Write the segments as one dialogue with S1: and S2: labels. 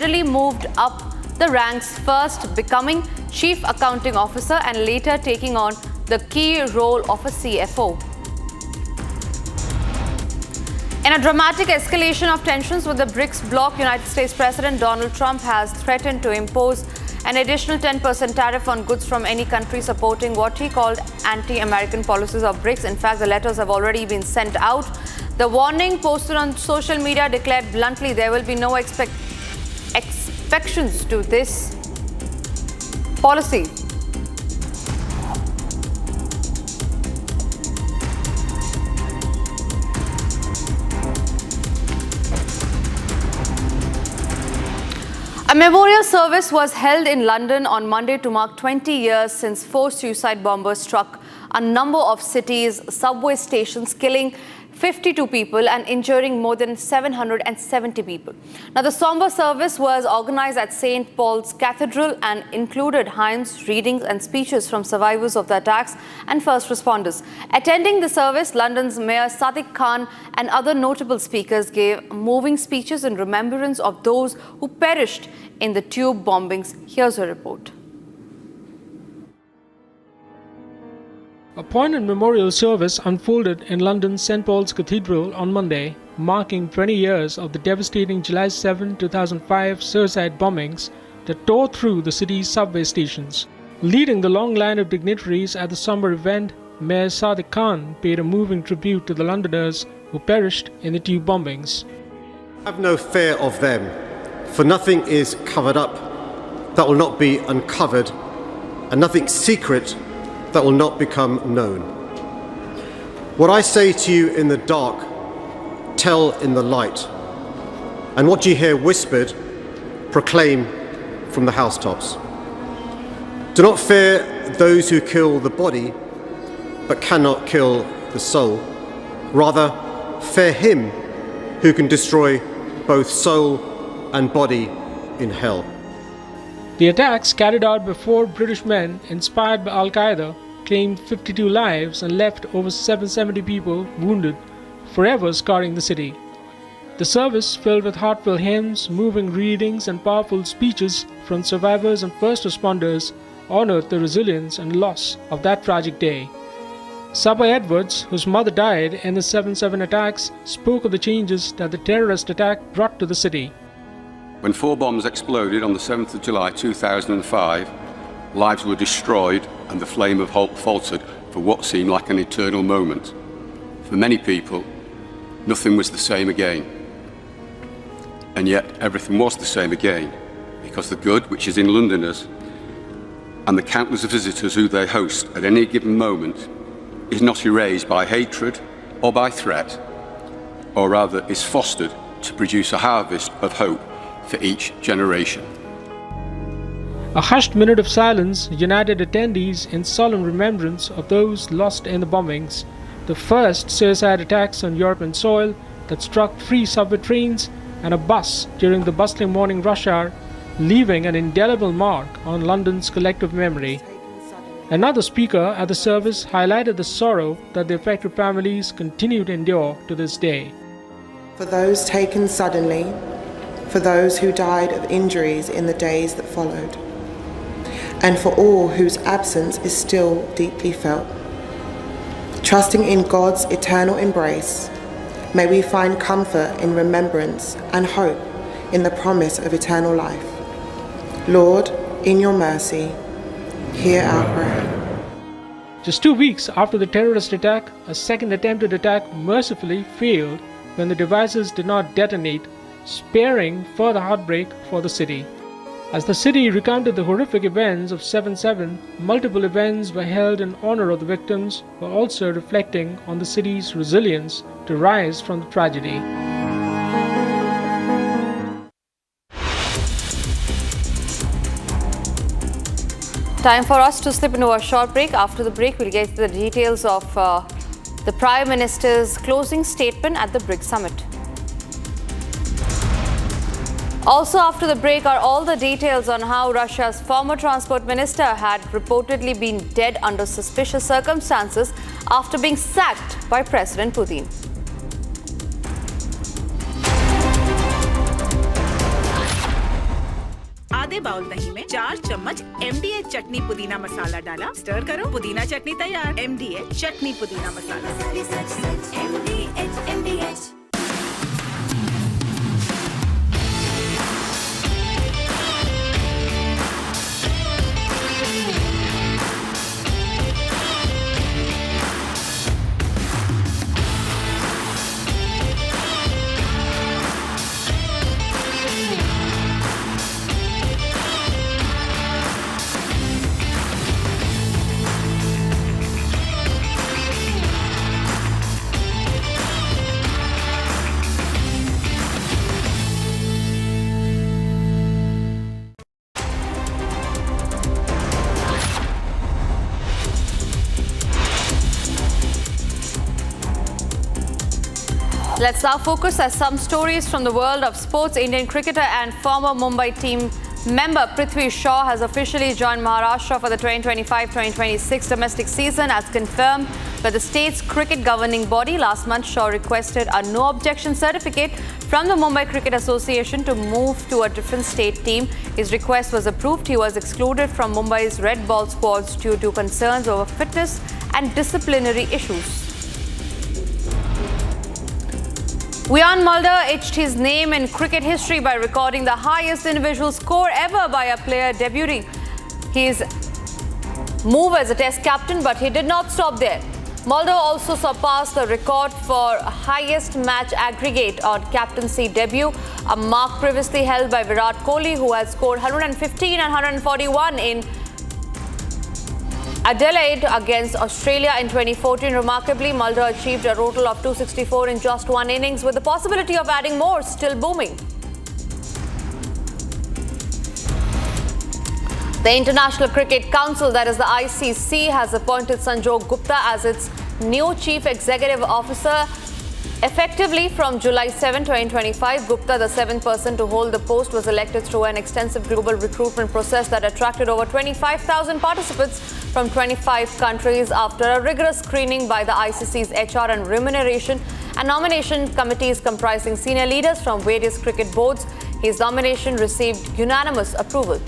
S1: Really moved up the ranks, first becoming Chief Accounting Officer and later taking on the key role of a CFO. In a dramatic escalation of tensions with the BRICS bloc, United States President Donald Trump has threatened to impose an additional 10% tariff on goods from any country supporting what he called anti-American policies of BRICS. In fact, the letters have already been sent out. The warning posted on social media declared bluntly there will be no exceptions to this policy. A memorial service was held in London on Monday to mark 20 years since 4 suicide bombers struck a number of cities' subway stations, killing 52 people and injuring more than 770 people. Now, the somber service was organized at St. Paul's Cathedral and included hymns, readings and speeches from survivors of the attacks and first responders. Attending the service, London's Mayor Sadiq Khan and other notable speakers gave moving speeches in remembrance of those who perished in the tube bombings. Here's a report.
S2: A poignant memorial service unfolded in London's St. Paul's Cathedral on Monday, marking 20 years of the devastating July 7, 2005 suicide bombings that tore through the city's subway stations. Leading the long line of dignitaries at the somber event, Mayor Sadiq Khan paid a moving tribute to the Londoners who perished in the tube bombings.
S3: Have no fear of them, for nothing is covered up that will not be uncovered, and nothing secret that will not become known. What I say to you in the dark, tell in the light, and what you hear whispered, proclaim from the housetops. Do not fear those who kill the body, but cannot kill the soul. Rather, fear him who can destroy both soul and body in hell.
S2: The attacks, carried out by 4 British men inspired by Al-Qaeda, claimed 52 lives and left over 770 people wounded, forever scarring the city. The service, filled with heartfelt hymns, moving readings and powerful speeches from survivors and first responders, honored the resilience and loss of that tragic day. Sabah Edwards, whose mother died in the 7/7 attacks, spoke of the changes that the terrorist attack brought to the city.
S4: When 4 bombs exploded on the 7th of July 2005, lives were destroyed and the flame of hope faltered for what seemed like an eternal moment. For many people, nothing was the same again. And yet everything was the same again, because the good which is in Londoners and the countless visitors who they host at any given moment is not erased by hatred or by threat, or rather is fostered to produce a harvest of hope for each generation.
S2: A hushed minute of silence united attendees in solemn remembrance of those lost in the bombings, the first suicide attacks on European soil that struck 3 subway trains and a bus during the bustling morning rush hour, leaving an indelible mark on London's collective memory. Another speaker at the service highlighted the sorrow that the affected families continue to endure to this day.
S5: For those taken suddenly, for those who died of injuries in the days that followed, and for all whose absence is still deeply felt. Trusting in God's eternal embrace, may we find comfort in remembrance and hope in the promise of eternal life. Lord, in your mercy, hear our prayer.
S2: Just 2 weeks after the terrorist attack, a second attempted attack mercifully failed when the devices did not detonate, sparing further heartbreak for the city. As the city recounted the horrific events of 7/7, multiple events were held in honor of the victims, while also reflecting on the city's resilience to rise from the tragedy.
S1: Time for us to slip into a short break. After the break, we'll get to the details of the Prime Minister's closing statement at the BRICS Summit. Also after the break are all the details on how Russia's former transport minister had reportedly been dead under suspicious circumstances after being sacked by President Putin.
S6: आधे bowl दही में 4 चम्मच MDH चटनी पुदीना मसाला डाला, stir करो, पुदीना चटनी तैयार। MDH चटनी पुदीना मसाला। MDH।
S1: Let's now focus on some stories from the world of sports. Indian cricketer and former Mumbai team member Prithvi Shaw has officially joined Maharashtra for the 2025-2026 domestic season as confirmed by the state's cricket governing body. Last month, Shaw requested a no objection certificate from the Mumbai Cricket Association to move to a different state team. His request was approved. He was excluded from Mumbai's red ball squads due to concerns over fitness and disciplinary issues. Vian Mulder etched his name in cricket history by recording the highest individual score ever by a player debuting his move as a test captain, but he did not stop there. Mulder also surpassed the record for highest match aggregate on captaincy debut, a mark previously held by Virat Kohli, who had scored 115 and 141 in Adelaide against Australia in 2014. Remarkably, Mulder achieved a total of 264 in just one innings, with the possibility of adding more still booming. The International Cricket Council, that is the ICC, has appointed Sanjog Gupta as its new Chief Executive Officer effectively from July 7, 2025. Gupta, the seventh person to hold the post, was elected through an extensive global recruitment process that attracted over 25,000 participants from 25 countries after a rigorous screening by the ICC's HR and remuneration and nomination committees comprising senior leaders from various cricket boards. His nomination received unanimous approval.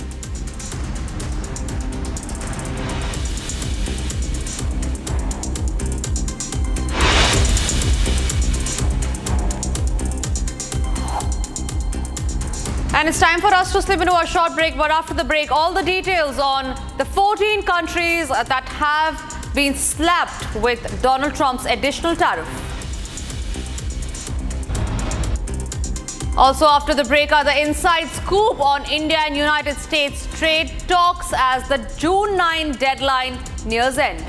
S1: And it's time for us to slip into a short break, but after the break, all the details on the 14 countries that have been slapped with Donald Trump's additional tariff. Also after the break are the inside scoop on India and United States trade talks as the June 9 deadline nears end.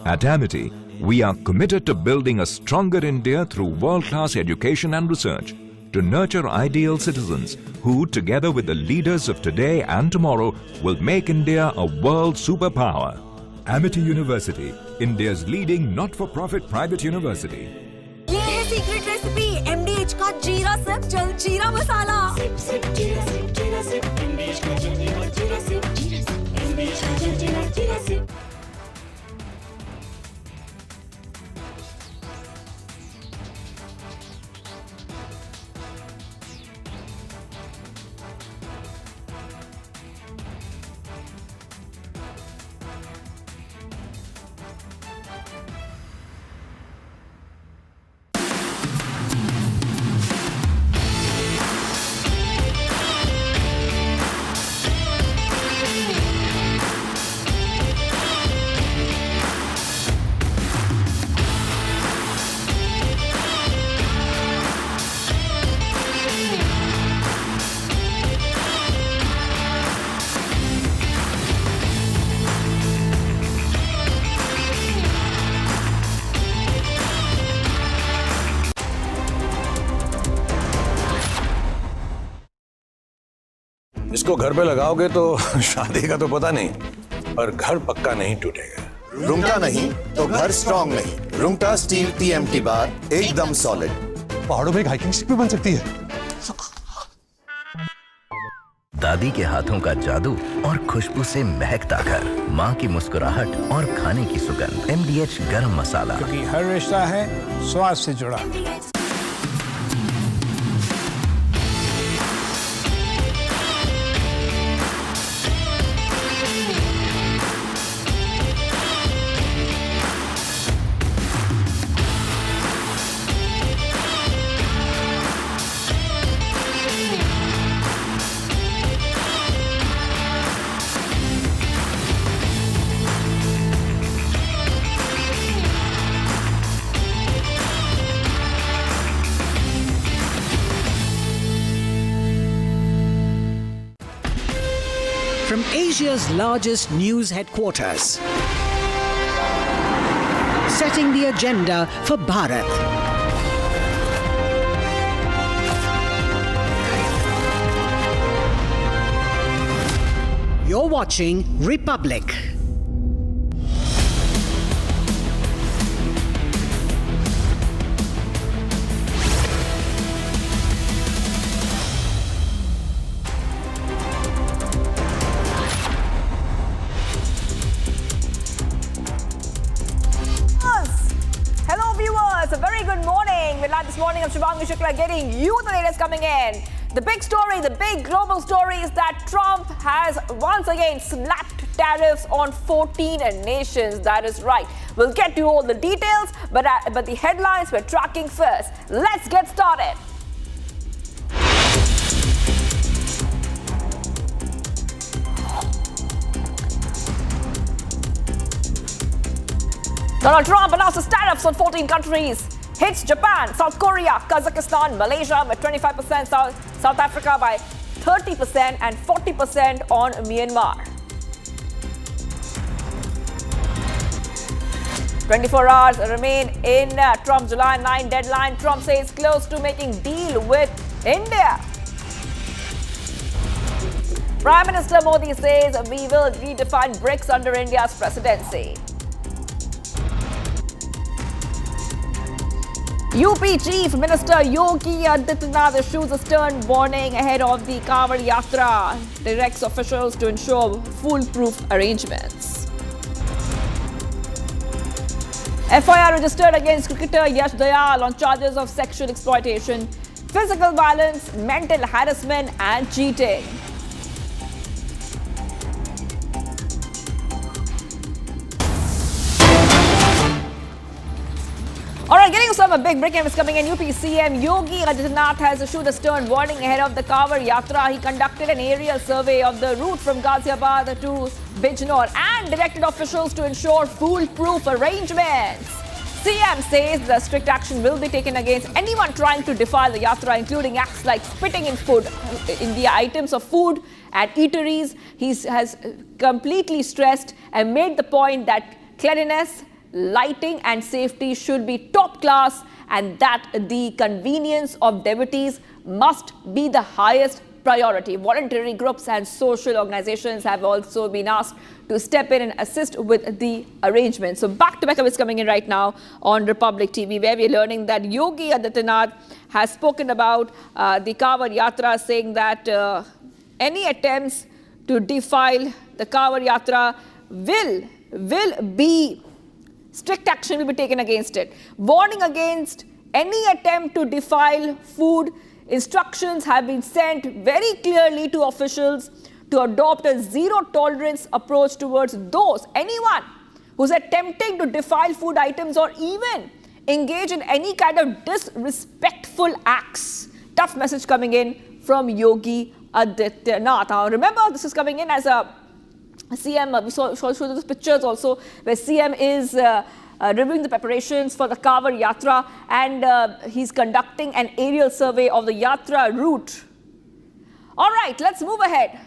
S7: At Amity, we are committed to building a stronger India through world-class education and research, to nurture ideal citizens who, together with the leaders of today and tomorrow, will make India a world superpower. Amity University, India's leading not-for-profit private university.
S8: ये है secret recipe MDH का जीरा SIP जल जीरा मसाला। Sip sip जीरा sip MDH का जल जीरा सिप MDH का जल जीरा सिप।
S9: इसको घर पे लगाओगे तो शादी का तो पता नहीं, पर घर पक्का नहीं टूटेगा।
S10: रुंगटा नहीं तो घर स्ट्रॉन्ग नहीं। रुंगटा स्टील TMT बार एकदम सॉलिड।
S11: पहाड़ों में हाइकिंग शिप भी बन सकती है। दादी के हाथों का जादू और खुशबू से महकता घर, माँ की मुस्कुराहट और खाने की सुगंध। MDH गरम मसाला,
S12: क्योंकि हर रिश्ता है स्वाद से जुड़ा।
S13: From Asia's largest news headquarters, setting the agenda for Bharat. You're watching Republic.
S14: A very good morning. We're live this morning. I'm Shubhangi Shukla getting you the latest coming in. The big story, the big global story is that Trump has once again slapped tariffs on 14 nations. That is right. We'll get to all the details, but the headlines we're tracking first. Let's get started. Donald Trump announces tariffs on 14 countries. Hits Japan, South Korea, Kazakhstan, Malaysia by 25%, South Africa by 30% and 40% on Myanmar. 24 hours remain in Trump's July 9 deadline. Trump says close to making deal with India. Prime Minister Modi says we will redefine BRICS under India's presidency. UP Chief Minister Yogi Adityanath issues a stern warning ahead of the Kanwar Yatra, directs officials to ensure foolproof arrangements. FIR registered against cricketer Yash Dayal on charges of sexual exploitation, physical violence, mental harassment and cheating. All right, getting some big breaking news coming in. UP CM Yogi Adityanath has issued a stern warning ahead of the Kanwar Yatra. He conducted an aerial survey of the route from Ghaziabad to Bijnor and directed officials to ensure foolproof arrangements. CM says the strict action will be taken against anyone trying to defile the Yatra, including acts like spitting in the items of food at eateries. He has completely stressed and made the point that cleanliness, lighting and safety should be top class and that the convenience of devotees must be the highest priority. Voluntary groups and social organizations have also been asked to step in and assist with the arrangements. So back-to-back is coming in right now on Republic TV, where we're learning that Yogi Adityanath has spoken about the Kanwar Yatra, saying that any attempts to defile the Kanwar Yatra will be strict action will be taken against it. Warning against any attempt to defile food. Instructions have been sent very clearly to officials to adopt a zero-tolerance approach towards anyone who's attempting to defile food items or even engage in any kind of disrespectful acts. Tough message coming in from Yogi Adityanath. Now, remember, this is coming in as a CM, we saw those pictures also, where CM is reviewing the preparations for the Kanwar Yatra and he's conducting an aerial survey of the Yatra route. All right, let's move ahead.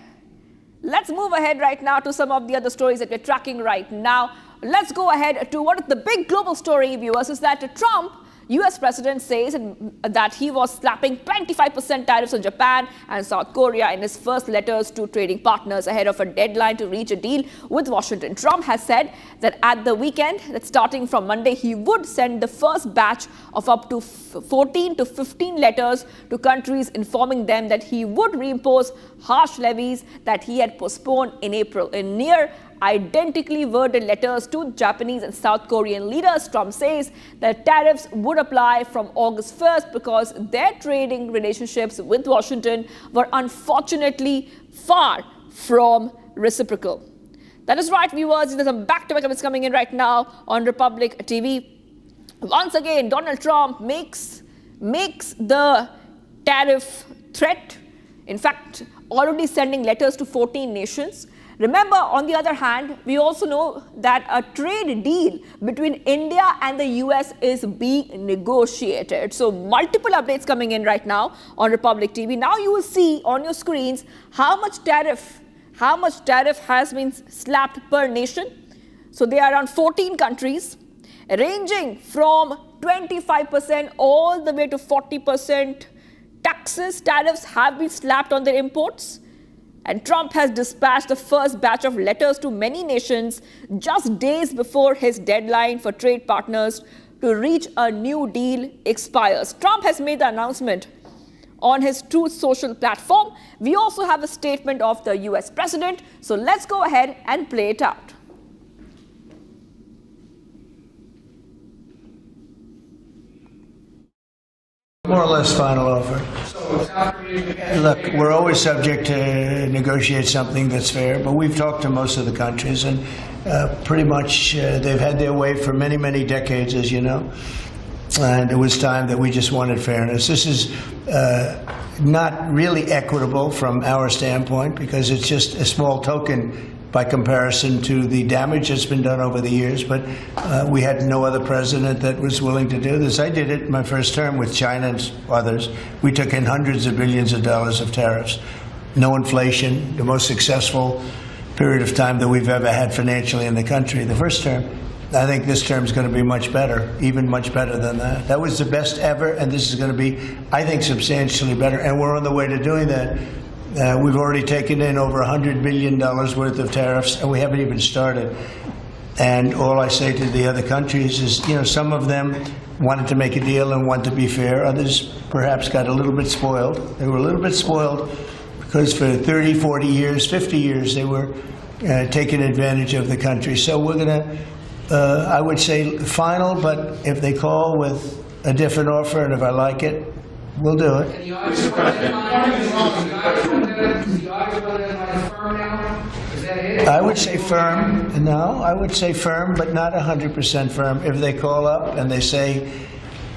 S14: Let's move ahead right now to some of the other stories that we're tracking right now. Let's go ahead to what is the big global story, viewers, is that Trump US President says that he was slapping 25% tariffs on Japan and South Korea in his first letters to trading partners ahead of a deadline to reach a deal with Washington. Trump has said that at the weekend, that starting from Monday, he would send the first batch of up to 14 to 15 letters to countries informing them that he would reimpose harsh levies that he had postponed in April. In near identically worded letters to Japanese and South Korean leaders, Trump says that tariffs would apply from August 1st because their trading relationships with Washington were unfortunately far from reciprocal. That is right, viewers. There's some back-to-back comments coming in right now on Republic TV. Once again, Donald Trump makes the tariff threat, in fact, already sending letters to 14 nations. Remember, on the other hand, we also know that a trade deal between India and the US is being negotiated. So multiple updates coming in right now on Republic TV. Now you will see on your screens how much tariff has been slapped per nation. So they are around 14 countries, ranging from 25% all the way to 40% tariffs have been slapped on their imports. And Trump has dispatched the first batch of letters to many nations just days before his deadline for trade partners to reach a new deal expires. Trump has made the announcement on his Truth Social platform. We also have a statement of the US president. So let's go ahead and play it out.
S12: More or less final offer. Look, we're always subject to negotiate something that's fair, but we've talked to most of the countries, and pretty much they've had their way for many, many decades, as you know. And it was time that we just wanted fairness. This is not really equitable from our standpoint because it's just a small token by comparison to the damage that's been done over the years, but we had no other president that was willing to do this. I did it in my first term with China and others. We took in hundreds of billions of dollars of tariffs. No inflation, the most successful period of time that we've ever had financially in the country. The first term. I think this term is going to be much better, even much better than that. That was the best ever, and this is going to be, I think, substantially better, and we're on the way to doing that. We've already taken in over $100 billion worth of tariffs, and we haven't even started. And all I say to the other countries is, you know, some of them wanted to make a deal and want to be fair. Others perhaps got a little bit spoiled. They were a little bit spoiled because for 30, 40 years, 50 years, they were taking advantage of the country. So we're going to, I would say, final, but if they call with a different offer and if I like it, we'll do it. I would say firm. No, I would say firm, but not 100% firm. If they call up and they say,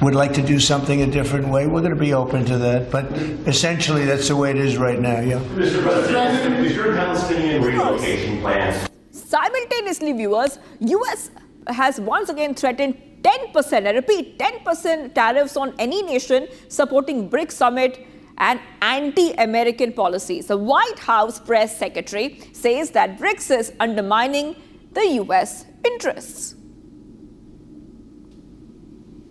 S12: would like to do something a different way, we're going to be open to that. But essentially, that's the way it is right now, yeah.
S15: Mr. President, is your Palestinian relocation plan?
S14: Simultaneously, viewers, US has once again threatened 10%, I repeat, 10% tariffs on any nation supporting BRICS summit and anti-American policies. The White House press secretary says that BRICS is undermining the US interests.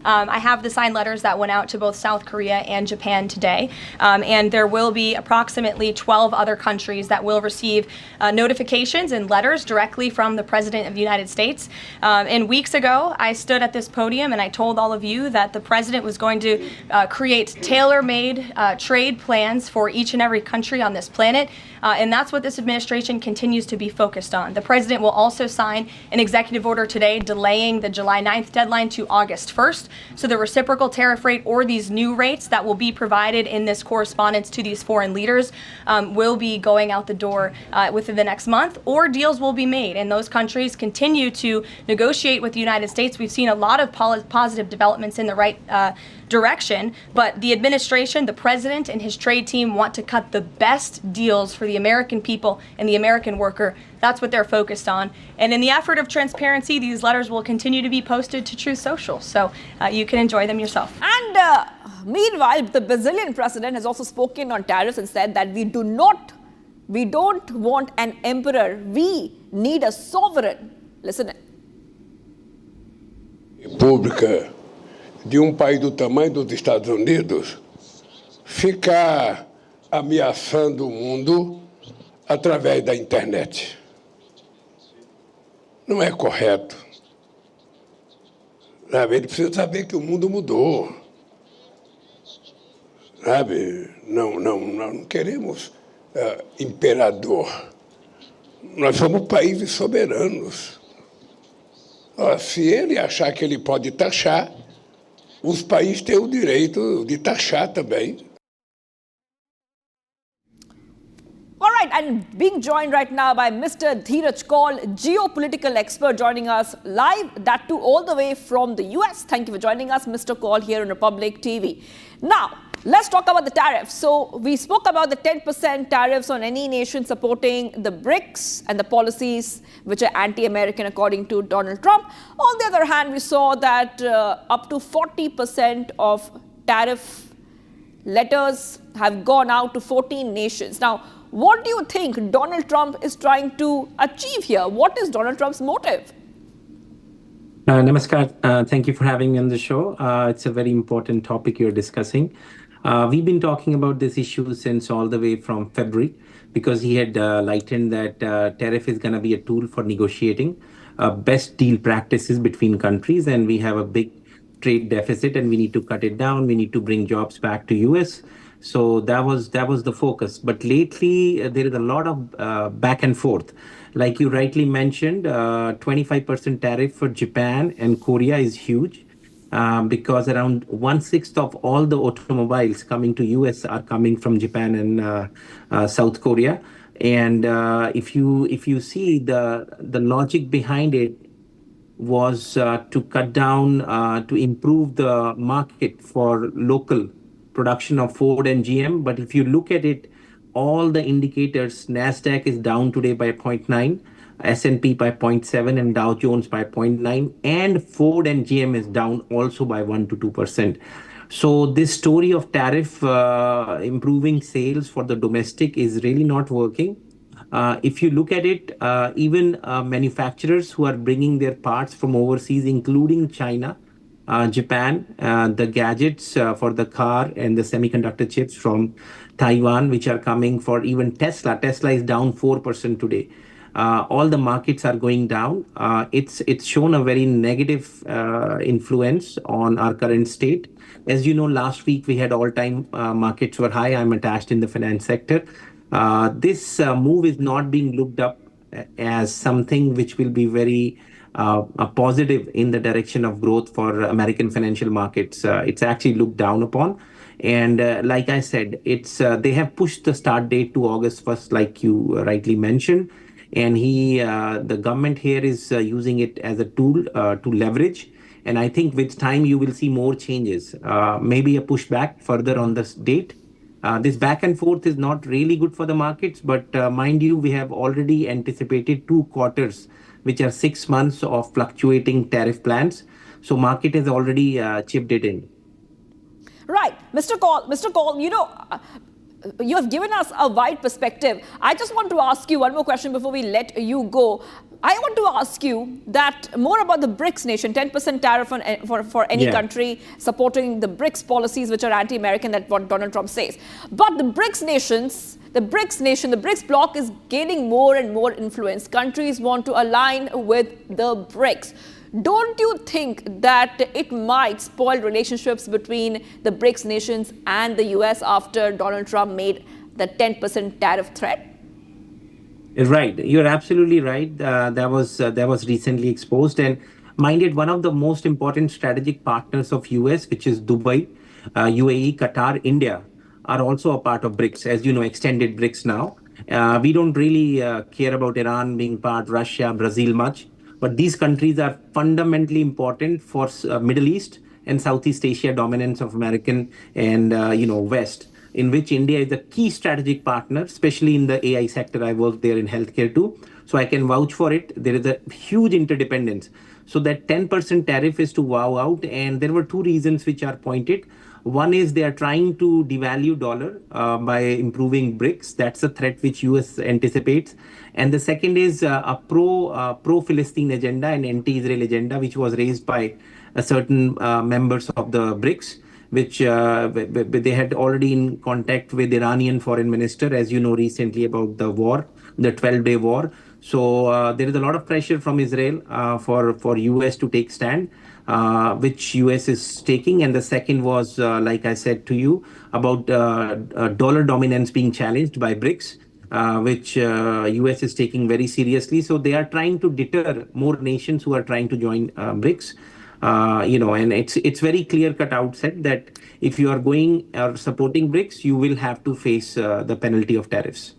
S16: I have the signed letters that went out to both South Korea and Japan today, and there will be approximately 12 other countries that will receive notifications and letters directly from the President of the United States. And weeks ago, I stood at this podium and I told all of you that the President was going to create tailor-made trade plans for each and every country on this planet. And that's what this administration continues to be focused on. The President will also sign an executive order today delaying the July 9th deadline to August 1st. So the reciprocal tariff rate or these new rates that will be provided in this correspondence to these foreign leaders will be going out the door within the next month, or deals will be made. And those countries continue to negotiate with the United States. We've seen a lot of positive developments in the right direction, but the administration, the president and his trade team want to cut the best deals for the American people and the American worker. That's what they're focused on. And in the effort of transparency, these letters will continue to be posted to Truth Social, so you can enjoy them yourself.
S14: And meanwhile, the Brazilian president has also spoken on tariffs and said that we don't want an emperor, we need a sovereign. Listen.
S17: República de país do tamanho dos Estados Unidos ficar ameaçando o mundo através da internet. Não é correto. Sabe? Ele precisa saber que o mundo mudou. Sabe? Não queremos imperador. Nós somos países soberanos. Se ele achar que ele pode taxar, os países têm o direito de taxar também.
S14: All right, and being joined right now by Mr. Dheeraj Kaul, geopolitical expert, joining us live, that too all the way from the US. Thank you for joining us, Mr. Kaul, here on Republic TV. Now, let's talk about the tariffs. So we spoke about the 10% tariffs on any nation supporting the BRICS and the policies which are anti-American according to Donald Trump. On the other hand, we saw that up to 40% of tariff letters have gone out to 14 nations. Now, what do you think Donald Trump is trying to achieve here? What is Donald Trump's motive?
S18: Namaskar. Thank you for having me on the show. It's a very important topic you're discussing. We've been talking about this issue since all the way from February, because he had lightened that tariff is going to be a tool for negotiating best deal practices between countries, and we have a big trade deficit and we need to cut it down. We need to bring jobs back to US. So that was the focus. But lately, there is a lot of back and forth. Like you rightly mentioned, 25% tariff for Japan and Korea is huge, because around 1/6 of all the automobiles coming to US are coming from Japan and South Korea. And if you see the logic behind it was to cut down, to improve the market for local production of Ford and GM. But if you look at it, all the indicators, NASDAQ is down today by 0.9, S&P by 0.7, and Dow Jones by 0.9, and Ford and GM is down also by 1 to 2%. So this story of tariff improving sales for the domestic is really not working. If you look at it, even manufacturers who are bringing their parts from overseas, including China, Japan, the gadgets for the car and the semiconductor chips from Taiwan, which are coming for even Tesla. Tesla is down 4% today. All the markets are going down. It's shown a very negative influence on our current state. As you know, last week we had all-time markets were high. I'm attached in the finance sector. This move is not being looked up as something which will be very positive in the direction of growth for American financial markets. It's actually looked down upon. And like I said, it's they have pushed the start date to August 1st, like you rightly mentioned. And the government here is using it as a tool to leverage. And I think with time, you will see more changes, maybe a pushback further on this date. This back and forth is not really good for the markets, but mind you, we have already anticipated 2 quarters, which are 6 months of fluctuating tariff plans. So market has already chipped it in.
S14: Right. Mr. Kaul, you have given us a wide perspective. I just want to ask you one more question before we let you go. I want to ask you that more about the BRICS nation, 10% tariff for any country supporting the BRICS policies, which are anti-American, that's what Donald Trump says. But the BRICS bloc is gaining more and more influence. Countries want to align with the BRICS. Don't you think that it might spoil relationships between the BRICS nations and the US after Donald Trump made the 10% tariff threat?
S18: Right. You're absolutely right. That was recently exposed. And mind it, one of the most important strategic partners of US, which is Dubai, UAE, Qatar, India, are also a part of BRICS, as you know, extended BRICS now. We don't really care about Iran being part, Russia, Brazil much. But these countries are fundamentally important for Middle East and Southeast Asia dominance of American and West, in which India is a key strategic partner, especially in the AI sector. I work there in healthcare too, so I can vouch for it. There is a huge interdependence. So that 10% tariff is to wow out, and there were 2 reasons which are pointed. One is they are trying to devalue dollar by improving BRICS. That's a threat which US anticipates. And the second is a pro-Philistine agenda and anti-Israel agenda, which was raised by certain members of the BRICS, which they had already in contact with Iranian foreign minister, as you know, recently about the war, the 12-day war. So there is a lot of pressure from Israel for US to take stand, which US is taking. And the second was, like I said to you, about dollar dominance being challenged by BRICS, which US is taking very seriously. So they are trying to deter more nations who are trying to join BRICS. And it's very clear-cut outset that if you are going or supporting BRICS, you will have to face the penalty of tariffs.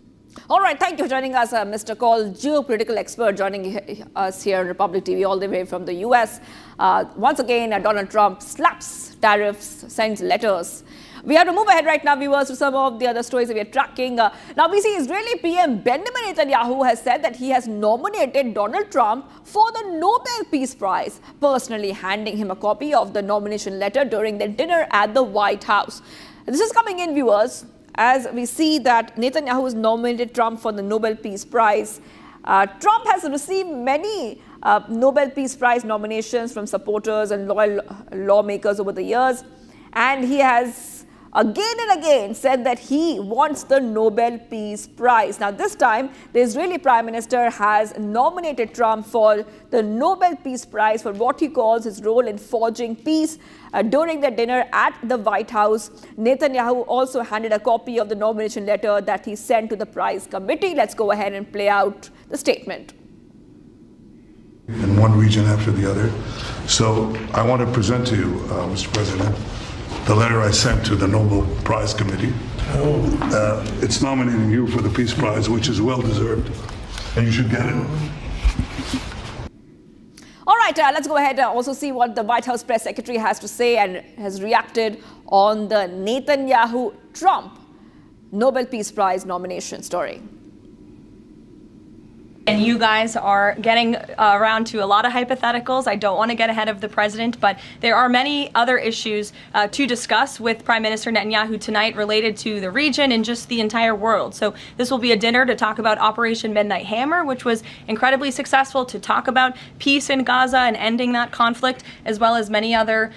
S14: All right, thank you for joining us, Mr. Cole, geopolitical expert joining us here on Republic TV all the way from the US. Once again, Donald Trump slaps tariffs, sends letters. We have to move ahead right now, viewers, to some of the other stories that we are tracking. Now, we see Israeli PM Benjamin Netanyahu has said that he has nominated Donald Trump for the Nobel Peace Prize, personally handing him a copy of the nomination letter during their dinner at the White House. This is coming in, viewers, as we see that Netanyahu has nominated Trump for the Nobel Peace Prize. Trump has received many Nobel Peace Prize nominations from supporters and loyal lawmakers over the years, and he has again and again said that he wants the Nobel Peace Prize. Now, this time, the Israeli Prime Minister has nominated Trump for the Nobel Peace Prize for what he calls his role in forging peace. During their dinner at the White House, Netanyahu also handed a copy of the nomination letter that he sent to the prize committee. Let's go ahead and play out the statement.
S19: In one region after the other. So I want to present to you, Mr. President, the letter I sent to the Nobel Prize Committee. It's nominating you for the Peace Prize, which is well-deserved, and you should get it.
S14: All right, let's go ahead and also see what the White House press secretary has to say and has reacted on the Netanyahu-Trump Nobel Peace Prize nomination story.
S16: And you guys are getting around to a lot of hypotheticals. I don't want to get ahead of the president, but there are many other issues to discuss with Prime Minister Netanyahu tonight related to the region and just the entire world. So this will be a dinner to talk about Operation Midnight Hammer, which was incredibly successful, to talk about peace in Gaza and ending that conflict, as well as many other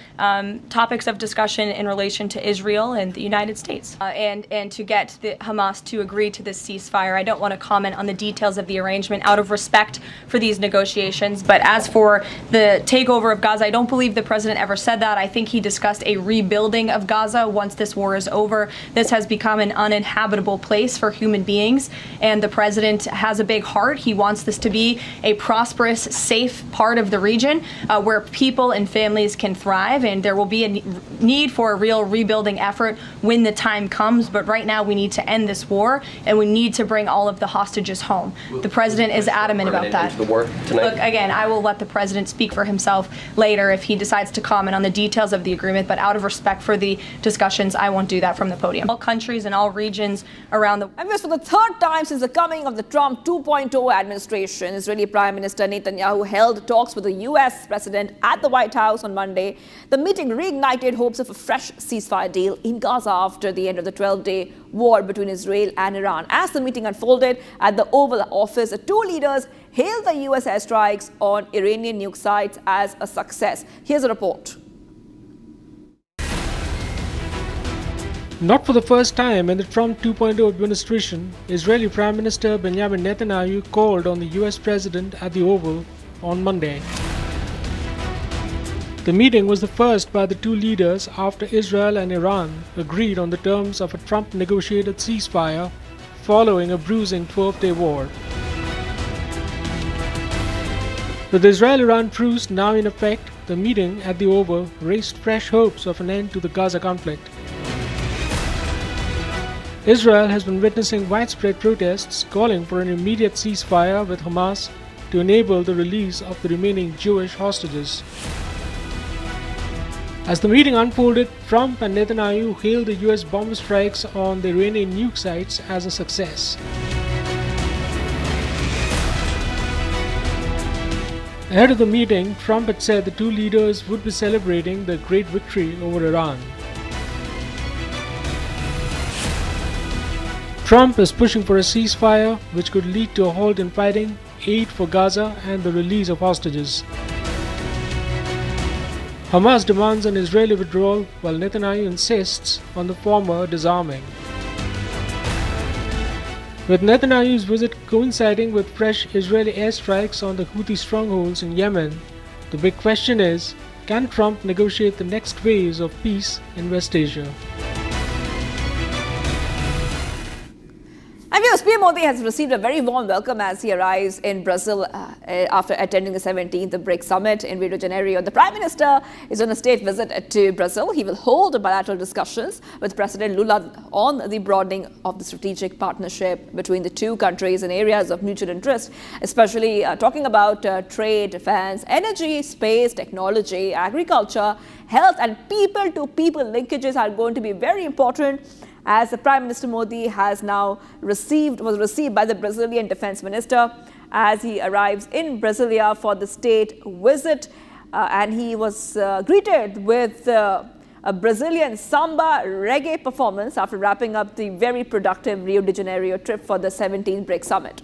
S16: topics of discussion in relation to Israel and the United States. And to get the Hamas to agree to this ceasefire. I don't want to comment on the details of the arrangement out of respect for these negotiations. But as for the takeover of Gaza, I don't believe the president ever said that. I think he discussed a rebuilding of Gaza once this war is over. This has become an uninhabitable place for human beings, and the president has a big heart. He wants this to be a prosperous, safe part of the region where people and families can thrive, and there will be a need for a real rebuilding effort when the time comes. But right now we need to end this war, and we need to bring all of the hostages home. The president is adamant about that. Look, again, I will let the president speak for himself later if he decides to comment on the details of the agreement, but out of respect for the discussions, I won't do that from the podium. All countries and all regions around the...
S14: And this for the third time since the coming of the Trump 2.0 administration, Israeli Prime Minister Netanyahu held talks with the US President at the White House on Monday. The meeting reignited hopes of a fresh ceasefire deal in Gaza after the end of the 12-day war between Israel and Iran. As the meeting unfolded at the Oval Office, the two leaders hailed the US airstrikes on Iranian nuke sites as a success. Here's a report.
S2: Not for the first time in the Trump 2.0 administration, Israeli Prime Minister Benjamin Netanyahu called on the US President at the Oval on Monday. The meeting was the first by the two leaders after Israel and Iran agreed on the terms of a Trump-negotiated ceasefire following a bruising 12-day war. With the Israel-Iran truce now in effect, the meeting at the Oval raised fresh hopes of an end to the Gaza conflict. Israel has been witnessing widespread protests calling for an immediate ceasefire with Hamas to enable the release of the remaining Jewish hostages. As the meeting unfolded, Trump and Netanyahu hailed the US bomb strikes on the Iranian nuke sites as a success. Ahead of the meeting, Trump had said the two leaders would be celebrating the great victory over Iran. Trump is pushing for a ceasefire which could lead to a halt in fighting, aid for Gaza and the release of hostages. Hamas demands an Israeli withdrawal while Netanyahu insists on the former disarming. With Netanyahu's visit coinciding with fresh Israeli airstrikes on the Houthi strongholds in Yemen, the big question is, can Trump negotiate the next phase of peace in West Asia?
S14: And viewers, PM Modi has received a very warm welcome as he arrives in Brazil after attending the 17th BRICS Summit in Rio de Janeiro. The Prime Minister is on a state visit to Brazil. He will hold bilateral discussions with President Lula on the broadening of the strategic partnership between the two countries in areas of mutual interest, especially talking about trade, defense, energy, space, technology, agriculture, health, and people-to-people linkages are going to be very important, as the Prime Minister Modi was received by the Brazilian Defense Minister as he arrives in Brasilia for the state visit, and he was greeted with a Brazilian samba reggae performance after wrapping up the very productive Rio de Janeiro trip for the 17th BRICS Summit.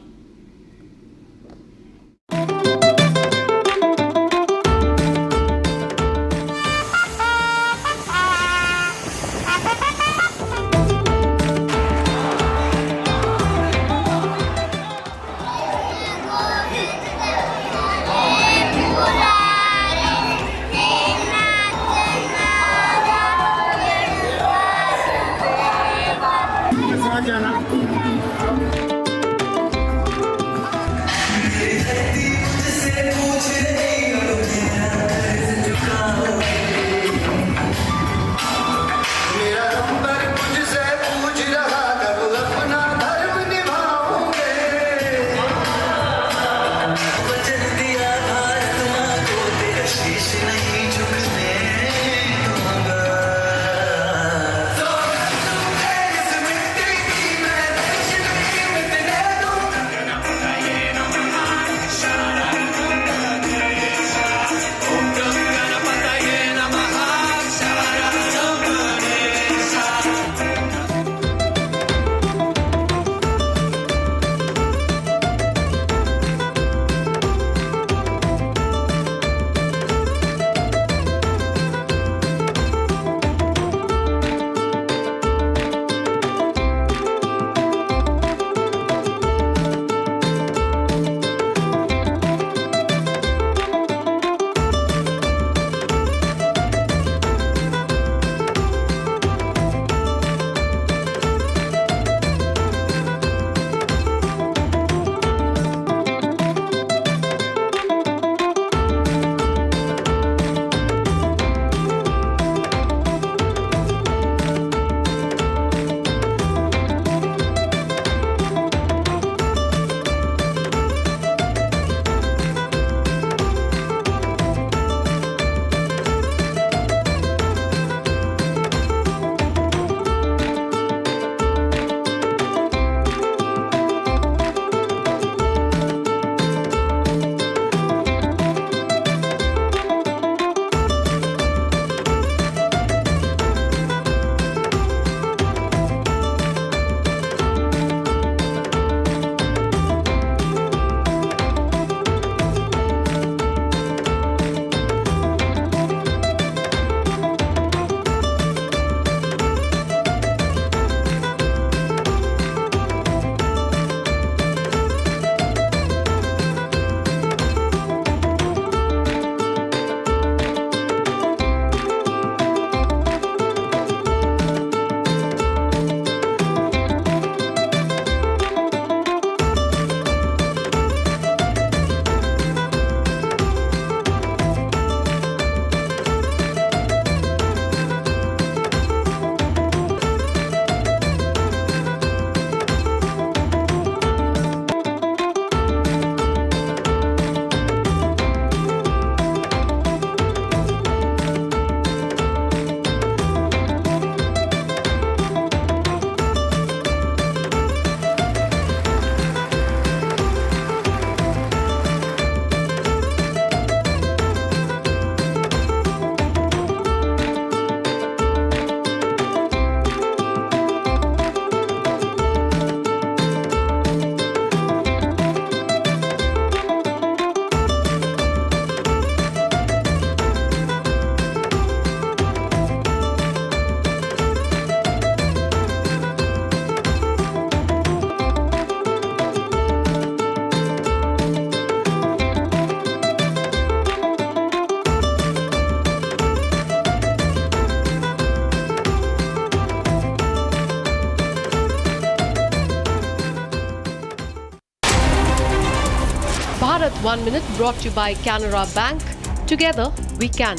S20: 1 Minute brought to you by Canara Bank. Together, we can.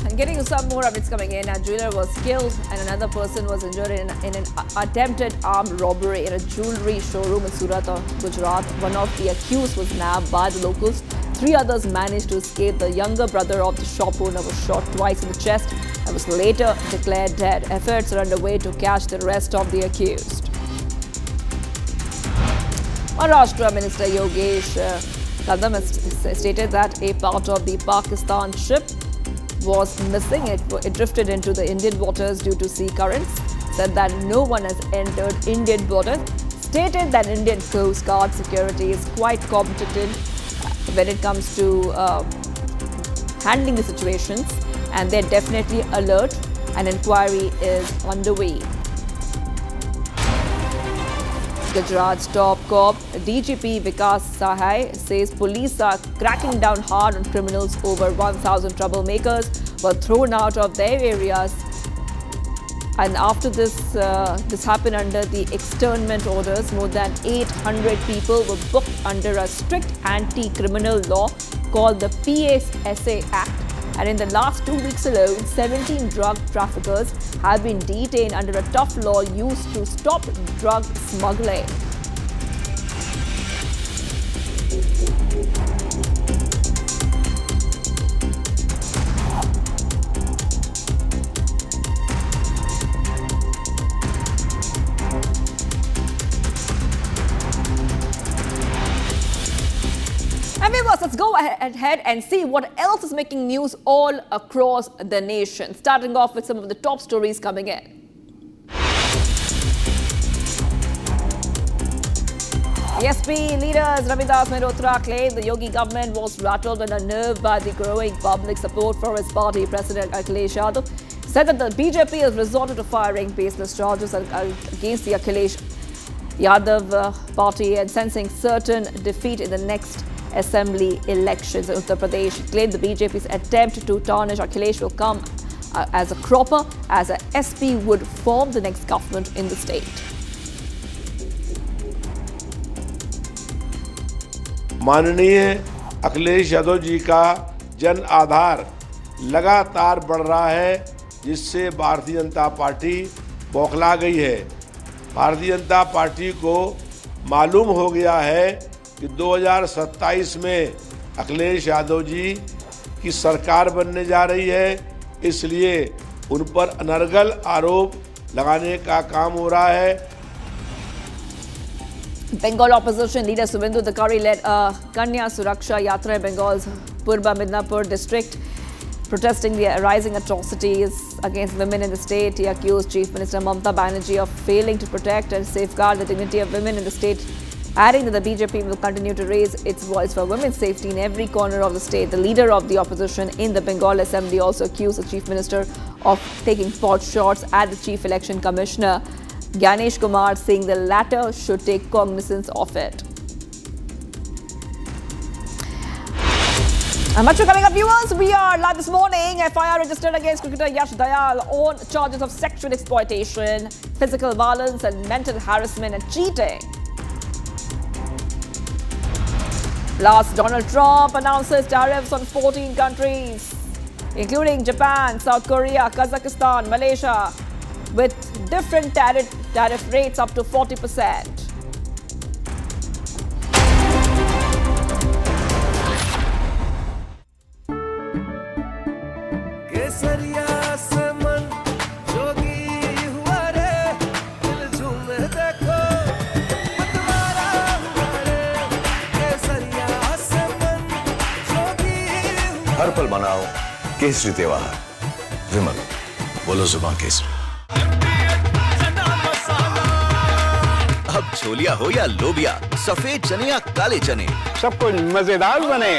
S14: And getting you some more updates coming in. A jeweler was killed and another person was injured in an attempted armed robbery in a jewellery showroom in Surat, Gujarat. One of the accused was nabbed by the locals. 3 others managed to escape. The younger brother of the shop owner was shot twice in the chest and was later declared dead. Efforts are underway to catch the rest of the accused. Maharashtra Minister Yogesh Kadam has stated that a part of the Pakistan ship was missing. It drifted into the Indian waters due to sea currents. Said that no one has entered Indian borders. Stated that Indian Coast Guard security is quite competent when it comes to handling the situations, and they're definitely alert. An inquiry is underway. Gujarat's top cop, DGP Vikas Sahai, says police are cracking down hard on criminals. Over 1,000 troublemakers were thrown out of their areas. And after this happened under the externment orders, more than 800 people were booked under a strict anti-criminal law called the PSA Act. And in the last 2 weeks alone, 17 drug traffickers have been detained under a tough law used to stop drug smuggling. And viewers, let's go ahead and see what else is making news all across the nation. Starting off with some of the top stories coming in. BSP leaders Ravidas Mehrotra claimed the Yogi government was rattled and unnerved by the growing public support for his party. President Akhilesh Yadav said that the BJP has resorted to firing baseless charges against the Akhilesh Yadav party and sensing certain defeat in the next assembly elections in Uttar Pradesh. He claimed the BJP's attempt to tarnish Akhilesh will come as a cropper, as a SP would form the next government in the state.
S21: माननीय अखिलेश यादव जी का जन आधार लगातार बढ़ रहा है, जिससे Bharatiya Janata party बौखला गई है। भारतीय जनता पार्टी को मालूम हो गया है कि 2027 में अखिलेश यादव जी की सरकार बनने जा रही है, इसलिए उन पर अनर्गल आरोप लगाने का काम हो रहा है।
S14: Bengal opposition leader Suvendu Thakari led a Kanya Suraksha Yatra in Bengal's Purba Midnapur district, protesting the rising atrocities against women in the state. He accused Chief Minister Mamata Banerjee of failing to protect and safeguard the dignity of women in the state, adding that the BJP will continue to raise its voice for women's safety in every corner of the state. The leader of the opposition in the Bengal Assembly also accused the Chief Minister of taking pot shots at the Chief Election Commissioner Ganesh Kumar, saying the latter should take cognizance of it. And much coming up, viewers. We are live this morning. FIR registered against cricketer Yash Dayal on charges of sexual exploitation, physical violence and mental harassment and cheating. Last, Donald Trump announces tariffs on 14 countries, including Japan, South Korea, Kazakhstan, Malaysia, with different tariff rates up to 40%.
S10: हर पल मनाओ केसरी त्योहार। विमल, बोलो जुबान केसरी।
S11: अब छोलिया हो या लोबिया, सफेद चने या काले चने,
S9: सब कुछ मजेदार बने।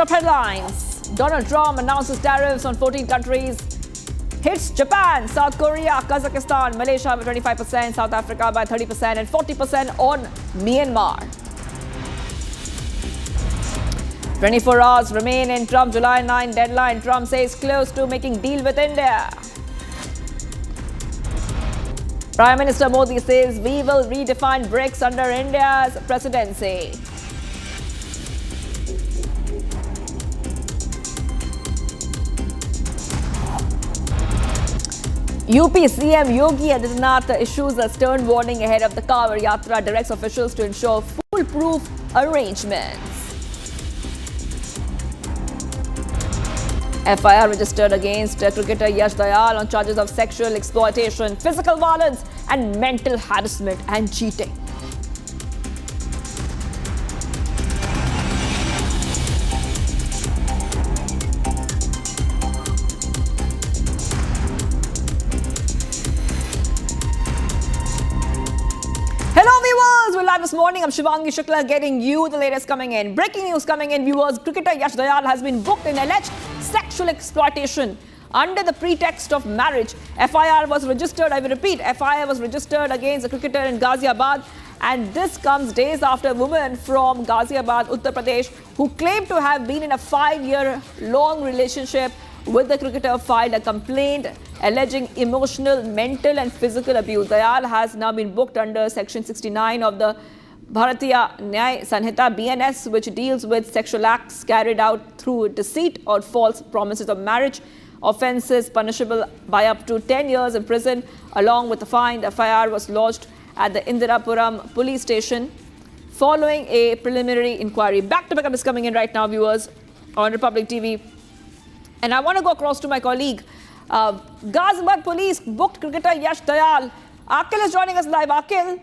S14: top headlines. Donald Trump announces tariffs on 14 countries. Hits Japan, South Korea, Kazakhstan, Malaysia by 25%, South Africa by 30% and 40% on Myanmar. 24 hours remain in Trump July 9 deadline. Trump says close to making deal with India. Prime Minister Modi says we will redefine BRICS under India's presidency. UP CM Yogi Adityanath issues a stern warning ahead of the Kanwar Yatra, directs officials to ensure foolproof arrangements. FIR registered against cricketer Yash Dayal on charges of sexual exploitation, physical violence and mental harassment and cheating. We're live this morning. I'm Shivangi Shukla getting you the latest coming in. Breaking news coming in, viewers. Cricketer Yash Dayal has been booked in alleged sexual exploitation under the pretext of marriage. FIR was registered, I will repeat, FIR was registered against a cricketer in Ghaziabad. And this comes days after a woman from Ghaziabad, Uttar Pradesh, who claimed to have been in a 5-year-long relationship with the cricketer, filed a complaint alleging emotional, mental and physical abuse. Dayal has now been booked under Section 69 of the Bharatiya Nyaya Sanhita BNS, which deals with sexual acts carried out through deceit or false promises of marriage. Offences punishable by up to 10 years in prison, along with a fine. The FIR was lodged at the Indirapuram police station following a preliminary inquiry. Back to back is coming in right now, viewers, on Republic TV. And I want to go across to my colleague. Ghaziabad police booked cricketer Yash Dayal. Akil is joining us live. Akil,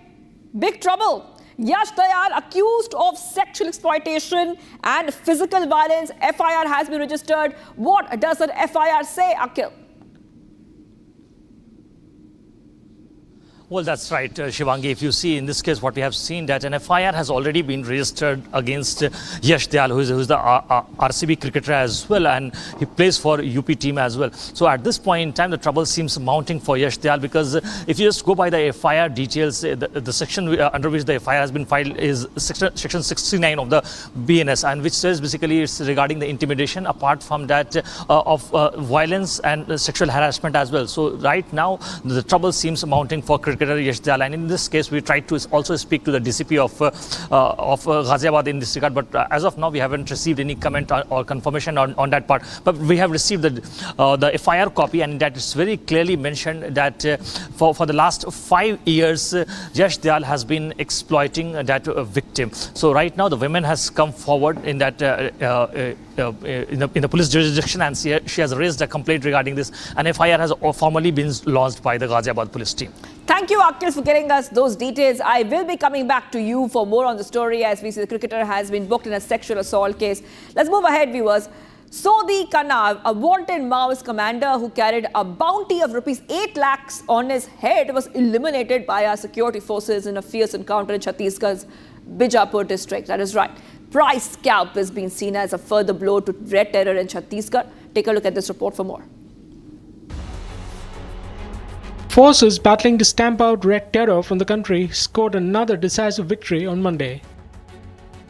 S14: big trouble. Yash Dayal accused of sexual exploitation and physical violence. FIR has been registered. What does the FIR say, Akil?
S3: Well, that's right, Shivangi. If you see in this case, what we have seen that an FIR has already been registered against Yash Dayal, who is the RCB cricketer as well, and he plays for UP team as well. So at this point in time, the trouble seems mounting for Yash Dayal, because if you just go by the FIR details, the section under which the FIR has been filed is section 69 of the BNS, and which says basically it's regarding the intimidation, apart from that of violence and sexual harassment as well. So right now, the trouble seems mounting for cricketer Yash Dayal, and in this case we tried to also speak to the DCP of Ghaziabad in this regard, but as of now we haven't received any comment or confirmation on that part. But we have received the FIR copy, and that is very clearly mentioned that for the last 5 years Yash Dayal has been exploiting that victim. So right now the woman has come forward in that in the police jurisdiction, and she has raised a complaint regarding this, and FIR has formally been launched by the Ghaziabad police team.
S14: Thank you, Akil, for getting us those details. I will be coming back to you for more on the story, as we see the cricketer has been booked in a sexual assault case. Let's move ahead, viewers. Sodhi Khanna, a wanted Maoist commander who carried a bounty of rupees 8 lakhs on his head, was eliminated by our security forces in a fierce encounter in Chhattisgarh's Bijapur district. That is right. Price scalp is being seen as a further blow to red terror in Chhattisgarh. Take a look at this report for more.
S2: Forces battling to stamp out red terror from the country scored another decisive victory on Monday.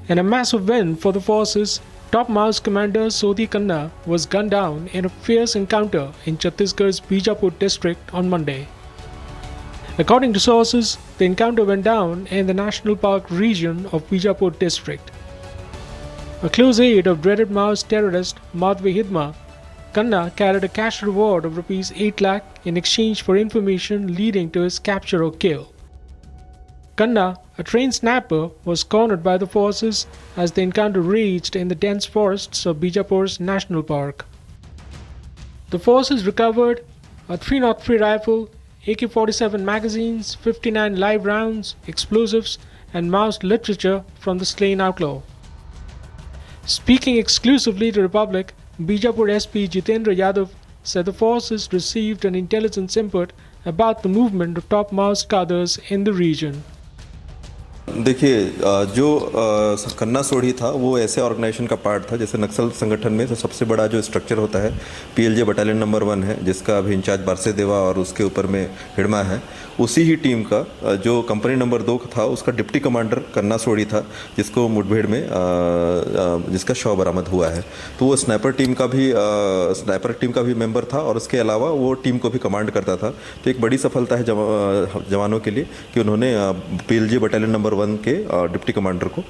S2: In a massive win for the forces, top Maoist commander Sodhi Khanna was gunned down in a fierce encounter in Chhattisgarh's Bijapur district on Monday. According to sources, the encounter went down in the National Park region of Bijapur district. A close aide of dreaded Maoist terrorist Madhvi Hidma, Khanna carried a cash reward of rupees 8 lakh in exchange for information leading to his capture or kill. Khanna, a trained sniper, was cornered by the forces as the encounter raged in the dense forests of Bijapur's National Park. The forces recovered a .303 rifle, AK-47 magazines, 59 live rounds, explosives, and Maoist literature from the slain outlaw. Speaking exclusively to Republic, Bijapur SP Jitendra Yadav said the forces received an intelligence input about the movement of top Maoist cadres in the region.
S4: देखिए जो कन्ना सोढ़ी था वो ऐसे organisation का part था जैसे नक्सल संगठन में तो सबसे बड़ा जो स्ट्रक्चर होता है पीएलजे बटालियन नंबर 1 है जिसका अभी इंचार्ज बारसे देवा और उसके ऊपर में हिड़मा है। उसी ही टीम का जो कंपनी नंबर 2 था उसका डिप्टी कमांडर कन्ना सोढ़ी था जिसको मुठभेड़ में जिसका शव बरामद हुआ है। तो वो स्नाइपर टीम का भी मेंबर था और उसके अलावा वो टीम को भी कमांड करता था। तो एक बड़ी सफलता है जवानों के लिए कि उन्होंने पीएलजे बटालियन नंबर 1 के डिप्टी कमांडर को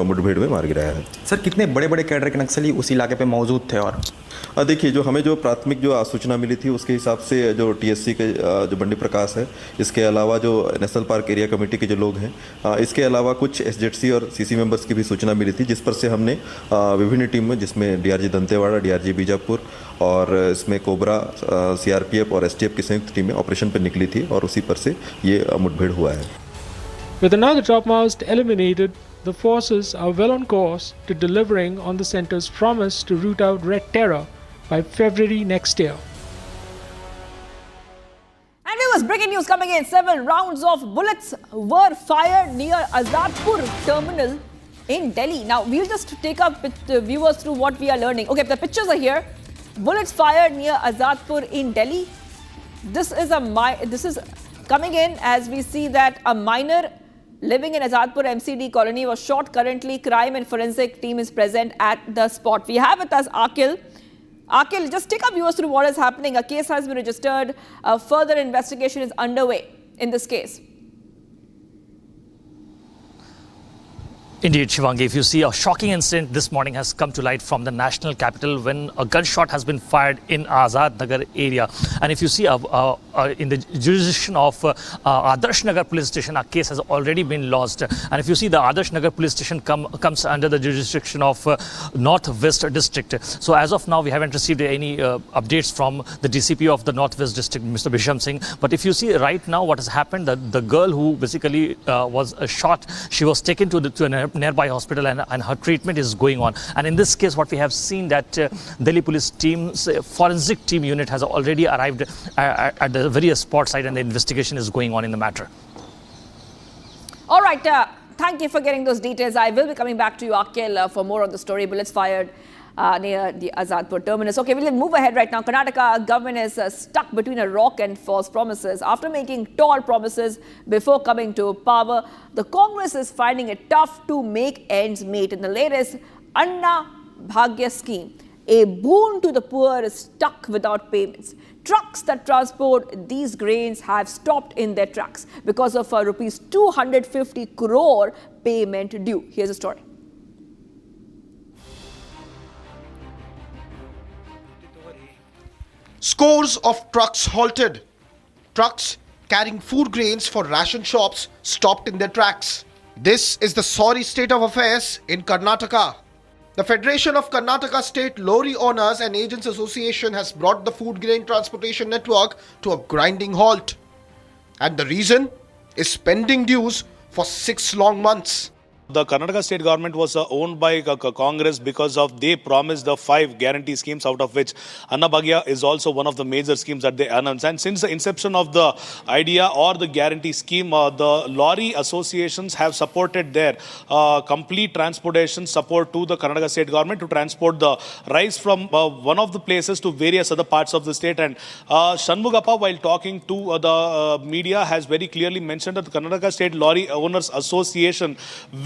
S4: मुठभेड़ में मार गिराया है।
S22: सर कितने बड़े बड़े कैडर के नक्सली उस इलाके पे मौजूद थे? और
S4: देखिए जो हमें जो प्राथमिक जो सूचना मिली थी उसके हिसाब से जो टीएससी के जो बंडी प्रकाश है, इसके अलावा जो नेशनल पार्क एरिया कमेटी के जो लोग हैं, इसके अलावा कुछ एसजेडसी और सीसी मेंबर्स की भी सूचना मिली थी जिस पर से हमने विभिन्न टीम में जिसमें डीआरजी दंतेवाड़ा, डीआरजी बीजापुर और इसमें कोबरा, सीआरपीएफ और एसटीएफ की संयुक्त टीमें ऑपरेशन पर निकली थी और उसी पर से ये मुठभेड़ हुआ है।
S2: With another topmost eliminated, the forces are well on course to delivering on the centre's promise to root out Red Terror by February next year.
S14: And there was breaking news coming in. Several rounds of bullets were fired near Azadpur terminal in Delhi. Now, we'll just take up viewers through what we are learning. Okay, the pictures are here. Bullets fired near Azadpur in Delhi. This is coming in as we see that a minor living in Azadpur MCD colony was shot. Currently, crime and forensic team is present at the spot. We have with us Akil. Akil, just take up viewers through what is happening. A case has been registered. Further investigation is underway in this case.
S3: Indeed, Shivangi, if you see, a shocking incident this morning has come to light from the national capital when a gunshot has been fired in Azad Nagar area. And if you see, in the jurisdiction of Adarsh Nagar police station, a case has already been lodged. And if you see, the Adarsh Nagar police station comes under the jurisdiction of Northwest district. So as of now, we haven't received any updates from the DCP of the Northwest district, Mr. Bisham Singh. But if you see right now what has happened, the girl who basically was shot, she was taken to a nearby hospital and her treatment is going on. And in this case, what we have seen that Delhi police team's forensic team unit has already arrived at the various spot site and the investigation is going on in the matter.
S14: All right, thank you for getting those details. I will be coming back to you, Akil, for more on the story. Bullets fired near the Azadpur terminus. Okay, we'll move ahead right now. Karnataka government is stuck between a rock and false promises. After making tall promises before coming to power, the Congress is finding it tough to make ends meet. In the latest Anna Bhagya scheme, a boon to the poor is stuck without payments. Trucks that transport these grains have stopped in their tracks because of a rupees 250 crore payment due. Here's the story.
S23: Scores of trucks halted. Trucks carrying food grains for ration shops stopped in their tracks. This is the sorry state of affairs in Karnataka. The Federation of Karnataka State Lorry Owners and Agents Association has brought the food grain transportation network to a grinding halt. And the reason is pending dues for 6 long months.
S24: The Karnataka state government was owned by Congress because of they promised the 5 guarantee schemes, out of which Anna Bhagya is also one of the major schemes that they announced. And since the inception of the idea or the guarantee scheme, the lorry associations have supported their complete transportation support to the Karnataka state government to transport the rice from one of the places to various other parts of the state. And Shanmugappa, while talking to the media, has very clearly mentioned that the Karnataka State Lorry Owners Association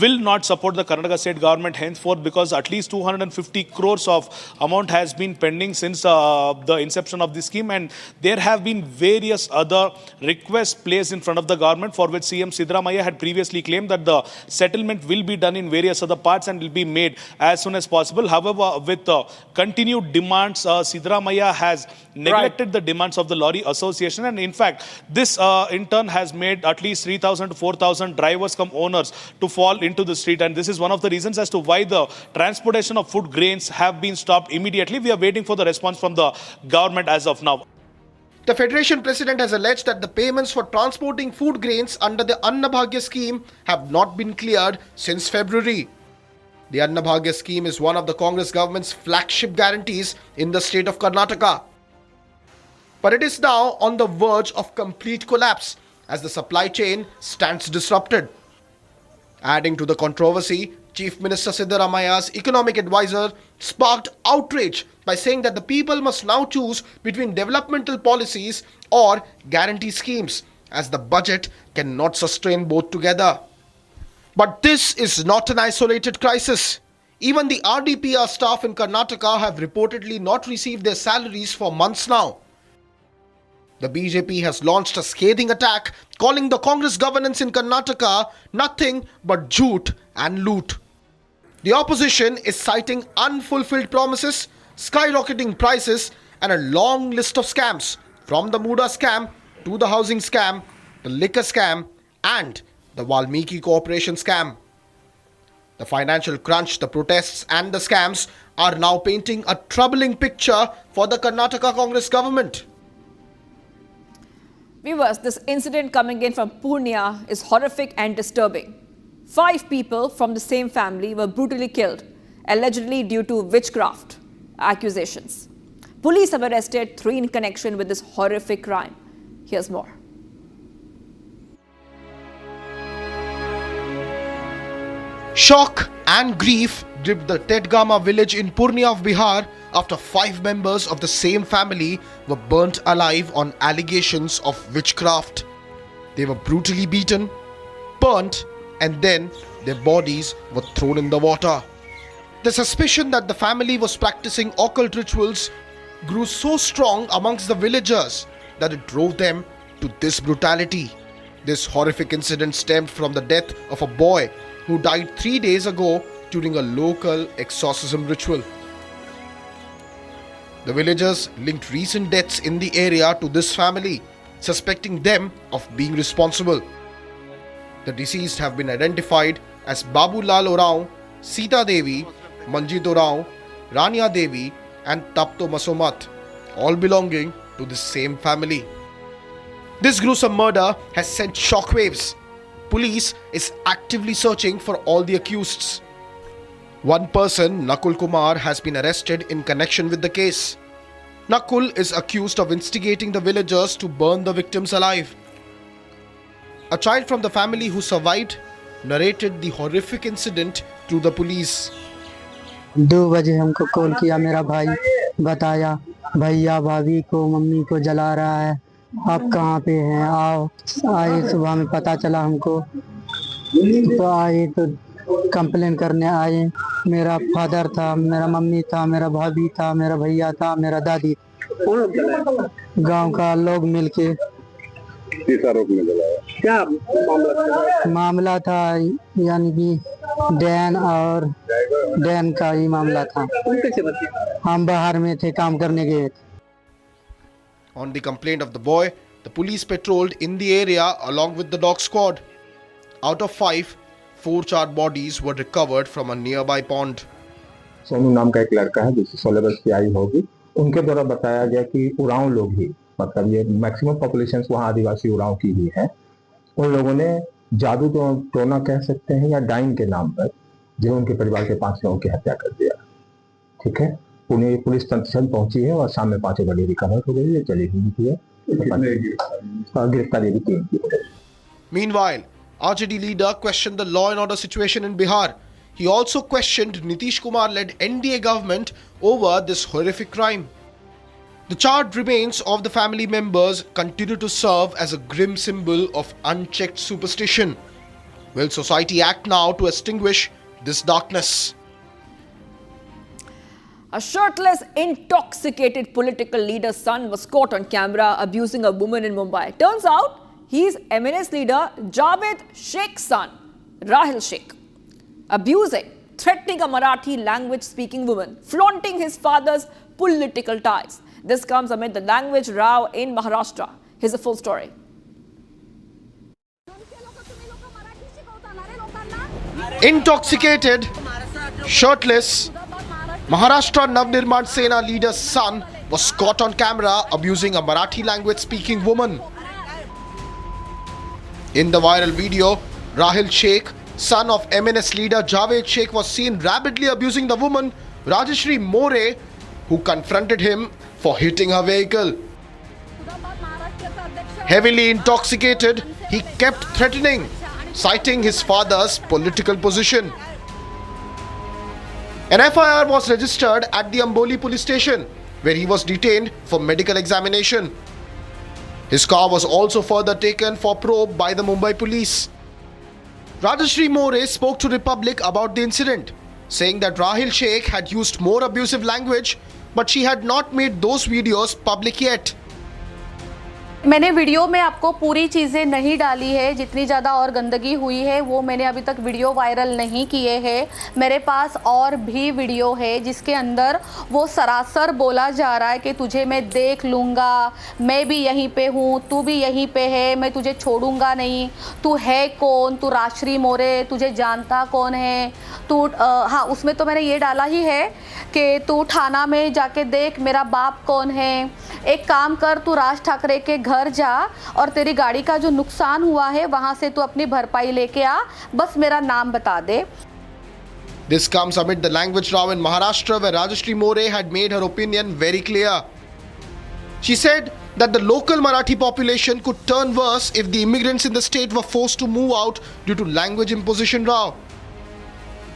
S24: will not support the Karnataka state government henceforth because at least 250 crores of amount has been pending since the inception of this scheme, and there have been various other requests placed in front of the government for which CM Siddaramaiah had previously claimed that the settlement will be done in various other parts and will be made as soon as possible. However, with continued demands, Siddaramaiah has neglected the demands of the lorry association, and in fact this in turn has made at least 3,000 to 4,000 drivers come owners to fall into the street, and this is one of the reasons as to why the transportation of food grains have been stopped immediately. We are waiting for the response from the government as of now.
S23: The Federation President has alleged that the payments for transporting food grains under the Anna Bhagya scheme have not been cleared since February. The Anna Bhagya scheme is one of the Congress government's flagship guarantees in the state of Karnataka. But it is now on the verge of complete collapse as the supply chain stands disrupted. Adding to the controversy, Chief Minister Siddaramaya's economic advisor sparked outrage by saying that the people must now choose between developmental policies or guarantee schemes, as the budget cannot sustain both together. But this is not an isolated crisis. Even the RDPR staff in Karnataka have reportedly not received their salaries for months now. The BJP has launched a scathing attack, calling the Congress governance in Karnataka nothing but jhoot and loot. The opposition is citing unfulfilled promises, skyrocketing prices, and a long list of scams, from the Muda scam to the housing scam, the liquor scam, and the Valmiki Corporation scam. The financial crunch, the protests, and the scams are now painting a troubling picture for the Karnataka Congress government.
S14: Viewers, this incident coming in from Purnia is horrific and disturbing. 5 people from the same family were brutally killed, allegedly due to witchcraft accusations. Police have arrested 3 in connection with this horrific crime. Here's more.
S23: Shock and grief gripped the Tedgama village in Purnia of Bihar after 5 members of the same family were burnt alive on allegations of witchcraft. They were brutally beaten, burnt, and then their bodies were thrown in the water. The suspicion that the family was practicing occult rituals grew so strong amongst the villagers that it drove them to this brutality. This horrific incident stemmed from the death of a boy who died 3 days ago during a local exorcism ritual. The villagers linked recent deaths in the area to this family, suspecting them of being responsible. The deceased have been identified as Babu Lal Orao, Sita Devi, Manjit Orao, Rania Devi, and Tapto Masomat, all belonging to the same family. This gruesome murder has sent shockwaves. Police is actively searching for all the accused. One person, Nakul Kumar, has been arrested in connection with the case. Nakul is accused of instigating the villagers to burn the victims alive. A child from the family who survived narrated the horrific incident to the police.
S1: 2 बजे हमको call किया मेरा भाई, बताया भैया भाभी को mummy को जला रहा है, आप कहाँ पे हैं, आओ। आए, सुबह में पता चला हमको, तो आए तो कंप्लेन करने आए। मेरा फादर था, मेरा मम्मी था, मेरा भाभी था, मेरा भैया था, मेरा दादी, गांव का लोग मिलके। किस आरोप में जलाया? क्या मामला था, यानी कि डैन का ही मामला था। हम बाहर में थे, काम करने गए थे।
S23: On the complaint of the boy, the police patrolled in the area along with the dog squad. Out of 5, 4 charred bodies were recovered from a nearby pond.
S5: Sonu नाम का एक लड़का है जिसकी 16 वर्ष की आयु होगी। उनके द्वारा बताया गया कि उरांव लोग ही, मतलब ये मैक्सिमम पॉपुलेशन वहाँ आदिवासी उरांव की ही है, उन लोगों ने जादू टोना कह सकते हैं या डाइन के नाम पर जो उनके परिवार के 5 लोगों की हत्या कर दिया। ठीक है, पुणे पुलिस तत्क्षण पहुंची है और सामने 5 बॉडी रिकवर हो गई है, चली हुई है, गिरफ्तारी भी 3 की।
S23: Meanwhile, RJD leader questioned the law and order situation in Bihar. He also questioned Nitish Kumar-led NDA government over this horrific crime. The charred remains of the family members continue to serve as a grim symbol of unchecked superstition. Will society act now to extinguish this darkness?
S14: A shirtless, intoxicated political leader's son was caught on camera abusing a woman in Mumbai. Turns out, he's MNS leader Javed Sheikh's son, Rahil Sheikh. Abusing, threatening a Marathi language-speaking woman, flaunting his father's political ties. This comes amid the language row in Maharashtra. Here's the full story.
S23: Intoxicated, shirtless, Maharashtra Navnirman Sena leader's son was caught on camera abusing a Marathi language-speaking woman. In the viral video, Rahil Sheikh, son of MNS leader Javed Sheikh, was seen rabidly abusing the woman, Rajeshri More, who confronted him for hitting her vehicle. Heavily intoxicated, he kept threatening, citing his father's political position. An FIR was registered at the Amboli police station, where he was detained for medical examination. His car was also further taken for probe by the Mumbai police. Rajashri More spoke to Republic about the incident, saying that Rahil Sheikh had used more abusive language, but she had not made those videos public yet.
S6: मैंने video में आपको पूरी चीज़ें नहीं डाली है, जितनी ज़्यादा और गंदगी हुई है वो मैंने अभी तक वीडियो वायरल नहीं किए हैं। मेरे पास और भी वीडियो है जिसके अंदर वो सरासर बोला जा रहा है कि तुझे मैं देख लूँगा, मैं भी यहीं पे हूँ, तू भी यहीं पे है, मैं तुझे छोड़ूंगा नहीं, तू है कौन, तू राजश्री मोरे, तुझे जानता कौन है तू। हाँ, उसमें तो मैंने ये डाला ही है कि तू थाना में जाके देख मेरा बाप कौन है, एक काम कर तू राज ठाकरे के घर जा और तेरी गाड़ी का जो नुकसान हुआ है वहां से तू अपनी भरपाई लेके आ, बस मेरा नाम बता दे।
S23: This comes amid the language row in Maharashtra, where Rajashri More had made her opinion very clear. She said that the local Marathi population could turn worse if the immigrants in the state were forced to move out due to language imposition row.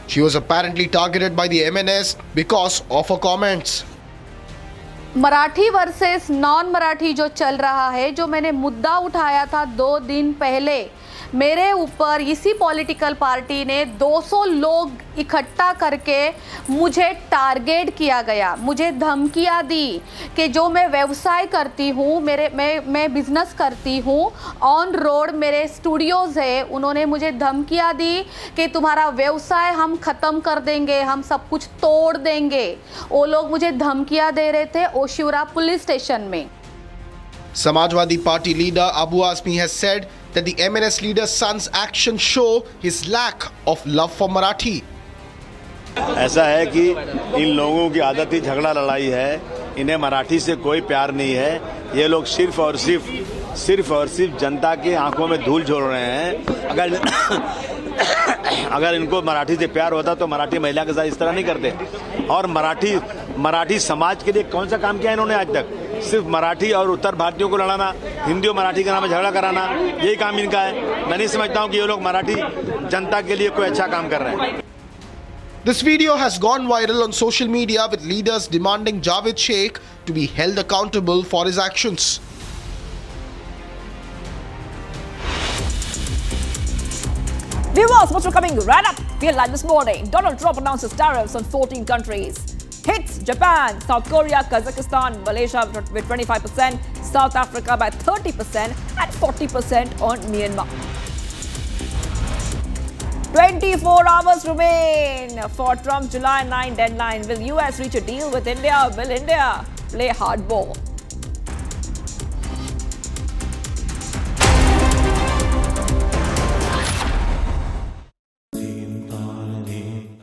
S23: She was apparently targeted by the MNS because of her comments.
S6: Marathi versus non Marathi जो चल रहा है, जो मैंने मुद्दा उठाया था 2 दिन पहले, मेरे ऊपर इसी पॉलिटिकल पार्टी ने 200 लोग इकट्ठा करके मुझे टारगेट किया गया, मुझे धमकियां दी कि जो मैं व्यवसाय करती हूँ, मैं बिजनेस करती हूँ, ऑन रोड मेरे स्टूडियोज़ है, उन्होंने मुझे धमकियां दी कि तुम्हारा व्यवसाय हम ख़त्म कर देंगे, हम सब कुछ तोड़ देंगे। वो लोग मुझे धमकियां दे रहे थे ओशिवरा पुलिस स्टेशन में।
S23: Samajwadi Party leader Abu Azmi has said that the MNS leader's son's actions show his lack of love for Marathi.
S21: ऐसा है कि इन लोगों की आदत ही झगड़ा लड़ाई है, इन्हें मराठी से कोई प्यार नहीं है। ये लोग सिर्फ और सिर्फ जनता के आंखों में धूल झोल रहे हैं। अगर इनको मराठी से प्यार होता तो मराठी महिला के साथ इस तरह नहीं करते। और मराठी समाज के लिए कौन सा काम किया इन्होंने आज तक? सिर्फ मराठी और उत्तर भारतीयों को लड़ाना, हिंदी और मराठी के नाम में झगड़ा कराना, यही काम इनका है। मैं नहीं समझता हूँ कि ये लोग मराठी जनता के लिए कोई अच्छा काम कर रहे हैं।
S23: This video has gone viral on social media, with leaders demanding Javed Sheikh to be held accountable for his actions.
S14: Viewers, what's coming right up? Feel like this morning, Donald Trump announces tariffs on 14 countries. Hits Japan, South Korea, Kazakhstan, Malaysia with 25%, South Africa by 30% and 40% on Myanmar. 24 hours remain for Trump's July 9 deadline. Will US reach a deal with India? Will India play hardball?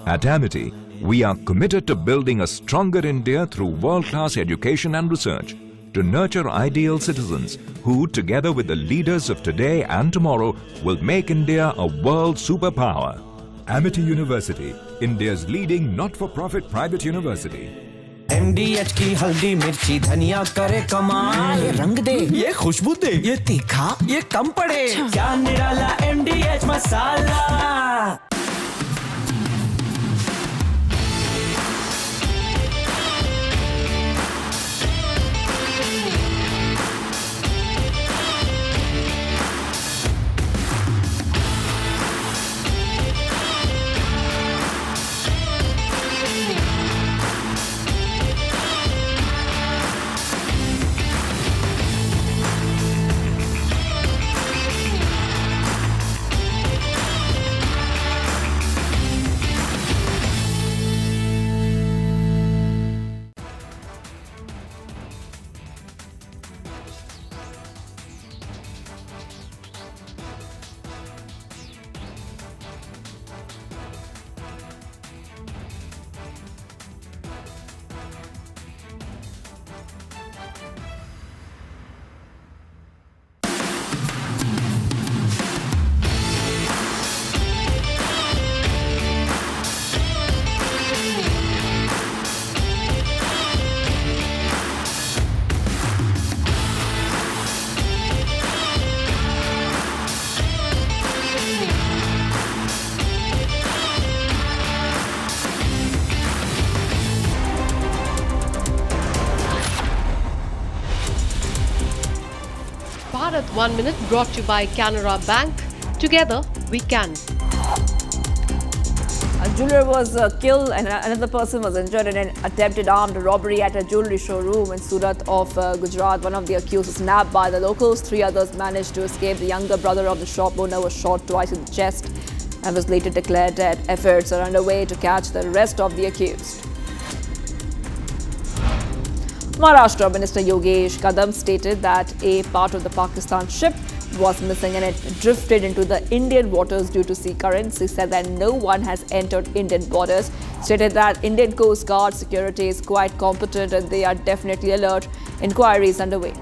S7: At Amity, we are committed to building a stronger India through world-class education and research, to nurture ideal citizens who, together with the leaders of today and tomorrow, will make India a world superpower. Amity University, India's leading not-for-profit private university.
S8: MDH की हल्दी मिर्ची धनिया करे कमाल, ये रंग दे, ये खुशबू दे, ये तीखा, ये कम पड़े, क्या निराला MDH masala.
S20: Bharat 1 Minute brought to you by Canara Bank. Together we can.
S14: A jeweler was killed and another person was injured in an attempted armed robbery at a jewellery showroom in Surat of Gujarat. One of the accused was nabbed by the locals. 3 others managed to escape. The younger brother of the shop owner was shot twice in the chest and was later declared dead. Efforts are underway to catch the rest of the accused. Maharashtra Minister Yogesh Kadam stated that a part of the Pakistan ship was missing and it drifted into the Indian waters due to sea currents. He said that no one has entered Indian borders. Stated that Indian Coast Guard security is quite competent and they are definitely alert. Inquiries underway.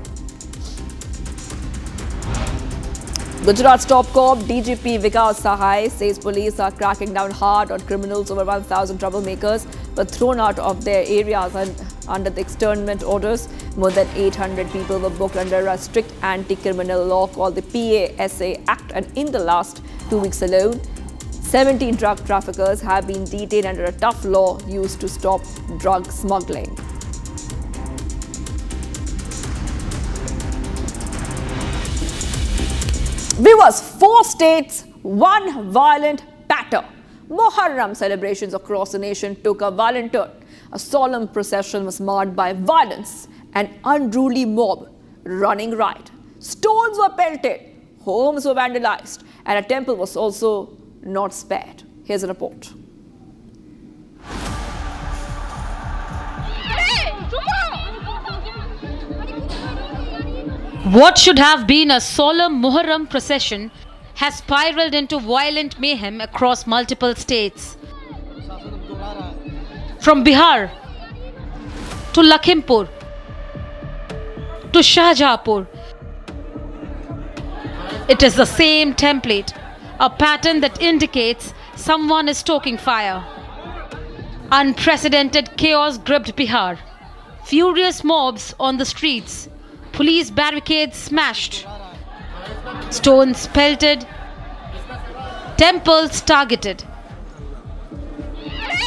S14: Gujarat's top cop DGP Vikas Sahai says police are cracking down hard on criminals. Over 1,000 troublemakers were thrown out of their areas and under the externment orders. More than 800 people were booked under a strict anti-criminal law called the PASA Act, and in the last 2 weeks alone, 17 drug traffickers have been detained under a tough law used to stop drug smuggling. Viewers, 4 states, 1 violent patter. Muharram celebrations across the nation took a violent turn. A solemn procession was marred by violence, an unruly mob running riot. Stones were pelted, homes were vandalized, and a temple was also not spared. Here's a report.
S12: What should have been a solemn Muharram procession has spiraled into violent mayhem across multiple states. From Bihar to Lakhimpur to Shahjahanpur, it is the same template, a pattern that indicates someone is stoking fire. Unprecedented chaos gripped Bihar. Furious mobs on the streets, police barricades smashed, stones pelted, temples targeted.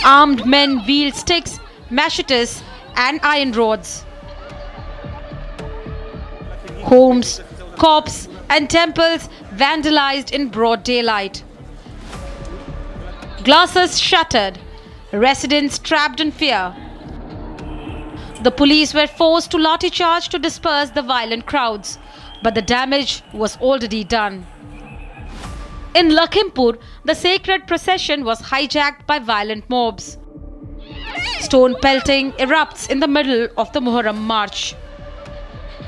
S12: Armed men wielded sticks, machetes and iron rods. Homes, shops and temples vandalized in broad daylight. Glasses shattered, residents trapped in fear. The police were forced to lathi charge to disperse the violent crowds, but the damage was already done. In Lakhimpur, the sacred procession was hijacked by violent mobs. Stone pelting erupts in the middle of the Muharram march.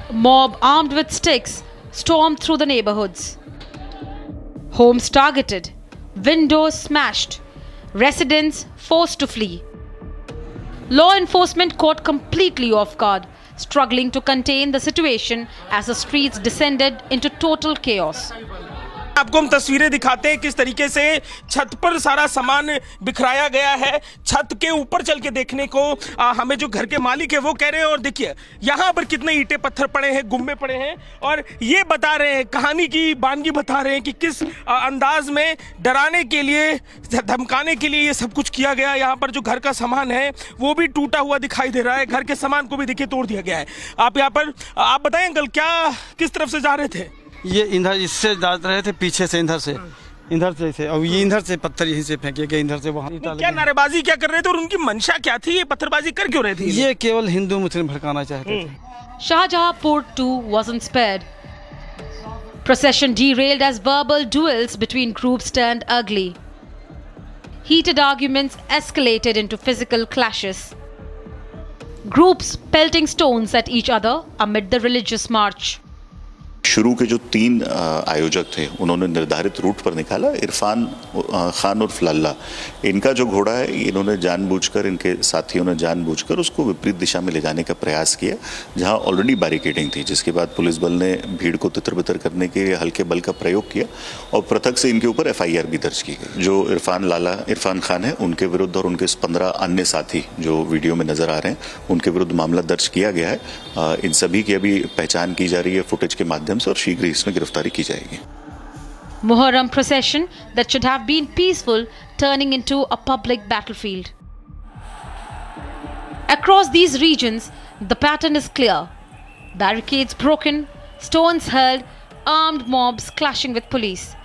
S12: A mob armed with sticks stormed through the neighborhoods. Homes targeted, windows smashed, residents forced to flee. Law enforcement caught completely off guard, struggling to contain the situation as the streets descended into total chaos.
S13: आपको हम तस्वीरें दिखाते हैं किस तरीके से छत पर सारा सामान बिखराया गया है। छत के ऊपर चल के देखने को हमें जो घर के मालिक है वो कह रहे हैं, और देखिए यहाँ पर कितने ईंटें पत्थर पड़े हैं, गुम्बे पड़े हैं, और ये बता रहे हैं, कहानी की बानगी बता रहे हैं कि किस अंदाज में डराने के लिए, धमकाने के लिए ये सब कुछ किया गया। यहाँ पर जो घर का सामान है वो भी टूटा हुआ दिखाई दे रहा है, घर के सामान को भी देखिए तोड़ दिया गया है। आप यहाँ पर आप बताएं अंकल, क्या किस तरफ से जा रहे थे?
S15: ये इधर इससे जा रहे थे, पीछे से इधर से थे, और ये इधर से पत्थर यहीं से फेंके गए, इधर से वहाँ।
S13: क्या नारेबाजी क्या कर रहे थे और उनकी मंशा क्या थी? ये पत्थरबाजी कर क्यों रहे थे?
S15: ये केवल हिंदू मुस्लिम भड़काना चाहते थे।
S12: Shahjahanpur too wasn't spared. Procession derailed as verbal duels between groups turned ugly. Heated arguments escalated into physical clashes. Groups pelting stones at each other amid the religious march.
S17: शुरू के जो 3 आयोजक थे उन्होंने निर्धारित रूट पर निकाला। इरफान खान और फलाल्ला, इनका जो घोड़ा है, इन्होंने जानबूझकर, इनके साथियों ने जानबूझकर उसको विपरीत दिशा में ले जाने का प्रयास किया, जहां ऑलरेडी बैरिकेडिंग थी, जिसके बाद पुलिस बल ने भीड़ को तितर-बितर करने के हल्के बल का प्रयोग किया और पृथक से इनके ऊपर FIR भी दर्ज की गई। जो इरफान खान है उनके विरुद्ध और उनके 15 अन्य साथी जो वीडियो में नजर आ रहे हैं, उनके विरुद्ध मामला दर्ज किया गया है। इन सभी की अभी पहचान की जा रही है फुटेज के माध्यम से और शीघ्र इसमें गिरफ्तारी की जाएगी।
S12: Muharram procession that should have been peaceful turning into a public battlefield. Across these regions, the pattern is clear. Barricades broken, Stones hurled, armed mobs clashing with police.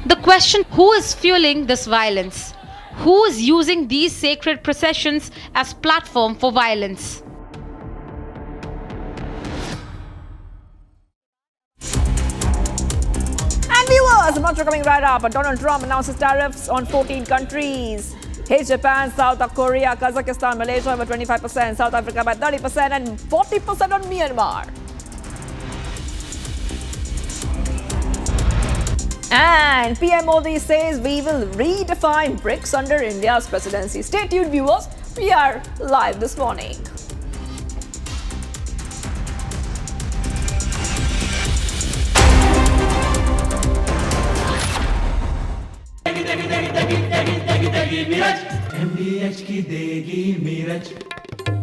S12: The question: who is fueling this violence? Who is using these sacred processions as platform for violence?
S14: And viewers, much are coming right up. Donald Trump announces tariffs on 14 countries. Hits Japan, South Korea, Kazakhstan, Malaysia by 25%, South Africa by 30%, and 40% on Myanmar. And PM Modi says we will redefine BRICS under India's presidency. Stay tuned, viewers. We are live this morning.
S8: MDH की देगी मीरज,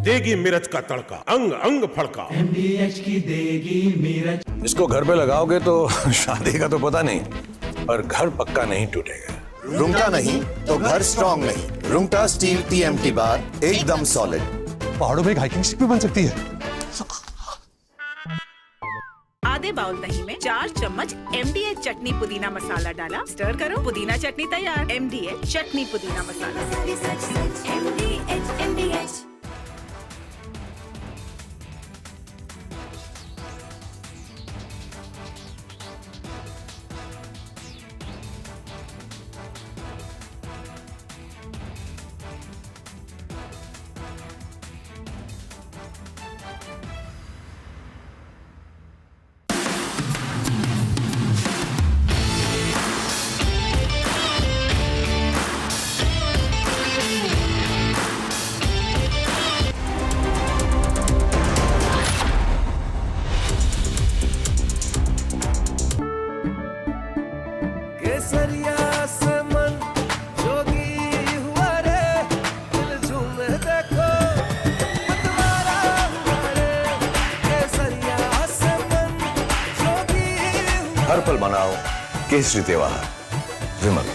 S9: देगी मिर्च का तड़का, अंग अंग फड़का।
S8: MDH की देगी मीरज।
S9: इसको घर पे लगाओगे तो शादी का तो पता नहीं, पर घर पक्का नहीं टूटेगा।
S11: रुंगटा नहीं तो घर स्ट्रॉन्ग नहीं। रुंगटा स्टील TMT बार एकदम सॉलिड।
S9: पहाड़ों में एक हाइकिंग स्टिक भी बन सकती है।
S10: आधे बाउल दही में 4 चम्मच MDH चटनी पुदीना मसाला डाला, स्टर करो, पुदीना चटनी तैयार। MDH चटनी पुदीना मसाला। MDH।
S9: हर पल मनाओ केसरी त्योहार। विमल,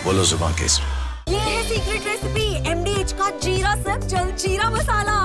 S9: बोलो जुबान केसरी।
S10: ये है सीक्रेट रेसिपी MDH का जीरा सिप जल जीरा मसाला।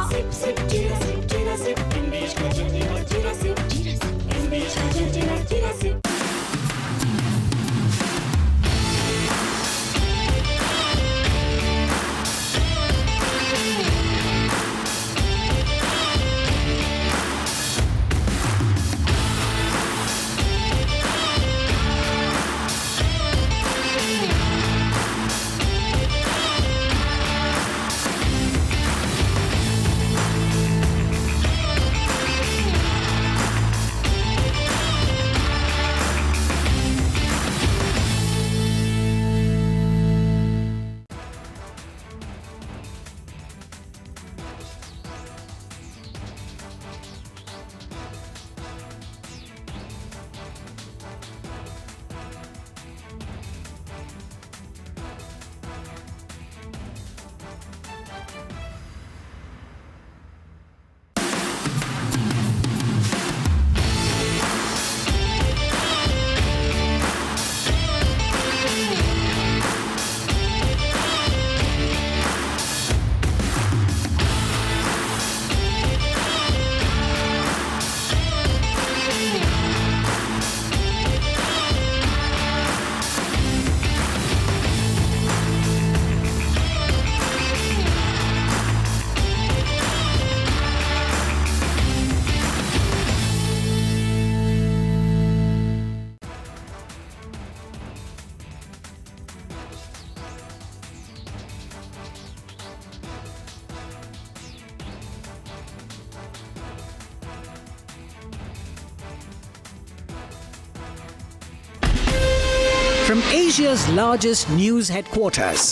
S8: From Asia's largest news headquarters,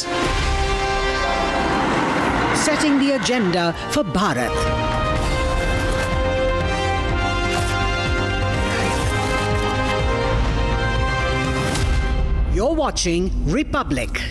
S8: setting the agenda for Bharat. You're watching Republic.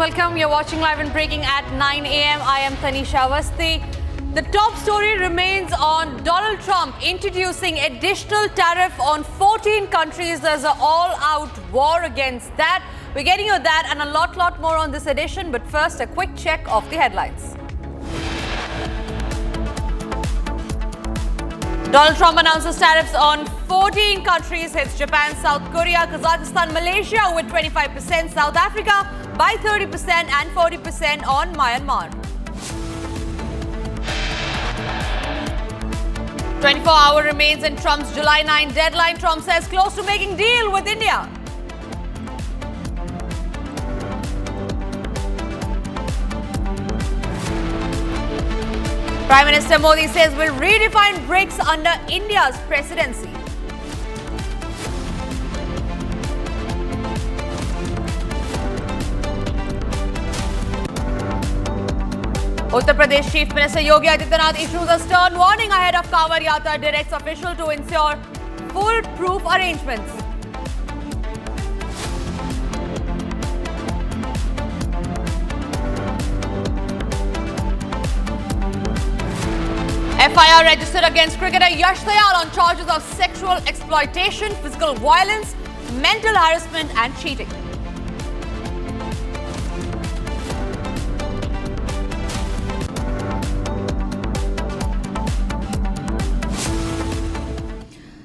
S6: welcome. You're watching Live and Breaking at 9 a.m. I am Tanisha Awasthi. The top story remains on Donald Trump introducing additional tariff on 14 countries. There's an all-out war against that. We're getting you that and a lot more on this edition. But first, a quick check of the headlines. Donald Trump announces tariffs on 14 countries, hits Japan, South Korea, Kazakhstan, Malaysia with 25%, South Africa by 30% and 40% on Myanmar. 24-hour remains in Trump's July 9 deadline. Trump says close to making deal with India. Prime Minister Modi says we'll redefine BRICS under India's presidency. Uttar Pradesh Chief Minister Yogi Adityanath issues a stern warning ahead of Kanwar Yatra, directs officials to ensure foolproof arrangements. FIR registered against cricketer Yash Dayal on charges of sexual exploitation, physical violence, mental harassment and cheating.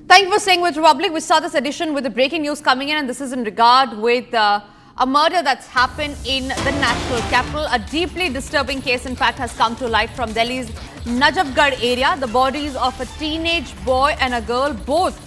S6: Thank you for staying with Republic. We start this edition with the breaking news coming in, and this is in regard with a murder that's happened in the national capital. A deeply disturbing case, in fact, has come to light from Delhi's Najafgarh area. The bodies of a teenage boy and a girl, both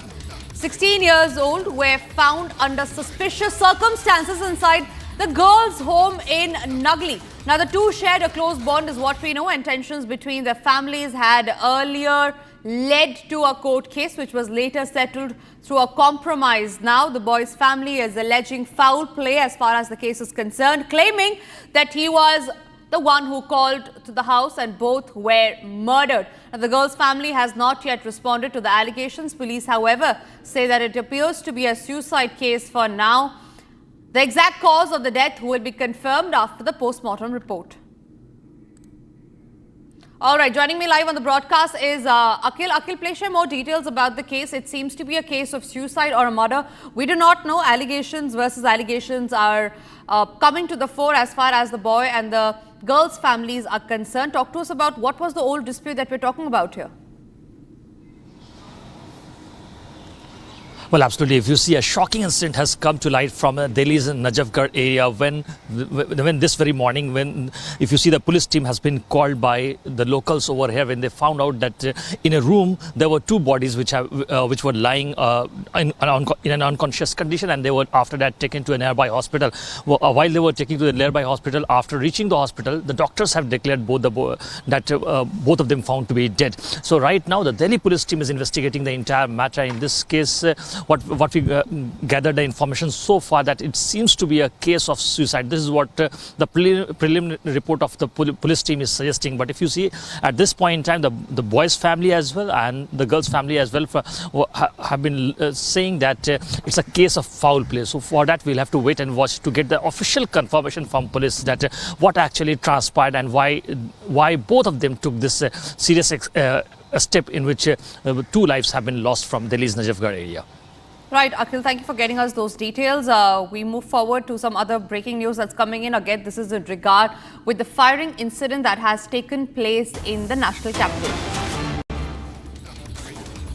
S6: 16 years old, were found under suspicious circumstances inside the girl's home in Nagli. Now, the two shared a close bond is what we know, and tensions between their families had earlier led to a court case which was later settled through a compromise. Now, the boy's family is alleging foul play as far as the case is concerned, claiming that he was the one who called to the house and both were murdered. Now, the girl's family has not yet responded to the allegations. Police, however, say that it appears to be a suicide case for now. The exact cause of the death will be confirmed after the post-mortem report. All right, joining me live on the broadcast is Akhil. Akhil, please share more details about the case. It seems to be a case of suicide or a murder. We do not know. Allegations versus allegations are coming to the fore as far as the boy and the girl's families are concerned. Talk to us about what was the old dispute that we're talking about here.
S3: Well, absolutely. If you see, a shocking incident has come to light from Delhi's Najafgarh area when this very morning, if you see, the police team has been called by the locals over here when they found out that in a room there were two bodies which were lying in an unconscious condition, and they were after that taken to a nearby hospital. While they were taken to the nearby hospital, after reaching the hospital, the doctors have declared both of them found to be dead. So right now, the Delhi police team is investigating the entire matter. In this case, what we gathered the information so far, that it seems to be a case of suicide. This is what the preliminary report of the police team is suggesting. But if you see, at this point in time, the boy's family as well and the girl's family as well have been saying that it's a case of foul play. So for that, we'll have to wait and watch to get the official confirmation from police that what actually transpired and why both of them took this serious step in which 2 lives have been lost from Delhi's Najafgarh area.
S6: Right, Akhil, thank you for getting us those details. We move forward to some other breaking news that's coming in. Again, this is in regard with the firing incident that has taken place in the national capital.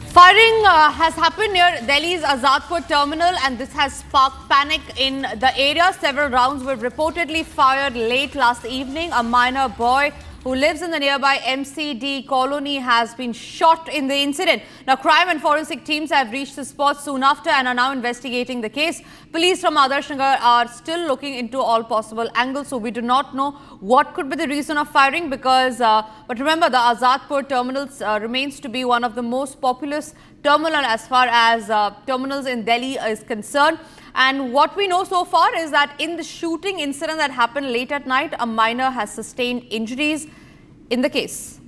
S6: Firing has happened near Delhi's Azadpur terminal, and this has sparked panic in the area. Several rounds were reportedly fired late last evening. A minor boy who lives in the nearby MCD colony has been shot in the incident. Now, crime and forensic teams have reached the spot soon after and are now investigating the case. Police from Adarsh Nagar are still looking into all possible angles, so we do not know what could be the reason of firing because, but remember, the Azadpur terminals remains to be one of the most populous terminal as far as terminals in Delhi is concerned. And what we know so far is that in the shooting incident that happened late at night, a minor has sustained injuries in the case.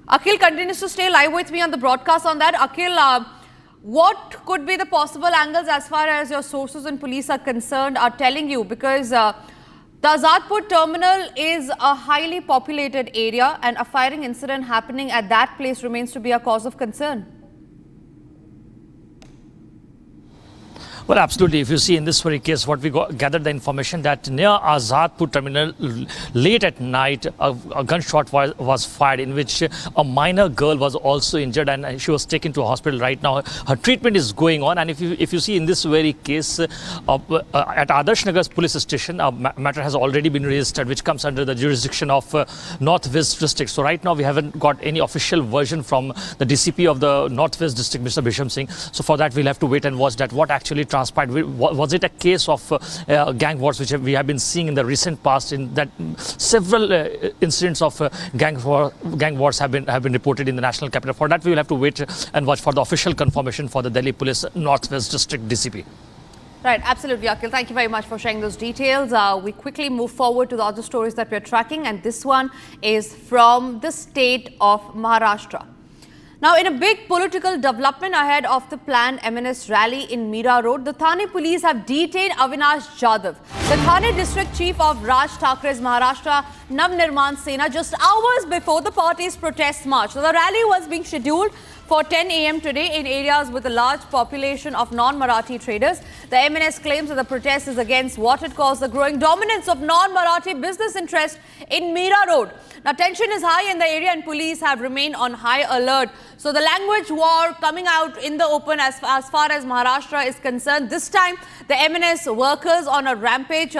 S6: Akhil continues to stay live with me on the broadcast on that. Akhil, what could be the possible angles as far as your sources and police are concerned are telling you? Because the The Azadpur terminal is a highly populated area, and a firing incident happening at that place remains to be a cause of concern.
S3: Well, absolutely. If you see in this very case, what we gathered the information that near Azadpur terminal, late at night, a gunshot was fired in which a minor girl was also injured, and she was taken to a hospital right now. Her treatment is going on, and if you see in this very case, at Adarsh Nagar's police station, a matter has already been registered, which comes under the jurisdiction of Northwest District. So right now we haven't got any official version from the DCP of the Northwest District, Mr. Bisham Singh. So for that we'll have to wait and watch that what actually transpired. Was it a case of gang wars, which we have been seeing in the recent past, in that several incidents of gang wars have been reported in the national capital? For that we will have to wait and watch for the official confirmation for the Delhi Police Northwest District DCP.
S6: Right, absolutely, Akhil. Thank you very much for sharing those details. We quickly move forward to the other stories that we're tracking, and this one is from the state of Maharashtra. Now, in a big political development ahead of the planned MNS rally in Mira Road, the Thane police have detained Avinash Jadhav, the Thane district chief of Raj Thakre's Maharashtra Navnirman Sena, just hours before the party's protest march. So the rally was being scheduled for 10 a.m. today in areas with a large population of non-Marathi traders. The MNS claims that the protest is against what it calls the growing dominance of non-Marathi business interests in Mira Road. Now, tension is high in the area and police have remained on high alert. So the language war coming out in the open as far as Maharashtra is concerned. This time, the MNS workers on a rampage.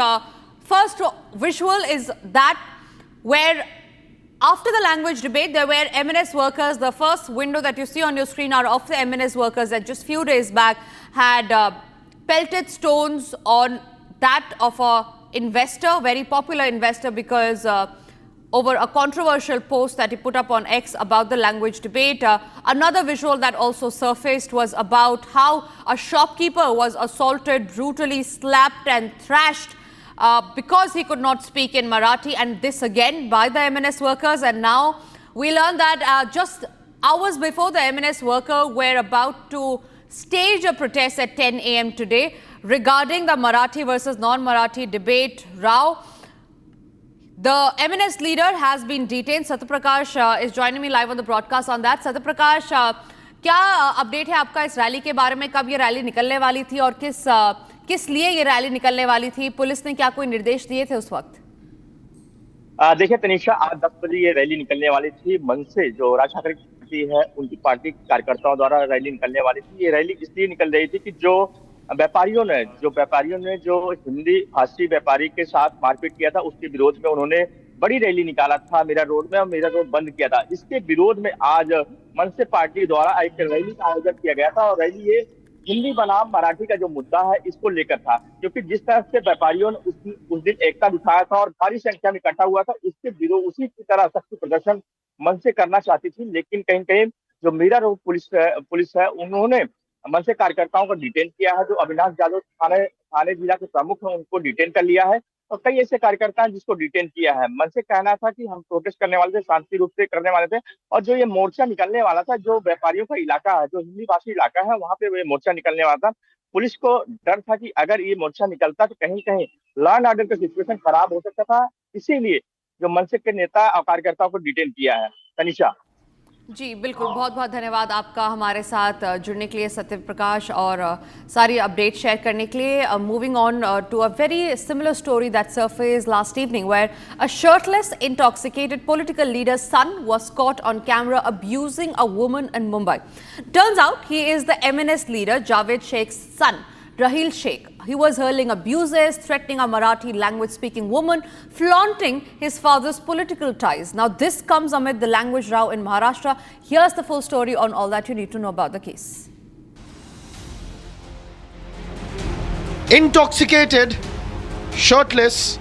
S6: First visual is that where after the language debate, there were MNS workers. The first window that you see on your screen are of the MNS workers that just few days back had pelted stones on that of a investor, very popular investor, because over a controversial post that he put up on X about the language debate. Another visual that also surfaced was about how a shopkeeper was assaulted, brutally slapped and thrashed because he could not speak in Marathi, and this again by the MNS workers. And now we learned that just hours before the MNS worker were about to stage a protest at 10 a.m. today regarding the Marathi versus non-Marathi debate row. The MNS leader has been detained. Satyaprakash is joining me live on the broadcast on that. Satyaprakash, क्या update है आपका इस rally के बारे में? कब ये rally निकलने वाली थी और किस लिए ये रैली निकलने वाली थी? पुलिस ने क्या कोई निर्देश दिए थे उस वक्त?
S16: देखिए तनिषा, आज 10 बजे ये रैली निकलने वाली थी। मन से जो राज ठाकरे की पार्टी है, उनकी पार्टी कार्यकर्ताओं द्वारा रैली निकलने वाली थी। ये रैली इसलिए निकल रही थी कि जो व्यापारियों ने जो हिंदी भाषी व्यापारी के साथ मारपीट किया था, उसके विरोध में उन्होंने बड़ी रैली निकाला था मेरा रोड में, और मेरा रोड बंद किया था। इसके विरोध में आज मनसे पार्टी द्वारा एक रैली का आयोजन किया गया था, और रैली ये हिंदी बनाम मराठी का जो मुद्दा है इसको लेकर था, क्योंकि जिस तरह से व्यापारियों ने उस दिन एकता दिखाया था और भारी संख्या में इकट्ठा हुआ था, इसके विरोध उसी की तरह शक्ति प्रदर्शन मनसे करना चाहती थी। लेकिन कहीं कहीं जो मीरा रोड पुलिस है, उन्होंने मनसे कार्यकर्ताओं को डिटेन किया है। जो अविनाश यादव थाने जिला के प्रमुख हैं, उनको डिटेन कर लिया है, और कई ऐसे कार्यकर्ता हैं जिसको डिटेन किया है। मनसे कहना था कि हम प्रोटेस्ट करने वाले थे, शांति रूप से करने वाले थे, और जो ये मोर्चा निकलने वाला था, जो व्यापारियों का इलाका है, जो हिंदी भाषी इलाका है, वहां पे ये मोर्चा निकलने वाला था। पुलिस को डर था कि अगर ये मोर्चा निकलता तो कहीं कहीं लॉ एंड ऑर्डर का सिचुएशन खराब हो सकता था, इसीलिए जो मनसे के नेता और कार्यकर्ताओं को डिटेन किया है। तनिषा
S6: जी बिल्कुल, बहुत बहुत धन्यवाद आपका हमारे साथ जुड़ने के लिए सत्य प्रकाश, और सारी अपडेट शेयर करने के लिए। Moving on to a very similar story that surfaced last evening, where a shirtless, intoxicated political leader's son was caught on camera abusing a woman in Mumbai. Turns out he is the MNS leader Javed Sheikh's son, Rahil Sheikh. He was hurling abuses, threatening a Marathi language-speaking woman, flaunting his father's political ties. Now, this comes amid the language row in Maharashtra. Here's the full story on all that you need to know about the case.
S23: Intoxicated, shirtless,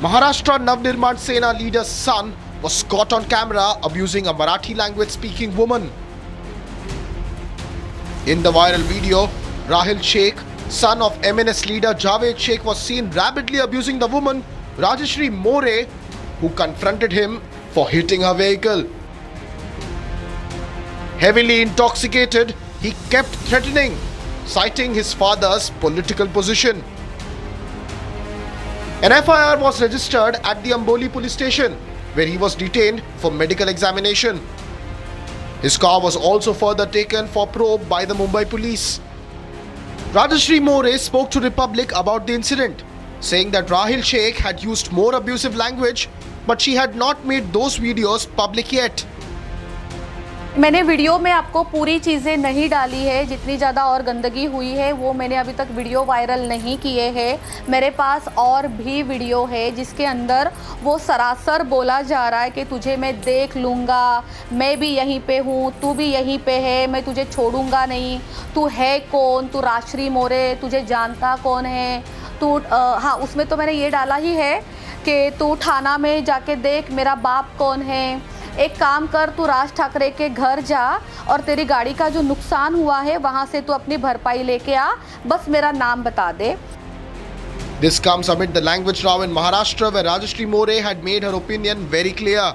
S23: Maharashtra Navnirman Sena leader's son was caught on camera abusing a Marathi language-speaking woman. In the viral video, Rahil Sheikh, son of MNS leader Javed Sheikh, was seen rabidly abusing the woman Rajeshri More, who confronted him for hitting her vehicle. Heavily intoxicated, he kept threatening, citing his father's political position. An FIR was registered at the Amboli police station, where he was detained for medical examination. His car was also further taken for probe by the Mumbai police. Rajashri More spoke to Republic about the incident, saying that Rahil Sheikh had used more abusive language, but she had not made those videos public yet.
S6: मैंने video में आपको पूरी चीज़ें नहीं डाली है, जितनी ज़्यादा और गंदगी हुई है वो मैंने अभी तक वीडियो वायरल नहीं किए हैं। मेरे पास और भी वीडियो है जिसके अंदर वो सरासर बोला जा रहा है कि तुझे मैं देख लूँगा, मैं भी यहीं पे हूँ, तू भी यहीं पे है, मैं तुझे छोड़ूंगा नहीं, तू है कौन, तू राजश्री मोरे, तुझे जानता कौन है तू। हाँ, उसमें तो मैंने ये डाला ही है कि तू थाना में जाके देख मेरा बाप कौन है, एक काम कर तू राज ठाकरे के घर जा और तेरी गाड़ी का जो नुकसान हुआ है वहां से तू अपनी भरपाई लेके आ, बस मेरा नाम बता दे।
S23: This comes amid the language row in Maharashtra, where Rajashri More had made her opinion very clear.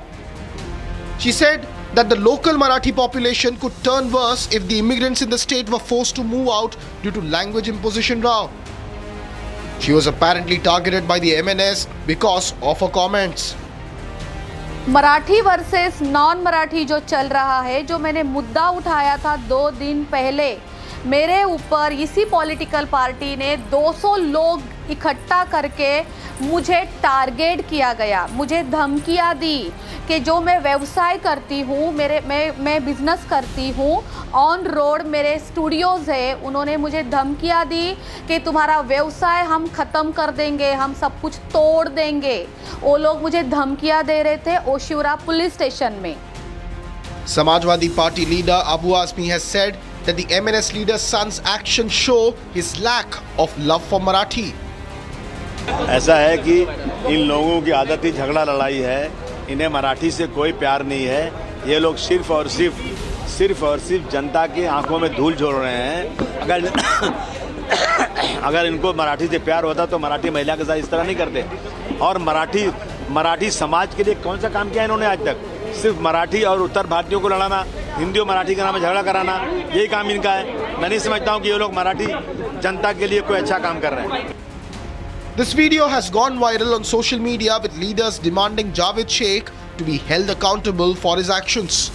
S23: She said that the local Marathi population could turn worse if the immigrants in the state were forced to move out due to language imposition row. She was apparently targeted by the MNS because of her comments.
S6: Marathi versus non Marathi जो चल रहा है, जो मैंने मुद्दा उठाया था 2 दिन पहले, मेरे ऊपर इसी पॉलिटिकल पार्टी ने 200 लोग इकट्ठा करके मुझे टारगेट किया गया, मुझे धमकियाँ दी कि जो मैं व्यवसाय करती हूँ, मैं बिजनेस करती हूँ, ऑन रोड मेरे स्टूडियोज़ है, उन्होंने मुझे धमकियाँ दी कि तुम्हारा व्यवसाय हम ख़त्म कर देंगे, हम सब कुछ तोड़ देंगे। वो लोग मुझे धमकियाँ दे रहे थे ओशिवरा पुलिस स्टेशन में।
S23: Samajwadi Party leader Abu Azmi has said that the MNS leader's son's actions show his lack of love for Marathi.
S4: ऐसा है कि इन लोगों की आदत ही झगड़ा लड़ाई है, इन्हें मराठी से कोई प्यार नहीं है, ये लोग सिर्फ और सिर्फ जनता की आंखों में धूल झोल रहे हैं। अगर इनको मराठी से प्यार होता तो मराठी महिला के साथ इस तरह नहीं करते। और मराठी समाज के लिए कौन सा काम किया इन्होंने आज तक? सिर्फ मराठी और उत्तर भारतीयों को लड़ाना, हिंदी और मराठी के नाम में झगड़ा कराना, यही काम इनका है। मैं नहीं समझता हूँ कि ये लोग मराठी जनता के लिए कोई अच्छा काम कर रहे हैं।
S23: This video has gone viral on social media, with leaders demanding Javed Sheikh to be held accountable for his actions.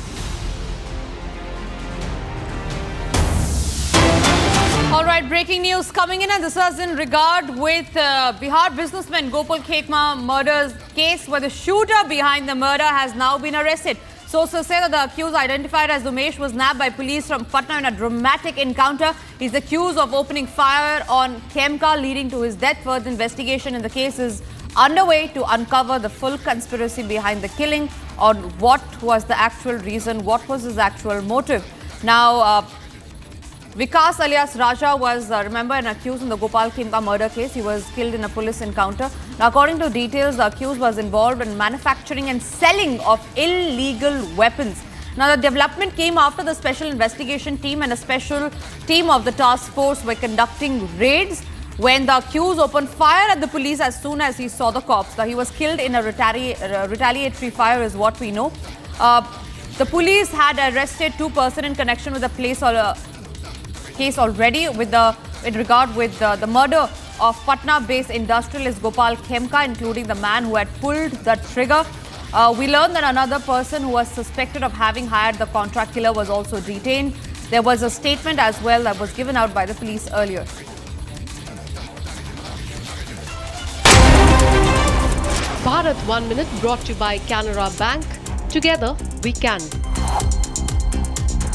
S14: All right, breaking news coming in, and this is in regard with Bihar businessman Gopal Khekma murder case, where the shooter behind the murder has now been arrested. Sources say that the accused, identified as Umesh, was nabbed by police from Patna in a dramatic encounter. He's accused of opening fire on Khemka, leading to his death. Further investigation in the case is underway to uncover the full conspiracy behind the killing, or what was the actual reason, what was his actual motive. Now, Vikas alias Raja was, remember, an accused in the Gopal Khemka murder case. He was killed in a police encounter. Now, according to details, the accused was involved in manufacturing and selling of illegal weapons. Now, the development came after the special investigation team and a special team of the task force were conducting raids when the accused opened fire at the police as soon as he saw the cops. Now, he was killed in a retaliatory fire is what we know. The police had arrested 2 persons in connection with the case already in regard with the murder of Patna-based industrialist Gopal Khemka, including the man who had pulled the trigger. We learned that another person who was suspected of having hired the contract killer was also detained. There was a statement as well that was given out by the police earlier.
S20: Bharat 1 Minute brought to you by Canara Bank. Together we can.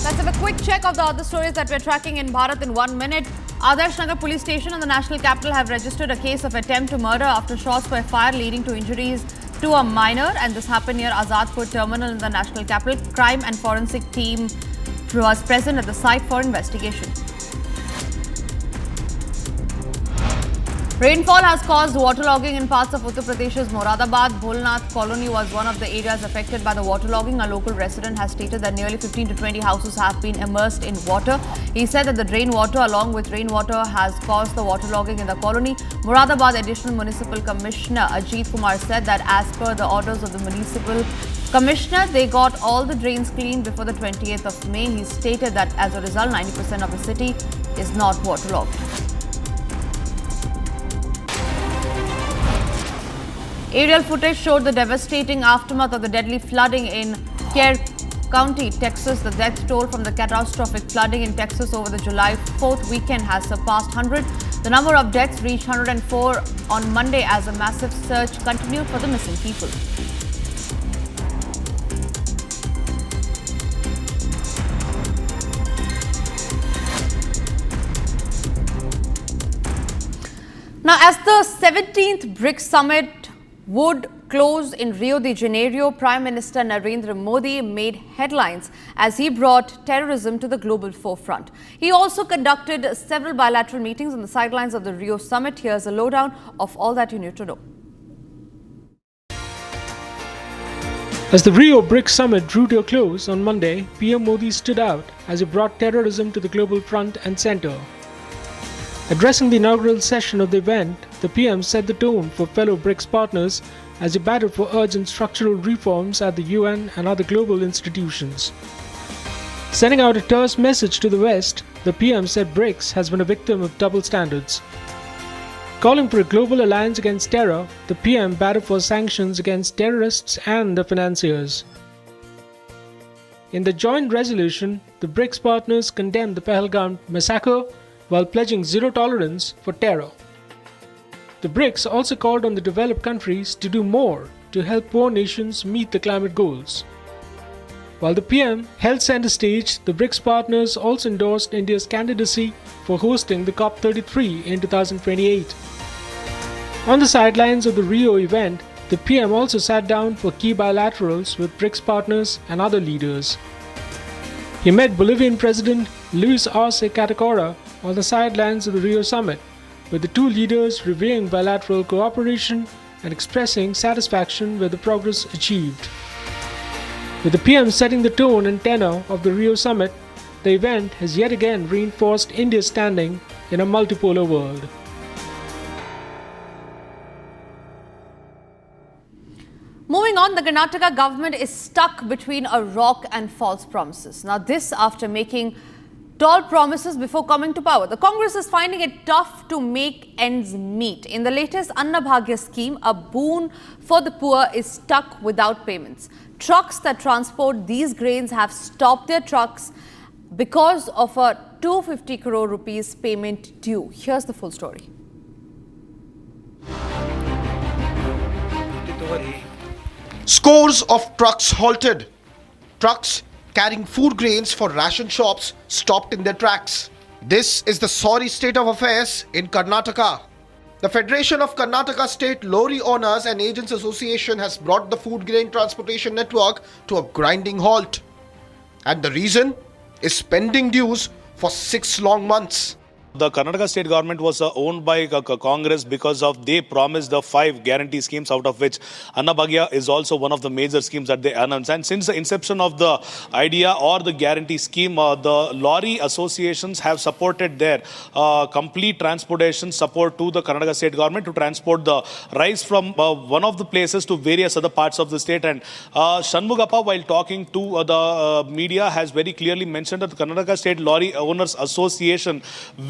S14: Let's have a quick check of the other stories that we're tracking in Bharat in 1 minute. Adarsh Nagar Police Station in the national capital have registered a case of attempt to murder after shots were fired, leading to injuries to a minor, and this happened near Azadpur terminal in the national capital. Crime and forensic team was present at the site for investigation. Rainfall has caused waterlogging in parts of Uttar Pradesh's Moradabad. Bholnath colony was one of the areas affected by the waterlogging. A local resident has stated that nearly 15 to 20 houses have been immersed in water. He said that the drain water along with rainwater has caused the waterlogging in the colony. Moradabad Additional Municipal Commissioner Ajit Kumar said that as per the orders of the Municipal Commissioner, they got all the drains cleaned before the 28th of May. He stated that as a result, 90% of the city is not waterlogged.
S6: Aerial footage showed the devastating aftermath of the deadly flooding in Ferry County, Texas. The death toll from the catastrophic flooding in Texas over the July 4th weekend has surpassed 100. The number of deaths reached 104 on Monday as a massive search continued for the missing people. Now, as the 17th BRICS summit would close in Rio de Janeiro, Prime Minister Narendra Modi made headlines as he brought terrorism to the global forefront. He also conducted several bilateral meetings on the sidelines of the Rio summit. Here's a lowdown of all that you need to know.
S2: As the Rio BRICS summit drew to a close on Monday, PM Modi stood out as he brought terrorism to the global front and center. Addressing the inaugural session of the event, the PM set the tone for fellow BRICS partners as he battled for urgent structural reforms at the UN and other global institutions. Sending out a terse message to the West, the PM said BRICS has been a victim of double standards. Calling for a global alliance against terror, the PM battled for sanctions against terrorists and the financiers. In the joint resolution, the BRICS partners condemned the Pahalgam massacre while pledging zero tolerance for terror. The BRICS also called on the developed countries to do more to help poor nations meet the climate goals. While the PM held center stage, the BRICS partners also endorsed India's candidacy for hosting the COP33 in 2028. On the sidelines of the Rio event, the PM also sat down for key bilaterals with BRICS partners and other leaders. He met Bolivian President Luis Arce Catacora on the sidelines of the Rio summit, with the two leaders reviewing bilateral cooperation and expressing satisfaction with the progress achieved. With the PM setting the tone and tenor of the Rio summit, the event has yet again reinforced India's standing in a multipolar world.
S6: Moving on, the Karnataka government is stuck between a rock and false promises. Now, this after making tall promises before coming to power. The Congress is finding it tough to make ends meet. In the latest Annabhagya scheme, a boon for the poor is stuck without payments. Trucks that transport these grains have stopped their trucks because of a 250 crore rupees payment due. Here's the full story.
S23: Scores of trucks halted. Trucks carrying food grains for ration shops stopped in their tracks. This is the sorry state of affairs in Karnataka. The Federation of Karnataka State Lorry Owners and Agents Association has brought the food grain transportation network to a grinding halt. And the reason is pending dues for 6 long months.
S24: The Karnataka state government was owned by Congress because of they promised the 5 guarantee schemes, out of which Annabhagya is also one of the major schemes that they announced. And since the inception of the idea or the guarantee scheme, the lorry associations have supported their complete transportation support to the Karnataka state government to transport the rice from one of the places to various other parts of the state. And Shanmugappa, while talking to the media, has very clearly mentioned that the Karnataka State Lorry Owners Association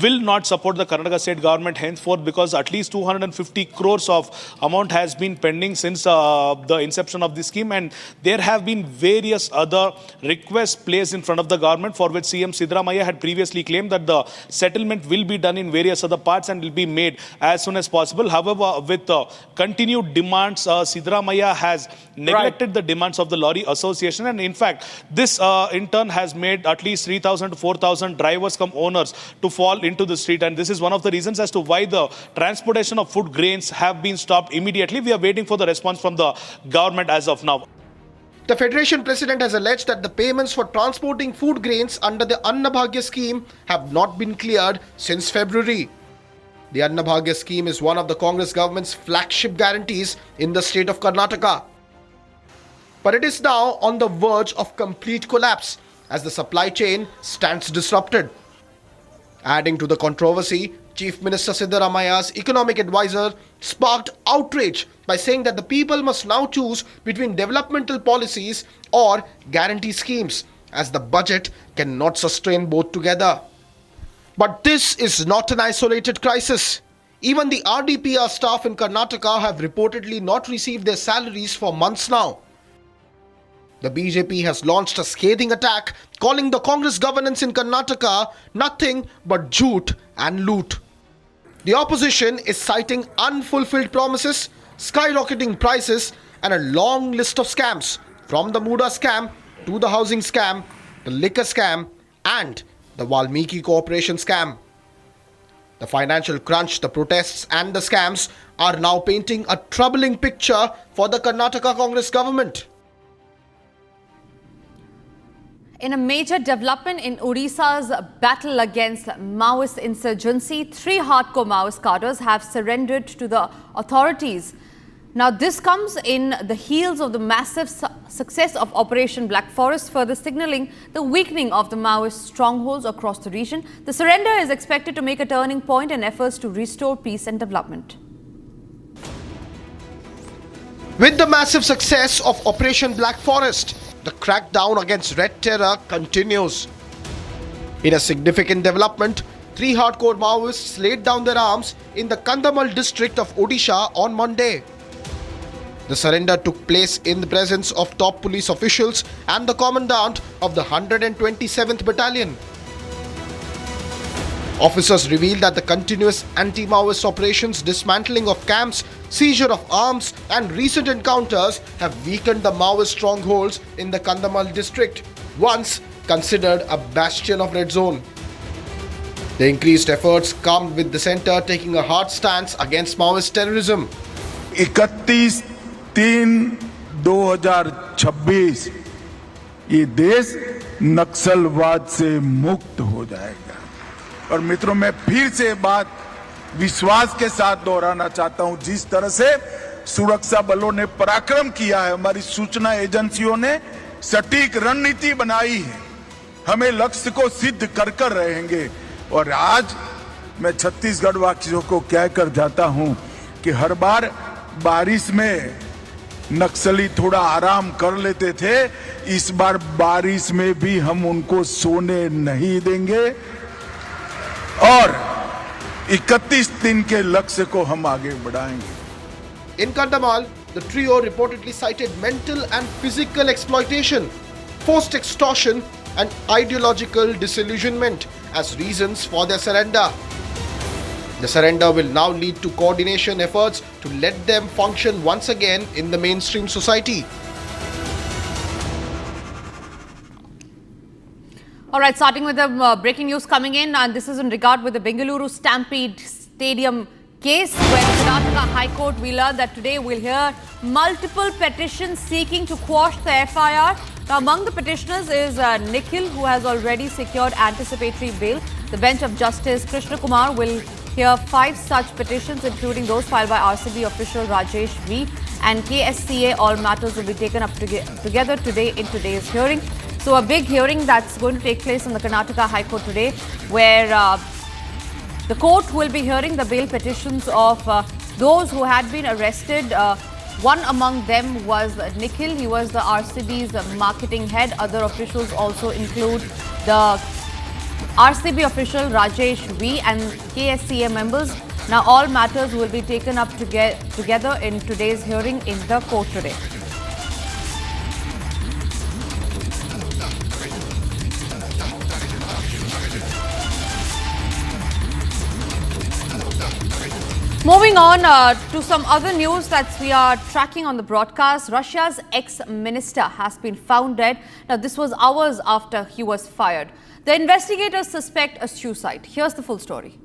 S24: will not support the Karnataka state government henceforth, because at least 250 crores of amount has been pending since the inception of the scheme, and there have been various other requests placed in front of the government, for which CM Siddaramaiah had previously claimed that the settlement will be done in various other parts and will be made as soon as possible. However, with continued demands, Siddaramaiah has neglected the demands of the lorry association, and in fact this in turn has made at least 3,000 to 4,000 drivers come owners to fall into the street, and this is one of the reasons as to why the transportation of food grains have been stopped immediately. We are waiting for the response from the government as of now.
S23: The Federation President has alleged that the payments for transporting food grains under the Annabhagya scheme have not been cleared since February. The Annabhagya scheme is one of the Congress government's flagship guarantees in the state of Karnataka. But it is now on the verge of complete collapse as the supply chain stands disrupted. Adding to the controversy, Chief Minister Siddaramaiah's economic advisor sparked outrage by saying that the people must now choose between developmental policies or guarantee schemes, as the budget cannot sustain both together. But this is not an isolated crisis. Even the RDPR staff in Karnataka have reportedly not received their salaries for months now. The BJP has launched a scathing attack, calling the Congress governance in Karnataka nothing but jhoot and loot. The opposition is citing unfulfilled promises, skyrocketing prices, and a long list of scams, from the Muda scam to the housing scam, the liquor scam, and the Valmiki Corporation scam. The financial crunch, the protests, and the scams are now painting a troubling picture for the Karnataka Congress government.
S6: In a major development in Odisha's battle against Maoist insurgency, 3 hardcore Maoist cadres have surrendered to the authorities. Now, this comes in the heels of the massive success of Operation Black Forest, further signalling the weakening of the Maoist strongholds across the region. The surrender is expected to make a turning point in efforts to restore peace and development.
S23: With the massive success of Operation Black Forest, the crackdown against Red Terror continues. In a significant development, 3 hardcore Maoists laid down their arms in the Kandhamal district of Odisha on Monday. The surrender took place in the presence of top police officials and the commandant of the 127th Battalion. Officers revealed that the continuous anti-Maoist operations, dismantling of camps, seizure of arms and recent encounters have weakened the Maoist strongholds in the Kandhamal district, once considered a bastion of red zone. The increased efforts come with the centre taking a hard stance against Maoist terrorism.
S1: 31/3/2026 ये देश नक्सलवाद से मुक्त हो जाएगा। और मित्रों, मैं फिर से बात विश्वास के साथ दोहराना चाहता हूं, जिस तरह से सुरक्षा बलों ने पराक्रम किया है, हमारी सूचना एजेंसियों ने सटीक रणनीति बनाई है, हमें लक्ष्य को सिद्ध कर रहेंगे। और आज मैं छत्तीसगढ़ वासियों को कहकर जाता हूं कि हर बार बारिश में नक्सली थोड़ा आराम कर लेते थे, इस बार बारिश में भी हम उनको सोने नहीं देंगे और 31 दिन के लक्ष्य को हम आगे बढ़ाएंगे।
S23: In Kandhamal, the trio reportedly cited mental and physical exploitation, forced extortion and ideological disillusionment as reasons for their surrender. The surrender will now lead to coordination efforts to let them function once again in the mainstream society.
S6: All right, starting with the breaking news coming in, and this is in regard with the Bengaluru Stampede Stadium case, where the Karnataka High Court, we learned that today we'll hear multiple petitions seeking to quash the FIR. Now, among the petitioners is Nikhil, who has already secured anticipatory bail. The bench of Justice Krishna Kumar will hear 5 such petitions, including those filed by RCB official Rajesh V and KSCA. All matters will be taken up together today in today's hearing. So a big hearing that's going to take place in the Karnataka High Court today, where the court will be hearing the bail petitions of those who had been arrested. One among them was Nikhil. He was the RCB's marketing head. Other officials also include the RCB official Rajesh V and KSCA members. Now all matters will be taken up together in today's hearing in the court today. Moving on to some other news that we are tracking on the broadcast. Russia's ex-minister has been found dead. Now, this was hours after he was fired. The investigators suspect a suicide. Here's the full story.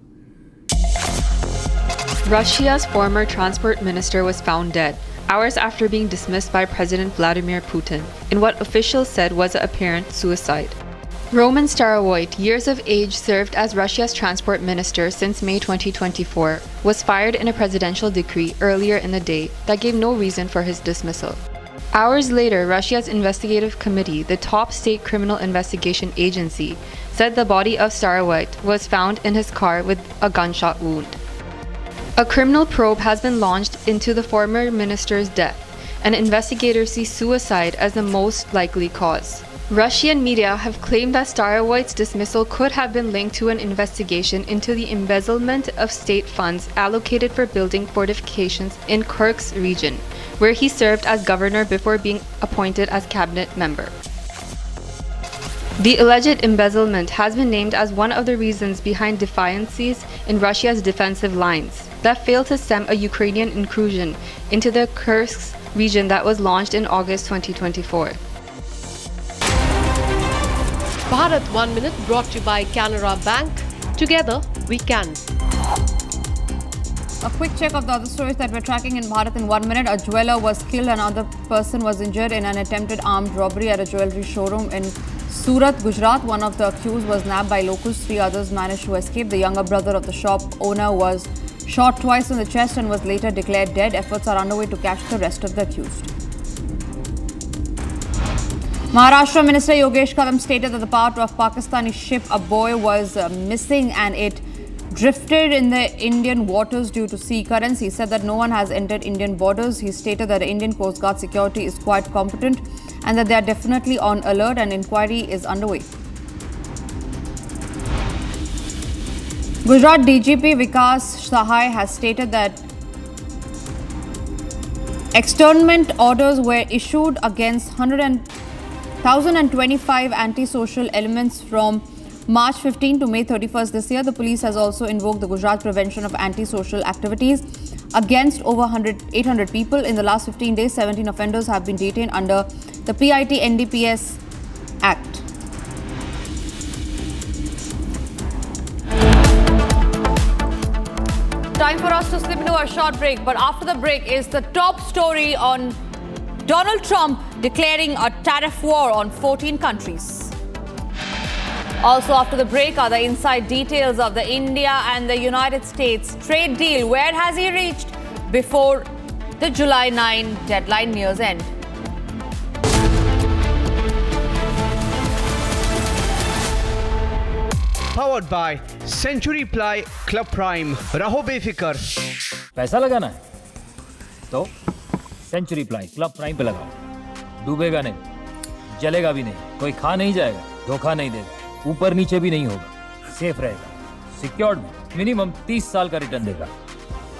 S18: Russia's former transport minister was found dead, hours after being dismissed by President Vladimir Putin, in what officials said was an apparent suicide. Roman Starovoyt, years of age, served as Russia's transport minister since May 2024, was fired in a presidential decree earlier in the day that gave no reason for his dismissal. Hours later, Russia's investigative committee, the top state criminal investigation agency, said the body of Starovoyt was found in his car with a gunshot wound. A criminal probe has been launched into the former minister's death, and investigators see suicide as the most likely cause. Russian media have claimed that Starovoyt's dismissal could have been linked to an investigation into the embezzlement of state funds allocated for building fortifications in Kursk region, where he served as governor before being appointed as cabinet member. The alleged embezzlement has been named as one of the reasons behind defiances in Russia's defensive lines that failed to stem a Ukrainian incursion into the Kursk region that was launched in August 2024.
S20: Bharat 1 Minute brought to you by Canara Bank. Together we can.
S6: A quick check of the other stories that we're tracking in Bharat in 1 minute. A jeweler was killed, another person was injured in an attempted armed robbery at a jewellery showroom in Surat, Gujarat. One of the accused was nabbed by locals. 3 others managed to escape. The younger brother of the shop owner was shot twice in the chest and was later declared dead. Efforts are underway to catch the rest of the accused. Maharashtra Minister Yogesh Kadam stated that the part of Pakistani ship Aboy was missing and it drifted in the Indian waters due to sea currents. He said that no one has entered Indian borders. He stated that the Indian Coast Guard security is quite competent and that they are definitely on alert and inquiry is underway. Gujarat DGP Vikas Sahai has stated that externment orders were issued against 1,025 antisocial elements from March 15 to May 31st this year. The police has also invoked the Gujarat Prevention of Antisocial Activities against over 800 people. In the last 15 days, 17 offenders have been detained under the PIT NDPS Act. Time for us to slip into a short break, but after the break is the top story on Donald Trump declaring a tariff war on 14 countries. Also after the break are the inside details of the India and the United States trade deal. Where has he reached before the July 9 deadline nears end?
S5: Powered by Century Ply Club Prime. रहो बेफिक्र।
S19: पैसा लगाना है तो century ply club prime पे लगाओ। डूबेगा नहीं, जलेगा भी नहीं, कोई खा नहीं जाएगा, धोखा नहीं देगा, ऊपर नीचे भी नहीं होगा, सेफ रहेगा, सिक्योर्ड में मिनिमम 30 साल का रिटर्न देगा।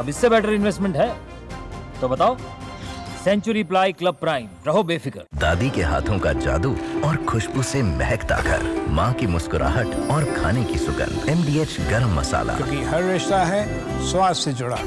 S19: अब इससे बेटर इन्वेस्टमेंट है तो बताओ। सेंचुरी प्लाई क्लब प्राइम, रहो बेफिक्र।
S11: दादी के हाथों का जादू और खुशबू से महकता घर, माँ की मुस्कुराहट और खाने की सुगंध। MDH गरम मसाला,
S9: क्योंकि हर रिश्ता है स्वाद से जुड़ा।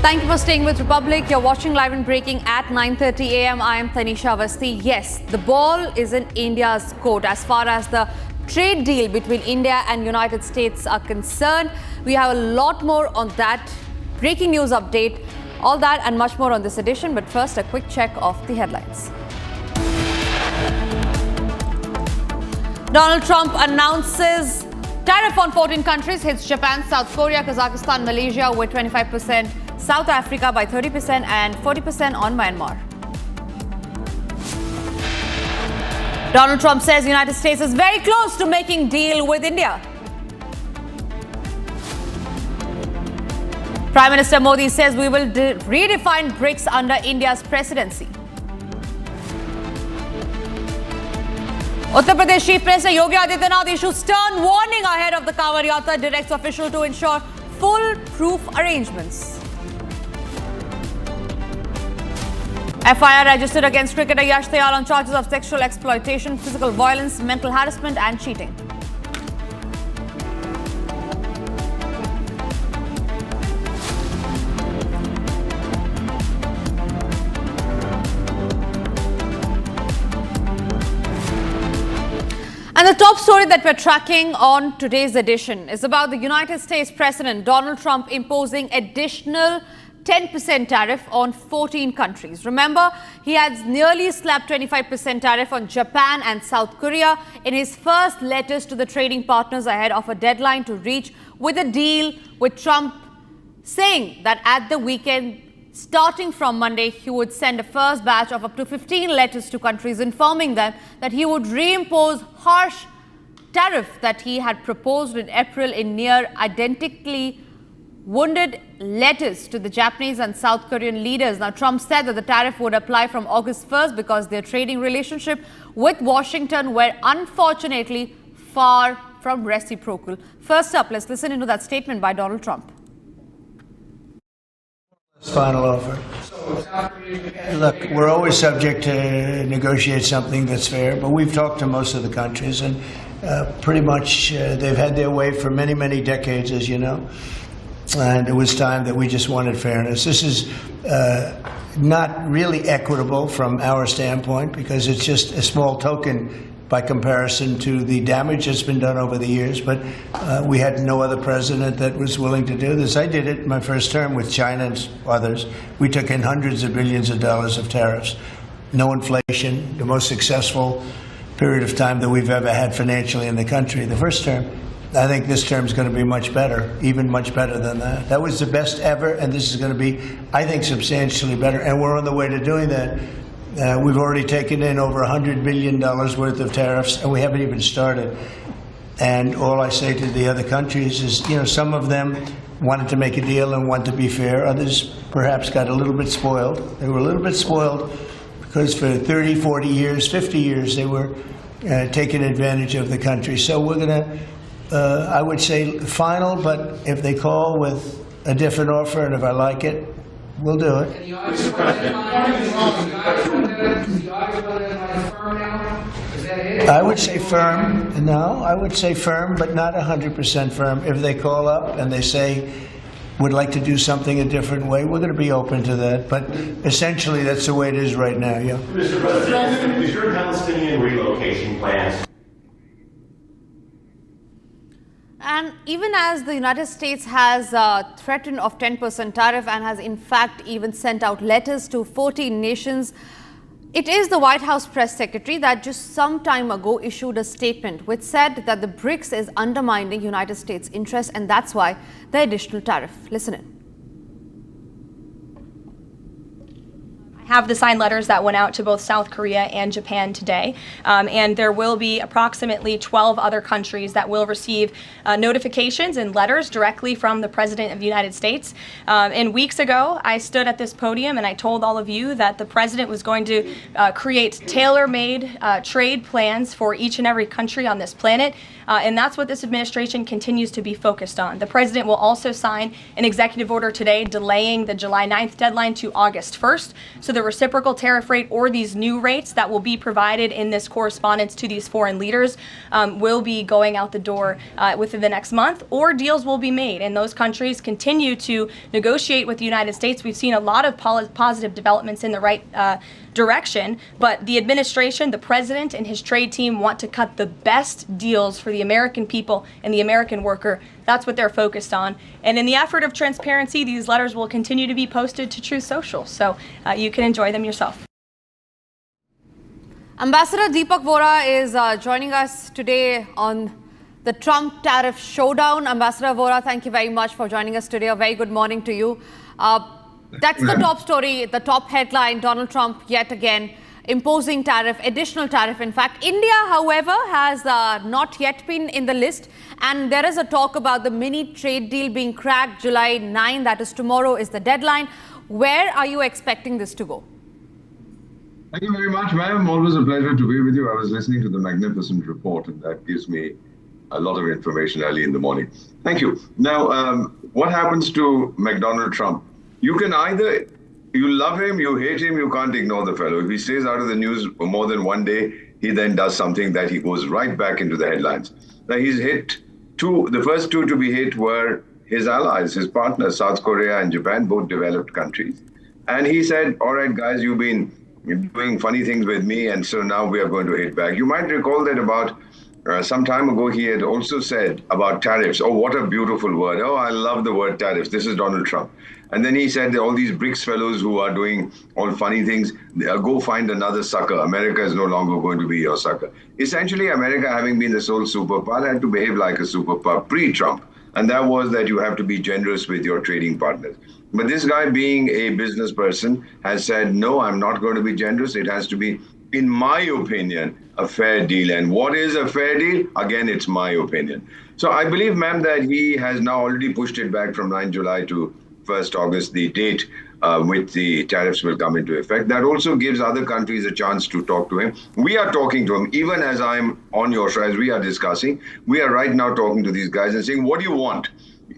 S6: Thank you for staying with Republic. You're watching Live and Breaking at 9:30 a.m. I am Tanisha Avasthi. Yes, the ball is in India's court as far as the trade deal between India and United States are concerned. We have a lot more on that. Breaking news update, all that and much more on this edition. But first, a quick check of the headlines. Donald Trump announces tariff on 14 countries, hits Japan, South Korea, Kazakhstan, Malaysia with 25%, South Africa by 30% and 40% on Myanmar. Donald Trump says the United States is very close to making deal with India. Prime Minister Modi says we will redefine BRICS under India's presidency. Uttar Pradesh Chief Minister Yogi Adityanath issues stern warning ahead of the Kanwar Yatra, directs officials to ensure foolproof arrangements.
S14: FIR registered against cricketer Yash Dayal on charges of sexual exploitation, physical violence, mental harassment and cheating. And the top story that we're tracking on today's edition is about the United States President Donald Trump imposing additional 10% tariff on 14 countries. Remember, he had nearly slapped 25% tariff on Japan and South Korea in his first letters to the trading partners ahead of a deadline to reach with a deal, with Trump saying that at the weekend, starting from Monday, he would send a first batch of up to 15 letters to countries informing them that he would reimpose harsh tariff that he had proposed in April in near identically wounded letters to the Japanese and South Korean leaders. Now, Trump said that the tariff would apply from August 1st because their trading relationship with Washington were unfortunately far from reciprocal. First up, let's listen into that statement by Donald Trump.
S7: Final offer. Look, we're always subject to negotiate something that's fair, but we've talked to most of the countries, and pretty much they've had their way for many, many decades, as you know. And it was time that we just wanted fairness. This is not really equitable from our standpoint because it's just a small token by comparison to the damage that's been done over the years. But we had no other president that was willing to do this. I did it in my first term with China and others. We took in hundreds of billions of dollars of tariffs. No inflation, the most successful period of time that we've ever had financially in the country. The first term. I think this term is going to be much better, even much better than that. That was the best ever, and this is going to be, I think, substantially better. And we're on the way to doing that. We've already taken in over $100 billion worth of tariffs, and we haven't even started. And all I say to the other countries is, you know, some of them wanted to make a deal and want to be fair. Others perhaps got a little bit spoiled. They were a little bit spoiled because for 30, 40 years, 50 years, they were taking advantage of the country. So we're going to, I would say, final, but if they call with a different offer and if I like it, we'll do it. I would say firm. No, I would say firm, but not 100% firm. If they call up and they say, would like to do something a different way, we're going to be open to that. But essentially, that's the way it is right now, yeah.
S13: Mr. President, is your Palestinian relocation plans?
S14: And even as the United States has threatened of 10% tariff and has in fact even sent out letters to 14 nations, it is the White House press secretary that just some time ago issued a statement which said that the BRICS is undermining United States interests, and that's why the additional tariff. Listen in.
S21: Have the signed letters that went out to both South Korea and Japan today. And there will be approximately 12 other countries that will receive notifications and letters directly from the President of the United States. And weeks ago, I stood at this podium and I told all of you that the President was going to create tailor-made trade plans for each and every country on this planet. And that's what this administration continues to be focused on. The President will also sign an executive order today delaying the July 9th deadline to August 1st. So the reciprocal tariff rate or these new rates that will be provided in this correspondence to these foreign leaders will be going out the door within the next month, or deals will be made. And those countries continue to negotiate with the United States. We've seen a lot of positive developments in the right direction, but the administration, the president and his trade team want to cut the best deals for the American people and the American worker. That's what they're focused on. And in the effort of transparency, these letters will continue to be posted to Truth Social, so you can enjoy them yourself.
S14: Ambassador Deepak Vora is joining us today on the Trump tariff showdown. Ambassador Vora, thank you very much for joining us today. A very good morning to you. That's the top story, the top headline. Donald Trump yet again imposing tariff, additional tariff. In fact, India, however, has not yet been in the list. And there is a talk about the mini trade deal being cracked July 9. That is tomorrow is the deadline. Where are you expecting this to go?
S22: Thank you very much, ma'am. Always a pleasure to be with you. I was listening to the magnificent report, and that gives me a lot of information early in the morning. Thank you. Now, what happens to McDonald Trump? You can either You love him, you hate him, you can't ignore the fellow. If he stays out of the news for more than one day, he then does something that he goes right back into the headlines. Now he's hit the first two to be hit were his allies, his partners, South Korea and Japan, both developed countries. And he said, all right, guys, you've been doing funny things with me, and so now we are going to hit back. You might recall that about some time ago, he had also said about tariffs. Oh, what a beautiful word. Oh, I love the word tariffs. This is Donald Trump. And then he said that all these BRICS fellows who are doing all funny things, go find another sucker. America is no longer going to be your sucker. Essentially, America, having been the sole superpower, had to behave like a superpower pre-Trump. And that was that you have to be generous with your trading partners. But this guy, being a business person, has said, no, I'm not going to be generous. It has to be, in my opinion, a fair deal. And what is a fair deal? Again, it's my opinion. So I believe, ma'am, that he has now already pushed it back from 9 July to 1st August, the date which the tariffs will come into effect. That also gives other countries a chance to talk to him. We are talking to him, even as I'm on your show, as we are discussing. We are right now talking to these guys and saying, what do you want?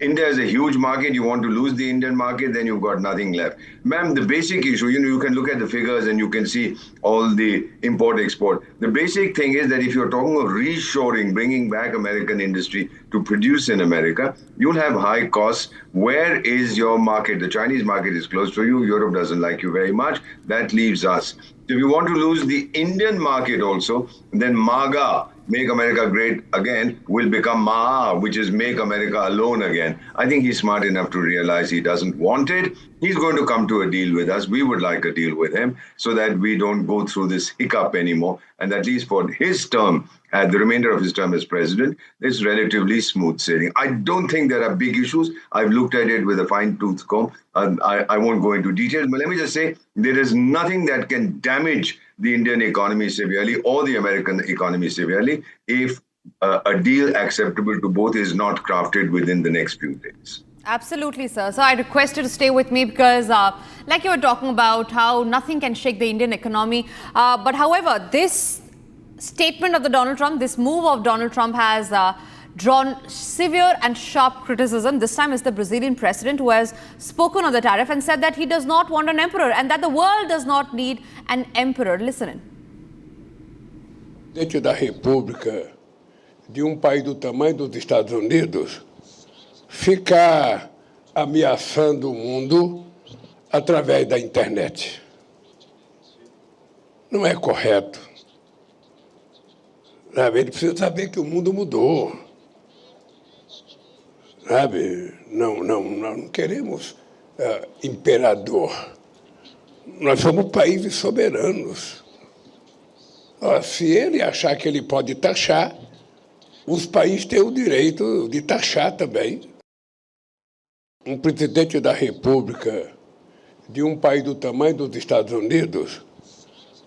S22: India is a huge market. You want to lose the Indian market, then you've got nothing left. Ma'am, the basic issue, you can look at the figures and you can see all the import-export. The basic thing is that if you're talking of reshoring, bringing back American industry to produce in America, you'll have high costs. Where is your market? The Chinese market is close to you. Europe doesn't like you very much. That leaves us. If you want to lose the Indian market also, then MAGA, Make America Great Again, will become MAA, which is Make America Alone Again. I think he's smart enough to realize he doesn't want it. He's going to come to a deal with us. We would like a deal with him so that we don't go through this hiccup anymore. And at least for his term, the remainder of his term as president, it's relatively smooth sailing. I don't think there are big issues. I've looked at it with a fine-tooth comb. I won't go into details, but let me just say there is nothing that can damage the Indian economy severely or the American economy severely if a deal acceptable to both is not crafted within the next few days.
S14: Absolutely, sir. So I request you to stay with me because like you were talking about how nothing can shake the Indian economy. But however, this statement of the Donald Trump, this move of Donald Trump has drawn severe and sharp criticism. This time it's the Brazilian president who has spoken on the tariff and said that he does not want an emperor and that the world does not need an emperor. Listen in.
S10: Presidente da República de país do tamanho dos Estados Unidos ficar ameaçando o mundo através da internet. Não é correto. Sabe? Ele precisa saber que o mundo mudou. Sabe? Não queremos imperador. Nós somos países soberanos. Se ele achar que ele pode taxar, os países têm o direito de taxar também. Presidente da República de país do tamanho dos Estados Unidos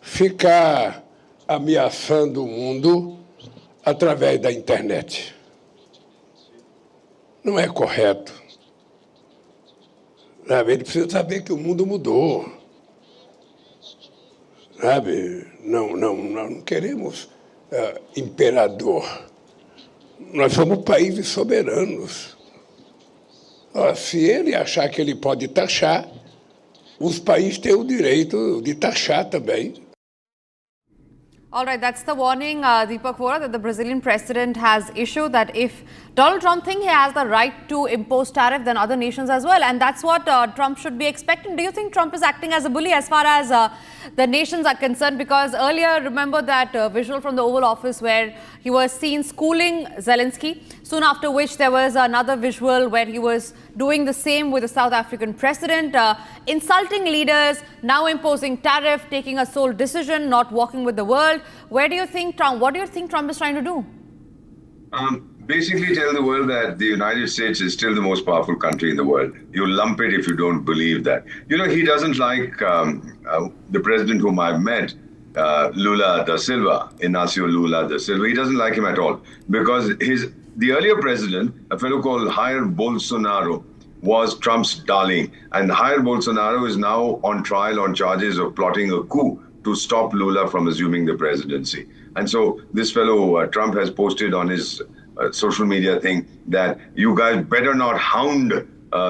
S10: ficar ameaçando o mundo através da internet. Não é correto. Sabe? Ele precisa saber que o mundo mudou. Sabe? Não queremos imperador. Nós somos países soberanos. Se ele achar que ele pode taxar, os países têm o direito de taxar também.
S14: All right, that's the warning, Deepak Vora, that the Brazilian president has issued, that if Donald Trump thinks he has the right to impose tariff, then other nations as well. And that's what Trump should be expecting. Do you think Trump is acting as a bully as far as the nations are concerned? Because earlier, remember that visual from the Oval Office where he was seen schooling Zelensky, soon after which there was another visual where he was doing the same with the South African president, insulting leaders, now imposing tariff, taking a sole decision, not walking with the world. What do you think Trump is trying to do?
S22: Basically tell the world that the United States is still the most powerful country in the world. You lump it if you don't believe that. He doesn't like the president whom I've met, Lula da Silva, Inácio Lula da Silva. He doesn't like him at all because the earlier president, a fellow called Jair Bolsonaro, was Trump's darling. And Jair Bolsonaro is now on trial on charges of plotting a coup to stop Lula from assuming the presidency. And so this fellow, Trump, has posted on his social media thing that you guys better not hound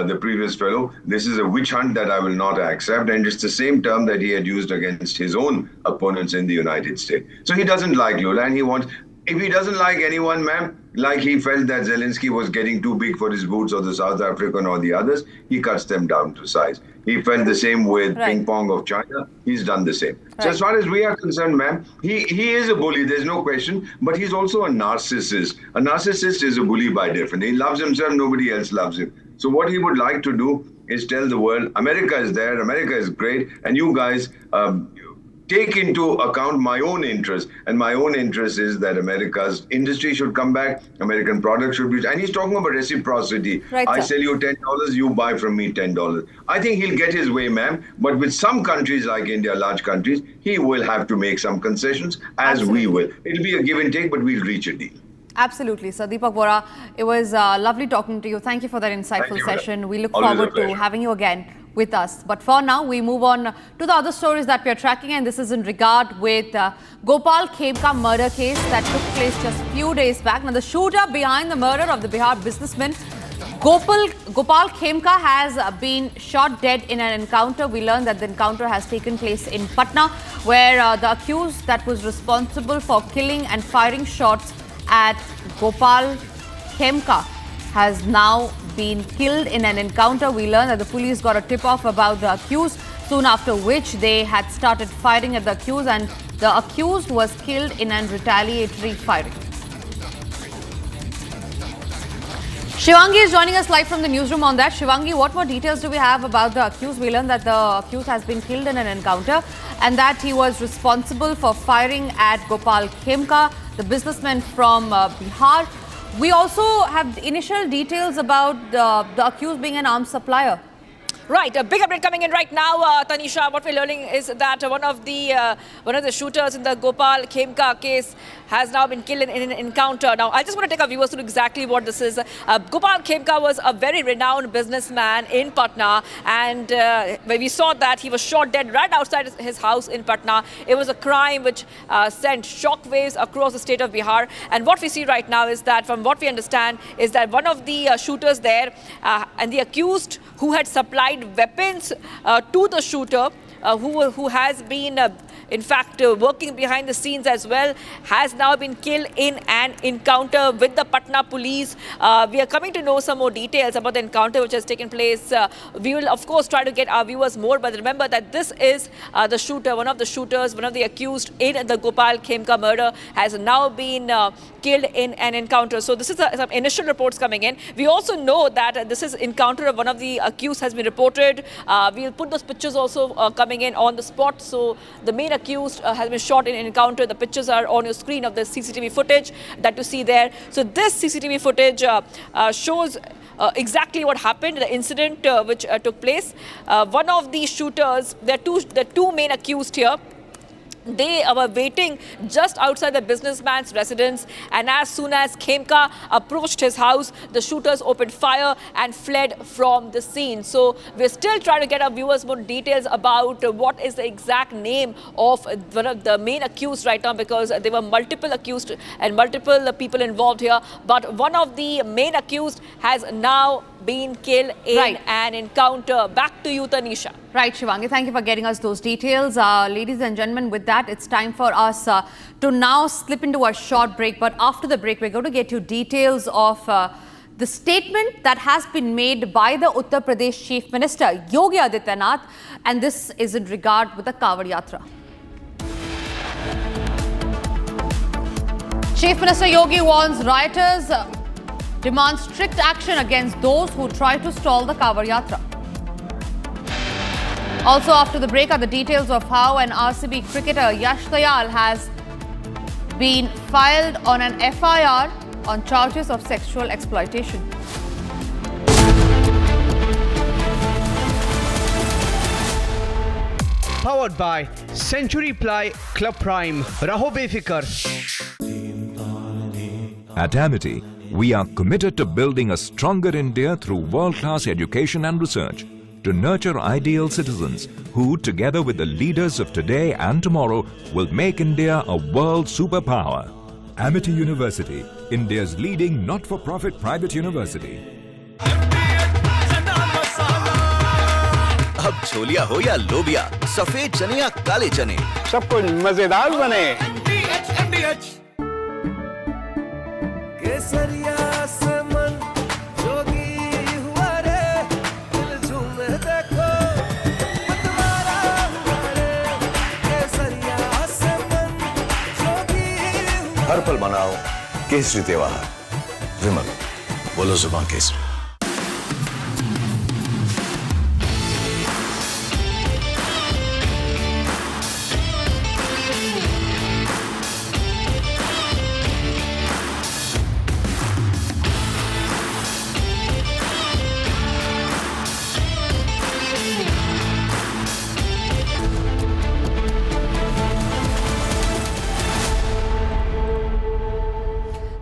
S22: the previous fellow. This is a witch hunt that I will not accept, and it's the same term that he had used against his own opponents in the United States. So he doesn't like Lula, and he wants, if he doesn't like anyone, ma'am, like he felt that Zelensky was getting too big for his boots, or the South African or the others, he cuts them down to size. He felt the same with Ping Pong of China. He's done the same. So as far as we are concerned, ma'am, he is a bully, there's no question, but he's also a narcissist. A narcissist is a bully by definition. He loves himself, nobody else loves him. So what he would like to do is tell the world, America is there, America is great, and you guys take into account my own interest. And my own interest is that America's industry should come back, American products should be, and he's talking about reciprocity. I sell you $10, you buy from me $10. I think he'll get his way, ma'am, but with some countries like India, large countries, he will have to make some concessions, as we will. It'll be a give and take, but we'll reach a deal.
S14: Absolutely, Sir. Deepak Vora, it was lovely talking to you. Thank you for that insightful session. We look forward to having you again with us. But for now, we move on to the other stories that we are tracking, and this is in regard with Gopal Khemka murder case that took place just a few days back. Now, the shooter behind the murder of the Bihar businessman Gopal Khemka has been shot dead in an encounter. We learned that the encounter has taken place in Patna, where the accused that was responsible for killing and firing shots at Gopal Khemka has now been killed in an encounter. We learned that the police got a tip-off about the accused, soon after which they had started firing at the accused, and the accused was killed in an retaliatory firing. Shivangi is joining us live from the newsroom on that. Shivangi, what more details do we have about the accused? We learned that the accused has been killed in an encounter and that he was responsible for firing at Gopal Khemka, the businessman from Bihar. We also have initial details about the accused being an arms supplier. Right, a big update coming in right now, Tanisha. What we're learning is that one of the shooters in the Gopal Khemka case has now been killed in an encounter. Now, I just want to take our viewers through exactly what this is. Gopal Khemka was a very renowned businessman in Patna, and when we saw that he was shot dead right outside his house in Patna. It was a crime which sent shockwaves across the state of Bihar. And what we see right now is that, from what we understand, is that one of the shooters there and the accused who had supplied weapons to the shooter, who has been in fact working behind the scenes as well, has now been killed in an encounter with the Patna police. We are coming to know some more details about the encounter which has taken place. We will of course try to get our viewers more, but remember that this is the shooter, one of the shooters, one of the accused in the Gopal Khemka murder, has now been killed in an encounter. So this is some initial reports coming in. We also know that this is encounter of one of the accused has been reported. We'll put those pictures also coming in on the spot. So the main accused has been shot in an encounter. The pictures are on your screen of the CCTV footage that you see there. So this CCTV footage shows exactly what happened, the incident which took place. One of the shooters, the two main accused here, they were waiting just outside the businessman's residence, and as soon as Khemka approached his house, the shooters opened fire and fled from the scene. So we're still trying to get our viewers more details about what is the exact name of one of the main accused right now, because there were multiple accused and multiple people involved here. But one of the main accused has now been killed in an encounter. Back to you, Tanisha.
S6: Right, Shivangi, thank you for getting us those details. Ladies and gentlemen, with that, it's time for us to now slip into a short break. But after the break, we're going to get you details of the statement that has been made by the Uttar Pradesh Chief Minister, Yogi Adityanath, and this is in regard with the Kavod Yatra. Chief Minister Yogi warns rioters, demands strict action against those who try to stall the Kavod Yatra. Also, after the break are the details of how an RCB cricketer, Yash Dayal, has been filed on an FIR on charges of sexual exploitation.
S5: Powered by Century Ply Club Prime. Raho befikar.
S8: At Amity, we are committed to building a stronger India through world-class education and research, to nurture ideal citizens who, together with the leaders of today and tomorrow, will make India a world superpower. Amity University, India's leading not-for-profit private university.
S11: अब छोलिया हो या लोबिया, सफेद चने या काले चने,
S10: सब कुछ मजेदार बने।
S3: केसरिया से मन जोगी हुआ रे, दिल झूमे देखो मतवारा हुआ रे। केसरिया से मन जोगी हुआ।
S9: हर पल मनाओ केसरी त्योहार। विमल, बोलो जुबान Kesari.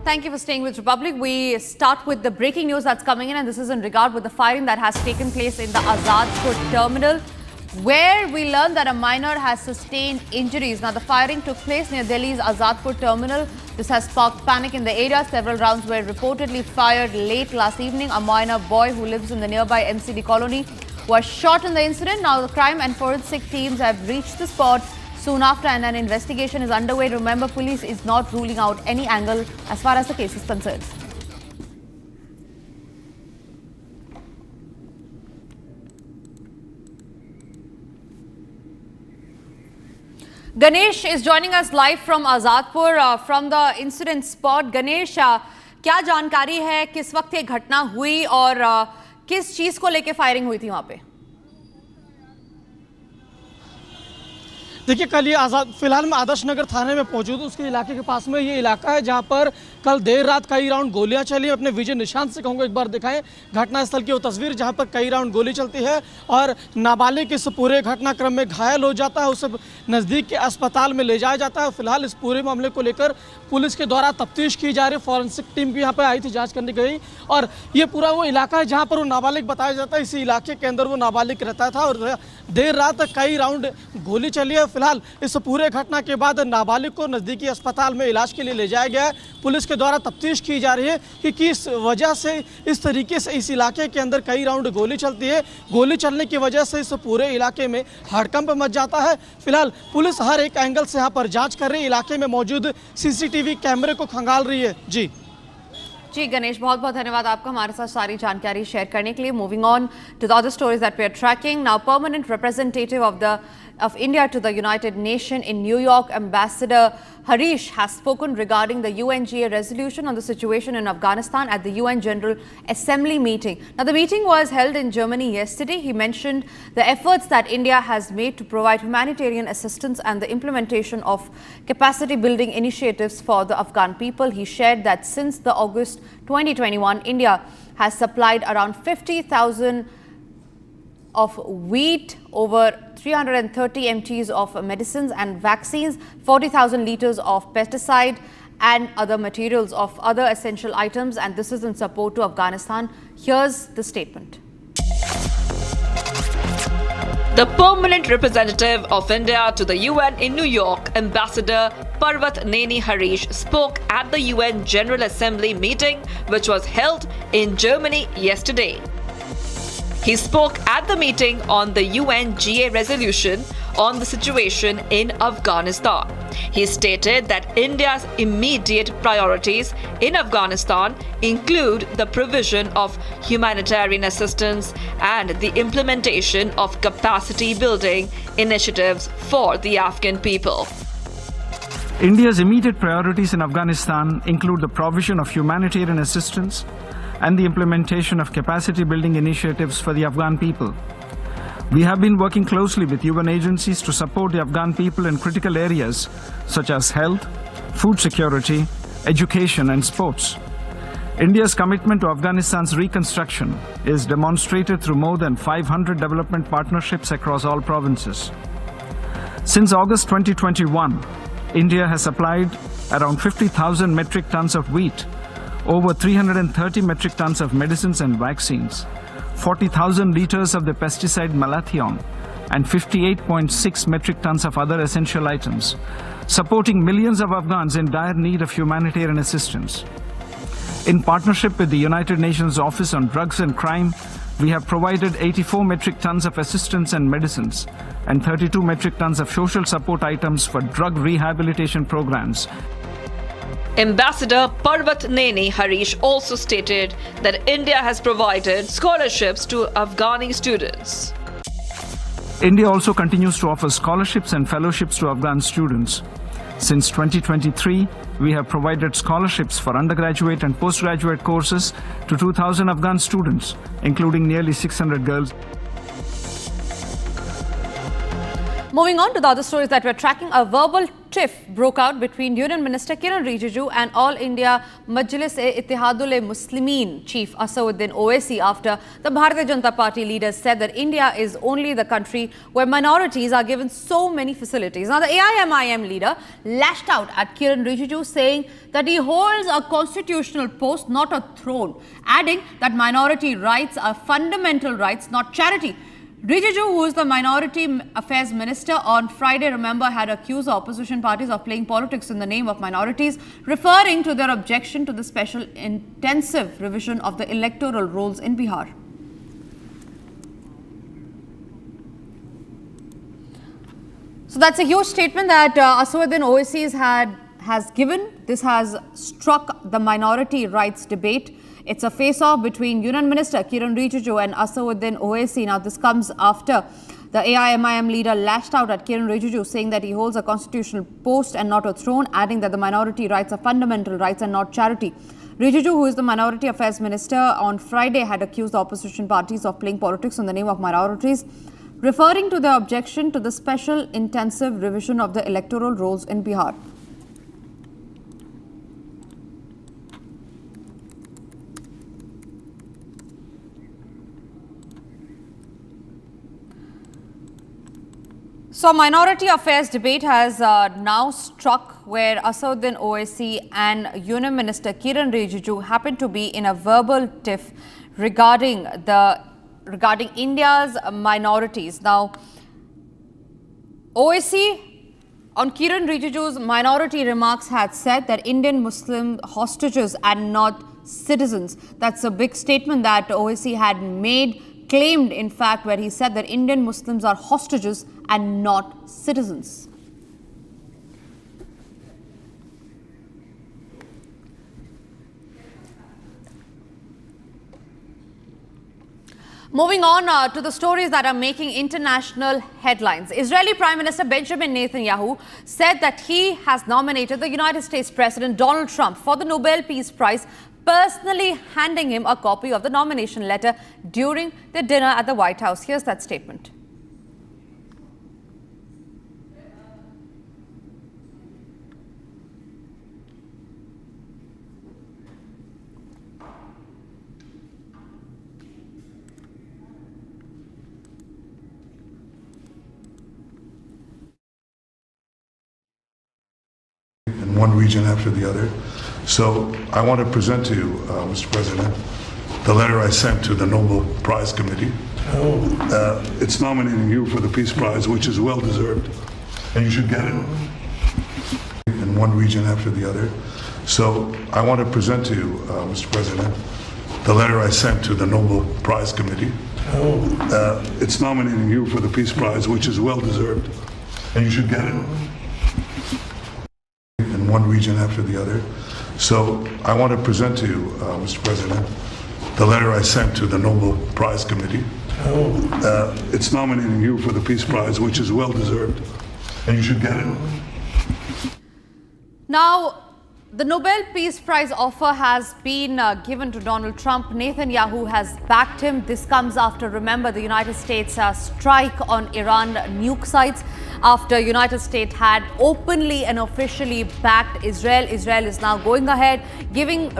S6: Thank you for staying with Republic. We start with the breaking news that's coming in, and this is in regard with the firing that has taken place in the Azadpur terminal, where we learned that a minor has sustained injuries. Now, the firing took place near Delhi's Azadpur terminal. This has sparked panic in the area. Several rounds were reportedly fired late last evening. A minor boy who lives in the nearby MCD colony was shot in the incident. Now, the crime and forensic teams have reached the spot soon after, and an investigation is underway. Remember, police is not ruling out any angle as far as the case is concerned. Ganesh is joining us live from Azadpur from the incident spot. Ganesh, क्या जानकारी है, किस वक्त ये घटना हुई और किस चीज को लेके फायरिंग हुई थी वहां पे?
S12: देखिए, कल ये फिलहाल मैं आदर्श नगर थाने में मौजूद हूँ। उसके इलाके के पास में ये इलाका है जहाँ पर कल देर रात कई राउंड गोलियां चली। अपने विजय निशांत से कहूँगा एक बार दिखाएं घटनास्थल की वो तस्वीर जहाँ पर कई राउंड गोली चलती है और नाबालिग इस पूरे घटनाक्रम में घायल हो जाता है। उसे नज़दीक के अस्पताल में ले जाया जाता है। फिलहाल इस पूरे मामले को लेकर पुलिस के द्वारा तफ्तीश की जा रही है। फॉरेंसिक टीम भी यहाँ पर आई थी, जाँच करने गई, और ये पूरा वो इलाका है जहाँ पर वो नाबालिग बताया जाता है। इसी इलाके के अंदर वो नाबालिग रहता था और देर रात कई राउंड गोली चली है। फिलहाल इस पूरे घटना के बाद नाबालिग को नज़दीकी अस्पताल में इलाज के लिए ले जाया गया है। पुलिस के द्वारा तफ्तीश की जा रही है कि किस वजह से इस तरीके से इस इलाके के अंदर कई राउंड गोली चलती है। गोली चलने की वजह से इस पूरे इलाके में हड़कंप मच जाता है। फिलहाल पुलिस हर एक एंगल से यहाँ पर जांच कर रही है। इलाके में मौजूद सीसीटीवी कैमरे को खंगाल रही है। जी
S6: गणेश, बहुत बहुत धन्यवाद आपका हमारे साथ सारी जानकारी शेयर करने के लिए। Moving on to the other stories that we are tracking now. Permanent representative of India to the United Nations in New York, Ambassador Harish, has spoken regarding the UNGA resolution on the situation in Afghanistan at the UN General Assembly meeting. Now, the meeting was held in Germany yesterday. He mentioned the efforts that India has made to provide humanitarian assistance and the implementation of capacity building initiatives for the Afghan people. He shared that since the August 2021, India has supplied around 50,000 of wheat, over 330 mts of medicines and vaccines, 40,000 liters of pesticide and other materials of other essential items, and this is in support to Afghanistan. Here's the statement.
S15: The permanent representative of India to the UN in New York, Ambassador Parvat Neni Harish, spoke at the UN General Assembly meeting, which was held in Germany yesterday. He spoke at the meeting on the UNGA resolution on the situation in Afghanistan. He stated that India's immediate priorities in Afghanistan include the provision of humanitarian assistance and the implementation of capacity building initiatives for the Afghan people.
S17: India's immediate priorities in Afghanistan include the provision of humanitarian assistance and the implementation of capacity-building initiatives for the Afghan people. We have been working closely with UN agencies to support the Afghan people in critical areas such as health, food security, education and sports. India's commitment to Afghanistan's reconstruction is demonstrated through more than 500 development partnerships across all provinces. Since August 2021, India has supplied around 50,000 metric tons of wheat, over 330 metric tons of medicines and vaccines, 40,000 liters of the pesticide malathion, and 58.6 metric tons of other essential items, supporting millions of Afghans in dire need of humanitarian assistance. In partnership with the United Nations Office on Drugs and Crime, We have provided 84 metric tons of assistance and medicines and 32 metric tons of social support items for drug rehabilitation programs.
S15: Ambassador Parvat Neni Harish also stated that India has provided scholarships to Afghani students.
S17: India also continues to offer scholarships and fellowships to Afghan students. Since 2023, we have provided scholarships for undergraduate and postgraduate courses to 2,000 Afghan students, including nearly 600 girls.
S6: Moving on to the other stories that we're tracking, a verbal tiff broke out between Union Minister Kiran Rijiju and All India Majlis-e-Ittihadul-e-Muslimin Chief Asauddin Owaisi after the Bharatiya Janata Party leaders said that India is only the country where minorities are given so many facilities. Now, the AIMIM leader lashed out at Kiran Rijiju, saying that he holds a constitutional post, not a throne, adding that minority rights are fundamental rights, not charity. Rijiju, who is the Minority Affairs Minister, on Friday, remember, had accused the opposition parties of playing politics in the name of minorities, referring to their objection to the special intensive revision of the electoral rolls in Bihar. So that's a huge statement that Asauddin Owaisi has given. This has struck the minority rights debate. It's a face-off between Union Minister Kiran Rijiju and Asauddin Owaisi. Now, this comes after the AIMIM leader lashed out at Kiran Rijiju, saying that he holds a constitutional post and not a throne, adding that the minority rights are fundamental rights and not charity. Rijiju, who is the Minority Affairs Minister, on Friday had accused the opposition parties of playing politics in the name of minorities, referring to their objection to the special intensive revision of the electoral rolls in Bihar. So, minority affairs debate has now struck where Asauddin Owaisi and Union Minister Kiran Rijiju happen to be in a verbal tiff regarding India's minorities. Now, Owaisi on Kiran Rijiju's minority remarks had said that Indian Muslim hostages are not citizens. That's a big statement that Owaisi had claimed, in fact, where he said that Indian Muslims are hostages and not citizens. Moving on to the stories that are making international headlines. Israeli Prime Minister Benjamin Netanyahu said that he has nominated the United States President Donald Trump for the Nobel Peace Prize, personally handing him a copy of the nomination letter during the dinner at the White House. Here's that statement.
S2: In one region after the other. So I want to present to you, Mr. President, the letter I sent to the Nobel Prize Committee. It's nominating you for the Peace Prize, which is well deserved, and you should get it. In one region after the other. So I want to present to you, Mr. President, the letter I sent to the Nobel Prize Committee. It's nominating you for the Peace Prize, which is well deserved, and you should get it. In one region after the other. So I want to present to you, Mr. President, the letter I sent to the Nobel Prize Committee. It's nominating you for the Peace Prize, which is well deserved, and you should get it.
S6: Now, the Nobel Peace Prize offer has been given to Donald Trump. Netanyahu has backed him. This comes after, remember, the United States strike on Iran nuke sites. After United States had openly and officially backed Israel, Israel is now going ahead,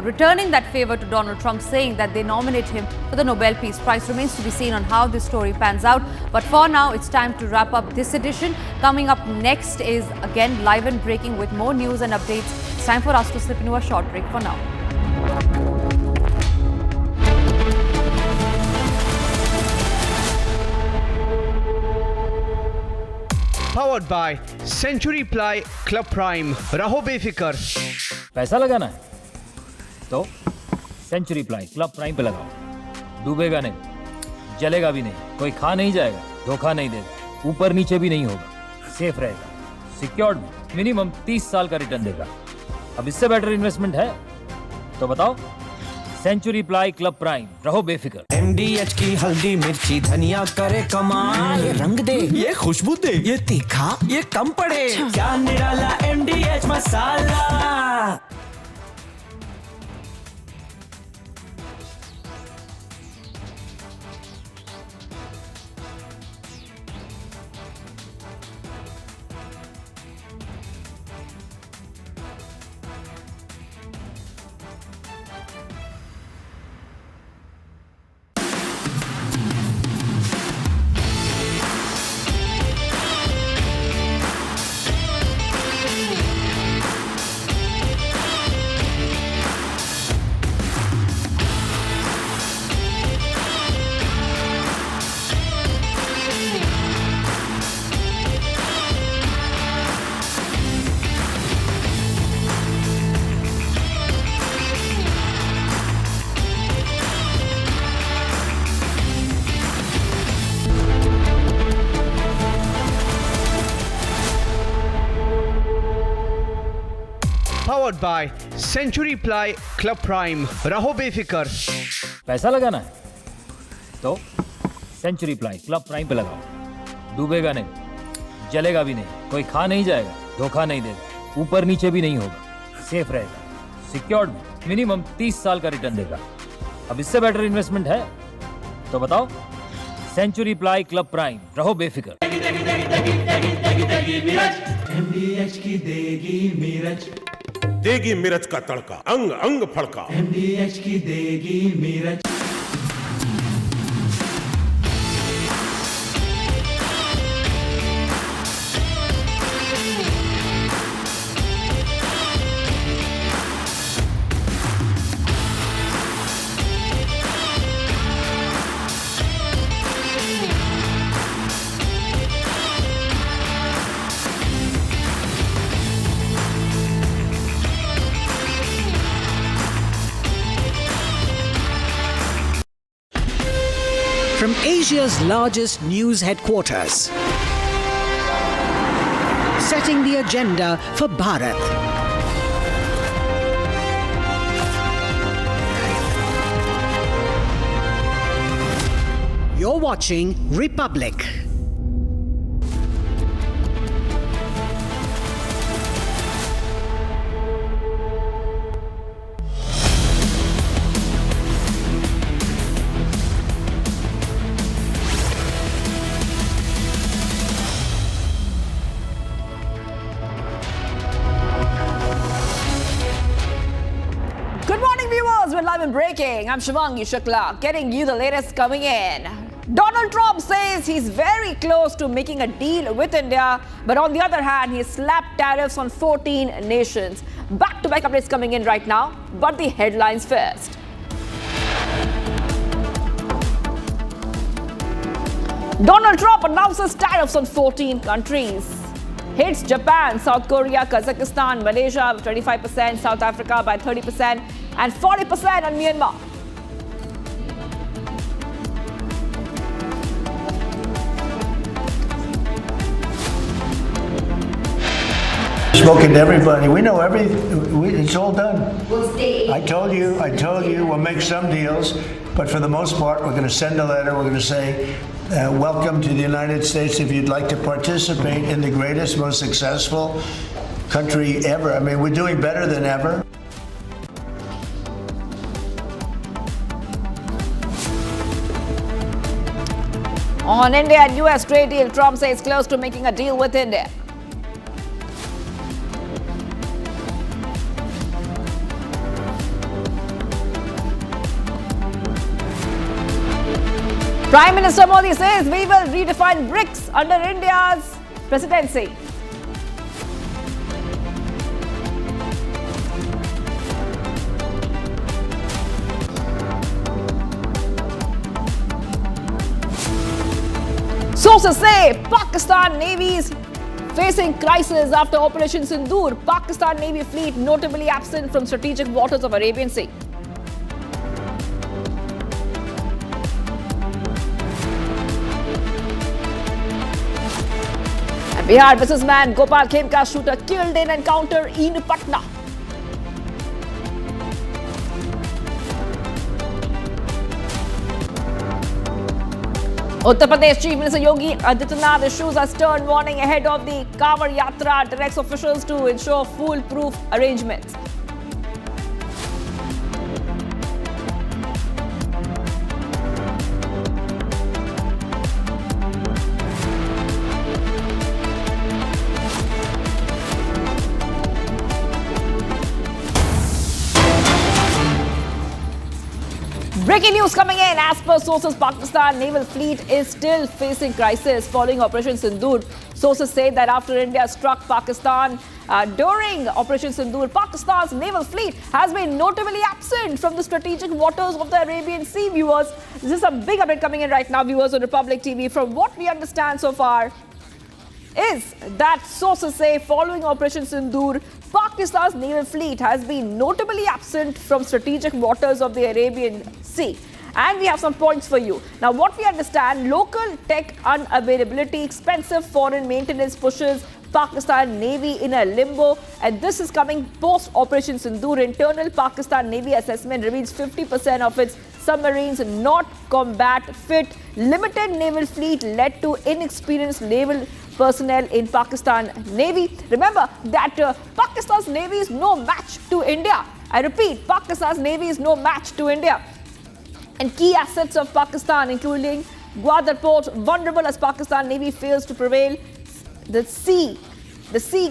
S6: returning that favor to Donald Trump, saying that they nominate him for the Nobel Peace Prize. Remains to be seen on how this story pans out. But for now, it's time to wrap up this edition. Coming up next is, again, live and breaking with more news and updates. It's time for us to slip into a short break for now.
S5: Powered by Century Ply Club Prime. रहो बेफिक्र.
S19: पैसा लगाना है तो century ply club prime पे लगाओ, डूबेगा नहीं. जलेगा भी नहीं, कोई खा नहीं जाएगा, धोखा नहीं देगा, ऊपर नीचे भी नहीं होगा, सेफ रहेगा, सिक्योर्ड मिनिमम 30 साल का रिटर्न देगा। अब इससे बेटर इन्वेस्टमेंट है तो बताओ। सेंचुरी प्लाई क्लब प्राइम, रहो बेफिक्र।
S3: MDH की हल्दी मिर्ची धनिया करे कमाल, ये रंग दे, ये खुशबू दे, ये तीखा, ये कम पड़े, क्या निराला MDH masala.
S5: Powered by Century Ply Club Prime, रहो बेफिक्र।
S19: पैसा लगाना है तो सेंचुरी प्लाई क्लब प्राइम पे लगाओ, डूबेगा नहीं, जलेगा भी नहीं, कोई खा नहीं जाएगा, धोखा नहीं देगा, ऊपर नीचे भी नहीं होगा, सेफ रहेगा, सिक्योर्ड मिनिमम 30 साल का रिटर्न देगा। अब इससे बेटर इन्वेस्टमेंट है तो बताओ। सेंचुरी प्लाई क्लब प्राइम, रहो बेफिक्र।
S3: MDH की देगी मिर्च,
S1: देगी मिर्च का तड़का, अंग अंग फड़का।
S3: MDH की देगी मिर्च।
S4: From Asia's largest news headquarters, setting the agenda for Bharat. You're watching Republic.
S14: We're live and breaking. I'm Shivangi Shukla, getting you the latest coming in. Donald Trump says he's very close to making a deal with India, but on the other hand, he slapped tariffs on 14 nations. Back-to-back updates coming in right now, but the headlines first. Donald Trump announces tariffs on 14 countries. Hits Japan, South Korea, Kazakhstan, Malaysia by 25%, South Africa by 30%, and 40% on Myanmar.
S7: Spoken to everybody. We know it's all done. I told you, we'll make some deals, but for the most part, we're going to send a letter. We're going to say, welcome to the United States. If you'd like to participate in the greatest, most successful country ever. I mean, we're doing better than ever.
S14: On India and US trade deal, Trump says close to making a deal with India. Prime Minister Modi says we will redefine BRICS under India's presidency. Sources say Pakistan Navy is facing crisis after Operation Sindoor. Pakistan Navy fleet notably absent from strategic waters of Arabian Sea. Bihar businessman Gopal Khemka shooter killed in encounter in Patna. Uttar Pradesh Chief Minister Yogi Adityanath issues a stern warning ahead of the Kanwar Yatra, directs officials to ensure foolproof arrangements. Breaking news coming in. As per sources, Pakistan naval fleet is still facing crisis following Operation Sindoor. Sources say that after India struck Pakistan during Operation Sindoor, Pakistan's naval fleet has been notably absent from the strategic waters of the Arabian Sea. Viewers, this is a big update coming in right now, viewers on Republic TV. From what we understand so far, is that sources say following Operation Sindoor, Pakistan's naval fleet has been notably absent from strategic waters of the Arabian Sea. And we have some points for you. Now, what we understand, local tech unavailability, expensive foreign maintenance pushes Pakistan Navy in a limbo. And this is coming post-Operation Sindoor. Internal Pakistan Navy assessment reveals 50% of its submarines not combat fit. Limited naval fleet led to inexperienced naval personnel in Pakistan Navy. Remember that Pakistan's Navy is no match to India. I repeat, Pakistan's Navy is no match to India. And key assets of Pakistan, including Gwadar Port, vulnerable as Pakistan Navy fails to prevail. The sea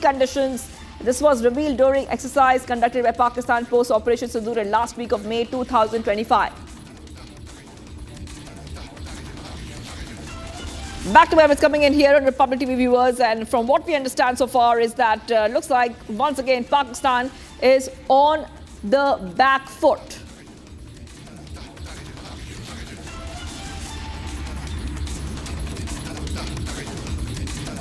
S14: conditions. This was revealed during exercise conducted by Pakistan post Operation Sindoor in last week of May 2025. Back to where it's coming in here on Republic TV, viewers, and from what we understand so far is that looks like once again Pakistan is on the back foot.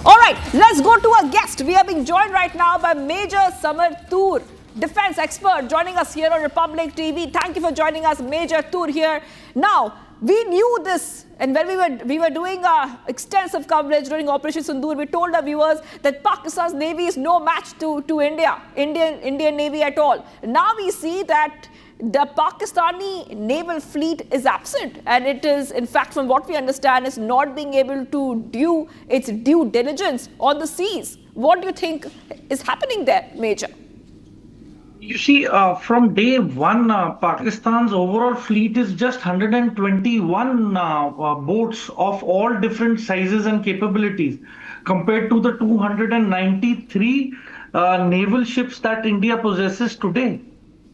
S14: All right, let's go to our guest. We are being joined right now by Major Samar Toor, defense expert, joining us here on Republic TV. Thank you for joining us, Major Toor here. Now, we knew this, and when we were doing extensive coverage during Operation Sindoor, we told our viewers that Pakistan's Navy is no match to Indian Navy at all. Now we see that the Pakistani naval fleet is absent, and it is, in fact, from what we understand, is not being able to do its due diligence on the seas. What do you think is happening there, Major?
S17: You see, from day one, Pakistan's overall fleet is just 121 boats of all different sizes and capabilities, compared to the 293 naval ships that India possesses today.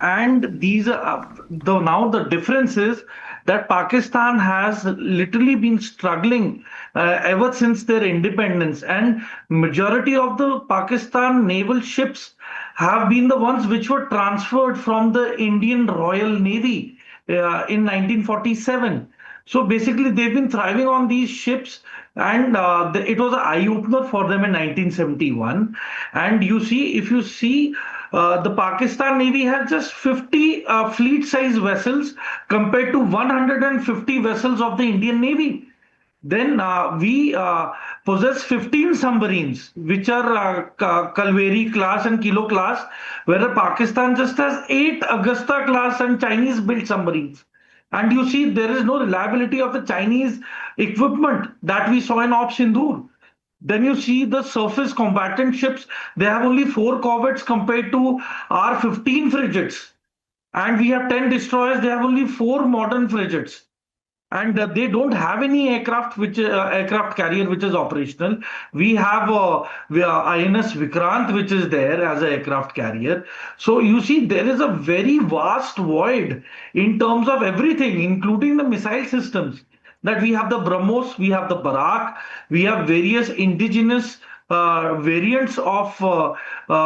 S17: And these are now the difference is that Pakistan has literally been struggling ever since their independence, and majority of the Pakistan naval ships have been the ones which were transferred from the Indian Royal Navy in 1947. So basically they've been thriving on these ships, and it was an eye-opener for them in 1971. And you see, if you see, the Pakistan Navy has just 50 fleet-size vessels compared to 150 vessels of the Indian Navy. Then we possess 15 submarines, which are Kalveri class and Kilo class, whereas Pakistan just has 8 Augusta class and Chinese-built submarines. And you see, there is no reliability of the Chinese equipment that we saw in Op Sindoor. Then you see the surface combatant ships, they have only 4 corvettes compared to our 15 frigates. And we have 10 destroyers, they have only 4 modern frigates. And they don't have any aircraft carrier which is operational. We have INS Vikrant, which is there as an aircraft carrier. So you see, there is a very vast void in terms of everything, including the missile systems. That we have the BrahMos, we have the Barak, we have various indigenous variants of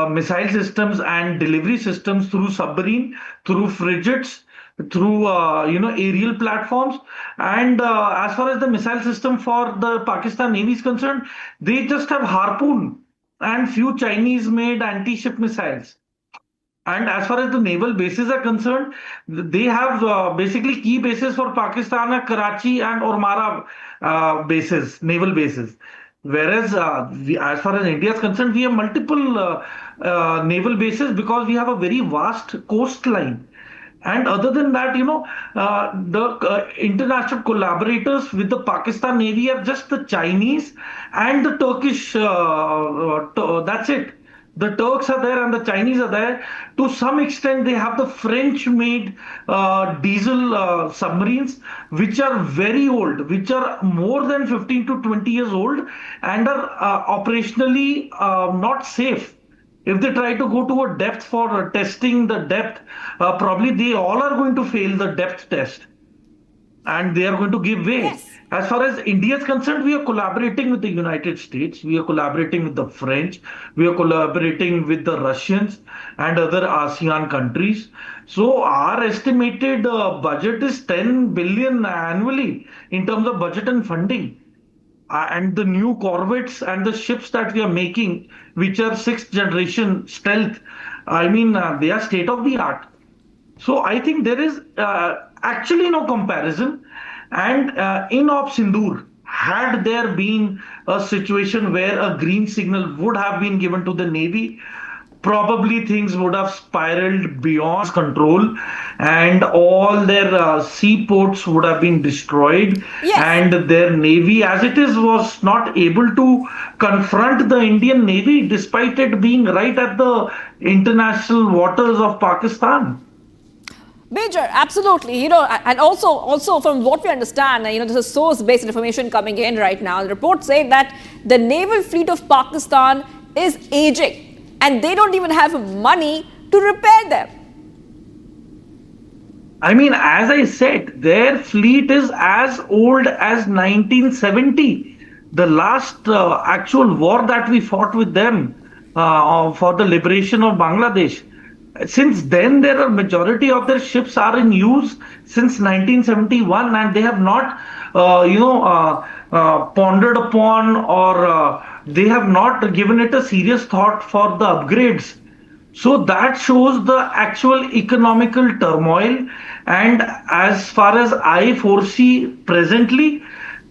S17: missile systems and delivery systems through submarine, through frigates, through aerial platforms. And as far as the missile system for the Pakistan Navy is concerned, they just have Harpoon and few Chinese-made anti-ship missiles. And as far as the naval bases are concerned, they have basically key bases for Pakistan are Karachi and Ormara bases, naval bases.
S16: Whereas, as far as India is concerned, we have multiple naval bases because we have a very vast coastline. And other than that, the international collaborators with the Pakistan Navy are just the Chinese and the Turkish. That's it. The Turks are there and the Chinese are there. To some extent, they have the French-made diesel submarines, which are very old, which are more than 15 to 20 years old and are operationally not safe. If they try to go to a depth for testing the depth, probably they all are going to fail the depth test and they are going to give way. Yes. As far as India is concerned, we are collaborating with the United States, we are collaborating with the French, we are collaborating with the Russians and other ASEAN countries. So our estimated budget is 10 billion annually in terms of budget and funding. And the new corvettes and the ships that we are making, which are 6th generation stealth, they are state of the art. So I think there is actually no comparison. And in Op Sindoor, had there been a situation where a green signal would have been given to the Navy, probably things would have spiraled beyond control and all their seaports would have been destroyed. Yes. And their Navy, as it is, was not able to confront the Indian Navy despite it being right at the international waters of Pakistan.
S14: Major, absolutely. And also from what we understand, this is source-based information coming in right now. The reports say that the naval fleet of Pakistan is aging and they don't even have money to repair them.
S16: As I said, their fleet is as old as 1970. The last actual war that we fought with them for the liberation of Bangladesh. Since then, their majority of their ships are in use since 1971, and they have not, pondered upon or they have not given it a serious thought for the upgrades. So that shows the actual economical turmoil. And as far as I foresee presently,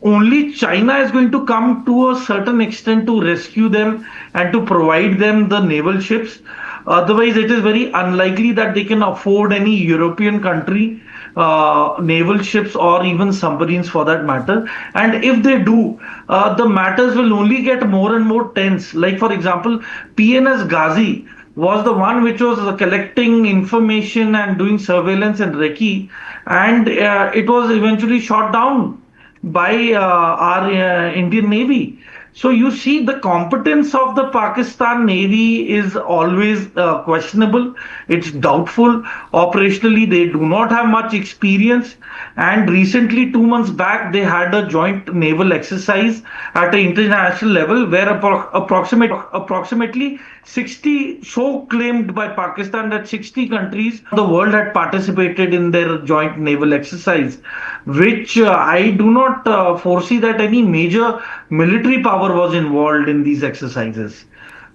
S16: only China is going to come to a certain extent to rescue them and to provide them the naval ships. Otherwise, it is very unlikely that they can afford any European country naval ships or even submarines for that matter. And if they do, the matters will only get more and more tense. Like, for example, PNS Ghazi was the one which was collecting information and doing surveillance and recce, and it was eventually shot down by our Indian Navy. So you see, the competence of the Pakistan Navy is always questionable. It's doubtful. Operationally, they do not have much experience. And recently, 2 months back, they had a joint naval exercise at an international level where approximately 60, so claimed by Pakistan that 60 countries in the world had participated in their joint naval exercise, which I do not foresee that any major military power was involved in these exercises.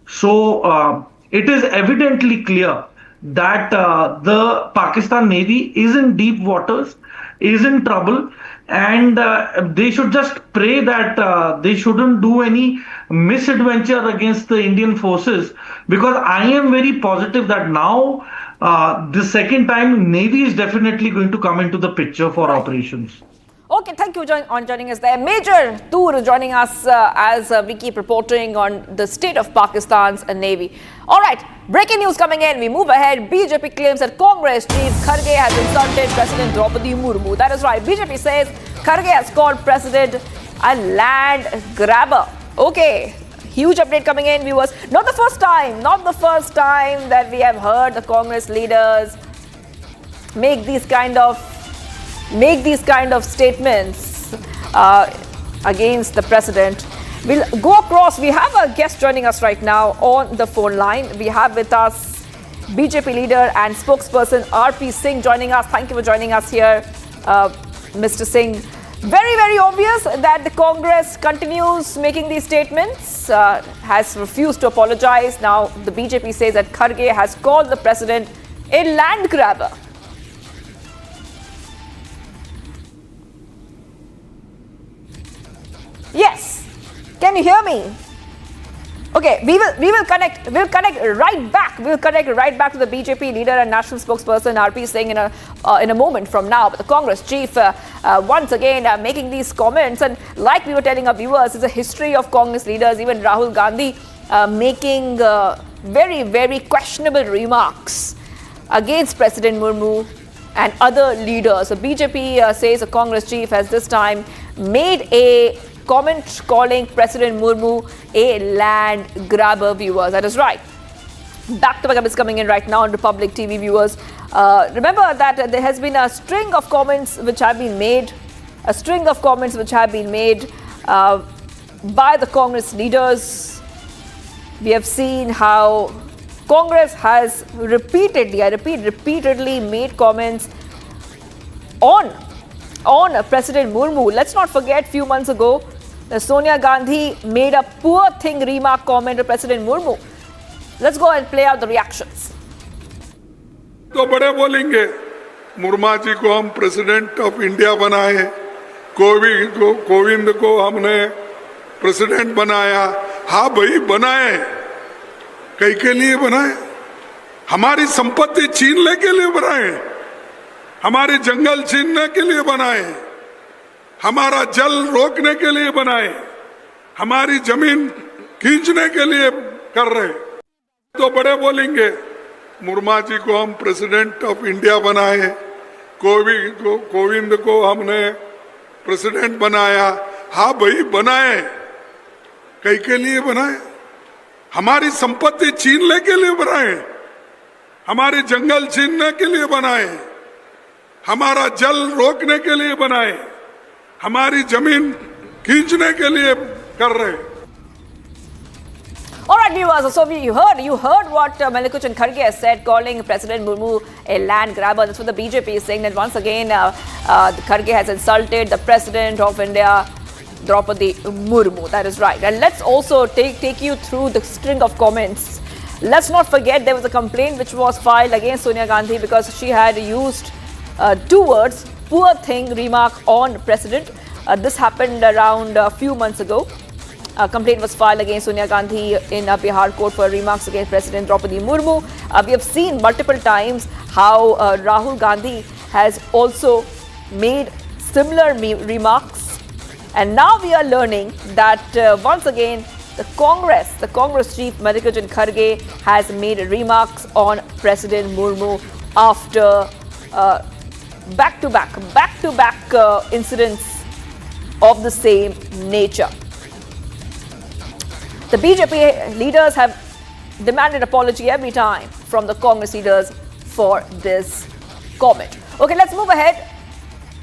S16: So it is evidently clear that the Pakistan Navy is in deep waters, is in trouble, and they should just pray that they shouldn't do any misadventure against the Indian forces, because I am very positive that now the second time Navy is definitely going to come into the picture for operations.
S14: Okay, thank you for joining us there. Major Tour joining us as we keep reporting on the state of Pakistan's Navy. All right, breaking news coming in. We move ahead. BJP claims that Congress chief Kharge has insulted President Draupadi Murmu. That is right. BJP says Kharge has called President a land grabber. Okay, huge update coming in, viewers. Not the first time that we have heard the Congress leaders make these kind of statements against the president. We'll go across. We have a guest joining us right now on the phone line. We have with us BJP leader and spokesperson RP Singh joining us. Thank you for joining us here, Mr. Singh. Very, very obvious that the Congress continues making these statements, has refused to apologize. Now the BJP says that Kharge has called the president a land grabber. Yes. Can you hear me? Okay, we will connect right back. We will connect right back to the BJP leader and national spokesperson RP Singh in a moment from now. But the Congress chief once again making these comments, and like we were telling our viewers, it's a history of Congress leaders. Even Rahul Gandhi making very, very questionable remarks against President Murmu and other leaders. The BJP says the Congress chief has this time made a comment calling President Murmu a land grabber, viewers. That is right. Back to back is coming in right now on Republic TV, viewers. Remember that there has been a string of comments which have been made, by the Congress leaders. We have seen how Congress has repeatedly made comments on President Murmu. Let's not forget, few months ago, Sonia Gandhi made a poor thing remark comment to President Murmu. Let's go and play out the reactions.
S2: तो बड़े बोलेंगे, मुर्मा जी को हम president of India बनाए, कोविंद को हमने president बनाया. हाँ भाई बनाए, कई के लिए बनाए? हमारी संपत्ति छीनने के लिए बनाए, हमारे जंगल छीनने के लिए बनाए, हमारा जल रोकने के लिए बनाए, हमारी जमीन खींचने के लिए कर रहे. तो बड़े बोलेंगे, मुर्मा जी को हम प्रेसिडेंट ऑफ इंडिया बनाए, कोविंद को हमने प्रेसिडेंट बनाया. हाँ भाई बनाए, कई के लिए बनाए? हमारी संपत्ति छीनने के लिए बनाए, हमारे जंगल छीनने के लिए बनाए, हमारा जल रोकने के लिए बनाए, हमारी जमीन खींचने के लिए कर रहे.
S14: All right, viewers. So you heard what Mallikarjun Kharge has said, calling President Murmu a land grabber. That's what the BJP is saying. That once again, Kharge has insulted the President of India, Draupadi Murmu. That is right. And let's also take you through the string of comments. Let's not forget there was a complaint which was filed against Sonia Gandhi because she had used two words, poor thing remark on President. This happened around a few months ago. A complaint was filed against Sonia Gandhi in Bihar court for remarks against President Draupadi Murmu. We have seen multiple times how Rahul Gandhi has also made similar remarks. And now we are learning that once again, the Congress chief Mallikarjun Kharge has made remarks on President Murmu after back-to-back incidents of the same nature. The BJP leaders have demanded apology every time from the Congress leaders for this comment. Okay, let's move ahead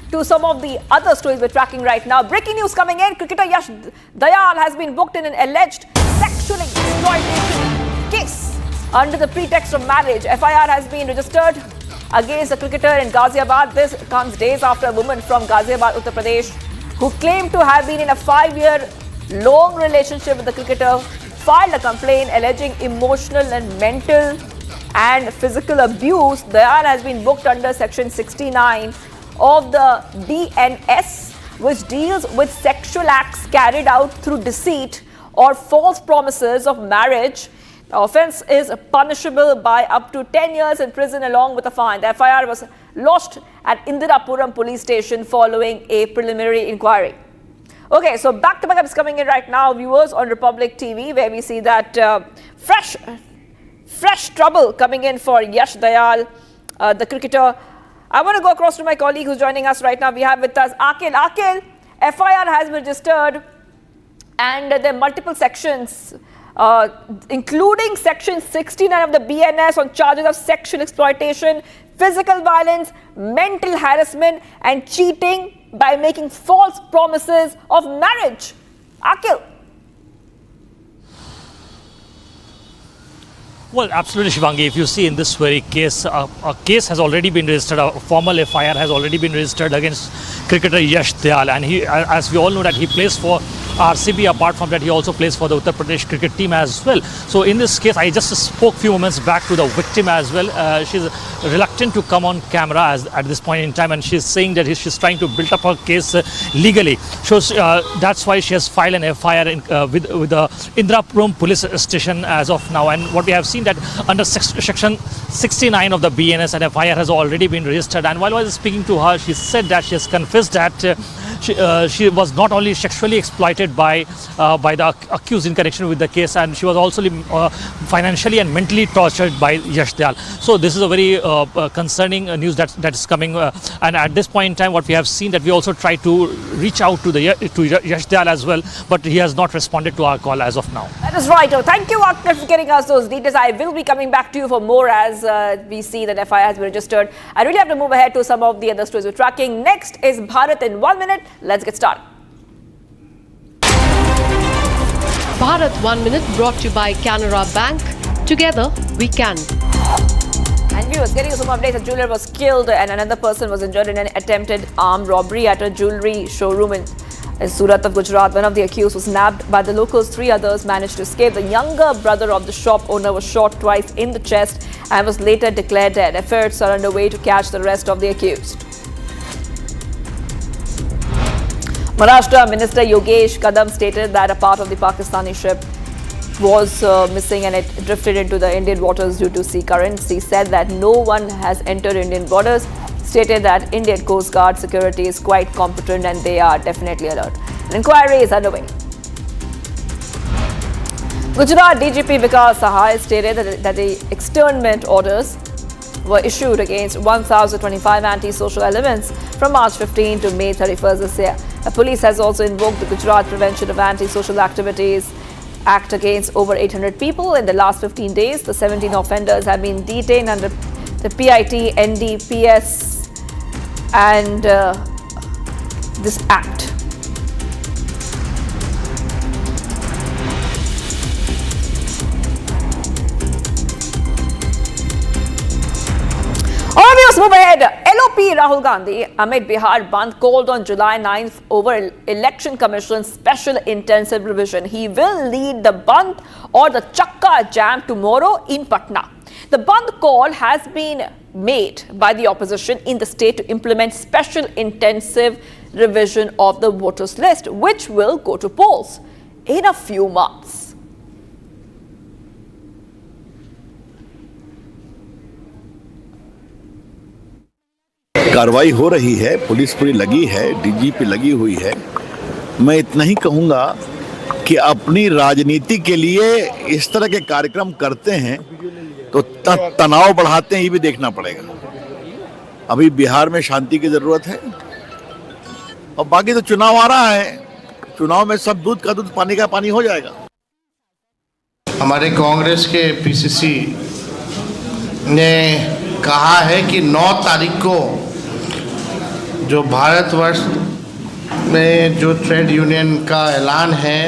S14: to some of the other stories we're tracking right now. Breaking news coming in. Cricketer Yash Dayal has been booked in an alleged sexual exploitation case under the pretext of marriage. FIR has been registered against a cricketer in Ghaziabad. This comes days after a woman from Ghaziabad, Uttar Pradesh, who claimed to have been in a 5-year long relationship with the cricketer, filed a complaint alleging emotional and mental and physical abuse. Dayal has been booked under Section 69 of the BNS, which deals with sexual acts carried out through deceit or false promises of marriage. The offence is punishable by up to 10 years in prison along with a fine. The FIR was lodged at Indirapuram police station following a preliminary inquiry. Okay, so back-to-back is coming in right now, viewers, on Republic TV, where we see that fresh trouble coming in for Yash Dayal, the cricketer. I want to go across to my colleague who's joining us right now. We have with us Akil. Akil, FIR has been registered and there are multiple sections, including Section 69 of the BNS on charges of sexual exploitation, physical violence, mental harassment and cheating by making false promises of marriage. Akil.
S18: Well, absolutely, Shivangi. If you see in this very case, a case has already been registered, a formal FIR has already been registered against cricketer Yash Dayal. And he, as we all know, that he plays for RCB. Apart from that, he also plays for the Uttar Pradesh cricket team as well. So in this case, I just spoke few moments back to the victim as well. She's reluctant to come on camera at this point in time, and she's saying that she's trying to build up her case legally. So that's why she has filed an FIR with the Indrapuram police station as of now. And what we have seen that under section 69 of the BNS, an FIR has already been registered. And while I was speaking to her, she said that she has confessed that she was not only sexually exploited by the accused in connection with the case, and she was also financially and mentally tortured by Yash Dayal. So this is a very concerning news that is coming. And at this point in time, what we have seen that we also tried to reach out to Yash Dayal as well, but he has not responded to our call as of now.
S14: That is right. Thank you, Arnab, for getting us those details. I will be coming back to you for more as we see that FIR has been registered. I really have to move ahead to some of the other stories we're tracking. Next is Bharat in 1 minute. Let's get started.
S13: Bharat 1 minute brought to you by Canara Bank. Together we can.
S14: And viewers, getting some updates. A jeweler was killed and another person was injured in an attempted armed robbery at a jewellery showroom in Surat of Gujarat. One of the accused was nabbed by the locals. 3 others managed to escape. The younger brother of the shop owner was shot twice in the chest and was later declared dead. Efforts are underway to catch the rest of the accused. Maharashtra Minister Yogesh Kadam stated that a part of the Pakistani ship was missing and it drifted into the Indian waters due to sea currents. He said that no one has entered Indian borders. Stated that Indian Coast Guard security is quite competent and they are definitely alert. An inquiry is underway. Gujarat DGP Vikas Sahai stated that the externment orders were issued against 1,025 anti-social elements from March 15 to May 31st this year. The police has also invoked the Gujarat Prevention of Anti-Social Activities Act against over 800 people. In the last 15 days, the 17 offenders have been detained under the PIT, NDPS and this act. Let's move ahead. LOP Rahul Gandhi amid Bihar Bandh called on July 9th over Election Commission's special intensive revision. He will lead the Bandh or the Chakka Jam tomorrow in Patna. The Bandh call has been made by the opposition in the state to implement special intensive revision of the voters list, which will go to polls in a few months.
S20: कार्रवाई हो रही है, police पूरी लगी है, DGP लगी हुई है। मैं इतना ही कहूँगा कि अपनी राजनीति के लिए इस तरह के कार्यक्रम करते हैं तो तनाव बढ़ाते हैं, ये भी देखना पड़ेगा। अभी बिहार में शांति की जरूरत है और बाकी तो चुनाव आ रहा है, चुनाव में सब दूध का दूध पानी का पानी हो जाएगा।
S23: हमारे कांग्रेस के पीसीसी ने कहा है कि 9 तारीख को जो भारतवर्ष में जो ट्रेड यूनियन का ऐलान है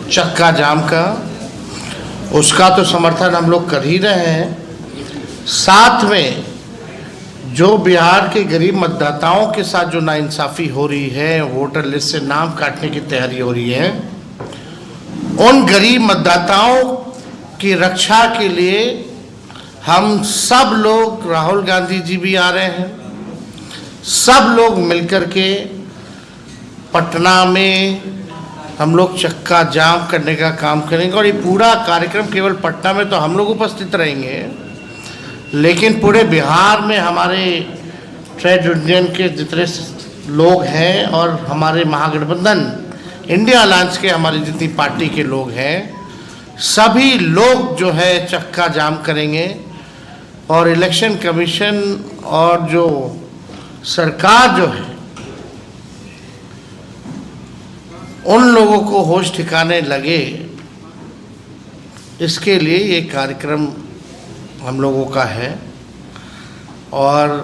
S23: चक्का जाम का, उसका तो समर्थन हम लोग कर ही रहे हैं। साथ में जो बिहार के गरीब मतदाताओं के साथ जो नाइंसाफ़ी हो रही है, वोटर लिस्ट से नाम काटने की तैयारी हो रही है, उन गरीब मतदाताओं की रक्षा के लिए हम सब लोग, राहुल गांधी जी भी आ रहे हैं, सब लोग मिलकर के पटना में हम लोग चक्का जाम करने का काम करेंगे। और ये पूरा कार्यक्रम केवल पटना में तो हम लोग उपस्थित रहेंगे, लेकिन पूरे बिहार में हमारे ट्रेड यूनियन के जितने लोग हैं और हमारे महागठबंधन इंडिया अलायंस के हमारी जितनी पार्टी के लोग हैं, सभी लोग जो है चक्का जाम करेंगे। और इलेक्शन कमीशन और जो सरकार जो है, उन लोगों को होश ठिकाने लगे, इसके लिए ये कार्यक्रम हम लोगों का है और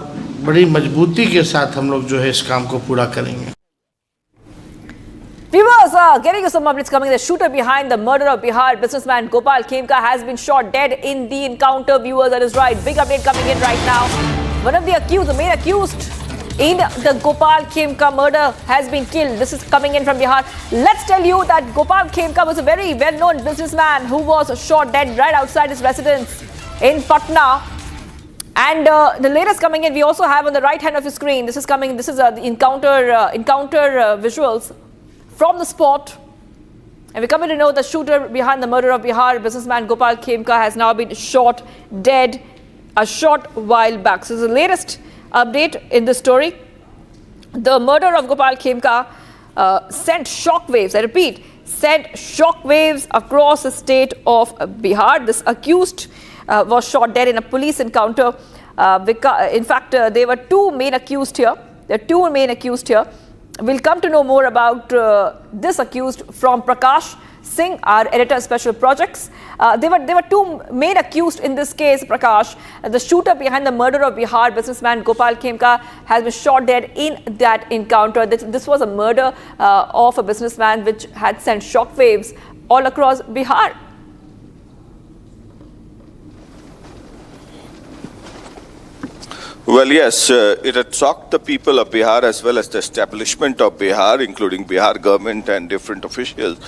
S23: बड़ी मजबूती के साथ हम लोग जो है इस काम को पूरा करेंगे।
S14: Viewers, getting you some updates coming. The shooter behind the murder of Bihar businessman Gopal Khemka has been shot dead in the encounter. Viewers, that is right. Big update coming in right now. One of the accused, the main accused in the Gopal Khemka murder has been killed. This is coming in from Bihar. Let's tell you that Gopal Khemka was a very well-known businessman who was shot dead right outside his residence in Patna. And the latest coming in, we also have on the right hand of the screen. This is coming. This is the encounter visuals from the spot. And we're coming to know the shooter behind the murder of Bihar businessman Gopal Khemka has now been shot dead a short while back. So this is the latest update in the story. The murder of Gopal Khemka sent shockwaves, I repeat, sent shockwaves across the state of Bihar. This accused was shot dead in a police encounter. In fact, there were two main accused here. There are two main accused here. We'll come to know more about this accused from Prakash Singh, our editor special projects. There were two main accused in this case, Prakash. The shooter behind the murder of Bihar businessman Gopal Khemka has been shot dead in that encounter. This was a murder of a businessman which had sent shockwaves all across Bihar.
S8: Well, yes, it had shocked the people of Bihar as well as the establishment of Bihar, including Bihar government and different officials.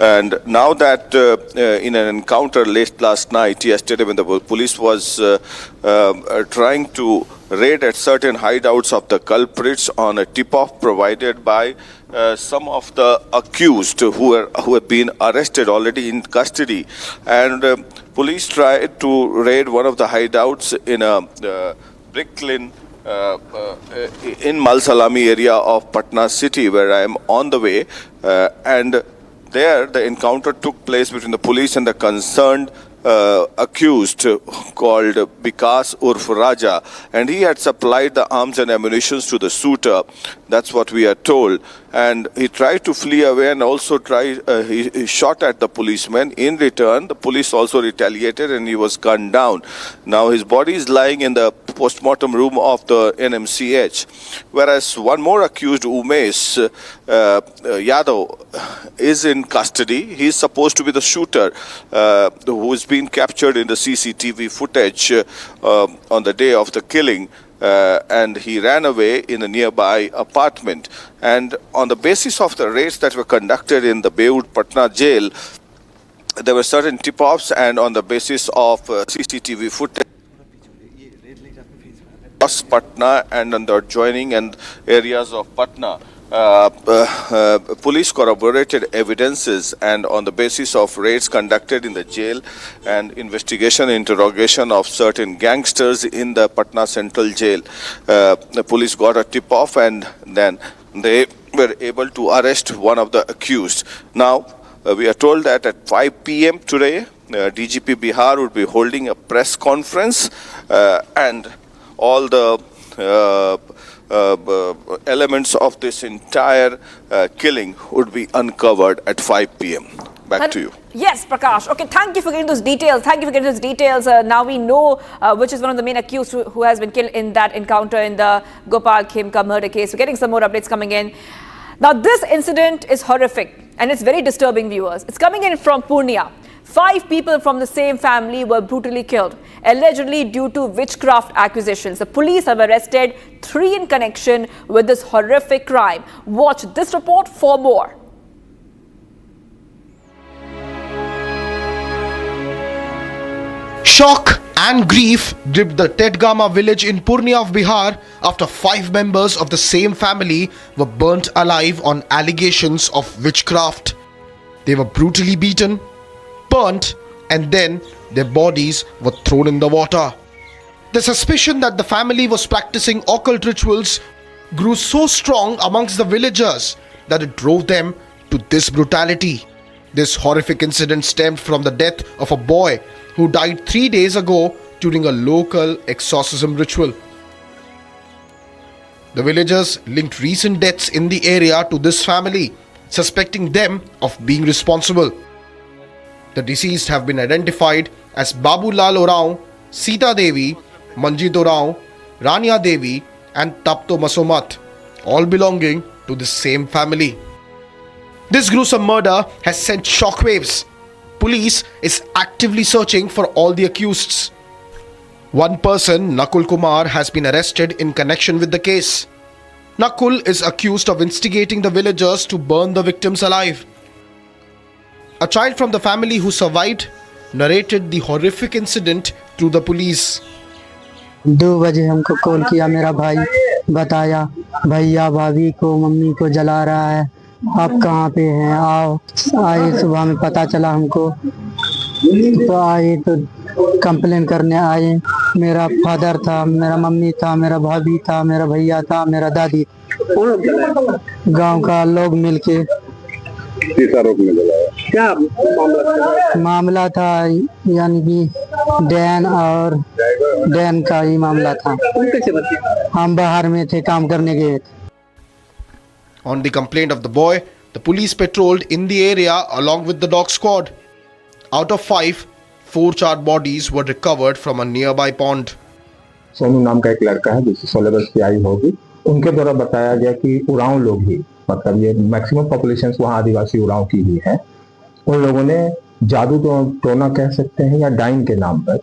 S8: And now that in an encounter late last night, yesterday, when the police was trying to raid at certain hideouts of the culprits on a tip-off provided by some of the accused who have been arrested already in custody. And police tried to raid one of the hideouts in a brick lane in Malsalami area of Patna city, where I am on the way, and there the encounter took place between the police and the concerned accused called Vikas Urf Raja, and he had supplied the arms and ammunition to the shooter. That's what we are told. And he tried to flee away and also he shot at the policeman. In return, the police also retaliated and he was gunned down. Now his body is lying in the post-mortem room of the NMCH. Whereas one more accused, Umesh Yadav, is in custody. He is supposed to be the shooter who is being captured in the CCTV footage on the day of the killing. And he ran away in a nearby apartment. And on the basis of the raids that were conducted in the Beud Patna jail, there were certain tip-offs, and on the basis of CCTV footage across Patna and on the adjoining and areas of Patna, police corroborated evidences, and on the basis of raids conducted in the jail and investigation and interrogation of certain gangsters in the Patna Central Jail, the police got a tip-off and then they were able to arrest one of the accused. Now, we are told that at 5 p.m. today, DGP Bihar would be holding a press conference and all the elements of this entire killing would be uncovered at 5 p.m. Back to you.
S14: Yes, Prakash. Okay, thank you for getting those details. Now we know which is one of the main accused who has been killed in that encounter in the Gopal Khemka murder case. We're getting some more updates coming in. Now, this incident is horrific and it's very disturbing, viewers. It's coming in from Purnia. 5 people from the same family were brutally killed, allegedly due to witchcraft accusations. The police have arrested 3 in connection with this horrific crime. Watch this report for more.
S21: Shock and grief gripped the Tedgama village in Purnia of Bihar after 5 members of the same family were burnt alive on allegations of witchcraft. They were brutally beaten, burnt, and then their bodies were thrown in the water. The suspicion that the family was practicing occult rituals grew so strong amongst the villagers that it drove them to this brutality. This horrific incident stemmed from the death of a boy who died 3 days ago during a local exorcism ritual. The villagers linked recent deaths in the area to this family, suspecting them of being responsible. The deceased have been identified as Babu Lal Oraon, Sita Devi, Manjit Oraon, Rania Devi and Tapto Masomat, all belonging to the same family. This gruesome murder has sent shockwaves. Police is actively searching for all the accused. One person, Nakul Kumar, has been arrested in connection with the case. Nakul is accused of instigating the villagers to burn the victims alive. A child from the family who survived narrated the horrific incident to the police.
S10: 2 बजे हमको call किया मेरा भाई, बताया भैया भाभी को mummy को जला रहा है, आप कहाँ पे हैं, आओ। आए, सुबह में पता चला हमको, तो आए तो कंप्लेन करने आए। मेरा फादर था, मेरा मम्मी था, मेरा भाभी था, मेरा भैया था, मेरा दादी, गांव का लोग मिलके क्या मामला था, यानी कि डैन का ही मामला था। हम बाहर में थे, काम करने गए थे।
S21: On the complaint of the boy, the police patrolled in the area along with the dog squad. Out of 5, 4 charred bodies were recovered from a nearby pond.
S11: Sonu नाम का एक लड़का है जिसकी 16 वर्ष की आयु होगी। उनके द्वारा बताया गया कि उरांव लोग ही, मतलब ये मैक्सिमम पॉपुलेशन वहाँ आदिवासी उरांव की ही है, उन लोगों ने जादू टोना कह सकते हैं या डाइन के नाम पर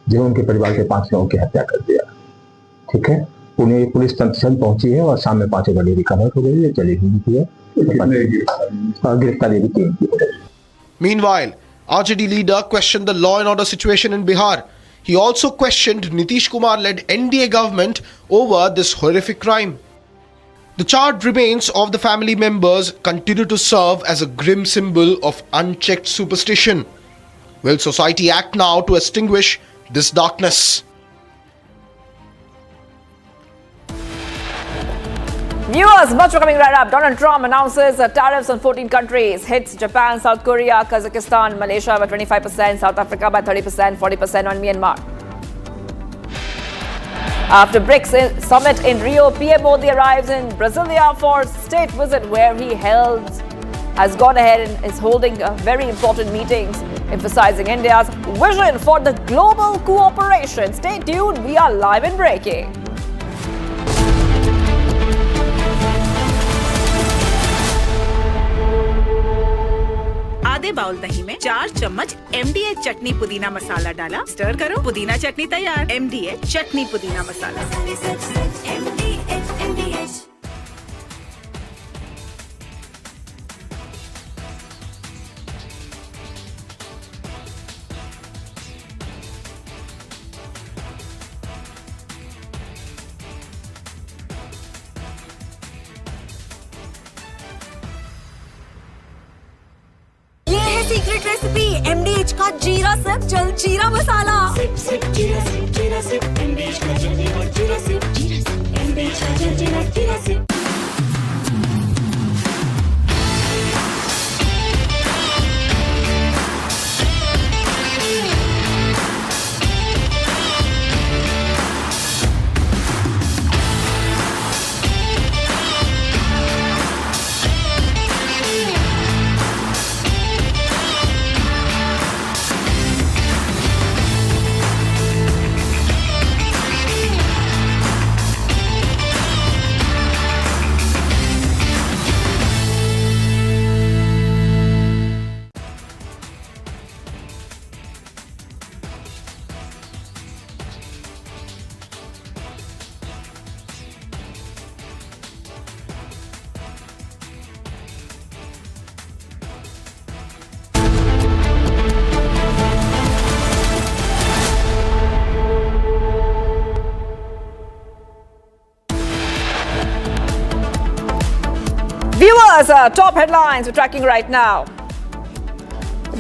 S11: जो उनके परिवार के 5 लोगों की हत्या कर दिया। ठीक है, उन्हें पुलिस तत्काल पहुंची है और सामने 5 बॉडी रिकवर हो गई है, चली हुई है, गिरफ्तारी भी की।
S21: Meanwhile, RJD leader questioned the law and order situation in Bihar. He also questioned Nitish Kumar-led NDA government over this horrific crime. The charred remains of the family members continue to serve as a grim symbol of unchecked superstition. Will society act now to extinguish this darkness?
S14: Viewers, much for coming right up. Donald Trump announces tariffs on 14 countries. Hits Japan, South Korea, Kazakhstan, Malaysia by 25%, South Africa by 30%, 40% on Myanmar. After BRICS summit in Rio, PM Modi arrives in Brasilia for state visit where he has gone ahead and is holding very important meetings, emphasizing India's vision for the global cooperation. Stay tuned, we are live and breaking.
S22: आधे bowl दही में 4 चम्मच MDH चटनी पुदीना मसाला डाला, stir करो, पुदीना चटनी तैयार। MDH चटनी पुदीना मसाला।
S24: सीक्रेट रेसिपी MDH का जीरा sip jaljeera masala. Sip sip जीरा सिप MDH का जलजीरा सिप MDH का jaljeera sip.
S14: Viewers, top headlines we're tracking right now.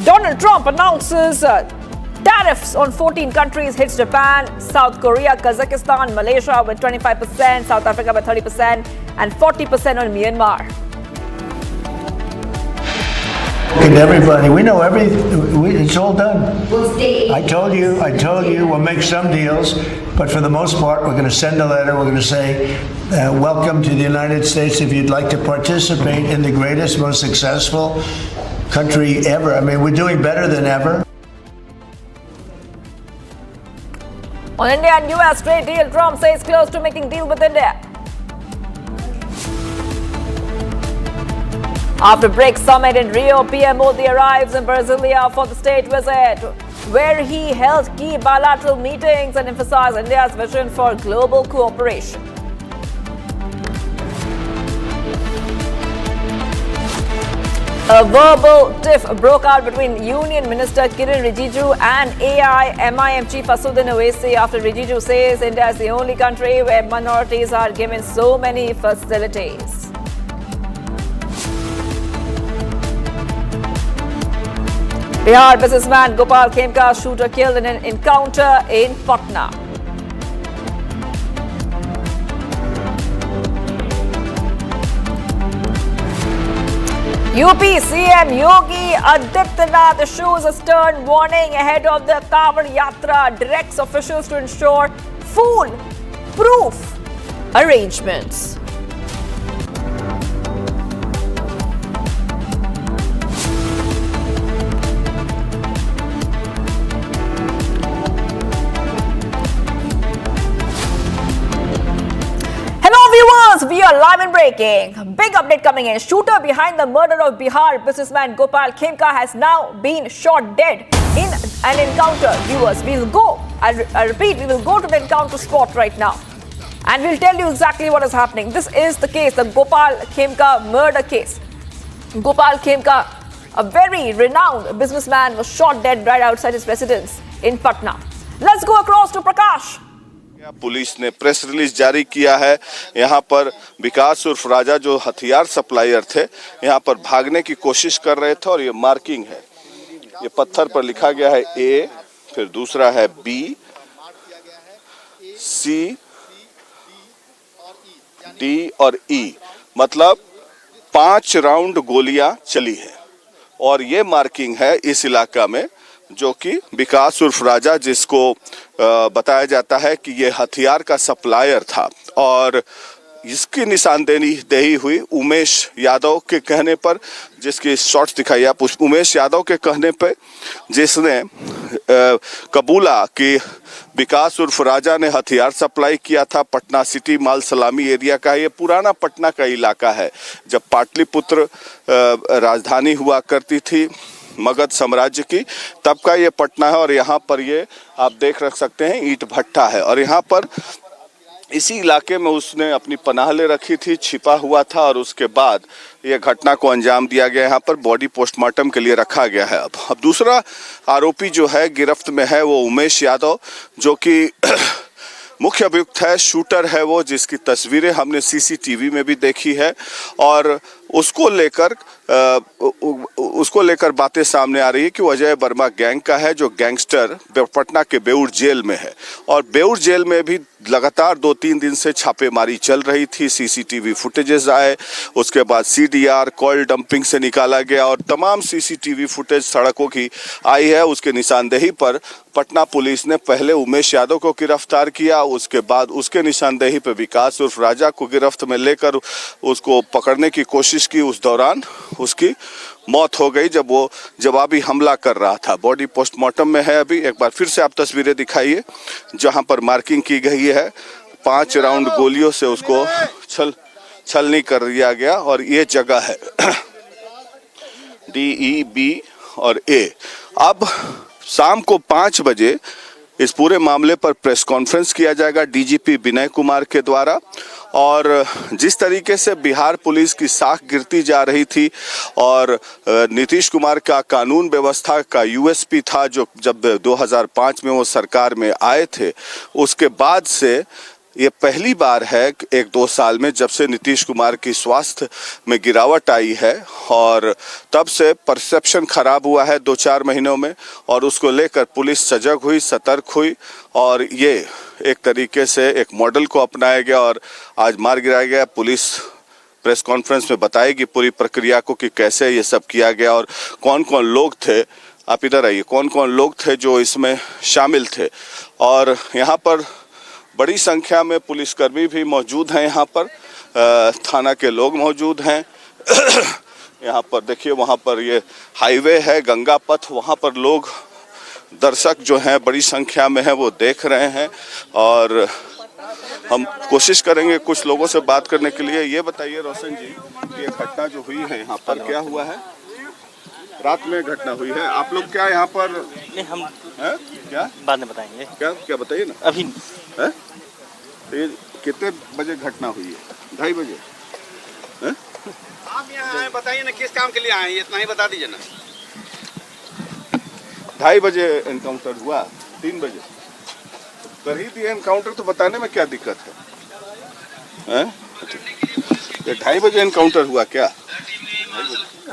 S14: Donald Trump announces tariffs on 14 countries, hits Japan, South Korea, Kazakhstan, Malaysia with 25%, South Africa by 30%, and 40% on Myanmar.
S7: And everybody, we know it's all done. I told you, we'll make some deals, but for the most part, we're going to send a letter. We're going to say, welcome to the United States. If you'd like to participate in the greatest, most successful country ever. I mean, we're doing better than ever.
S14: On India and US trade deal, Trump says close to making deal with India. After BRICS summit in Rio, PM Modi arrives in Brasilia for the state visit, where he held key bilateral meetings and emphasized India's vision for global cooperation. A verbal tiff broke out between Union Minister Kiren Rijiju and AIMIM Chief Asudin Owaisi after Rijiju says India is the only country where minorities are given so many facilities. Bihar businessman Gopal Khemka shooter killed in an encounter in Patna. UP CM Yogi Adityanath issues a stern warning ahead of the Kawar Yatra, directs officials to ensure foolproof arrangements. We are live and breaking. Big update coming in. Shooter behind the murder of Bihar businessman Gopal Khemka has now been shot dead in an encounter. Viewers, we'll go, I repeat, we will go to the encounter spot right now. And we'll tell you exactly what is happening. This is the case, the Gopal Khemka murder case. Gopal Khemka, a very renowned businessman, was shot dead right outside his residence in Patna. Let's go across to Prakash.
S8: Police ने press release जारी किया है। यहाँ पर विकास उर्फ राजा जो हथियार supplier थे यहाँ पर भागने की कोशिश कर रहे थे और ये मार्किंग है, ये पत्थर पर लिखा गया है ए, फिर दूसरा है बी, सी, डी और ई, मतलब 5 राउंड गोलियां चली है और ये मार्किंग है इस इलाका में जो कि विकास उर्फ राजा जिसको बताया जाता है कि ये हथियार का सप्लायर था और इसकी निशानदेही हुई उमेश यादव के कहने पर, जिसकी शॉट्स दिखाई आप, उमेश यादव के कहने पर जिसने कबूला कि विकास उर्फ राजा ने हथियार सप्लाई किया था। पटना सिटी माल सलामी एरिया का ये पुराना पटना का इलाका है, जब पाटलिपुत्र राजधानी हुआ करती थी मगध साम्राज्य की, तब का ये पटना है और यहाँ पर ये आप देख रख सकते हैं ईंट भट्टा है और यहाँ पर इसी इलाके में उसने अपनी पनाह ले रखी थी, छिपा हुआ था और उसके बाद ये घटना को अंजाम दिया गया। यहाँ पर बॉडी पोस्टमार्टम के लिए रखा गया है। अब दूसरा आरोपी जो है गिरफ्त में है वो उमेश यादव जो कि मुख्य अभियुक्त है, शूटर है वो, जिसकी तस्वीरें हमने सीसीटीवी में भी देखी है और उसको लेकर बातें सामने आ रही है कि वो अजय वर्मा गैंग का है जो गैंगस्टर पटना के बेउर जेल में है और बेउर जेल में भी लगातार 2-3 दिन से छापेमारी चल रही थी। सीसीटीवी फुटेजेस आए, उसके बाद सीडीआर कॉल डंपिंग से निकाला गया और तमाम सीसीटीवी फुटेज सड़कों की आई है। उसके निशानदेही पर पटना पुलिस ने पहले उमेश यादव को गिरफ्तार किया, उसके बाद उसके निशानदेही पर विकास उर्फ राजा को गिरफ्त में लेकर उसको पकड़ने की कोशिश की। उस दौरान उसकी मौत हो गई जब वो जवाबी हमला कर रहा था। बॉडी पोस्टमार्टम में है अभी। एक बार फिर से आप तस्वीरें दिखाइए जहां पर मार्किंग की गई है, 5 राउंड गोलियों से उसको छलनी कर दिया गया और ये जगह है डी, ई, बी और ए। अब शाम को 5 बजे इस पूरे मामले पर प्रेस कॉन्फ्रेंस किया जाएगा डीजीपी विनय कुमार के द्वारा और जिस तरीके से बिहार पुलिस की साख गिरती जा रही थी और नीतीश कुमार का कानून व्यवस्था का यूएसपी था जो जब 2005 में वो सरकार में आए थे, उसके बाद से ये पहली बार है 1-2 साल में जब से नीतीश कुमार की स्वास्थ्य में गिरावट आई है और तब से परसेप्शन खराब हुआ है 2-4 महीनों में और उसको लेकर पुलिस सजग हुई, सतर्क हुई और ये एक तरीके से एक मॉडल को अपनाया गया और आज मार गिराया गया। पुलिस प्रेस कॉन्फ्रेंस में बताएगी पूरी प्रक्रिया को कि कैसे ये सब किया गया और कौन कौन लोग थे। आप इधर आइए, कौन कौन लोग थे जो इसमें शामिल थे और यहाँ पर बड़ी संख्या में पुलिसकर्मी भी मौजूद हैं, यहाँ पर थाना के लोग मौजूद हैं। यहाँ पर देखिए, वहाँ पर ये हाईवे है गंगा पथ, वहाँ पर लोग दर्शक जो हैं बड़ी संख्या में हैं वो देख रहे हैं और हम कोशिश करेंगे कुछ लोगों से बात करने के लिए। ये बताइए रोशन जी कि ये घटना जो हुई है यहाँ पर क्या हुआ है? रात में घटना हुई है, आप लोग क्या यहाँ पर
S6: नहीं, हम
S8: है? क्या
S6: बाद में बताएंगे।
S8: क्या बताइए ना
S6: अभी
S8: है? ये कितने बजे घटना हुई है? 2:30 बजे है?
S6: आप यहाँ आए बताइए ना किस काम के लिए आए, इतना ही बता दीजिए ना।
S8: 2:30 बजे एनकाउंटर हुआ, 3 बजे कर ही दिए एनकाउंटर, तो बताने में क्या दिक्कत है? ये 2:30 बजे एनकाउंटर हुआ क्या?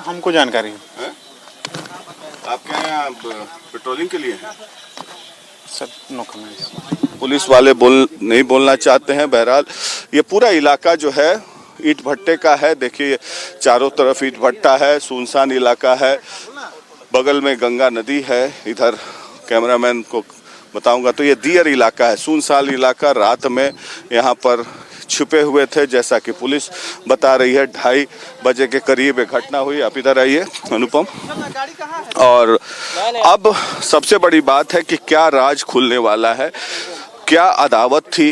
S6: हमको जानकारी
S8: है। आप क्या यहाँ पेट्रोलिंग के लिए हैं?
S6: Sir no comments.
S8: पुलिस वाले नहीं बोलना चाहते हैं। बहरहाल ये पूरा इलाका जो है ईंट भट्टे का है। देखिए चारों तरफ ईंट भट्टा है, सुनसान इलाका है, बगल में गंगा नदी है। इधर कैमरामैन को बताऊंगा तो ये दियर इलाका है, सुनसान इलाका। रात में यहाँ पर छुपे हुए थे, जैसा कि पुलिस बता रही है। 2:30 बजे के करीब एक घटना हुई। आप इधर आइए अनुपम। और अब सबसे बड़ी बात है कि क्या राज खुलने वाला है, क्या अदावत थी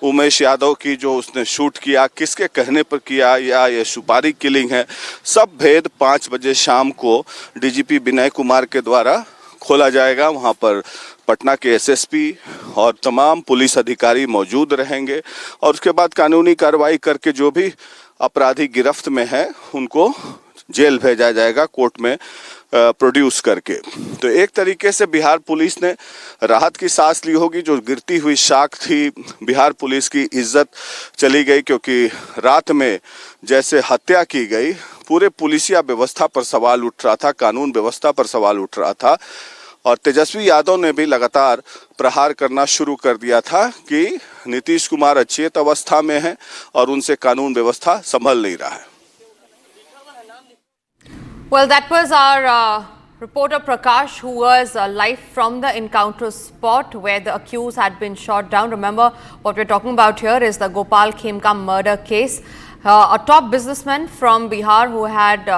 S8: उमेश यादव की जो उसने शूट किया, किसके कहने पर किया, या ये सुपारी किलिंग है, सब भेद 5 बजे शाम को डीजीपी विनय कुमार के द्वारा खोला जाएगा। वहाँ पर पटना के एसएसपी और तमाम पुलिस अधिकारी मौजूद रहेंगे और उसके बाद कानूनी कार्रवाई करके जो भी अपराधी गिरफ्त में है उनको जेल भेजा जाएगा, कोर्ट में प्रोड्यूस करके। तो एक तरीके से बिहार पुलिस ने राहत की सांस ली होगी। जो गिरती हुई शाख थी, बिहार पुलिस की इज्जत चली गई, क्योंकि रात में जैसे हत्या की गई, पूरे पुलिसिया व्यवस्था पर सवाल उठ रहा था, कानून व्यवस्था पर सवाल उठ रहा था। और तेजस्वी यादव ने भी लगातार प्रहार करना शुरू कर दिया था कि नीतीश कुमार अचेत अवस्था में हैं और उनसे कानून व्यवस्था संभल नहीं रहा है।
S14: Well, that was our reporter Prakash, who was live from the encounter spot where the accused had been shot down. Remember, what we're talking about here is the Gopal Khemka murder case. A top businessman from Bihar who had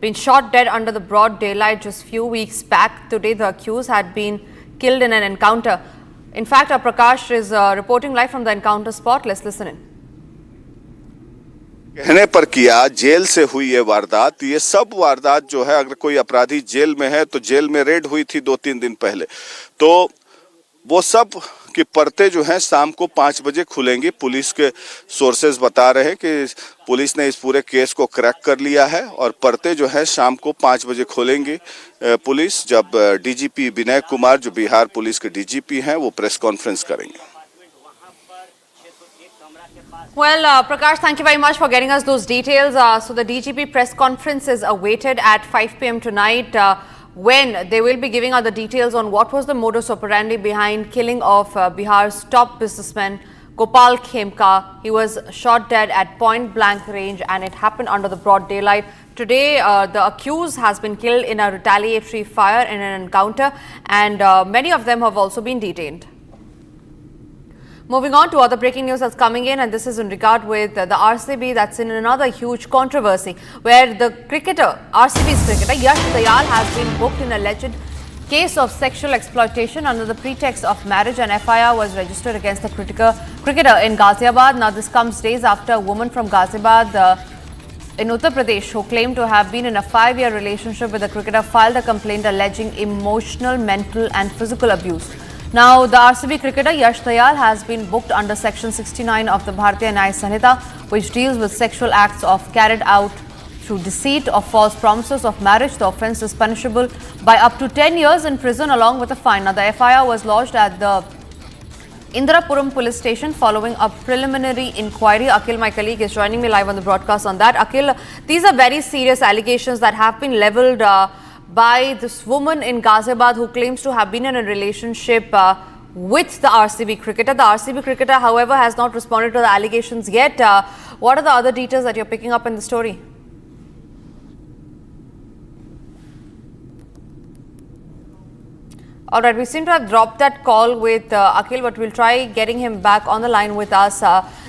S14: been shot dead under the broad daylight just few weeks back. Today, the accused had been killed in an encounter. In fact, Prakash is reporting live from the encounter spot. Let's listen in.
S8: कहने पर किया, jail से हुई ये वारदात। ये सब वारदात जो है, अगर कोई अपराधी जेल में है तो जेल में रेड हुई थी 2-3 दिन पहले, तो वो सब की परतें जो हैं शाम को 5 बजे खुलेंगी। पुलिस के सोर्सेज बता रहे हैं कि पुलिस ने इस पूरे केस को क्रैक कर लिया है और परतें जो है शाम को 5 बजे खोलेंगी पुलिस, जब डीजीपी विनय कुमार, जो बिहार पुलिस के डीजीपी हैं, वो प्रेस कॉन्फ्रेंस करेंगे।
S14: Well, Prakash, thank you very much for getting us those details. So the DGP press conference is awaited at 5 p.m. tonight, when they will be giving out the details on what was the modus operandi behind killing of Bihar's top businessman Gopal Khemka. He was shot dead at point blank range and it happened under the broad daylight. Today, the accused has been killed in a retaliatory fire in an encounter, and many of them have also been detained. Moving on to other breaking news that's coming in, and this is in regard with the RCB that's in another huge controversy, where the RCB's cricketer Yash Dayal has been booked in alleged case of sexual exploitation under the pretext of marriage, and FIR was registered against the cricketer in Ghaziabad. Now this comes days after a woman from Ghaziabad in Uttar Pradesh who claimed to have been in a 5-year relationship with the cricketer filed a complaint alleging emotional, mental and physical abuse. Now, the RCB cricketer Yash Dayal has been booked under Section 69 of the Bharatiya Nyaya Sanhita, which deals with sexual acts carried out through deceit or false promises of marriage. The offence is punishable by up to 10 years in prison along with a fine. Now, the FIR was lodged at the Indirapuram police station following a preliminary inquiry. Akhil, my colleague, is joining me live on the broadcast on that. Akhil, these are very serious allegations that have been levelled by this woman in Ghaziabad who claims to have been in a relationship with the RCB cricketer. The RCB cricketer, however, has not responded to the allegations yet. What are the other details that you're picking up in the story? All right, we seem to have dropped that call with Akhil, but we'll try getting him back on the line with us.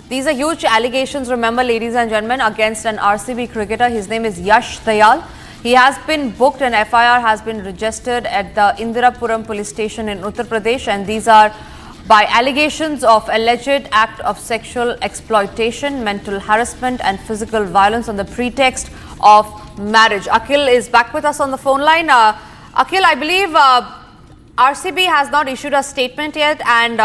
S14: These are huge allegations, remember, ladies and gentlemen, against an RCB cricketer. His name is Yash Dayal. He has been booked and FIR has been registered at the Indirapuram police station in Uttar Pradesh, and these are by allegations of alleged act of sexual exploitation, mental harassment and physical violence on the pretext of marriage. Akhil is back with us on the phone line. Akhil, I believe RCB has not issued a statement yet, and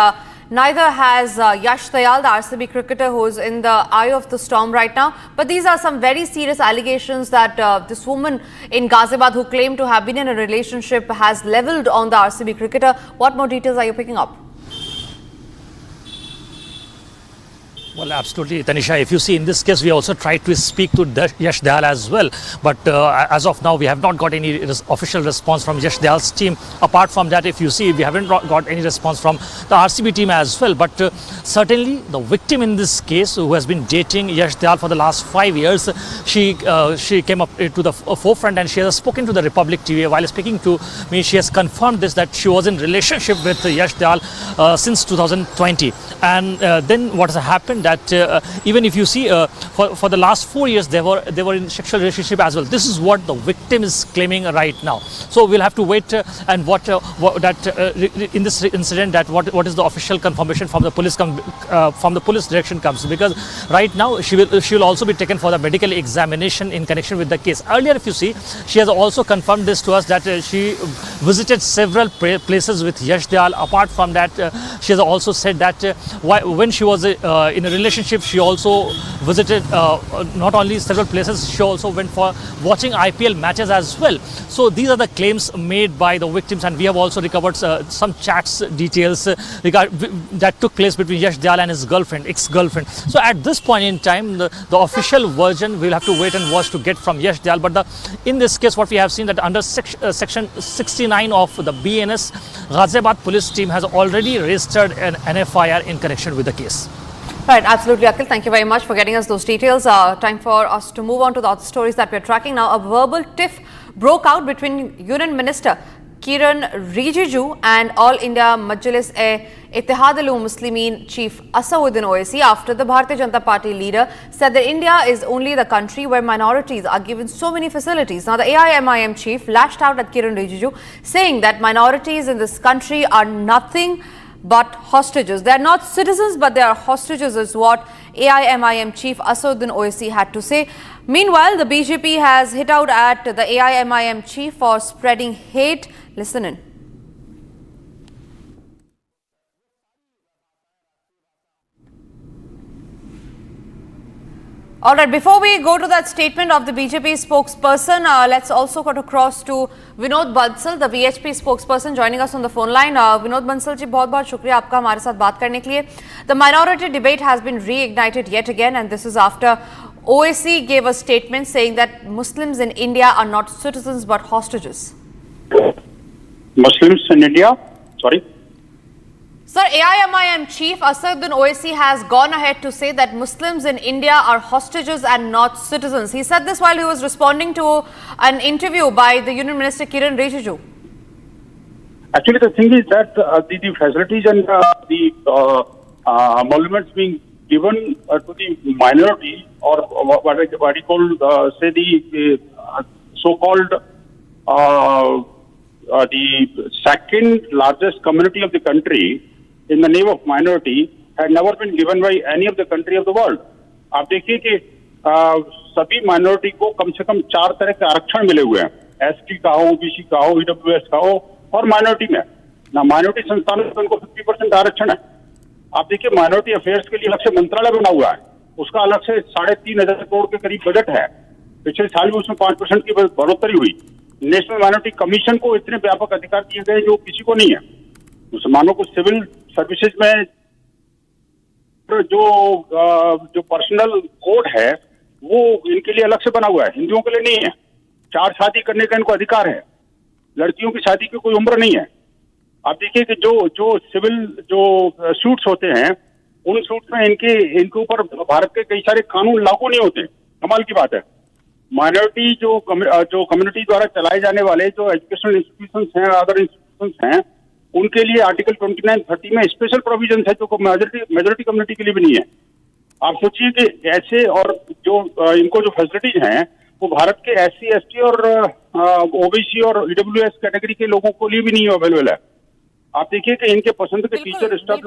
S5: neither has Yash Dayal, the RCB cricketer who is in the eye of the storm right now. But these are some very serious allegations that this woman in Ghaziabad who claimed to have been in a relationship has levelled on the RCB cricketer. What more details are you picking up?
S18: Well, absolutely, Tanisha. If you see, in this case, we also tried to speak to Yash Dayal as well. But as of now, we have not got any official response from Yash Dayal's team. Apart from that, if you see, we haven't got any response from the RCB team as well. But certainly, the victim in this case, who has been dating Yash Dayal for the last 5 years, she came up to the forefront and she has spoken to the Republic TV. While speaking to me, she has confirmed this, that she was in relationship with Yash Dayal since 2020. And then what has happened, that even if you see for the last 4 years they were in sexual relationship as well. This is what the victim is claiming right now. So we'll have to wait and watch in this incident that what is the official confirmation from the police direction comes, because right now she will also be taken for the medical examination in connection with the case. Earlier, if you see, she has also confirmed this to us that she visited several places with Yash Dayal. Apart from that, she has also said that when she was in a relationship, she also visited not only several places, she also went for watching IPL matches as well. So these are the claims made by the victims, and we have also recovered some chats details that took place between Yash Dayal and his ex-girlfriend. So at this point in time, the official version we'll have to wait and watch to get from Yash Dayal. But in this case, what we have seen that under section 69 of the BNS, Ghaziabad police team has already registered an FIR in connection with the case.
S5: Right, absolutely, Akhil. Thank you very much for getting us those details. Time for us to move on to the other stories that we're tracking now. A verbal tiff broke out between Union Minister Kiran Rijiju and All India Majlis-e-Ittihad-ul-Muslimin Chief Asauddin Owaisi after the Bharatiya Janata Party leader said that India is only the country where minorities are given so many facilities. Now, the AIMIM chief lashed out at Kiran Rijiju, saying that minorities in this country are nothing but hostages. They are not citizens, but they are hostages, is what AIMIM chief Asauddin Owaisi had to say. Meanwhile, the BJP has hit out at the AIMIM chief for spreading hate. Listen in. All right, before we go to that statement of the BJP spokesperson, let's also go across to Vinod Bansal, the VHP spokesperson, joining us on the phone line. Vinod Bansal ji, बहुत-बहुत शुक्रिया आपका हमारे साथ बात करने के लिए. The minority debate has been reignited yet again, and this is after OAC gave a statement saying that Muslims in India are not citizens but hostages.
S9: Muslims in India? Sorry?
S5: Sir, AIMIM chief Asauddin Owaisi has gone ahead to say that Muslims in India are hostages and not citizens. He said this while he was responding to an interview by the Union Minister Kiran Rijiju.
S9: Actually, the thing is that the facilities and the emoluments being given to the minority, or what you call, say, the so-called the second largest community of the country in the name of minority had never been given by any of the country of the world. आप देखिए कि सभी minority को कम से कम 4 तरह के आरक्षण मिले हुए हैं. एसटी का हो, ओबीसी का हो, ईडब्ल्यूएस का हो, और माइनॉरिटी में ना माइनॉरिटी संस्थानों में उनको 50% आरक्षण है. आप देखिए माइनॉरिटी अफेयर्स के लिए अलग से मंत्रालय बना हुआ है, उसका अलग से 3,500 करोड़ के करीब बजट है. पिछले साल भी उसमें 5% की बढ़ोतरी हुई. नेशनल माइनॉरिटी कमीशन को इतने व्यापक अधिकार दिए गए जो किसी को नहीं है. मुसलमानों को सिविल सर्विसेज में जो पर्सनल कोड है वो इनके लिए अलग से बना हुआ है, हिंदुओं के लिए नहीं है. 4 शादी करने का इनको अधिकार है. लड़कियों की शादी की कोई उम्र नहीं है. आप देखिए कि जो सिविल जो सूट्स होते हैं, उन सूट्स में इनके ऊपर भारत के कई सारे कानून लागू नहीं होते. कमाल की बात है. माइनॉरिटी जो कम्युनिटी द्वारा चलाए जाने वाले जो एजुकेशनल इंस्टीट्यूशंस हैं, अदर इंस्टीट्यूशंस हैं, उनके लिए आर्टिकल 29-30 में स्पेशल प्रोविजन है जो मेजोरिटी कम्युनिटी के लिए भी नहीं है. आप सोचिए कि ऐसे और जो इनको जो फैसिलिटीज हैं वो भारत के SC, ST और ओबीसी और ईडब्ल्यूएस कैटेगरी के लोगों को लिए भी नहीं अवेलेबल है. आप देखिए कि इनके पसंद के टीचर स्टाफ,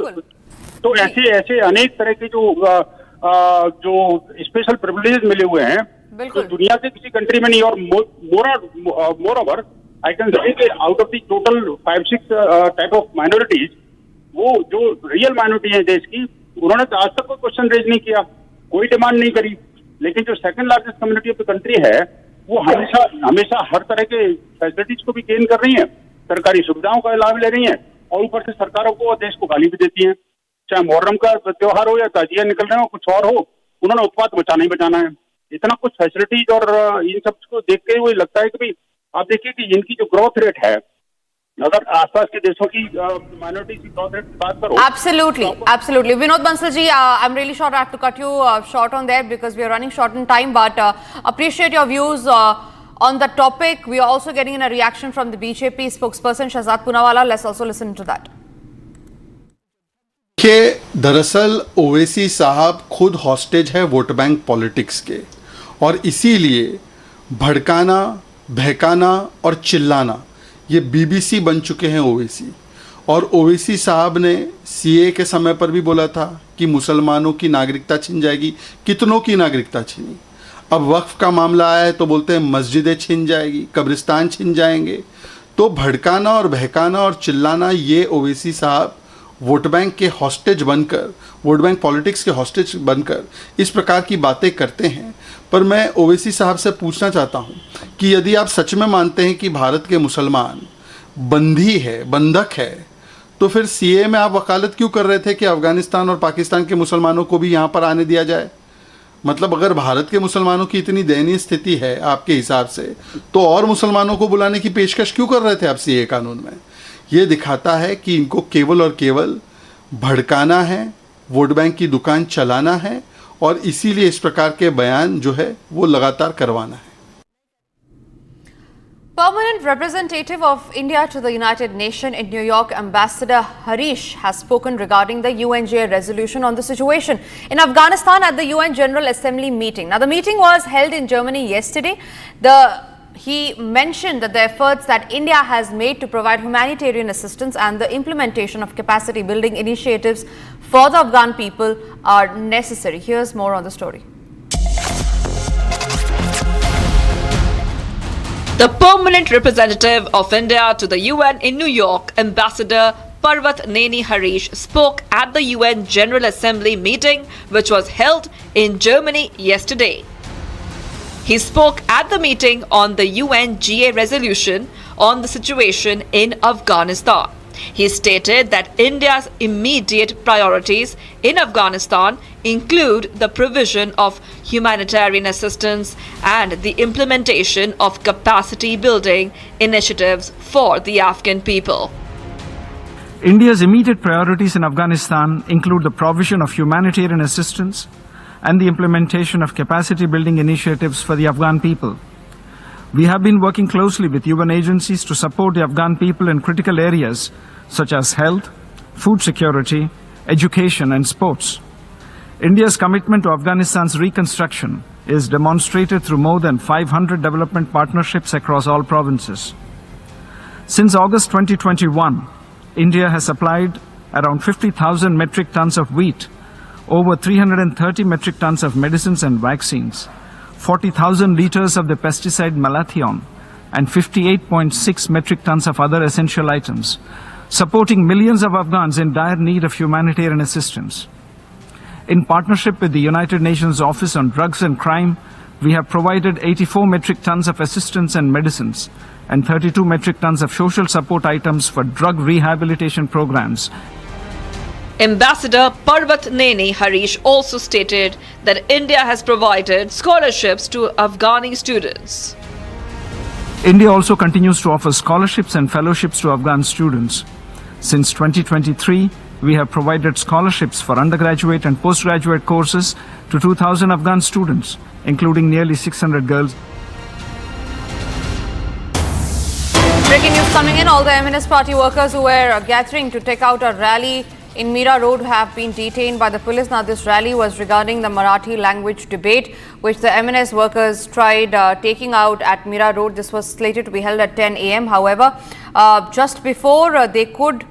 S9: तो ऐसे अनेक तरह के जो स्पेशल प्रिविलेजेस मिले हुए हैं तो दुनिया के किसी कंट्री में नहीं. और more over I can say that out of the total 5-6 type of minorities, वो जो रियल माइनॉरिटी है देश की, उन्होंने तो आज तक कोई क्वेश्चन रेज नहीं किया, कोई डिमांड नहीं करी। लेकिन जो second largest community of the country है, वो हमेशा हर तरह के फैसिलिटीज को भी गेन कर रही है, सरकारी सुविधाओं का लाभ ले रही है, और ऊपर से सरकारों को और देश को गाली भी देती है। चाहे मुहर्रम का त्योहार हो या ताजिया निकल रहे हो, कुछ और हो, उन्होंने उत्पाद बचाना ही बचाना है। इतना कुछ फैसिलिटीज और इन सब को देख के वही लगता है कि भाई आप देखिए कि इनकी जो ग्रोथ रेट है, अगर आसपास के देशों की माइनॉरिटीज की ग्रोथ रेट की बात करो।
S5: Absolutely. Vinod Bansal ji, I'm really sorry I have to cut you short on there because we are running short on time, but appreciate your views on the topic. We are also getting a reaction from the BJP spokesperson Shahzad Poonawalla. Let's also listen to that.
S1: कि दरअसल ओवैसी साहब खुद hostage है vote bank politics के, और इसीलिए भड़काना, बहकाना और चिल्लाना ये बीबीसी बन चुके हैं ओवैसी। और ओवैसी साहब ने सीए के समय पर भी बोला था कि मुसलमानों की नागरिकता छीन जाएगी, कितनों की नागरिकता छीनी। अब वक्फ का मामला आया है तो बोलते हैं मस्जिदें छीन जाएगी, कब्रिस्तान छीन जाएंगे। तो भड़काना और बहकाना और चिल्लाना, ये ओवैसी साहब वोट बैंक के हॉस्टेज बनकर, वोट बैंक पॉलिटिक्स के हॉस्टेज बनकर इस प्रकार की बातें करते हैं। पर मैं ओवैसी साहब से पूछना चाहता हूं कि यदि आप सच में मानते हैं कि भारत के मुसलमान बंधी है, बंधक है, तो फिर सीए में आप वकालत क्यों कर रहे थे कि अफगानिस्तान और पाकिस्तान के मुसलमानों को भी यहाँ पर आने दिया जाए? मतलब अगर भारत के मुसलमानों की इतनी दयनीय स्थिति है आपके हिसाब से, तो और मुसलमानों को बुलाने की पेशकश क्यों कर रहे थे आप सीए कानून में? ये दिखाता है कि इनको केवल और केवल भड़काना है, वोट बैंक की दुकान चलाना है, और इसीलिए इस प्रकार के बयान जो है वो लगातार करवाना है।
S5: Permanent representative of India to the United Nations in New York, Ambassador Harish, has spoken regarding the UNGA resolution on the situation in Afghanistan at the UN General Assembly meeting. Now, the meeting was held in Germany yesterday. He mentioned that the efforts that India has made to provide humanitarian assistance and the implementation of capacity building initiatives for the Afghan people are necessary. Here's more on the story.
S12: The permanent representative of India to the UN in New York, Ambassador Parvat Neni Harish, spoke at the UN General Assembly meeting, which was held in Germany yesterday. He spoke at the meeting on the UNGA resolution on the situation in Afghanistan. He stated that India's immediate priorities in Afghanistan include the provision of humanitarian assistance and the implementation of capacity building initiatives for the Afghan people.
S17: India's immediate priorities in Afghanistan include the provision of humanitarian assistance and the implementation of capacity building initiatives for the Afghan people. We have been working closely with UN agencies to support the Afghan people in critical areas such as health, food security, education and sports. India's commitment to Afghanistan's reconstruction is demonstrated through more than 500 development partnerships across all provinces. Since August 2021, India has supplied around 50,000 metric tons of wheat, over 330 metric tons of medicines and vaccines, 40,000 liters of the pesticide malathion, and 58.6 metric tons of other essential items, supporting millions of Afghans in dire need of humanitarian assistance. In partnership with the United Nations Office on Drugs and Crime, we have provided 84 metric tons of assistance and medicines and 32 metric tons of social support items for drug rehabilitation programs.
S12: Ambassador Parvat Neni Harish also stated that India has provided scholarships to Afghani students.
S17: India also continues to offer scholarships and fellowships to Afghan students. Since 2023, we have provided scholarships for undergraduate and postgraduate courses to 2,000 Afghan students, including nearly 600 girls.
S5: Breaking news coming in, all the MNS party workers who were gathering to take out a rally in Mira Road have been detained by the police. Now, this rally was regarding the Marathi language debate, which the MNS workers tried taking out at Mira Road. This was slated to be held at 10 a.m. However, just before they could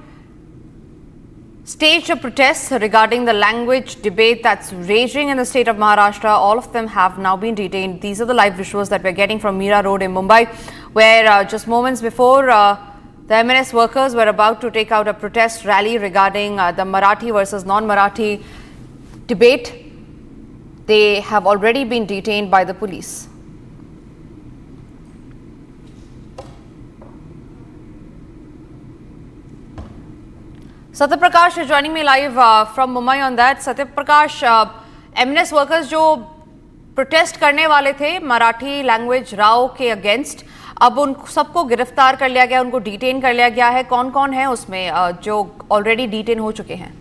S5: stage a protest regarding the language debate that's raging in the state of Maharashtra, all of them have now been detained. These are the live visuals that we're getting from Mira Road in Mumbai, where just moments before The MNS workers were about to take out a protest rally regarding the Marathi versus non-Marathi debate. They have already been detained by the police. Satya Prakash is joining me live from Mumbai on that. Satya Prakash, MNS workers जो protest करने वाले थे Marathi language Rao के against, अब उन सबको गिरफ्तार कर लिया गया, उनको डिटेन कर लिया गया है। कौन कौन है उसमें जो ऑलरेडी डिटेन हो चुके हैं?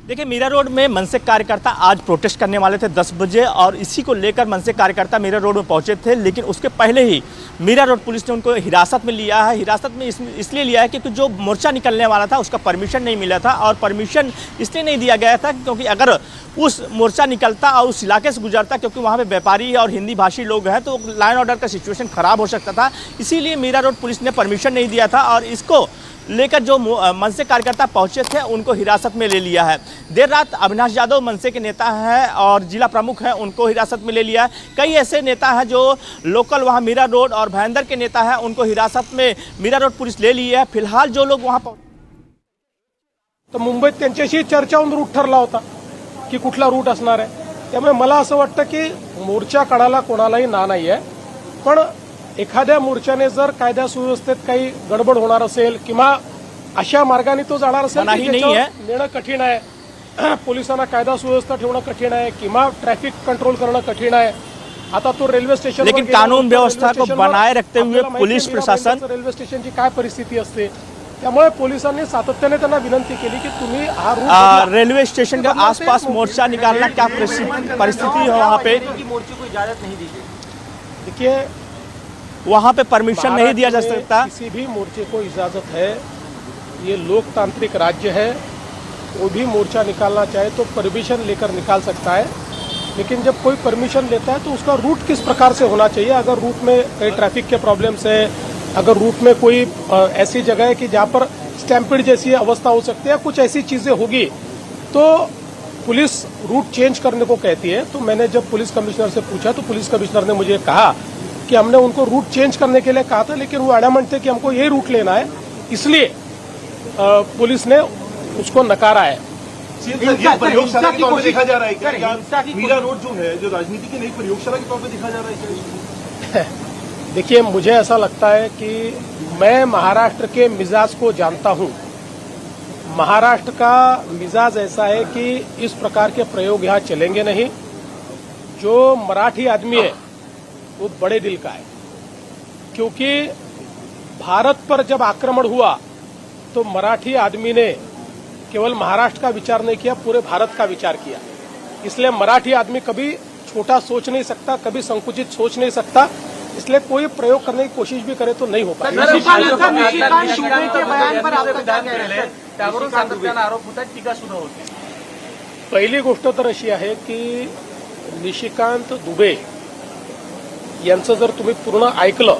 S3: देखिए, मीरा रोड में मनसे कार्यकर्ता आज प्रोटेस्ट करने वाले थे 10 बजे और इसी को लेकर मनसे कार्यकर्ता मीरा रोड में पहुंचे थे, लेकिन उसके पहले ही मीरा रोड पुलिस ने उनको हिरासत में लिया है। हिरासत में इसलिए लिया है क्योंकि जो मोर्चा निकलने वाला था उसका परमिशन नहीं मिला था, और परमिशन इसलिए नहीं दिया गया था क्योंकि अगर उस मोर्चा निकलता और उस इलाके से गुजरता, क्योंकि वहाँ पे व्यापारी और हिंदी भाषी लोग हैं, तो लाइन ऑर्डर का सिचुएशन ख़राब हो सकता था। इसीलिए मीरा रोड पुलिस ने परमिशन नहीं दिया था और इसको लेकर जो मनसे कार्यकर्ता पहुंचे थे उनको हिरासत में ले लिया है। देर रात अविनाश यादव मनसे के नेता हैं और जिला प्रमुख हैं, उनको हिरासत में ले लिया है। कई ऐसे नेता हैं जो लोकल वहां मीरा रोड और भयंदर के नेता हैं, उनको हिरासत में मीरा रोड पुलिस ले ली है। फिलहाल जो लोग वहां
S4: तर मुंबईत त्यांच्याशी चर्चा होऊन रूट ठरला होता की कुठला रूट असणार आहे। त्यामुळे मला असं वाटतं की मोर्चा काढायला कोणालाही ना नाही आहे, पण एखाद्या मोर्चाने जर कायदा सुव्यवस्थेत काही गडबड होणार असेल किंवा अशा मार्गाने तो जाणार असेल की नेणं कठीण आहे, पोलिसांना कायदा सुव्यवस्था ठेवणं कठीण आहे किंवा ट्रॅफिक कंट्रोल करणं कठीण आहे। आता तो रेल्वे स्टेशन,
S3: लेकिन कानून व्यवस्था को बनाए रखते हुए पुलिस प्रशासन,
S4: रेल्वे स्टेशनची काय परिस्थिती असते, त्यामुळे पोलिसांनी सातत्याने त्यांना विनंती केली की तुम्ही हा रूट
S3: रेलवे स्टेशन के आसपास मोर्चा निकालना क्या परिस्थिति है वहाँ पे?
S4: मोर्चे को इजाजत नहीं दी गई। देखिए,
S3: वहाँ पे परमिशन नहीं दिया जा सकता।
S4: किसी भी मोर्चे को इजाजत है, ये लोकतांत्रिक राज्य है, वो भी मोर्चा निकालना चाहे तो परमिशन लेकर निकाल सकता है, लेकिन जब कोई परमिशन लेता है तो उसका रूट किस प्रकार से होना चाहिए। अगर रूट में कई ट्रैफिक के प्रॉब्लम्स है, अगर रूट में कोई ऐसी जगह है कि जहाँ पर स्टैम्पिड जैसी अवस्था हो सकती है, कुछ ऐसी चीजें होगी तो पुलिस रूट चेंज करने को कहती है। तो मैंने जब पुलिस कमिश्नर से पूछा तो पुलिस कमिश्नर ने मुझे कहा कि हमने उनको रूट चेंज करने के लिए कहा था, लेकिन वो एडमेंट थे कि हमको ये रूट लेना है, इसलिए पुलिस ने उसको नकारा है।
S15: प्रयोगशाला के तौर पे देखा जा रहा है क्या? मीरा रोड जो है, जो राजनीति की नई प्रयोगशाला के तौर पे देखा जा रहा है?
S4: देखिए, मुझे ऐसा लगता है कि मैं महाराष्ट्र के मिजाज को जानता हूं। महाराष्ट्र का मिजाज ऐसा है कि इस प्रकार के प्रयोग यहाँ चलेंगे नहीं। जो मराठी आदमी है वो बड़े दिल का है, क्योंकि भारत पर जब आक्रमण हुआ तो मराठी आदमी ने केवल महाराष्ट्र का विचार नहीं किया, पूरे भारत का विचार किया। इसलिए मराठी आदमी कभी छोटा सोच नहीं सकता, कभी संकुचित सोच नहीं सकता, इसलिए कोई प्रयोग करने की कोशिश भी करे तो नहीं हो पाएगा। पहिली गोष्ट तर अशी आहे की निशिकांत दुबे यांचं जर तुम्ही पूर्ण ऐकलं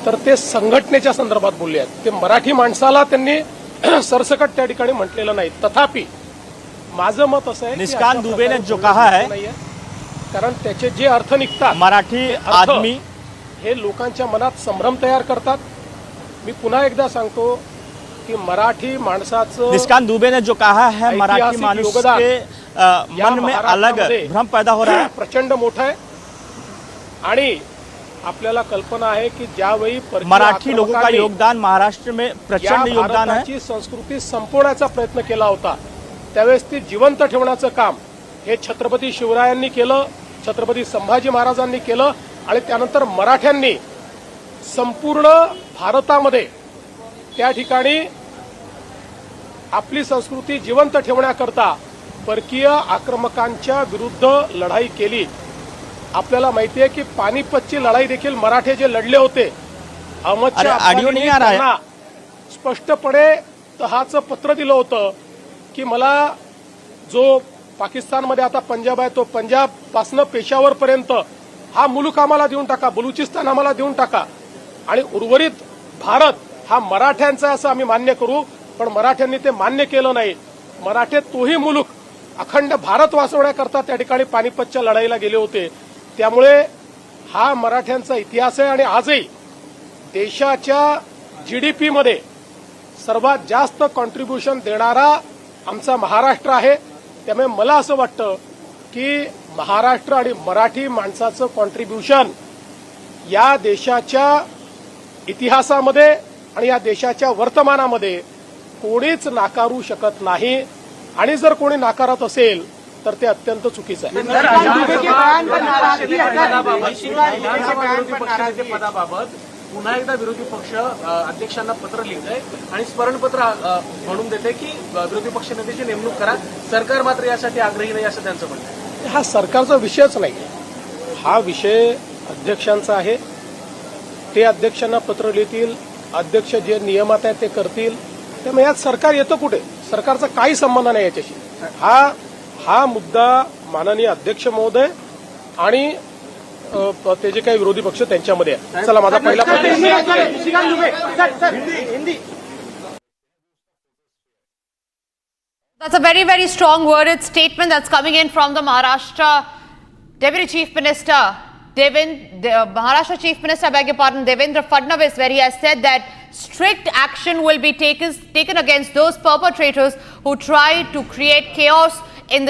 S4: तर ते संघटनेच्या संदर्भात बोलले आहेत। ते मराठी माणसाला त्यांनी सरसकट त्या ठिकाणी म्हटलेलं नाही। तथापि माझं मत असं आहे,
S3: निशिकांत दुबे ने जो कहा है,
S4: कारण त्याचे जे अर्थ निघतात,
S3: मराठी आदमी
S4: हे लोकांच्या मनात संभ्रम तयार करतात। मी पुन्हा एकदा सांगतो कि मराठी माणसाचं,
S3: निशिकांत दुबे ने जो कहा है, मराठी माणूस के मन में अलग भ्रम पैदा हो रहा है,
S4: प्रचंड मोठा आहे। आणि आपल्याला कल्पना आहे की ज्यावेळी
S3: मराठी लोगों का योगदान महाराष्ट्र में प्रचंड योगदान है,
S4: संस्कृती संपवण्याचा प्रयत्न केला होता, त्यावेळेस ती जिवंत ठेवण्याचं काम हे छत्रपती शिवरायांनी केलं, छत्रपती संभाजी महाराजांनी केलं आणि त्यानंतर मराठ्यांनी संपूर्ण भारतामध्ये त्या ठिकाणी आपली संस्कृती जिवंत ठेवण्याकरता परकीय आक्रमकांच्या विरुद्ध लढाई केली। आपल्याला माहिती आहे की पानिपतची लढाई देखील मराठे जे लढले होते, अहमदच्या अफगाणींना स्पष्टपणे तहाचं पत्र दिलं होतं की मला जो पाकिस्तानमध्ये आता पंजाब आहे, तो पंजाब पासून पेशावर पर्यंत हा मुलूक आम्हाला देऊन टाका, बलुचिस्तान आम्हाला देऊन टाका आणि उर्वरित भारत हा मराठ्यांचा असं आम्ही मान्य करू। पण मराठ्यांनी ते मान्य केलं नाही। मराठे तोही मुलूक अखंड भारत वाचवण्याकरता त्या ठिकाणी पानिपतच्या लढाईला गेले होते। त्यामुळे हा मराठ्यांचा इतिहास आहे आणि आजही देशाच्या जीडीपी मध्ये सर्वात जास्त कॉन्ट्रीब्युशन देणारा आमचा महाराष्ट्र आहे. त्यामुळे मला असं वाटतं की महाराष्ट्र आणि मराठी माणसाचं कॉन्ट्रीब्युशन या देशाच्या इतिहासामध्ये आणि या देशाच्या वर्तमानामध्ये कोणीच नाकारू शकत नाही. आणि जर कोणी नाकारत असेल तर ते अत्यंत चुकीचं आहे.
S2: पदाबाबत पुन्हा एकदा विरोधी पक्ष अध्यक्षांना पत्र लिहितंय आणि स्मरणपत्र म्हणून देते की विरोधी पक्ष नेत्याची नेमणूक करा. सरकार मात्र यासाठी आग्रही नाही असं त्यांचं म्हणणं आहे.
S4: हा सरकारचा विषयच नाही. हा विषय अध्यक्षांचा आहे. ते अध्यक्षांना पत्र लिहितील, अध्यक्ष जे नियमात आहे ते करतील. त्यामुळे यात सरकार येतं कुठे? सरकारचा काही संबंध नाही याच्याशी. हा मुद्दा माननीय अध्यक्ष महोदय आणि ते जे काही विरोधी पक्ष त्यांच्यामध्ये आहे. चला माझा पहिला
S5: That's a very, very strong worded statement that's coming in from the Maharashtra Deputy Chief Minister, Maharashtra Chief Minister, beg your pardon, Devendra Fadnavis, where he has said that strict action will be taken against those perpetrators who try to create chaos in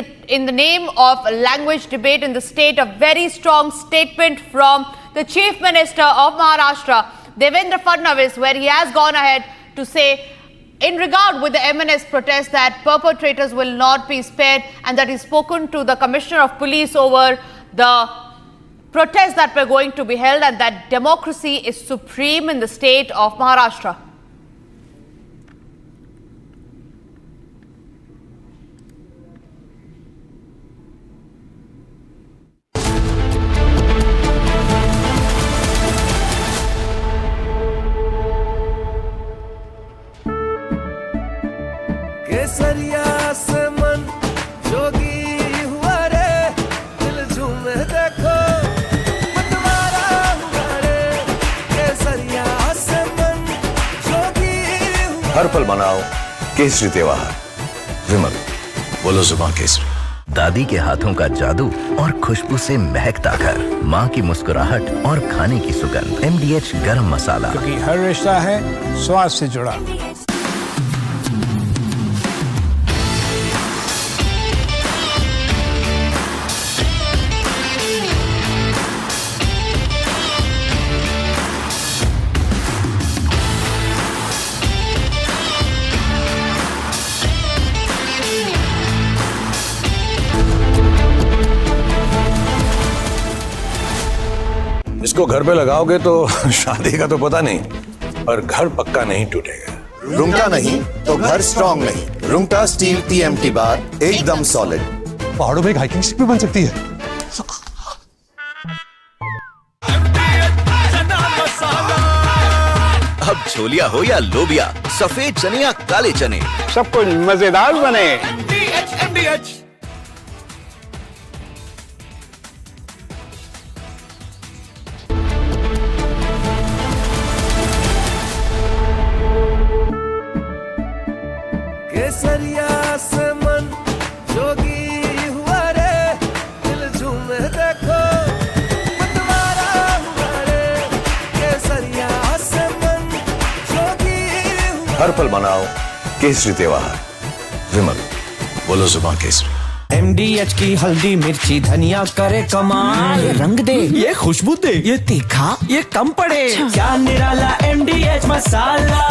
S5: the name of language debate in the state. A very strong statement from the Chief Minister of Maharashtra, Devendra Fadnavis, where he has gone ahead to say, in regard with the MNS protest, that perpetrators will not be spared, and that he's spoken to the Commissioner of Police over the protests that were going to be held, and that democracy is supreme in the state of Maharashtra.
S13: केसरिया से मन जोगी हुआ रे, दिल झूमे देखो बंटवारा हुआ रे. केसरिया से मन जोगी हुआ.
S16: हर पल मनाओ केसरी त्योहार. विमल, बोलो जुबान केसरी.
S19: दादी के हाथों का जादू और खुशबू से महकता घर, माँ की मुस्कुराहट और खाने की सुगंध. MDH गरम मसाला,
S25: क्योंकि हर रिश्ता है स्वाद से जुड़ा.
S16: इसको घर पे लगाओगे तो शादी का तो पता नहीं, पर घर पक्का नहीं टूटेगा.
S26: रुंगटा नहीं तो घर स्ट्रॉन्ग नहीं. रुंगटा स्टील TMT बार एकदम सॉलिड.
S27: पहाड़ों में एक हाइकिंग स्टिक भी बन सकती है.
S19: अब छोलिया हो या लोबिया, सफेद चने या काले चने,
S27: सब कुछ मजेदार बने.
S13: MDH. केसरिया से मन जोगी हुआ रे, दिल झूमे देखो बंटवारा हुआ रे. केसरिया से मन जोगी हुआ.
S16: हर पल मनाओ केसरी त्योहार. विमल, बोलो जुबान केसरी.
S28: MDH की हल्दी मिर्ची धनिया करे कमाल. ये रंग दे, ये खुशबू दे, ये तीखा, ये कम पड़े. क्या निराला MDH masala.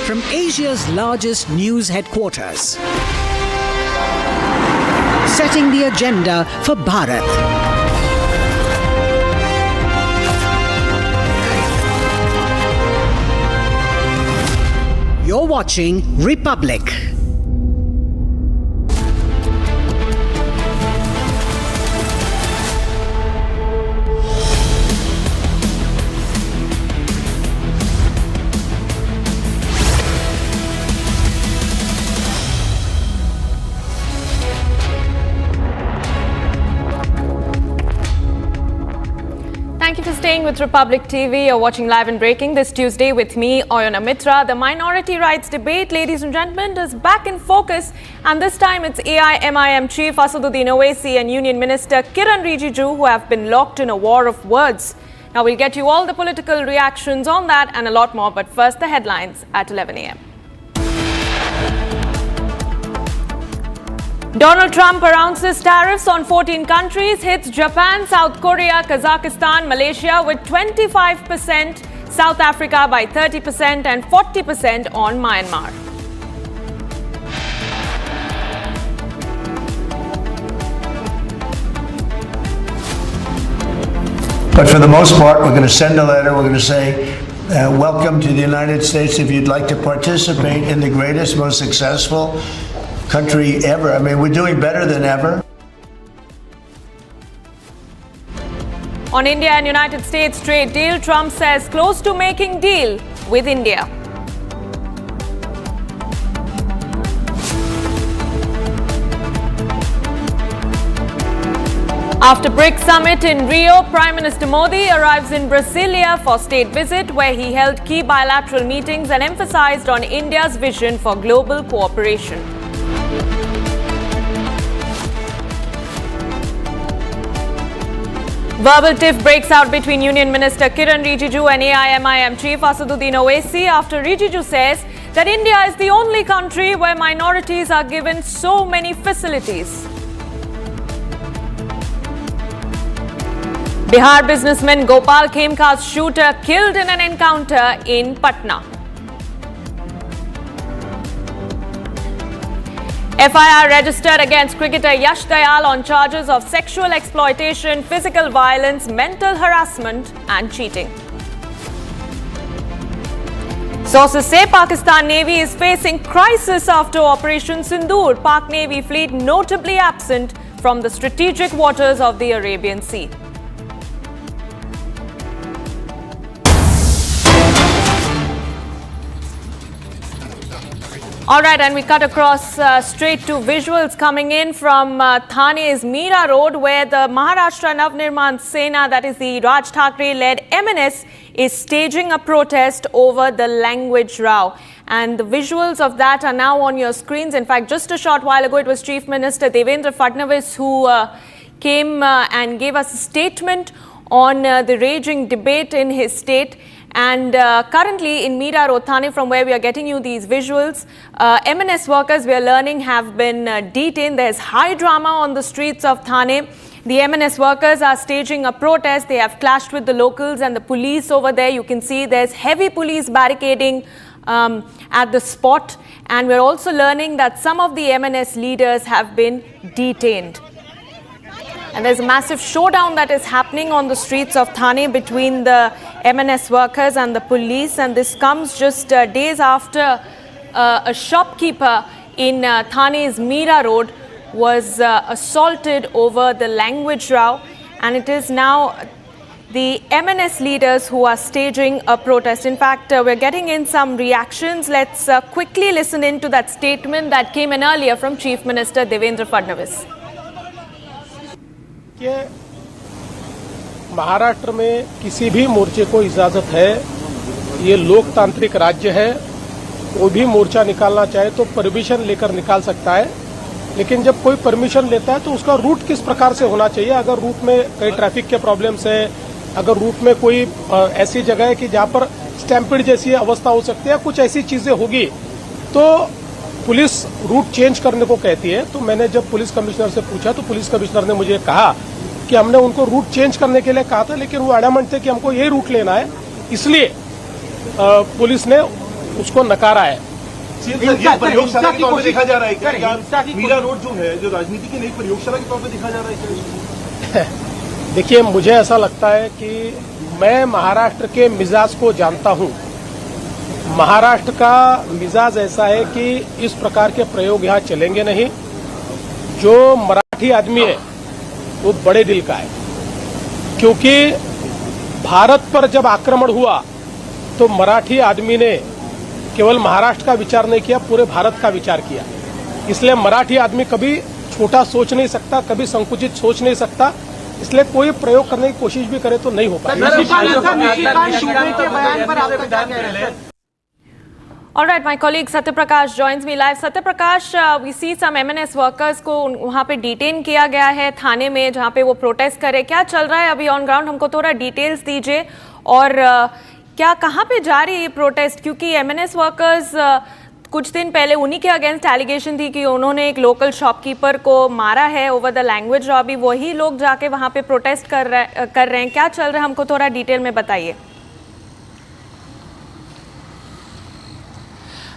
S7: from Asia's largest news headquarters. Setting the agenda for Bharat. You're watching Republic.
S14: Thank you for staying with Republic TV. You're watching Live and Breaking this Tuesday with me, Oyana Mitra. The minority rights debate, ladies and gentlemen, is back in focus. And this time it's AIMIM Chief Asaduddin Owaisi and Union Minister Kiran Rijiju who have been locked in a war of words. Now we'll get you all the political reactions on that and a lot more. But first, the headlines at 11 a.m. Donald Trump announces tariffs on 14 countries, hits Japan, South Korea, Kazakhstan, Malaysia with 25%, South Africa by 30% and 40% on Myanmar.
S25: But for the most part, we're going to send a letter. We're going to say, welcome to the United States. If you'd like to participate in the greatest, most successful country ever. I mean, we're doing better than ever.
S14: On India and United States trade deal, Trump says close to making deal with India. After BRICS summit in Rio, Prime Minister Modi arrives in Brasilia for state visit where he held key bilateral meetings and emphasized on India's vision for global cooperation. Verbal tiff breaks out between Union Minister Kiran Rijiju and AIMIM Chief Asaduddin Owaisi after Rijiju says that India is the only country where minorities are given so many facilities. Bihar businessman Gopal Khemka's shooter killed in an encounter in Patna. FIR registered against cricketer Yash Dayal on charges of sexual exploitation, physical violence, mental harassment and cheating. Sources say Pakistan Navy is facing crisis after Operation Sindoor. Pak Navy fleet notably absent from the strategic waters of the Arabian Sea. All right, and we cut across straight to visuals coming in from Thane's Meera Road, where the Maharashtra Navnirman Sena, that is the Raj Thackeray-led MNS, is staging a protest over the language row. And the visuals of that are now on your screens. In fact, just a short while ago, it was Chief Minister Devendra Fadnavis who came and gave us a statement on the raging debate in his state. And currently in Meera Road, Thane, from where we are getting you these visuals, MNS workers, we are learning, have been detained. There's high drama on the streets of Thane. The MNS workers are staging a protest. They have clashed with the locals and the police over there. You can see there's heavy police barricading at the spot. And we're also learning that some of the MNS leaders have been detained. And there's a massive showdown that is happening on the streets of Thane between the MNS workers and the police. And this comes just days after a shopkeeper in Thane's Meera Road was assaulted over the language row. And it is now the MNS leaders who are staging a protest. In fact, we're getting in some reactions. Let's quickly listen in to that statement that came in earlier from Chief Minister Devendra Fadnavis.
S4: कि महाराष्ट्र में किसी भी मोर्चे को इजाजत है, ये लोकतांत्रिक राज्य है, कोई भी मोर्चा निकालना चाहे तो परमिशन लेकर निकाल सकता है, लेकिन जब कोई परमिशन लेता है तो उसका रूट किस प्रकार से होना चाहिए। अगर रूट में कई ट्रैफिक के प्रॉब्लम्स है, अगर रूट में कोई ऐसी जगह है कि जहां पर स्टैम्पिड जैसी अवस्था हो सकती है, कुछ ऐसी चीजें होगी तो पुलिस रूट चेंज करने को कहती है। तो मैंने जब पुलिस कमिश्नर से पूछा तो पुलिस कमिश्नर ने मुझे कहा कि हमने उनको रूट चेंज करने के लिए कहा था, लेकिन वो एडमंट थे कि हमको यही रूट लेना है, इसलिए पुलिस ने उसको नकारा है।
S15: ये प्रयोगशाला के तौर पे देखा जा रहा है क्या? मीरा रोड जो है, जो राजनीति की नई प्रयोगशाला के तौर पे देखा जा रहा है क्या?
S4: देखिए, मुझे ऐसा लगता है कि मैं महाराष्ट्र के मिजाज को जानता हूं। महाराष्ट्र का मिजाज ऐसा है कि इस प्रकार के प्रयोग यहां चलेंगे नहीं। जो मराठी आदमी है वो बड़े दिल का है, क्योंकि भारत पर जब आक्रमण हुआ तो मराठी आदमी ने केवल महाराष्ट्र का विचार नहीं किया, पूरे भारत का विचार किया। इसलिए मराठी आदमी कभी छोटा सोच नहीं सकता, कभी संकुचित सोच नहीं सकता। इसलिए कोई प्रयोग करने की कोशिश भी करे तो नहीं हो पाएगा।
S14: All right, my colleague Satya Prakash joins me live. Satya Prakash, we see some MNS workers को वहाँ पे डिटेन किया गया है थाने में, जहाँ पे वो प्रोटेस्ट करे। क्या चल रहा है अभी ऑन ग्राउंड? हमको थोड़ा डिटेल्स दीजिए। और क्या कहाँ पे जा रही है ये प्रोटेस्ट? क्योंकि MNS वर्कर्स कुछ दिन पहले उन्हीं के अगेंस्ट एलिगेशन थी कि उन्होंने एक लोकल शॉपकीपर को मारा है ओवर द लैंग्वेज। अभी वही लोग जाके वहाँ पे प्रोटेस्ट कर रहे हैं। क्या चल रहा है, हमको थोड़ा डिटेल में बताइए।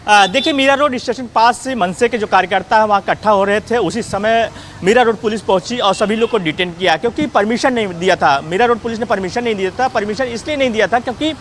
S3: देखिए, मीरा रोड स्टेशन पास से मनसे के जो कार्यकर्ता है वहाँ इकट्ठा हो रहे थे। उसी समय मीरा रोड पुलिस पहुंची और सभी लोग को डिटेन किया, क्योंकि परमिशन नहीं दिया था। मीरा रोड पुलिस ने परमिशन नहीं दिया था। परमिशन इसलिए नहीं दिया था क्योंकि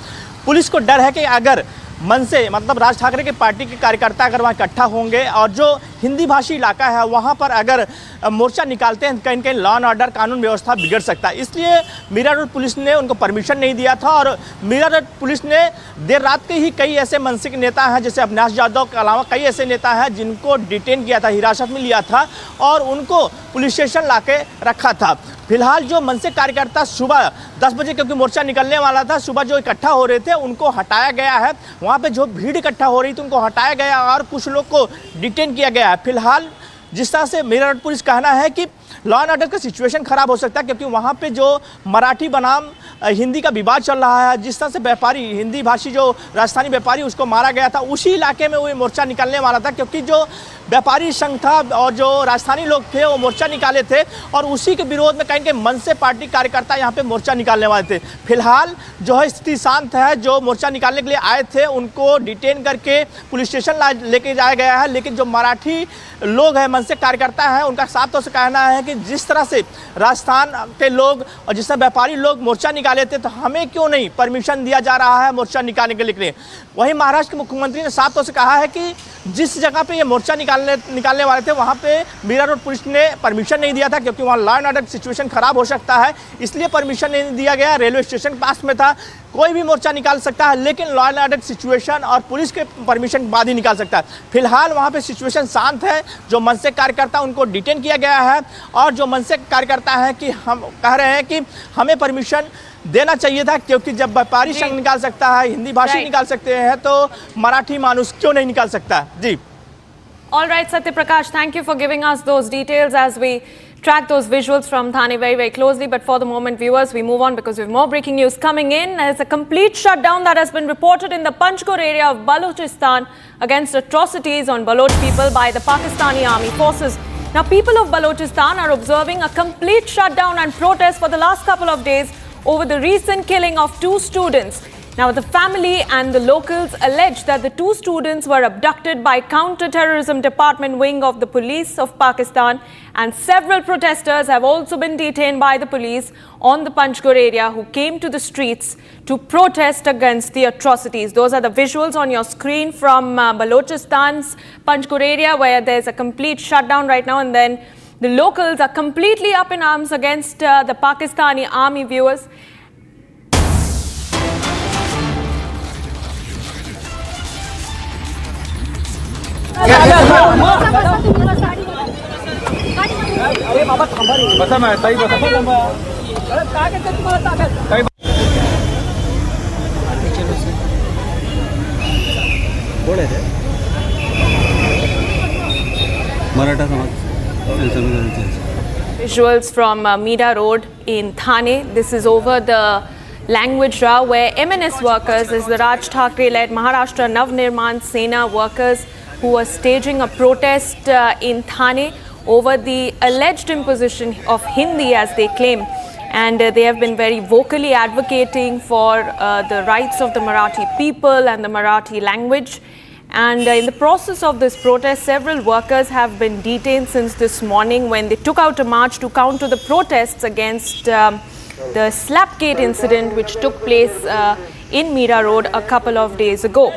S3: पुलिस को डर है कि अगर मनसे मतलब राज ठाकरे की पार्टी के कार्यकर्ता अगर वहाँ इकट्ठा होंगे और जो हिंदी भाषी इलाका है वहाँ पर अगर मोर्चा निकालते हैं, कहीं कहीं लॉ एंड ऑर्डर कानून व्यवस्था बिगड़ सकता है। इसलिए मीरा रोड पुलिस ने उनको परमिशन नहीं दिया था। और मीरा रोड पुलिस ने देर रात के ही कई ऐसे मनसे के नेता हैं, जैसे अविनाश यादव के अलावा कई ऐसे नेता हैं जिनको डिटेन किया था, हिरासत में लिया था और उनको पुलिस स्टेशन ला के रखा था। फिलहाल जो मनसे कार्यकर्ता सुबह 10 बजे, क्योंकि मोर्चा निकलने वाला था, सुबह जो इकट्ठा हो रहे थे उनको हटाया गया है। वहाँ पे जो भीड़ इकट्ठा हो रही थी उनको हटाया गया और कुछ लोग को डिटेन किया गया है। फिलहाल जिस तरह से मीरा रोड पुलिस कहना है कि लॉ एंड ऑर्डर का सिचुएशन खराब हो सकता है, क्योंकि वहाँ पे जो मराठी बनाम हिंदी का विवाद चल रहा है। जिस तरह से व्यापारी, हिंदी भाषी जो राजस्थानी व्यापारी, उसको मारा गया था, उसी इलाके में वो मोर्चा निकलने वाला था, क्योंकि जो व्यापारी संघ था और जो राजस्थानी लोग थे वो मोर्चा निकाले थे और उसी के विरोध में कहीं मनसे पार्टी कार्यकर्ता यहाँ पे मोर्चा निकालने वाले थे। फिलहाल जो है स्थिति शांत है। जो मोर्चा निकालने के लिए आए थे उनको डिटेन करके पुलिस स्टेशन लेके जाया गया है। लेकिन जो मराठी लोग हैं, मनसे कार्यकर्ता हैं, उनका साफ तौर से कहना है कि जिस तरह से राजस्थान के लोग और जिस तरह व्यापारी लोग मोर्चा निकाले थे, तो हमें क्यों नहीं परमिशन दिया जा रहा है मोर्चा निकालने के लिए। वहीं महाराष्ट्र के मुख्यमंत्री ने साफ तौर से कहा है कि जिस जगह पे ये मोर्चा निकालने वाले थे वहाँ पे मीरा रोड पुलिस ने परमिशन नहीं दिया था, क्योंकि वहाँ लॉ एंड ऑर्डर सिचुएशन खराब हो सकता है, इसलिए परमिशन नहीं दिया गया। रेलवे स्टेशन पास में था, कोई भी मोर्चा निकाल सकता है, लेकिन लॉ एंड ऑर्डर सिचुएशन और पुलिस के परमिशन के बाद ही निकाल सकता है। फिलहाल वहाँ पे सिचुएशन शांत है। जो मनसे कार्यकर्ता उनको डिटेन किया गया है और जो मनसे कार्यकर्ता हैं कि हम कह रहे हैं कि हमें परमिशन देना चाहिए था, क्योंकि जब व्यापारी संघ निकाल सकता है, हिंदी भाषी निकाल सकते हैं, तो मराठी मानुस क्यों नहीं निकाल सकता। जी।
S14: All right, Satya Prakash, thank you for giving us those details as we track those visuals from Thane very, very closely. But for the moment, viewers, we move on because we have more breaking news coming in. There's a complete shutdown that has been reported in the Panchkor area of Balochistan against atrocities on Baloch people by the Pakistani army forces. Now, people of Balochistan are observing a complete shutdown and protest for the last couple of days over the recent killing of 2 students. Now, the family and the locals allege that the 2 students were abducted by Counter-Terrorism Department wing of the Police of Pakistan, and several protesters have also been detained by the police on the Panchkor area who came to the streets to protest against the atrocities. Those are the visuals on your screen from Balochistan's Panchkor area, where there's a complete shutdown right now, and then the locals are completely up in arms against the Pakistani army, viewers.
S2: अरे बाबा थांबा रे, बसा ना ताई, बसा थांबा. अरे काय करते तुम्हाला ताकद काय कोण आहे ते? मराठा समाज.
S14: Visuals from Meera Road in Thane. This is over the language row where MNS workers, is the Raj Thakre-led Maharashtra Navnirman Sena workers who are staging a protest in Thane over the alleged imposition of Hindi, as they claim. and they have been very vocally advocating for the rights of the Marathi people and the Marathi language. And in the process of this protest, several workers have been detained since this morning when they took out a march to counter the protests against the Slapgate incident which took place in Mira Road a couple of days ago.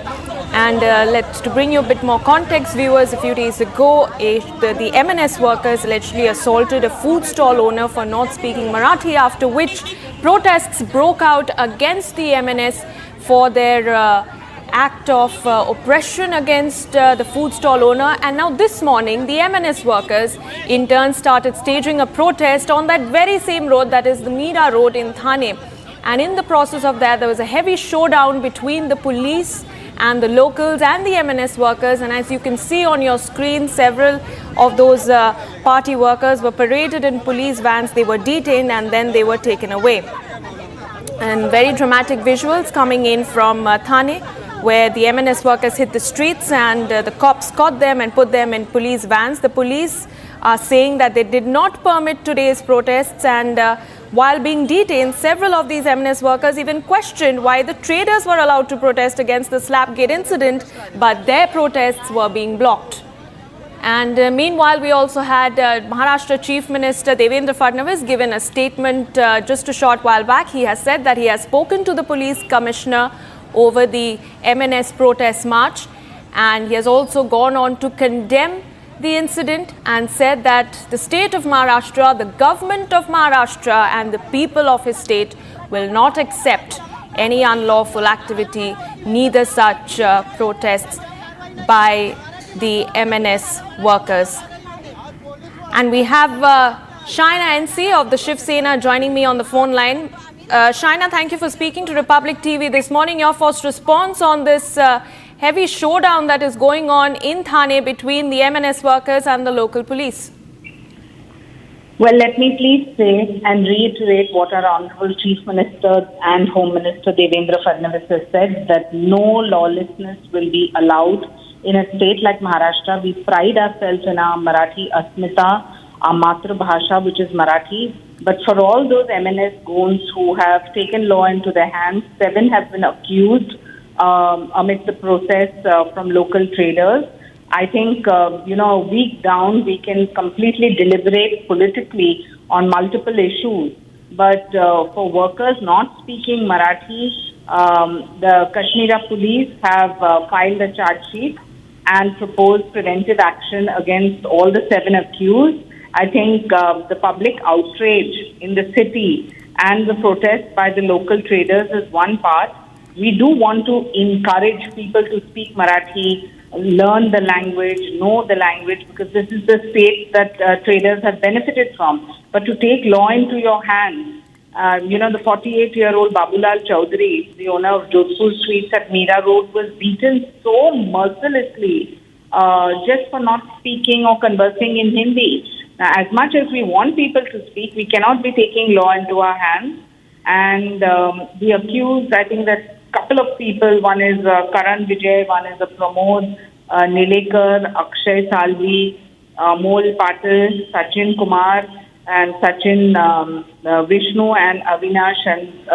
S14: And to bring you a bit more context, viewers, a few days ago, the MNS workers allegedly assaulted a food stall owner for not speaking Marathi, after which protests broke out against the MNS for their act of oppression against the food stall owner. And now this morning, the MNS workers in turn started staging a protest on that very same road, that is the Mira Road in Thane. And in the process of that, there was a heavy showdown between the police and the locals and the MNS workers. And as you can see on your screen, several of those party workers were paraded in police vans. They were detained and then they were taken away. And very dramatic visuals coming in from Thane, where the MNS workers hit the streets and the cops caught them and put them in police vans. The police are saying that they did not permit today's protests, and while being detained, several of these MNS workers even questioned why the traders were allowed to protest against the Slapgate incident, but their protests were being blocked. And meanwhile, we also had Maharashtra Chief Minister Devendra Fadnavis given a statement just a short while back. He has said that he has spoken to the Police Commissioner over the MNS protest march, and he has also gone on to condemn the incident and said that the state of Maharashtra, the government of Maharashtra and the people of his state will not accept any unlawful activity, neither such protests by the MNS workers. And we have Shaina NC of the Shiv Sena joining me on the phone line. Shaina, thank you for speaking to Republic TV this morning. Your first response on this heavy showdown that is going on in Thane between the MNS workers and the local police.
S6: Well, let me please say and reiterate what our Honorable Chief Minister and Home Minister Devendra Fadnavis has said, that no lawlessness will be allowed in a state like Maharashtra. We pride ourselves in our Marathi Asmita, our Matra Bhasha, which is Marathi. But for all those MNS goons who have taken law into their hands, 7 have been accused amidst the process from local traders. I think, a week down, we can completely deliberate politically on multiple issues. But for workers not speaking Marathi, the Kashmira police have filed a charge sheet and proposed preventive action against all the 7 accused. I think the public outrage in the city and the protest by the local traders is one part. We do want to encourage people to speak Marathi, learn the language, know the language, because this is the state that traders have benefited from. But to take law into your hands, the 48-year-old Babulal Chaudhary, the owner of Jodhpur Sweets at Mira Road, was beaten so mercilessly just for not speaking or conversing in Hindi. Now, as much as we want people to speak, we cannot be taking law into our hands. And the accused, I think that couple of people, one is Karan Vijay, one is Pramod Nilekar, Akshay Salvi, Mol Patil, Sachin Kumar, and Sachin Vishnu, and Avinash and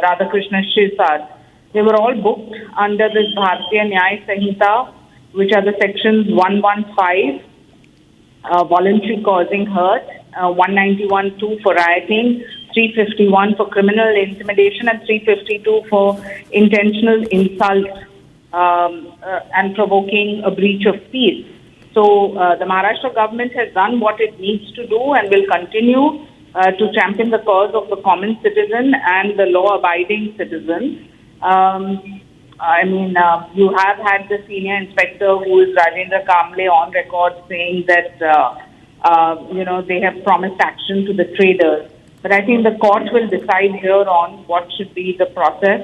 S6: Radhakrishna Shirsad. They were all booked under this Bharatiya Nyaya Sanhita, which are the sections 115, voluntary causing hurt, 191(2) for rioting, 351 for criminal intimidation, and 352 for intentional insult and provoking a breach of peace. So the Maharashtra government has done what it needs to do and will continue to champion the cause of the common citizen and the law-abiding citizen. You have had the senior inspector, who is Rajendra Kamble, on record saying that they have promised action to the traders. But I think the court will decide here on what should be the process.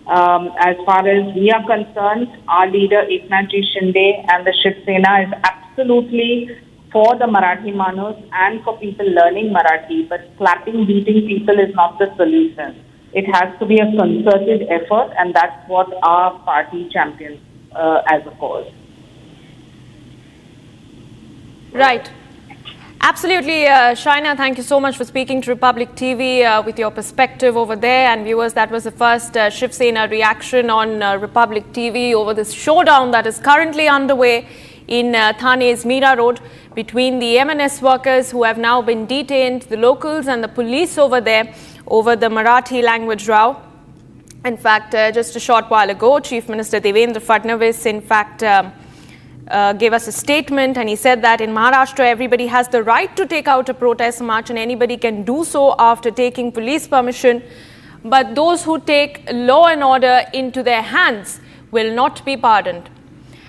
S6: As far as we are concerned, our leader Eknathji Shinde and the Shiv Sena is absolutely for the Marathi Manus and for people learning Marathi. But slapping, beating people is not the solution. It has to be a concerted effort, and that's what our party champions as a cause.
S14: Right. Absolutely, Shaina, thank you so much for speaking to Republic TV with your perspective over there. And viewers, that was the first Shiv Sena reaction on Republic TV over this showdown that is currently underway in Thane's Meera Road between the M&S workers who have now been detained, the locals and the police over there over the Marathi language row. In fact, just a short while ago, Chief Minister Devendra Fadnavis, in fact, gave us a statement, and he said that in Maharashtra, everybody has the right to take out a protest march and anybody can do so after taking police permission. But those who take law and order into their hands will not be pardoned.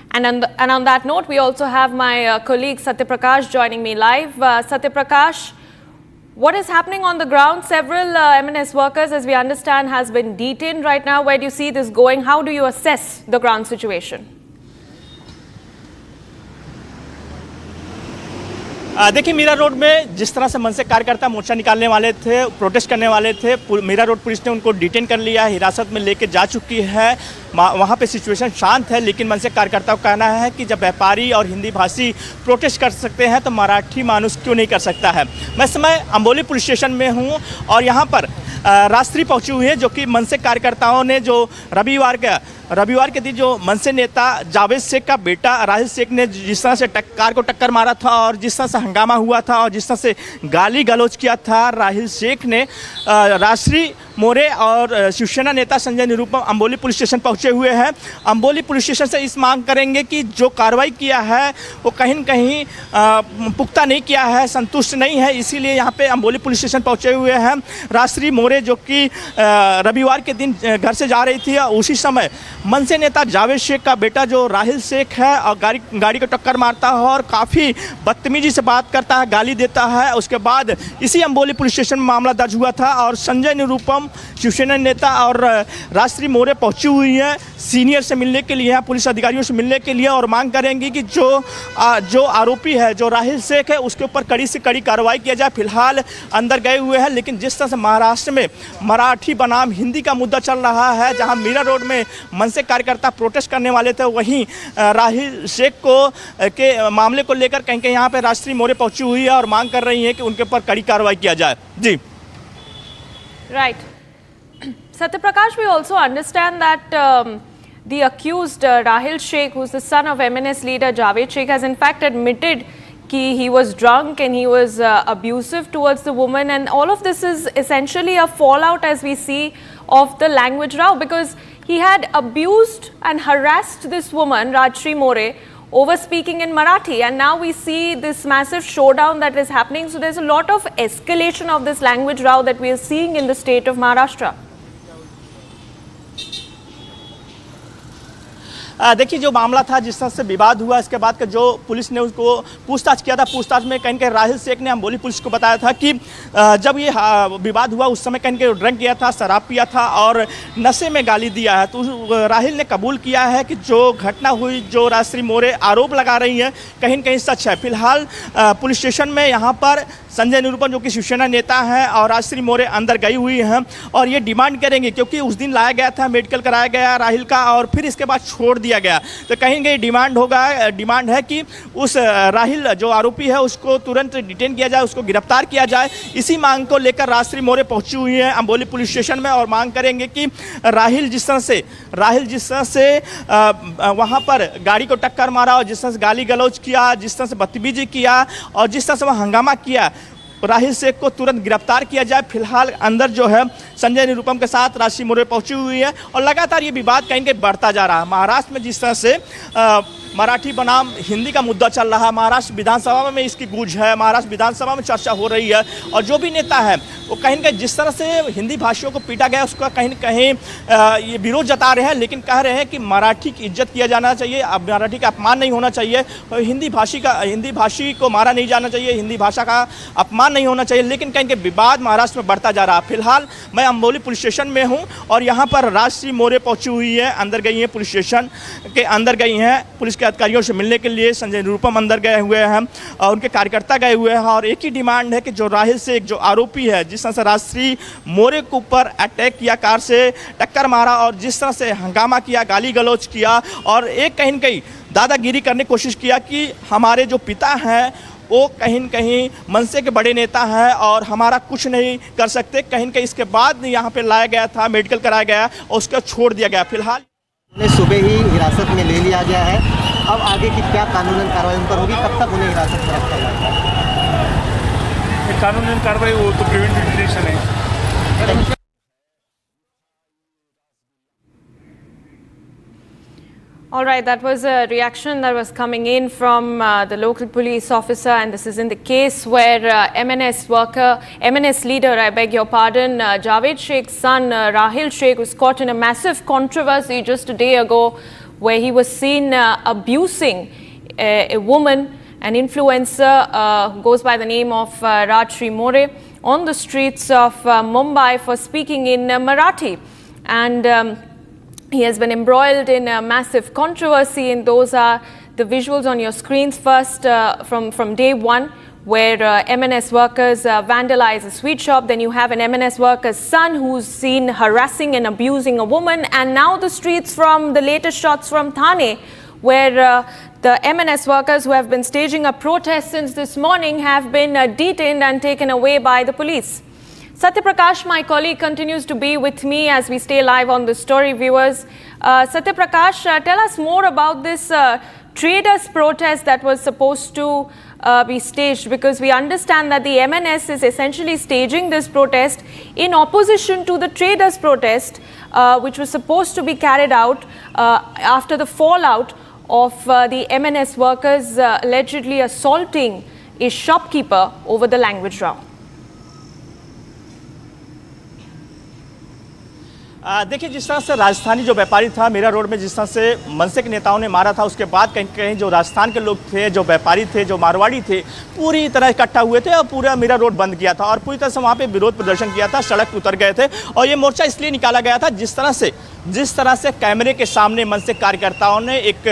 S14: And on that note, we also have my colleague Satya Prakash joining me live. Satya Prakash, what is happening on the ground? Several M&S workers, as we understand, has been detained right now. Where do you see this going? How do you assess the ground situation?
S3: देखिए, Meera road में जिस तरह से मन से कार्यकर्ता मोर्चा निकालने वाले थे, प्रोटेस्ट करने वाले थे, मीरा रोड पुलिस ने उनको डिटेन कर लिया, हिरासत में लेके जा चुकी है। वहाँ पे सिचुएशन शांत है, लेकिन मन से कार्यकर्ताओं का कहना है कि जब व्यापारी और हिंदी भाषी प्रोटेस्ट कर सकते हैं तो मराठी मानुस क्यों नहीं कर सकता है। मैं इस समय अंबोली पुलिस स्टेशन में हूँ और यहाँ पर राष्ट्रीय पहुँची हुई है, जो कि मन से कार्यकर्ताओं ने जो रविवार के दिन जो मनसे नेता जावेद शेख का बेटा राहिल शेख ने जिस तरह से कार को टक्कर मारा था और जिस तरह से हंगामा हुआ था और जिस तरह से गाली गलौज किया था, राहिल शेख ने राष्ट्रीय मोरे और शिवसेना नेता संजय निरुपम अंबोली पुलिस स्टेशन पहुंचे हुए हैं। अंबोली पुलिस स्टेशन से इस मांग करेंगे कि जो कार्रवाई किया है वो कहीं न कहीं पुख्ता नहीं किया है, संतुष्ट नहीं है, इसीलिए यहाँ पे अंबोली पुलिस स्टेशन पहुंचे हुए हैं। राष्ट्रीय मोरे जो कि रविवार के दिन घर से जा रही थी, उसी समय मनसे नेता जावेद शेख का बेटा जो राहिल शेख है और गाड़ी को टक्कर मारता है और काफ़ी बदतमीजी से बात करता है, गाली देता है। उसके बाद इसी अंबोली पुलिस स्टेशन में मामला दर्ज हुआ था और संजय निरुपम शिवसेना नेता और राष्ट्रीय मोरे पहुंची हुई है सीनियर से मिलने के लिए, पुलिस अधिकारियों से मिलने के लिए, और मांग करेंगी कि जो आरोपी है, जो राहिल शेख है, उसके ऊपर कड़ी से कड़ी कार्रवाई किया जाए। फिलहाल अंदर गए हुए हैं, लेकिन जिस तरह से महाराष्ट्र में मराठी बनाम हिंदी का मुद्दा चल रहा है, जहां मीरा रोड में मनसे कार्यकर्ता प्रोटेस्ट करने वाले थे, वहीं राहिल शेख के मामले को लेकर कहीं कहीं यहाँ पे राष्ट्रीय मोरे पहुंची हुई है और मांग कर रही है कि उनके ऊपर कड़ी कार्रवाई किया जाए। जी
S14: right Satya Prakash, we also understand that the accused Rahil Sheikh, who's the son of MNS leader Javed Sheikh, has in fact admitted that he was drunk and he was abusive towards the woman, and all of this is essentially a fallout, as we see, of the language row, because he had abused and harassed this woman, Rajshri More, over speaking in Marathi, and now we see this massive showdown that is happening. So there's a lot of escalation of this language row that we are seeing in the state of Maharashtra.
S3: देखिए, जो मामला था, जिस तरह से विवाद हुआ, इसके बाद का जो पुलिस ने उसको पूछताछ किया था, पूछताछ में कहीं राहिल शेख ने अंबोली पुलिस को बताया था कि जब ये विवाद हुआ उस समय कहीं ड्रंक किया था, शराब पिया था और नशे में गाली दिया है। तो राहिल ने कबूल किया है कि जो घटना हुई, जो राष्ट्रीय मोरे आरोप लगा रही है, कहीं न कहीं सच है। फिलहाल पुलिस स्टेशन में यहाँ पर संजय निरुपम, जो कि शिवसेना नेता हैं, और राष्ट्रीय मोरे अंदर गई हुई हैं और ये डिमांड करेंगे, क्योंकि उस दिन लाया गया था, मेडिकल कराया गया राहिल का और फिर इसके बाद छोड़ दिया गया, तो कहीं कहीं डिमांड है कि उस राहिल जो आरोपी है उसको तुरंत डिटेन किया जाए, उसको गिरफ्तार किया जाए। इसी मांग को लेकर राष्ट्रीय मोरे पहुंची हुई है अंबोली पुलिस स्टेशन में और मांग करेंगे कि राहिल जिस तरह से वहां पर गाड़ी को टक्कर मारा और जिस तरह से गाली गलौज किया, जिस तरह से बदतमीजी किया और जिस तरह से वह हंगामा किया, राहिल शेख को तुरंत गिरफ्तार किया जाए। फिलहाल अंदर जो है संजय निरुपम के साथ राष्ट्रीय मोरे पहुंची हुई है और लगातार ये विवाद कहीं कहीं बढ़ता जा रहा है। महाराष्ट्र में जिस तरह से मराठी बनाम हिंदी का मुद्दा चल रहा है, महाराष्ट्र विधानसभा में इसकी गूंज है, महाराष्ट्र विधानसभा में चर्चा हो रही है और जो भी नेता है वो कहीं न कहीं जिस तरह से हिंदी भाषियों को पीटा गया उसका कहीं न कहीं ये विरोध जता रहे हैं, लेकिन कह रहे हैं कि मराठी की इज्जत किया जाना चाहिए, मराठी का अपमान नहीं होना चाहिए, हिंदी भाषी को मारा नहीं जाना चाहिए, हिंदी भाषा का अपमान नहीं होना चाहिए, लेकिन कहीं के विवाद महाराष्ट्र में बढ़ता जा रहा है। फिलहाल मैं अंबोली पुलिस स्टेशन में हूँ और यहाँ पर राष्ट्रीय मोरे पहुँची हुई है, अंदर गई हैं, पुलिस स्टेशन के अंदर गई हैं, पुलिस के अधिकारियों से मिलने के लिए संजय निरुपम अंदर गए हुए हैं और उनके कार्यकर्ता गए हुए हैं और एक ही डिमांड है कि जो राहिल शेख जो आरोपी है, जिस तरह से राष्ट्रीय मोरे के ऊपर अटैक किया, कार से टक्कर मारा और जिस तरह से हंगामा किया, गाली गलौज किया और एक कहीं न कहीं दादागिरी करने की कोशिश किया कि हमारे जो पिता हैं वो कहीं न कहीं मनसे के बड़े नेता हैं और हमारा कुछ नहीं कर सकते। कहीं न कहीं इसके बाद यहाँ पे लाया गया था, मेडिकल कराया गया और उसको छोड़ दिया गया। फिलहाल
S8: उन्हें सुबह ही हिरासत में ले लिया गया है। अब आगे की क्या कानूनन कार्रवाई उन पर होगी, कब तक उन्हें हिरासत में रखा जाएगा?
S15: कानूनन कार्रवाई वो तो प्रिवेंटिव डिटेंशन है।
S14: All right, that was a reaction that was coming in from the local police officer, and this is in the case where MNS worker, MNS leader, I beg your pardon, Javed Sheikh's son, Rahil Sheikh, was caught in a massive controversy just a day ago where he was seen abusing a woman, an influencer who goes by the name of Rajshri More, on the streets of Mumbai for speaking in Marathi. And he has been embroiled in a massive controversy, and those are the visuals on your screens. First, from day one, where MNS workers vandalize a sweet shop. Then you have an MNS worker's son who's seen harassing and abusing a woman. And now the streets from the latest shots from Thane, where the MNS workers who have been staging a protest since this morning have been detained and taken away by the police. Satya Prakash, my colleague, continues to be with me as we stay live on the story, viewers. Satya Prakash, tell us more about this traders protest that was supposed to be staged, because we understand that the MNS is essentially staging this protest in opposition to the traders protest, which was supposed to be carried out after the fallout of the MNS workers allegedly assaulting a shopkeeper over the language row.
S3: देखिए, जिस तरह से राजस्थानी जो व्यापारी था Meera road में, जिस तरह से मनसे के नेताओं ने मारा था, उसके बाद कहीं कहीं जो राजस्थान के लोग थे, जो व्यापारी थे, जो मारवाड़ी थे, पूरी तरह इकट्ठा हुए थे और पूरा मीरा रोड बंद किया था और पूरी तरह से वहाँ पे विरोध प्रदर्शन किया था, सड़क पर उतर गए थे। और ये मोर्चा इसलिए निकाला गया था जिस तरह से कैमरे के सामने मनसे कार्यकर्ताओं ने एक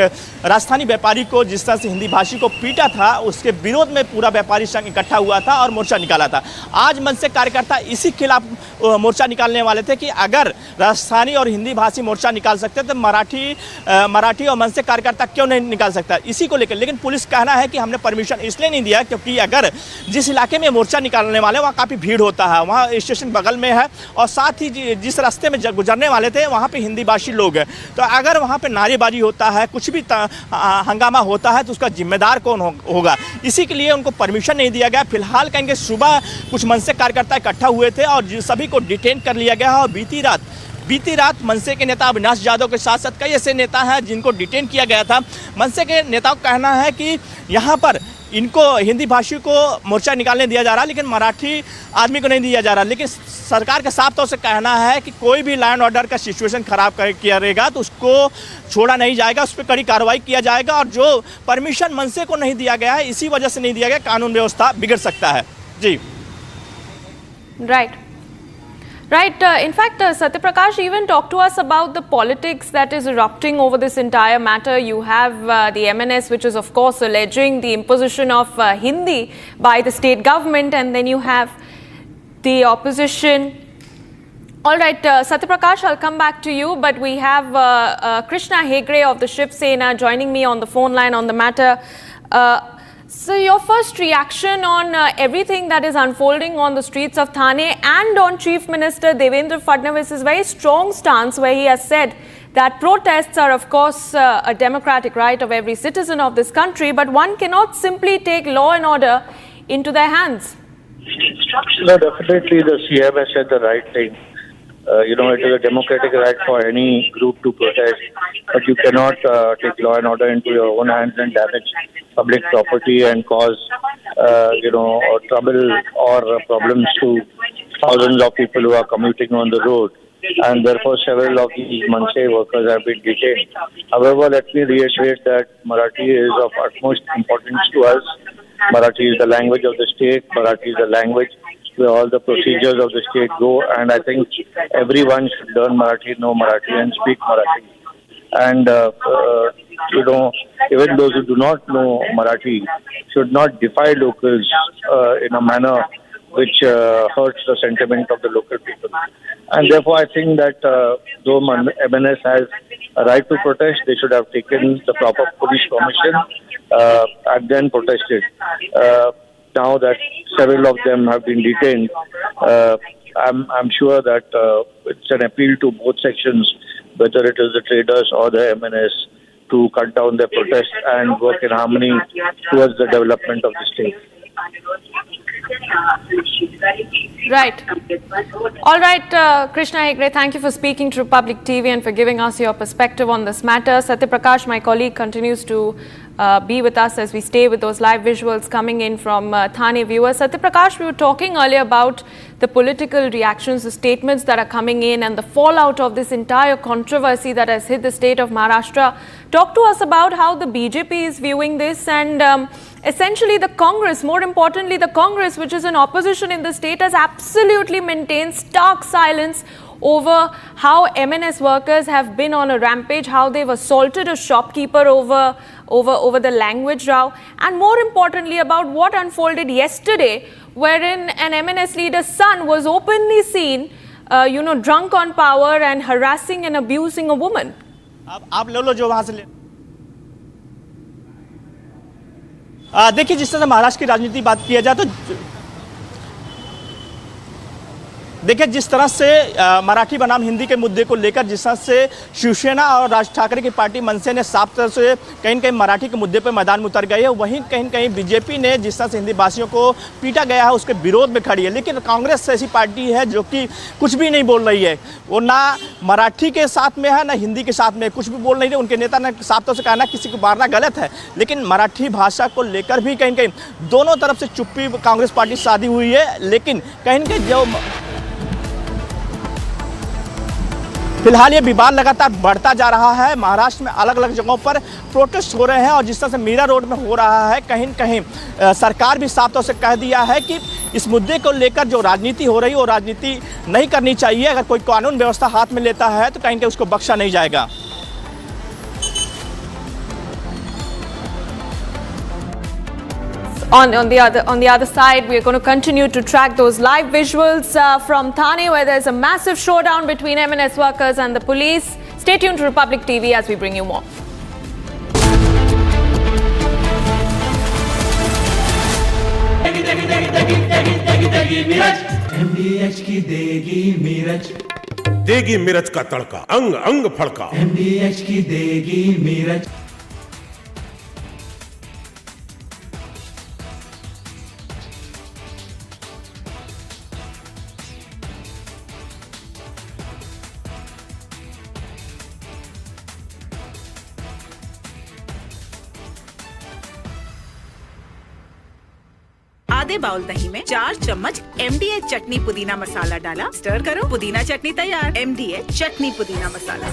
S3: राजस्थानी व्यापारी को, जिस तरह से हिंदी भाषी को पीटा था, उसके विरोध में पूरा व्यापारी संघ इकट्ठा हुआ था और मोर्चा निकाला था। आज मनसे कार्यकर्ता इसी खिलाफ मोर्चा निकालने वाले थे कि अगर राजस्थानी और हिंदी भाषी मोर्चा निकाल सकते तो मराठी और मनसे कार्यकर्ता क्यों नहीं निकाल सकता, इसी को लेकर। लेकिन पुलिस कहना है कि हमने परमिशन इसलिए नहीं दिया क्योंकि अगर जिस इलाके में मोर्चा निकालने वाले वहाँ काफ़ी भीड़ होता है, वहाँ स्टेशन बगल में है और साथ ही जिस रास्ते में गुजरने वाले थे वहाँ पे हिंदी भाषी लोग हैं, तो अगर वहाँ पे नारेबाजी होता है, कुछ भी हंगामा होता है तो उसका जिम्मेदार कौन होगा, इसी के लिए उनको परमिशन नहीं दिया गया। फिलहाल कहेंगे सुबह कुछ मनसे कार्यकर्ता इकट्ठा हुए थे और सभी को डिटेन कर लिया गया है और बीती रात मनसे के नेता अविनाश यादव के साथ साथ कई ऐसे नेता हैं जिनको डिटेन किया गया था। मनसे के नेताओं का कहना है कि यहाँ पर इनको हिंदी भाषी को मोर्चा निकालने दिया जा रहा है लेकिन मराठी आदमी को नहीं दिया जा रहा। लेकिन सरकार का साफ तौर से कहना है कि कोई भी लॉ एंड ऑर्डर का सिचुएशन खराब करेगा तो उसको छोड़ा नहीं जाएगा, उस पर कड़ी कार्रवाई किया जाएगा। और जो परमिशन मनसे को नहीं दिया गया है, इसी वजह से नहीं दिया गया, कानून व्यवस्था बिगड़ सकता है। जी
S14: Right. In fact, Satya Prakash, even talk to us about the politics that is erupting over this entire matter. You have the MNS, which is of course alleging the imposition of Hindi by the state government, and then you have the opposition. All right, Satya Prakash, I'll come back to you, but we have Krishna Hegre of the Shiv Sena joining me on the phone line on the matter. So your first reaction on everything that is unfolding on the streets of Thane and on Chief Minister Devendra Fadnavis's very strong stance, where he has said that protests are of course a democratic right of every citizen of this country, but one cannot simply take law and order into their hands.
S10: No, definitely the CM has said the right thing. It is a democratic right for any group to protest, but you cannot take law and order into your own hands and damage public property and cause, trouble or problems to thousands of people who are commuting on the road. And therefore, several of these Manse workers have been detained. However, let me reiterate that Marathi is of utmost importance to us. Marathi is the language of the state. Marathi is the language where all the procedures of the state go, and I think everyone should learn Marathi, know Marathi, and speak Marathi. And even those who do not know Marathi should not defy locals in a manner which hurts the sentiment of the local people. And therefore, I think that though MNS has a right to protest, they should have taken the proper police permission and then protested. Now that several of them have been detained, I'm sure that it's an appeal to both sections, whether it is the traders or the MNS, to cut down their protests and work in harmony towards the development of the state.
S5: Right. All right, Krishna Hegde, thank you for speaking to Republic TV and for giving us your perspective on this matter. Satya Prakash, my colleague, continues to be with us as we stay with those live visuals coming in from Thane viewers. Satya Prakash, we were talking earlier about the political reactions, the statements that are coming in and the fallout of this entire controversy that has hit the state of Maharashtra. Talk to us about how the BJP is viewing this and essentially the Congress, more importantly the Congress, which is in opposition in the state, has absolutely maintained stark silence over how MNS workers have been on a rampage, how they've assaulted a shopkeeper over the language row, and more importantly about what unfolded yesterday, wherein an MNS leader's son was openly seen, drunk on power and harassing and abusing a woman.
S3: आप ले लो जो वहां से ले। देखिए, जिस तरह महाराष्ट्र की राजनीति बात किया जाए तो देखिए जिस तरह से मराठी बनाम हिंदी के मुद्दे को लेकर जिस तरह से शिवसेना और राज ठाकरे की पार्टी मनसे ने साफ तरह से कहीं न कहीं मराठी के मुद्दे पर मैदान में उतर गई है, वहीं कहीं न कहीं बीजेपी ने जिस तरह से हिंदी भाषियों को पीटा गया है उसके विरोध में खड़ी है। लेकिन कांग्रेस ऐसी पार्टी है जो कि कुछ भी नहीं बोल रही है, वो ना मराठी के साथ में है ना हिंदी के साथ में, कुछ भी बोल नहीं रहे। उनके नेता ने साफ तौर से कहा ना किसी को मारना गलत है, लेकिन मराठी भाषा को लेकर भी कहीं न कहीं दोनों तरफ से चुप्पी कांग्रेस पार्टी साधी हुई है। लेकिन कहीं न कहीं जो फिलहाल ये विवाद लगातार बढ़ता जा रहा है। महाराष्ट्र में अलग अलग जगहों पर प्रोटेस्ट हो रहे हैं और जिस तरह से मीरा रोड में हो रहा है, कहीं न कहीं सरकार भी साफ तौर से कह दिया है कि इस मुद्दे को लेकर जो राजनीति हो रही है वो राजनीति नहीं करनी चाहिए। अगर कोई कानून व्यवस्था हाथ में लेता है तो कहीं न कहीं उसको बख्शा नहीं जाएगा।
S5: On the other side, we are going to continue to track those live visuals from Thane, where there's a massive showdown between MNS workers and the police. Stay tuned to Republic TV as we bring you more.
S28: MDH की देगी मिर्च,
S9: देगी मिर्च का तड़का, अंग अंग फड़का।
S28: MDH की देगी मिर्च।
S11: आधे बाउल दही में 4 चम्मच MDH चटनी पुदीना मसाला डाला, स्टर करो, पुदीना चटनी तैयार। MDH चटनी पुदीना मसाला।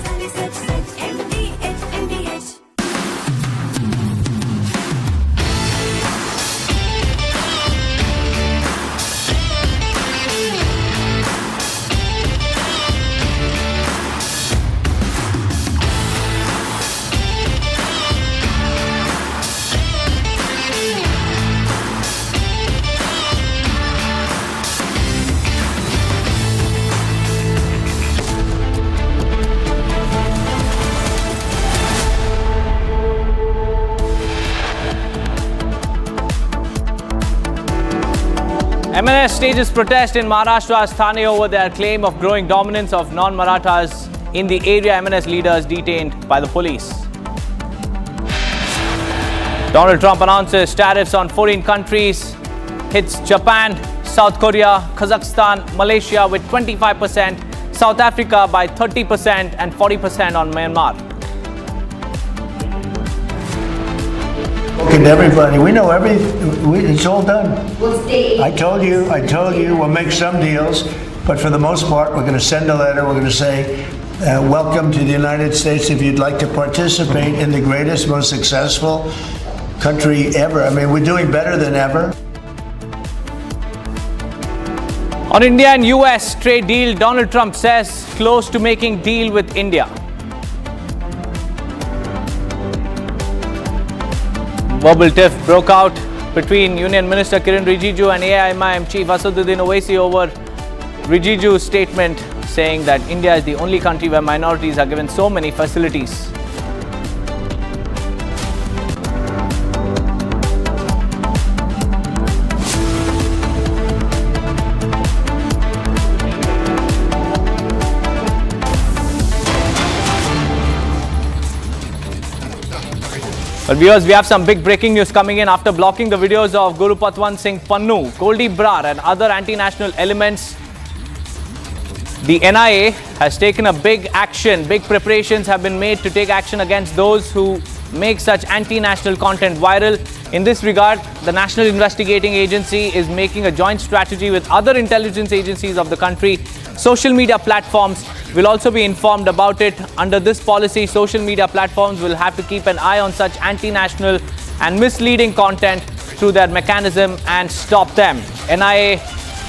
S18: MNS stages protest in Maharashtra's Thane over their claim of growing dominance of non-Marathas in the area. MNS leaders detained by the police. Donald Trump announces tariffs on 14 countries, hits Japan, South Korea, Kazakhstan, Malaysia with 25%, South Africa by 30% and 40% on Myanmar.
S25: Spoken to everybody. We know it's all done. I told you, we'll make some deals, but for the most part, we're going to send a letter. We're going to say, welcome to the United States. If you'd like to participate in the greatest, most successful country ever. I mean, we're doing better than ever.
S18: On India and US trade deal, Donald Trump says close to making deal with India. Verbal tiff broke out between Union Minister Kiren Rijiju and AIMIM Chief Asaduddin Owaisi over Rijiju's statement saying that India is the only country where minorities are given so many facilities. But viewers, we have some big breaking news coming in after blocking the videos of Guru Patwant Singh Pannu, Goldie Brar and other anti-national elements. The NIA has taken a big action. Big preparations have been made to take action against those who make such anti-national content viral. In this regard, the National Investigating Agency is making a joint strategy with other intelligence agencies of the country. Social media platforms will also be informed about it. Under this policy, social media platforms will have to keep an eye on such anti-national and misleading content through their mechanism and stop them. NIA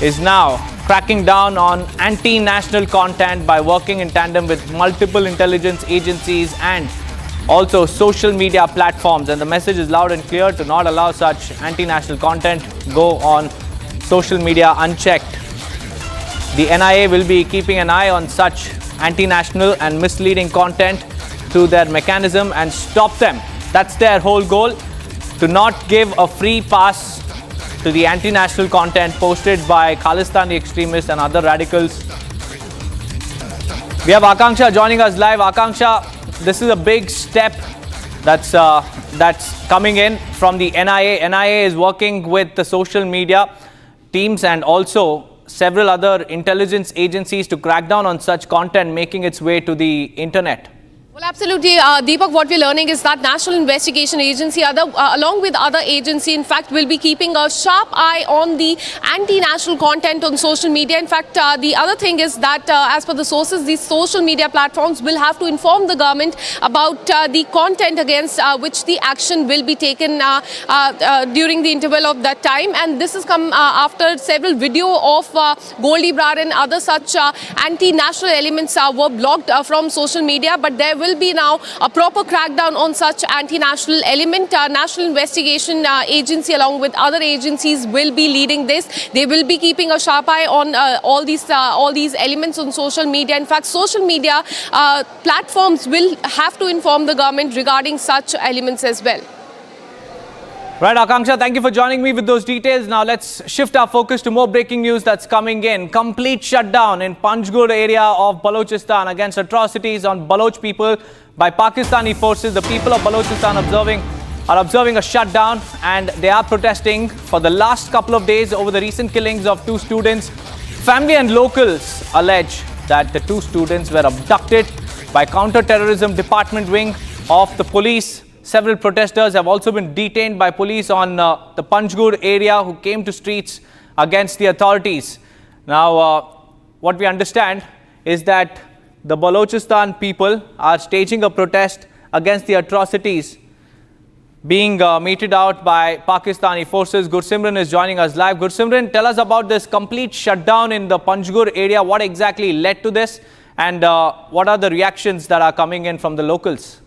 S18: is now cracking down on anti-national content by working in tandem with multiple intelligence agencies and also social media platforms. And the message is loud and clear to not allow such anti-national content go on social media unchecked. The NIA will be keeping an eye on such anti-national and misleading content through their mechanism and stop them. That's their whole goal, to not give a free pass to the anti-national content posted by Khalistani extremists and other radicals. We have Akanksha joining us live. Akanksha, this is a big step that's coming in from the NIA. NIA is working with the social media teams and also several other intelligence agencies to crack down on such content making its way to the internet.
S1: Well, absolutely, Deepak, what we're learning is that National Investigation Agency, along with other agencies, in fact, will be keeping a sharp eye on the anti-national content on social media. In fact, the other thing is that, as per the sources, these social media platforms will have to inform the government about the content against which the action will be taken during the interval of that time. And this has come after several videos of Goldie Brar and other such anti-national elements were blocked from social media. But there will be now a proper crackdown on such anti-national element. National Investigation Agency along with other agencies will be leading this. They will be keeping a sharp eye on all these elements on social media. In fact, social media platforms will have to inform the government regarding such elements as well.
S18: Right, Akanksha, thank you for joining me with those details. Now let's shift our focus to more breaking news that's coming in. Complete shutdown in Panjgur area of Balochistan against atrocities on Baloch people by Pakistani forces. The people of Balochistan are observing a shutdown and they are protesting for the last couple of days over the recent killings of 2 students. Family and locals allege that the 2 students were abducted by counter-terrorism department wing of the police. Several protesters have also been detained by police on the Panjgur area who came to streets against the authorities. Now, what we understand is that the Balochistan people are staging a protest against the atrocities being meted out by Pakistani forces. Gursimran is joining us live. Gursimran, tell us about this complete shutdown in the Panjgur area. What exactly led to this and what are the reactions that are coming in from the locals?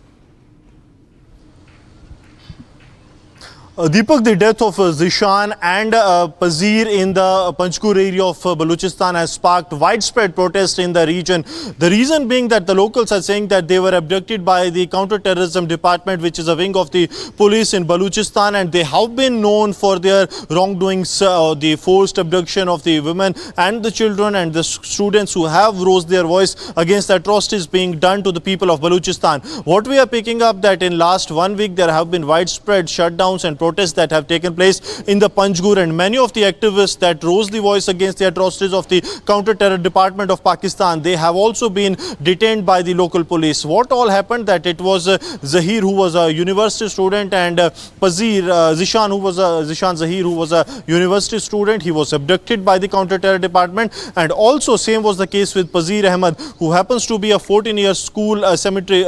S12: Deepak, the death of Zishan and Pazir in the Panjgur area of Balochistan has sparked widespread protest in the region. The reason being that the locals are saying that they were abducted by the counter-terrorism department, which is a wing of the police in Balochistan, and they have been known for their wrongdoings, the forced abduction of the women and the children and the students who have raised their voice against the atrocities being done to the people of Balochistan. What we are picking up that in last 1 week there have been widespread shutdowns and protests that have taken place in the Panjgur, and many of the activists that rose the voice against the atrocities of the counter-terror department of Pakistan, they have also been detained by the local police. What all happened that it was Zahir, who was a university student, and Pazir, Zishan Zahir, who was a university student, he was abducted by the counter-terror department, and also same was the case with Pazir Ahmed, who happens to be a 14-year school cemetery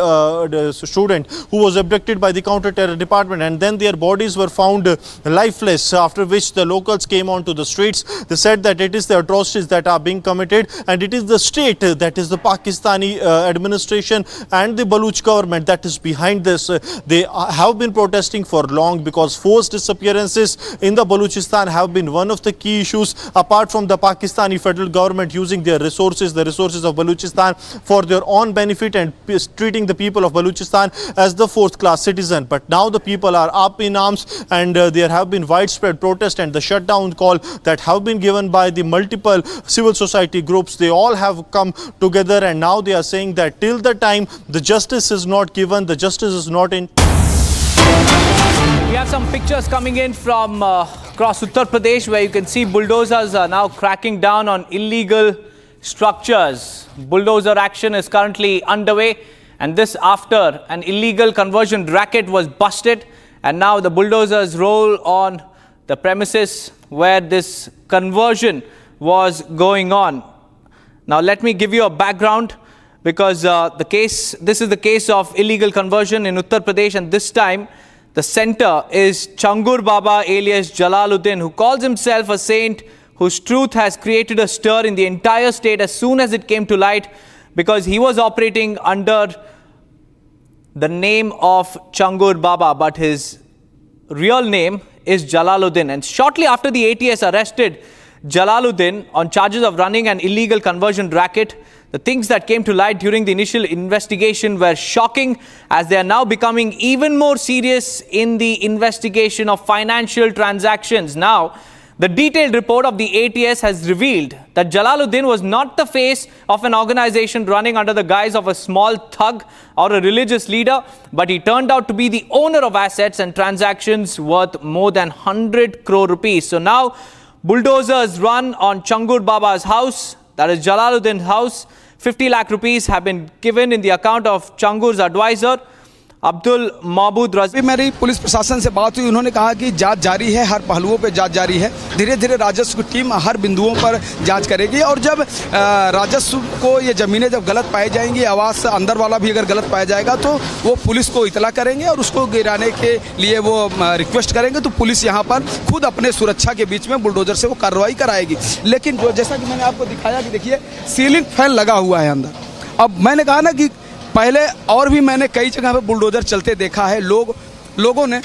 S12: student who was abducted by the counter-terror department, and then their bodies were were found lifeless, after which the locals came onto the streets. They said that it is the atrocities that are being committed, and it is the state, that is the Pakistani administration and the Baluch government, that is behind this. They have been protesting for long because forced disappearances in the Baluchistan have been one of the key issues, apart from the Pakistani federal government using their resources, the resources of Baluchistan, for their own benefit and treating the people of Baluchistan as the fourth-class citizen. But now the people are up in arms, and there have been widespread protest and the shutdown call that have been given by the multiple civil society groups. They all have come together, and now they are saying that till the time the justice is not given, the justice is not in.
S18: We have some pictures coming in from across Uttar Pradesh, where you can see bulldozers are now cracking down on illegal structures. Bulldozer action is currently underway, and this after an illegal conversion racket was busted, and now the bulldozers roll on the premises where this conversion was going on. Now let me give you a background, because this is the case of illegal conversion in Uttar Pradesh, and this time the center is Changur Baba alias Jalaluddin, who calls himself a saint whose truth has created a stir in the entire state as soon as it came to light, because he was operating under the name of Changur Baba, but his real name is Jalaluddin. And shortly after the ATS arrested Jalaluddin on charges of running an illegal conversion racket, the things that came to light during the initial investigation were shocking, as they are now becoming even more serious in the investigation of financial transactions. Now, the detailed report of the ATS has revealed that Jalaluddin was not the face of an organization running under the guise of a small thug or a religious leader, but he turned out to be the owner of assets and transactions worth more than 100 crore rupees. So now, bulldozers run on Changur Baba's house, that is Jalaluddin's house. 50 lakh rupees have been given in the account of Changur's advisor, Abdul महबूद रज़ी।
S17: मेरी police प्रशासन से बात हुई, उन्होंने कहा कि जांच जारी है, हर पहलुओं पर जांच जारी है। धीरे धीरे राजस्व की टीम हर बिंदुओं पर जांच करेगी, और जब राजस्व को ये ज़मीनें जब गलत पाई जाएंगी, आवास अंदर वाला भी अगर गलत पाया जाएगा, तो वो पुलिस को इतला करेंगे और उसको गिराने के लिए वो रिक्वेस्ट करेंगे, तो पुलिस यहाँ पर खुद अपने सुरक्षा के बीच में बुलडोजर से वो कार्रवाई कराएगी। लेकिन जो जैसा कि मैंने आपको दिखाया कि देखिए सीलिंग फैन लगा हुआ है अंदर। अब मैंने कहा ना कि पहले और भी मैंने कई जगह पे बुलडोजर चलते देखा है, लोगों ने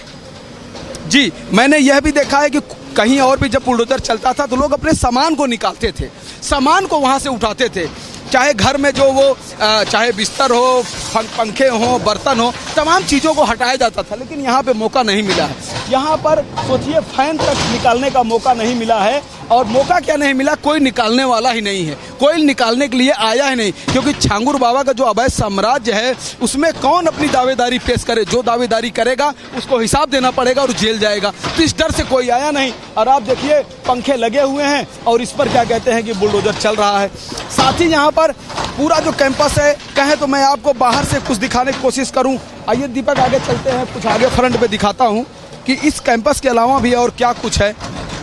S17: जी, मैंने यह भी देखा है कि कहीं और भी जब बुलडोजर चलता था तो लोग अपने सामान को निकालते थे, सामान को वहाँ से उठाते थे, चाहे घर में जो वो चाहे बिस्तर हो, पंखे हो, बर्तन हो, तमाम चीज़ों को हटाया जाता था। लेकिन यहाँ पे मौका नहीं मिला है, यहाँ पर सोचिए फैन तक निकालने का मौका नहीं मिला है। और मौका क्या नहीं मिला, कोई निकालने वाला ही नहीं है, कोई निकालने के लिए आया ही नहीं, क्योंकि छांगुर बाबा का जो अवैध साम्राज्य है उसमें कौन अपनी दावेदारी पेश करे। जो दावेदारी करेगा उसको हिसाब देना पड़ेगा और जेल जाएगा, तो इस डर से कोई आया नहीं। और आप देखिए पंखे लगे हुए हैं और इस पर क्या कहते हैं कि बुलडोजर चल रहा है। साथ ही यहाँ पर पूरा जो कैंपस है, कहें तो मैं आपको बाहर से कुछ दिखाने की कोशिश करूँ। आइए दीपक आगे चलते हैं, कुछ आगे फ्रंट पे दिखाता हूँ कि इस कैंपस के अलावा भी और क्या कुछ है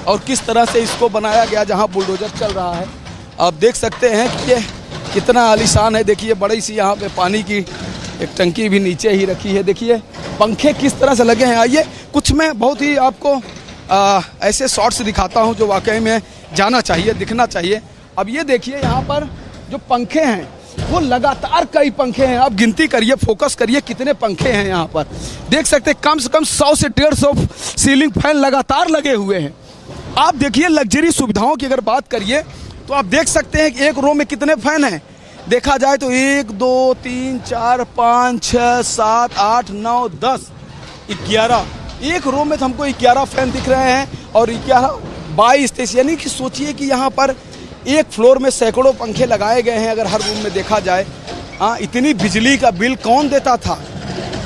S17: और किस तरह से इसको बनाया गया जहां बुलडोजर चल रहा है। आप देख सकते हैं कि ये कितना आलीशान है। देखिए बड़ी सी यहाँ पे पानी की एक टंकी भी नीचे ही रखी है। देखिए पंखे किस तरह से लगे हैं। आइए कुछ मैं बहुत ही आपको ऐसे शॉट्स दिखाता हूँ जो वाकई में जाना चाहिए, दिखना चाहिए। अब ये देखिए यहाँ पर जो पंखे हैं वो लगातार कई पंखे हैं, आप गिनती करिए, फोकस करिए कितने पंखे हैं यहाँ पर। देख सकते हैं कम से कम 100 से 150 सीलिंग फैन लगातार लगे हुए हैं। आप देखिए लग्जरी सुविधाओं की अगर बात करिए तो आप देख सकते हैं कि एक रो में कितने फैन हैं। देखा जाए तो 1 2 3 4 5 6 7 8 9 10 11, एक रो में तो हमको 11 फैन दिख रहे हैं और 11 22, यानी कि सोचिए कि यहाँ पर एक फ्लोर में सैकड़ों पंखे लगाए गए हैं। अगर हर रूम में देखा जाए, हाँ, इतनी बिजली का बिल कौन देता था,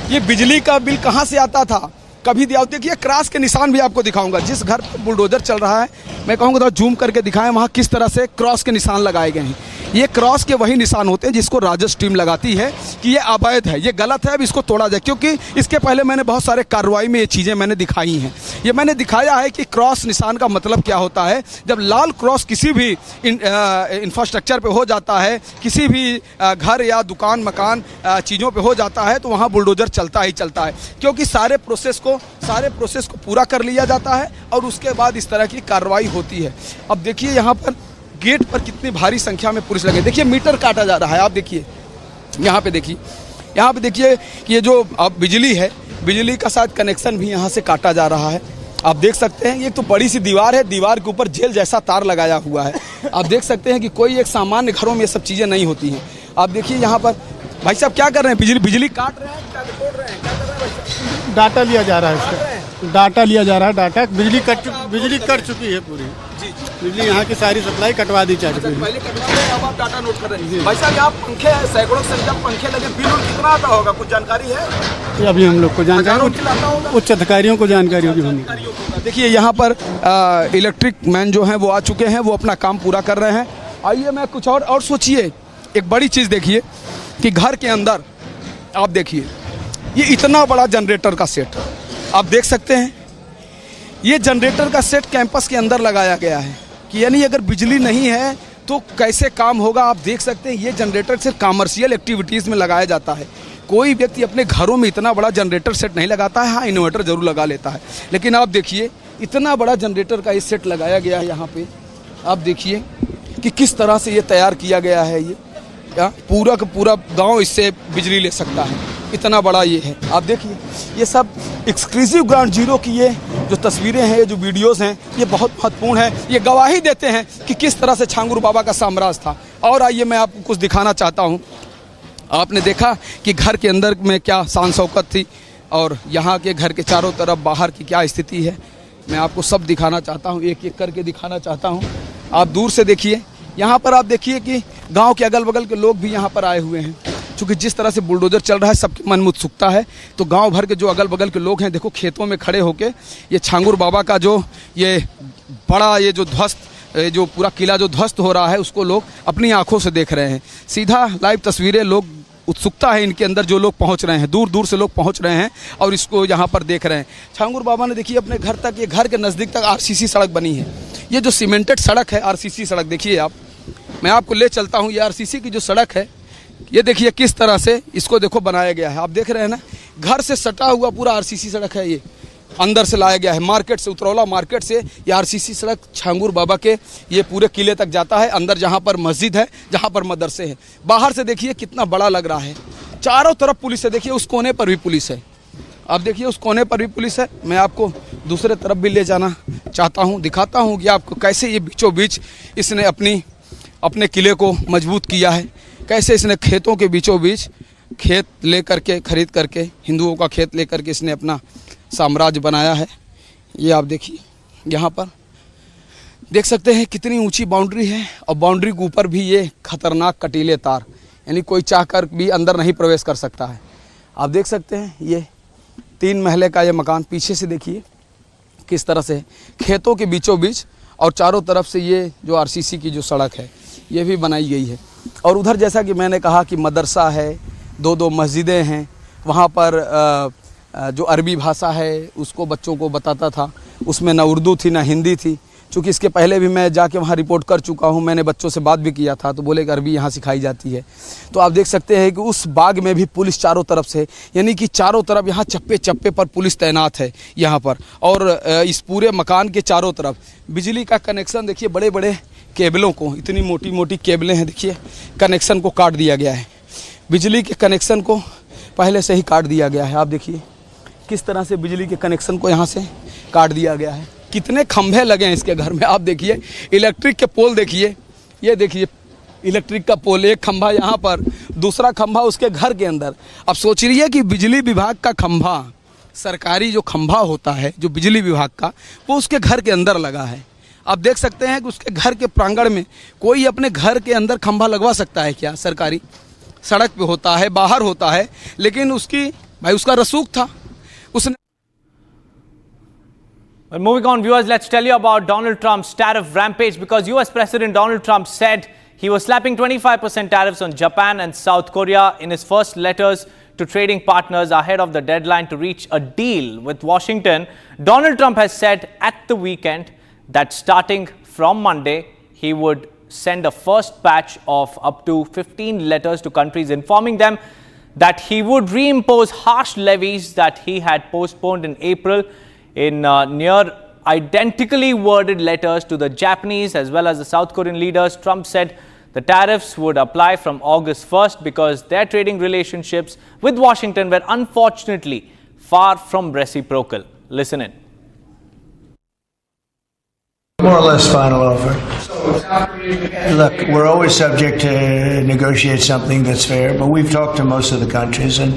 S17: ये बिजली का बिल कहाँ से आता था कभी दिया। देखिए क्रॉस के निशान भी आपको दिखाऊंगा, जिस घर पर बुलडोजर चल रहा है मैं कहूँगा तो जूम करके दिखाएं वहाँ किस तरह से क्रॉस के निशान लगाए गए हैं। ये क्रॉस के वही निशान होते हैं जिसको राजस्व टीम लगाती है कि ये अवैध है, ये गलत है, अब इसको तोड़ा जाए। क्योंकि इसके पहले मैंने बहुत सारे कार्रवाई में ये चीज़ें मैंने दिखाई हैं। ये मैंने दिखाया है कि क्रॉस निशान का मतलब क्या होता है। जब लाल क्रॉस किसी भी इंफ्रास्ट्रक्चर पे हो जाता है, किसी भी घर या दुकान मकान चीज़ों पे हो जाता है, तो वहाँ बुलडोजर चलता ही चलता है। क्योंकि सारे प्रोसेस को पूरा कर लिया जाता है और उसके बाद इस तरह की कार्रवाई होती है। अब देखिए यहाँ पर गेट पर कितनी भारी संख्या में पुलिस लगे। देखिए मीटर काटा जा रहा है। आप देखिए यहाँ पे देखिए कि ये जो अब बिजली है, बिजली का शायद कनेक्शन भी यहाँ से काटा जा रहा है। आप देख सकते हैं ये तो बड़ी सी दीवार है, दीवार के ऊपर जेल जैसा तार लगाया हुआ है। आप देख सकते हैं कि कोई एक सामान्य घरों में ये सब चीज़ें नहीं होती हैं। आप देखिए यहाँ पर भाई साहब क्या कर रहे हैं, बिजली काट रहे हैं, क्या तोड़ रहे हैं, क्या कर रहे हैं भाई साहब?
S19: डाटा लिया जा रहा है इसका, डाटा लिया जा रहा है। डाटा बिजली कट चुकी है पूरी। बिजली यहाँ की सारी सप्लाई कटवा दी जा चुकी है।
S17: पहले कटवा रहे हैं, अब आप डाटा नोट कर रहे हैं। भाई साहब यहाँ पंखे हैं, सैकड़ों संख्या पंखे लगे, बिल कितना आता होगा, कुछ जानकारी है?
S19: ये अभी हम लोग को जानकारी, उच्च अधिकारियों को जानकारी होगी।
S17: देखिए यहाँ पर इलेक्ट्रिक मैन जो हैं वो आ चुके हैं, वो अपना काम पूरा कर रहे हैं। आइए मैं कुछ और सोचिए, एक बड़ी चीज़ देखिए कि घर के अंदर आप देखिए ये इतना बड़ा जनरेटर का सेट आप देख सकते हैं। ये जनरेटर का सेट कैंपस के अंदर लगाया गया है कि यानी अगर बिजली नहीं है तो कैसे काम होगा। आप देख सकते हैं ये जनरेटर सिर्फ कॉमर्शियल एक्टिविटीज़ में लगाया जाता है। कोई व्यक्ति अपने घरों में इतना बड़ा जनरेटर सेट नहीं लगाता है। हाँ, इन्वर्टर ज़रूर लगा लेता है, लेकिन आप देखिए इतना बड़ा जनरेटर का ये सेट लगाया गया है यहाँ पे। आप देखिए कि किस तरह से ये तैयार किया गया है। ये पूरा का पूरा गांव इससे बिजली ले सकता है, इतना बड़ा ये है। आप देखिए ये सब एक्सक्लूसिव ग्राउंड जीरो की ये जो तस्वीरें हैं, ये जो वीडियोस हैं, ये बहुत महत्वपूर्ण है। ये गवाही देते हैं कि किस तरह से छांगुर बाबा का साम्राज्य था। और आइए मैं आपको कुछ दिखाना चाहता हूँ। आपने देखा कि घर के अंदर में क्या शान शौकत थी और यहाँ के घर के चारों तरफ बाहर की क्या स्थिति है। मैं आपको सब दिखाना चाहता हूँ, एक एक करके दिखाना चाहता हूँ। आप दूर से देखिए, यहाँ पर आप देखिए कि गांव के अगल बगल के लोग भी यहाँ पर आए हुए हैं। क्योंकि जिस तरह से बुलडोजर चल रहा है, सबके मन में उत्सुकता है। तो गांव भर के जो अगल बगल के लोग हैं, देखो खेतों में खड़े होके ये छांगुर बाबा का जो ये बड़ा ये जो ध्वस्त, जो पूरा किला जो ध्वस्त हो रहा है, उसको लोग अपनी आंखों से देख रहे हैं। सीधा लाइव तस्वीरें, लोग उत्सुकता है इनके अंदर, जो लोग पहुंच रहे हैं, दूर दूर से लोग पहुंच रहे हैं और इसको यहाँ पर देख रहे हैं। छांगुर बाबा ने देखिए अपने घर तक, ये घर के नज़दीक तक आरसीसी सड़क बनी है। ये जो सीमेंटेड सड़क है, आरसीसी सड़क देखिए आप, मैं आपको ले चलता हूँ। ये आरसीसी की जो सड़क है, ये देखिए किस तरह से इसको देखो बनाया गया है। आप देख रहे हैं ना, घर से सटा हुआ पूरा आरसीसी सड़क है। ये अंदर से लाया गया है, मार्केट से, उतरौला मार्केट से ये आरसीसी सड़क छांगुर बाबा के ये पूरे किले तक जाता है। अंदर जहाँ पर मस्जिद है, जहाँ पर मदरसे हैं। बाहर से देखिए कितना बड़ा लग रहा है। चारों तरफ पुलिस है। देखिए उस कोने पर भी पुलिस है। आप देखिए उस कोने पर भी पुलिस है। मैं आपको दूसरे तरफ भी ले जाना चाहता हूँ, दिखाता हूँ कि आपको कैसे ये बीचों बीच इसने अपने किले को मजबूत किया है। कैसे इसने खेतों के बीचों बीच खेत ले करके, खरीद करके, हिंदुओं का खेत ले करके इसने अपना साम्राज्य बनाया है। ये आप देखिए, यहाँ पर देख सकते हैं कितनी ऊंची बाउंड्री है और बाउंड्री के ऊपर भी ये खतरनाक कटीले तार, यानी कोई चाहकर भी अंदर नहीं प्रवेश कर सकता है। आप देख सकते हैं ये 3 महले का ये मकान, पीछे से देखिए किस तरह से खेतों के बीचों बीच और चारों तरफ से ये जो आरसीसी की जो सड़क है ये भी बनाई गई है। और उधर जैसा कि मैंने कहा कि मदरसा है, 2 मस्जिदें हैं। वहाँ पर जो अरबी भाषा है उसको बच्चों को बताता था। उसमें ना उर्दू थी ना हिंदी थी। चूँकि इसके पहले भी मैं जाके वहाँ रिपोर्ट कर चुका हूँ, मैंने बच्चों से बात भी किया था, तो बोले कि अरबी यहाँ सिखाई जाती है। तो आप देख सकते हैं कि उस बाग में भी पुलिस चारों तरफ से, यानी कि चारों तरफ यहाँ चप्पे चप्पे पर पुलिस तैनात है यहाँ पर। और इस पूरे मकान के चारों तरफ बिजली का कनेक्शन देखिए, बड़े बड़े केबलों को, इतनी मोटी मोटी केबलें हैं, देखिए कनेक्शन को काट दिया गया है। बिजली के कनेक्शन को पहले से ही काट दिया गया है। आप देखिए किस तरह से बिजली के कनेक्शन को यहाँ से काट दिया गया है। कितने खंभे लगे हैं इसके घर में। आप देखिए इलेक्ट्रिक के पोल देखिए, ये देखिए इलेक्ट्रिक का पोल, एक खंभा यहाँ पर, दूसरा खंभा उसके घर के अंदर। अब सोच रही है कि बिजली विभाग का खंभा, सरकारी जो खंभा होता है जो बिजली विभाग का, वो उसके घर के अंदर लगा है। आप देख सकते हैं कि उसके घर के प्रांगण में कोई अपने घर के अंदर खंभा लगवा सकता है क्या? सरकारी सड़क पे होता है, बाहर होता है, लेकिन उसका रसूख था उसने।
S18: Well, moving on, viewers, let's tell you about Donald Trump's tariff rampage, because US President Donald Trump said he was slapping 25% tariffs on Japan and South Korea in his first letters to trading partners ahead of the deadline to reach a deal with Washington. Donald Trump has said at the weekend that starting from Monday, he would send a first batch of up to 15 letters to countries informing them that he would reimpose harsh levies that he had postponed in April. In near identically worded letters to the Japanese as well as the South Korean leaders, Trump said the tariffs would apply from August 1st because their trading relationships with Washington were unfortunately far from reciprocal. Listen in.
S25: More or less final offer. Look, we're always subject to negotiate something that's fair, but we've talked to most of the countries, and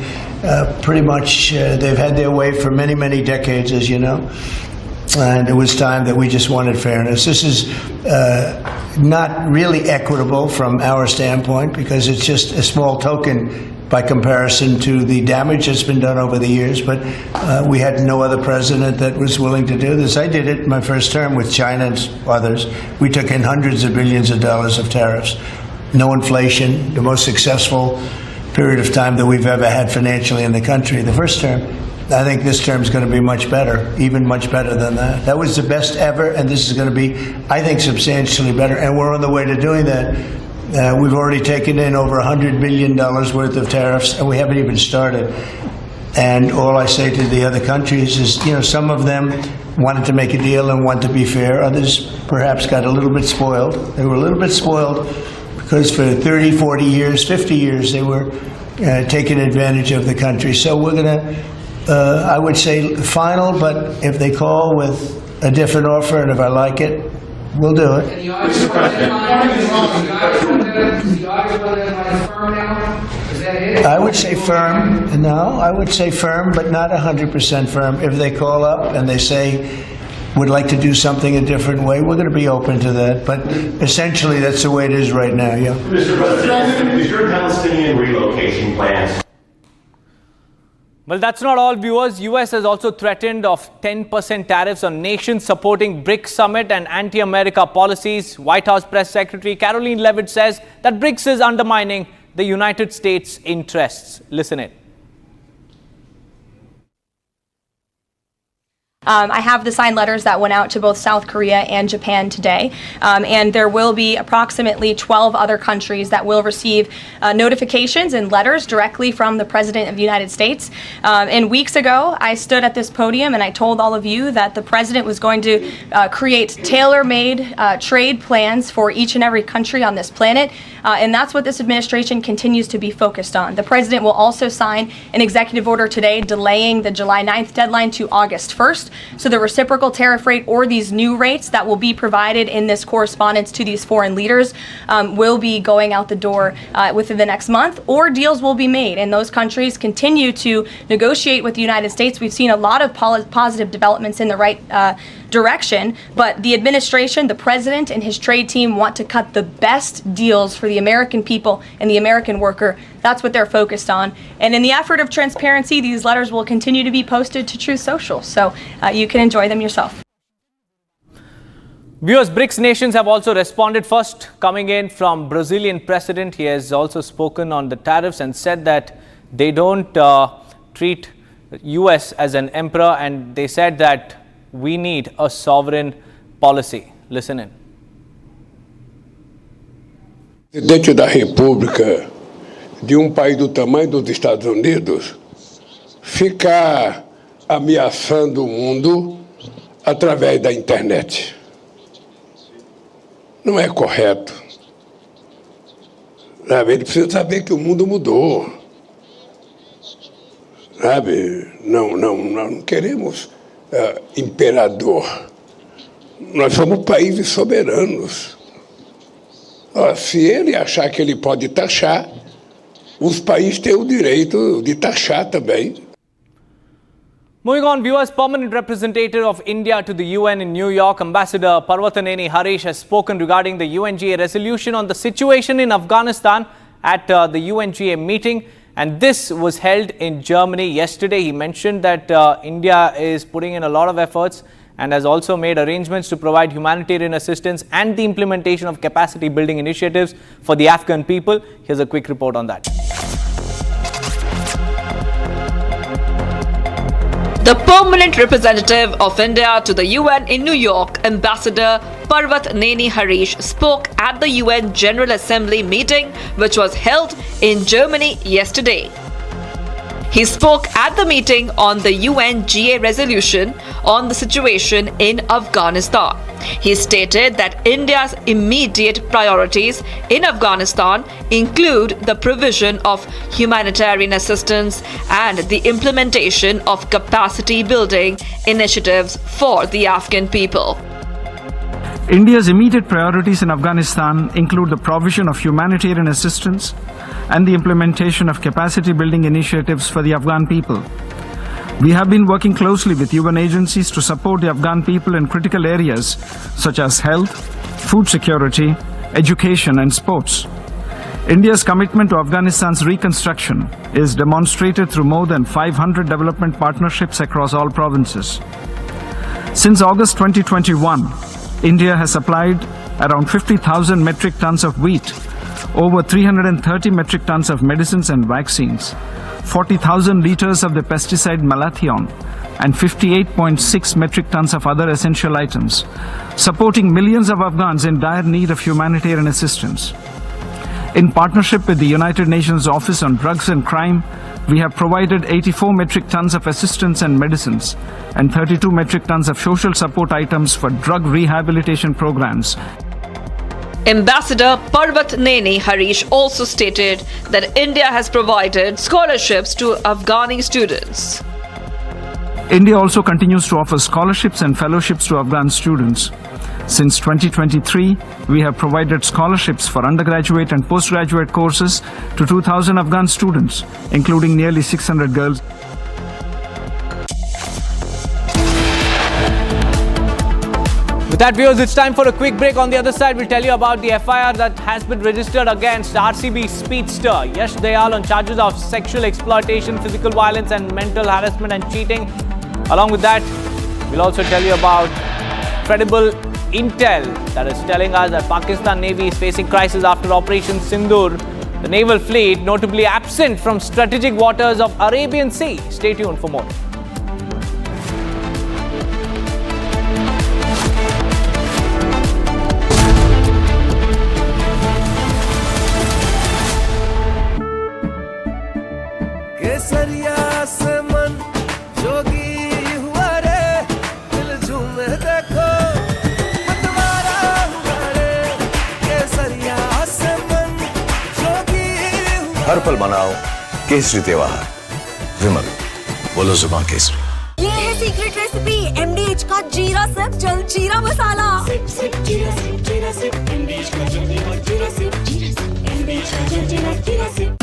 S25: pretty much they've had their way for many, many decades, as you know. And it was time that we just wanted fairness. This is not really equitable from our standpoint because it's just a small token by comparison to the damage that's been done over the years. But we had no other president that was willing to do this. I did it my first term with China and others. We took in hundreds of billions of dollars of tariffs. No inflation, the most successful period of time that we've ever had financially in the country. The first term. I think this term is going to be much better, even much better than that. That was the best ever, and this is going to be, I think, substantially better. And we're on the way to doing that. We've already taken in over $100 billion worth of tariffs, and we haven't even started. And all I say to the other countries is, you know, some of them wanted to make a deal and want to be fair. Others perhaps got a little bit spoiled. They were a little bit spoiled because for 30, 40 years, 50 years, they were taking advantage of the country. So we're going to, I would say final, but if they call with a different offer and if I like it, we'll do it.
S13: Mr. President,
S25: I would say firm. No, I would say firm, but not 100% firm. If they call up and they say, would like to do something a different way, we're going to be open to that. But essentially, that's the way it is right now, yeah.
S13: Mr. President, is your Palestinian relocation plans?
S18: Well, that's not all, viewers. US has also threatened of 10% tariffs on nations supporting BRICS summit and anti-America policies. White House Press Secretary Caroline Leavitt says that BRICS is undermining the United States' interests. Listen in.
S20: I have the signed letters that went out to both South Korea and Japan today, and there will be approximately 12 other countries that will receive notifications and letters directly from the President of the United States. And weeks ago, I stood at this podium and I told all of you that the President was going to create tailor-made trade plans for each and every country on this planet, and that's what this administration continues to be focused on. The President will also sign an executive order today delaying the July 9th deadline to August 1st. So the reciprocal tariff rate or these new rates that will be provided in this correspondence to these foreign leaders will be going out the door within the next month, or deals will be made. And those countries continue to negotiate with the United States. We've seen a lot of positive developments in the right direction, but the administration, the president and his trade team want to cut the best deals for the American people and the American worker. That's what they're focused on. And in the effort of transparency, these letters will continue to be posted to Truth Social, so you can enjoy them yourself.
S18: Viewers, BRICS nations have also responded. First, coming in from Brazilian president, he has also spoken on the tariffs and said that they don't treat US as an emperor, and they said that we need a sovereign policy. Listen in.
S21: Presidente da República de país do tamanho dos Estados Unidos ficar ameaçando o mundo através da internet. Não é correto. Sabe? Ele precisa saber que o mundo mudou. Sabe? Não queremos imperador. Nós somos países soberanos. Se ele achar que ele pode taxar, os países têm o direito de taxar também.
S18: Moving on, viewers, permanent representative of India to the UN in New York, Ambassador Parvataneni Harish, has spoken regarding the UNGA resolution on the situation in Afghanistan at the UNGA meeting. And this was held in Germany yesterday. He mentioned that India is putting in a lot of efforts and has also made arrangements to provide humanitarian assistance and the implementation of capacity building initiatives for the Afghan people. Here's a quick report on that.
S4: The permanent representative of India to the UN in New York, Ambassador Parvat Neni Harish, spoke at the UN General Assembly meeting, which was held in Germany yesterday. He spoke at the meeting on the UNGA resolution on the situation in Afghanistan. He stated that India's immediate priorities in Afghanistan include the provision of humanitarian assistance and the implementation of capacity building initiatives for the Afghan people.
S17: India's immediate priorities in Afghanistan include the provision of humanitarian assistance and the implementation of capacity building initiatives for the Afghan people. We have been working closely with UN agencies to support the Afghan people in critical areas such as health, food security, education and sports. India's commitment to Afghanistan's reconstruction is demonstrated through more than 500 development partnerships across all provinces. Since August 2021, India has supplied around 50,000 metric tons of wheat, over 330 metric tons of medicines and vaccines, 40,000 liters of the pesticide malathion, and 58.6 metric tons of other essential items, supporting millions of Afghans in dire need of humanitarian assistance. In partnership with the United Nations Office on Drugs and Crime, we have provided 84 metric tons of assistance and medicines and 32 metric tons of social support items for drug rehabilitation programs.
S4: Ambassador Parvat Neni Harish also stated that India has provided scholarships to Afghani students.
S17: India also continues to offer scholarships and fellowships to Afghan students. Since 2023, we have provided scholarships for undergraduate and postgraduate courses to 2,000 Afghan students, including nearly 600 girls.
S18: With that, viewers, it's time for a quick break. On the other side, we'll tell you about the FIR that has been registered against RCB speedster Yash Dayal on charges of sexual exploitation, physical violence and mental harassment and cheating. Along with that, we'll also tell you about credible intel that is telling us that Pakistan Navy is facing crisis after Operation Sindoor. The naval fleet notably absent from strategic waters of Arabian Sea. Stay tuned for more.
S7: हर पल मनाओ केसरी त्योहार। विमल, बोलो जुबान केसरी।
S16: ये है secret recipe MDH का जीरा SIP जल जीरा मसाला। सिप सिप जीरा सिप MDH का जल जीरा सिप MDH का जल जीरा SIP.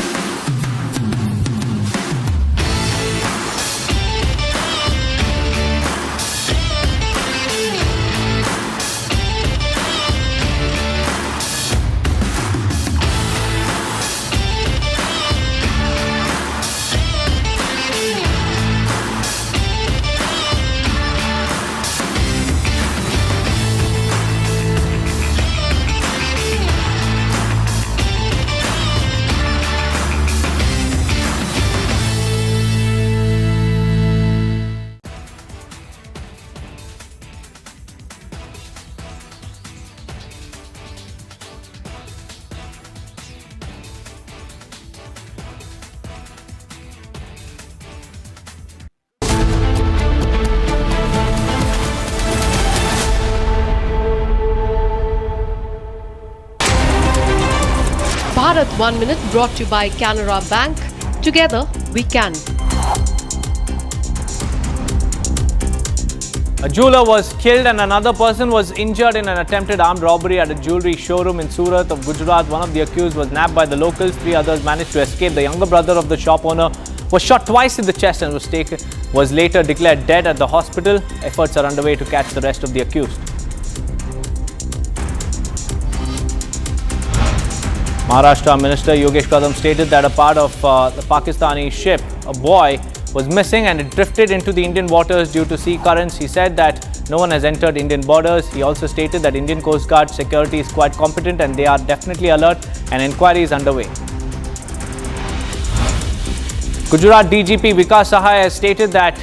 S1: Bharat 1 Minute brought to you by Canara Bank. Together we can.
S18: A jeweler was killed and another person was injured in an attempted armed robbery at a jewellery showroom in Surat of Gujarat. One of the accused was nabbed by the locals. 3 others managed to escape. The younger brother of the shop owner was shot twice in the chest and was later declared dead at the hospital. Efforts are underway to catch the rest of the accused. Maharashtra Minister Yogesh Kadam stated that a part of the Pakistani ship, a boy was missing and it drifted into the Indian waters due to sea currents. He said that no one has entered Indian borders. He also stated that Indian Coast Guard security is quite competent and they are definitely alert and inquiry is underway. Gujarat DGP Vikas Sahai has stated that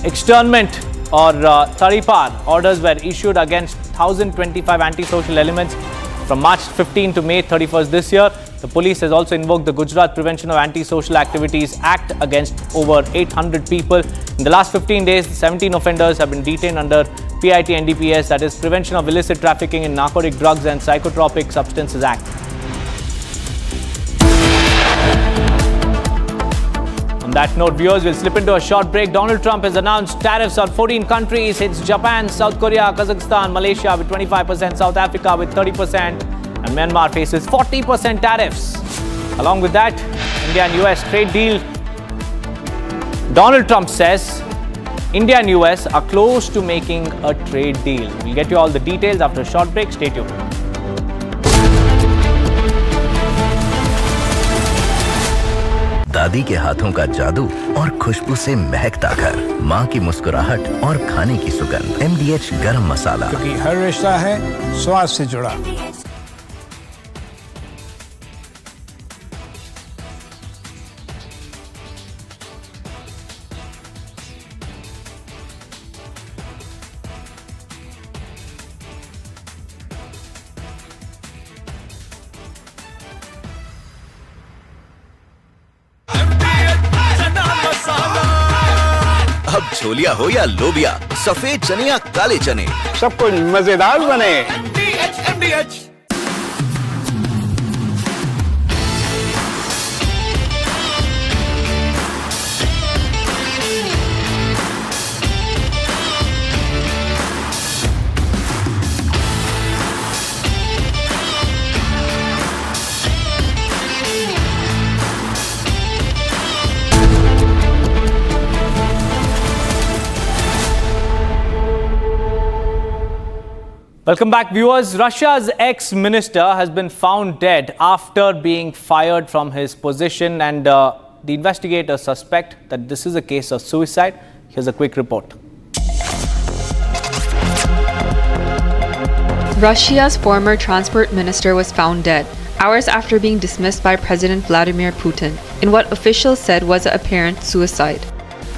S18: externment or Taripar orders were issued against 1,025 antisocial elements from March 15 to May 31st this year. The police has also invoked the Gujarat Prevention of Antisocial Activities Act against over 800 people. In the last 15 days, 17 offenders have been detained under PIT NDPS, that is Prevention of Illicit Trafficking in Narcotic Drugs and Psychotropic Substances Act. On that note, viewers, we'll slip into a short break. Donald Trump has announced tariffs on 14 countries. Hits Japan, South Korea, Kazakhstan, Malaysia with 25%, South Africa with 30%, and Myanmar faces 40% tariffs. Along with that, India and US trade deal. Donald Trump says India and US are close to making a trade deal. We'll get you all the details after a short break. Stay tuned.
S2: दादी के हाथों का जादू और खुशबू से महकता घर, माँ की मुस्कुराहट और खाने की सुगंध। MDH गरम मसाला,
S6: क्योंकि हर रिश्ता है स्वाद से जुड़ा।
S7: अब छोलिया हो या लोबिया, सफेद चने या काले चने,
S6: सब कुछ मजेदार बने।
S7: MDH।
S18: Welcome back, viewers. Russia's ex-minister has been found dead after being fired from his position, and the investigators suspect that this is a case of suicide. Here's a quick report.
S8: Russia's former transport minister was found dead hours after being dismissed by President Vladimir Putin in what officials said was an apparent suicide.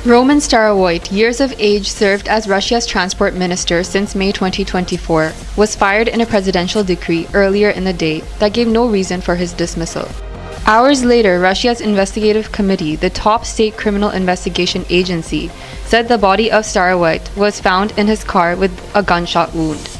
S8: Roman Starovoyt, years of age, served as Russia's transport minister since May 2024, was fired in a presidential decree earlier in the day that gave no reason for his dismissal. Hours later, Russia's investigative committee, the top state criminal investigation agency, said the body of Starovoyt was found in his car with a gunshot wound.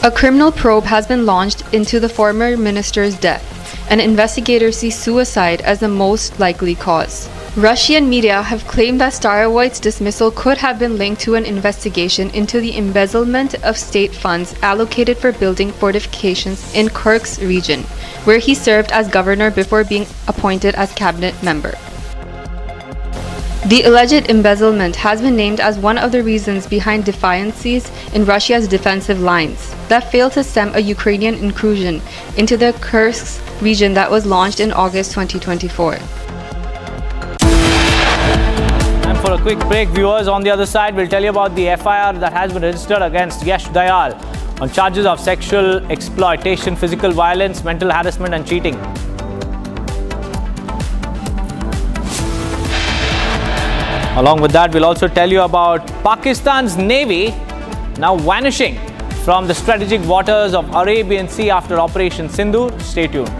S8: A criminal probe has been launched into the former minister's death, and investigators see suicide as the most likely cause. Russian media have claimed that Starovoyt's dismissal could have been linked to an investigation into the embezzlement of state funds allocated for building fortifications in Kursk region, where he served as governor before being appointed as cabinet member. The alleged embezzlement has been named as one of the reasons behind defiances in Russia's defensive lines that failed to stem a Ukrainian incursion into the Kursk region that was launched in August 2024.
S18: And for a quick break, viewers, on the other side, we'll tell you about the FIR that has been registered against Yash Dayal on charges of sexual exploitation, physical violence, mental harassment and cheating. Along with that, we'll also tell you about Pakistan's Navy now vanishing from the strategic waters of Arabian Sea after Operation Sindoor. Stay tuned.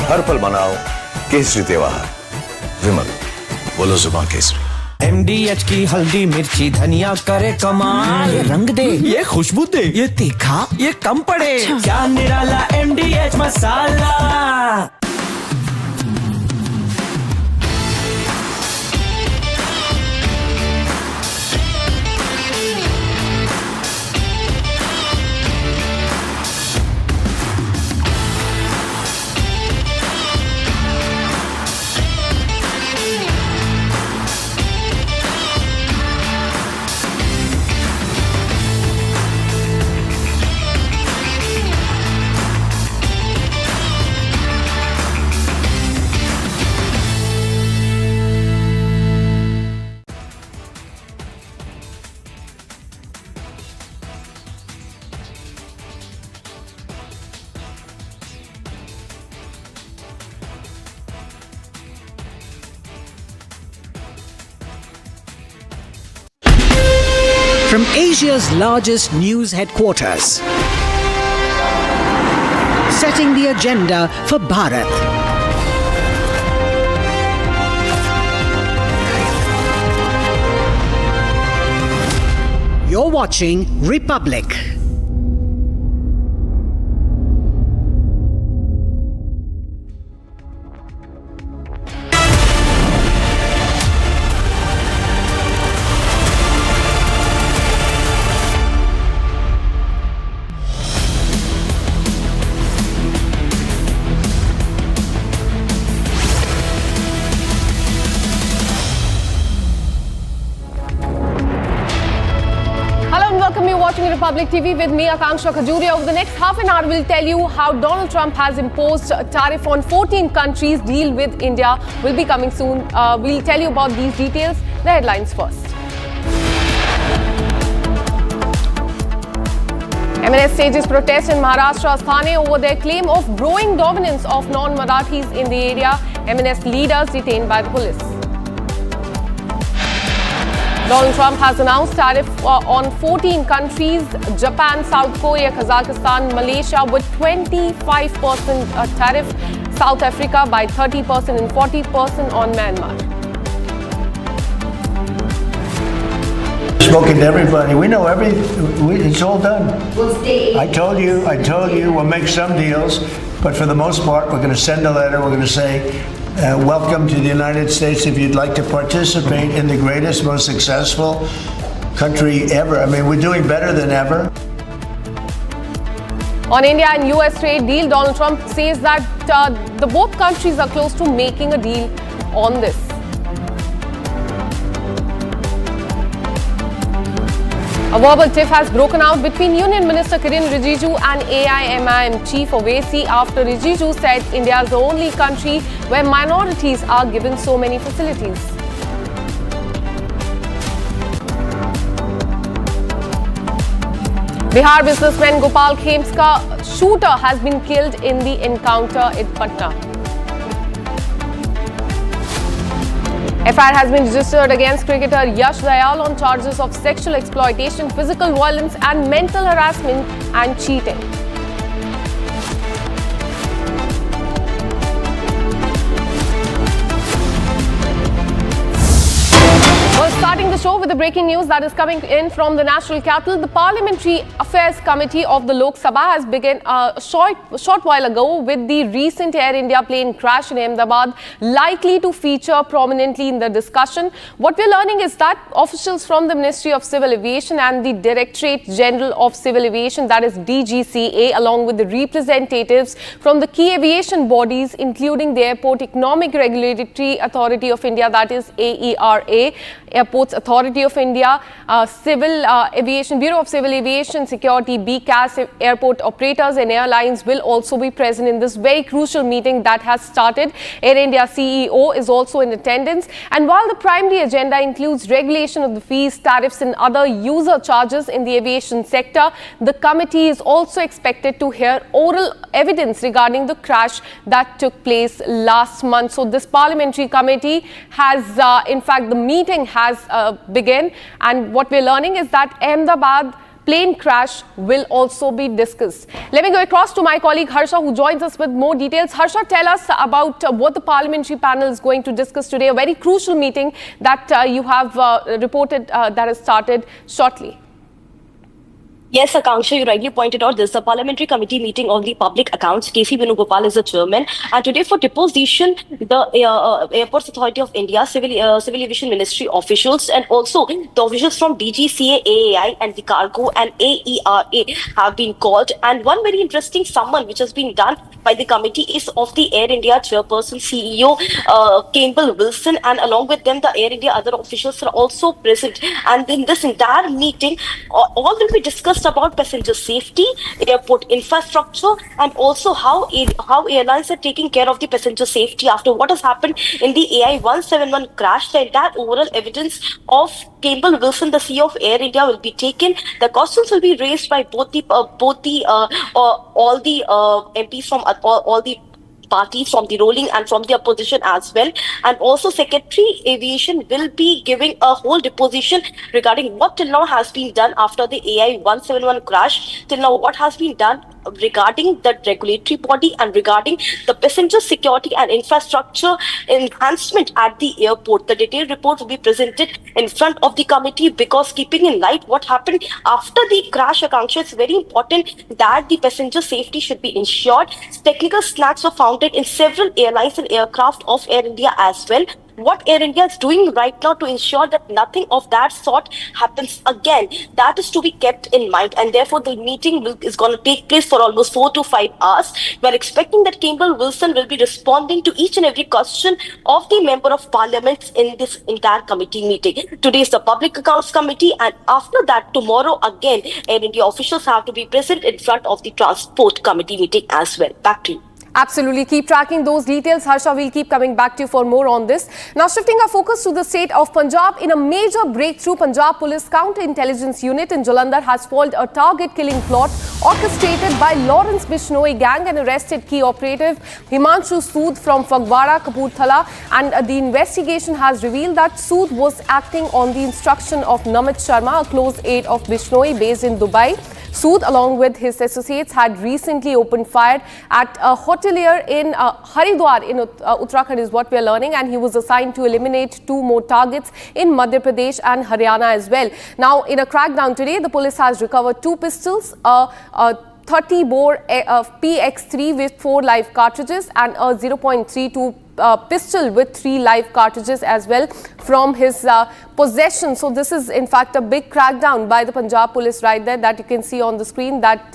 S7: हर पल मनाओ केसरी त्योहार। विमल, बोलो जुबान Kesari.
S28: MDH की हल्दी मिर्ची धनिया करे कमाल, ये रंग दे, ये खुशबू दे, ये तीखा, ये कम पड़े, क्या निराला MDH masala.
S10: From Asia's largest news headquarters, setting the agenda for Bharat. You're watching Republic.
S1: Watching Republic TV with me, Akanksha Khajuria. Over the next half an hour, we'll tell you how Donald Trump has imposed a tariff on 14 countries. Deal with India will be coming soon. We'll tell you about these details. The headlines first. MNS stages protest in Maharashtra's Thane over their claim of growing dominance of non-Marathis in the area. MNS leaders detained by the police. Donald Trump has announced tariff on 14 countries: Japan, South Korea, Kazakhstan, Malaysia with 25% tariff, South Africa by 30% and 40% on Myanmar.
S25: Spoken to everybody. We know it's all done. I told you, we'll make some deals, but for the most part, we're going to send a letter. We're going to say, welcome to the United States. If you'd like to participate in the greatest, most successful country ever. I mean, we're doing better than ever.
S1: On India and US trade deal, Donald Trump says that the both countries are close to making a deal on this. A verbal tiff has broken out between Union Minister Kiren Rijiju and AIMIM Chief Owaisi after Rijiju said India is the only country where minorities are given so many facilities. Bihar businessman Gopal Khemska shooter has been killed in the encounter in Patna. FIR has been registered against cricketer Yash Dayal on charges of sexual exploitation, physical violence and mental harassment and cheating. Starting the show with the breaking news that is coming in from the national capital. The Parliamentary Affairs Committee of the Lok Sabha has begun a short while ago with the recent Air India plane crash in Ahmedabad likely to feature prominently in the discussion. What we're learning is that officials from the Ministry of Civil Aviation and the Directorate General of Civil Aviation, that is DGCA, along with the representatives from the key aviation bodies, including the Airport Economic Regulatory Authority of India, that is AERA, Airports Authority of India, Civil Aviation Bureau of Civil Aviation Security, BCAS, airport operators and airlines will also be present in this very crucial meeting that has started. Air India CEO is also in attendance. And while the primary agenda includes regulation of the fees, tariffs and other user charges in the aviation sector, the committee is also expected to hear oral evidence regarding the crash that took place last month. So this parliamentary committee has, in fact, the meeting has begun, and what we're learning is that Ahmedabad plane crash will also be discussed. Let me go across to my colleague Harsha, who joins us with more details. Harsha, tell us about what the parliamentary panel is going to discuss today, a very crucial meeting that you have reported that has started shortly.
S14: Yes, Akanksha, you rightly pointed out this is a parliamentary committee meeting of the public accounts. KC Venugopal is the chairman. And today for deposition, the Airports Authority of India, Civil Aviation Ministry officials and also the officials from DGCA, AAI and the Cargo and AERA have been called. And one very interesting summon which has been done by the committee is of the Air India chairperson, CEO Campbell Wilson, and along with them the Air India other officials are also present. And in this entire meeting, all will be discussed about passenger safety, airport infrastructure, and also how airlines are taking care of the passenger safety after what has happened in the AI-171 crash. The entire overall evidence of Campbell Wilson, the CEO of Air India, will be taken. The questions will be raised by all the MPs from all the party, from the ruling and from the opposition as well. And also Secretary Aviation will be giving a whole deposition regarding what till now has been done after the AI 171 crash. Till now what has been done regarding the regulatory body and regarding the passenger security and infrastructure enhancement at the airport. The detailed report will be presented in front of the committee, because keeping in light what happened after the crash, Akanksha, it's very important that the passenger safety should be ensured. Technical snacks were found in several airlines and aircraft of Air India as well. What Air India is doing right now to ensure that nothing of that sort happens again, that is to be kept in mind. And therefore, the meeting is going to take place for almost 4 to 5 hours. We are expecting that Campbell Wilson will be responding to each and every question of the Member of Parliament in this entire committee meeting. Today is the Public Accounts Committee, and after that, tomorrow again, Air India officials have to be present in front of the Transport Committee meeting as well. Back to you.
S1: Absolutely. Keep tracking those details. Harsha, we'll keep coming back to you for more on this. Now, shifting our focus to the state of Punjab. In a major breakthrough, Punjab Police Counter-Intelligence Unit in Jalandhar has foiled a target-killing plot orchestrated by Lawrence Bishnoi gang and arrested key operative Himanshu Sood from Fagwara, Kapurthala. And the investigation has revealed that Sood was acting on the instruction of Namit Sharma, a close aide of Bishnoi based in Dubai. Sood, along with his associates, had recently opened fire at a hotelier in Haridwar in Uttarakhand, is what we are learning, and he was assigned to eliminate 2 more targets in Madhya Pradesh and Haryana as well. Now, in a crackdown today, the police has recovered 2 pistols, a 30-bore PX3 with 4 live cartridges, and a 0.32 pistol with 3 live cartridges as well from his possession. So this is in fact a big crackdown by the Punjab police right there, that you can see on the screen, that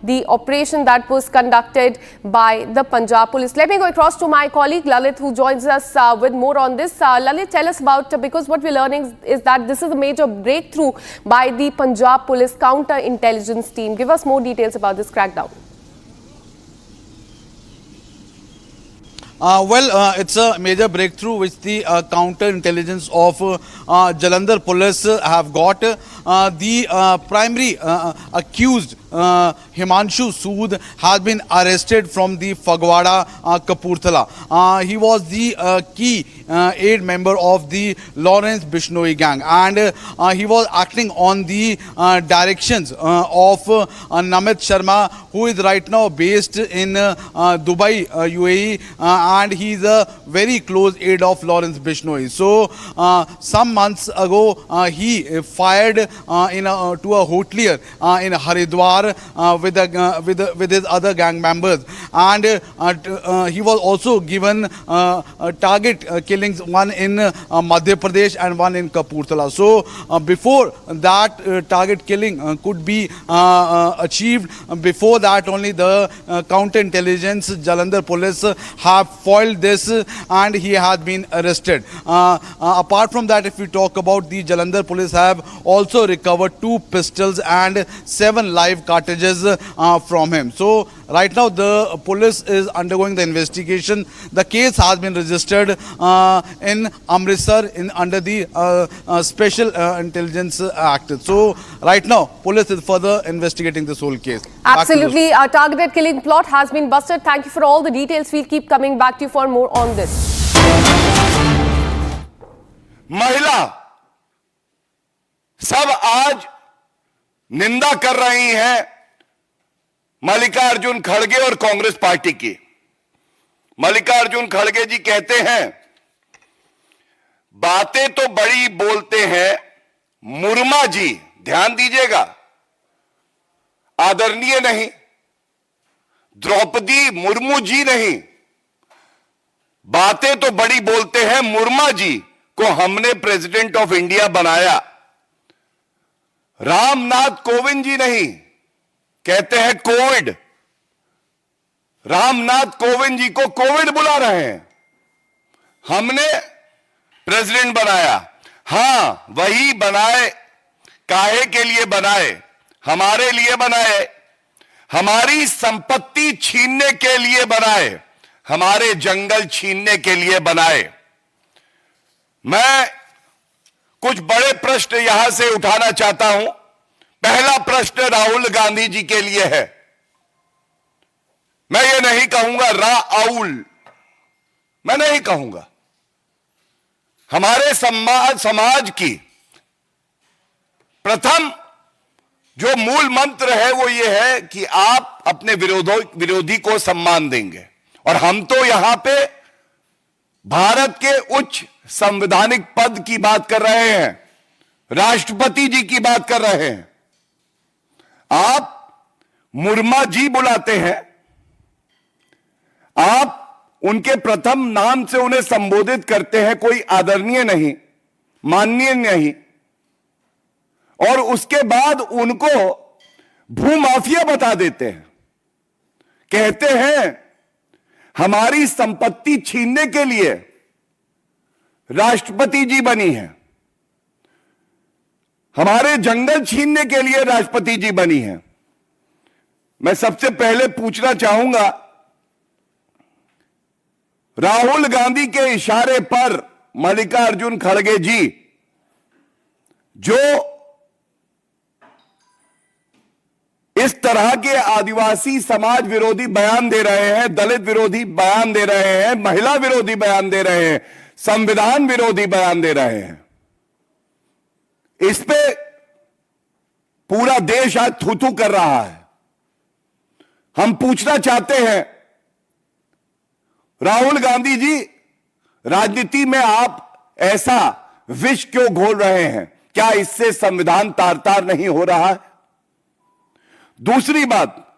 S1: the operation that was conducted by the Punjab police. Let me go across to my colleague Lalit, who joins us with more on this. Lalit, tell us about, because what we're learning is that this is a major breakthrough by the Punjab Police Counter-Intelligence team. Give us more details about this crackdown.
S17: It's a major breakthrough which the counter-intelligence of Jalandhar police have got. The primary accused, Himanshu Sood, has been arrested from the Fagwara, Kapurthala. He was the key aide member of the Lawrence Bishnoi gang, and he was acting on the directions of Namit Sharma, who is right now based in Dubai, UAE, and he is a very close aide of Lawrence Bishnoi. So some months ago, he fired to a hotelier in Haridwar with his other gang members, and he was also given target killings, one in Madhya Pradesh and one in Kapurthala. So before that target killing could be achieved, before that only the counter-intelligence Jalandhar police have foiled this, and he has been arrested. Apart from that, if we talk about the Jalandhar police have also recovered 2 pistols and 7 live cartridges from him. So right now the police is undergoing the investigation. The case has been registered in Amritsar under the Special Intelligence Act. So right now police is further investigating this whole case.
S1: Absolutely. A targeted killing plot has been busted. Thank you for all the details. We'll keep coming back to you for more on this.
S3: महिला सब आज निंदा कर रही हैं मल्लिकार्जुन खड़गे और Congress party की। मल्लिकार्जुन खड़गे जी कहते हैं, बातें तो बड़ी बोलते हैं मुर्मा जी, ध्यान दीजिएगा, आदरणीय नहीं, द्रौपदी मुर्मू जी नहीं, बातें तो बड़ी बोलते हैं मुर्मा जी को हमने प्रेसिडेंट ऑफ इंडिया बनाया। रामनाथ कोविंद जी नहीं, कहते हैं कोविड। रामनाथ कोविंद जी को कोविड बुला रहे हैं। हमने प्रेसिडेंट बनाया। हां, वही बनाए, काहे के लिए बनाए? हमारे लिए बनाए, हमारी संपत्ति छीनने के लिए बनाए, हमारे जंगल छीनने के लिए बनाए। मैं कुछ बड़े प्रश्न यहां से उठाना चाहता हूं। पहला प्रश्न राहुल गांधी जी के लिए है। मैं ये नहीं कहूंगा राउल, मैं नहीं कहूंगा। हमारे समाज की प्रथम जो मूल मंत्र है वो ये है कि आप अपने विरोधी को सम्मान देंगे। और हम तो यहां पे भारत के उच्च संवैधानिक पद की बात कर रहे हैं, राष्ट्रपति जी की बात कर रहे हैं। आप मुर्मा जी बुलाते हैं, आप उनके प्रथम नाम से उन्हें संबोधित करते हैं, कोई आदरणीय नहीं, माननीय नहीं, और उसके बाद उनको भूमाफिया बता देते हैं। कहते हैं हमारी संपत्ति छीनने के लिए राष्ट्रपति जी बनी है, हमारे जंगल छीनने के लिए राष्ट्रपति जी बनी है। मैं सबसे पहले पूछना चाहूंगा, राहुल गांधी के इशारे पर मल्लिकार्जुन खड़गे जी जो इस तरह के आदिवासी समाज विरोधी बयान दे रहे हैं, दलित विरोधी बयान दे रहे हैं, महिला विरोधी बयान दे रहे हैं, संविधान विरोधी बयान दे रहे हैं, इस पे पूरा देश आज थू-थू कर रहा है। हम पूछना चाहते हैं, राहुल गांधी जी, राजनीति में आप ऐसा विष क्यों घोल रहे हैं? क्या इससे संविधान तार-तार नहीं हो रहा है? दूसरी बात,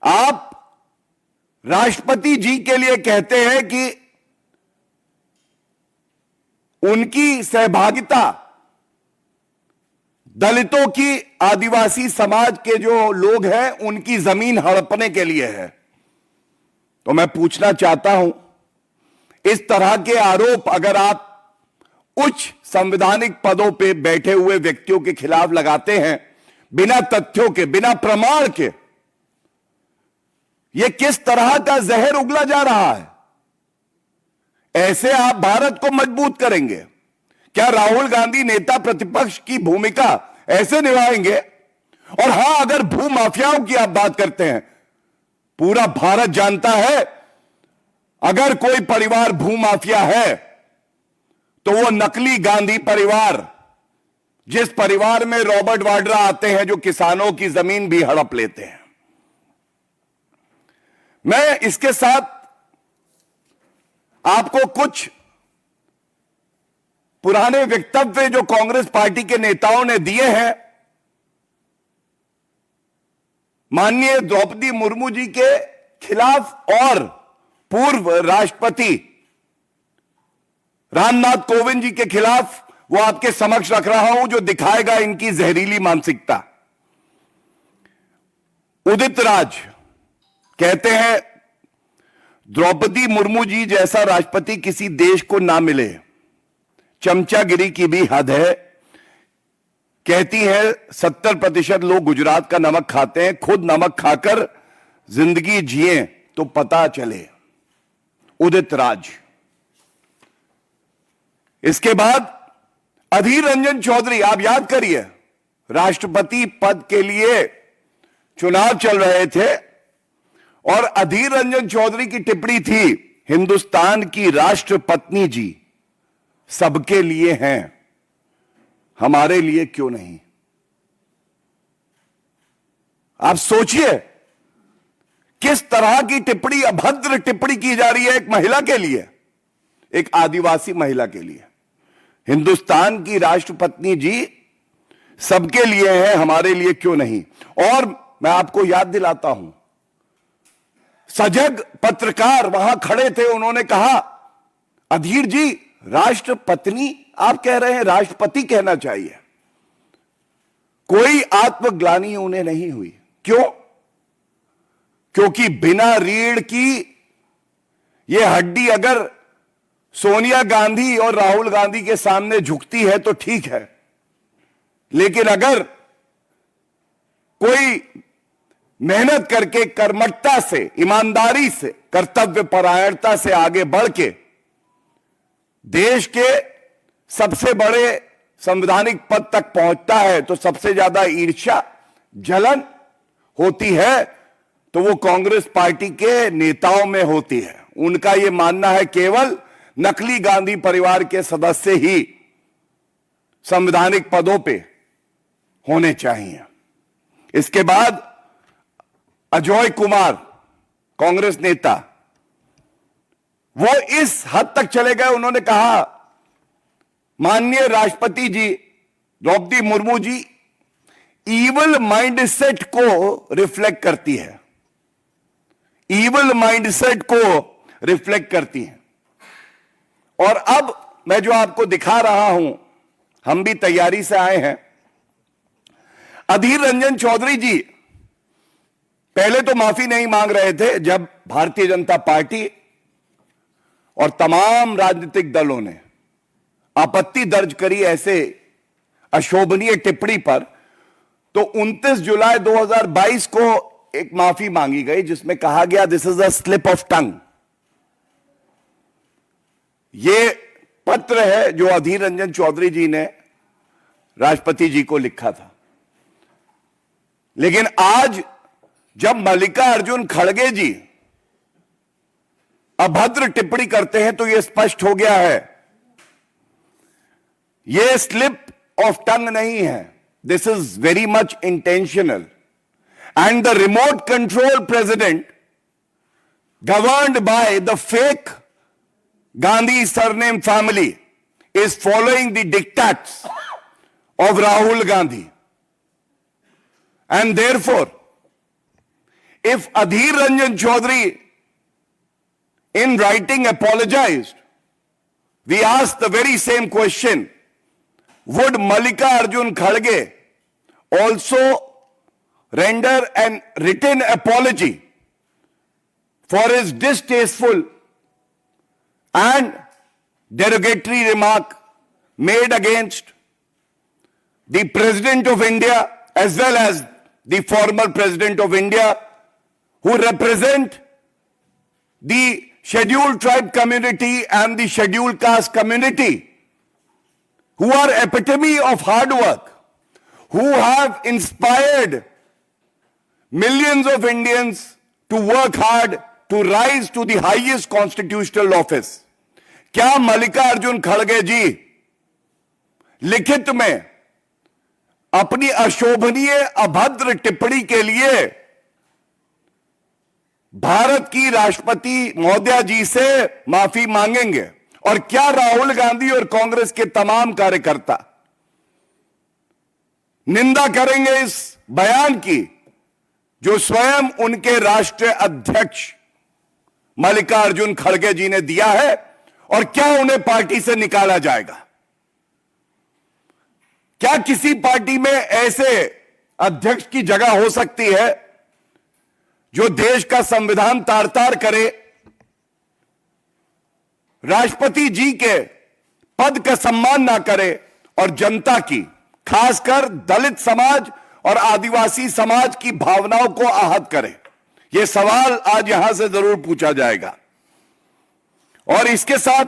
S3: आप राष्ट्रपति जी के लिए कहते हैं कि उनकी सहभागिता दलितों की, आदिवासी समाज के जो लोग हैं उनकी जमीन हड़पने के लिए है। तो मैं पूछना चाहता हूं, इस तरह के आरोप अगर आप उच्च संवैधानिक पदों पे बैठे हुए व्यक्तियों के खिलाफ लगाते हैं, बिना तथ्यों के, बिना प्रमाण के, यह किस तरह का जहर उगला जा रहा है? ऐसे आप भारत को मजबूत करेंगे? क्या राहुल गांधी नेता प्रतिपक्ष की भूमिका ऐसे निभाएंगे? और हां, अगर भूमाफियाओं की आप बात करते हैं, पूरा भारत जानता है अगर कोई परिवार भूमाफिया है तो वो नकली गांधी परिवार, जिस परिवार में रॉबर्ट वाड्रा आते हैं जो किसानों की जमीन भी हड़प लेते हैं। मैं इसके साथ आपको कुछ पुराने वक्तव्य जो कांग्रेस पार्टी के नेताओं ने दिए हैं, माननीय द्रौपदी मुर्मू जी के खिलाफ और पूर्व राष्ट्रपति रामनाथ कोविंद जी के खिलाफ, वो आपके समक्ष रख रहा हूं, जो दिखाएगा इनकी जहरीली मानसिकता। उदित राज कहते हैं द्रौपदी मुर्मू जी जैसा राष्ट्रपति किसी देश को ना मिले, चमचागिरी की भी हद है। कहती है 70% लोग गुजरात का नमक खाते हैं, खुद नमक खाकर जिंदगी जिए तो पता चले। उदित राज। इसके बाद अधीर रंजन चौधरी, आप याद करिए, राष्ट्रपति पद के लिए चुनाव चल रहे थे और अधीर रंजन चौधरी की टिप्पणी थी, हिंदुस्तान की राष्ट्रपत्नी जी सबके लिए हैं, हमारे लिए क्यों नहीं? आप सोचिए किस तरह की टिप्पणी, अभद्र टिप्पणी की जा रही है एक महिला के लिए, एक आदिवासी महिला के लिए। हिंदुस्तान की राष्ट्रपत्नी जी सबके लिए है, हमारे लिए क्यों नहीं? और मैं आपको याद दिलाता हूं, सजग पत्रकार वहां खड़े थे, उन्होंने कहा अधीर जी राष्ट्रपत्नी आप कह रहे हैं, राष्ट्रपति कहना चाहिए। कोई आत्मग्लानि उन्हें नहीं हुई। क्यों? क्योंकि बिना रीढ़ की यह हड्डी अगर सोनिया गांधी और राहुल गांधी के सामने झुकती है तो ठीक है, लेकिन अगर कोई मेहनत करके, कर्मठता से, ईमानदारी से, कर्तव्य परायणता से आगे बढ़ के देश के सबसे बड़े संवैधानिक पद तक पहुंचता है तो सबसे ज्यादा ईर्ष्या, जलन होती है तो वो कांग्रेस पार्टी के नेताओं में होती है। उनका यह मानना है केवल नकली गांधी परिवार के सदस्य ही संवैधानिक पदों पे होने चाहिए। इसके बाद अजय कुमार कांग्रेस नेता, वो इस हद तक चले गए, उन्होंने कहा माननीय राष्ट्रपति जी द्रौपदी मुर्मू जी ईवल माइंडसेट को रिफ्लेक्ट करती है, ईवल माइंडसेट को रिफ्लेक्ट करती है। और अब मैं जो आपको दिखा रहा हूं, हम भी तैयारी से आए हैं। अधीर रंजन चौधरी जी पहले तो माफी नहीं मांग रहे थे, जब भारतीय जनता पार्टी और तमाम राजनीतिक दलों ने आपत्ति दर्ज करी ऐसे अशोभनीय टिप्पणी पर, तो 29 जुलाई 2022 को एक माफी मांगी गई जिसमें कहा गया this is a slip of tongue. ये पत्र है जो अधीर रंजन चौधरी जी ने राष्ट्रपति जी को लिखा था। लेकिन आज जब मल्लिकार्जुन खड़गे जी अभद्र टिप्पणी करते हैं तो यह स्पष्ट हो गया है, यह स्लिप ऑफ टंग नहीं है, this is very much intentional. And the remote control president governed by the fake Gandhi surname family is following the diktats of Rahul Gandhi. And therefore, if Adhir Ranjan Chaudhary in writing apologized, we ask the very same question, would Mallikarjun Kharge also render an written apology for his distasteful and derogatory remark made against the President of India as well as the former President of India, who represent the scheduled tribe community and the scheduled caste community, who are epitome of hard work, who have inspired millions of Indians to work hard to rise to the highest constitutional office. क्या मल्लिकार्जुन खड़गे जी लिखित में अपनी अशोभनीय अभद्र टिप्पणी के लिए भारत की राष्ट्रपति महोदया जी से माफी मांगेंगे? और क्या राहुल गांधी और कांग्रेस के तमाम कार्यकर्ता निंदा करेंगे इस बयान की जो स्वयं उनके राष्ट्रीय अध्यक्ष मल्लिकार्जुन खड़गे जी ने दिया है? और क्या उन्हें पार्टी से निकाला जाएगा? क्या किसी पार्टी में ऐसे अध्यक्ष की जगह हो सकती है जो देश का संविधान तार-तार करे, राष्ट्रपति जी के पद का सम्मान ना करे और जनता की, खासकर दलित समाज और आदिवासी समाज की भावनाओं को आहत करे? यह सवाल आज यहां से जरूर पूछा जाएगा। और इसके साथ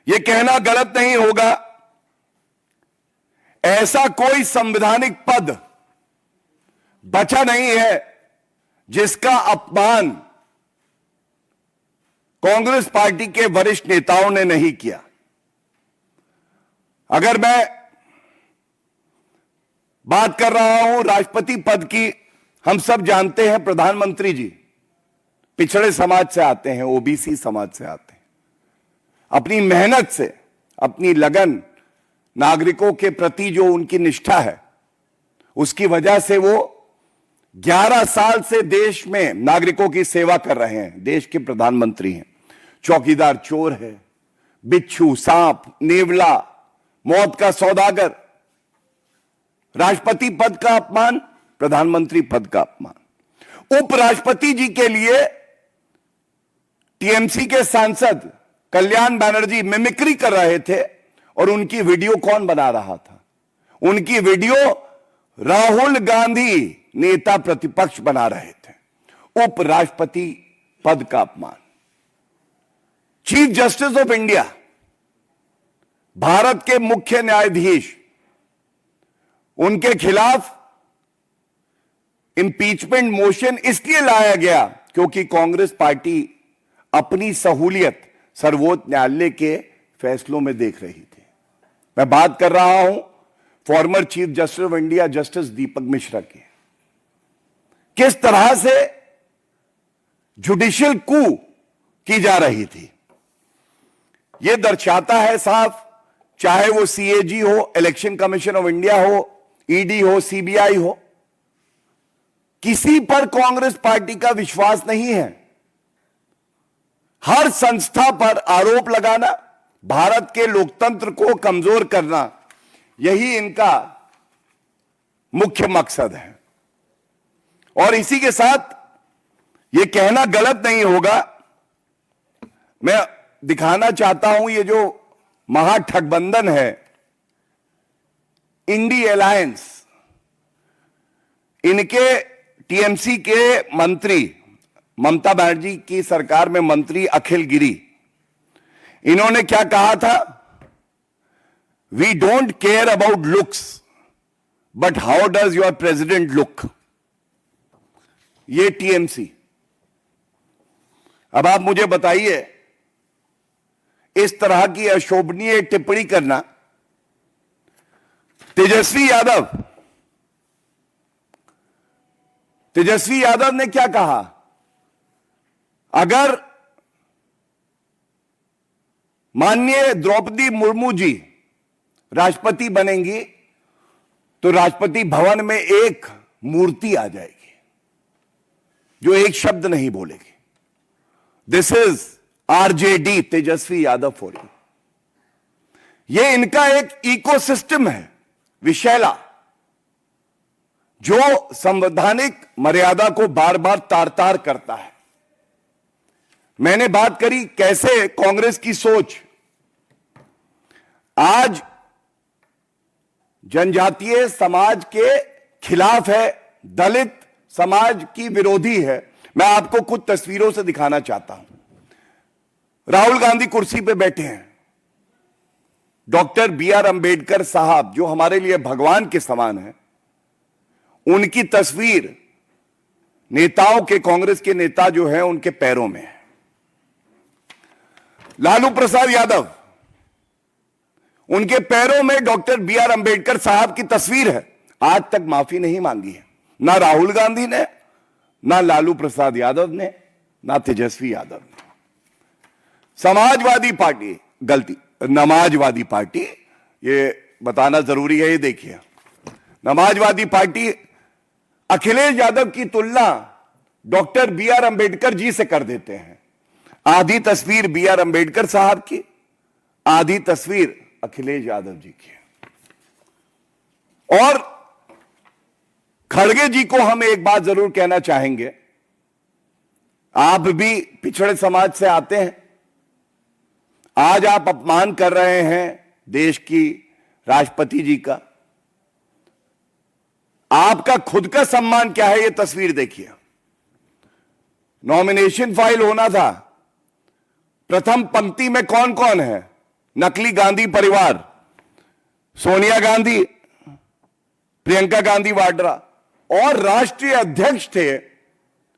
S3: यह कहना गलत नहीं होगा, ऐसा कोई संवैधानिक पद बचा नहीं है जिसका अपमान कांग्रेस पार्टी के वरिष्ठ नेताओं ने नहीं किया। अगर मैं बात कर रहा हूं राष्ट्रपति पद की, हम सब जानते हैं प्रधानमंत्री जी पिछड़े समाज से आते हैं, ओबीसी समाज से आते हैं। अपनी मेहनत से, अपनी लगन, नागरिकों के प्रति जो उनकी निष्ठा है, उसकी वजह से वो 11 साल से देश में नागरिकों की सेवा कर रहे हैं। देश के प्रधानमंत्री हैं। चौकीदार चोर है, बिच्छू, सांप, नेवला, मौत का सौदागर। राष्ट्रपति पद का अपमान, प्रधानमंत्री पद का अपमान। उपराष्ट्रपति जी के लिए टीएमसी के सांसद कल्याण बनर्जी मिमिक्री कर रहे थे और उनकी वीडियो कौन बना रहा था? उनकी वीडियो राहुल गांधी नेता प्रतिपक्ष बना रहे थे। उपराष्ट्रपति पद का अपमान। Chief justice of India, Bharat के मुख्य न्यायाधीश, उनके खिलाफ इंपीचमेंट मोशन इसलिए लाया गया क्योंकि कांग्रेस पार्टी अपनी सहूलियत सर्वोच्च न्यायालय के फैसलों में देख रही थी। मैं बात कर रहा हूं former chief justice of India justice Deepak Mishra की। किस तरह से जुडिशियल कू की जा रही थी, यह दर्शाता है साफ, चाहे वो सीएजी हो, इलेक्शन कमीशन ऑफ इंडिया हो, ईडी हो, सीबीआई हो, किसी पर कांग्रेस पार्टी का विश्वास नहीं है। हर संस्था पर आरोप लगाना, भारत के लोकतंत्र को कमजोर करना, यही इनका मुख्य मकसद है। और इसी के साथ यह कहना गलत नहीं होगा, मैं दिखाना चाहता हूं ये जो महाठगबंधन है, इंडी अलायंस, इनके टीएमसी के मंत्री, ममता बनर्जी की सरकार में मंत्री अखिल गिरी, इन्होंने क्या कहा था, we don't care about looks but how does your president look. ये टीएमसी। अब आप मुझे बताइए, इस तरह की अशोभनीय टिप्पणी करना, तेजस्वी यादव ने क्या कहा, अगर माननीय द्रौपदी मुर्मू जी राष्ट्रपति बनेंगी तो राष्ट्रपति भवन में एक मूर्ति आ जाएगी जो एक शब्द नहीं बोलेगी। This is RJD, Tejashwi Yadav for you. यह इनका एक इकोसिस्टम है विशैला, जो संवैधानिक मर्यादा को बार बार तार तार करता है। मैंने बात करी कैसे कांग्रेस की सोच आज जनजातीय समाज के खिलाफ है, दलित समाज की विरोधी है। मैं आपको कुछ तस्वीरों से दिखाना चाहता हूं। राहुल गांधी कुर्सी पे बैठे हैं, डॉक्टर बी आर अंबेडकर साहब जो हमारे लिए भगवान के समान है, उनकी तस्वीर नेताओं के, कांग्रेस के नेता जो है उनके पैरों में है। लालू प्रसाद यादव, उनके पैरों में डॉक्टर बी आर अंबेडकर साहब की तस्वीर है। आज तक माफी नहीं मांगी है, ना राहुल गांधी ने, ना लालू प्रसाद यादव ने, ना तेजस्वी यादव ने। समाजवादी पार्टी, गलती, नमाजवादी पार्टी, ये बताना जरूरी है। ये देखिए, नमाजवादी पार्टी अखिलेश यादव की तुलना doctor B are Ambedkar ji से कर देते हैं। आधी तस्वीर बी आर अंबेडकर साहब की, आधी तस्वीर अखिलेश यादव जी की। और खड़गे जी को हम एक बात जरूर कहना चाहेंगे, आप भी पिछड़े समाज से आते हैं, आज आप अपमान कर रहे हैं देश की राष्ट्रपति जी का। आपका खुद का सम्मान क्या है, ये तस्वीर देखिए। नॉमिनेशन फाइल होना था, प्रथम पंक्ति में कौन कौन है? नकली गांधी परिवार, सोनिया गांधी, प्रियंका गांधी वाड्रा, और राष्ट्रीय अध्यक्ष थे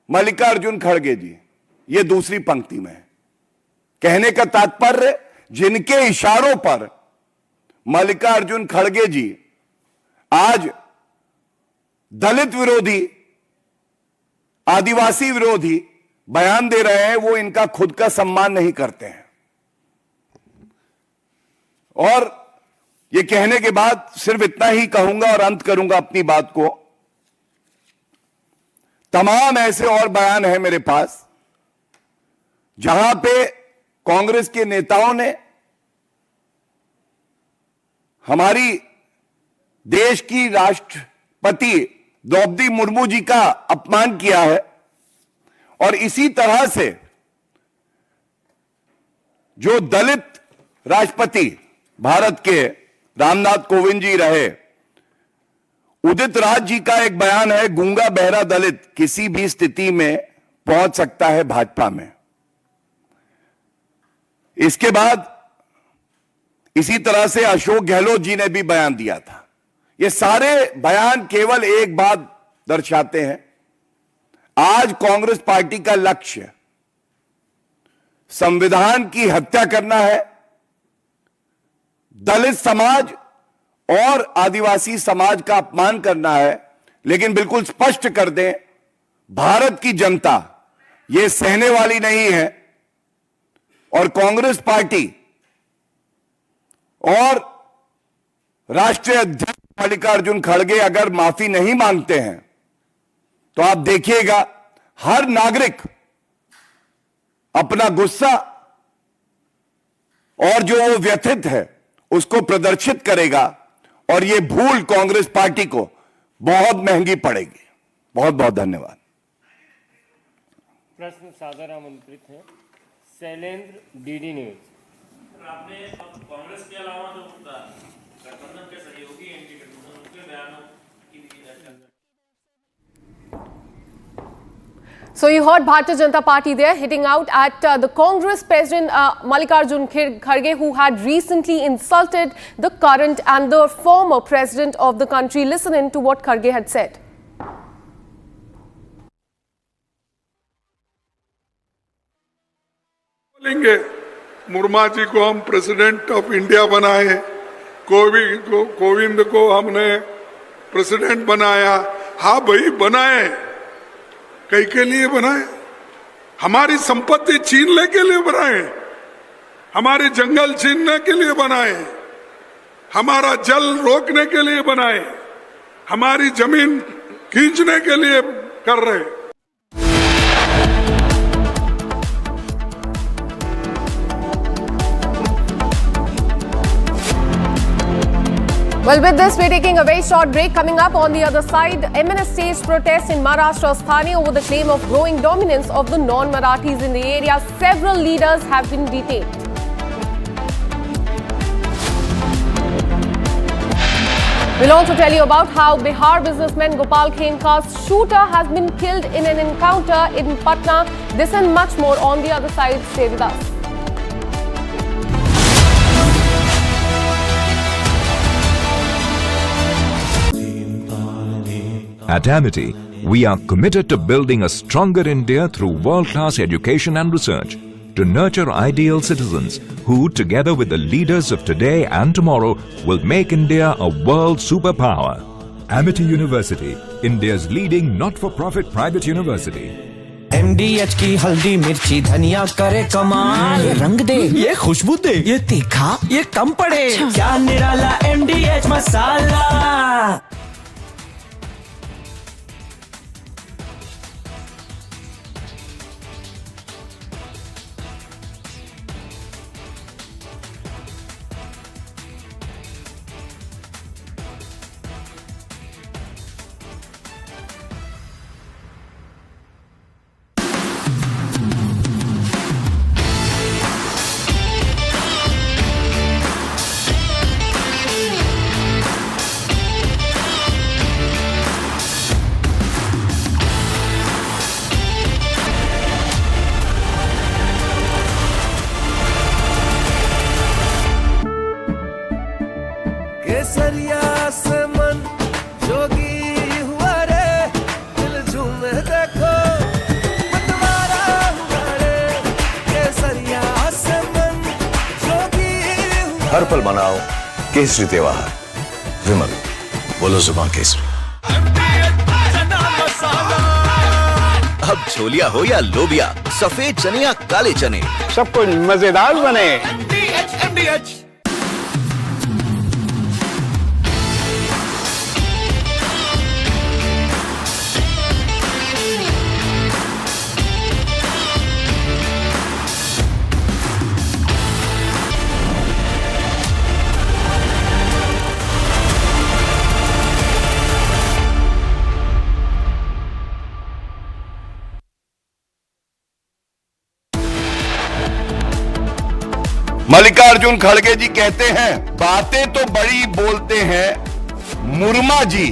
S3: मल्लिकार्जुन खड़गे जी, ये दूसरी पंक्ति में है। कहने का तात्पर्य, जिनके इशारों पर मल्लिकार्जुन खड़गे जी आज दलित विरोधी, आदिवासी विरोधी बयान दे रहे हैं, वो इनका खुद का सम्मान नहीं करते हैं। और ये कहने के बाद सिर्फ इतना ही कहूंगा और अंत करूंगा अपनी बात को। तमाम ऐसे और बयान हैं मेरे पास जहां पे कांग्रेस के नेताओं ने हमारी देश की राष्ट्रपति द्रौपदी मुर्मू जी का अपमान किया है। और इसी तरह से जो दलित राष्ट्रपति भारत के रामनाथ कोविंद जी रहे, उदित राज जी का एक बयान है, गूंगा बहरा दलित किसी भी स्थिति में पहुंच सकता है भाजपा में। इसके बाद इसी तरह से अशोक गहलोत जी ने भी बयान दिया था। ये सारे बयान केवल एक बात दर्शाते हैं आज कांग्रेस पार्टी का लक्ष्य संविधान की हत्या करना है, दलित समाज और आदिवासी समाज का अपमान करना है। लेकिन बिल्कुल स्पष्ट कर दें, भारत की जनता यह सहने वाली नहीं है और कांग्रेस पार्टी और राष्ट्रीय अध्यक्ष मल्लिकार्जुन खड़गे अगर माफी नहीं मांगते हैं तो आप देखिएगा हर नागरिक अपना गुस्सा और जो वो व्यथित है उसको प्रदर्शित करेगा और ये भूल कांग्रेस पार्टी को बहुत महंगी पड़ेगी। बहुत बहुत धन्यवाद।
S5: प्रश्न सादर आमंत्रित हैं शैलेंद्र, डीडी न्यूज। आपने कांग्रेस के अलावा जो गठबंधन के सहयोगी एनडीए गठबंधन उनके बयानों की
S1: So you heard Bharatiya Janata Party there hitting out at the Congress President Mallikarjun Kharge, who had recently insulted the current and the former President of the country. Listen in to what Kharge had said.
S9: बोलेंगे मुर्मा जी को हम president of India बनाए, कोविंद को हमने president बनाया। हाँ भाई बनाए, कई के लिए बनाए? हमारी संपत्ति छीनने के लिए बनाए, हमारे जंगल छीनने के लिए बनाए, हमारा जल रोकने के लिए बनाए, हमारी जमीन खींचने के लिए कर रहे।
S1: Well, with this, we're taking a very short break. Coming up on the other side, MNS staged protests in Maharashtra's Thane over the claim of growing dominance of the non-Marathis in the area. Several leaders have been detained. We'll also tell you about how Bihar businessman Gopal Khenka's shooter has been killed in an encounter in Patna. This and much more on the other side. Stay with us.
S15: At Amity, we are committed to building a stronger India through world-class education and research, to nurture ideal citizens who, together with the leaders of today and tomorrow, will make India a world superpower.
S22: Amity University, India's leading not-for-profit private university.
S28: MDH की हल्दी मिर्ची धनिया करे कमाल, ये रंग दे, ये खुशबू दे, ये तीखा, ये कम पड़े, क्या निराला MDH मसाला।
S23: केसरिया से मन जोगी हुआ रे, दिल झूमे देखो बंटवारा हुआ रे। केसरिया से मन जोगी हुआ।
S7: हर पल मनाओ केसरी त्योहार। विमल, बोलो जुबान केसरी। अब छोलिया हो या लोबिया, सफेद चने या काले चने,
S6: सब कुछ मजेदार बने।
S23: MDH।
S3: मल्लिकार्जुन खड़गे जी कहते हैं, बातें तो बड़ी बोलते हैं मुर्मा जी,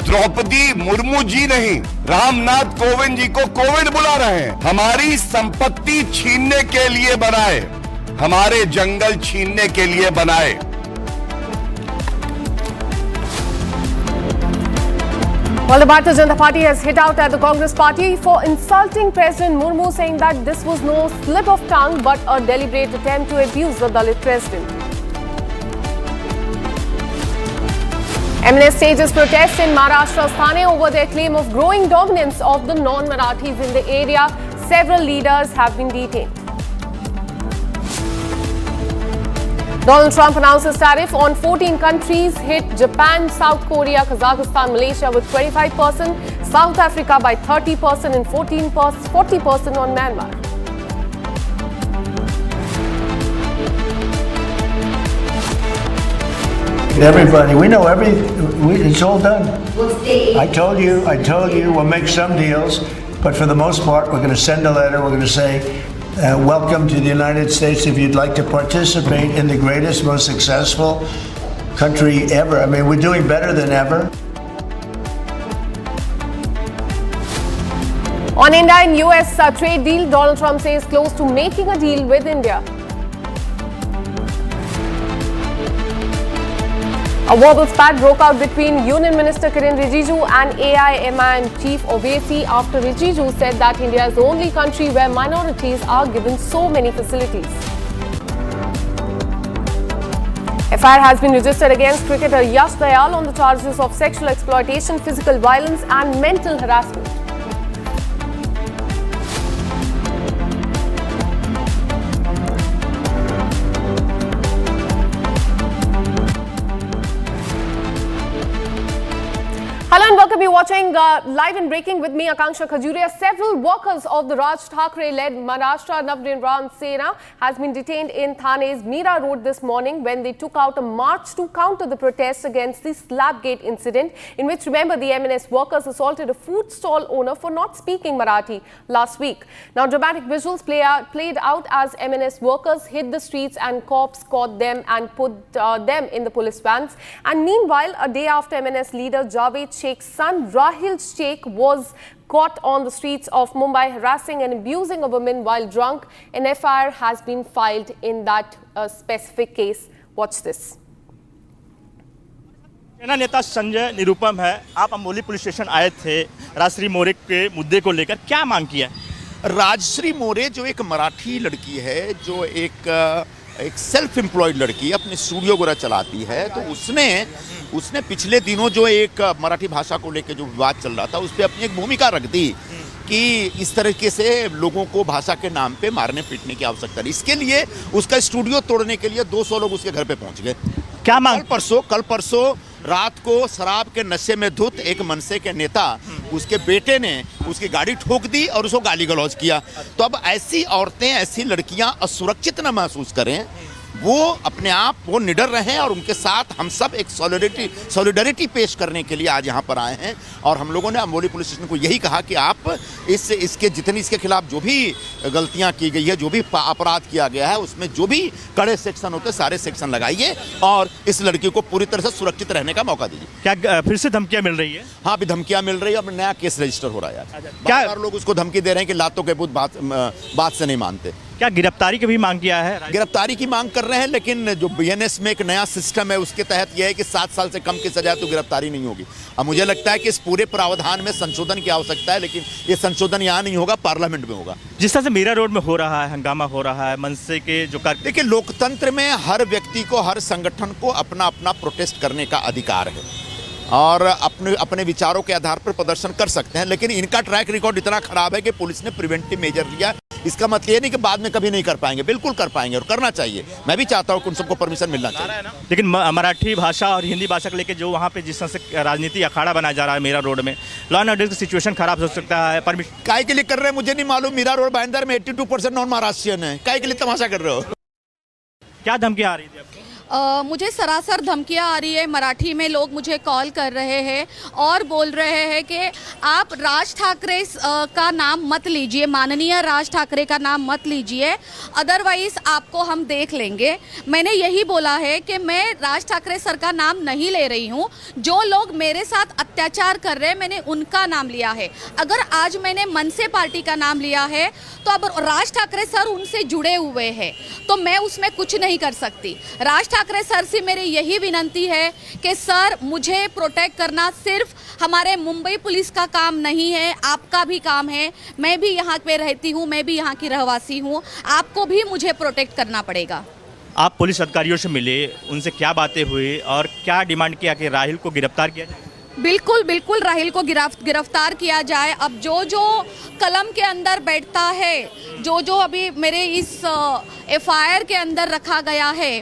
S3: द्रौपदी मुर्मू जी नहीं, रामनाथ कोविंद जी को कोविड बुला रहे हैं। हमारी संपत्ति छीनने के लिए बनाए, हमारे जंगल छीनने के लिए बनाए।
S1: Well, the Bharatiya Janata Party has hit out at the Congress party for insulting President Murmu, saying that this was no slip of tongue but a deliberate attempt to abuse the Dalit president. MNS stages protests in Maharashtra's Thane over their claim of growing dominance of the non-Marathis in the area. Several leaders have been detained. Donald Trump announces tariff on 14 countries, hit Japan, South Korea, Kazakhstan, Malaysia with 25%, South Africa by 30% and 40% on Myanmar.
S25: Everybody, we know it's all done. I told you, we'll make some deals, but for the most part, we're going to send a letter, we're going to say, welcome to the United States if you'd like to participate in the greatest, most successful country ever. I mean, we're doing better than ever.
S1: On India and US trade deal, Donald Trump says close to making a deal with India. A verbal spat broke out between Union Minister Kiren Rijiju and AIMIM Chief Owaisi after Rijiju said that India is the only country where minorities are given so many facilities. FIR has been registered against cricketer Yash Dayal on the charges of sexual exploitation, physical violence and mental harassment. Hello and welcome. You're watching Live and Breaking with me, Akanksha Khajuria. Several workers of the Raj Thackeray-led Maharashtra Navnirman Sena has been detained in Thane's Meera Road this morning when they took out a march to counter the protests against the Slabgate incident, in which, remember, the MNS workers assaulted a food stall owner for not speaking Marathi last week. Now, dramatic visuals played out as MNS workers hit the streets and cops caught them and put them in the police vans. And meanwhile, a day after MNS leader Javed Sheikh's son Rahil Sheikh was caught on the streets of Mumbai harassing and abusing a woman while drunk, an FIR has been filed in that specific case. Watch this.
S11: सेना नेता संजय निरुपम है, आप Amoli police station आए थे राजश्री मोरे के मुद्दे को लेकर, क्या मांग किया?
S12: राजश्री मोरे जो एक मराठी लड़की है, जो एक सेल्फ एम्प्लॉयड लड़की अपने स्टूडियो वगैरह चलाती है, तो उसने पिछले दिनों जो एक मराठी भाषा को लेकर जो विवाद चल रहा था उस पर अपनी एक भूमिका रख दी कि इस तरीके से लोगों को भाषा के नाम पे मारने पीटने की आवश्यकता नहीं। इसके लिए उसका स्टूडियो तोड़ने के लिए 200 लोग उसके घर पे पहुंच गए।
S11: क्या मांग?
S12: कल परसों रात को शराब के नशे में धुत एक मनसे के नेता, उसके बेटे ने उसकी गाड़ी ठोक दी और उसको गाली गलौज किया। तो अब ऐसी औरतें, ऐसी लड़कियां असुरक्षित न महसूस करें, वो अपने आप वो निडर रहें और उनके साथ हम सब एक सॉलिडरिटी पेश करने के लिए आज यहाँ पर आए हैं। और हम लोगों ने अमोली पुलिस स्टेशन को यही कहा कि आप इसके जितनी इसके खिलाफ जो भी गलतियाँ की गई है, जो भी अपराध किया गया है, उसमें जो भी कड़े सेक्शन होते सारे सेक्शन लगाइए और इस लड़की को पूरी तरह से सुरक्षित रहने का मौका दीजिए।
S11: क्या फिर से धमकियाँ मिल रही है?
S12: हाँ, अभी धमकियाँ मिल रही है। अब नया केस रजिस्टर हो रहा है। क्या लोग उसको धमकी दे रहे हैं कि लातों के भूत बात से नहीं मानते।
S11: क्या गिरफ्तारी की भी मांग किया है?
S12: गिरफ्तारी की मांग कर रहे हैं, लेकिन जो बीएनएस में एक नया सिस्टम है उसके तहत यह है कि 7 साल से कम की सजा तो गिरफ्तारी नहीं होगी। अब मुझे लगता है कि इस पूरे प्रावधान में संशोधन की आवश्यकता है, लेकिन ये संशोधन यहाँ नहीं होगा, पार्लियामेंट में होगा।
S11: जिस तरह से मीरा रोड में हो रहा है, हंगामा हो रहा है, मनसे के जो
S12: देखिए, लोकतंत्र में हर व्यक्ति को, हर संगठन को अपना अपना प्रोटेस्ट करने का अधिकार है और अपने विचारों के आधार पर प्रदर्शन कर सकते हैं, लेकिन इनका ट्रैक रिकॉर्ड इतना खराब है कि पुलिस ने प्रिवेंटिव मेजर लिया। इसका मतलब ये नहीं कि बाद में कभी नहीं कर पाएंगे, बिल्कुल कर पाएंगे और करना चाहिए। मैं भी चाहता हूँ कि उन सबको परमिशन मिलना चाहिए।
S11: लेकिन मराठी भाषा और हिंदी भाषा को लेकर जो वहाँ पे जिस तरह से राजनीति अखाड़ा बनाया जा रहा है मीरा रोड में, लॉ एंड ऑर्डर की सिचुएशन खराब हो सकता है।
S12: काय के लिए कर रहे हैं मुझे नहीं मालूम। मीरा रोड भाईंदर में 82% नॉन महाराष्ट्रियन है। काय के लिए तमाशा कर रहे हो?
S11: क्या धमकी आ रही थी आपको?
S13: मुझे सरासर धमकियां आ रही है। मराठी में लोग मुझे कॉल कर रहे हैं और बोल रहे हैं कि आप राज ठाकरे का नाम मत लीजिए, माननीय राज ठाकरे का नाम मत लीजिए, अदरवाइज आपको हम देख लेंगे। मैंने यही बोला है कि मैं राज ठाकरे सर का नाम नहीं ले रही हूँ। जो लोग मेरे साथ अत्याचार कर रहे हैं मैंने उनका नाम लिया है। अगर आज मैंने मनसे पार्टी का नाम लिया है तो अब राज ठाकरे सर उनसे जुड़े हुए हैं तो मैं उसमें कुछ नहीं कर सकती। राज ठाकरे सर से मेरी यही विनती है कि सर मुझे प्रोटेक्ट करना सिर्फ हमारे मुंबई पुलिस का काम नहीं है, आपका भी काम है। मैं भी यहाँ पे रहती हूँ, मैं भी यहाँ की रहवासी हूँ, आपको भी मुझे प्रोटेक्ट करना पड़ेगा।
S11: आप पुलिस अधिकारियों से मिले, उनसे क्या बातें हुई और क्या डिमांड किया कि राहिल को गिरफ्तार किया जाए?
S13: बिल्कुल बिल्कुल राहिल को गिरफ्तार किया जाए। अब जो जो कलम के अंदर बैठता है, जो जो अभी मेरे इस एफआईआर के अंदर रखा गया है,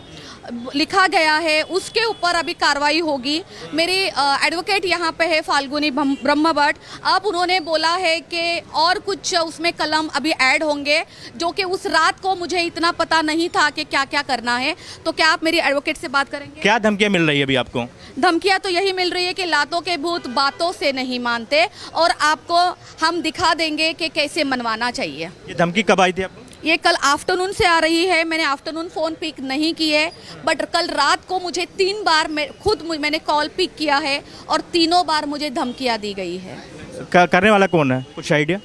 S13: लिखा गया है, उसके ऊपर अभी कार्रवाई होगी। मेरी एडवोकेट यहाँ पे है फाल्गुनी ब्रह्मभट्ट। अब उन्होंने बोला है कि और कुछ उसमें कलम अभी ऐड होंगे, जो कि उस रात को मुझे इतना पता नहीं था कि क्या क्या करना है। तो क्या आप मेरी एडवोकेट से बात करेंगे?
S11: क्या धमकियाँ मिल रही है अभी आपको?
S13: धमकियाँ तो यही मिल रही है कि लातों के भूत बातों से नहीं मानते, और आपको हम दिखा देंगे कि कैसे मनवाना चाहिए।
S11: ये धमकी कब आई थी आपको?
S13: ये कल आफ्टरनून से आ रही है। मैंने आफ्टरनून फ़ोन पिक नहीं की है, बट कल रात को मुझे 3 बार मैंने कॉल पिक किया है और तीनों बार मुझे धमकियाँ दी गई है।
S11: करने वाला कौन है, कुछ आइडिया?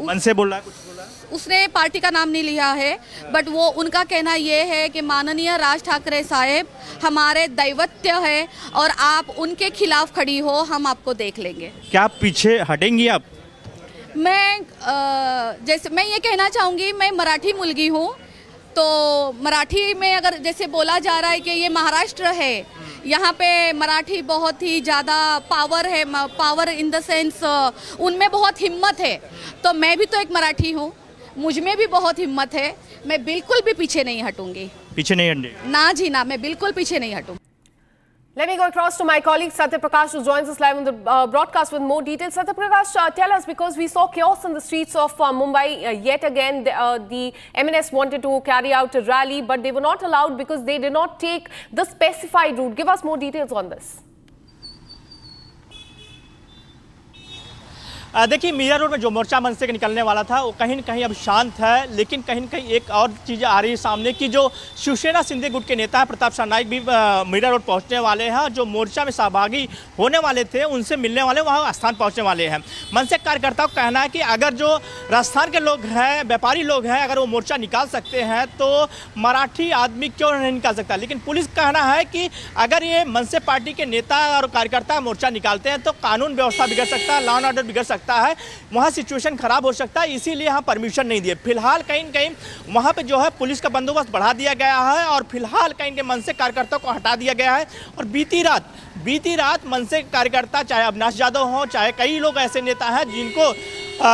S11: मन से बोल रहा है, कुछ बोल रहा है?
S13: उसने पार्टी का नाम नहीं लिया है, बट वो उनका कहना ये है कि माननीय राज ठाकरे साहब हमारे दैवत्य है और आप उनके खिलाफ खड़ी हो, हम आपको देख लेंगे।
S11: क्या आप पीछे हटेंगी आप?
S13: जैसे मैं ये कहना चाहूँगी, मैं मराठी मुलगी हूँ, तो मराठी में अगर जैसे बोला जा रहा है कि ये महाराष्ट्र है, यहाँ पे मराठी बहुत ही ज़्यादा पावर है, पावर इन द सेंस उनमें बहुत हिम्मत है। तो मैं भी तो एक मराठी हूँ, मुझ में भी बहुत हिम्मत है। मैं बिल्कुल भी पीछे नहीं हटूंगी।
S11: पीछे नहीं हटेंगे?
S13: ना जी ना, मैं बिल्कुल पीछे नहीं हटूंगी।
S1: Let me go across to my colleague Satya Prakash, who joins us live on the broadcast with more details. Satya Prakash, tell us, because we saw chaos on the streets of Mumbai yet again. The MNS wanted to carry out a rally, but they were not allowed because they did not take the specified route. Give us more details on this.
S11: देखिए, Meera road में जो मोर्चा मंच से निकलने वाला था वो कहीं न कहीं अब शांत है, लेकिन कहीं न कहीं एक और चीज़ आ रही है सामने की जो शिवसेना सिंधे गुट के नेता प्रताप शाह नाइक भी मीरा रोड पहुंचने वाले हैं। जो मोर्चा में सहभागी होने वाले थे उनसे मिलने वाले वहां स्थान पहुंचने वाले हैं। मन से कार्यकर्ताओं का कहना है कि अगर जो राजस्थान के लोग हैं, व्यापारी लोग हैं, अगर वो मोर्चा निकाल सकते हैं तो मराठी आदमी क्यों नहीं निकाल सकता। लेकिन पुलिस का कहना है कि अगर ये मनसे पार्टी के नेता और कार्यकर्ता मोर्चा निकालते हैं तो कानून व्यवस्था बिगड़ सकता है, लॉ एंड ऑर्डर बिगड़ सकता है, वहां सिचुएशन खराब हो सकता है, इसीलिए यहां परमिशन नहीं दिए। फिलहाल कहीं न कहीं वहां पे जो है पुलिस का बंदोबस्त बढ़ा दिया गया है और फिलहाल कहीं न कहीं मनसे कार्यकर्ताओं को हटा दिया गया है। और बीती रात मनसे कार्यकर्ता, चाहे अविनाश यादव हो, चाहे कई लोग ऐसे नेता हैं जिनको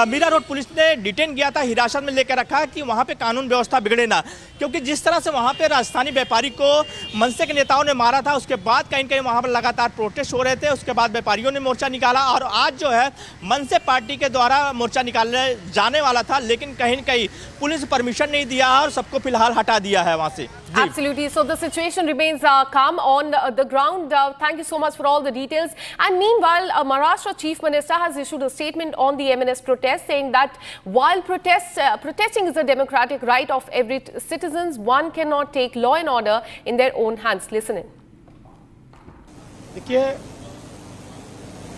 S11: मीरा रोड पुलिस ने डिटेन किया था, हिरासत में लेकर रखा कि वहाँ पे कानून व्यवस्था बिगड़े ना, क्योंकि जिस तरह से वहाँ पे राजस्थानी व्यापारी को मनसे के नेताओं ने मारा था, उसके बाद कहीं कहीं वहाँ पर लगातार प्रोटेस्ट हो रहे थे। उसके बाद व्यापारियों ने मोर्चा निकाला और आज जो है मनसे पार्टी के द्वारा मोर्चा निकालने जाने वाला था, लेकिन कहीं न कहीं पुलिस परमिशन नहीं दिया और सबको फिलहाल हटा दिया है वहाँ से।
S1: Absolutely. So the situation remains calm on the ground. Thank you so much for all the details. And meanwhile, Maharashtra Chief Minister has issued a statement on the MNS protest, saying that while protesting is a democratic right of every citizens, one cannot take law and order in their own hands. Listen in.
S4: देखिए,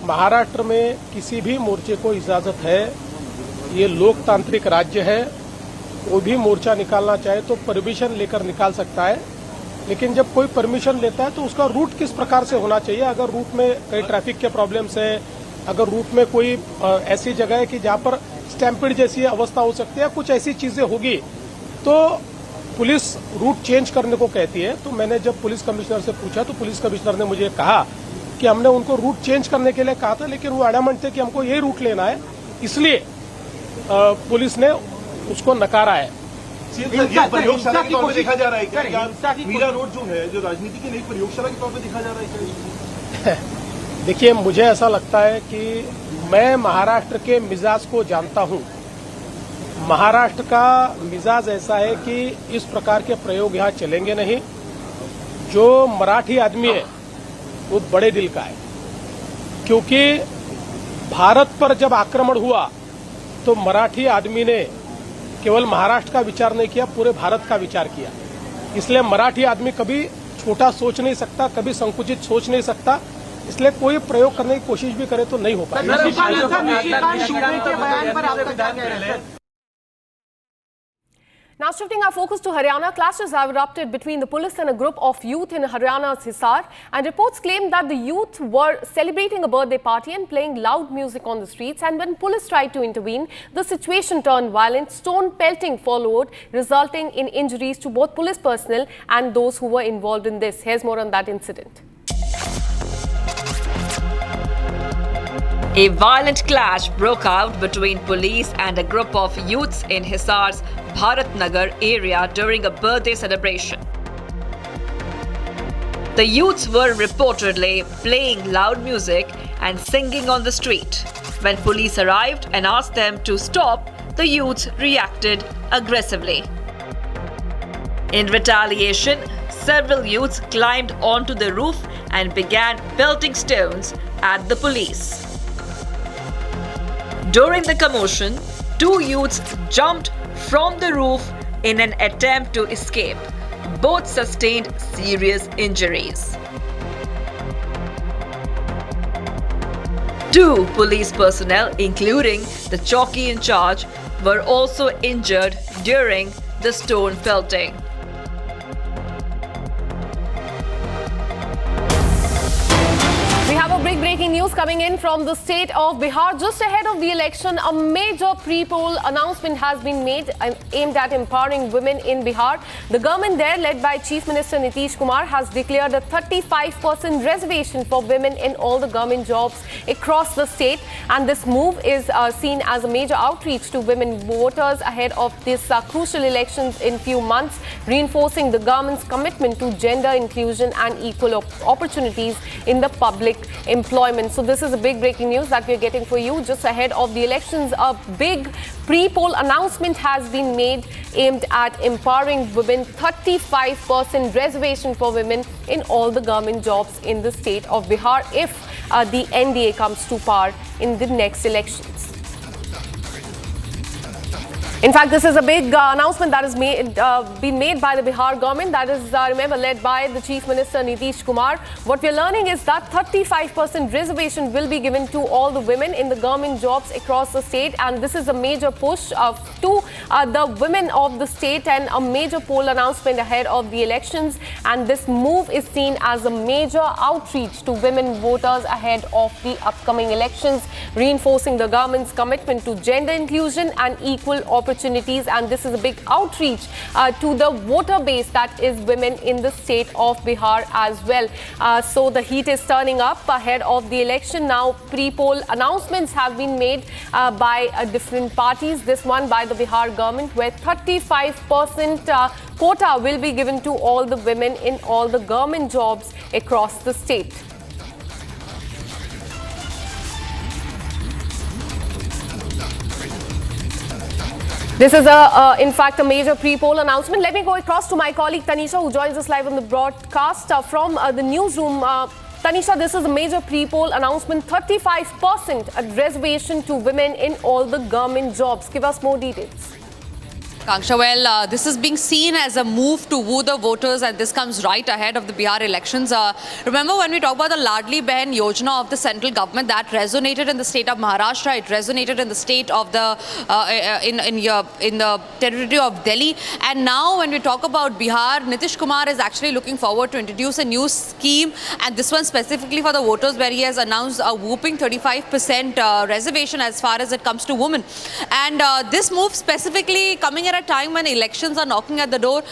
S4: महाराष्ट्र में किसी भी मोर्चे को इजाजत है, ये लोकतांत्रिक राज्य है, कोई भी मोर्चा निकालना चाहे तो परमिशन लेकर निकाल सकता है। लेकिन जब कोई परमिशन लेता है तो उसका रूट किस प्रकार से होना चाहिए। अगर रूट में कई ट्रैफिक के प्रॉब्लम्स है, अगर रूट में कोई ऐसी जगह है कि जहां पर स्टैम्पिड जैसी अवस्था हो सकती है, कुछ ऐसी चीजें होगी तो पुलिस रूट चेंज करने को कहती है। तो मैंने जब पुलिस कमिश्नर से पूछा तो पुलिस कमिश्नर ने मुझे कहा कि हमने उनको रूट चेंज करने के लिए कहा था, लेकिन वो एडमेंट थे कि हमको यही रूट लेना है, इसलिए पुलिस ने उसको नकारा है।
S16: प्रयोगशाला के तौर पे देखा जा रहा है क्या मीरा रोड जो है, जो राजनीति की नई प्रयोगशाला के तौर पे देखा जा रहा है?
S4: देखिए, मुझे ऐसा लगता है कि मैं महाराष्ट्र के मिजाज को जानता हूं। महाराष्ट्र का मिजाज ऐसा है कि इस प्रकार के प्रयोग यहां चलेंगे नहीं। जो मराठी आदमी है वो बड़े दिल का है, क्योंकि भारत पर जब आक्रमण हुआ तो मराठी आदमी ने केवल महाराष्ट्र का विचार नहीं किया, पूरे भारत का विचार किया। इसलिए मराठी आदमी कभी छोटा सोच नहीं सकता, कभी संकुचित सोच नहीं सकता। इसलिए कोई प्रयोग करने की कोशिश भी करे तो नहीं हो पाएगा।
S1: Now shifting our focus to Haryana, clashes have erupted between the police and a group of youth in Haryana's Hisar, and reports claim that the youth were celebrating a birthday party and playing loud music on the streets, and when police tried to intervene, the situation turned violent. Stone pelting followed, resulting in injuries to both police personnel and those who were involved in this. Here's more on that incident.
S2: A violent clash broke out between police and a group of youths in Hisar's Bharat Nagar area during a birthday celebration. The youths were reportedly playing loud music and singing on the street. When police arrived and asked them to stop, the youths reacted aggressively. In retaliation, several youths climbed onto the roof and began pelting stones at the police. During the commotion, two youths jumped from the roof in an attempt to escape. Both sustained serious injuries. Two police personnel, including the chowki in charge, were also injured during the stone pelting.
S1: We have a big breaking news coming in from the state of Bihar. Just ahead of the election, a major pre-poll announcement has been made aimed at empowering women in Bihar. The government there, led by Chief Minister Nitish Kumar, has declared a 35% reservation for women in all the government jobs across the state. And this move is seen as a major outreach to women voters ahead of this crucial elections in few months, reinforcing the government's commitment to gender inclusion and equal opportunities in the public employment. So this is a big breaking news that we're getting for you just ahead of the elections. A big pre-poll announcement has been made aimed at empowering women. 35% reservation for women in all the government jobs in the state of Bihar if the NDA comes to power in the next elections. In fact, this is a big announcement that has been made by the Bihar government, that is, remember, led by the Chief Minister Nitish Kumar. What we're learning is that 35% reservation will be given to all the women in the government jobs across the state, and this is a major push to the women of the state and a major poll announcement ahead of the elections. And this move is seen as a major outreach to women voters ahead of the upcoming elections, reinforcing the government's commitment to gender inclusion and equal opportunities. And this is a big outreach to the voter base that is women in the state of Bihar as well. So the heat is turning up ahead of the election. Now pre-poll announcements have been made by different parties. This one by the Bihar government, where 35% quota will be given to all the women in all the government jobs across the state. This is, in fact, a major pre-poll announcement. Let me go across to my colleague Tanisha, who joins us live on the broadcast from the newsroom. Tanisha, this is a major pre-poll announcement. 35% reservation to women in all the government jobs. Give us more details.
S8: Kanksha, well, this is being seen as a move to woo the voters, and this comes right ahead of the Bihar elections. Remember, when we talk about the Ladli Behan Yojana of the central government, that resonated in the state of Maharashtra, it resonated in the state of the in the territory of Delhi, and now when we talk about Bihar, Nitish Kumar is actually looking forward to introduce a new scheme, and this one specifically for the voters, where he has announced a whooping 35% reservation as far as it comes to women. And this move specifically coming at a time when elections are knocking at the door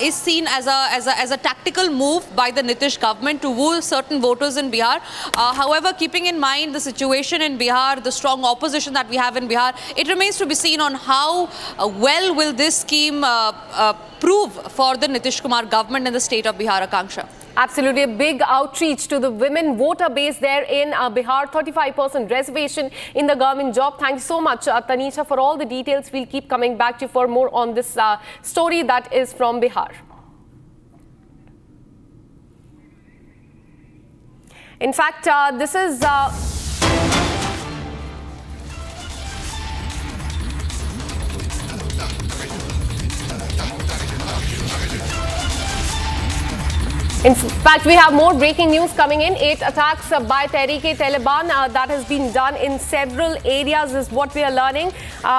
S8: is seen as a tactical move by the Nitish government to woo certain voters in Bihar. However, keeping in mind the situation in Bihar, the strong opposition that we have in Bihar, it remains to be seen on how well will this scheme prove for the Nitish Kumar government in the state of Bihar. Akanksha.
S1: Absolutely, a big outreach to the women voter base there in Bihar. 35% reservation in the government job. Thank you so much, Tanisha, for all the details. We'll keep coming back to you for more on this story that is from Bihar. In fact, this is... In fact, we have more breaking news coming in. 8 attacks by Tehreek-e-Taliban that has been done in several areas is what we are learning.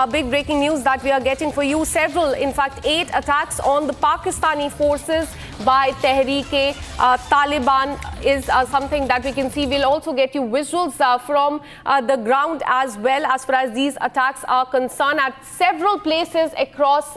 S1: Big breaking news that we are getting for you. In fact, 8 attacks on the Pakistani forces by Tehreek-e-Taliban is something that we can see. We'll also get you visuals from the ground as well as far as these attacks are concerned at several places across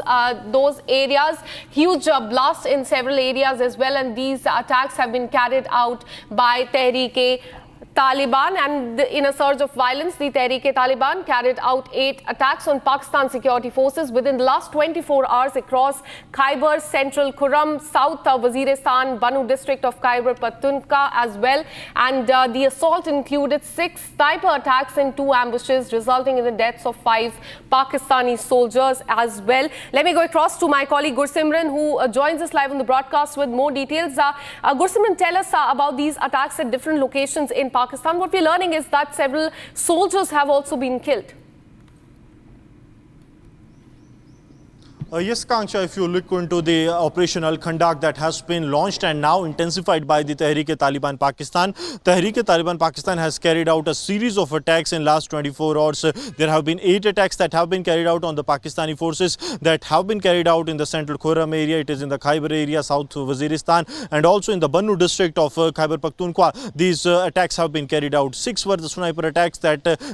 S1: those areas. Huge blasts in several areas as well, and these attacks have been carried out by Tehreek-e-Taliban, and in a surge of violence, the Tehreek-e-Taliban carried out 8 attacks on Pakistan security forces within the last 24 hours across Khyber, Central Khurram, South Waziristan, Bannu district of Khyber Pakhtunkhwa as well. And the assault included 6 sniper attacks and 2 ambushes, resulting in the deaths of 5 Pakistani soldiers as well. Let me go across to my colleague Gursimran, who joins us live on the broadcast with more details. Gursimran, tell us about these attacks at different locations in Pakistan. What we're learning is that several soldiers have also been killed.
S11: Yes, Kanksha, if you look into the operational conduct that has been launched and now intensified by the Tehreek-e-Taliban Pakistan, Tehreek-e-Taliban Pakistan has carried out a series of attacks in last 24 hours. There have been 8 attacks that have been carried out on the Pakistani forces that have been carried out in the Central Khurram area. It is in the Khyber area, South Waziristan, and also in the Bannu district of Khyber Pakhtunkhwa. These attacks have been carried out. 6 were the sniper attacks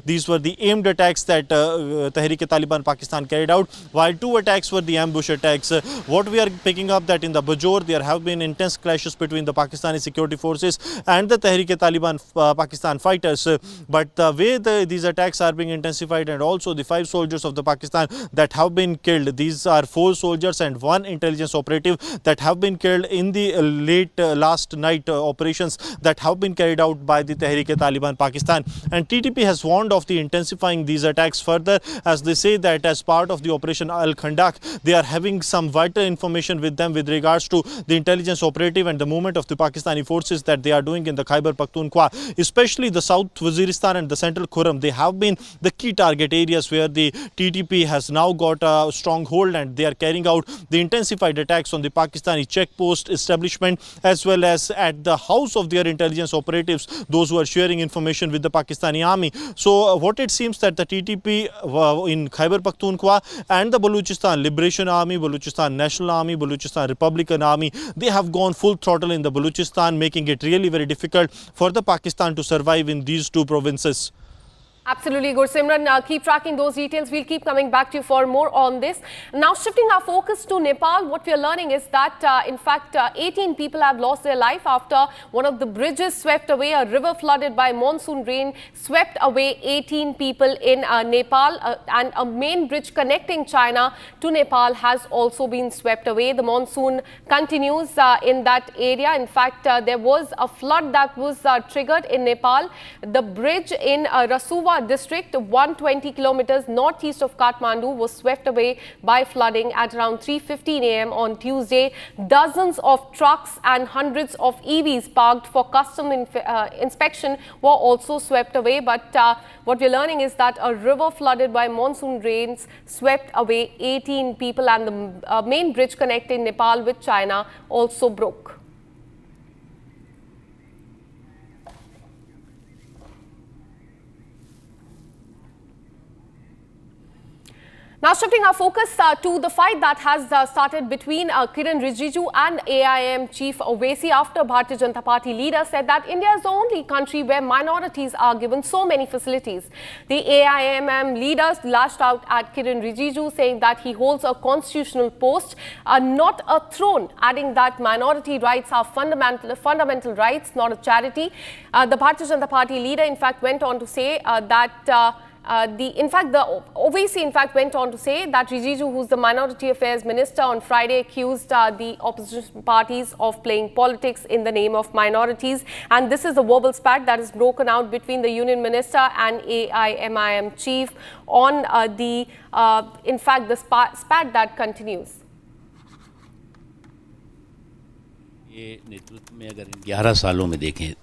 S11: these were the aimed attacks that Tehreek-e-Taliban Pakistan carried out, while 2 attacks were the ambush attacks. What we are picking up that in the Bajor there have been intense clashes between the Pakistani security forces and the Tehreek-e-Taliban Pakistan fighters. But the way these attacks are being intensified, and also the 5 soldiers of the Pakistan that have been killed, these are 4 soldiers and 1 intelligence operative that have been killed in the late last night operations that have been carried out by the Tehreek-e-Taliban Pakistan. And TTP has warned of the intensifying these attacks further, as they say that as part of the Operation Al-Khandak, they are having some vital information with them with regards to the intelligence operative and the movement of the Pakistani forces that they are doing in the Khyber Pakhtunkhwa, especially the South Waziristan and the Central Khurram. They have been the key target areas where the TTP has now got a stronghold, and they are carrying out the intensified attacks on the Pakistani checkpost establishment as well as at the house of their intelligence operatives, those who are sharing information with the Pakistani army. So what it seems that the TTP in Khyber Pakhtunkhwa and the Baluchistan Liberation Army, Baluchistan National Army, Baluchistan Republican Army, they have gone full throttle in the Baluchistan, making it really very difficult for the Pakistan to survive in these 2 provinces.
S1: Absolutely, Gursimran. Keep tracking those details. We'll keep coming back to you for more on this. Now, shifting our focus to Nepal, what we are learning is that, in fact, 18 people have lost their life after one of the bridges swept away. A river flooded by monsoon rain swept away 18 people in Nepal, and a main bridge connecting China to Nepal has also been swept away. The monsoon continues in that area. In fact, there was a flood that was triggered in Nepal. The bridge in Rasuwa district, 120 kilometers northeast of Kathmandu, was swept away by flooding at around 3:15 a.m. on Tuesday. Dozens of trucks and hundreds of EVs parked for custom inspection were also swept away. But what we're learning is that a river flooded by monsoon rains swept away 18 people, and the main bridge connecting Nepal with China also broke. Now, shifting our focus to the fight that has started between Kiran Rijiju and AIM Chief Owaisi after Bharatiya Janata Party leader said that India is the only country where minorities are given so many facilities. The AIMM leaders lashed out at Kiran Rijiju, saying that he holds a constitutional post, not a throne, adding that minority rights are fundamental rights, not a charity. The Bharatiya Janata Party leader, in fact, went on to say that Owaisi went on to say that Rijiju, who's the Minority Affairs Minister, on Friday accused the opposition parties of playing politics in the name of minorities. And this is a verbal spat that is broken out between the Union Minister and AIMIM Chief on the spat that continues.
S10: ये नेतृत्व में अगर 11 सालों में देखें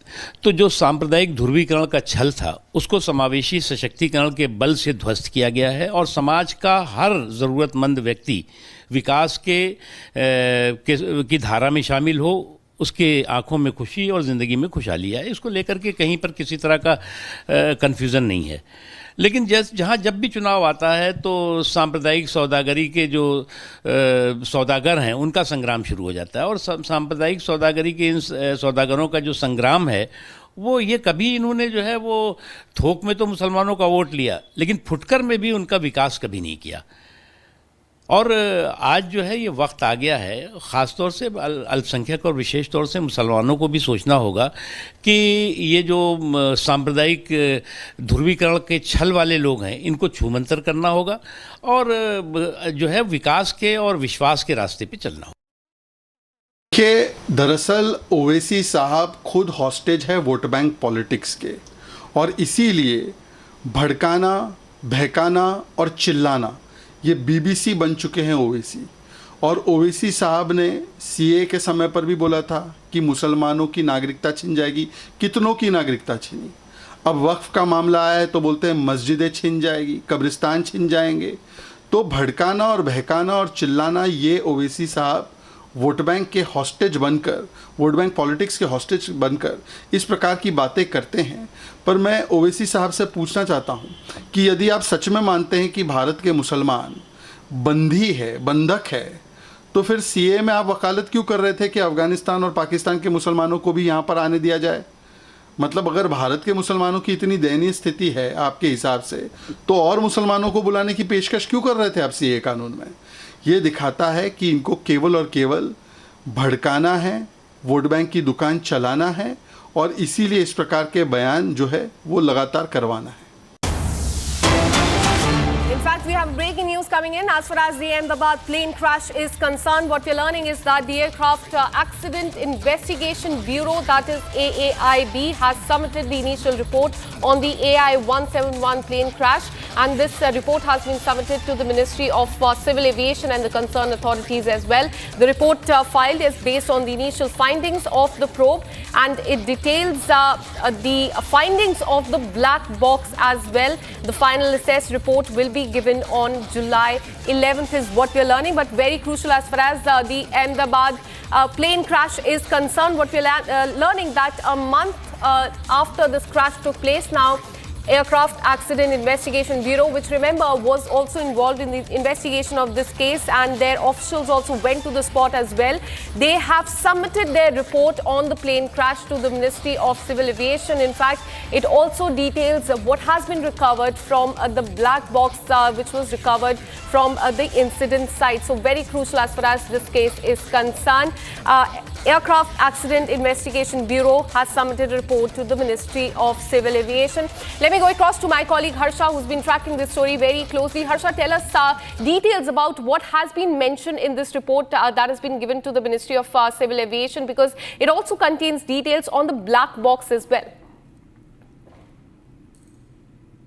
S10: तो जो सांप्रदायिक ध्रुवीकरण का छल था उसको समावेशी सशक्तिकरण के बल से ध्वस्त किया गया है और समाज का हर ज़रूरतमंद व्यक्ति विकास की धारा में शामिल हो, उसके आंखों में खुशी और ज़िंदगी में खुशहाली आए। इसको लेकर के कहीं पर किसी तरह का कन्फ्यूज़न नहीं है। लेकिन जहाँ जब भी चुनाव आता है तो सांप्रदायिक सौदागरी के जो सौदागर हैं उनका संग्राम शुरू हो जाता है, और सांप्रदायिक सौदागरी के इन सौदागरों का जो संग्राम है वो ये कभी इन्होंने जो है वो थोक में तो मुसलमानों का वोट लिया, लेकिन फुटकर में भी उनका विकास कभी नहीं किया। और आज जो है ये वक्त आ गया है, ख़ास तौर से अल्पसंख्यक और विशेष तौर से मुसलमानों को भी सोचना होगा कि ये जो सांप्रदायिक ध्रुवीकरण के छल वाले लोग हैं इनको छूमंतर करना होगा और जो है विकास के और विश्वास के रास्ते पे चलना होगा।
S14: कि दरअसल ओवैसी साहब खुद हॉस्टेज है वोट बैंक पॉलिटिक्स के, और इसीलिए भड़काना, बहकाना और चिल्लाना ये बीबीसी बन चुके हैं ओवैसी। और ओवैसी साहब ने सीए के समय पर भी बोला था कि मुसलमानों की नागरिकता छिन जाएगी, कितनों की नागरिकता छिनी। अब वक्फ का मामला आया है तो बोलते हैं मस्जिदें छिन जाएगी, कब्रिस्तान छिन जाएंगे। तो भड़काना और बहकाना और चिल्लाना ये ओवैसी साहब वोट बैंक के हॉस्टेज बनकर, वोट बैंक पॉलिटिक्स के हॉस्टेज बनकर इस प्रकार की बातें करते हैं। पर मैं ओवैसी साहब से पूछना चाहता हूं कि यदि आप सच में मानते हैं कि भारत के मुसलमान बंधी है, बंधक है, तो फिर सीए में आप वकालत क्यों कर रहे थे कि अफ़गानिस्तान और पाकिस्तान के मुसलमानों को भी यहाँ पर आने दिया जाए? मतलब अगर भारत के मुसलमानों की इतनी दयनीय स्थिति है आपके हिसाब से, तो और मुसलमानों को बुलाने की पेशकश क्यों कर रहे थे आप सीए कानून में? ये दिखाता है कि इनको केवल और केवल भड़काना है, वोट बैंक की दुकान चलाना है, और इसीलिए इस प्रकार के बयान जो है वो लगातार करवाना है।
S1: In fact, we have breaking news coming in. As far as the Ahmedabad plane crash is concerned, what we're learning is that the Aircraft Accident Investigation Bureau, that is AAIB, has submitted the initial report on the AI-171 plane crash. And this report has been submitted to the Ministry of Civil Aviation and the concerned authorities as well. The report filed is based on the initial findings of the probe, and it details the findings of the black box as well. The final assessed report will be given on July 11th is what we're learning. But very crucial as far as the Ahmedabad plane crash is concerned, what we're learning that a month after this crash took place now, Aircraft Accident Investigation Bureau, which remember was also involved in the investigation of this case, and their officials also went to the spot as well. They have submitted their report on the plane crash to the Ministry of Civil Aviation. In fact, it also details what has been recovered from the black box which was recovered from the incident site. So very crucial as far as this case is concerned. Aircraft Accident Investigation Bureau has submitted a report to the Ministry of Civil Aviation. Let me go across to my colleague Harsha, who's been tracking this story very closely. Harsha, tell us details about what has been mentioned in this report that has been given to the Ministry of Civil Aviation, because it also contains details on the black box as well.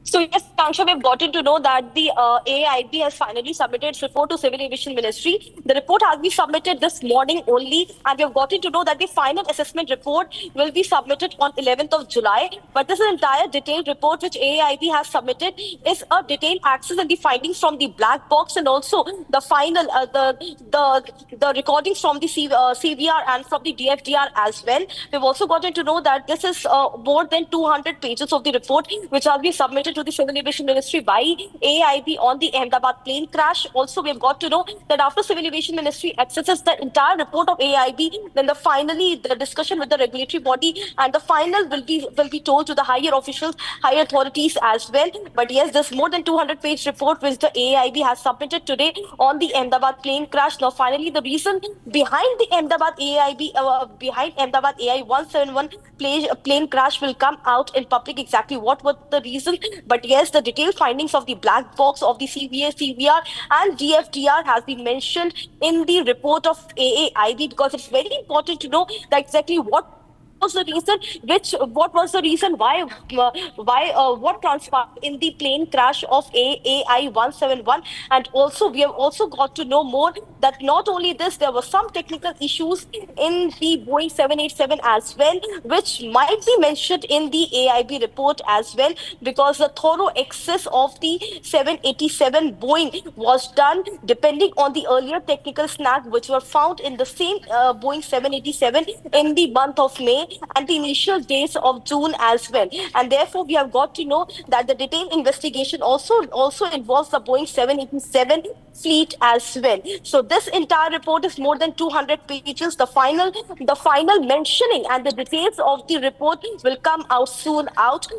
S18: So yes, Kansha, we've gotten to know that the AIB has finally submitted its report to Civil Aviation Ministry. The report has been submitted this morning only, and we've gotten to know that the final assessment report will be submitted on 11th of July. But this entire detailed report which AIB has submitted is a detailed access and the findings from the black box, and also the final the recordings from the CVR and from the DFDR as well. We've also gotten to know that this is more than 200 pages of the report which has been submitted to the Civil Aviation Ministry by AIB on the Ahmedabad plane crash. Also, we have got to know that after Civil Aviation Ministry accesses the entire report of AIB, then finally the discussion with the regulatory body and the final will be told to the higher officials, higher authorities as well. But yes, this more than 200-page report which the AIB has submitted today on the Ahmedabad plane crash. Now, finally, the reason behind the Ahmedabad AIB, behind Ahmedabad AI-171 plane crash will come out in public. Exactly what was the reason? But yes, the detailed findings of the black box of the CVR and DFDR has been mentioned in the report of AAIB, because it's very important to know that exactly what was the reason? What was the reason why? What transpired in the plane crash of AI 171? And also, we have also got to know more that not only this, there were some technical issues in the Boeing 787 as well, which might be mentioned in the AIB report as well, because the thorough access of the 787 Boeing was done depending on the earlier technical snag which were found in the same Boeing 787 in the month of May and the initial days of June as well. And therefore, we have got to know that the detailed investigation also involves the Boeing 787 fleet as well. So this entire report is more than 200 pages. The final mentioning and the details of the report will come out soon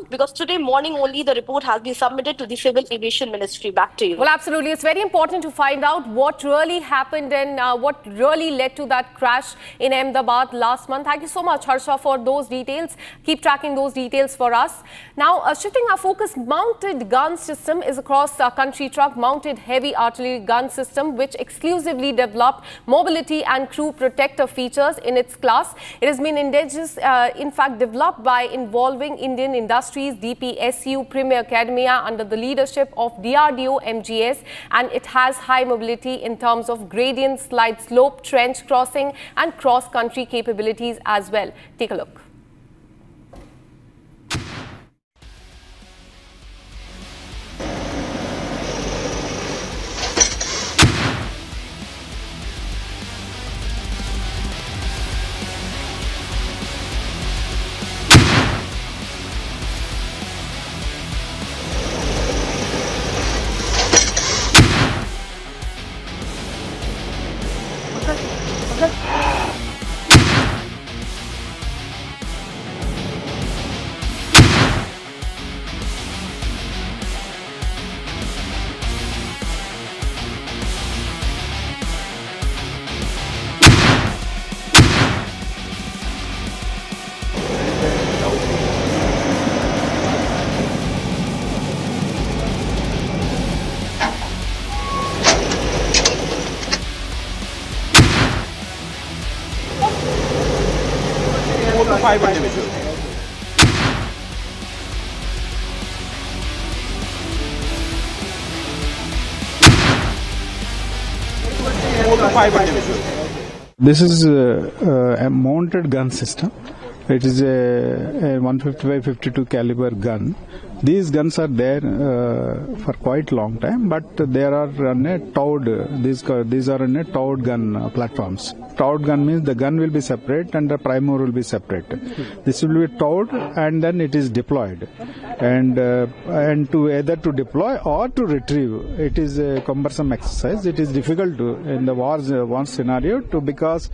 S18: because today morning only the report has been submitted to the Civil Aviation Ministry. Back to you.
S1: Well, absolutely. It's very important to find out what really happened and what really led to that crash in Ahmedabad last month. Thank you so much, Harsha, for those details. Keep tracking those details for us. Now, shifting our focus, mounted gun system is a cross-country truck-mounted heavy artillery gun system which exclusively developed mobility and crew protector features in its class. It has been developed by involving Indian Industries, DPSU, Premier Academia under the leadership of DRDO MGS, and it has high mobility in terms of gradient, slide slope, trench crossing and cross-country capabilities as well. Take a look.
S6: This is a mounted gun system. It is a 155-52 caliber gun. These guns are there for quite long time, but they are on a towed. These are on a towed gun platforms. Towed gun means the gun will be separate and the primer will be separate. This will be towed and then it is deployed, and to either to deploy or to retrieve. It is a cumbersome exercise. It is difficult to in the war scenario because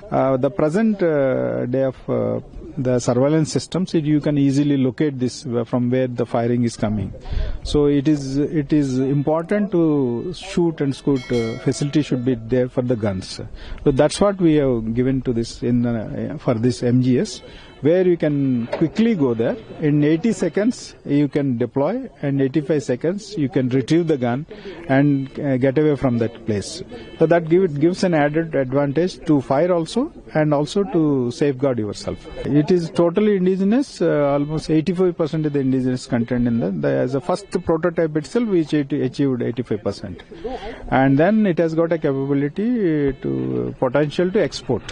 S6: the present day of the surveillance systems, you can easily locate this from where the firing is coming. So it is important to shoot and scoot facility should be there for the guns. So that's what we have given to this for this MGS, where you can quickly go there. In 80 seconds you can deploy, and 85 seconds you can retrieve the gun and get away from that place. So that gives an added advantage to fire also, and also to safeguard yourself. It is totally indigenous, almost 85% of the indigenous content in as a first prototype itself which it achieved 85%. And then it has got a capability potential to export.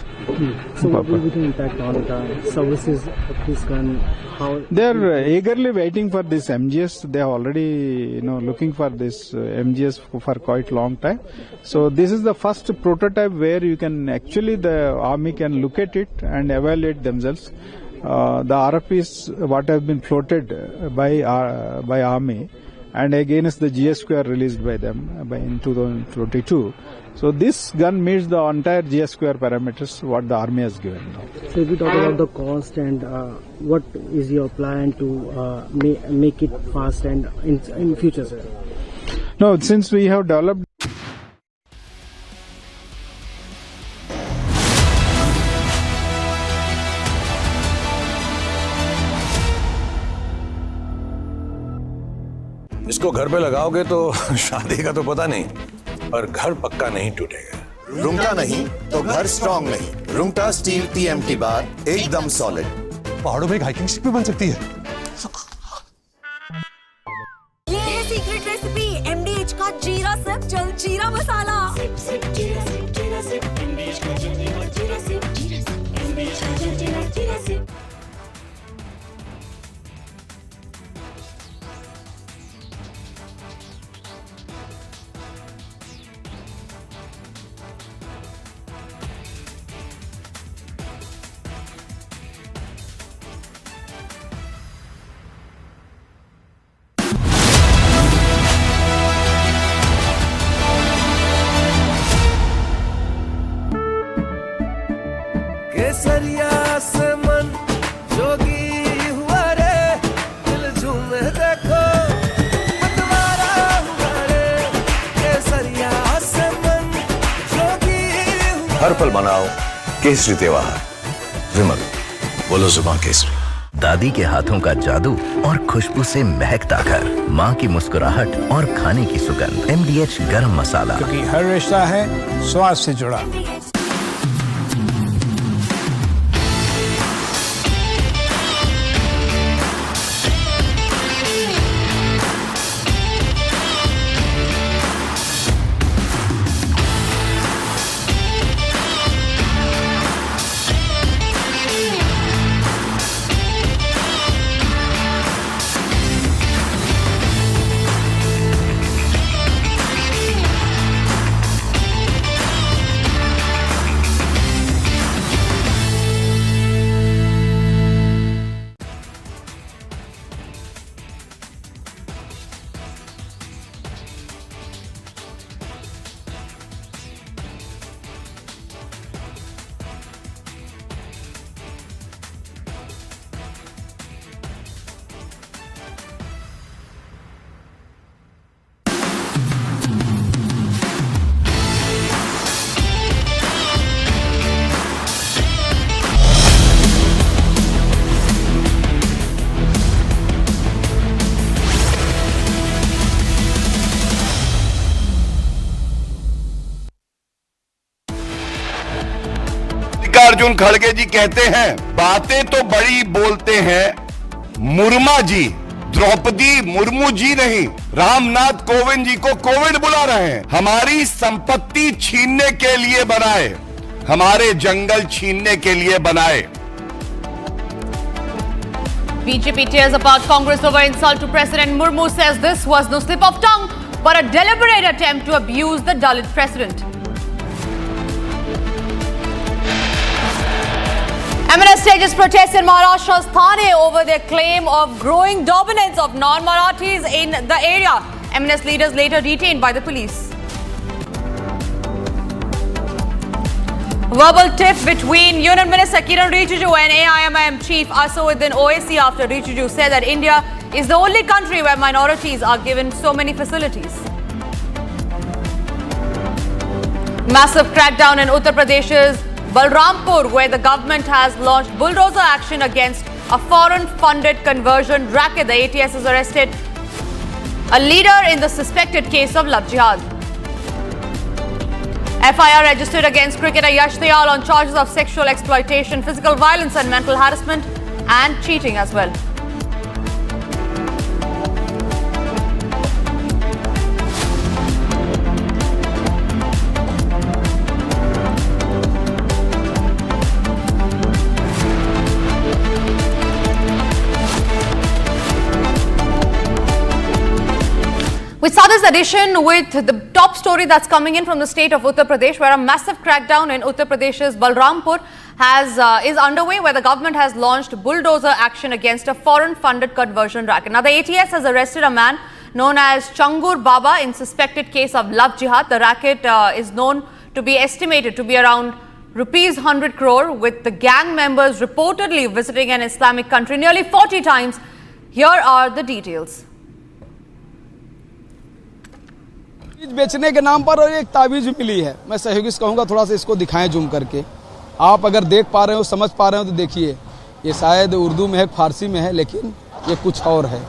S5: So what will be the impact on the services of this gun? How
S6: they are eagerly waiting for this MGS. They are already looking for this MGS for quite long time. So this is the first prototype where you can actually the army can look at it and evaluate themselves. The RFPs what have been floated by army, and against the GS-square released by them in 2022. So this gun meets the entire GS-square parameters what the army has given.
S5: So if we talk about the cost and what is your plan to make it fast and in future, sir?
S6: No, since we have developed
S7: इसको घर पे लगाओगे तो शादी का तो पता नहीं, पर घर पक्का नहीं टूटेगा।
S12: रुंगटा नहीं तो घर स्ट्रॉन्ग नहीं। रुंगटा स्टील TMT बार एकदम सॉलिड।
S16: पहाड़ों में एक हाइकिंग शिप भी बन सकती है।
S9: ये है सीक्रेट रेसिपी MDH का जीरा सिप जल जीरा मसाला। सिप सिप जीरा सिप MDH का जल जीरा सिप MDH का जल जीरा सिप।
S23: केसरिया से मन जोगी हुआ रे, दिल झूमे देखो मतवारा हुआ रे। केसरिया से मन जोगी हुआ।
S7: हर पल मनाओ केसरी त्योहार। विमल, बोलो जुबान केसरी। दादी के हाथों का जादू और खुशबू से महकता घर, माँ की मुस्कुराहट और खाने की सुगंध। MDH गरम मसाला,
S17: क्योंकि हर रिश्ता है स्वाद से जुड़ा।
S3: अर्जुन खड़गे जी कहते हैं, बातें तो बड़ी बोलते हैं मुर्मा जी, द्रौपदी मुर्मू जी नहीं। रामनाथ कोविंद जी को कोविड बुला रहे हैं। हमारी संपत्ति छीनने के लिए बनाए, हमारे जंगल छीनने के लिए बनाए।
S8: BJP tears apart Congress over insult to President Murmu, says this was no slip of tongue but a deliberate attempt to abuse the Dalit president. MNS stages protests in Maharashtra's Thane over their claim of growing dominance of non-Marathis in the area. MNS leaders later detained by the police. Verbal tiff between Union Minister Kiran Rijiju and AIMM Chief Asaduddin Owaisi after Rijiju said that India is the only country where minorities are given so many facilities. Massive crackdown in Uttar Pradesh's Balrampur, where the government has launched bulldozer action against a foreign-funded conversion racket. The ATS has arrested a leader in the suspected case of love jihad. FIR registered against cricketer Yash Dayal on charges of sexual exploitation, physical violence and mental harassment and cheating as well. We start this edition with the top story that's coming in from the state of Uttar Pradesh, where a massive crackdown in Uttar Pradesh's Balrampur is underway, where the government has launched bulldozer action against a foreign-funded conversion racket. Now, the ATS has arrested a man known as Changur Baba in suspected case of love jihad. The racket is known to be estimated to be around rupees 100 crore, with the gang members reportedly visiting an Islamic country nearly 40 times. Here are the details.
S19: बेचने के नाम पर और एक ताबीज मिली है। मैं सहयोगी से कहूँगा थोड़ा सा इसको दिखाएं जूम करके। आप अगर देख पा रहे हो, समझ पा रहे हो तो देखिए, ये शायद उर्दू में है, फारसी में है, लेकिन ये कुछ और है।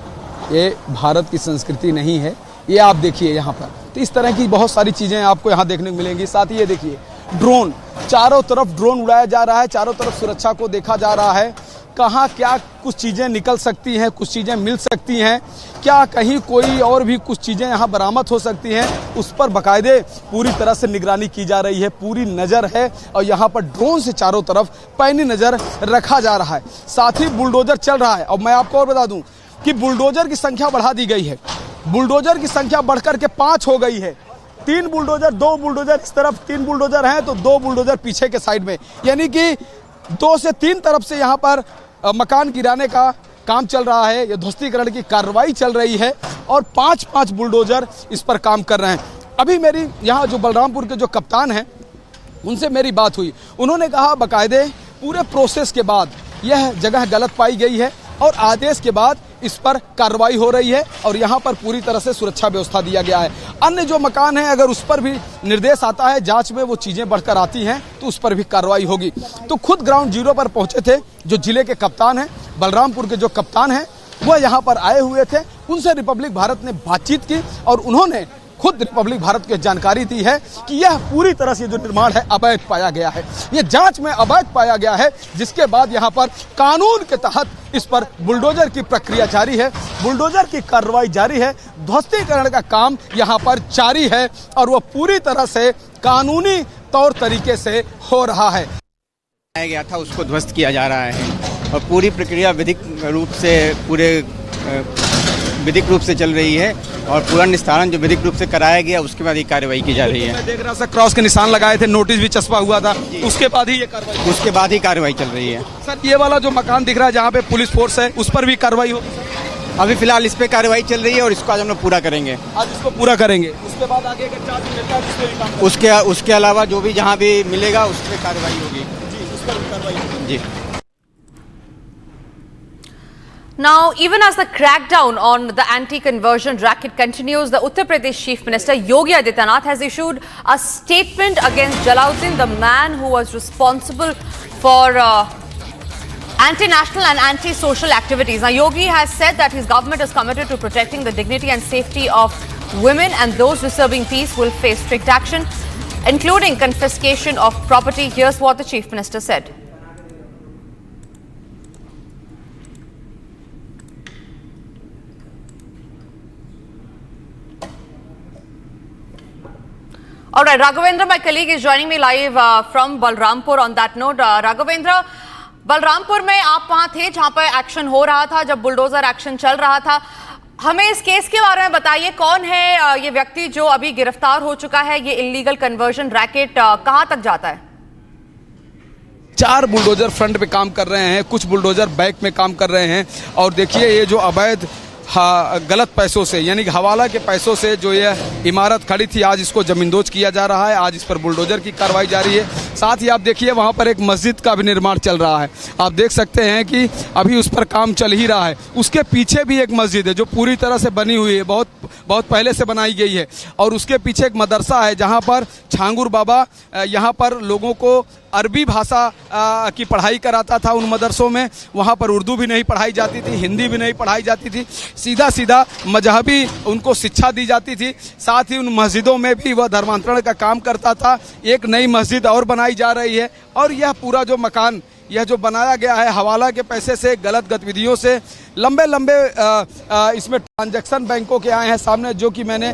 S19: ये भारत की संस्कृति नहीं है। ये आप देखिए यहाँ पर, तो इस तरह की बहुत सारी चीज़ें आपको यहाँ देखने को मिलेंगी। साथ ही ये देखिए ड्रोन, चारों तरफ ड्रोन उड़ाया जा रहा है, चारों तरफ सुरक्षा को देखा जा रहा है। कहाँ क्या कुछ चीज़ें निकल सकती हैं, कुछ चीज़ें मिल सकती हैं, क्या कहीं कोई और भी कुछ चीज़ें यहाँ बरामद हो सकती हैं, उस पर बाकायदे पूरी तरह से निगरानी की जा रही है, पूरी नज़र है और यहाँ पर ड्रोन से चारों तरफ पैनी नज़र रखा जा रहा है। साथ ही बुलडोजर चल रहा है। और मैं आपको और बता दूं कि बुलडोजर की संख्या बढ़ा दी गई है। बुलडोजर की संख्या बढ़कर के 5 हो गई है। 3 बुलडोजर, 2 बुलडोजर इस तरफ 3 बुलडोजर हैं तो 2 बुलडोजर पीछे के साइड में, यानी कि 2 से 3 तरफ से यहाँ पर मकान गिराने का काम चल रहा है, ये ध्वस्तीकरण की कार्रवाई चल रही है और 5-5 बुलडोजर इस पर काम कर रहे हैं। अभी मेरी यहाँ जो बलरामपुर के जो कप्तान हैं उनसे मेरी बात हुई, उन्होंने कहा बाकायदे पूरे प्रोसेस के बाद यह जगह गलत पाई गई है और आदेश के बाद इस पर कार्रवाई हो रही है और यहाँ पर पूरी तरह से सुरक्षा व्यवस्था दिया गया है। अन्य जो मकान हैं अगर उस पर भी निर्देश आता है, जांच में वो चीज़ें बढ़कर आती हैं तो उस पर भी कार्रवाई होगी। तो खुद ग्राउंड जीरो पर पहुंचे थे जो जिले के कप्तान हैं, बलरामपुर के जो कप्तान हैं वह यहाँ पर आए हुए थे, उनसे रिपब्लिक भारत ने बातचीत की और उन्होंने खुद रिपब्लिक भारत को जानकारी दी है कि यह पूरी तरह से जो निर्माण है अवैध पाया गया है, यह जांच में अवैध पाया गया है, जिसके बाद यहां पर कानून के तहत इस पर बुलडोजर की प्रक्रिया जारी है, बुलडोजर की कार्रवाई जारी है, ध्वस्तीकरण का काम यहां पर जारी है और वह पूरी तरह से कानूनी तौर तरीके से हो रहा है।
S15: आया गया था उसको ध्वस्त किया जा रहा है और पूरी प्रक्रिया विधिक रूप से चल रही है और पूरा निस्तारण जो विधिक रूप से कराया गया उसके बाद ही कार्रवाई की जा रही है।
S19: मैं देख रहा था क्रॉस के निशान लगाए थे, नोटिस भी चस्पा हुआ था, उसके बाद ही ये कार्रवाई,
S15: उसके बाद ही कार्रवाई चल रही है।
S19: सर ये वाला जो मकान दिख रहा है जहाँ पे पुलिस फोर्स है उस पर भी कार्रवाई होगी?
S15: अभी फिलहाल इस पे कार्रवाई चल रही है और इसको आज हम लोग पूरा करेंगे।
S19: आज इसको पूरा करेंगे, उसके बाद आगे का चार्ज मिलता है उस पर भी काम करेंगे।
S15: उसके अलावा जो भी जहाँ भी मिलेगा उस पर कार्रवाई होगी।
S19: जी, उस पर भी कार्रवाई होगी।
S15: जी।
S8: Now, even as the crackdown on the anti-conversion racket continues, the Uttar Pradesh Chief Minister Yogi Adityanath has issued a statement against Jalauddin, the man who was responsible for anti-national and anti-social activities. Now, Yogi has said that his government is committed to protecting the dignity and safety of women, and those disturbing peace will face strict action, including confiscation of property. Here's what the Chief Minister said. All right, Raghavendra, my colleague, is joining me live from Balrampur. On that note, Raghavendra, Balrampur में आप वहां थे जहां पर action हो रहा था, जब बुलडोजर एक्शन चल रहा था। हमें इस केस के बारे में बताइए, कौन है ये व्यक्ति जो अभी गिरफ्तार हो चुका है? ये इलीगल कन्वर्जन रैकेट कहां तक जाता है?
S19: 4 बुलडोजर फ्रंट पे काम कर रहे हैं, कुछ बुलडोजर बैक में काम कर रहे हैं और देखिए ये जो अवैध गलत पैसों से यानी हवाला के पैसों से जो ये इमारत खड़ी थी, आज इसको जमींदोज किया जा रहा है, आज इस पर बुलडोजर की कार्रवाई जारी है। साथ ही आप देखिए वहाँ पर एक मस्जिद का भी निर्माण चल रहा है, आप देख सकते हैं कि अभी उस पर काम चल ही रहा है। उसके पीछे भी एक मस्जिद है जो पूरी तरह से बनी हुई है, बहुत पहले से बनाई गई है और उसके पीछे एक मदरसा है जहाँ पर छांगुर बाबा यहाँ पर लोगों को अरबी भाषा की पढ़ाई कराता था। उन मदरसों में वहाँ पर उर्दू भी नहीं पढ़ाई जाती थी, हिंदी भी नहीं पढ़ाई जाती थी, सीधा मजहबी उनको शिक्षा दी जाती थी। साथ ही उन मस्जिदों में भी वह धर्मांतरण का काम करता था। एक नई मस्जिद और बनाई जा रही है और यह पूरा जो मकान यह जो बनाया गया है हवाला के पैसे से, गलत गतिविधियों से, लंबे इसमें ट्रांजैक्शन बैंकों के आए हैं सामने, जो कि मैंने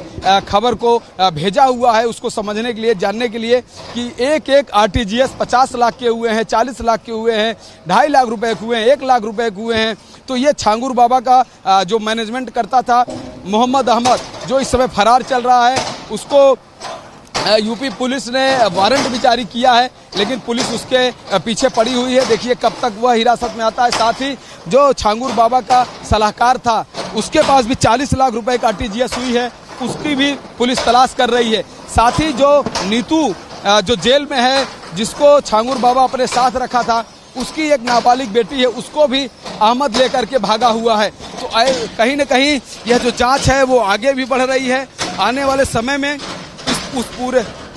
S19: खबर को भेजा हुआ है उसको समझने के लिए, जानने के लिए कि एक आरटीजीएस 50 लाख के हुए हैं, 40 लाख के हुए हैं, 2.5 लाख रुपए के हुए हैं, 1 लाख रुपए के हुए हैं। तो ये छांगुर बाबा का जो मैनेजमेंट करता था मोहम्मद अहमद, जो इस समय फरार चल रहा है, उसको यूपी पुलिस ने वारंट भी जारी किया है, लेकिन पुलिस उसके पीछे पड़ी हुई है। देखिए कब तक वह हिरासत में आता है। साथ ही जो छांगुर बाबा का सलाहकार था उसके पास भी 40 लाख रुपए का आरटीजीएस हुई है, उसकी भी पुलिस तलाश कर रही है। साथ ही जो नीतू जो जेल में है, जिसको छांगुर बाबा अपने साथ रखा था, उसकी एक नाबालिग बेटी है, उसको भी अहमद लेकर के भागा हुआ है। तो कहीं न कहीं यह जो जांच है वो आगे भी बढ़ रही है। आने वाले समय में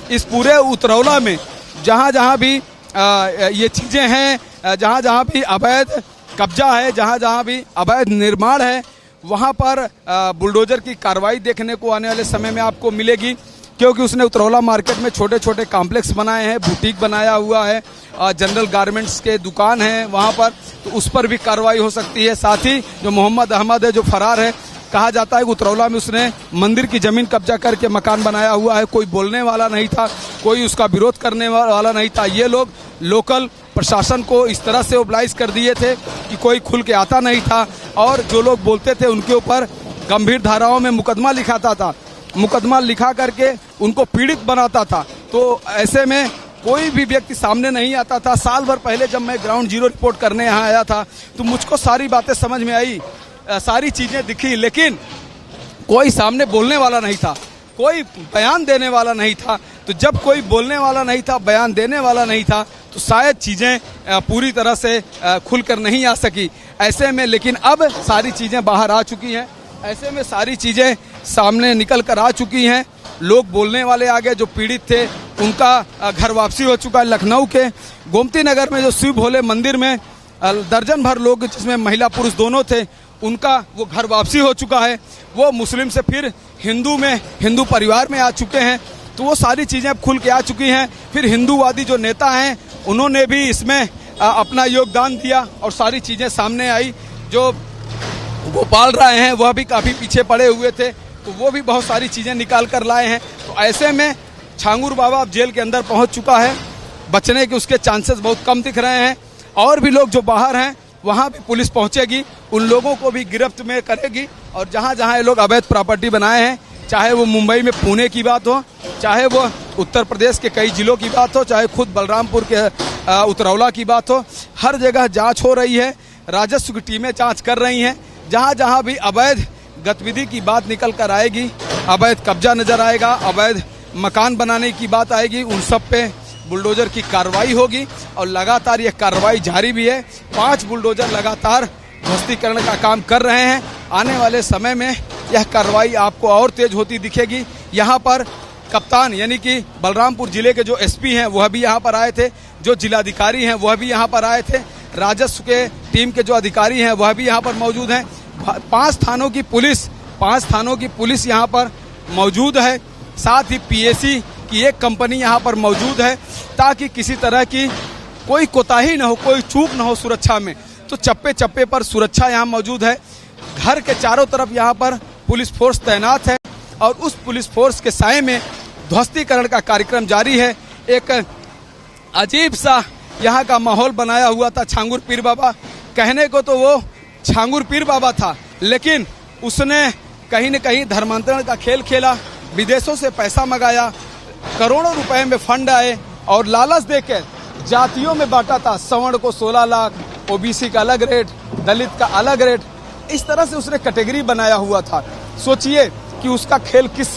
S19: इस पूरे उतरौला में जहाँ भी ये चीज़ें हैं, जहाँ भी अवैध कब्जा है, जहाँ भी अवैध निर्माण है, वहाँ पर बुलडोजर की कार्रवाई देखने को आने वाले समय में आपको मिलेगी, क्योंकि उसने उतरौला मार्केट में छोटे छोटे कॉम्प्लेक्स बनाए हैं, बुटीक बनाया हुआ है जनरल गारमेंट्स के दुकान है वहाँ पर, तो उस पर भी कार्रवाई हो सकती है। साथ ही जो मोहम्मद अहमद है जो फरार है, कहा जाता है उतरौला में उसने मंदिर की जमीन कब्जा करके मकान बनाया हुआ है। कोई बोलने वाला नहीं था, कोई उसका विरोध करने वाला नहीं था। ये लोग लोकल प्रशासन को इस तरह से ओबलाइज कर दिए थे कि कोई खुल के आता नहीं था, और जो लोग बोलते थे उनके ऊपर गंभीर धाराओं में मुकदमा लिखाता था, मुकदमा लिखा करके उनको पीड़ित बनाता था। तो ऐसे में कोई भी व्यक्ति सामने नहीं आता था। साल भर पहले जब मैं ग्राउंड जीरो रिपोर्ट करने यहाँ आया था तो मुझको सारी बातें समझ में आई, सारी चीजें दिखी, लेकिन कोई सामने बोलने वाला नहीं था, कोई बयान देने वाला नहीं था। तो जब कोई बोलने वाला नहीं था, बयान देने वाला नहीं था, तो शायद चीजें पूरी तरह से खुलकर नहीं आ सकी। ऐसे में लेकिन अब सारी चीजें बाहर आ चुकी हैं, ऐसे में सारी चीजें सामने निकल कर आ चुकी हैं। लोग बोलने वाले आ गए, जो पीड़ित थे उनका घर वापसी हो चुका है। लखनऊ के गोमती नगर में जो शिव भोले मंदिर में दर्जन भर लोग, जिसमें महिला पुरुष दोनों थे, उनका वो घर वापसी हो चुका है। वो मुस्लिम से फिर हिंदू परिवार में आ चुके हैं। तो वो सारी चीज़ें अब खुल के आ चुकी हैं। फिर हिंदूवादी जो नेता हैं उन्होंने भी इसमें अपना योगदान दिया और सारी चीज़ें सामने आई। जो गोपाल राय हैं वह भी काफ़ी पीछे पड़े हुए थे, तो वो भी बहुत सारी चीज़ें निकाल कर लाए हैं। तो ऐसे में छांगुर बाबा अब जेल के अंदर पहुंच चुका है, बचने के उसके चांसेस बहुत कम दिख रहे हैं। और भी लोग जो बाहर हैं वहां भी पुलिस पहुंचेगी, उन लोगों को भी गिरफ्त में करेगी। और जहां जहां ये लोग अवैध प्रॉपर्टी बनाए हैं, चाहे वो मुंबई में पुणे की बात हो, चाहे वो उत्तर प्रदेश के कई जिलों की बात हो, चाहे खुद बलरामपुर के उतरौला की बात हो, हर जगह जाँच हो रही है। राजस्व की टीमें जाँच कर रही हैं। जहाँ जहाँ भी अवैध गतिविधि की बात निकल कर आएगी, अवैध कब्जा नजर आएगा, अवैध मकान बनाने की बात आएगी, उन सब पे बुलडोजर की कार्रवाई होगी। और लगातार यह कार्रवाई जारी भी है। 5 बुलडोजर लगातार ध्वस्तीकरण का काम कर रहे हैं। आने वाले समय में यह कार्रवाई आपको और तेज होती दिखेगी। यहाँ पर कप्तान यानी कि बलरामपुर जिले के जो एसपी हैं वह भी यहाँ पर आए थे, जो जिलाधिकारी हैं वह भी यहाँ पर आए थे, राजस्व के टीम के जो अधिकारी हैं वह भी यहाँ पर मौजूद हैं। 5 थानों की पुलिस यहाँ पर मौजूद है। साथ ही पीएसी की एक कंपनी यहाँ पर मौजूद है, ताकि किसी तरह की कोई कोताही न हो, कोई चूक न हो सुरक्षा में। तो चप्पे चप्पे पर सुरक्षा यहाँ मौजूद है। घर के चारों तरफ यहाँ पर पुलिस फोर्स तैनात है और उस पुलिस फोर्स के साए में ध्वस्तीकरण का कार्यक्रम जारी है। एक अजीब सा यहाँ का माहौल बनाया हुआ था। छांगुर पीर बाबा, कहने को तो वो छांगुर पीर बाबा था, लेकिन उसने कहीं न कहीं धर्मांतरण का खेल खेला, विदेशों से पैसा मंगाया, करोड़ों रुपए में फंड आए और लालच देकर जातियों में बांटा था। सवर्ण को 16 लाख, ओबीसी का अलग रेट, दलित का अलग रेट, इस तरह से उसने कैटेगरी बनाया हुआ था। सोचिए कि उसका खेल किस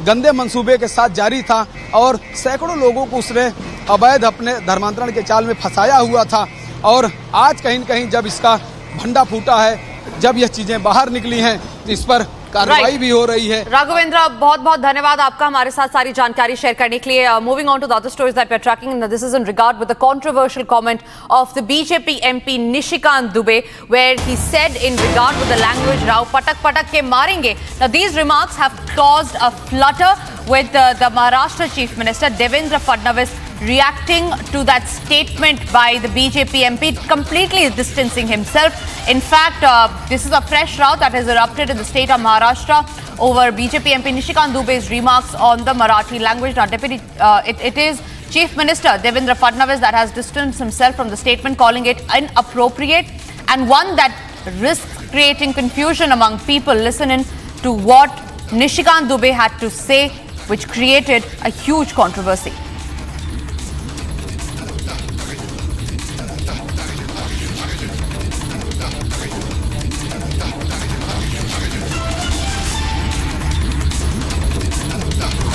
S19: गंदे मंसूबे के साथ जारी था और सैकड़ों लोगों को उसने अवैध अपने धर्मांतरण के जाल में फंसाया हुआ था। और आज कहीं न कहीं जब इसका भंडा फूटा है, जब यह चीजें बाहर निकली हैं, तो इस पर कार्रवाई भी हो रही है।
S8: राघवेंद्र, बहुत बहुत धन्यवाद आपका हमारे साथ सारी जानकारी शेयर करने के लिए। Moving on to the other stories that we are tracking, this is in regard with the controversial comment of the BJP MP Nishikant Dubey, where he said in regard with the language राव पटक पटक के मारेंगे। Now these remarks have caused a flutter with the Maharashtra Chief Minister Devendra Fadnavis reacting to that statement by the BJP MP, completely distancing himself. In fact, this is a fresh row that has erupted in the state of Maharashtra over BJP MP Nishikant Dube's remarks on the Marathi language. Now, it is Chief Minister Devendra Fadnavis that has distanced himself from the statement, calling it inappropriate and one that risks creating confusion among people. Listen in to what Nishikant Dube had to say, which created a huge controversy.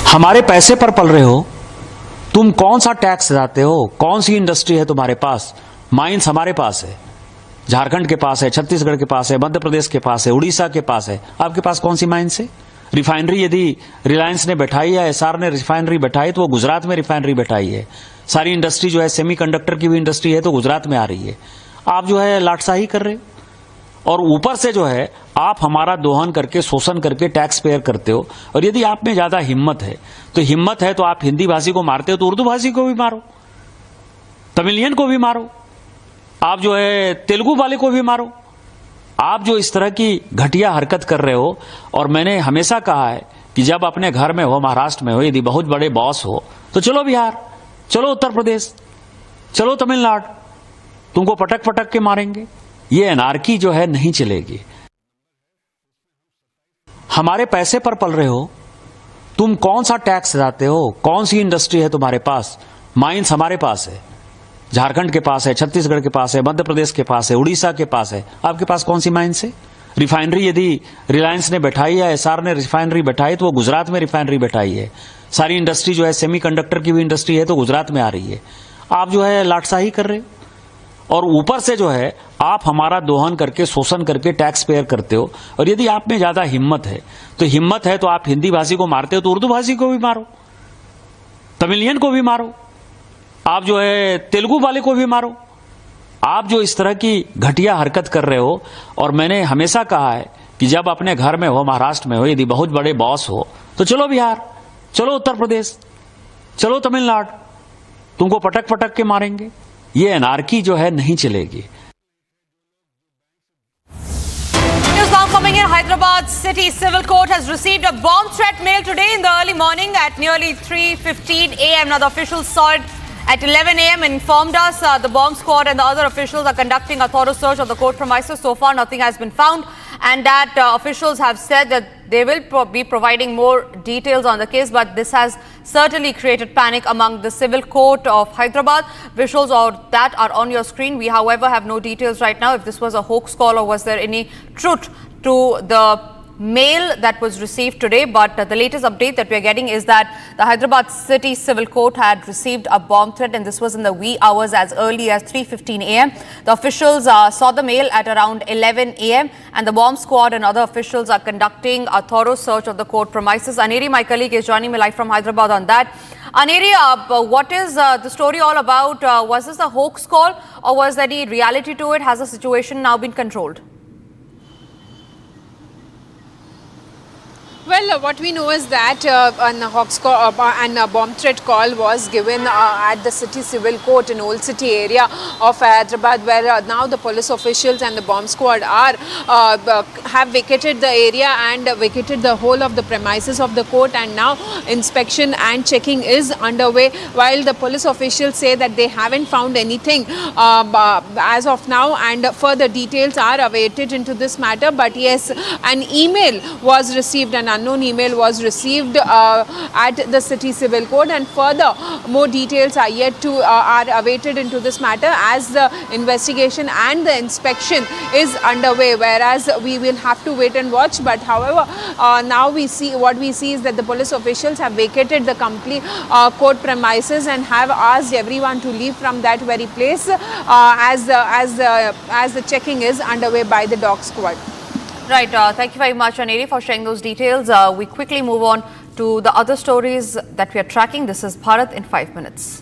S20: हमारे पैसे पर पल रहे हो, तुम कौन सा tax लाते हो, कौन सी इंडस्ट्री है तुम्हारे पास? माइंस हमारे पास है, झारखंड के पास है, छत्तीसगढ़ के पास है, मध्य प्रदेश के पास है, उड़ीसा के पास है। आपके पास कौन सी माइंस है? रिफाइनरी यदि रिलायंस ने बैठाई या एसआर ने रिफाइनरी बैठाई तो वो गुजरात में रिफाइनरी बैठाई है। सारी इंडस्ट्री जो है, सेमीकंडक्टर की भी इंडस्ट्री है तो गुजरात में आ रही है। आप जो है लाटसाही कर रहे हो और ऊपर से जो है आप हमारा दोहन करके, शोषण करके टैक्स पेयर करते हो। और यदि आप में ज्यादा हिम्मत है तो आप हिंदी भाषी को मारते हो तो उर्दू भाषी को भी मारो। तमिलियन को भी मारो, आप जो है तेलुगु वाले को भी मारो। आप जो इस तरह की घटिया हरकत कर रहे हो, और मैंने हमेशा कहा है कि जब अपने घर में हो, महाराष्ट्र में हो, यदि बहुत बड़े बॉस हो तो चलो बिहार, चलो उत्तर प्रदेश, चलो तमिलनाडु, तुमको पटक पटक के मारेंगे। ये एनार्की जो है नहीं चलेगी। हमारे पैसे पर पल रहे हो, तुम कौन सा टैक्स देते हो, कौन सी इंडस्ट्री है तुम्हारे पास? माइंस हमारे पास है, झारखंड के पास है, छत्तीसगढ़ के पास है, मध्य प्रदेश के पास है, उड़ीसा के पास है। आपके पास कौन सी माइंस है? रिफाइनरी यदि रिलायंस ने बैठाई है, एसआर ने रिफाइनरी बैठाई, तो वो गुजरात में रिफाइनरी बैठाई है। सारी इंडस्ट्री जो है, सेमीकंडक्टर की भी इंडस्ट्री है तो गुजरात में आ रही है। आप जो है लाटसाही कर रहे हो, और ऊपर से जो है आप हमारा दोहन करके, शोषण करके टैक्स पेयर करते हो। और यदि आप में ज्यादा हिम्मत है तो आप हिंदी भाषी को मारते हो तो उर्दू भाषी को भी मारो, तमिलियन को भी मारो, आप जो है तेलुगु वाले को भी मारो। आप जो इस तरह की घटिया हरकत कर रहे हो, और मैंने हमेशा कहा है कि जब अपने घर में हो, महाराष्ट्र में हो, यदि बहुत बड़े बॉस हो तो चलो बिहार, चलो उत्तर प्रदेश, चलो तमिलनाडु, तुमको पटक पटक के मारेंगे। ये एनार्की जो है नहीं चलेगी।
S8: News now coming in. Hyderabad City Civil Court has received a bomb threat mail today in the early morning at nearly 3:15 a.m. Now the officials saw it at 11 a.m. and informed us the bomb squad and the other officials are conducting a thorough search of the court premises. So far nothing has been found, and that officials have said that they will be providing more details on the case, but this has certainly created panic among the civil court of Hyderabad. Visuals of that are on your screen. We however have no details right now if this was a hoax call or was there any truth to the mail that was received today. But the latest update that we are getting is that the Hyderabad City Civil Court had received a bomb threat, and this was in the wee hours as early as 3:15 a.m. The officials saw the mail at around 11 a.m. and the bomb squad and other officials are conducting a thorough search of the court premises. Aneri, my colleague, is joining me live from Hyderabad on that. Aneri, what is the story all about? Was this a hoax call or was there any reality to it? Has the situation now been controlled?
S1: Well, what we know is that a bomb threat call was given at the City Civil Court in Old City area of Hyderabad, where now the police officials and the bomb squad have vacated the area and vacated the whole of the premises of the court, and now inspection and checking is underway. While the police officials say that they haven't found anything as of now, and further details are awaited into this matter. But yes, an email was received, an unknown email was received at the City Civil Court, and further more details are yet to are awaited into this matter as the investigation and the inspection is underway, whereas we will have to wait and watch. But however, now we see is that the police officials have vacated the complete court premises and have asked everyone to leave from that very place as the checking is underway by the dog squad.
S8: Right. Thank you very much, Aneri, for sharing those details. We quickly move on to the other stories that we are tracking. This is Bharat in 5 minutes.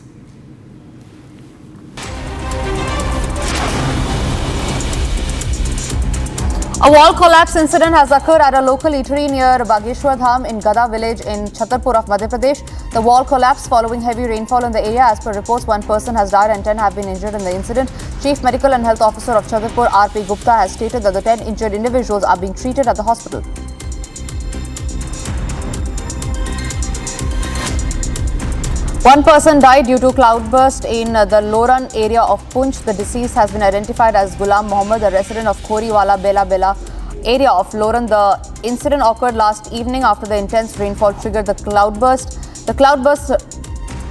S8: A wall collapse incident has occurred at a local eatery near Bageshwar Dham in Gada village in Chhatarpur of Madhya Pradesh. The wall collapsed following heavy rainfall in the area. As per reports, 1 person has died and 10 have been injured in the incident. Chief Medical and Health Officer of Chhatarpur, R.P. Gupta, has stated that the 10 injured individuals are being treated at the hospital. One person died due to cloudburst in the Loran area of Punch. The deceased has been identified as Ghulam Mohammed, a resident of Khoriwala Bela Bela area of Loran. The incident occurred last evening after the intense rainfall triggered the cloudburst. The cloudburst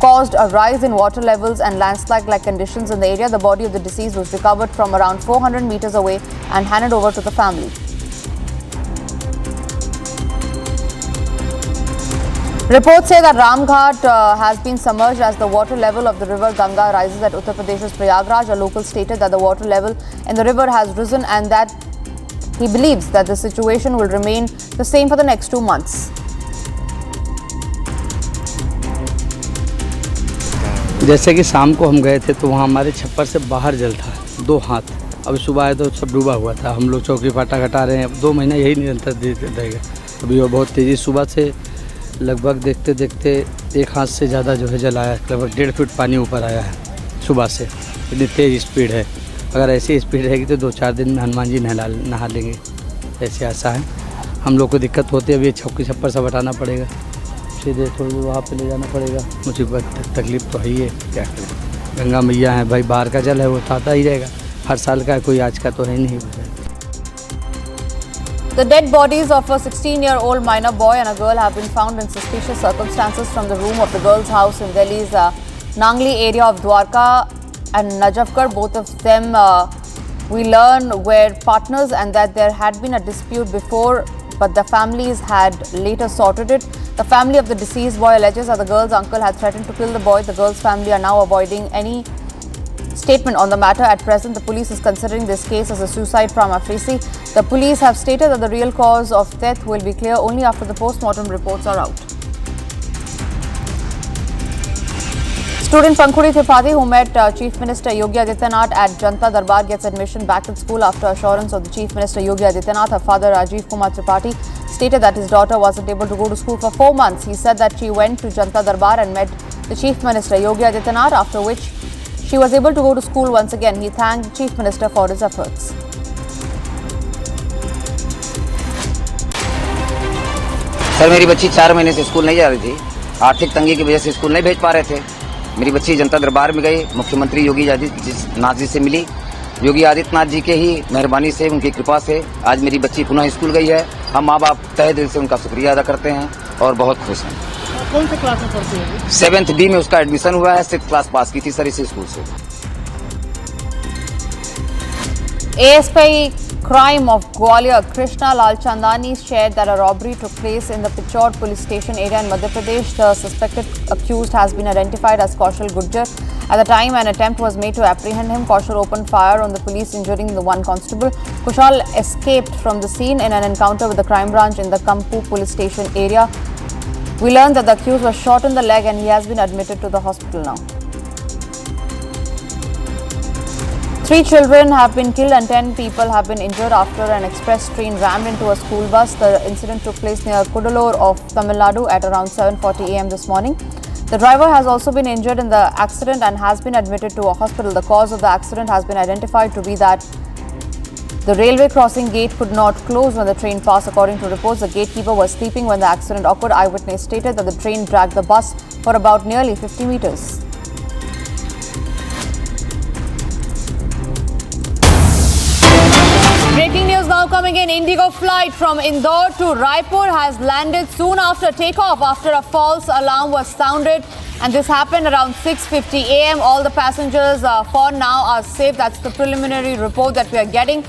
S8: caused a rise in water levels and landslide-like conditions in the area. The body of the deceased was recovered from around 400 meters away and handed over to the family. Reports say that Ramghat has been submerged as the water level of the river Ganga rises at Uttar Pradesh's Prayagraj. A local stated that the water level in the river has risen and that he believes that the situation will remain the same for the next 2 months.
S13: जैसे कि शाम को हम गए थे तो वहाँ हमारे छप्पर से बाहर जल था 2 हाथ। अब सुबह आए तो सब डूबा हुआ था। हम लोग चौकी फाटा घटा रहे हैं। अब 2 महीना यही निरंतर रहेगा। अभी वो बहुत तेज़ी सुबह से लगभग देखते देखते 1 हाथ से ज़्यादा जो है जल आया। लगभग 1.5 फीट पानी ऊपर आया है। सुबह से, इतनी तेज़ स्पीड है। अगर ऐसी स्पीड रहेगी तो 2-4 दिन में हनुमान जी नहा लेंगे, ऐसे ऐसा है। हम लोग को दिक्कत होती है, अभी चौकी छप्पर सब हटाना पड़ेगा, सीधे थोड़ी वहाँ पे ले जाना पड़ेगा। मुझे तकलीफ तो है ही है, क्या करें। गंगा मैया है भाई, बाहर का जल है वो आता ही रहेगा, हर साल का है, कोई आज का तो है नहीं।
S4: The dead bodies of a 16-year-old minor boy and a girl have been found in suspicious circumstances from the room of the girl's house in Delhi's Nangli area of Dwarka and Najafgarh. Both of them, we learn, were partners and that there had been a dispute before, but the families had later sorted it. The family of the deceased boy alleges that the girl's uncle had threatened to kill the boy. The girl's family are now avoiding any statement on the matter. At present, the police is considering this case as a suicide prima facie. The police have stated that the real cause of death will be clear only after the post-mortem reports are out. Student Pankhuri Tripathi, who met Chief Minister Yogi Adityanath at Janta Darbar, gets admission back in school after assurance of the Chief Minister Yogi Adityanath. Her father, Rajiv Kumar Tripathi, stated that his daughter wasn't able to go to school for 4 months. He said that she went to Janta Darbar and met the Chief Minister Yogi Adityanath, after which she was able to go to school once again. He thanked Chief Minister for his efforts.
S21: Sir, मेरी बच्ची 4 महीने से school नहीं जा रही थी। आर्थिक तंगी की वजह से स्कूल नहीं भेज पा रहे थे। मेरी बच्ची जनता दरबार में गई, मुख्यमंत्री योगी आदित्यनाथ जी से मिली। योगी आदित्यनाथ जी के ही मेहरबानी से, उनकी कृपा से आज मेरी बच्ची पुनः स्कूल गई है। हम माँ बाप तहे दिल से उनका शुक्रिया अदा करते हैं और बहुत खुश हैं।
S5: कौन से क्लास में पढ़ती है?
S21: 7th B में उसका एडमिशन हुआ है। 6th क्लास पास की थी सर इसी स्कूल से।
S4: ASP crime of Gwalior, Krishna Lal Chandani, shared that a robbery took place in the Pichor police station area in Madhya Pradesh. The suspected accused has been identified as Kaushal Gujjar. At the time, an attempt was made to apprehend him. Kaushal opened fire on the police, injuring the one constable. Kushal escaped from the scene in an encounter with the crime branch in the Kampu police station area. We learned that the accused was shot in the leg and he has been admitted to the hospital now. 3 children have been killed and 10 people have been injured after an express train rammed into a school bus. The incident took place near Kudalur of Tamil Nadu at around 7:40 a.m. this morning. The driver has also been injured in the accident and has been admitted to a hospital. The cause of the accident has been identified to be that the railway crossing gate could not close when the train passed. According to reports, the gatekeeper was sleeping when the accident occurred. Eyewitness stated that the train dragged the bus for about nearly 50 meters. Breaking news now coming in. Indigo flight from Indore to Raipur has landed soon after takeoff after a false alarm was sounded, and this happened around 6:50 a.m. All the passengers for now are safe. That's the preliminary report that we are getting,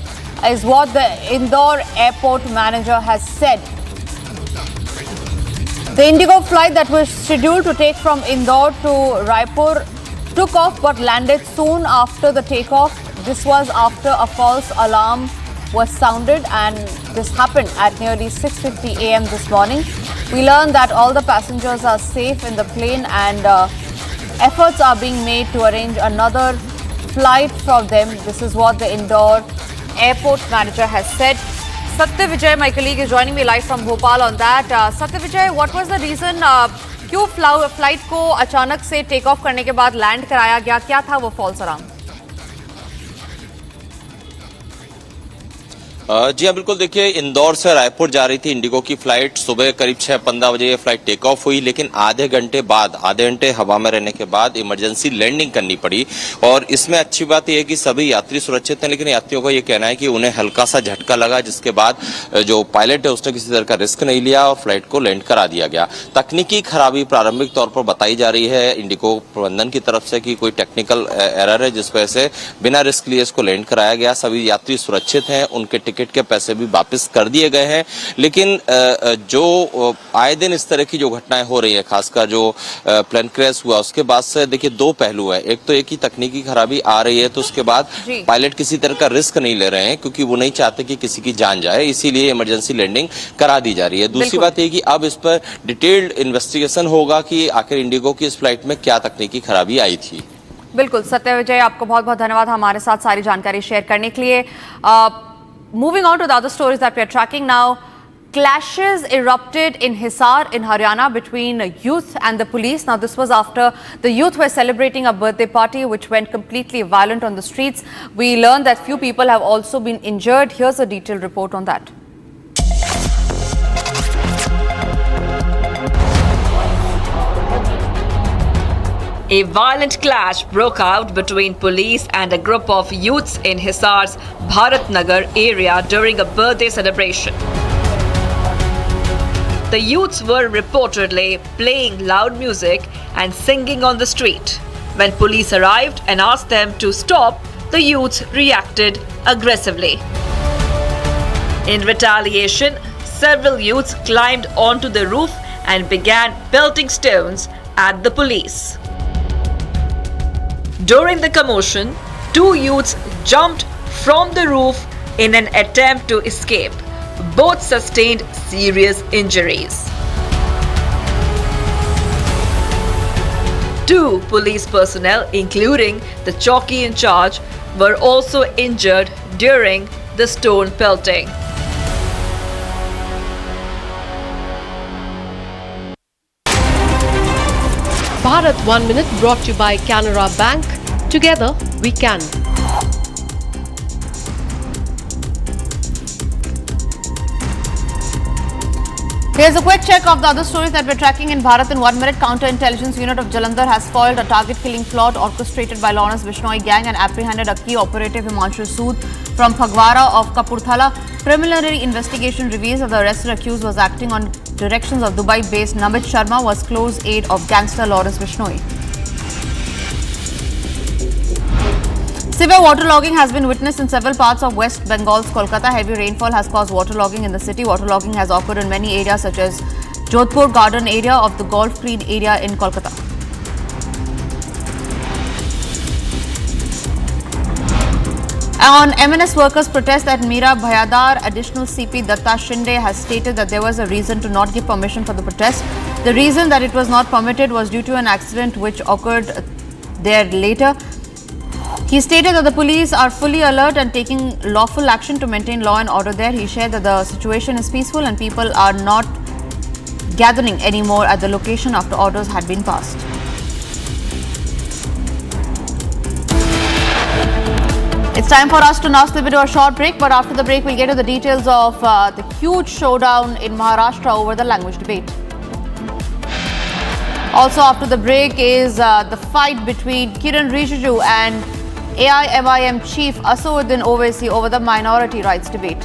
S4: is what the Indore airport manager has said. The Indigo flight that was scheduled to take from Indore to Raipur took off but landed soon after the takeoff. This was after a false alarm was sounded, and this happened at nearly 6:50 a.m. this morning. We learned that all the passengers are safe in the plane and efforts are being made to arrange another flight for them. This is what the Indore airport manager has said. Satya Vijay, my colleague, is joining me live from Bhopal on that. Satya Vijay, what was the reason क्यों flight को अचानक से take off करने के बाद land कराया गया? क्या था वो फॉल्स अलार्म?
S22: जी हाँ, बिल्कुल। देखिए, इंदौर से रायपुर जा रही थी इंडिगो की फ्लाइट। सुबह करीब 6:15 बजे ये फ्लाइट टेक ऑफ हुई, लेकिन आधे घंटे हवा में रहने के बाद इमरजेंसी लैंडिंग करनी पड़ी। और इसमें अच्छी बात यह है कि सभी यात्री सुरक्षित हैं, लेकिन यात्रियों का ये कहना है कि उन्हें हल्का सा झटका लगा, जिसके बाद जो पायलट है उसने किसी तरह का रिस्क नहीं लिया और फ्लाइट को लैंड करा दिया गया। तकनीकी खराबी प्रारंभिक तौर पर बताई जा रही है इंडिगो प्रबंधन की तरफ से कि कोई टेक्निकल एरर है, जिस वजह से बिना रिस्क लिए इसको लैंड कराया गया। सभी यात्री सुरक्षित हैं, उनके टिकट के पैसे भी वापस कर दिए गए हैं। लेकिन जो आए दिन इस तरह की जो घटनाएं हो रही है, खासकर जो प्लेन क्रैश हुआ उसके बाद से देखिए 2 पहलू है। एक तो एक ही तकनीकी खराबी आ रही है, तो उसके बाद पायलट किसी तरह का रिस्क नहीं ले रहे हैं, क्योंकि वो नहीं चाहते कि किसी की जान जाए, इसीलिए इमरजेंसी लैंडिंग करा दी जा रही है। दूसरी बात यह कि अब इस पर डिटेल्ड इन्वेस्टिगेशन होगा कि आखिर इंडिगो की इस फ्लाइट में क्या तकनीकी खराबी आई थी।
S4: बिल्कुल सत्य विजय, आपको बहुत बहुत धन्यवाद हमारे साथ सारी जानकारी शेयर करने के लिए। Moving on to the other stories that we are tracking now, Clashes erupted in Hisar in Haryana between youth and the police. Now, this was after the youth were celebrating a birthday party which went completely violent on the streets. We learned that few people have also been injured. Here's a detailed report on that.
S2: A violent clash broke out between police and a group of youths in Hisar's Bharat Nagar area during a birthday celebration. The youths were reportedly playing loud music and singing on the street. When police arrived and asked them to stop, the youths reacted aggressively. In retaliation, several youths climbed onto the roof and began pelting stones at the police. During the commotion, two youths jumped from the roof in an attempt to escape. Both sustained serious injuries. Two police personnel, including the chowki in charge, were also injured during the stone pelting.
S1: Bharat 1 Minute brought to you by Canara Bank. Together we can.
S4: Here's a quick check of the other stories that we're tracking in Bharat in 1 minute. Counter-intelligence unit of Jalandhar has foiled a target-killing plot orchestrated by Lawrence Bishnoi gang and apprehended a key operative Himanshu Sood from Phagwara of Kapurthala. Preliminary investigation reveals that the arrested accused was acting on directions of Dubai-based Namit Sharma, was close aide of gangster Lawrence Bishnoi. Severe waterlogging has been witnessed in several parts of West Bengal's Kolkata. Heavy rainfall has caused waterlogging in the city. Waterlogging has occurred in many areas such as Jodhpur Garden area of the Golf Green area in Kolkata. On MNS workers' protest at Mira Bhayadar, additional CP Datta Shinde has stated that there was a reason to not give permission for the protest. The reason that it was not permitted was due to an accident which occurred there later. He stated that the police are fully alert and taking lawful action to maintain law and order there. He shared that the situation is peaceful and people are not gathering anymore at the location after orders had been passed. It's time for us to now slip into a short break, but after the break we'll get to the details of the huge showdown in Maharashtra over the language debate. Also after the break is the fight between Kiran Rijiju and AIMIM chief Asauddin Owaisi over the minority rights debate.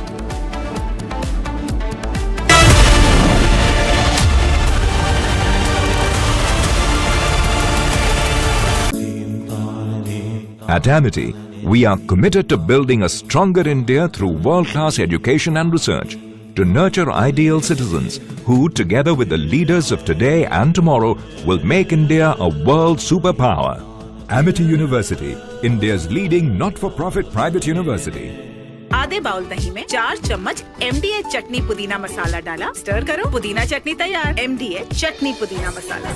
S10: At Amity, we are committed to building a stronger India through world-class education and research, to nurture ideal citizens who, together with the leaders of today and tomorrow, will make India a world superpower. Amity University, India's leading not-for-profit private university.
S11: आधे bowl दही में 4 चम्मच MDH चटनी पुदीना मसाला डाला, stir करो, पुदीना चटनी तैयार। MDH चटनी पुदीना मसाला।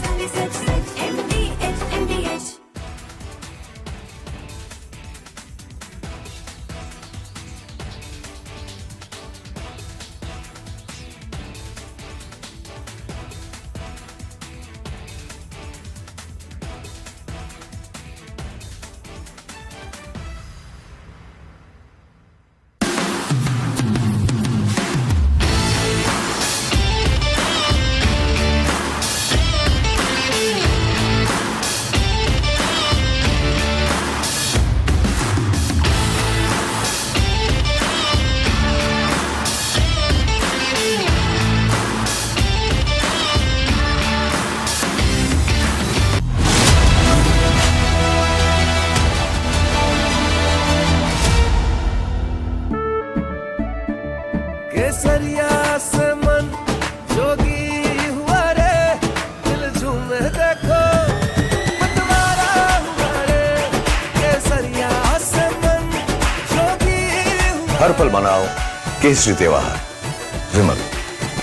S23: केसरिया से मन जोगी हुआ रे, दिल झूमे देखो मतवारा हुआ रे। केसरिया से मन जोगी हुआ।
S7: हर पल मनाओ केसरी त्योहार। विमल,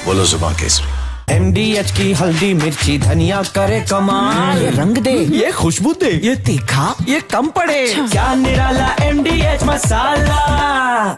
S7: बोलो जुबान केसरी।
S23: MDH की हल्दी मिर्ची धनिया करे कमाल, ये रंग दे, ये खुशबू दे, ये तीखा, ये कम पड़े, क्या निराला MDH masala.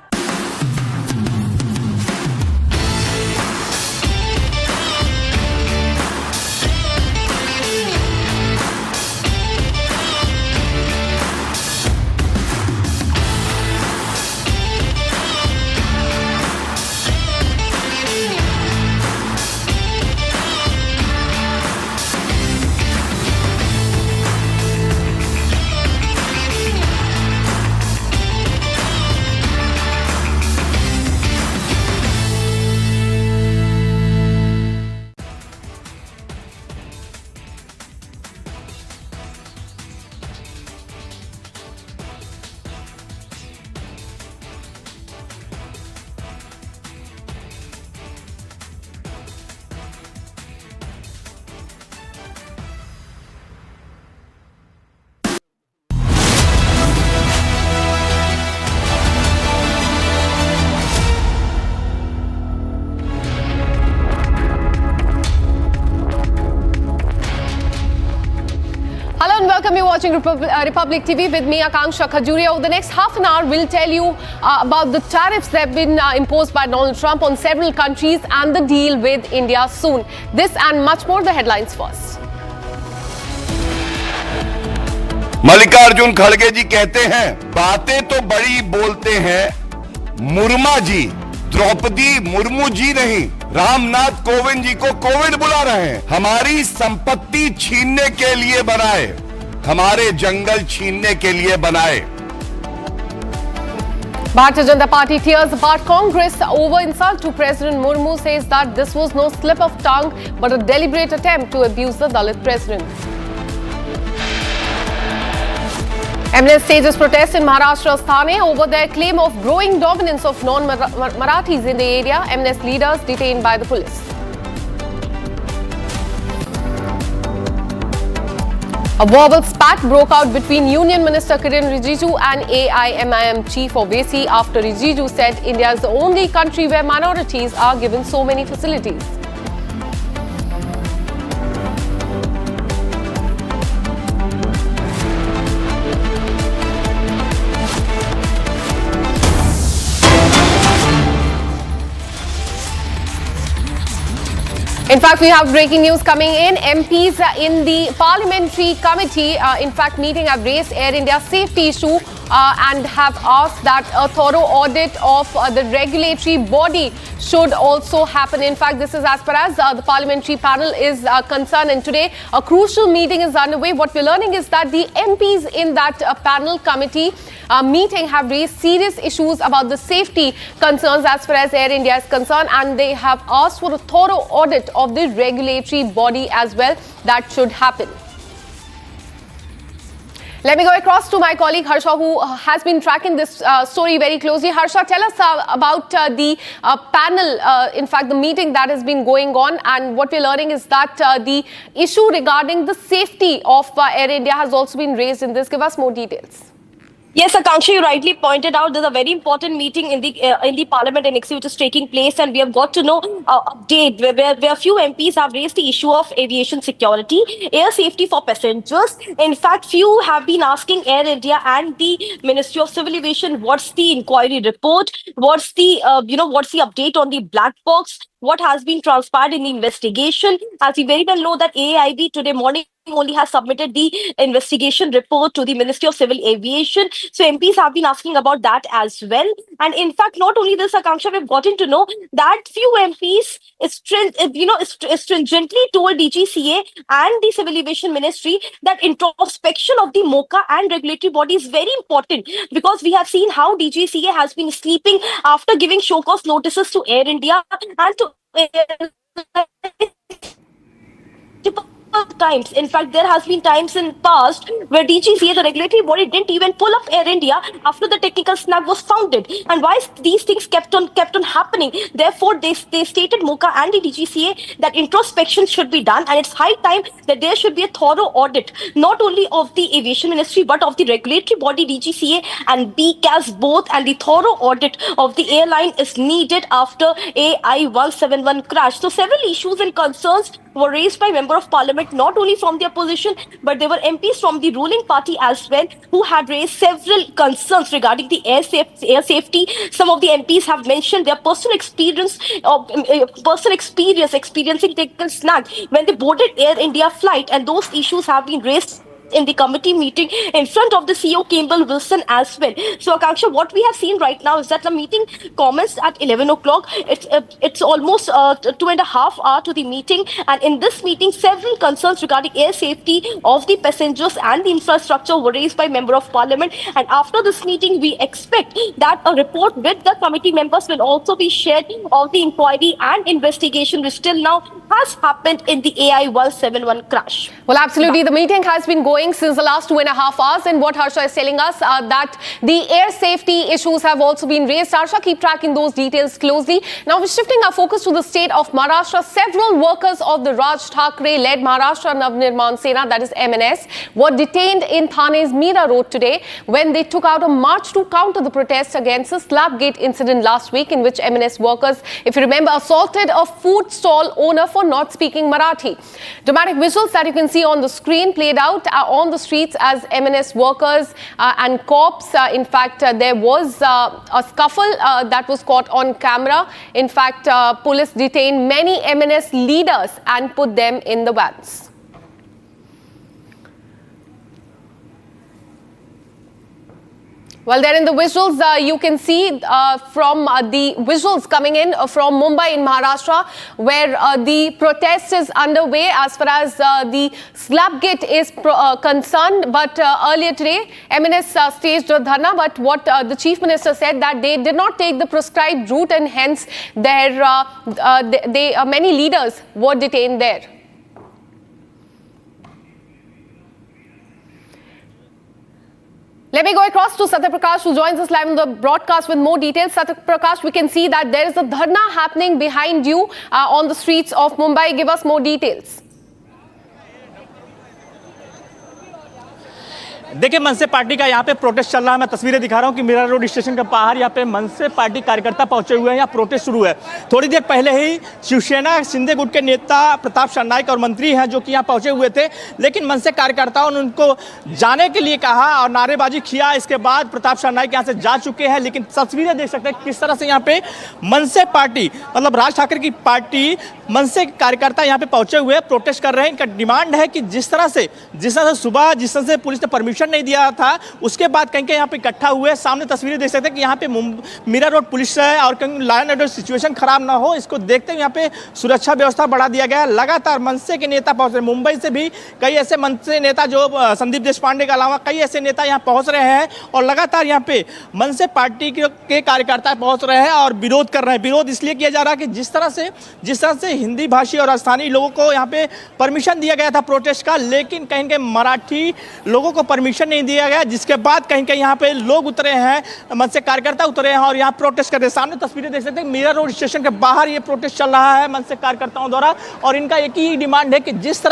S1: watching Republic TV with me, Akanksha Khajuria. Over the next half an hour, we'll tell you about the tariffs that have been imposed by Donald Trump on several countries and the deal with India soon. This and much more, the headlines first.
S3: Mallikarjun खड़गे जी कहते हैं, बातें तो बड़ी बोलते हैं मुर्मा जी, द्रौपदी मुर्मू जी नहीं, रामनाथ कोविंद जी को कोविड बुला रहे हैं। हमारी संपत्ति छीनने के लिए बनाए, हमारे जंगल छीनने के लिए बनाए।
S1: Bharatiya Janata Party tears apart Congress over insult to President Murmu, says that this was no slip of tongue but a deliberate attempt to abuse the Dalit president. MNS stages protest in Maharashtra's Thane over their claim of growing dominance of non-Marathis in the area. MNS leaders detained by the police. A verbal spat broke out between Union Minister Kiren Rijiju and AIMIM Chief Owaisi after Rijiju said India is the only country where minorities are given so many facilities. In fact, we have breaking news coming in. MPs in the parliamentary committee, in fact, meeting have raised Air India's safety issue and have asked that a thorough audit of the regulatory body should also happen. In fact, this is as far as the parliamentary panel is concerned. And today, a crucial meeting is underway. What we're learning is that the MPs in that panel committee meeting have raised serious issues about the safety concerns as far as Air India is concerned, and they have asked for a thorough audit of the regulatory body as well. That should happen. Let me go across to my colleague Harsha, who has been tracking this story very closely. Harsha, tell us about the panel, in fact, the meeting that has been going on. And what we're learning is that the issue regarding the safety of Air India has also been raised in this. Give us more details.
S6: Yes, Akanksha, you rightly pointed out there's a very important meeting in the Parliament NXT which is taking place, and we have got to know update where a few MPs have raised the issue of aviation security, air safety for passengers. In fact, few have been asking Air India and the Ministry of Civil Aviation what's the inquiry report, what's the what's the update on the black box, what has been transpired in the investigation. As we very well know that AIB today morning only has submitted the investigation report to the Ministry of Civil Aviation. So MPs have been asking about that as well. And in fact, not only this, Akanksha, we've gotten to know that few MPs stringently told DGCA and the Civil Aviation Ministry that introspection of the MOCA and regulatory body is very important, because we have seen how DGCA has been sleeping after giving show cause notices to Air India and to times. In fact, there has been times in past where DGCA, the regulatory body, didn't even pull up Air India after the technical snag was founded. And why these things kept on happening? Therefore, they stated MOCA and the DGCA that introspection should be done, and it's high time that there should be a thorough audit, not only of the Aviation Ministry but of the regulatory body DGCA and BCAS both, and the thorough audit of the airline is needed after AI-171 crash. So several issues and concerns were raised by Member of Parliament, not only from the opposition, but there were MPs from the ruling party as well who had raised several concerns regarding the air safety. Some of the MPs have mentioned their personal experience experiencing technical snag when they boarded Air India flight, and those issues have been raised in the committee meeting in front of the CEO Campbell Wilson as well. So Akanksha, what we have seen right now is that the meeting commenced at 11 o'clock. It's almost 2.5 hours to the meeting, and in this meeting several concerns regarding air safety of the passengers and the infrastructure were raised by Member of Parliament. And after this meeting, we expect that a report with the committee members will also be shared of the inquiry and investigation which till now has happened in the AI-171 crash.
S1: Well, absolutely. The meeting has been going since the last 2.5 hours, and what Harsha is telling us that the air safety issues have also been raised. Harsha, keep tracking those details closely. Now we're shifting our focus to the state of Maharashtra. Several workers of the Raj Thackeray-led Maharashtra Navnirman Sena, that is MNS, were detained in Thane's Meera Road today when they took out a march to counter the protests against the Slabgate incident last week, in which MNS workers, if you remember, assaulted a food stall owner for not speaking Marathi. Dramatic visuals that you can see on the screen played out on the streets as MNS workers and cops. In fact, there was a scuffle that was caught on camera. In fact, police detained many MNS leaders and put them in the vans. Well, there in the visuals, you can see from the visuals coming in from Mumbai in Maharashtra, where the protest is underway as far as the slab gate is concerned. But earlier today, MNS staged a dharna. But what the Chief Minister said that they did not take the prescribed route, and hence many leaders were detained there. Let me go across to Satya Prakash, who joins us live on the broadcast with more details. Satya Prakash, we can see that there is a dharna happening behind you on the streets of Mumbai. Give us more details.
S12: देखिए, मनसे party का यहाँ पे protest चल रहा है। मैं तस्वीरें दिखा रहा हूँ कि मीरा रोड स्टेशन के बाहर यहाँ पे मनसे पार्टी कार्यकर्ता पहुंचे हुए हैं। यहाँ प्रोटेस्ट शुरू है। थोड़ी देर पहले ही शिवसेना शिंदे गुट के नेता प्रताप सरनाईक और मंत्री हैं जो कि यहाँ पहुंचे हुए थे, लेकिन मनसे कार्यकर्ताओं ने उनको जाने के लिए कहा और नारेबाजी किया। इसके बाद प्रताप सरनाईक यहाँ से जा चुके हैं। लेकिन तस्वीरें देख सकते हैं किस तरह से यहाँ पे मनसे पार्टी, मतलब राज ठाकरे की पार्टी, मनसे कार्यकर्ता यहाँ पे पहुंचे हुए प्रोटेस्ट कर रहे हैं। इनका डिमांड है कि जिस तरह से सुबह जिस तरह से पुलिस ने परमिशन नहीं दिया था, उसके बाद कहीं यहाँ पे इकट्ठा हुए। सामने तस्वीरें देख सकते हैं कि यहाँ पे मीरा रोड पुलिस है और कहीं लॉ एंड ऑर्डर सिचुएशन खराब ना हो, इसको देखते हुए यहाँ पे सुरक्षा व्यवस्था बढ़ा दिया गया है। लगातार मनसे के नेता पहुंच रहे हैं। मुंबई से भी कई ऐसे मनसे नेता जो संदीप देशपांडे के अलावा कई ऐसे नेता यहाँ पहुंच रहे हैं और लगातार यहाँ पे मनसे पार्टी के कार्यकर्ता पहुंच रहे हैं और विरोध कर रहे हैं। विरोध इसलिए किया जा रहा है कि जिस तरह से हिंदी भाषी और स्थानीय लोगों को यहाँ पे परमिशन दिया गया था प्रोटेस्ट का, लेकिन कहीं मराठी लोगों को परमिशन नहीं दिया गया, जिसके बाद कहीं यहाँ पे लोग उतरे हैं, मनसे कार्यकर्ता उतरे हैं और यहाँ प्रोटेस्ट कर रहे हैं। सामने तस्वीरें देख सकते हैं, मीरा रोड स्टेशन के बाहर ये प्रोटेस्ट चल रहा है मनसे कार्यकर्ताओं द्वारा। और इनका एक ही डिमांड है कि जिस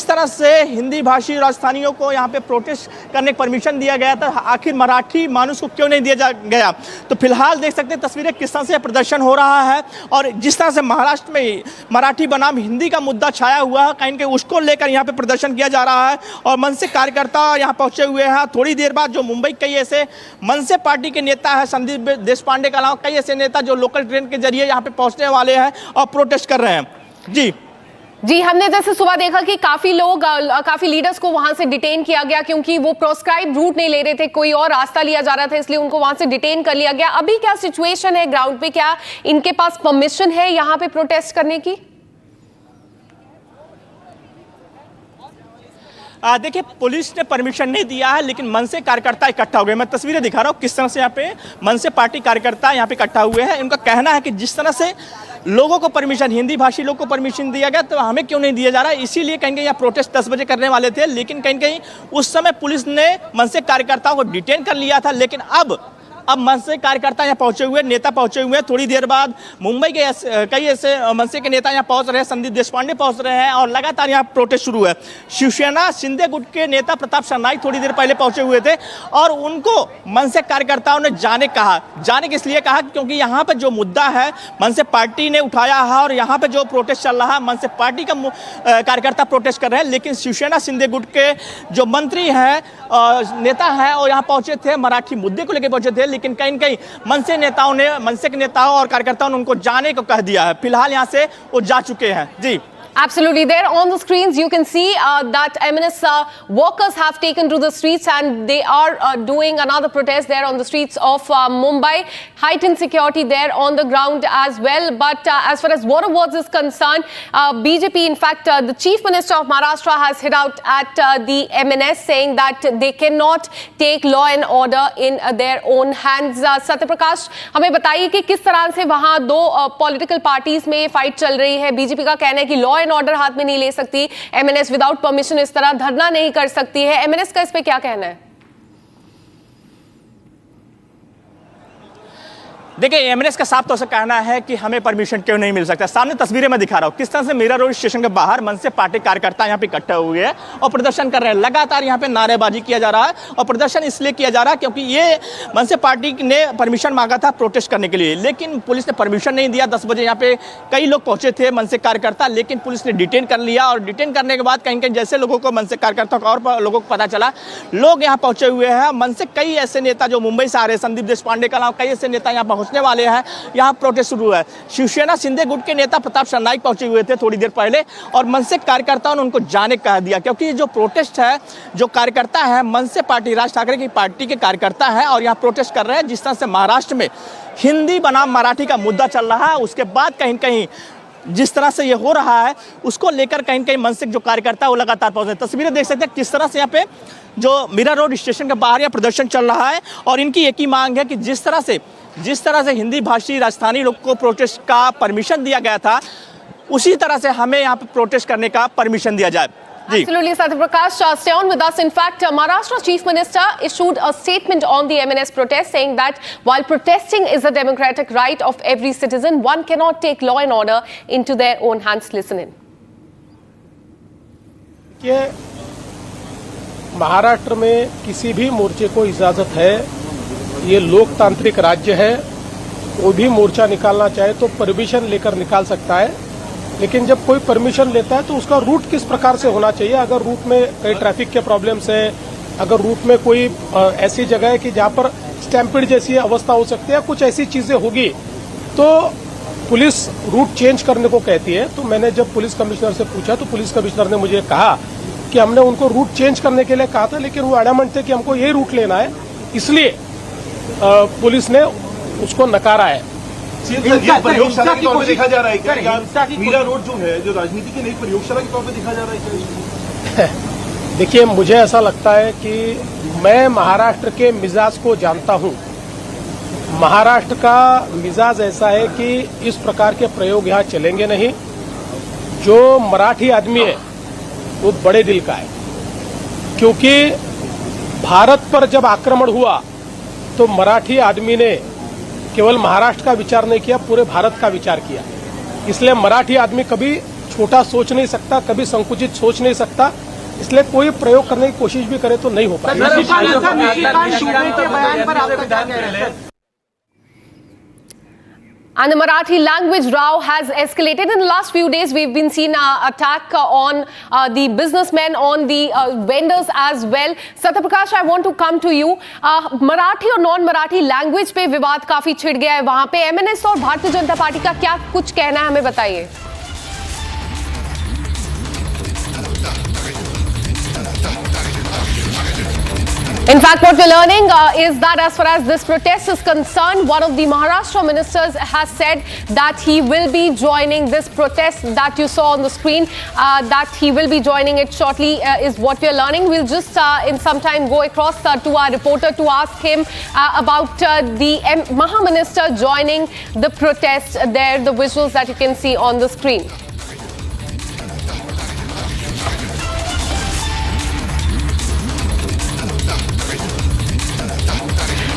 S12: तरह से हिंदी भाषी राजस्थानियों को यहाँ पे प्रोटेस्ट करने की परमिशन दिया गया था, आखिर मराठी मानुष को क्यों नहीं दिया गया। तो फिलहाल देख सकते हैं तस्वीरें किस तरह से प्रदर्शन हो रहा है और जिस तरह से महाराष्ट्र में मराठी बनाम हिंदी का मुद्दा छाया हुआ है, कहीं उसको लेकर यहाँ पे प्रदर्शन किया जा रहा है और मनसे कार्यकर्ता यहाँ पहुंचे हुए हैं। थोड़ी देर बाद जो मुंबई कई ऐसे मनसे पार्टी के नेता है, संदीप देशपांडे के अलावा कई ऐसे नेता जो लोकल ट्रेन के जरिए यहाँ पे पहुंचने वाले हैं और प्रोटेस्ट कर रहे हैं।
S1: जी, हमने जैसे सुबह देखा कि काफी लीडर्स को वहां से डिटेन किया गया क्योंकि वो प्रोस्क्राइब रूट नहीं ले रहे थे, कोई और रास्ता लिया जा रहा था, इसलिए उनको वहां से डिटेन कर लिया गया। अभी क्या सिचुएशन है ग्राउंड पे? क्या इनके पास परमिशन है यहाँ पे प्रोटेस्ट करने की?
S12: देखिए, पुलिस ने परमिशन नहीं दिया है, लेकिन मनसे कार्यकर्ता इकट्ठा हो गए। मैं तस्वीरें दिखा रहा हूँ किस तरह से यहाँ पे मनसे पार्टी कार्यकर्ता यहाँ पे इकट्ठा हुए हैं। उनका कहना है कि जिस तरह से लोगों को परमिशन, हिंदी भाषी लोगों को परमिशन दिया गया, तो हमें क्यों नहीं दिया जा रहा है। इसीलिए कहीं यहाँ प्रोटेस्ट 10 बजे करने वाले थे, लेकिन कहीं उस समय पुलिस ने मनसे कार्यकर्ताओं को डिटेन कर लिया था। लेकिन अब मनसे कार्यकर्ता यहाँ पहुंचे हुए, नेता पहुंचे हुए हैं। थोड़ी देर बाद मुंबई के कई ऐसे मनसे के नेता यहाँ पहुंच रहे हैं, संदीप देशपांडे पहुंच रहे हैं और लगातार यहाँ प्रोटेस्ट शुरू है। शिवसेना शिंदे गुट के नेता प्रताप सरनाईक थोड़ी देर पहले पहुंचे हुए थे और उनको मनसे कार्यकर्ताओं ने जाने के इसलिए कहा क्योंकि यहाँ पर जो मुद्दा है मनसे पार्टी ने उठाया है और यहाँ पर जो प्रोटेस्ट चल रहा है मनसे पार्टी का कार्यकर्ता प्रोटेस्ट कर रहे हैं। लेकिन शिवसेना शिंदे गुट के जो मंत्री हैं, नेता हैं, और यहाँ पहुंचे थे, मराठी मुद्दे को लेकर पहुंचे थे, लेकिन कहीं मनसे के नेताओं और कार्यकर्ताओं ने उनको जाने को कह दिया है। फिलहाल यहाँ से वो जा चुके हैं। जी,
S1: Absolutely. There on the screens, you can see that MNS workers have taken to the streets and they are doing another protest there on the streets of Mumbai. Heightened security there on the ground as well. But as far as water awards is concerned, BJP, in fact, the Chief Minister of Maharashtra has hit out at the MNS saying that they cannot take law and order in their own hands. Satya Prakash, हमें बताइए कि किस तरह से वहाँ दो political parties में fight चल रही है। बीजेपी का कहना है कि लॉ एंड ऑर्डर हाथ में नहीं ले सकती, एमएनएस विदाउट परमिशन इस तरह धरना नहीं कर सकती है। एमएनएस का इस पे क्या कहना है?
S12: देखिए एमएनएस का साफ तौर से कहना है कि हमें परमिशन क्यों नहीं मिल सकता। सामने तस्वीरें मैं दिखा रहा हूँ किस तरह से मीरा रोड स्टेशन के बाहर मन से पार्टी कार्यकर्ता यहाँ पे इकट्ठे हुए हैं और प्रदर्शन कर रहे हैं। लगातार यहाँ पे नारेबाजी किया जा रहा है और प्रदर्शन इसलिए किया जा रहा है क्योंकि ये मन से पार्टी ने परमिशन मांगा था प्रोटेस्ट करने के लिए, लेकिन पुलिस ने परमिशन नहीं दिया। 10 बजे यहाँ पे कई लोग पहुंचे थे मन से कार्यकर्ता, लेकिन पुलिस ने डिटेन कर लिया और डिटेन करने के बाद कहीं कहीं जैसे लोगों को मन से कार्यकर्ता को और लोगों को पता चला, लोग यहाँ पहुंचे हुए हैं। मन से कई ऐसे नेता जो मुंबई से आ रहे हैं, संदीप देशपांडे के अलावा कई ऐसे नेता यहाँ पहुंचने वाले हैं। यहाँ प्रोटेस्ट शुरू है। शिवसेना शिंदे गुट के नेता प्रताप सरनाईक पहुंचे हुए थे थोड़ी देर पहले और मन से कार्यकर्ताओं ने उनको जाने कह दिया क्योंकि जो प्रोटेस्ट है, जो कार्यकर्ता है मन से पार्टी राज ठाकरे की पार्टी के कार्यकर्ता है और यहाँ प्रोटेस्ट कर रहे हैं। जिस तरह से महाराष्ट्र में हिंदी बनाम मराठी का मुद्दा चल रहा है, उसके बाद कहीं कहीं जिस तरह से ये हो रहा है उसको लेकर कहीं कहीं मन से जो कार्यकर्ता है वो लगातार पहुंच रहे हैं। तस्वीरें देख सकते हैं किस तरह से यहाँ पे जो मीरा रोड स्टेशन के बाहर यहाँ प्रदर्शन चल रहा है और इनकी एक ही मांग है कि जिस तरह से हिंदी भाषी राजस्थानी लोग को प्रोटेस्ट का परमिशन दिया गया था, उसी तरह से हमें यहाँ पे प्रोटेस्ट करने का परमिशन दिया जाए।
S1: Absolutely, Satyaprakash. Stay on with us. In fact, Maharashtra Chief Minister issued a statement on the MNS protest saying that while protesting is a democratic right of every citizen, one cannot take law and order into their own hands. Listen in.
S14: Maharashtra में किसी भी मोर्चे को इजाजत है, ये लोकतांत्रिक राज्य है, कोई भी मोर्चा निकालना चाहे तो परमिशन लेकर निकाल सकता है, लेकिन जब कोई परमिशन लेता है तो उसका रूट किस प्रकार से होना चाहिए। अगर रूट में कई ट्रैफिक के प्रॉब्लम्स है, अगर रूट में कोई ऐसी जगह है कि जहां पर स्टैम्पिड जैसी अवस्था हो सकती है, कुछ ऐसी चीजें होगी तो पुलिस रूट चेंज करने को कहती है। तो मैंने जब पुलिस कमिश्नर से पूछा तो पुलिस कमिश्नर ने मुझे कहा कि हमने उनको रूट चेंज करने के लिए कहा था, लेकिन वो एडमेंट थे कि हमको यही रूट लेना है, इसलिए पुलिस ने उसको नकारा है।
S16: प्रयोगशाला के तौर पे देखा जा रहा है क्या? मीरा रोड जो है, जो राजनीति की नई प्रयोगशाला के तौर पे देखा जा रहा है क्या?
S14: देखिए, मुझे ऐसा लगता है कि मैं महाराष्ट्र के मिजाज को जानता हूं। महाराष्ट्र का मिजाज ऐसा है कि इस प्रकार के प्रयोग यहां चलेंगे नहीं। जो मराठी आदमी है वो बड़े दिल का है, क्योंकि भारत पर जब आक्रमण हुआ तो मराठी आदमी ने केवल महाराष्ट्र का विचार नहीं किया, पूरे भारत का विचार किया। इसलिए मराठी आदमी कभी छोटा सोच नहीं सकता, कभी संकुचित सोच नहीं सकता, इसलिए कोई प्रयोग करने की कोशिश भी करे तो नहीं हो पाएगा।
S1: And the Marathi language row has escalated. In the last few days, we've been seeing an attack on the businessmen, on the vendors as well. Satyaprakash, I want to come to you. Marathi और non Marathi language पे विवाद काफी छिड़ गया है वहां पे। MNS और भारतीय जनता पार्टी का क्या कुछ कहना है, हमें बताइए। In fact, what we're learning is that as far as this protest is concerned, one of the Maharashtra ministers has said that he will be joining this protest that you saw on the screen, that he will be joining it shortly is what we're learning. We'll just in some time go across to our reporter to ask him about the Maha Minister joining the protest there, the visuals that you can see on the screen.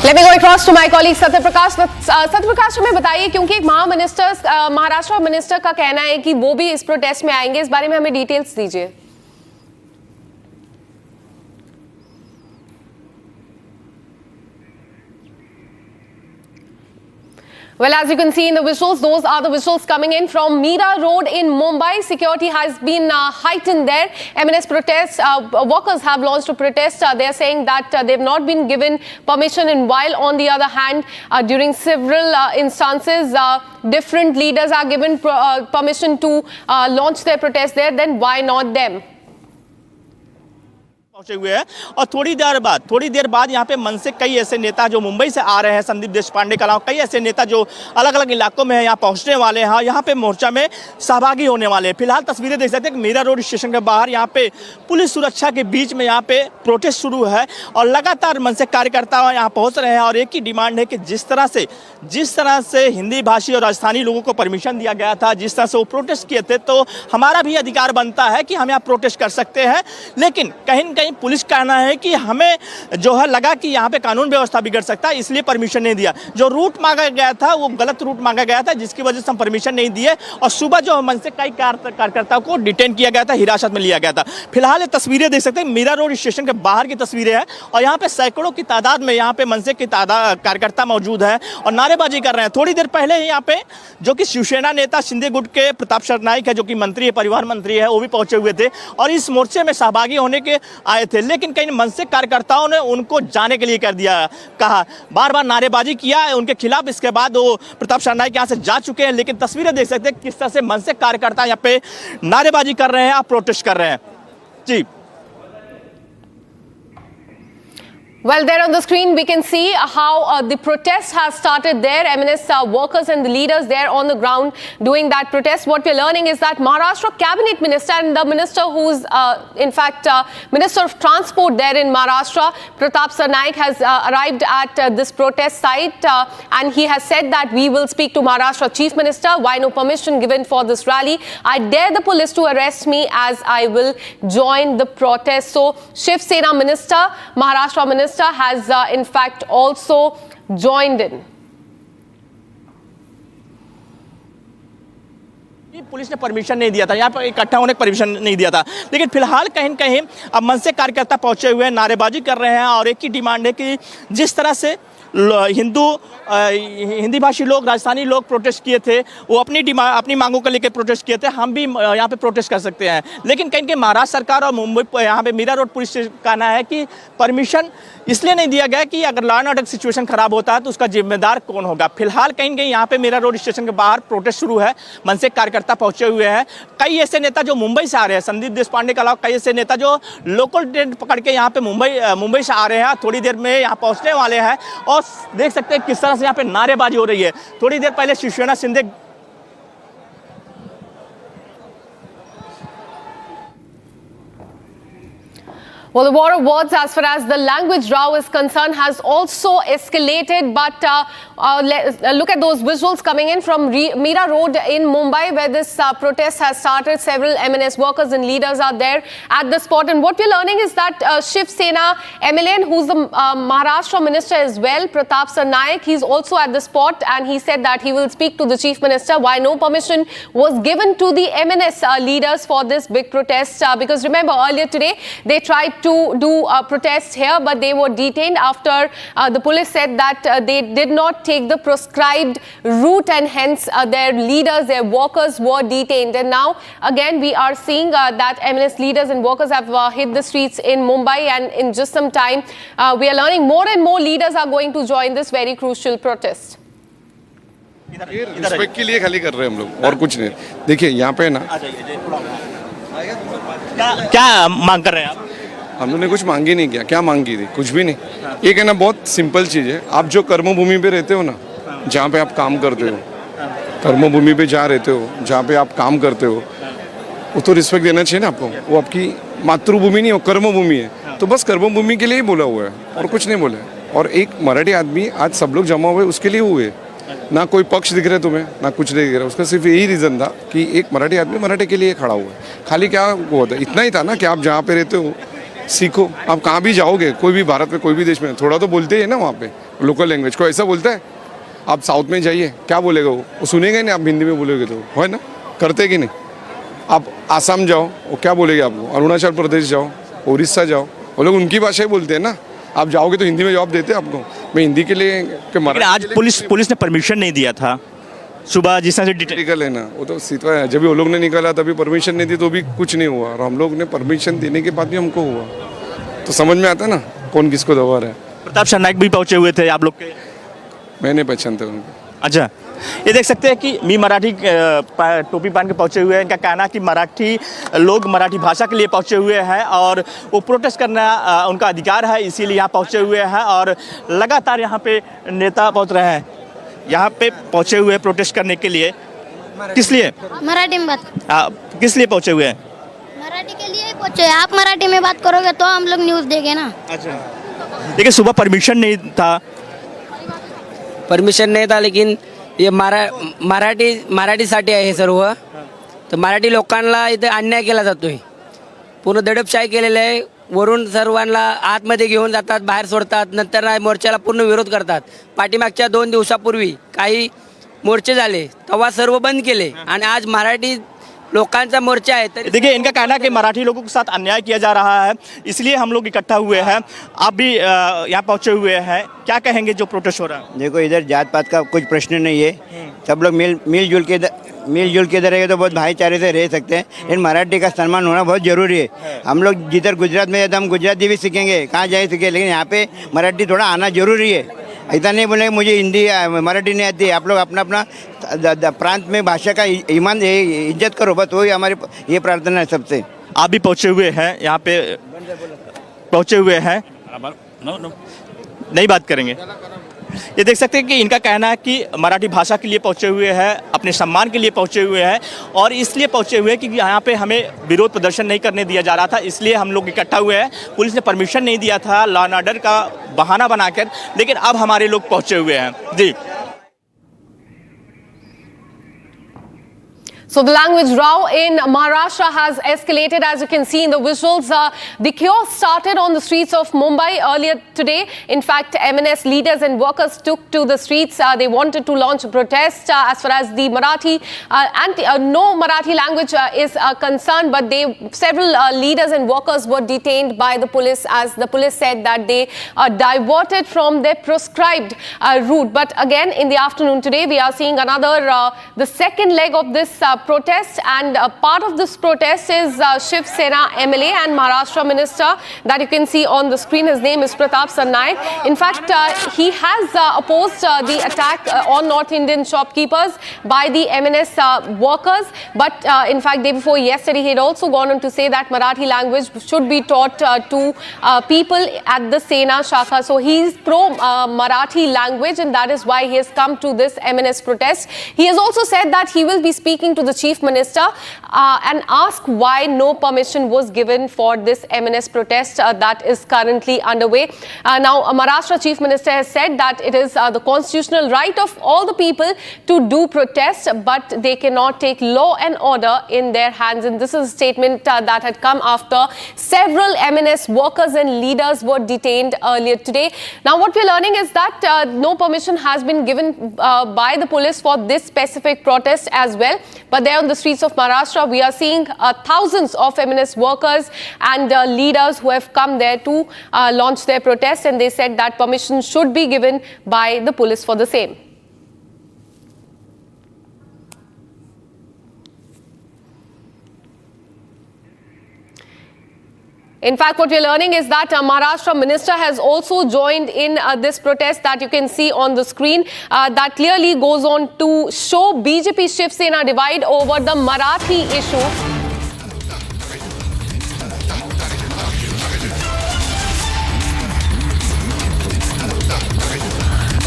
S1: Let me go across to my colleague Satyaprakash. Satyaprakash, हमें बताइए, क्योंकि एक Maharashtra minister का कहना है कि वो भी इस प्रोटेस्ट में आएंगे, इस बारे में हमें डिटेल्स दीजिए। Well, as you can see in the visuals, those are the visuals coming in from Mira Road in Mumbai. Security has been heightened there. MNS protests, workers have launched a protest. They are saying that they've not been given permission, and while on the other hand, during several instances, different leaders are given permission to launch their protest there, then why not them?
S12: पहुंचे हुए हैं और थोड़ी देर बाद यहाँ पे मन से कई ऐसे नेता जो मुंबई से आ रहे हैं, संदीप देशपांडे के अलावा कई ऐसे नेता जो अलग अलग इलाकों में हैं, यहाँ पहुंचने वाले हैं, यहाँ पे मोर्चा में सहभागी होने वाले हैं। फिलहाल तस्वीरें देख सकते हैं कि मीरा रोड स्टेशन के बाहर यहाँ पे पुलिस सुरक्षा के बीच में यहाँ पे प्रोटेस्ट शुरू है और लगातार मन से कार्यकर्ता यहाँ पहुँच रहे हैं और एक ही डिमांड है कि जिस तरह से हिंदी भाषी और राजस्थानी लोगों को परमिशन दिया गया था, जिस तरह से वो प्रोटेस्ट किए थे, तो हमारा भी अधिकार बनता है कि हम यहाँ प्रोटेस्ट कर सकते हैं। लेकिन कहीं कहीं पुलिस का कहना है कि हमें जो है लगा कि यहाँ पे कानून व्यवस्था बिगड़ सकता है, इसलिए परमिशन नहीं दिया। जो रूट मांगा गया था वो गलत रूट मांगा गया था, जिसकी वजह से हम परमिशन नहीं दिए और सुबह जो मन से कई कार्यकर्ताओं को डिटेन किया गया था, हिरासत में लिया गया था। फिलहाल ये तस्वीरें देख सकते हैं, मीरा रोड स्टेशन के बाहर की तस्वीरें हैं और यहाँ पे सैकड़ों की तादाद में यहाँ पे मनसे की कार्यकर्ता मौजूद है और नारेबाजी कर रहे हैं। थोड़ी देर पहले ही यहाँ पे जो कि शिवसेना नेता शिंदे गुट के प्रताप सरनाईक है, जो कि मंत्री है, परिवहन मंत्री है, वो भी पहुंचे हुए थे और इस मोर्चे में सहभागी होने के आए थे, लेकिन कई मनसे कार्यकर्ताओं ने उनको जाने के लिए कर दिया, कहा, बार बार नारेबाजी किया है उनके खिलाफ। इसके बाद वो प्रताप सरनाईक यहाँ से जा चुके हैं, लेकिन तस्वीरें देख सकते हैं किस तरह से मनसे कार्यकर्ता यहाँ पे नारेबाजी कर रहे हैं और प्रोटेस्ट कर रहे हैं। जी।
S1: Well, there on the screen, we can see how the protest has started there. MNS workers and the leaders there on the ground doing that protest. What we're learning is that Maharashtra Cabinet Minister and the Minister who's, in fact, Minister of Transport there in Maharashtra, Pratap Sarnaik, has arrived at this protest site and he has said that we will speak to Maharashtra Chief Minister. Why no permission given for this rally? I dare the police to arrest me as I will join the protest. So, Shiv Sena Minister, Maharashtra Minister, has in fact also joined in.
S12: Police ने permission नहीं दिया था, यहाँ पर इकट्ठा होने का permission नहीं दिया था, लेकिन फिलहाल कहीं न कहीं अब मनसे कार्यकर्ता पहुंचे हुए हैं, नारेबाजी कर रहे हैं और एक ही डिमांड है कि जिस तरह से हिंदी भाषी लोग, राजस्थानी लोग प्रोटेस्ट किए थे, वो अपनी मांगों को लेकर प्रोटेस्ट किए थे, हम भी यहाँ पे प्रोटेस्ट कर सकते हैं। लेकिन कहीं के महाराष्ट्र सरकार और मुंबई यहाँ पे मीरा रोड पुलिस का कहना है कि परमिशन इसलिए नहीं दिया गया कि अगर लॉ एंड ऑर्डर सिचुएशन खराब होता है तो उसका जिम्मेदार कौन होगा। फिलहाल कहीं यहाँ पे मीरा रोड स्टेशन के बाहर प्रोटेस्ट शुरू है, मनसे कार्यकर्ता पहुंचे हुए हैं। कई ऐसे नेता जो मुंबई से आ रहे हैं, संदीप देशपांडे के अलावा कई ऐसे नेता जो लोकल ट्रेन पकड़ के यहाँ पे मुंबई से आ रहे हैं, थोड़ी देर में यहाँ पहुँचने वाले हैं और देख सकते हैं किस तरह से यहाँ पे नारेबाजी हो रही है। थोड़ी देर पहले Shiv Sena Shinde
S1: Well, the war of words as far as the language row is concerned has also escalated, but look at those visuals coming in from Mira Road in Mumbai where this protest has started. Several MNS workers and leaders are there at the spot, and what we're learning is that Shiv Sena MLN, who's the Maharashtra minister as well, Pratap Sarnaik, he's also at the spot and he said that he will speak to the chief minister why no permission was given to the MNS leaders for this big protest, because remember earlier today they tried to do a protest here, but they were detained after the police said that they did not take the prescribed route and hence their leaders, their workers were detained. And now again we are seeing that MNS leaders and workers have hit the streets in Mumbai, and in just some time we are learning more and more leaders are going to join this very crucial protest.
S9: ये respect के लिए खाली कर रहे हैं हम लोग और कुछ नहीं। देखिए यहाँ पे ना
S12: क्या मांग कर रहे हैं आप?
S9: हम लोगों ने कुछ मांगी नहीं किया, क्या मांगी थी? कुछ भी नहीं। ये कहना बहुत सिंपल चीज़ है, आप जो कर्मभूमि पे रहते हो ना, जहाँ पे आप काम करते हो, कर्मभूमि पे जहाँ रहते हो, जहाँ पे आप काम करते हो, वो तो रिस्पेक्ट देना चाहिए ना आपको। वो आपकी मातृभूमि नहीं, वो कर्मभूमि है, तो बस कर्मभूमि के लिए ही बोला हुआ है और कुछ नहीं बोला है। और एक मराठी आदमी आज सब लोग जमा हुए उसके लिए हुए, ना कोई पक्ष दिख रहे तुम्हें, ना कुछ नहीं दिख रहा। उसका सिर्फ यही रीज़न था कि एक मराठी आदमी मराठी के लिए खड़ा हुआ है। खाली क्या वो होता है, इतना ही था ना कि आप जहाँ पे रहते हो सीखो। आप कहाँ भी जाओगे, कोई भी भारत में कोई भी देश में थोड़ा तो बोलते ही ना वहाँ पे लोकल लैंग्वेज को। ऐसा बोलता है आप साउथ में जाइए, क्या बोलेगा वो सुनेगा नहीं। आप हिंदी में बोलोगे तो है ना, करते कि नहीं। आप आसाम जाओ, वो क्या बोलेगे आपको। अरुणाचल प्रदेश जाओ, उड़ीसा जाओ, वो लोग उनकी भाषा ही बोलते हैं ना। आप जाओगे तो हिंदी में जवाब देते हैं आपको। मैं हिंदी के लिए
S12: आज पुलिस ने परमिशन नहीं दिया था सुबह, जिस तरह से
S9: निकल है ना, वो तो सीधा है। जब भी वो लोग ने निकाला तभी परमिशन नहीं दी तो भी कुछ नहीं हुआ, और हम लोग ने परमिशन देने के बाद भी हमको हुआ। तो समझ में आता ना कौन किसको दबा रहा है।
S12: प्रताप सरनाइक भी पहुंचे हुए थे आप लोग के?
S9: मैंने पहचानते उनको।
S12: अच्छा, ये देख सकते हैं कि मी मराठी टोपी पहन के पहुंचे हुए हैं। इनका कहना कि मराठी लोग मराठी भाषा के लिए पहुंचे हुए हैं और वो प्रोटेस्ट करना उनका अधिकार है, इसीलिए यहाँ पहुंचे हुए हैं। और लगातार यहाँ पे नेता पहुंच रहे हैं, यहाँ पे पहुंचे हुए प्रोटेस्ट करने के लिए। किस लिए?
S17: मराठी में बात।
S12: किस लिए पहुंचे हुए हैं?
S17: मराठी के लिए ही पहुंचे। आप मराठी में बात करोगे तो हम लोग न्यूज़ देंगे ना।
S12: अच्छा, देखिए सुबह परमिशन नहीं था।
S18: परमिशन नाही था, लेकिन हे मराठीसाठी आहे हे सर्व। तर मराठी लोकांना इथे अन्याय केला जातोय, पूर्ण दडपशाही केलेलं आहे। वरून सर्वांना आतमध्ये घेऊन जातात, बाहेर सोडतात, नंतर मोर्चाला पूर्ण विरोध करतात. पाठीमागच्या 2 दिवसापूर्वी काही मोर्चे झाले तेव्हा सर्व बंद केले आणि आज मराठी लोकांचा मोर्चा है.
S12: देखिए, इनका कहना है कि मराठी लोगों के साथ अन्याय किया जा रहा है, इसलिए हम लोग इकट्ठा हुए हैं. आप भी यहाँ पहुँचे हुए हैं, क्या कहेंगे जो प्रोटेस्ट हो रहा है?
S15: देखो, इधर जात पात का कुछ प्रश्न नहीं है, सब लोग मिलजुल के इधर रहेंगे तो बहुत भाईचारे से रह सकते हैं. इन मराठी का सम्मान होना बहुत जरूरी है. हम लोग जिधर गुजरात में हम गुजराती भी सीखेंगे, कहाँ जाए सीखें, लेकिन यहाँ पे मराठी थोड़ा आना जरूरी है. ऐसा नहीं बोले मुझे हिंदी मराठी नहीं आती. आप लोग अपना अपना प्रांत में भाषा का ईमान इज्जत करो, बस वही हमारी ये प्रार्थना है सबसे.
S12: आप भी पहुँचे हुए हैं, यहाँ पे पहुँचे हुए हैं, नहीं बात करेंगे. ये देख सकते हैं कि इनका कहना है कि मराठी भाषा के लिए पहुँचे हुए हैं, अपने सम्मान के लिए पहुँचे हुए हैं और इसलिए पहुँचे हुए हैं कि यहाँ पे हमें विरोध प्रदर्शन नहीं करने दिया जा रहा था, इसलिए हम लोग इकट्ठा हुए हैं. पुलिस ने परमिशन नहीं दिया था लॉ एंड ऑर्डर का बहाना बनाकर, लेकिन अब हमारे लोग पहुँचे हुए हैं. जी.
S1: So the language row in Maharashtra has escalated, as you can see in the visuals. The chaos started on the streets of Mumbai earlier today. In fact, MNS leaders and workers took to the streets. They wanted to launch a protest as far as the Marathi no Marathi language is concerned. But several leaders and workers were detained by the police, as the police said that they diverted from their prescribed route. But again, in the afternoon today, we are seeing another, the second leg of this protest, and part of this protest is Shiv Sena MLA and Maharashtra Minister that you can see on the screen. His name is Pratap Sarnaik. In fact, he has opposed the attack on North Indian shopkeepers by the MNS workers. But in fact, day before yesterday, he had also gone on to say that Marathi language should be taught to people at the Sena Shakha. So he's pro Marathi language, and that is why he has come to this MNS protest. He has also said that he will be speaking to the Chief Minister and ask why no permission was given for this MNS protest that is currently underway. Now, Maharashtra Chief Minister has said that it is the constitutional right of all the people to do protest, but they cannot take law and order in their hands. And this is a statement that had come after several MNS workers and leaders were detained earlier today. Now, what we're learning is that no permission has been given by the police for this specific protest as well. But there on the streets of Maharashtra, we are seeing thousands of feminist workers and leaders who have come there to launch their protest, and they said that permission should be given by the police for the same. In fact, what we're learning is that Maharashtra Minister has also joined in this protest that you can see on the screen. That clearly goes on to show BJP Shiv Sena divide over the Marathi issue.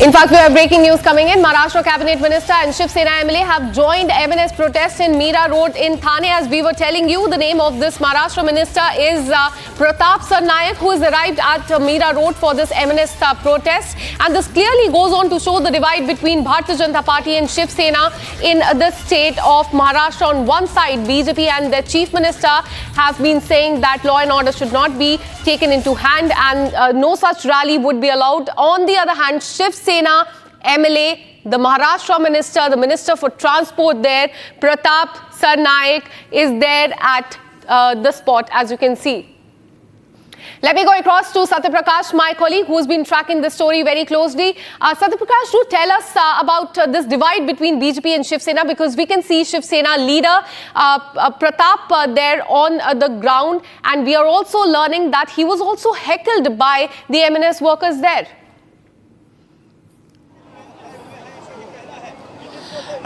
S1: In fact, we have breaking news coming in. Maharashtra Cabinet Minister and Shiv Sena MLA have joined MNS protest in Meera Road in Thane. As we were telling you, the name of this Maharashtra Minister is Pratap Sarnaik, who has arrived at Meera Road for this MNS protest. And this clearly goes on to show the divide between Bharatiya Janata Party and Shiv Sena in the state of Maharashtra. On one side, BJP and their Chief Minister have been saying that law and order should not be taken into hand and no such rally would be allowed. On the other hand, Shiv Sena MLA, the Maharashtra Minister, the Minister for Transport there, Pratap Sarnaik, is there at the spot, as you can see. Let me go across to Satyaprakash, my colleague, who's been tracking this story very closely. Satyaprakash, do tell us about this divide between BJP and Shiv Sena, because we can see Shiv Sena leader Pratap there on the ground, and we are also learning that he was also heckled by the MNS workers there.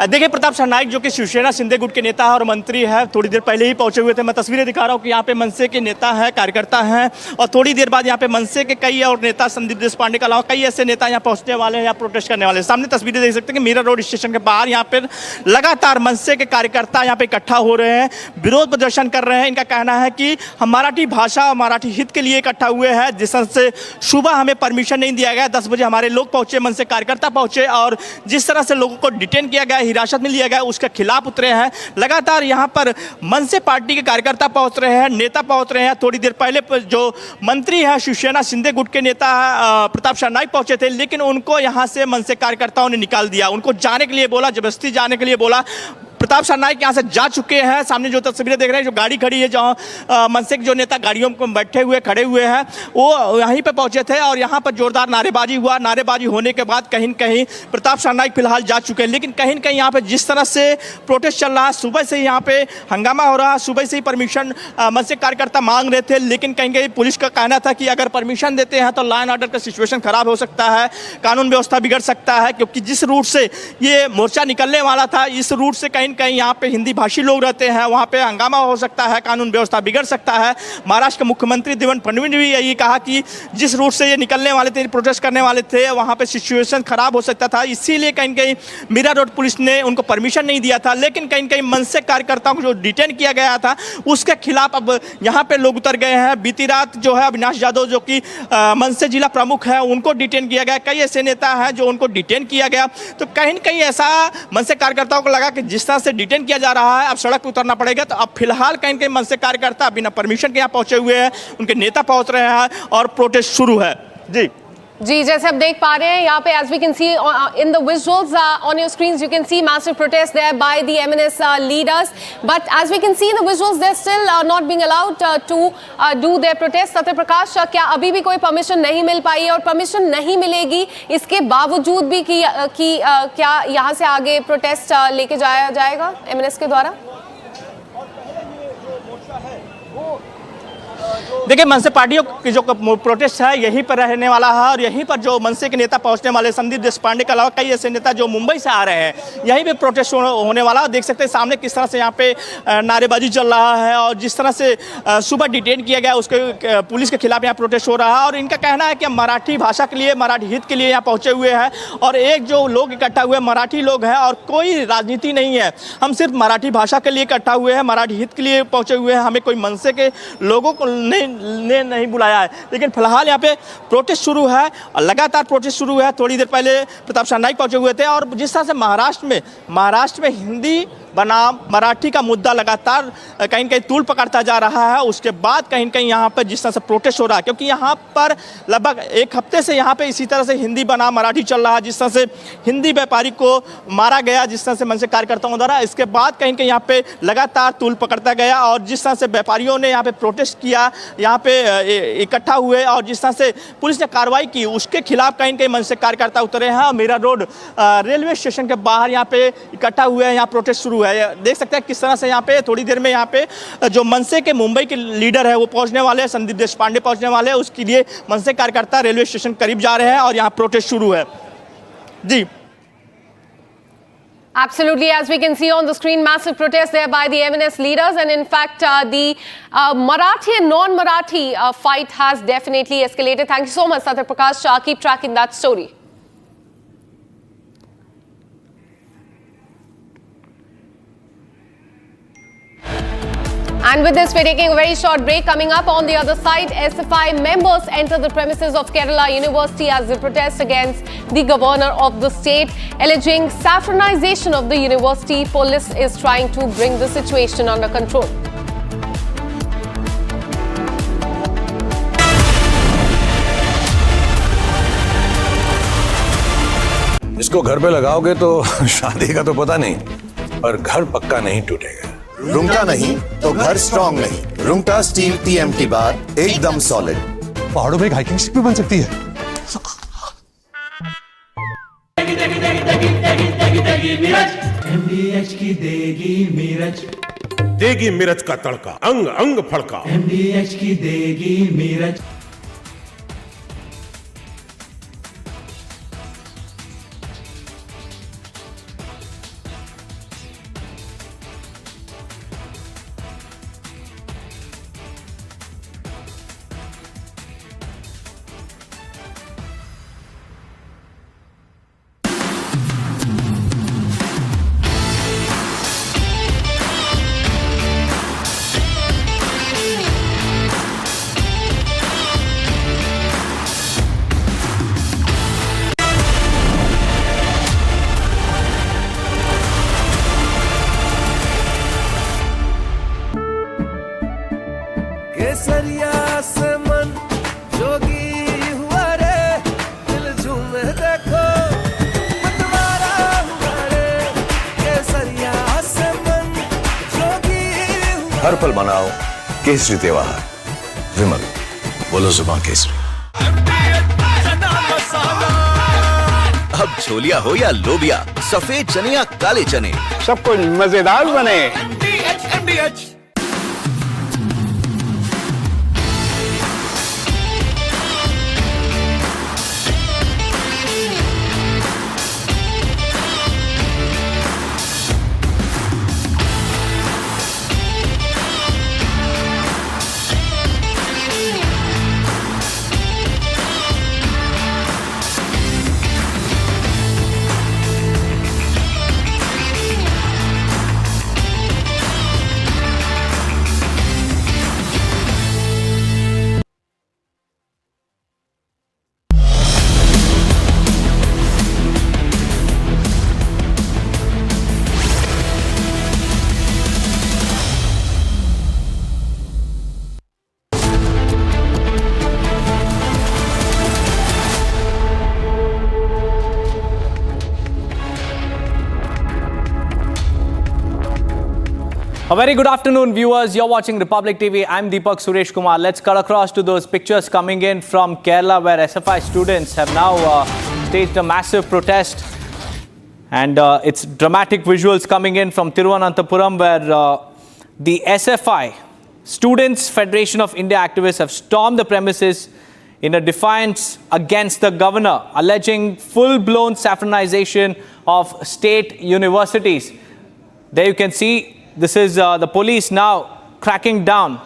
S12: देखिए, प्रताप सरनाइक जो कि शिवसेना शिंदे गुट के नेता है और मंत्री है, थोड़ी देर पहले ही पहुंचे हुए थे. मैं तस्वीरें दिखा रहा हूं कि यहाँ पे मनसे के नेता हैं, कार्यकर्ता हैं, और थोड़ी देर बाद यहाँ पे मनसे के कई और नेता, संदीप देशपांडे के अलावा कई ऐसे नेता यहाँ पहुंचने वाले हैं या प्रोटेस्ट करने वाले हैं. सामने तस्वीरें देख सकते हैं कि मीरा रोड स्टेशन के बाहर यहाँ पे लगातार मनसे के कार्यकर्ता यहाँ पे इकट्ठा हो रहे हैं, विरोध प्रदर्शन कर रहे हैं. इनका कहना है कि हम मराठी भाषा और मराठी हित के लिए इकट्ठा हुए हैं. जिस तरह से सुबह हमें परमिशन नहीं दिया गया, 10 बजे हमारे लोग पहुंचे, मनसे कार्यकर्ता पहुंचे, और जिस तरह से लोगों को डिटेन किया गया, हिरासत में लिया गया उसके खिलाफ उतरे हैं। लगातार यहाँ पर मन से पार्टी के कार्यकर्ता पहुँच रहे हैं, नेता पहुँच रहे हैं। थोड़ी देर पहले जो मंत्री हैं शिवसेना शिंदे गुट के नेता प्रताप सरनाईक पहुँचे थे, लेकिन उनको यहाँ से मन से कार्यकर्ताओं ने निकाल दिया। उनको जाने के लिए बोला, जबरदस्ती जाने के लिए बोला। प्रताप सरनाईक यहाँ से जा चुके हैं। सामने जो तस्वीरें देख रहे हैं, जो गाड़ी खड़ी है, जहाँ मनसे के जो नेता गाड़ियों में बैठे हुए खड़े हुए हैं, वो यहीं पे पहुंचे थे और यहाँ पर जोरदार नारेबाजी हुआ। नारेबाजी होने के बाद कहीं न कहीं प्रताप सरनाईक फिलहाल जा चुके हैं। लेकिन कहीं न कहीं यहाँ पे जिस तरह से प्रोटेस्ट चल रहा है, सुबह से यहाँ पे हंगामा हो रहा है, सुबह से ही परमिशन मनसे कार्यकर्ता मांग रहे थे, लेकिन कहीं कहीं पुलिस का कहना था कि अगर परमिशन देते हैं तो लॉ एंड ऑर्डर का सिचुएशन खराब हो सकता है, कानून व्यवस्था बिगड़ सकता है, क्योंकि जिस रूट से ये मोर्चा निकलने वाला था, इस रूट से कहीं कहीं यहाँ पे हिंदी भाषी लोग रहते हैं, वहाँ पे हंगामा हो सकता है, कानून व्यवस्था बिगड़ सकता है। महाराष्ट्र के मुख्यमंत्री देवेंद्र फडणवीस ने भी यही कहा कि जिस रूट से ये निकलने वाले थे, प्रोटेस्ट करने वाले थे, वहाँ पे सिचुएशन खराब हो सकता था। इसीलिए कहीं कहीं मीरा रोड पुलिस ने उनको परमिशन नहीं दिया था। लेकिन कहीं कहीं मनसे कार्यकर्ताओं को जो डिटेन किया गया था, उसके खिलाफ अब यहाँ पे लोग उतर गए हैं। बीती रात जो है अविनाश यादव, जो कि मनसे जिला प्रमुख है, उनको डिटेन किया गया। कई ऐसे नेता हैं जो उनको डिटेन किया गया। तो कहीं न कहीं ऐसा मनसे कार्यकर्ताओं को लगा कि जिस तरह से डिटेन किया जा रहा है, अब सड़क पर उतरना पड़ेगा। तो अब फिलहाल कहीं कहीं मनसे कार्यकर्ता बिना परमिशन के यहाँ पहुंचे हुए हैं, उनके नेता पहुंच रहे हैं और प्रोटेस्ट शुरू है।
S1: जी, जैसे आप देख पा रहे हैं यहाँ पे, as we can see in the visuals on your screens, you can see massive protest there by the MNS leaders. But as we can see in the visuals, they're still not being allowed to do their protest. Satya Prakash, क्या अभी भी कोई permission नहीं मिल पाई है और permission नहीं मिलेगी इसके बावजूद भी कि क्या यहाँ से आगे प्रोटेस्ट लेके जाया जाएगा MNS के द्वारा?
S12: देखिए, मनसे पार्टियों की जो प्रोटेस्ट है यहीं पर रहने वाला है और यहीं पर जो मनसे के नेता पहुंचने वाले, संदीप देशपांडे के अलावा कई ऐसे नेता जो मुंबई से आ रहे हैं, यहीं पे प्रोटेस्ट होने वाला। देख सकते हैं सामने किस तरह से यहाँ पे नारेबाजी चल रहा है और जिस तरह से सुबह डिटेन किया गया, उसके पुलिस के खिलाफ यहाँ प्रोटेस्ट हो रहा है। और इनका कहना है कि हम मराठी भाषा के लिए, मराठी हित के लिए यहाँ पहुँचे हुए हैं और एक जो लोग इकट्ठा हुए मराठी लोग हैं और कोई राजनीति नहीं है, हम सिर्फ मराठी भाषा के लिए इकट्ठा हुए हैं, मराठी हित के लिए पहुँचे हुए हैं, हमें कोई मनसे के लोगों को नहीं बुलाया है। लेकिन फिलहाल यहाँ पे प्रोटेस्ट शुरू है और लगातार प्रोटेस्ट शुरू है। थोड़ी देर पहले प्रताप सरनाईक पहुंचे हुए थे और जिस तरह से महाराष्ट्र में हिंदी बनाम मराठी का मुद्दा लगातार कहीं कहीं तूल पकड़ता जा रहा है, उसके बाद कहीं कहीं यहाँ पर जिस तरह से प्रोटेस्ट हो रहा है, क्योंकि यहाँ पर लगभग एक हफ्ते से यहाँ पे इसी तरह से हिंदी बनाम मराठी चल रहा है। जिस तरह से हिंदी व्यापारी को मारा गया, जिस तरह से मनसे कार्यकर्ताओं द्वारा, इसके बाद कहीं कहीं यहाँ पे लगातार तूल पकड़ता गया और जिस तरह से व्यापारियों ने यहाँ पे प्रोटेस्ट किया, यहाँ पे इकट्ठा हुए और जिस तरह से पुलिस ने कार्रवाई की, उसके खिलाफ कहीं कहीं मनसे कार्यकर्ता उतरे हैं और मीरा रोड रेलवे स्टेशन के बाहर यहाँ पे इकट्ठा हुए हैं। यहाँ प्रोटेस्ट शुरू है। देख सकते हैं किस तरह से यहाँ पे थोड़ी देर में यहाँ पे जो मनसे के मुंबई के लीडर है वो पहुंचने वाले हैं, संदीप देशपांडे पहुंचने वाले हैं। उसके लिए मनसे कार्यकर्ता रेलवे स्टेशन करीब जा रहे हैं और यहाँ प्रोटेस्ट शुरू है। जी,
S1: Absolutely, as we can see on the screen, massive protest there by the MNS leaders, and in fact, the Marathi and non-Marathi fight has definitely escalated. Thank you so much, Satya Prakash. Keep tracking that story. And with this, we're taking a very short break. Coming up on the other side, SFI members enter the premises of Kerala University as they protest against the governor of the state, alleging saffronization of the university. Police is trying to bring the situation under control.
S8: इसको घर पे लगाओगे तो शादी का तो पता नहीं, पर घर पक्का नहीं टूटेगा।
S19: रुंगटा नहीं तो घर स्ट्रॉन्ग नहीं। रुंगटा स्टील TMT बार एकदम सॉलिड।
S16: पहाड़ों में एक हाइकिंग शिप भी बन सकती है।
S23: MDH की देगी मिर्च,
S16: देगी मिर्च का तड़का, अंग अंग फड़का।
S23: MDH की देगी मिर्च।
S8: हर पल मनाओ केसरी त्योहार। विमल, बोलो जुबान केसरी।
S7: अब छोलिया हो या लोबिया, सफेद चने या काले चने,
S9: सब कुछ मजेदार बने।
S5: A very good afternoon, viewers. You're watching Republic TV. I'm Deepak Suresh Kumar. Let's cut across to those pictures coming in from Kerala, where SFI students have now staged a massive protest. And it's dramatic visuals coming in from Thiruvananthapuram, where the SFI, Students Federation of India activists, have stormed the premises in a defiance against the governor, alleging full-blown saffronization of state universities. There you can see, this is the police now cracking down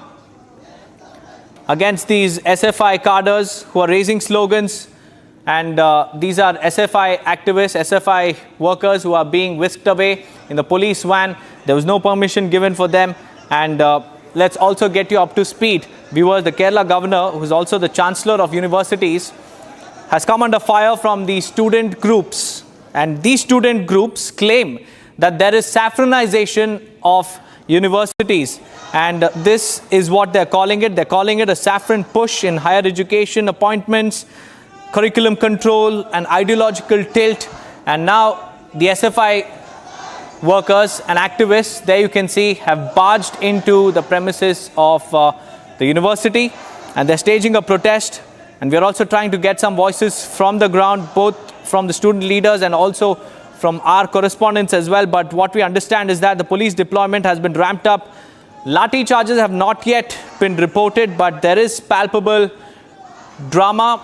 S5: against these SFI cadres who are raising slogans. And these are SFI activists, SFI workers who are being whisked away in the police van. There was no permission given for them. And let's also get you up to speed. Viewers, the Kerala governor, who is also the chancellor of universities, has come under fire from the student groups. And these student groups claim that there is saffronization of universities. And this is what they're calling it. They're calling it a saffron push in higher education appointments, curriculum control, and ideological tilt. And now the SFI workers and activists, there you can see, have barged into the premises of the university, and they're staging a protest. And we're also trying to get some voices from the ground, both from the student leaders and also from our correspondents as well. But what we understand is that the police deployment has been ramped up. Lathi charges have not yet been reported, but there is palpable drama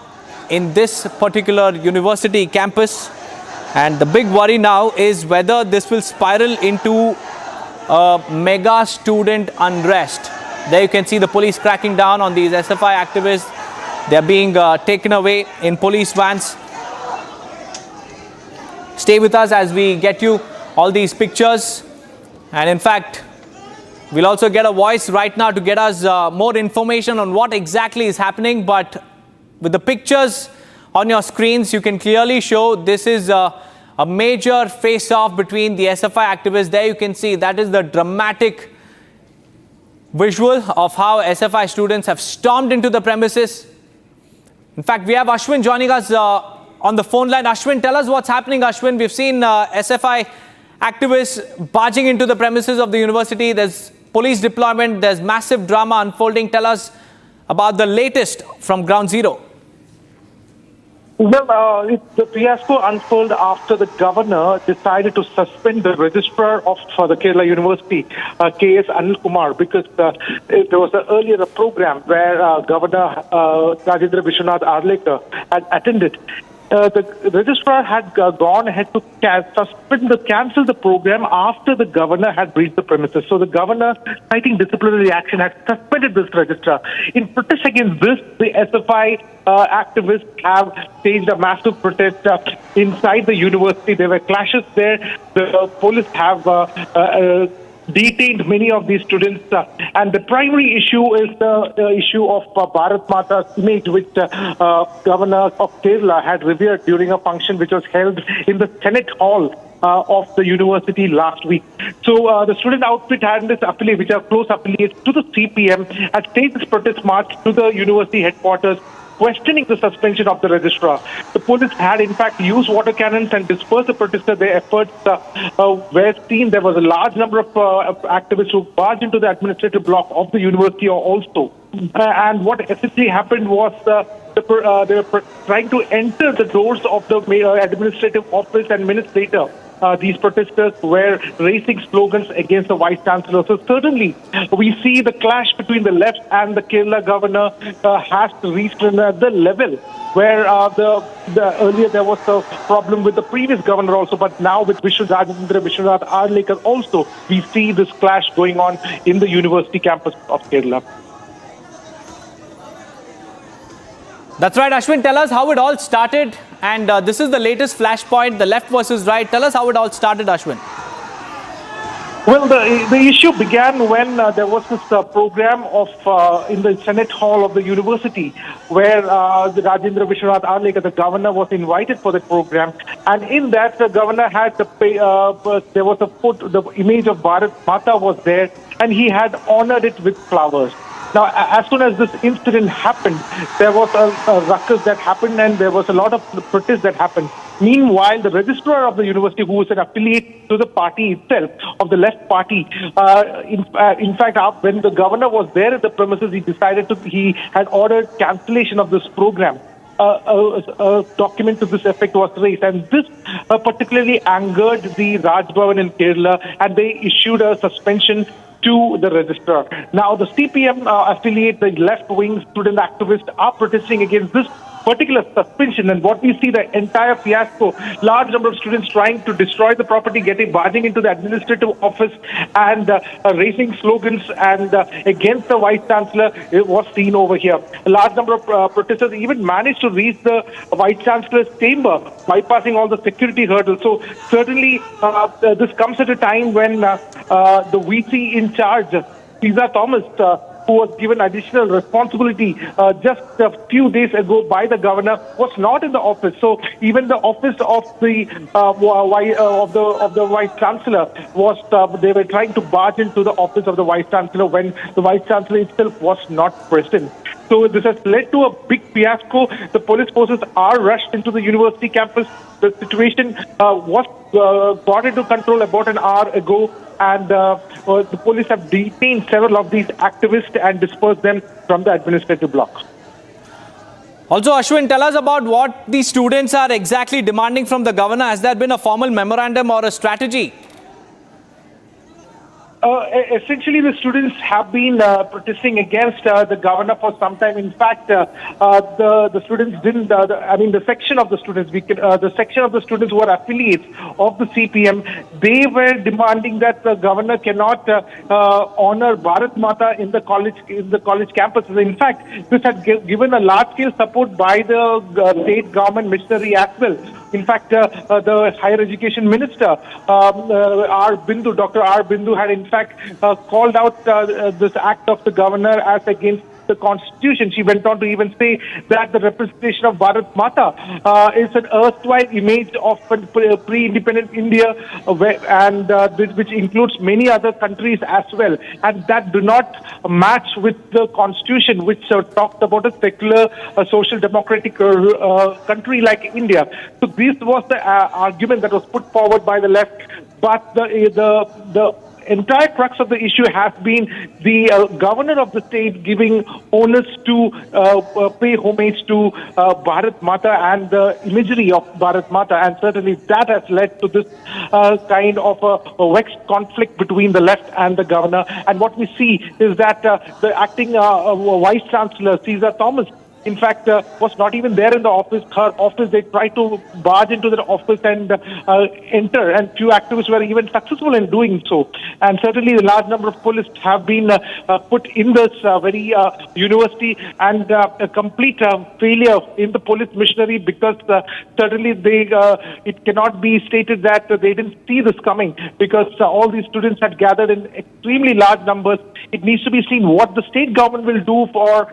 S5: in this particular university campus. And the big worry now is whether this will spiral into a mega student unrest. There you can see the police cracking down on these SFI activists. They're being taken away in police vans. Stay with us as we get you all these pictures. And in fact, we'll also get a voice right now to get us more information on what exactly is happening. But with the pictures on your screens, you can clearly show this is a major face-off between the SFI activists. There you can see that is the dramatic visual of how SFI students have stormed into the premises. In fact, we have Ashwin joining us on the phone line. Ashwin, tell us what's happening. Ashwin, we've seen SFI activists barging into the premises of the university. There's police deployment. There's massive drama unfolding. Tell us about the latest from ground zero.
S13: Well, the fiasco unfolded after the governor decided to suspend the registrar for the Kerala University, K.S. Anil Kumar, because there was earlier a program where Governor Rajendra Vishwanath Arlekar had attended. The registrar had gone ahead to cancel the program after the governor had breached the premises. So the governor, citing disciplinary action, had suspended this registrar. In protest against this, the SFI activists have staged a massive protest inside the university. There were clashes there. The police have detained many of these students, and the primary issue is the issue of Bharat Mata's image, which Governor of Kerala had revered during a function which was held in the Senate Hall of the university last week. So the student outfit and its affiliate, which are close affiliates to the CPM, had staged this protest march to the university headquarters questioning the suspension of the registrar. The police had in fact used water cannons and dispersed the protesters. Their efforts were seen. There was a large number of activists who barged into the administrative block of the university also. And what essentially happened was they were trying to enter the doors of the administrative office, and minutes later, these protesters were raising slogans against the Vice Chancellor. So certainly, we see the clash between the left and the Kerala governor has reached another level where earlier there was a problem with the previous governor also, but now with Vishwanath Arlekar also, we see this clash going on in the university campus of Kerala.
S5: That's right, Ashwin. Tell us how it all started. And this is the latest flashpoint, the left versus right. Tell us how it all started, Ashwin.
S13: Well, the issue began when there was this program of in the Senate Hall of the university where the Rajendra Vishwanath Arlekar, the governor, was invited for the program. And in that, the governor had there was the image of Bharat Mata was there, and he had honored it with flowers. Now, as soon as this incident happened, there was a ruckus that happened, and there was a lot of protest that happened. Meanwhile, the registrar of the university, who was an affiliate to the party itself, of the left party, in fact, when the governor was there at the premises, he had ordered cancellation of this program. A document to this effect was raised, and this particularly angered the Raj Bhavan in Kerala, and they issued a suspension to the registrar. Now, the CPM affiliate, the left-wing student activists, are protesting against this particular suspension, and what we see, the entire fiasco, large number of students trying to destroy the property, barging into the administrative office and raising slogans and against the Vice Chancellor, it was seen over here. A large number of protesters even managed to reach the Vice Chancellor's chamber, bypassing all the security hurdles. So certainly this comes at a time when the VC in charge, Caesar Thomas, who was given additional responsibility just a few days ago by the governor, was not in the office. So even the office of the Vice Chancellor was they were trying to barge into the office of the Vice Chancellor when the Vice Chancellor itself was not present. So this has led to a big fiasco. The police forces are rushed into the university campus. The situation was got into control about an hour ago, and the police have detained several of these activists and dispersed them from the administrative block.
S5: Also, Ashwin, tell us about what the students are exactly demanding from the governor. Has there been a formal memorandum or a strategy?
S13: Essentially, the students have been protesting against the governor for some time. In fact, the students didn't. The section of the students, the section of the students who are affiliates of the CPM, they were demanding that the governor cannot honor Bharat Mata in the college campuses. In fact, this had given a large-scale support by the state government machinery as well. In fact, the higher education minister, Dr. R. Bindu, had in fact called out this act of the governor as against the constitution. She went on to even say that the representation of Bharat Mata is an erstwhile image of pre-independent India, which includes many other countries as well, and that do not match with the constitution, which talked about a secular, social democratic country like India. So this was the argument that was put forward by the left, but the entire crux of the issue has been the governor of the state giving onus to pay homage to Bharat Mata and the imagery of Bharat Mata, and certainly that has led to this kind of a vexed conflict between the left and the governor. And what we see is that the acting Vice Chancellor, Caesar Thomas, in fact, was not even there in the office. Her office, they tried to barge into the office and enter, and few activists were even successful in doing so. And certainly a large number of police have been put in this very university, and a complete failure in the police machinery, because certainly it cannot be stated that they didn't see this coming, because all these students had gathered in extremely large numbers. It needs to be seen what the state government will do for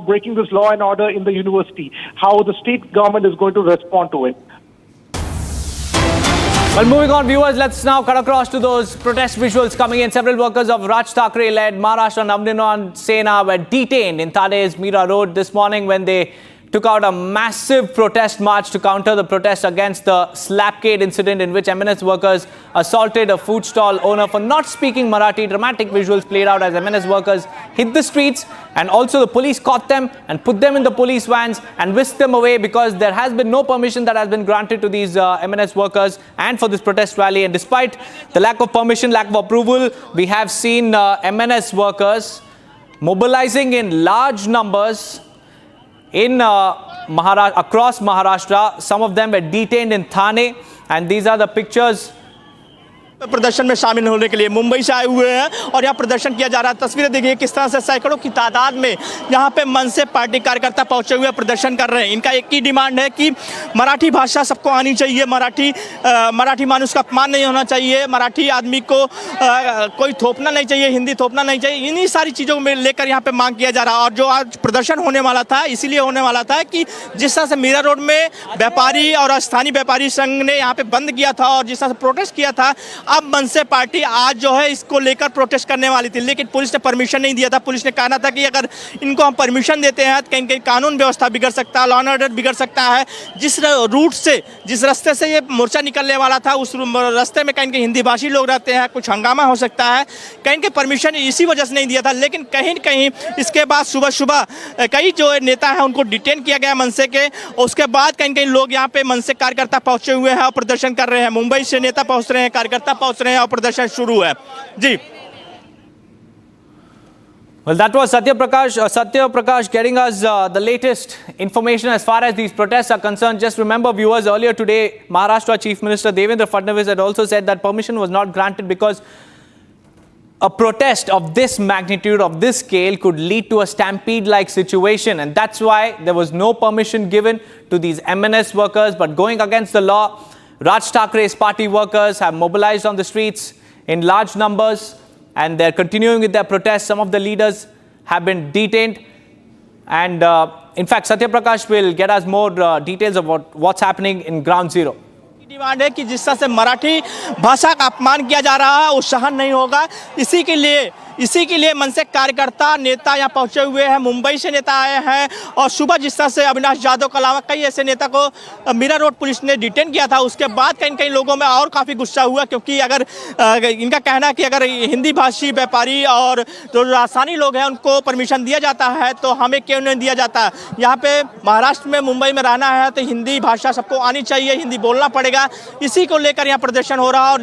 S13: breaking this law and order in the university, how the state government is going to respond to it.
S5: Well, moving on, viewers, let's now cut across to those protest visuals coming in. Several workers of Raj Thackeray-led Maharashtra Navniran Sena were detained in Thane's Mira Road this morning when they took out a massive protest march to counter the protest against the slapcade incident in which M&S workers assaulted a food stall owner for not speaking Marathi. Dramatic visuals played out as M&S workers hit the streets, and also the police caught them and put them in the police vans and whisked them away because there has been no permission that has been granted to these M&S workers and for this protest rally. And despite the lack of permission, lack of approval, we have seen M&S workers mobilizing in large numbers in across Maharashtra. Some of them were detained in Thane, and these are the pictures.
S12: प्रदर्शन में शामिल होने के लिए मुंबई से आए हुए हैं और यहाँ प्रदर्शन किया जा रहा है। तस्वीरें देखिए किस तरह से सैकड़ों की तादाद में यहाँ पे मन से पार्टी कार्यकर्ता पहुंचे हुए प्रदर्शन कर रहे हैं। इनका एक ही डिमांड है कि मराठी भाषा सबको आनी चाहिए, मराठी मानुष का अपमान नहीं होना चाहिए, मराठी आदमी को कोई थोपना नहीं चाहिए, हिंदी थोपना नहीं चाहिए। इन्हीं सारी चीज़ों में लेकर यहाँ पे मांग किया जा रहा है। और जो आज प्रदर्शन होने वाला था इसीलिए होने वाला था कि जिस तरह से मीरा रोड में व्यापारी और स्थानीय व्यापारी संघ ने यहाँ पे बंद किया था और जिस तरह से प्रोटेस्ट किया था, अब मनसे पार्टी आज जो है इसको लेकर प्रोटेस्ट करने वाली थी, लेकिन पुलिस ने परमिशन नहीं दिया था। पुलिस ने कहा था कि अगर इनको हम परमिशन देते हैं तो कहीं कहीं कानून व्यवस्था बिगड़ सकता है, लॉ एंड ऑर्डर बिगड़ सकता है। जिस रूट से जिस रास्ते से ये मोर्चा निकलने वाला था उस रास्ते में कहीं कहीं हिंदी भाषी लोग रहते हैं, कुछ हंगामा हो सकता है, कहीं कहीं परमिशन इसी वजह से नहीं दिया था। लेकिन कहीं कहीं इसके बाद सुबह सुबह कई जो नेता हैं उनको डिटेन किया गया मनसे के। उसके बाद कहीं कहीं लोग यहाँ पे मनसे कार्यकर्ता पहुंचे हुए हैं और प्रदर्शन कर रहे हैं। मुंबई से नेता पहुंच रहे हैं, कार्यकर्ता पहुंच रहे हैं और प्रदर्शन शुरू है जी।
S5: Well, that was Satya Prakash getting us the latest information as far as these protests are concerned. Just remember, viewers, earlier today, Maharashtra Chief Minister Devendra Fadnavis had also said that permission was not granted because a protest of this magnitude, of this scale, could lead to a stampede-like situation. And that's why there was no permission given to these M&S workers. But going against the law, Raj Thackeray's party workers have mobilized on the streets in large numbers, and they're continuing with their protests. Some of the leaders have been detained. And in fact, Satya Prakash will get us more details about what's happening in Ground Zero.
S12: Demand है कि जिस तरह से मराठी भाषा का अपमान किया जा रहा है वो सहन नहीं होगा। इसी के लिए मनसे कार्यकर्ता नेता यहाँ पहुंचे हुए हैं। मुंबई से नेता आए हैं और सुबह जिस तरह से अविनाश यादव के अलावा कई ऐसे नेता को मीरा रोड पुलिस ने डिटेन किया था, उसके बाद कहीं कहीं लोगों में और काफ़ी गुस्सा हुआ, क्योंकि अगर इनका कहना है कि अगर हिंदी भाषी व्यापारी और जो राजस्थानी लोग हैं उनको परमिशन दिया जाता है तो हमें क्यों नहीं दिया जाता। यहाँ पे महाराष्ट्र में मुंबई में रहना है तो हिंदी भाषा सबको आनी चाहिए, हिंदी बोलना पड़ेगा। इसी को लेकर यहाँ प्रदर्शन हो रहा है और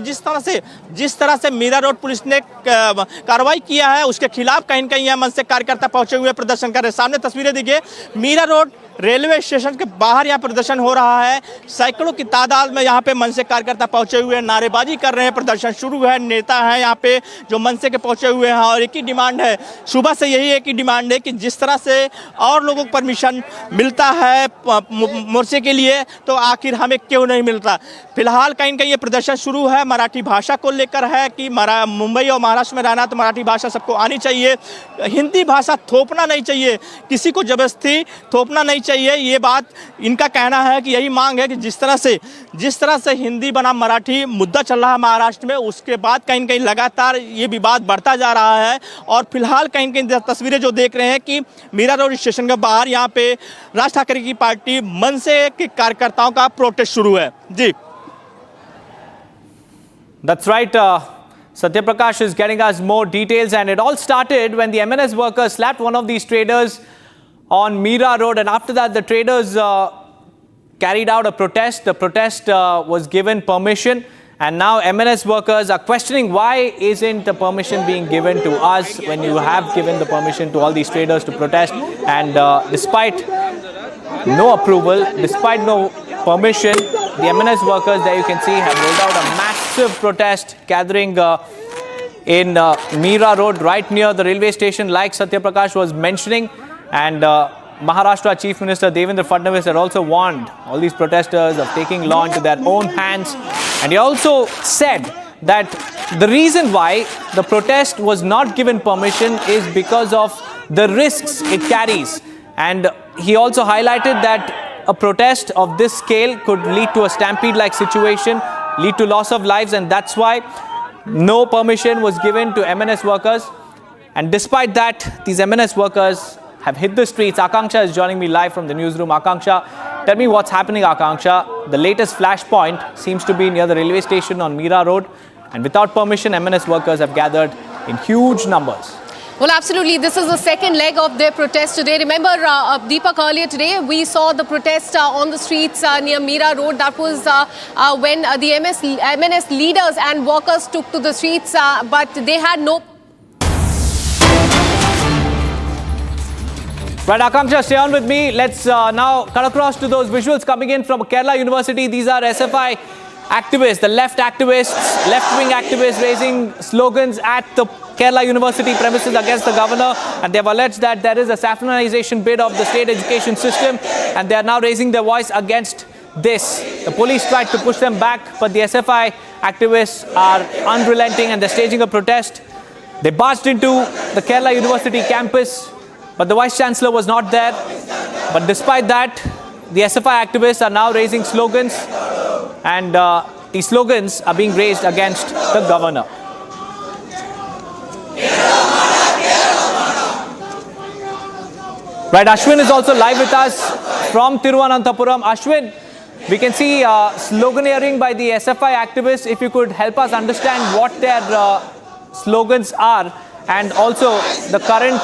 S12: जिस तरह से मीरा रोड पुलिस ने कार्रवाई किया है उसके खिलाफ कहीं कहीं यहाँ मनसे कार्यकर्ता पहुंचे हुए प्रदर्शन कर रहे हैं। सामने तस्वीरें देखिए, मीरा रोड रेलवे स्टेशन के बाहर यहाँ प्रदर्शन हो रहा है। सैकड़ों की तादाद में यहाँ पे मनसे कार्यकर्ता पहुंचे हुए हैं, नारेबाजी कर रहे हैं, प्रदर्शन शुरू है। नेता हैं यहाँ पे जो मनसे के पहुंचे हुए हैं और एक ही डिमांड है, सुबह से यही एक ही डिमांड है कि जिस तरह से और लोगों को परमिशन मिलता है मोर्चे के लिए तो आखिर हमें क्यों नहीं मिलता। फिलहाल कहीं कहीं ये प्रदर्शन शुरू है, मराठी भाषा को लेकर है कि मुंबई और महाराष्ट्र में रहना तो मराठी भाषा सबको आनी चाहिए, हिंदी भाषा थोपना नहीं चाहिए, किसी को जबरदस्ती थोपना नहीं चाहिए। ये बात इनका कहना है कि यही मांग है कि जिस तरह से हिंदी बनाम मराठी मुद्दा चल रहा है महाराष्ट्र में, उसके बाद कहीं कहीं लगातार ये विवाद बढ़ता जा रहा है। और फिलहाल कहीं कहीं तस्वीरें जो देख रहे हैं कि मीरा रोड स्टेशन के बाहर यहाँ पे राज ठाकरे की पार्टी मनसे के कार्यकर्ताओं का प्रोटेस्ट शुरू है जी।
S5: That's right. Satya Prakash is getting us more details, and it all started when the M&S workers slapped one of these traders on Mira Road, and after that the traders carried out a protest. The protest was given permission, and now M&S workers are questioning why isn't the permission being given to us when you have given the permission to all these traders to protest. And despite no approval, despite no permission, the M&S workers, there you can see, have rolled out a massive protest gathering in Mira Road, right near the railway station, like Satya Prakash was mentioning. And Maharashtra Chief Minister Devendra Fadnavis had also warned all these protesters of taking law into their own hands. And he also said that the reason why the protest was not given permission is because of the risks it carries. And he also highlighted that a protest of this scale could lead to a stampede-like situation, lead to loss of lives, and that's why no permission was given to MNS workers. And despite that, these MNS workers have hit the streets. Akanksha is joining me live from the newsroom. Akanksha, tell me what's happening, Akanksha. The latest flashpoint seems to be near the railway station on Mira Road, and without permission, MNS workers have gathered in huge numbers.
S1: Well, absolutely. This is the second leg of their protest today. Remember, Deepak, earlier today, we saw the protest on the streets near Mira Road. That was when the MNS leaders and workers took to the streets, but they had no...
S5: Right, Akanksha, stay on with me. Let's now cut across to those visuals coming in from Kerala University. These are SFI activists, the left activists, left-wing activists raising slogans at the Kerala University premises against the governor, and they have alleged that there is a saffronization bid of the state education system, and they are now raising their voice against this. The police tried to push them back, but the SFI activists are unrelenting and they're staging a protest. They barged into the Kerala University campus, but the Vice Chancellor was not there. But despite that, the SFI activists are now raising slogans, and these slogans are being raised against the governor. Right, Ashwin is also live with us from Thiruvananthapuram. Ashwin, we can see sloganeering by the SFI activists. If you could help us understand what their slogans are, and also the current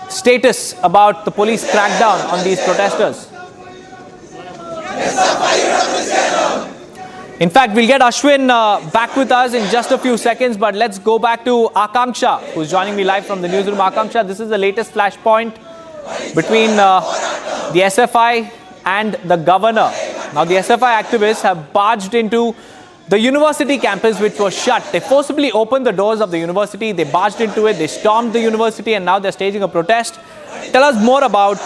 S5: status about the police crackdown on these protesters. In fact, we'll get Ashwin back with us in just a few seconds, but let's go back to Akanksha, who's joining me live from the newsroom. Akanksha, this is the latest flashpoint between the SFI and the governor. Now, the SFI activists have barged into the university campus, which was shut. They forcibly opened the doors of the university. They barged into it. They stormed the university, and now they're staging a protest. Tell us more about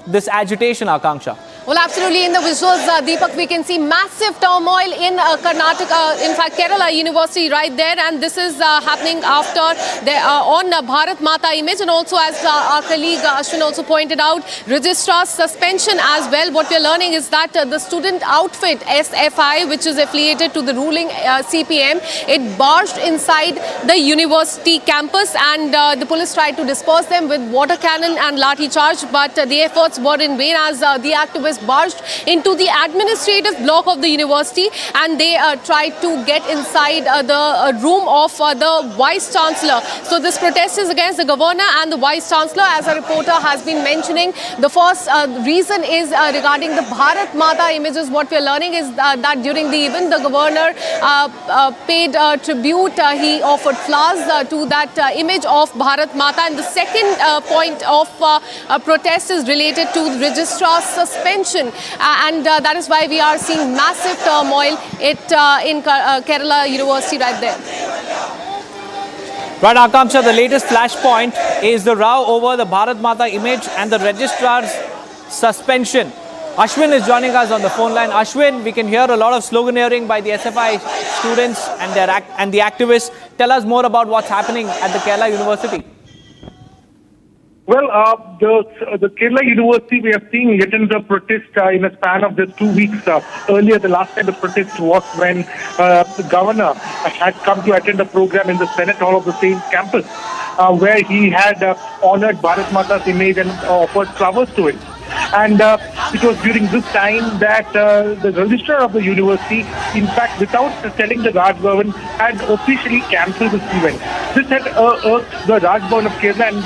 S5: this agitation, Akanksha.
S1: Well, absolutely. In the visuals, Deepak, we can see massive turmoil in Karnataka, in fact, Kerala University right there. And this is happening after the on Bharat Mata image. And also, as our colleague Ashwin also pointed out, registrar's suspension as well. What we're learning is that the student outfit, SFI, which is affiliated to the ruling CPM, it barged inside the university campus, and the police tried to disperse them with water cannon and lathi charge. But the efforts were in vain, as the activists barged into the administrative block of the university, and they tried to get inside the room of the Vice Chancellor. So this protest is against the governor and the Vice Chancellor, as a reporter has been mentioning. The first reason is regarding the Bharat Mata images. What we're learning is that during the event, the governor paid tribute. He offered flowers to that image of Bharat Mata. And the second point of protest is related to the registrar's suspension. And that is why we are seeing massive turmoil in Kerala University right there.
S5: Right, Akanksha, the latest flashpoint is the row over the Bharat Mata image and the registrar's suspension. Ashwin is joining us on the phone line. Ashwin, we can hear a lot of sloganeering by the SFI students and the activists. Tell us more about what's happening at the Kerala University.
S13: Well, the Kerala University, we are seeing yet another protest in a span of just 2 weeks. Earlier, the last time the protest was when the governor had come to attend a program in the Senate Hall of the same campus, where he had honored Bharat Mata's image and offered flowers to it. And it was during this time that the registrar of the university, in fact, without telling the Raj Bhavan, had officially cancelled this event. This had irked the Raj Bhavan of Kerala, and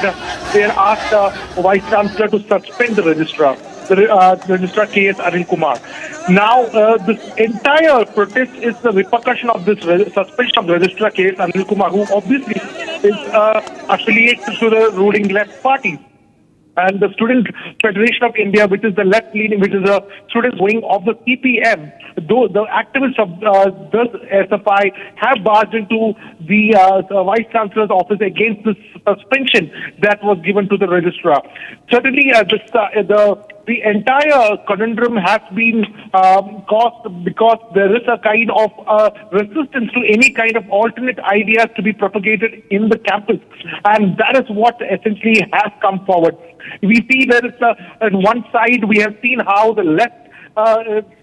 S13: they had asked Vice Chancellor to suspend the registrar, Registrar K.S. Anil Kumar. Now, this entire protest is the repercussion of this suspension of the Registrar K.S. Anil Kumar, who obviously is affiliated to the ruling left party. And the Student Federation of India, which is the left-leaning, which is a student wing of the CPM, though the activists of this SFI have barged into the Vice Chancellor's office against this suspension that was given to the registrar. Certainly, the entire conundrum has been caused because there is a kind of resistance to any kind of alternate ideas to be propagated in the campus. And that is what essentially has come forward. We see there is on one side, we have seen how the left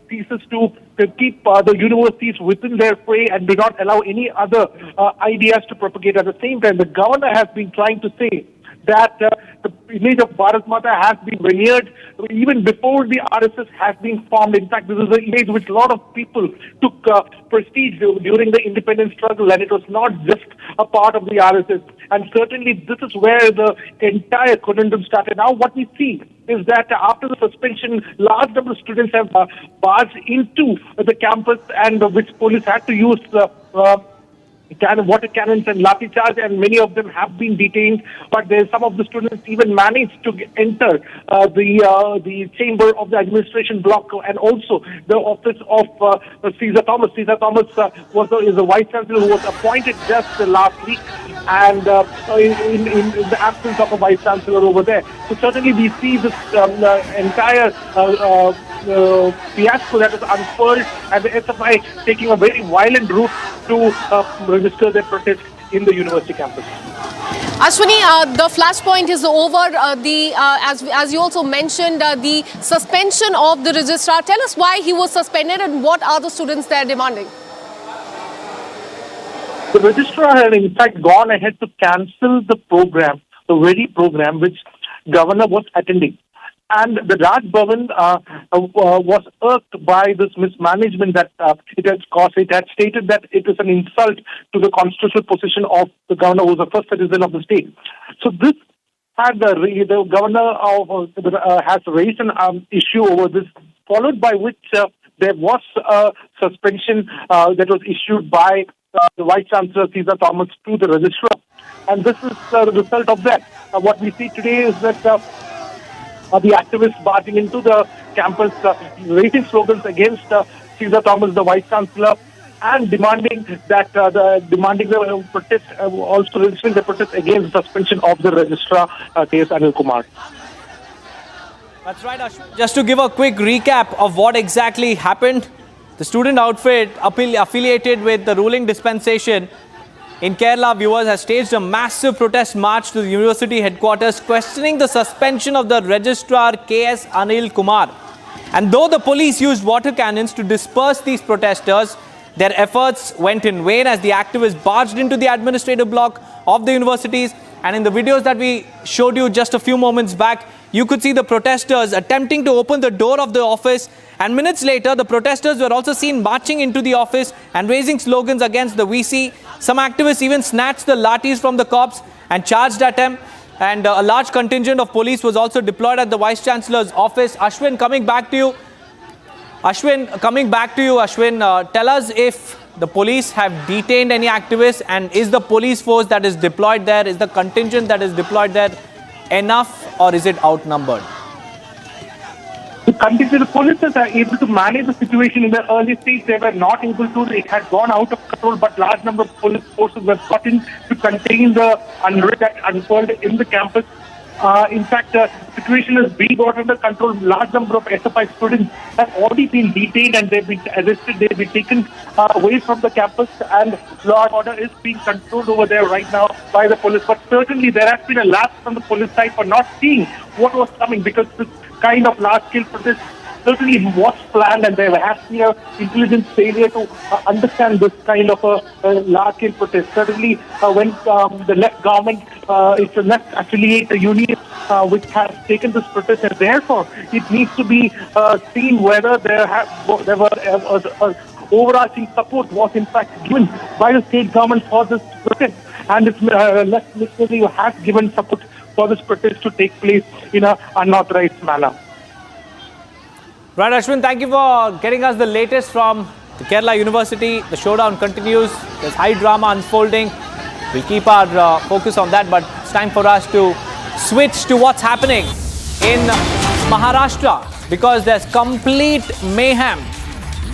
S13: ceases to keep the universities within their prey and do not allow any other ideas to propagate. At the same time, the governor has been trying to say that the image of Bharat Mata has been veneered even before the RSS has been formed. In fact, this is an image which a lot of people took prestige during the independence struggle, and it was not just a part of the RSS. And certainly this is where the entire conundrum started. Now what we see is that after the suspension, large number of students have barged into the campus, and which police had to use water cannons and lathi charge, and many of them have been detained. But some of the students even managed to enter the chamber of the administration block and also the office of Caesar Thomas. Caesar Thomas is the vice chancellor who was appointed just last week, and in the absence of a vice chancellor over there. So certainly we see this entire fiasco that is unfurled, and the SFI taking a very violent route to register their protest in the university campus.
S1: Ashwini, the flashpoint is over. As you also mentioned, the suspension of the registrar. Tell us why he was suspended and what are the students there demanding?
S13: The registrar had in fact gone ahead to cancel the program, the very program which governor was attending. And the Raj Bhavan was irked by this mismanagement that it has caused. It had stated that it is an insult to the constitutional position of the governor, who is the first citizen of the state. So this had the governor has raised an issue over this, followed by which there was a suspension that was issued by the Vice Chancellor Caesar Thomas to the registrar. And this is the result of that. What we see today is that the activists barging into the campus, raising slogans against Caesar Thomas, the Vice Chancellor, and demanding that the protest, also registering the protest against the suspension of the registrar, K.S. Anil Kumar.
S5: That's right, Ashwin. Just to give a quick recap of what exactly happened, the student outfit affiliated with the ruling dispensation in Kerala, viewers, has staged a massive protest march to the university headquarters questioning the suspension of the registrar K.S. Anil Kumar. And though the police used water cannons to disperse these protesters, their efforts went in vain as the activists barged into the administrative block of the universities. And in the videos that we showed you just a few moments back, you could see the protesters attempting to open the door of the office. And minutes later, the protesters were also seen marching into the office and raising slogans against the VC. Some activists even snatched the lathis from the cops and charged at them. And a large contingent of police was also deployed at the Vice Chancellor's office. Ashwin, coming back to you. Ashwin, tell us if the police have detained any activists, and is the police force that is deployed there, is the contingent that is deployed there enough, or is it outnumbered?
S13: The police are able to manage the situation in the early stage. They were not able to. It had gone out of control, but large number of police forces were brought in to contain the unrest that unfurled in the campus. In fact, the situation is being brought under control. Large number of SFI students have already been detained and they've been arrested. They've been taken away from the campus, and law and order is being controlled over there right now by the police. But certainly there has been a lapse from the police side for not seeing what was coming, because this kind of large-scale protest certainly was planned, and there has been an intelligence failure to understand this kind of a large-scale protest. Certainly, when the left government, it's a left affiliate union which has taken this protest, and therefore it needs to be seen whether there were overarching support was in fact given by the state government for this protest, and its left ministry has given support for this protest to take place in an unauthorized manner.
S5: Right, Ashwin, thank you for getting us the latest from the Kerala University. The showdown continues. There's high drama unfolding. We'll keep our focus on that, but it's time for us to switch to what's happening in Maharashtra, because there's complete mayhem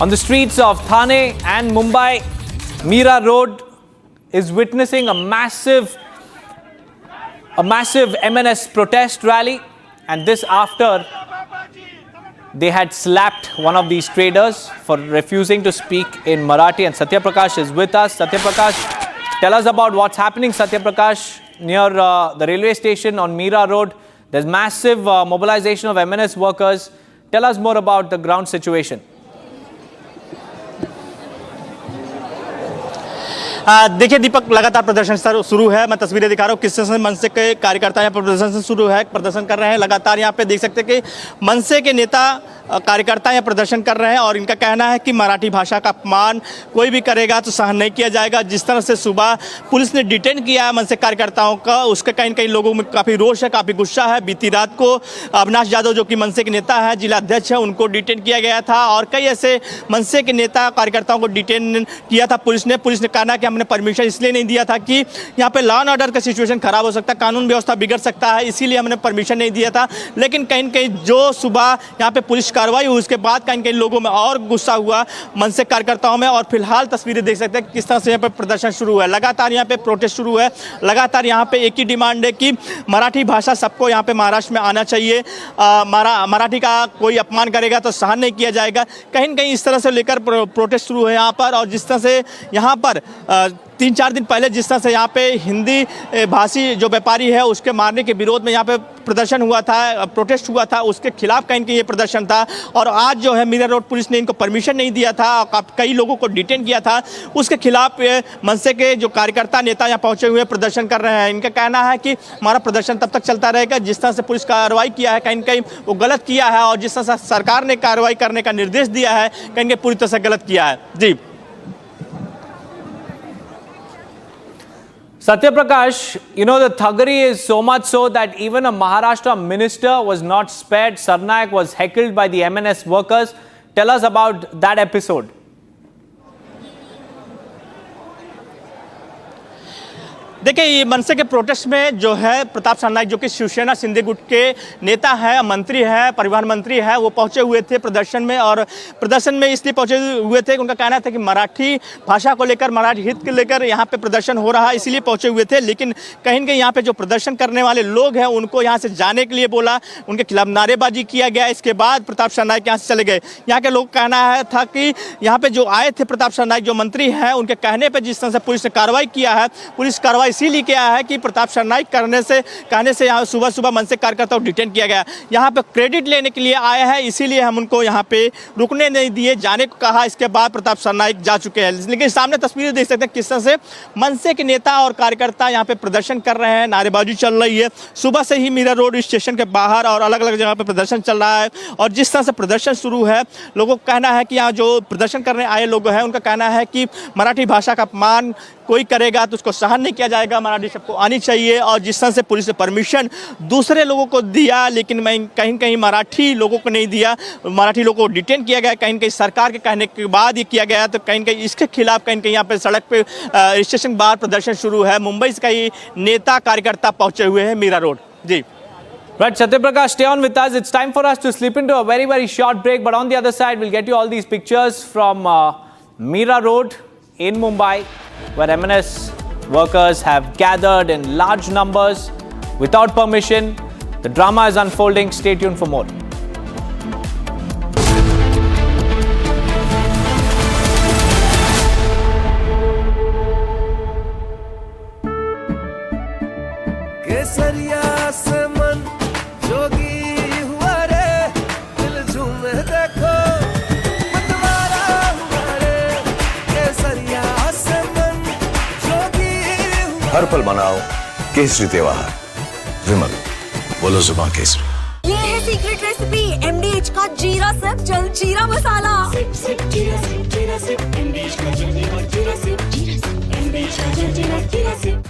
S5: on the streets of Thane and Mumbai. Mira Road is witnessing a massive MNS protest rally, and this after they had slapped one of these traders for refusing to speak in Marathi. And Satya Prakash is with us. Satya Prakash, tell us about what's happening, Satya Prakash, near the railway station on Mira Road. There's massive mobilization of MNS workers. Tell us more about the ground situation.
S12: देखिए दीपक, लगातार प्रदर्शन शुरू है। मैं तस्वीरें दिखा रहा हूँ किस तरह से मनसे के कार्यकर्ता यहाँ पर प्रदर्शन शुरू है, प्रदर्शन कर रहे हैं। लगातार यहाँ पे देख सकते हैं कि मनसे के नेता कार्यकर्ता यहाँ प्रदर्शन कर रहे हैं और इनका कहना है कि मराठी भाषा का अपमान कोई भी करेगा तो सहन नहीं किया जाएगा। जिस तरह से सुबह पुलिस ने डिटेन किया है मनसे कार्यकर्ताओं का, उसके कहीं कहीं लोगों में काफ़ी रोष है, काफ़ी गुस्सा है। बीती रात को अविनाश यादव जो कि मनसे के नेता है, जिला अध्यक्ष है, उनको डिटेन किया गया था और कई ऐसे मनसे के नेता कार्यकर्ताओं को डिटेन किया था पुलिस ने कहना कि हमने परमिशन इसलिए नहीं दिया था कि यहाँ पे लॉ एंड ऑर्डर का सिचुएशन खराब हो सकता है, कानून व्यवस्था बिगड़ सकता है, इसीलिए हमने परमिशन नहीं दिया था। लेकिन कहीं कहीं जो सुबह यहाँ पे पुलिस कार्रवाई हुई उसके बाद कहीं कहीं लोगों में और गुस्सा हुआ मनसे कार्यकर्ताओं में। और फिलहाल तस्वीरें देख सकते हैं किस तरह से यहाँ पे प्रदर्शन शुरू है। लगातार यहाँ पे प्रोटेस्ट शुरू है। लगातार यहाँ पे एक ही डिमांड है कि मराठी भाषा सबको यहाँ पे महाराष्ट्र में आना चाहिए। मराठी का कोई अपमान करेगा तो सहन नहीं किया जाएगा। कहीं न कहीं इस तरह से लेकर प्रोटेस्ट शुरू है यहाँ पर। और जिस तरह से यहाँ पर 3-4 दिन पहले जिस तरह से यहाँ पे हिंदी भाषी जो व्यापारी है उसके मारने के विरोध में यहाँ पे प्रदर्शन हुआ था, प्रोटेस्ट हुआ था, उसके खिलाफ कहीं ये प्रदर्शन था। और आज जो है मीरा रोड पुलिस ने इनको परमिशन नहीं दिया था, कई लोगों को डिटेन किया था, उसके खिलाफ मनसे के जो कार्यकर्ता नेता यहाँ पहुँचे हुए प्रदर्शन कर रहे हैं। इनका कहना है कि हमारा प्रदर्शन तब तक चलता रहेगा जिस तरह से पुलिस कार्रवाई किया है कहीं कहीं वो गलत किया है, और जिस तरह से सरकार ने कार्रवाई करने का निर्देश दिया है कहीं कहीं पूरी तरह से गलत किया है। जी
S5: Satya Prakash, you know, the thuggery is so much so that even a Maharashtra minister was not spared. Sarnaik was heckled by the MNS workers. Tell us about that episode.
S12: देखिए, ये मनसे के प्रोटेस्ट में जो है प्रताप सरनाईक जो कि शिवसेना शिंदे गुट के नेता है, मंत्री है, परिवहन मंत्री है, वो पहुंचे हुए थे प्रदर्शन में। और प्रदर्शन में इसलिए पहुंचे हुए थे, उनका कहना था कि मराठी भाषा को लेकर, मराठी हित को लेकर यहाँ पे प्रदर्शन हो रहा है, इसीलिए पहुंचे हुए थे। लेकिन कहीं न कहीं यहाँ पे जो प्रदर्शन करने वाले लोग हैं उनको यहाँ से जाने के लिए बोला, उनके खिलाफ नारेबाजी किया गया। इसके बाद प्रताप सरनाईक यहाँ से चले गए। यहाँ के लोग कहना है था कि यहाँ पे जो आए थे प्रताप सरनाईक जो मंत्री हैं, उनके कहने पर जिस तरह से पुलिस ने कार्रवाई किया है, पुलिस कार्रवाई इसीलिए किया है कि प्रताप सरनाईक कहने से यहाँ सुबह सुबह मनसे कार्यकर्ताओं को डिटेन किया गया। यहाँ पे क्रेडिट लेने के लिए आए हैं, इसीलिए हम उनको यहाँ पे रुकने नहीं दिए, जाने को कहा। इसके बाद प्रताप सरनाईक जा चुके हैं। लेकिन सामने तस्वीरें देख सकते हैं किस तरह से मनसे के नेता और कार्यकर्ता यहाँ पे प्रदर्शन कर रहे हैं, नारेबाजी चल रही है। सुबह से ही मीरा रोड स्टेशन के बाहर और अलग अलग जगह पे प्रदर्शन चल रहा है। और जिस तरह से प्रदर्शन शुरू है, लोगों का कहना है कि यहाँ जो प्रदर्शन करने आए लोग हैं उनका कहना है कि मराठी भाषा का अपमान कोई करेगा तो उसको सहन नहीं किया जाएगा, मराठी सबको आनी चाहिए। और जिस तरह से पुलिस ने परमिशन दूसरे लोगों को दिया, लेकिन कहीं कहीं मराठी लोगों को नहीं दिया, मराठी लोगों को डिटेन किया गया। कहीं कहीं सरकार के कहने के बाद ये किया गया, तो कहीं कहीं इसके खिलाफ कहीं कहीं यहाँ पे सड़क पे स्टेशन के बाहर प्रदर्शन शुरू है। मुंबई से कई नेता कार्यकर्ता पहुंचे हुए हैं Meera road. Ji
S5: Right, Satya Prakash, stay on with us. It's time for us to slip into a very, very short break. But on the other side, we'll get you all these pictures from Mira Road in Mumbai, where MNS workers have gathered in large numbers without permission. The drama is unfolding. Stay tuned for more.
S23: केसरिया से मन जोगी हुआ रे, दिल झूमे देखो मतवारा हुआ रे। केसरिया से मन जोगी हुआ।
S19: हर पल मनाओ केसरी त्योहार। विमल, बोलो जुबान केसरी।
S20: ये है सीक्रेट रेसिपी MDH का जीरा सिप जल जीरा मसाला। सिप सिप जीरा सिप जीरा सिप MDH का जल जीरा सिप MDH का जल जीरा SIP.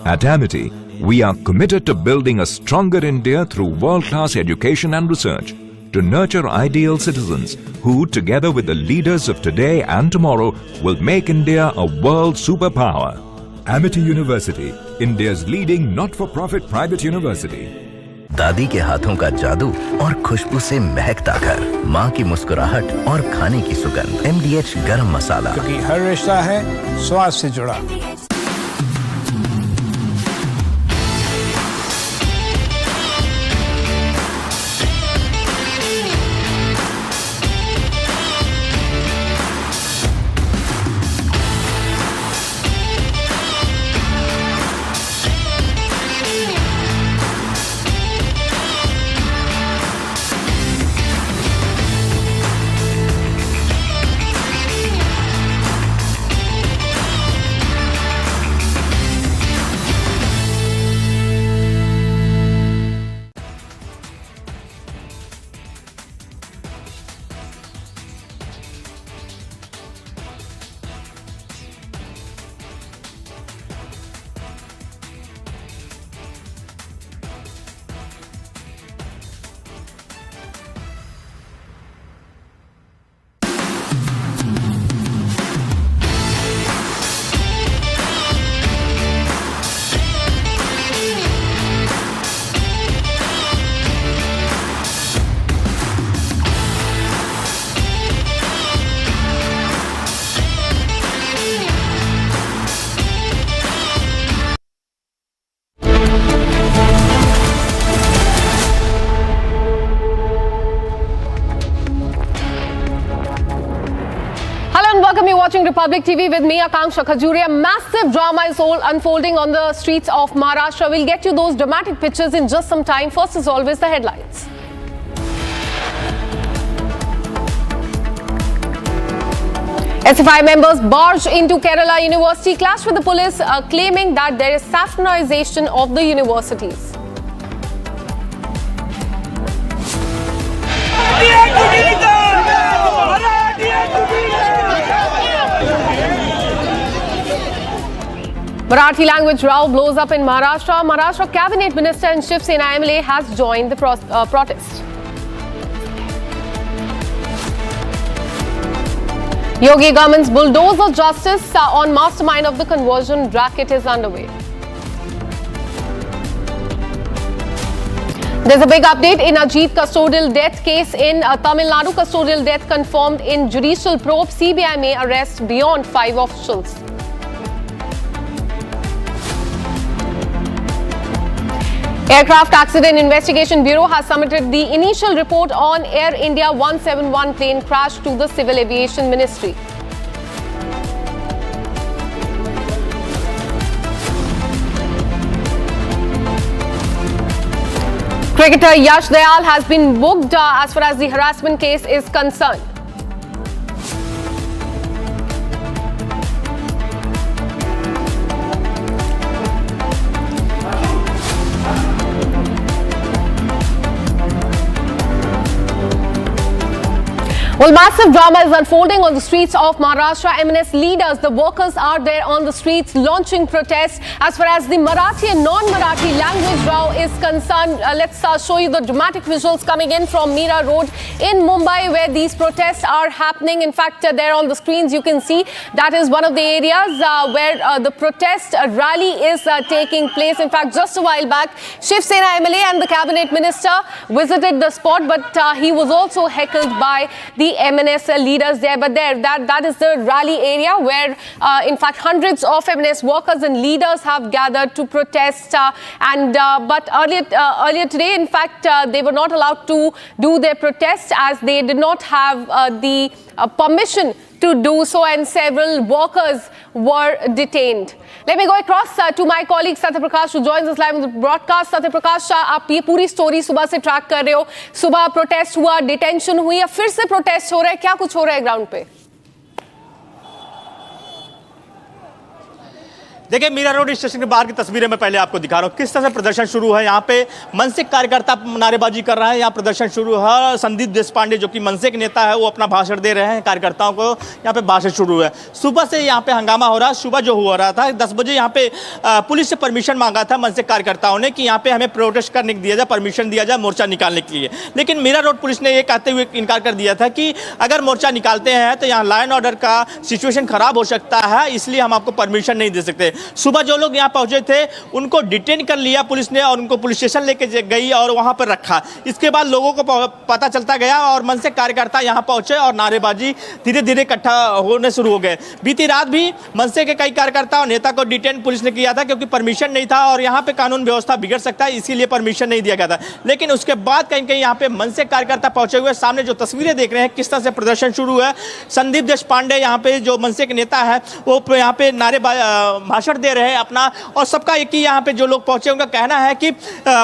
S10: At Amity, we are committed to building a stronger India through world-class education and research. to nurture ideal citizens who, together with the leaders of today and tomorrow, will make India a world superpower. Amity University, India's leading not-for-profit private university.
S7: दादी के हाथों का जादू और खुशबू से महकता घर, माँ की मुस्कुराहट और खाने की सुगंध, MDH गरम मसाला,
S2: क्योंकि हर रिश्ता है स्वाद से जुड़ा।
S1: Welcome, you're watching Republic TV with me, Akanksha Khajuria. Massive drama is all unfolding on the streets of Maharashtra. We'll get you those dramatic pictures in just some time. First, as always, the headlines. SFI members barged into Kerala University, clashed with the police, claiming that there is saffronization of the universities. Marathi language row blows up in Maharashtra. Maharashtra Cabinet Minister and Shiv Sena MLA has joined the protest. Yogi government's bulldoze of justice on mastermind of the conversion racket is underway. There's a big update in Ajit custodial death case in Tamil Nadu. Custodial death confirmed in judicial probe. CBI may arrest beyond 5 officials. Aircraft Accident Investigation Bureau has submitted the initial report on Air India 171 plane crash to the Civil Aviation Ministry. Cricketer Yash Dayal has been booked as far as the harassment case is concerned. Well, massive drama is unfolding on the streets of Maharashtra. MNS leaders, the workers are there on the streets launching protests. As far as the Marathi and non-Marathi language row is concerned, let's show you the dramatic visuals coming in from Mira Road in Mumbai, where these protests are happening. In fact, there on the screens you can see that is one of the areas where the protest rally is taking place. In fact, just a while back, Shiv Sena MLA and the Cabinet Minister visited the spot, but he was also heckled by the MNS leaders there. But that is the rally area where in fact hundreds of MNS workers and leaders have gathered to protest, but earlier today, in fact, they were not allowed to do their protest as they did not have the permission to do so, and several workers were detained. Let me go across to my colleague Satya Prakash, who joins us live on the broadcast. Satya Prakash, आप ये पूरी story सुबह से track कर रहे हो. सुबह protest हुआ, डिटेंशन हुई, या फिर से प्रोटेस्ट हो रहा है, क्या कुछ हो रहा है ग्राउंड पे?
S12: देखिए मीरा रोड स्टेशन के बाहर की तस्वीरें मैं पहले आपको दिखा रहा हूँ किस तरह से प्रदर्शन शुरू है। यहाँ पे मनसे कार्यकर्ता नारेबाजी कर रहे हैं, यहाँ प्रदर्शन शुरू है। संदीप देशपांडे जो कि मनसे के नेता है वो अपना भाषण दे रहे हैं कार्यकर्ताओं को, यहाँ पे भाषण शुरू है। सुबह से यहाँ पे हंगामा हो रहा है। सुबह जो हो रहा था 10 बजे यहाँ पे पुलिस से परमिशन मांगा था मनसे कार्यकर्ताओं ने कि यहाँ पे हमें प्रोटेस्ट करने दिया जाए, परमिशन दिया जाए मोर्चा निकालने के लिए। लेकिन मीरा रोड पुलिस ने ये कहते हुए इनकार कर दिया था कि अगर मोर्चा निकालते हैं तो यहाँ लॉ एंड ऑर्डर का सिचुएशन खराब हो सकता है, इसलिए हम आपको परमिशन नहीं दे सकते। सुबह जो लोग यहाँ पहुंचे थे उनको डिटेन कर लिया पुलिस ने और उनको पुलिस स्टेशन लेके गई और वहां पर रखा। इसके बाद लोगों को पता चलता गया और मनसे कार्यकर्ता यहाँ पहुंचे और नारेबाजी धीरे धीरे इकट्ठा होने शुरू हो गए। बीती रात भी मनसे के कई कार्यकर्ता और नेता को डिटेन पुलिस ने किया था क्योंकि परमिशन नहीं था और यहाँ पे कानून व्यवस्था बिगड़ सकता है, इसीलिए परमिशन नहीं दिया गया था। लेकिन उसके बाद कहीं कहीं यहाँ पे मनसे कार्यकर्ता पहुंचे हुए। सामने जो तस्वीरें देख रहे हैं किस तरह से प्रदर्शन शुरू है। संदीप देशपांडे यहाँ पे जो मनसे के नेता है वो यहाँ पे भाषण दे रहे हैं अपना, और सबका एक ही यहाँ पे जो लोग पहुंचे उनका कहना है कि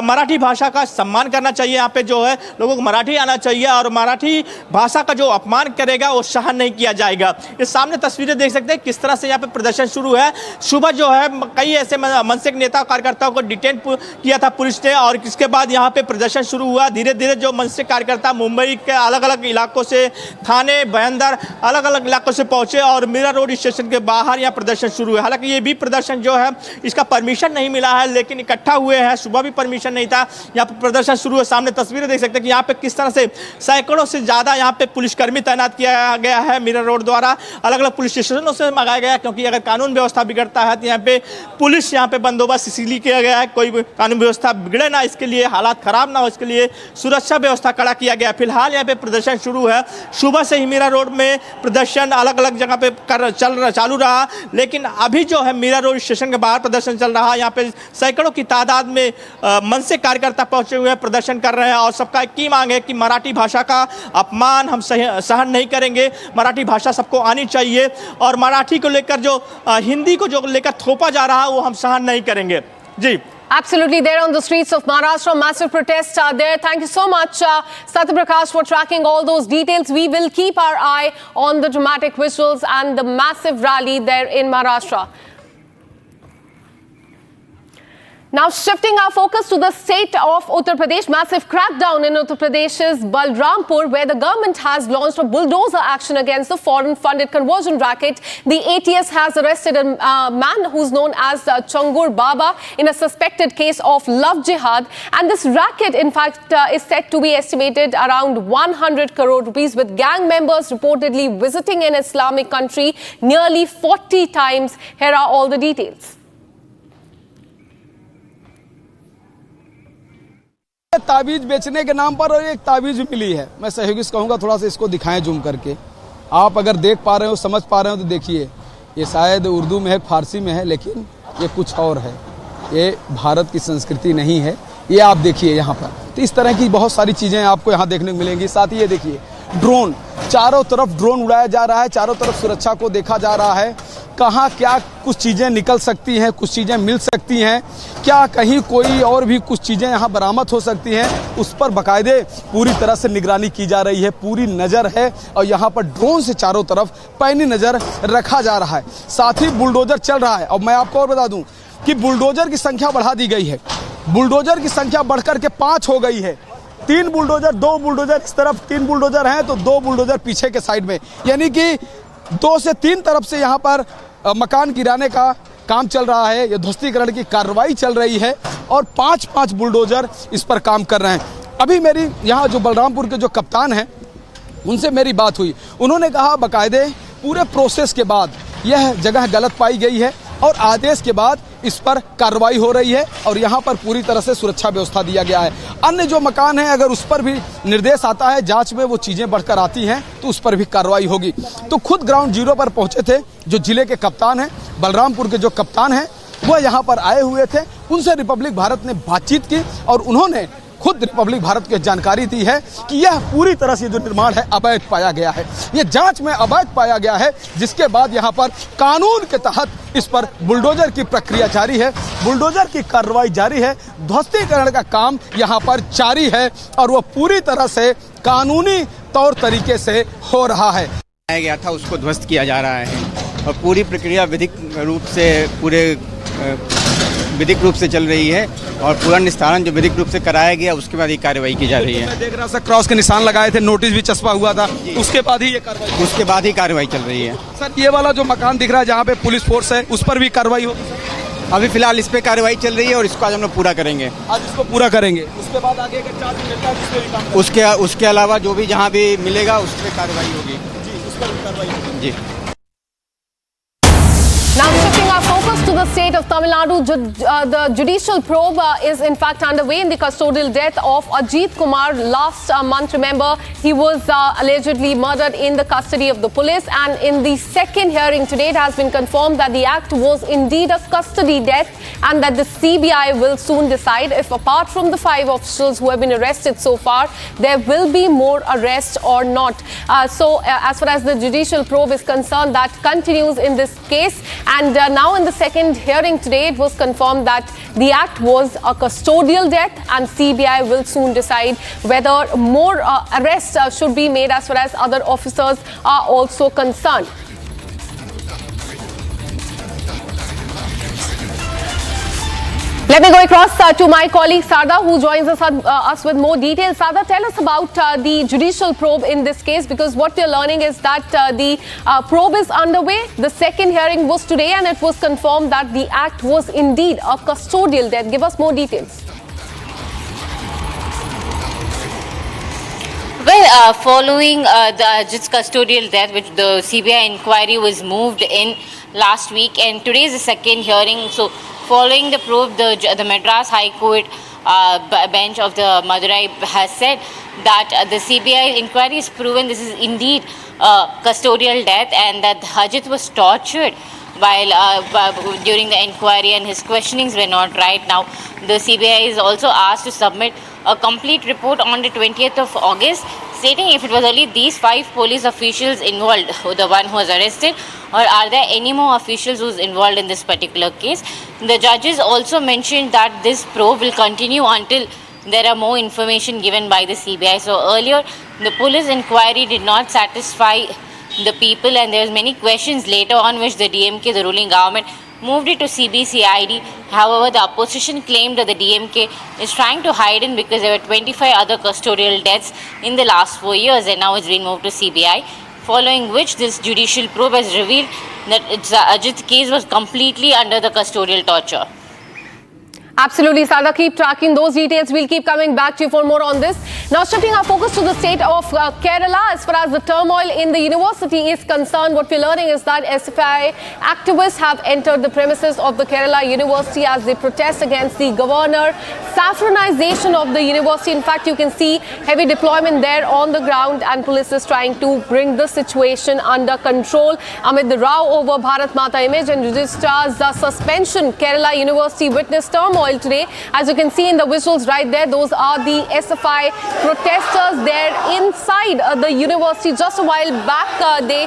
S12: मराठी भाषा का सम्मान करना चाहिए। यहाँ पे जो है लोगों को मराठी आना चाहिए और मराठी भाषा का जो अपमान करेगा वो सहन नहीं किया जाएगा। ये सामने तस्वीरें देख सकते हैं किस तरह से यहाँ पे प्रदर्शन शुरू है। सुबह जो है कई ऐसे मनसे के नेता कार्यकर्ताओं को डिटेन किया था पुलिस ने और इसके बाद यहाँ पे प्रदर्शन शुरू हुआ। धीरे धीरे जो मनसे कार्यकर्ता मुंबई के अलग अलग इलाकों से, थाने, बहंदर, अलग अलग इलाकों से पहुंचे और मीरा रोड स्टेशन के बाहर यहाँ प्रदर्शन शुरू है। हालांकि ये भी प्रदर्शन जो है इसका परमिशन नहीं मिला है, लेकिन इकट्ठा हुए हैं। सुबह भी परमिशन नहीं था, यहाँ पर प्रदर्शन शुरू है। सामने तस्वीरें देख सकते हैं कि यहाँ पे किस तरह से सैकड़ों से ज़्यादा यहाँ पे पुलिसकर्मी तैनात किया गया है मीरा रोड द्वारा। अलग अलग पुलिस स्टेशनों से मंगाया गया क्योंकि अगर कानून व्यवस्था बिगड़ता है तो यहाँ पे पुलिस यहाँ पे बंदोबस्त इसीलिए किया गया है, कोई कानून व्यवस्था बिगड़े ना, इसके लिए हालात खराब ना हो, इसके लिए सुरक्षा व्यवस्था कड़ा किया गया। फिलहाल यहाँ पे प्रदर्शन शुरू है। सुबह से ही मीरा रोड में प्रदर्शन अलग अलग जगह पे चालू रहा, लेकिन अभी जो है मीरा रोड स्टेशन के बाहर प्रदर्शन चल रहा है। यहाँ पे सैकड़ों की तादाद में मनसे कार्यकर्ता पहुंचे हुए हैं, प्रदर्शन कर रहे हैं और सबका एक ही मांग है कि मराठी भाषा का अपमान हम सहन नहीं करेंगे। मराठी भाषा सबको आनी चाहिए और मराठी को लेकर जो हिंदी को जो लेकर थोपा जा रहा है वो हम सहन नहीं करेंगे। जी
S1: Absolutely, there on the streets of Maharashtra, massive protests are there. Thank you so much, Satya Prakash, for tracking all those details. We will keep our eye on the dramatic visuals and the massive rally there in Maharashtra. Now shifting our focus to the state of Uttar Pradesh, massive crackdown in Uttar Pradesh's Balrampur, where the government has launched a bulldozer action against the foreign-funded conversion racket. The ATS has arrested a man who's known as Changur Baba in a suspected case of love jihad. And this racket, in fact, is said to be estimated around 100 crore rupees, with gang members reportedly visiting an Islamic country nearly 40 times. Here are all the details.
S4: ताबीज बेचने के नाम पर और एक ताबीज भी मिली है। मैं सहयोगी से कहूँगा थोड़ा सा इसको दिखाएं जूम करके। आप अगर देख पा रहे हो, समझ पा रहे हो तो देखिए, ये शायद उर्दू में है, फारसी में है, लेकिन ये कुछ और है। ये भारत की संस्कृति नहीं है। ये आप देखिए यहाँ पर, तो इस तरह की बहुत सारी चीज़ें आपको यहाँ देखने को मिलेंगी। साथ ही ये देखिए ड्रोन, चारों तरफ ड्रोन उड़ाया जा रहा है, चारों तरफ सुरक्षा को देखा जा रहा है। कहाँ क्या कुछ चीज़ें निकल सकती हैं, कुछ चीज़ें मिल सकती हैं, क्या कहीं कोई और भी कुछ चीज़ें यहाँ बरामद हो सकती हैं, उस पर बाकायदे पूरी तरह से निगरानी की जा रही है, पूरी नज़र है और यहाँ पर ड्रोन से चारों तरफ पैनी नज़र रखा जा रहा है। साथ ही बुलडोजर चल रहा है। और मैं आपको और बता दूँ कि बुलडोजर की संख्या बढ़ा दी गई है। बुलडोजर की संख्या बढ़कर के 5 हो गई है। 3 बुलडोजर, 2 बुलडोजर इस तरफ, 3 बुलडोजर हैं तो 2 बुलडोजर पीछे के साइड में, यानी कि 2 से 3 तरफ से यहाँ पर मकान गिराने का काम चल रहा है। ये ध्वस्तीकरण की कार्रवाई चल रही है और 5-5 बुलडोजर इस पर काम कर रहे हैं। अभी मेरी यहाँ जो बलरामपुर के जो कप्तान हैं उनसे मेरी बात हुई। उन्होंने कहा बाकायदे पूरे प्रोसेस के बाद यह जगह गलत पाई गई है और आदेश के बाद इस पर कार्रवाई हो रही है और यहाँ पर पूरी तरह से सुरक्षा व्यवस्था दिया गया है। अन्य जो मकान हैं अगर उस पर भी निर्देश आता है, जांच में वो चीज़ें बढ़कर आती हैं तो उस पर भी कार्रवाई होगी। तो खुद ग्राउंड जीरो पर पहुंचे थे जो जिले के कप्तान हैं, बलरामपुर के जो कप्तान हैं वो यहाँ पर आए हुए थे। उनसे रिपब्लिक भारत ने बातचीत की और उन्होंने खुद रिपब्लिक भारत को जानकारी दी है कि यह पूरी तरह से जो निर्माण है अवैध पाया गया है, यह जांच में अवैध पाया गया है, जिसके बाद यहां पर कानून के तहत इस पर बुलडोजर की प्रक्रिया जारी है, बुलडोजर की कार्रवाई जारी है, ध्वस्तीकरण का काम यहां पर जारी है और वह पूरी तरह से कानूनी तौर तरीके से हो रहा है।
S15: गया था उसको ध्वस्त किया जा रहा है और पूरी प्रक्रिया विधिक रूप से पूरे विधिक रूप से चल रही है और पूरा निस्तारण जो विधिक रूप से कराया गया उसके बाद ये कार्रवाई की जा रही है।
S4: मैं देख रहा था क्रॉस के निशान लगाए थे, नोटिस भी चस्पा हुआ था, उसके बाद ही ये कार्रवाई,
S15: उसके बाद ही कार्रवाई चल रही है।
S4: सर ये वाला जो मकान दिख रहा है जहाँ पे पुलिस फोर्स है उस पर भी कार्रवाई होगी?
S15: अभी फिलहाल इस पे कार्रवाई चल रही है और इसको आज हम लोग पूरा करेंगे।
S4: आज इसको पूरा करेंगे, उसके बाद आगे अगर चार्ज मिलता है जिसपे भी काम
S15: उसके अलावा जो भी जहाँ भी मिलेगा उस पर कार्रवाई होगी।
S4: जी, उस पर भी कार्रवाई होगी।
S15: जी।
S1: Now shifting our focus to the state of Tamil Nadu, the judicial probe is in fact underway in the custodial death of Ajit Kumar. Last month, remember, he was allegedly murdered in the custody of the police, and in the second hearing today, it has been confirmed that the act was indeed a custody death and that the CBI will soon decide if, apart from the 5 officials who have been arrested so far, there will be more arrests or not. As far as the judicial probe is concerned, that continues in this case. And now in the second hearing today, it was confirmed that the act was a custodial death and CBI will soon decide whether more arrests should be made as far as other officers are also concerned. Let me go across to my colleague Sada, who joins us with more details. Sada, tell us about the judicial probe in this case, because what we are learning is that the probe is underway. The second hearing was today and it was confirmed that the act was indeed a custodial death. Give us more details.
S11: Well, following the Ajit's custodial death, which the CBI inquiry was moved in last week, and today is the second hearing. So, following the probe, the Madras High Court bench of the Madurai has said that the CBI inquiry has proven this is indeed a custodial death and that Ajit was tortured while during the inquiry and his questionings were not right. Now, the CBI is also asked to submit a complete report on the 20th of August, stating if it was only these 5 police officials involved, the one who was arrested, or are there any more officials who's involved in this particular case. The judges also mentioned that this probe will continue until there are more information given by the CBI. So earlier, the police inquiry did not satisfy the people and there was many questions later on which the DMK, the ruling government, moved it to CBCID. However, the opposition claimed that the DMK is trying to hide in because there were 25 other custodial deaths in the last 4 years and now it's been moved to CBI. Following which this judicial probe has revealed that Ajit's case was completely under the custodial torture.
S1: Absolutely, Sada. Keep tracking those details. We'll keep coming back to you for more on this. Now, shifting our focus to the state of Kerala, as far as the turmoil in the university is concerned, what we're learning is that SFI activists have entered the premises of the Kerala University as they protest against the governor saffronization of the university. In fact, you can see heavy deployment there on the ground and police is trying to bring the situation under control. Amid the row over Bharat Mata image and registrar's suspension, Kerala University witnessed turmoil today. As you can see in the visuals right there, those are the SFI protesters there inside the university. Just a while back, they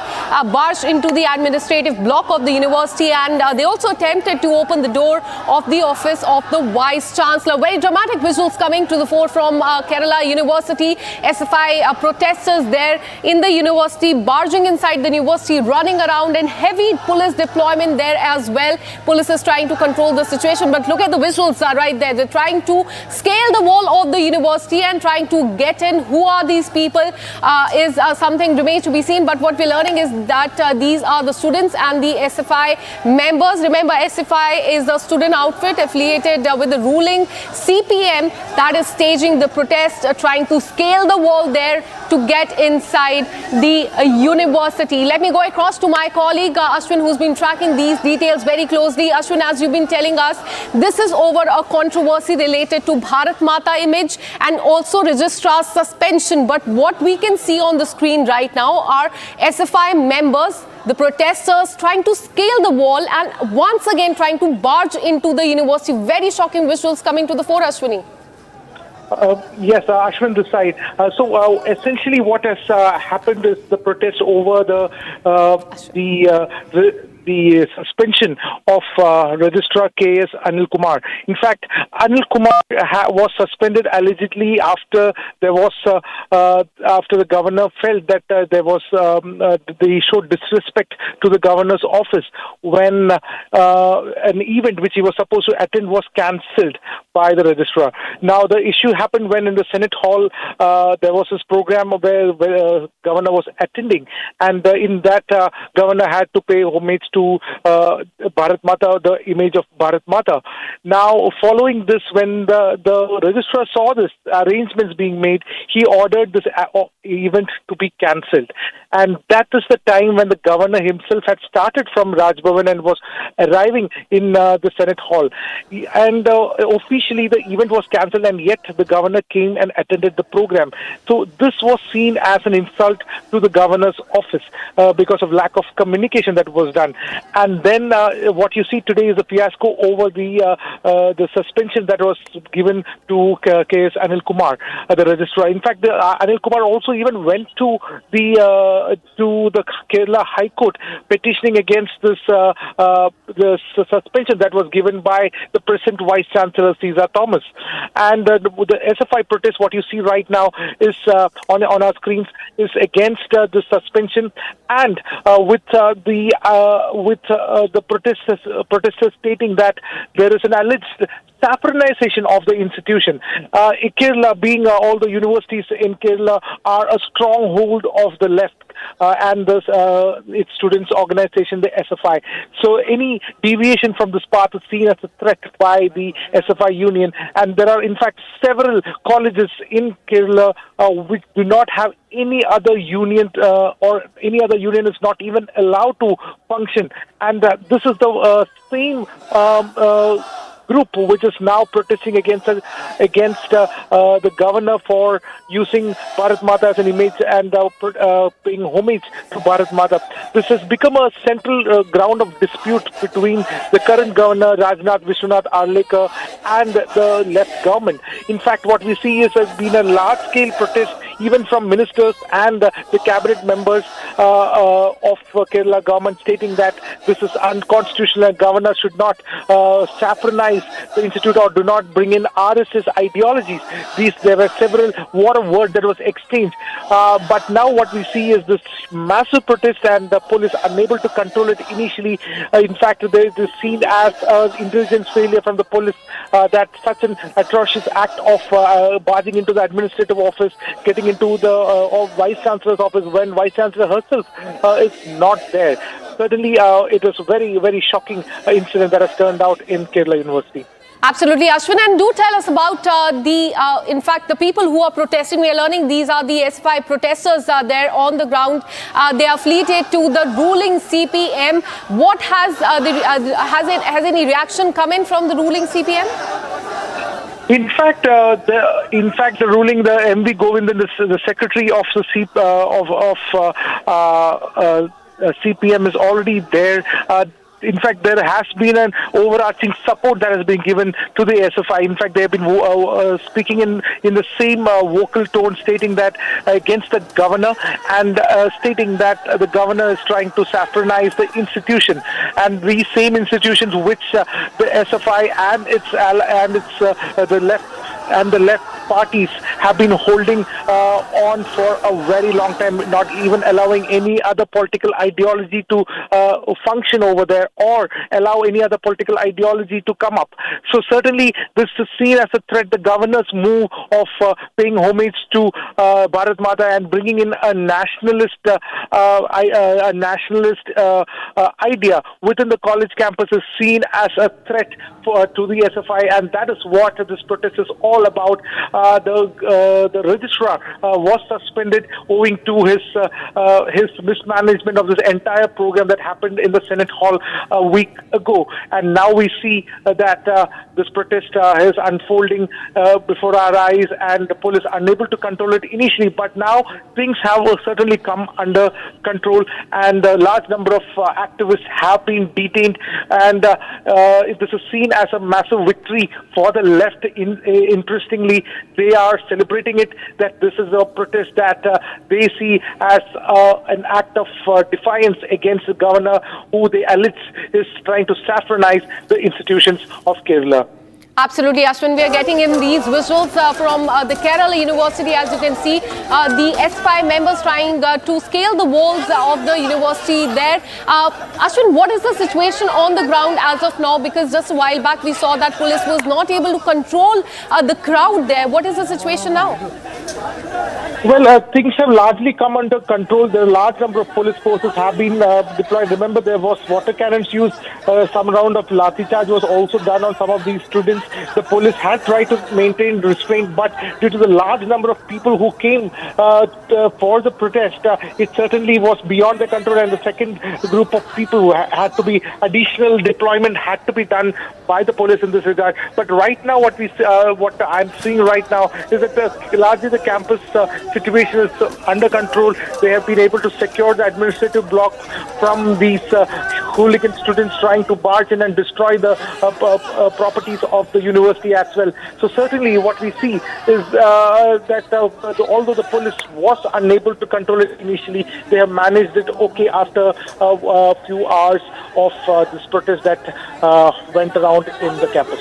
S1: barged into the administrative block of the university and they also attempted to open the door of the office of the Vice Chancellor. Very dramatic visuals coming to the fore from Kerala University. SFI protesters there in the university, barging inside the university, running around, and heavy police deployment there as well. Police is trying to control the situation, but look at the visuals right there. They're trying to scale the wall of the university and trying to get in. Who are these people is something remains to be seen, but what we're learning is that these are the students and the SFI members. Remember, SFI is a student outfit affiliated with the ruling CPM that is staging the protest, trying to scale the wall there to get inside the university. Let me go across to my colleague Ashwin, who's been tracking these details very closely. Ashwin, as you've been telling us, this is over a controversy related to Bharat Mata image and also registrar's suspension. But what we can see on the screen right now are SFI members, the protesters trying to scale the wall and once again trying to barge into the university. Very shocking visuals coming to the fore, Ashwini.
S13: Yes, Ashwin this side. So essentially what has happened is the protest over the suspension of Registrar K.S. Anil Kumar. In fact, Anil Kumar was suspended allegedly after there was after the governor felt that they showed disrespect to the governor's office when an event which he was supposed to attend was cancelled by the registrar. Now, the issue happened when in the Senate hall there was this program where governor was attending, and in that governor had to pay homage to Bharat Mata, the image of Bharat Mata. Now, following this, when the registrar saw this arrangements being made, he ordered this event to be cancelled. And that is the time when the governor himself had started from Raj Bhavan and was arriving in the Senate hall. And officially the event was cancelled, and yet the governor came and attended the program. So this was seen as an insult to the governor's office because of lack of communication that was done. And then what you see today is a fiasco over the suspension that was given to K.S. Anil Kumar, the registrar. In fact, Anil Kumar also even went to the Kerala High Court petitioning against this suspension that was given by the present Vice Chancellor Caesar Thomas. And the SFI protest, what you see right now is on our screens, is against the suspension, and with the protesters stating that there is an alleged saffronization of the institution. Kerala, being all the universities in Kerala are a stronghold of the left and its students' organization, the SFI. So any deviation from this path is seen as a threat by the SFI union, and there are in fact several colleges in Kerala which do not have any other union or any other union is not even allowed to function, and this is the same group which is now protesting against the governor for using Bharat Mata as an image and paying homage to Bharat Mata. This has become a central ground of dispute between the current governor Rajnath Vishwanath Arlekar and the left government. In fact, what we see is has been a large-scale protest even from ministers and the cabinet members of Kerala government, stating that this is unconstitutional and governor should not saffronize the institute or do not bring in RSS ideologies. There were several war of words that was exchanged. But now what we see is this massive protest, and the police unable to control it initially. In fact, there is seen as intelligence failure from the police that such an atrocious act of barging into the administrative office, getting into the Vice Chancellor's office when Vice Chancellor herself is not there. Certainly, it was a very, very shocking incident that has turned out in Kerala University.
S1: Absolutely, Ashwin, and do tell us about in fact, the people who are protesting. We are learning these are the SFI protesters there on the ground. They are affiliated to the ruling CPM. What has has any reaction come in from the ruling CPM?
S13: In fact, the ruling, the MV Govindan, the secretary of the CPM is already there. In fact, there has been an overarching support that has been given to the SFI. In fact, they have been speaking in the same vocal tone, stating that against the governor and stating that the governor is trying to saffronize the institution, and these same institutions which the SFI and the left parties have been holding on for a very long time, not even allowing any other political ideology to function over there or allow any other political ideology to come up. So certainly this is seen as a threat. The governor's move of paying homage to Bharat Mata and bringing in a nationalist idea within the college campus is seen as a threat to the SFI, and that is what this protest is all about. The registrar was suspended owing to his mismanagement of this entire program that happened in the Senate hall a week ago, and now we see that this protest is unfolding before our eyes, and the police are unable to control it initially, but now things have certainly come under control, and a large number of activists have been detained, and this is seen as a massive victory for the left. Interestingly, they are celebrating celebrating it, that this is a protest that they see as an act of defiance against the governor, who they allege is trying to saffronize the institutions of Kerala.
S1: Absolutely, Ashwin. We are getting in these visuals from the Kerala University. As you can see, the S5 members trying to scale the walls of the university there. Ashwin, what is the situation on the ground as of now? Because just a while back, we saw that police was not able to control the crowd there. What is the situation now?
S13: Well, things have largely come under control. There are a large number of police forces have been deployed. Remember, there was water cannons used. Some round of lathi charge was also done on some of these students. The police had tried to maintain restraint, but due to the large number of people who came for the protest, it certainly was beyond their control. And the second group of people who had to be additional deployment had to be done by the police in this regard. But right now, what I'm seeing right now is that largely the campus situation is under control. They have been able to secure the administrative block from these hooligan students trying to barge in and destroy the properties of the university as well. So certainly what we see is that although the police was unable to control it initially, they have managed it okay after a few hours of this protest that went around in the campus.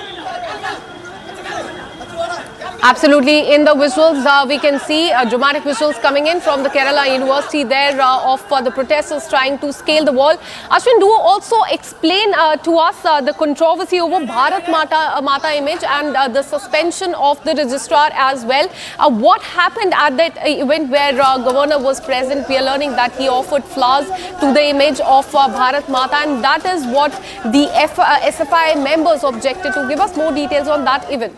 S1: Absolutely. In the visuals, we can see dramatic visuals coming in from the Kerala University there of the protesters trying to scale the wall. Ashwin, do also explain to us the controversy over Bharat Mata image and the suspension of the registrar as well. What happened at that event where Governor was present? We are learning that he offered flowers to the image of Bharat Mata, and that is what the SFI members objected to. Give us more details on that event.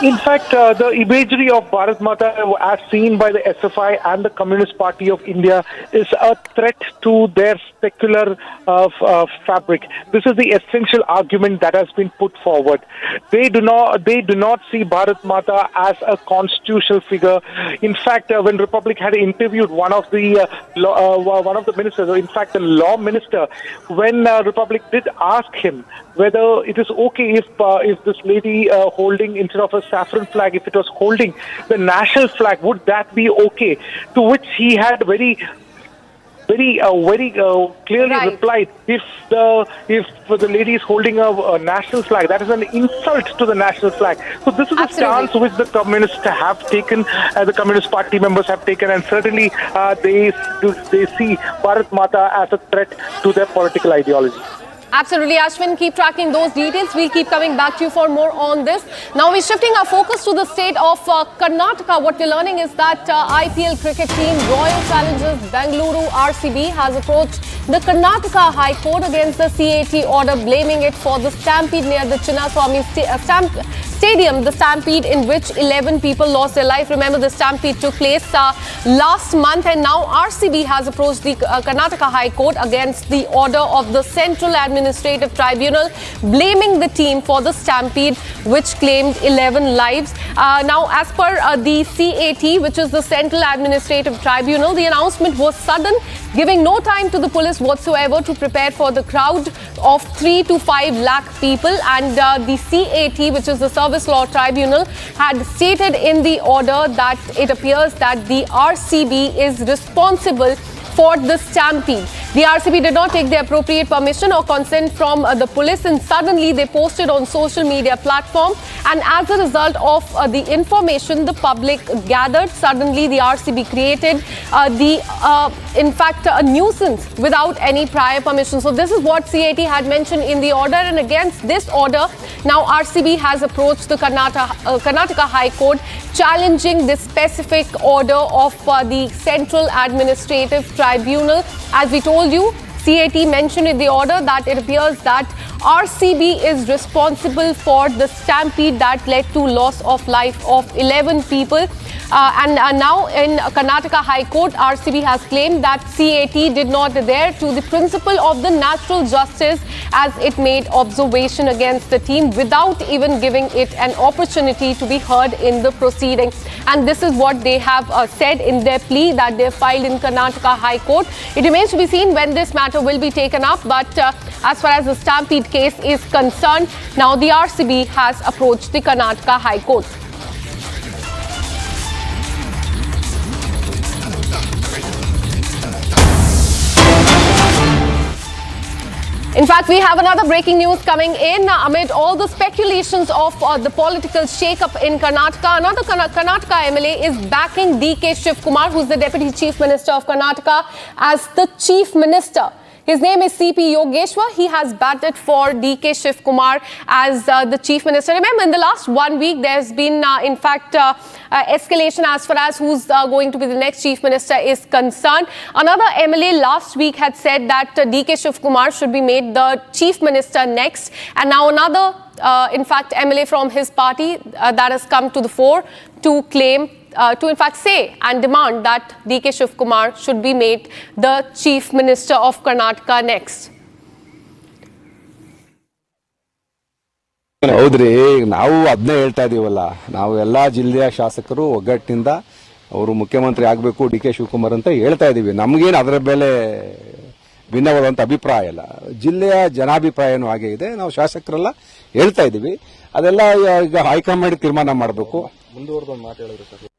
S13: In fact, the imagery of Bharat Mata, as seen by the SFI and the Communist Party of India, is a threat to their secular fabric. This is the essential argument that has been put forward. They do not see Bharat Mata as a constitutional figure. In fact, when Republic had interviewed one of the ministers, or in fact the law minister, when Republic did ask him whether it is okay if this lady holding, instead of a saffron flag, if it was holding the national flag, would that be okay? To which he had very clearly replied, if the lady is holding a national flag, that is an insult to the national flag. So this is a stance which the communists have taken, the Communist Party members have taken, and certainly they see Bharat Mata as a threat to their political ideology.
S1: Absolutely, Ashwin. Keep tracking those details. We'll keep coming back to you for more on this. Now we're shifting our focus to the state of Karnataka. What we're learning is that IPL cricket team Royal Challengers Bengaluru RCB has approached the Karnataka High Court against the CAT order, blaming it for the stampede near the Chinnaswamy Stadium, the stampede in which 11 people lost their life. Remember, the stampede took place last month, and now RCB has approached the Karnataka High Court against the order of the Central Administrative Tribunal, blaming the team for the stampede, which claimed 11 lives. Now, as per the CAT, which is the Central Administrative Tribunal, the announcement was sudden, giving no time to the police whatsoever to prepare for the crowd of 3 to 5 lakh people. And the CAT, which is the Service Law Tribunal, had stated in the order that it appears that the RCB is responsible for the stampede. The RCB did not take the appropriate permission or consent from the police, and suddenly they posted on social media platform, and as a result of the information the public gathered, suddenly the RCB created in fact a nuisance without any prior permission. So this is what CAT had mentioned in the order, and against this order now RCB has approached the Karnataka High Court, challenging this specific order of the Central Administrative Tribunal. As we told you, CAT mentioned in the order that it appears that RCB is responsible for the stampede that led to loss of life of 11 people. And now in Karnataka High Court, RCB has claimed that CAT did not adhere to the principle of the natural justice as it made observation against the team without even giving it an opportunity to be heard in the proceeding. And this is what they have said in their plea that they filed in Karnataka High Court. It remains to be seen when this matter will be taken up, but as far as the stampede case is concerned, now the RCB has approached the Karnataka High Court. In fact, we have another breaking news coming in amid all the speculations of the political shake-up in Karnataka. Another Karnataka MLA is backing DK Shivkumar, who's the Deputy Chief Minister of Karnataka, as the Chief Minister. His name is CP Yogeshwar. He has batted for DK Shivkumar as the Chief Minister. Remember, in the last 1 week, there's been, in fact, escalation as far as who's going to be the next Chief Minister is concerned. Another MLA last week had said that DK Shivkumar should be made the Chief Minister next. And now another, in fact, MLA from his party that has come to the fore to claim to in fact say and demand that DK Shivkumar should be made the Chief Minister of Karnataka next.
S3: ಹೌದ್ರಿ, ನಾವು ಅದನ್ನೇ ಹೇಳ್ತಾ ಇದೀವಲ್ಲ. ನಾವು ಎಲ್ಲಾ ಜಿಲ್ಲೆಯ ಶಾಸಕರು ಒಗ್ಗಟ್ಟಿನಿಂದ ಅವರು ಮುಖ್ಯಮಂತ್ರಿ ಆಗಬೇಕು ಡಿ ಕೆ ಶಿವಕುಮಾರ್ ಅಂತ ಹೇಳ್ತಾ ಇದೀವಿ. ನಮಗೇನು ಅದರ ಮೇಲೆ ಭಿನ್ನವಾದಂತ ಅಭಿಪ್ರಾಯ ಇಲ್ಲ. ಜಿಲ್ಲೆಯ ಜನಾಭಿಪ್ರಾಯನೂ ಹಾಗೆ ಇದೆ. ನಾವು ಶಾಸಕರೆಲ್ಲ ಹೇಳ್ತಾ ಇದೀವಿ. ಅದೆಲ್ಲ ಈಗ ಹೈಕಮಾಂಡ್ ತೀರ್ಮಾನ ಮಾಡಬೇಕು. ಮುಂದುವರೆದು ಮಾತು ಹೇಳಿದ್ರು sir.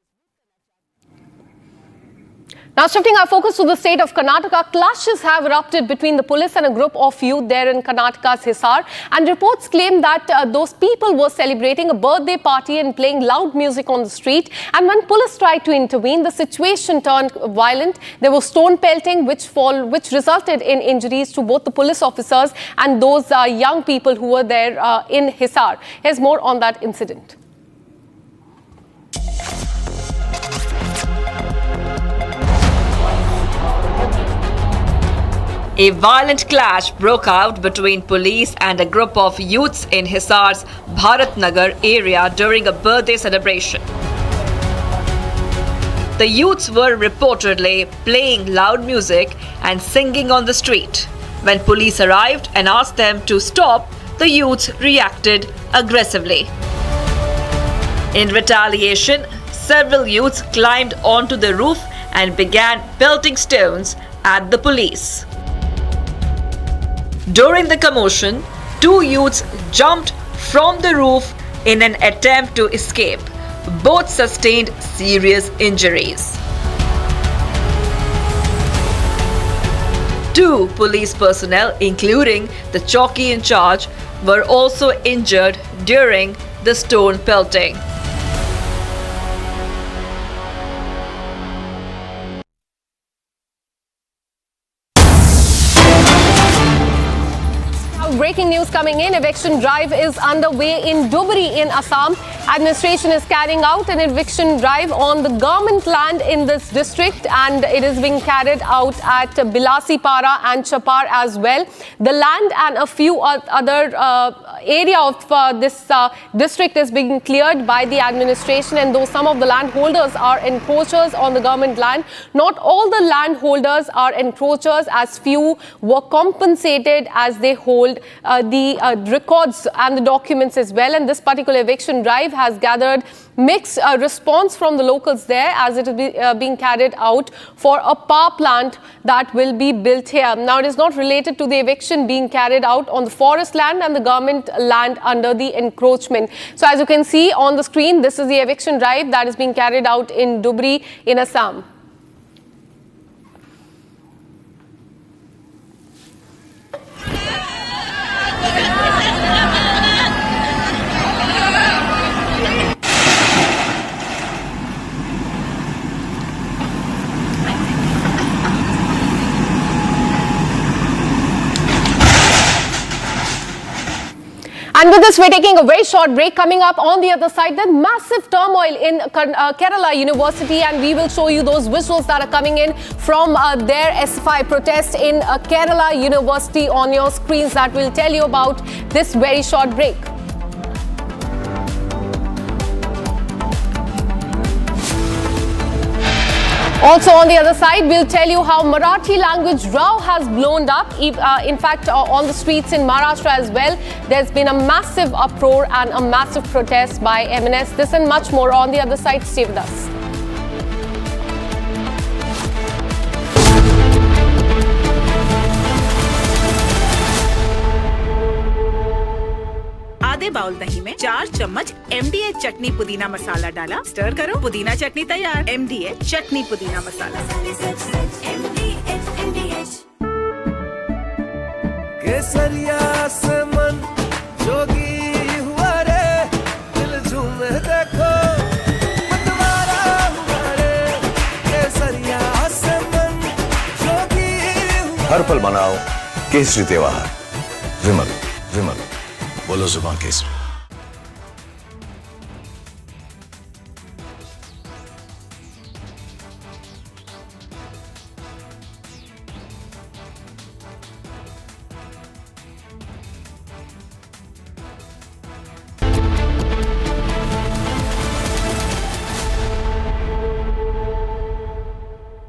S1: Now shifting our focus to the state of Karnataka, clashes have erupted between the police and a group of youth there in Karnataka's Hisar, and reports claim that those people were celebrating a birthday party and playing loud music on the street, and when police tried to intervene, the situation turned violent. There was stone pelting which resulted in injuries to both the police officers and those young people who were there in Hisar. Here's more on that incident.
S21: A violent clash broke out between police and a group of youths in Hisar's Bharat Nagar area during a birthday celebration. The youths were reportedly playing loud music and singing on the street. When police arrived and asked them to stop, the youths reacted aggressively. In retaliation, several youths climbed onto the roof and began pelting stones at the police. During the commotion, two youths jumped from the roof in an attempt to escape. Both sustained serious injuries. Two police personnel, including the chowki in charge, were also injured during the stone pelting.
S1: Breaking news coming in. Eviction drive is underway in Dhubri in Assam. Administration is carrying out an eviction drive on the government land in this district, and it is being carried out at Bilasipara and Chapar as well. The land and a few other area of this district is being cleared by the administration, and though some of the landholders are encroachers on the government land, not all the landholders are encroachers, as few were compensated as they hold the records and the documents as well. And this particular eviction drive has gathered mixed response from the locals there, as it is being carried out for a power plant that will be built here. Now, it is not related to the eviction being carried out on the forest land and the government land under the encroachment. So as you can see on the screen, this is the eviction drive that is being carried out in Dhubri in Assam. And with this, we're taking a very short break. Coming up on the other side, there's massive turmoil in Kerala University, and we will show you those visuals that are coming in from their SFI protest in Kerala University on your screens that will tell you about this very short break. Also on the other side, we'll tell you how Marathi language row has blown up. In fact, on the streets in Maharashtra as well, there's been a massive uproar and a massive protest by MNS. This and much more on the other side. Stay with us.
S22: आधे bowl दही में 4 चम्मच MDH चटनी पुदीना मसाला डाला, stir करो, पुदीना चटनी तैयार। MDH चटनी पुदीना मसाला।
S23: केसरिया से मन जोगी हुआ रे, दिल झूमे देखो मतवारा हुआ रे, केसरिया से मन जोगी हुआ।
S8: हर पल मनाओ केसरी त्योहार। विमल विमल बोलो जुबान केसरी।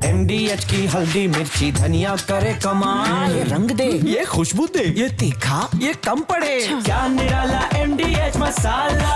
S23: MDH की हल्दी मिर्ची धनिया करे कमाल, ये रंग दे ये खुशबू दे ये तीखा ये कम पड़े, क्या निराला MDH masala.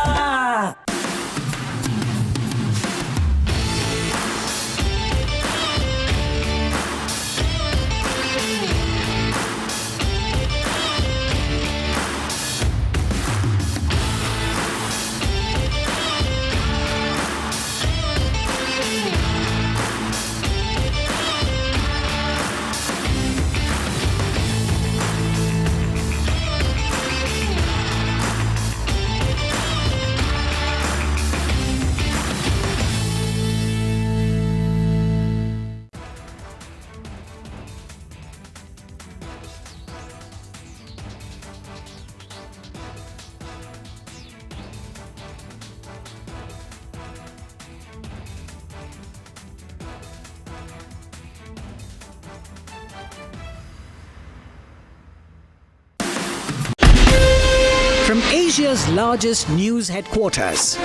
S6: From Asia's largest news headquarters,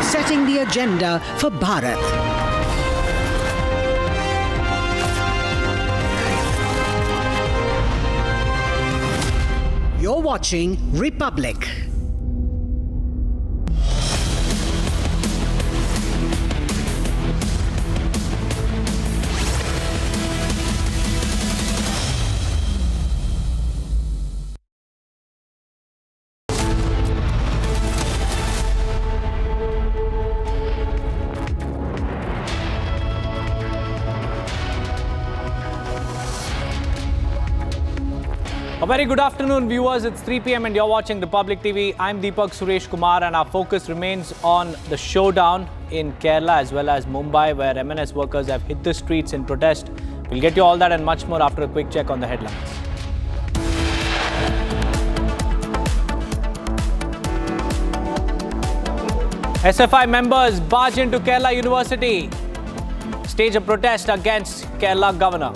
S6: setting the agenda for Bharat. You're watching Republic.
S5: A very good afternoon, viewers. It's 3 p.m. and you're watching Republic TV. I'm Deepak Suresh Kumar, and our focus remains on the showdown in Kerala as well as Mumbai, where MNS workers have hit the streets in protest. We'll get you all that and much more after a quick check on the headlines. SFI members barge into Kerala University, stage a protest against Kerala governor.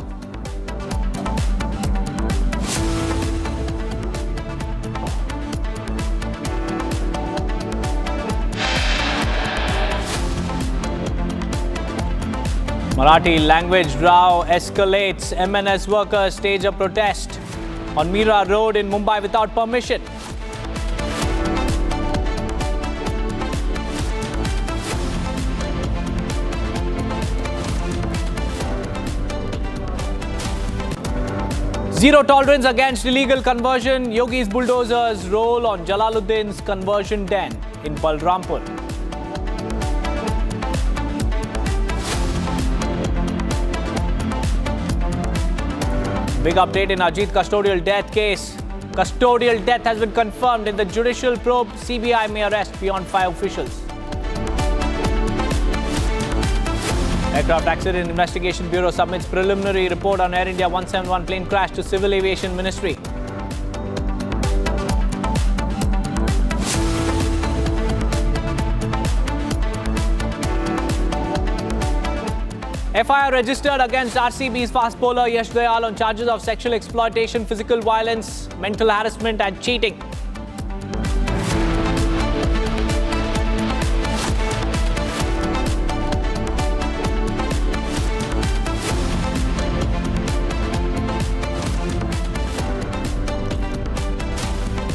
S5: Marathi language row escalates. MNS workers stage a protest on Mira Road in Mumbai without permission. Zero tolerance against illegal conversion. Yogi's bulldozers roll on Jalaluddin's conversion den in Balrampur. Big update in Ajit custodial death case. Custodial death has been confirmed in the judicial probe. CBI may arrest beyond 5 officials. Aircraft Accident Investigation Bureau submits preliminary report on Air India 171 plane crash to Civil Aviation Ministry. FIR registered against RCB's fast bowler Yash Dayal on charges of sexual exploitation, physical violence, mental harassment and cheating.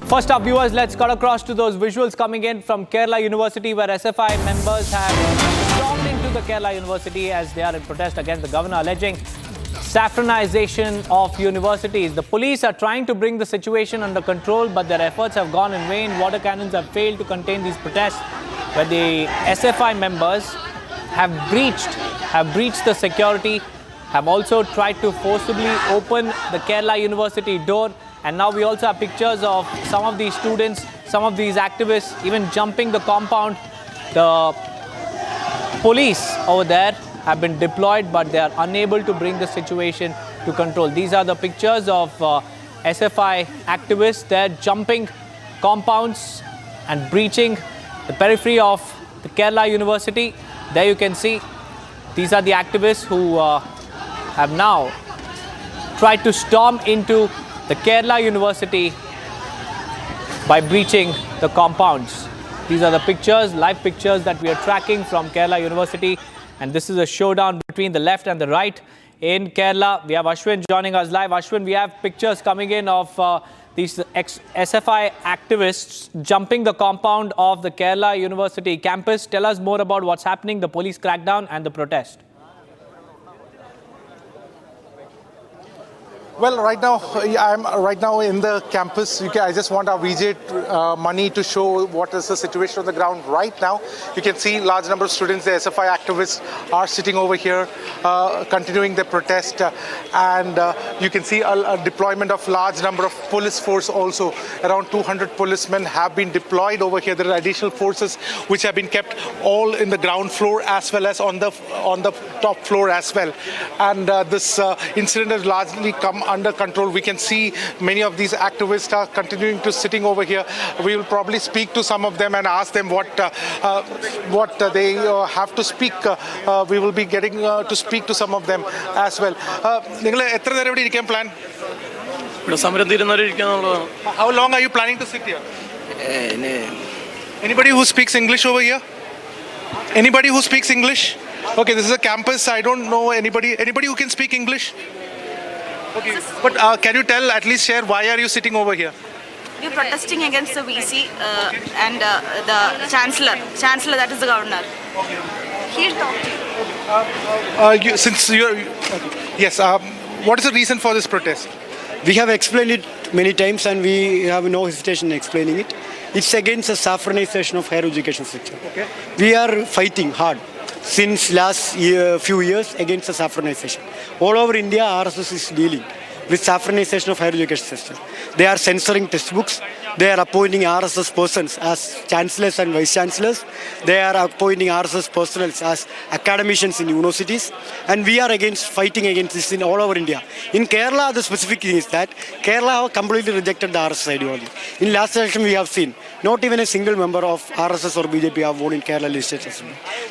S5: First up, viewers, let's cut across to those visuals coming in from Kerala University, where SFI members have stormed into the Kerala University as they are in protest against the governor, alleging saffronization of universities. The police are trying to bring the situation under control, but their efforts have gone in vain. Water cannons have failed to contain these protests, where the SFI members have breached the security have also tried to forcibly open the Kerala University door. And now we also have pictures of some of these students, some of these activists even jumping the compound. The police over there have been deployed, but they are unable to bring the situation to control. These are the pictures of SFI activists. They're jumping compounds and breaching the periphery of the Kerala University. There you can see these are the activists who have now tried to storm into the Kerala University by breaching the compounds. These are the pictures, live pictures that we are tracking from Kerala University. And this is a showdown between the left and the right in Kerala. We have Ashwin joining us live. Ashwin, we have pictures coming in of these SFI activists jumping the compound of the Kerala University campus. Tell us more about what's happening, the police crackdown and the protest.
S14: Well, right now, I'm in the campus. I just want our VJ money to show what is the situation on the ground right now. You can see large number of students, the SFI activists are sitting over here, continuing their protest. And you can see a deployment of large number of police force also. Around 200 policemen have been deployed over here. There are additional forces which have been kept all in the ground floor as well as on the top floor as well. And this incident has largely come under control. We can see many of these activists are continuing to sitting over here. We will probably speak to some of them and ask them what they have to speak. We will be getting to speak to some of them as well. Plan? How long are you planning to sit here? Anybody who speaks English over here? Anybody who speaks English? Okay, this is a campus. I don't know anybody who can speak English. Okay, but can you at least share why are you sitting over here?
S17: We're protesting against the VC and the Chancellor, that is the governor. He'll talk to you. Yes,
S14: what is the reason for this protest?
S18: We have explained it many times and we have no hesitation in explaining it. It's against the saffronization of higher education sector. Okay. We are fighting hard since last few years against the saffronization. All over India, RSS is dealing with saffronization of higher education system. They are censoring textbooks. They are appointing RSS persons as chancellors and vice chancellors. They are appointing RSS personnel as academicians in universities. And we are fighting against this in all over India. In Kerala, the specific thing is that Kerala have completely rejected the RSS ideology. In last election, we have seen not even a single member of RSS or BJP have won in Kerala legislature.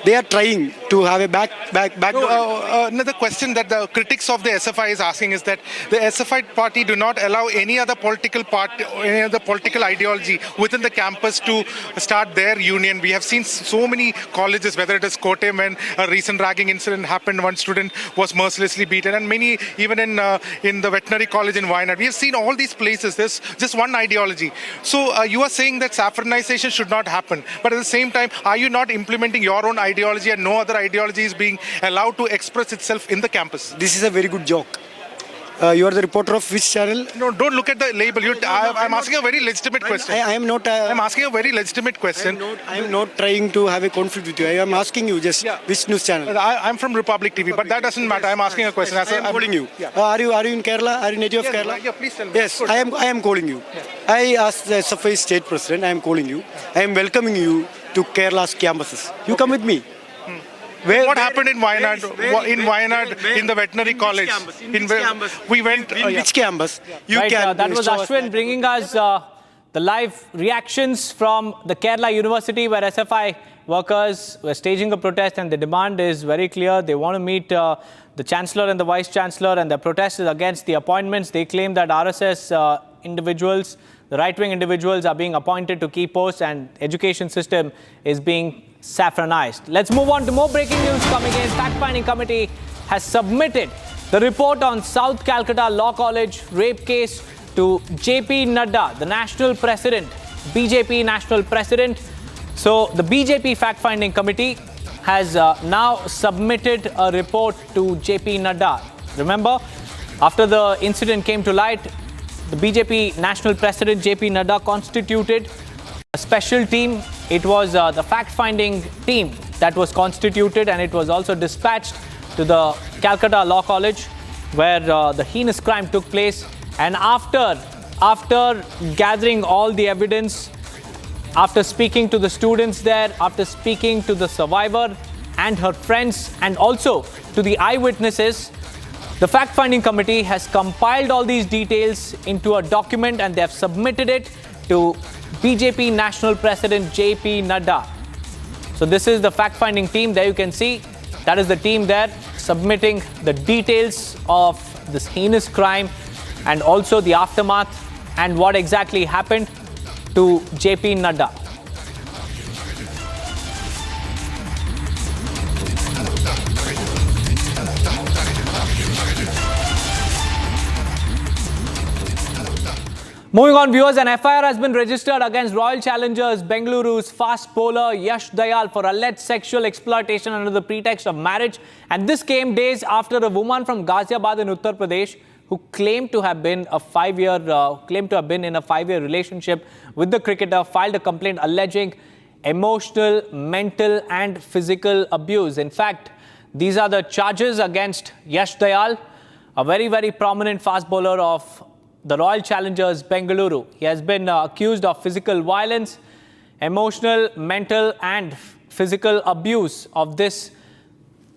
S18: They are trying to have a back.
S14: Another question that the critics of the SFI is asking is that the SFI party do not allow any other political party, any other political ideology within the campus to start their union. We have seen so many colleges, whether it is Kottayam, when a recent ragging incident happened, one student was mercilessly beaten, and many even in the veterinary college in Wayanad. We have seen all these places. There's just one ideology. So you are saying that saffronization should not happen, but at the same time, are you not implementing your own ideology and no other ideology is being allowed to express itself in the campus?
S18: This is a very good joke. You are the reporter of which channel?
S14: No, don't look at the label. I'm asking a very legitimate question.
S18: I am not.
S14: I'm asking a very legitimate question.
S18: I am not trying to have a conflict with you. I am asking you just which news channel.
S14: I'm from Republic TV, but that doesn't matter. I'm asking a question.
S18: I am calling you. Are you in Kerala? Are you native of Kerala?
S14: Yeah, please tell me.
S18: Yes, I am calling you. I asked the SFI state president. I am calling you. I am welcoming you to Kerala's campuses. You come with me.
S14: What happened in Wayanad? In the veterinary college. We went.
S18: Which campus?
S5: That was Ashwin bringing us the live reactions from the Kerala University, where SFI workers were staging a protest, and the demand is very clear. They want to meet the Chancellor and the Vice Chancellor, and the protest is against the appointments. They claim that RSS individuals, the right-wing individuals, are being appointed to key posts, and education system is being saffronized. Let's move on to more breaking news coming in. Fact-finding committee has submitted the report on South Calcutta Law College rape case to JP Nadda, the national president, BJP national president. So the BJP fact-finding committee has now submitted a report to JP Nadda. Remember, after the incident came to light, the BJP national president JP Nadda constituted a special team. It was the fact-finding team that was constituted, and it was also dispatched to the Calcutta Law College, where the heinous crime took place. And after gathering all the evidence, after speaking to the students there, after speaking to the survivor and her friends, and also to the eyewitnesses, the fact-finding committee has compiled all these details into a document and they have submitted it to BJP National President JP Nadda. So this is the fact-finding team. There you can see, that is the team there submitting the details of this heinous crime and also the aftermath and what exactly happened to JP Nadda. Moving on, viewers, an FIR has been registered against Royal Challengers Bengaluru's fast bowler Yash Dayal for alleged sexual exploitation under the pretext of marriage. And this came days after a woman from Ghaziabad in Uttar Pradesh who claimed to have been in a 5-year relationship with the cricketer filed a complaint alleging emotional, mental and physical abuse. In fact, these are the charges against Yash Dayal, a very, very prominent fast bowler of the Royal Challengers Bengaluru. He has been accused of physical violence, emotional, mental and physical abuse of this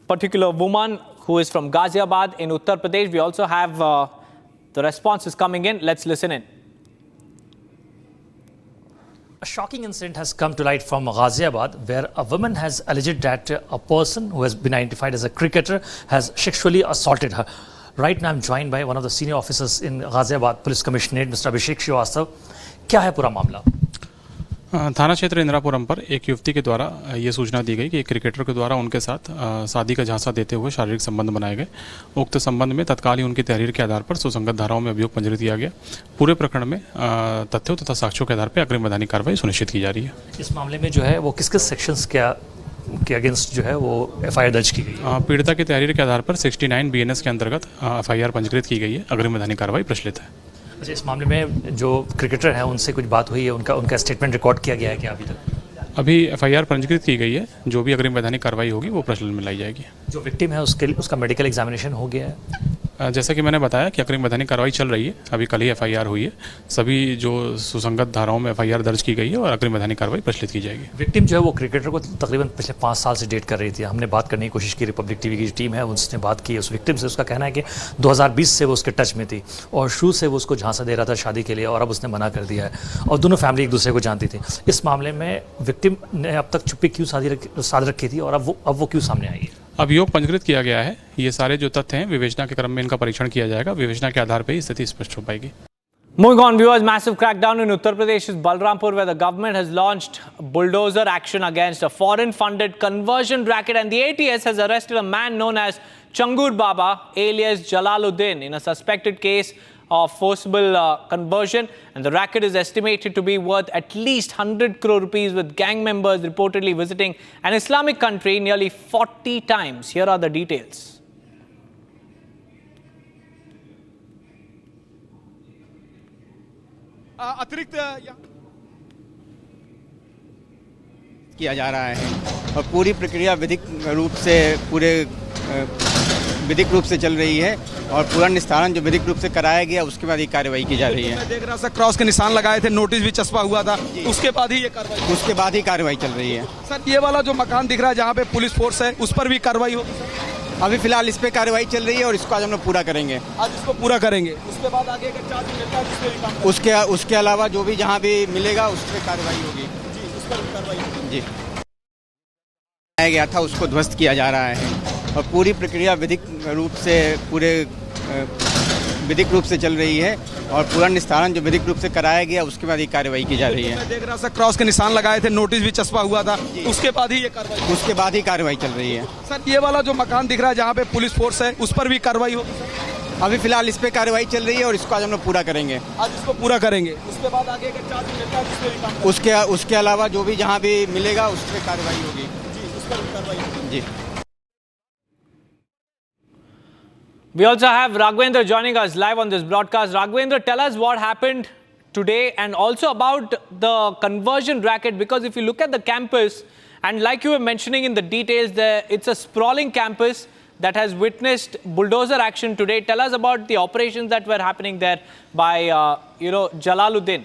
S5: particular woman who is from Ghaziabad in Uttar Pradesh. We also have the responses coming in. Let's listen in.
S9: A shocking incident has come to light from Ghaziabad, where a woman has alleged that a person who has been identified as a cricketer has sexually assaulted her. Right now I'm joined by one of the senior officers in Ghaziabad Police Commissioner, Mr. Abhishek Srivastava. क्या है पूरा मामला?
S16: थाना क्षेत्र इंदिरापुरम पर एक युवती के द्वारा ये सूचना दी गई कि एक क्रिकेटर के द्वारा उनके साथ शादी का झांसा देते हुए शारीरिक संबंध बनाए गए। उक्त संबंध में तत्काल ही उनकी तहरीर के आधार पर सुसंगत धाराओं में अभियोग पंजीकृत किया गया। पूरे प्रकरण में तथ्यों तथा साक्ष्यों के आधार पर अग्रिम वैधानिक कार्रवाई सुनिश्चित की जा रही है।
S9: इस मामले में जो है वो किस किस सेक्शंस के अगेंस्ट जो है वो FIR दर्ज की गई है?
S16: पीड़िता की तहरीर के आधार पर 69 BNS के अंतर्गत FIR पंजीकृत की गई है। अग्रिम वैधानिक कार्रवाई प्रचलित है।
S9: अच्छा, इस मामले में जो क्रिकेटर है उनसे कुछ बात हुई है, उनका स्टेटमेंट रिकॉर्ड किया गया है क्या अभी तक?
S16: अभी FIR पंजीकृत की गई है। जो भी अग्रिम वैधानिक कार्रवाई होगी वो प्रचलन में लाई जाएगी।
S9: जो विक्टिम है उसका मेडिकल एग्जामिनेशन हो गया है?
S16: जैसा कि मैंने बताया कि अग्रिम वैधानिक कार्रवाई चल रही है। अभी कल ही FIR हुई है। सभी जो सुसंगत धाराओं में FIR दर्ज की गई है और अग्रिम वैधानिक कार्रवाई प्रचलित की जाएगी।
S9: विक्टिम जो है वो क्रिकेटर को तकरीबन पिछले 5 साल से डेट कर रही थी। हमने बात करने की कोशिश की, रिपब्लिक टीवी की जो टीम है उसने बात की उस विक्टिम से। उसका कहना है कि 2020 से वो उसके टच में थी और शुरू से वो उसको झांसा दे रहा था शादी के लिए और अब उसने मना कर दिया है और दोनों फैमिली एक दूसरे को जानती थी। इस मामले में विक्टिम ने अब तक चुप्पी क्यों साध रखी थी और अब वो क्यों सामने आई है?
S16: अभियोग पंजीकृत किया गया है। ये सारे जो तथ्य हैं विवेचना के क्रम में इनका परीक्षण किया जाएगा। विवेचना के आधार पर ही स्थिति स्पष्ट हो पाएगी।
S5: Moving on, viewers, massive crackdown in Uttar Pradesh's Balrampur, where the government has launched bulldozer action against a foreign-funded conversion racket, and the ATS has arrested a man known as Changur Baba, alias Jalaluddin, in a suspected case of forcible conversion, and the racket is estimated to be worth at least 100 crore rupees, with gang members reportedly visiting an Islamic country nearly 40 times. Here are the details.
S4: अतिरिक्त
S15: किया जा रहा है और पूरी प्रक्रिया विधिक रूप से चल रही है और पूरा निस्तारण जो विधिक रूप से कराया गया उसके बाद ही कार्रवाई की जा रही है।
S4: मैं देख रहा था क्रॉस के निशान लगाए थे, नोटिस भी चस्पा हुआ था, उसके बाद ही ये कार्रवाई
S15: चल रही है।
S4: सर, ये वाला जो मकान दिख रहा है जहाँ पे पुलिस फोर्स है उस पर भी कार्रवाई होगी?
S15: अभी फिलहाल इस पे कार्रवाई चल रही है और इसको आज हम लोग पूरा करेंगे।
S4: आज इसको पूरा करेंगे, उसके बाद आगे अगर चार्ज मिलता है उसके भी काम
S15: उसके अलावा जो भी जहाँ भी मिलेगा उस पर कार्रवाई होगी।
S4: जी, उस पर भी कार्रवाई होगी।
S15: जी, आया गया था उसको ध्वस्त किया जा रहा है और पूरी प्रक्रिया विधिक रूप से चल रही है और पूरा निस्तारण जो विधिक रूप से कराया गया उसके बाद ही कार्रवाई की जा रही है।
S4: मैं देख रहा था क्रॉस के निशान लगाए थे, नोटिस भी चस्पा हुआ था, उसके बाद ही
S15: कार्रवाई चल रही है।
S4: सर, ये वाला जो मकान दिख रहा है जहाँ पे पुलिस फोर्स है उस पर भी कार्रवाई होगी?
S15: अभी फिलहाल इस पे कार्रवाई चल रही है और इसको आज हम लोग पूरा करेंगे।
S4: आज इसको पूरा करेंगे, उसके बाद आगे अगर चार्ज मिलता है उसके भी काम
S15: उसके अलावा जो भी जहाँ भी मिलेगा उस पर कार्रवाई होगी।
S4: जी, उस पर भी कार्रवाई होगी।
S15: जी।
S5: We also have Raghvendra joining us live on this broadcast. Raghvendra, tell us what happened today and also about the conversion racket, because if you look at the campus, and like you were mentioning in the details there, it's a sprawling campus. that has witnessed bulldozer action today. Tell us about the operations that were happening there by, Jalaluddin.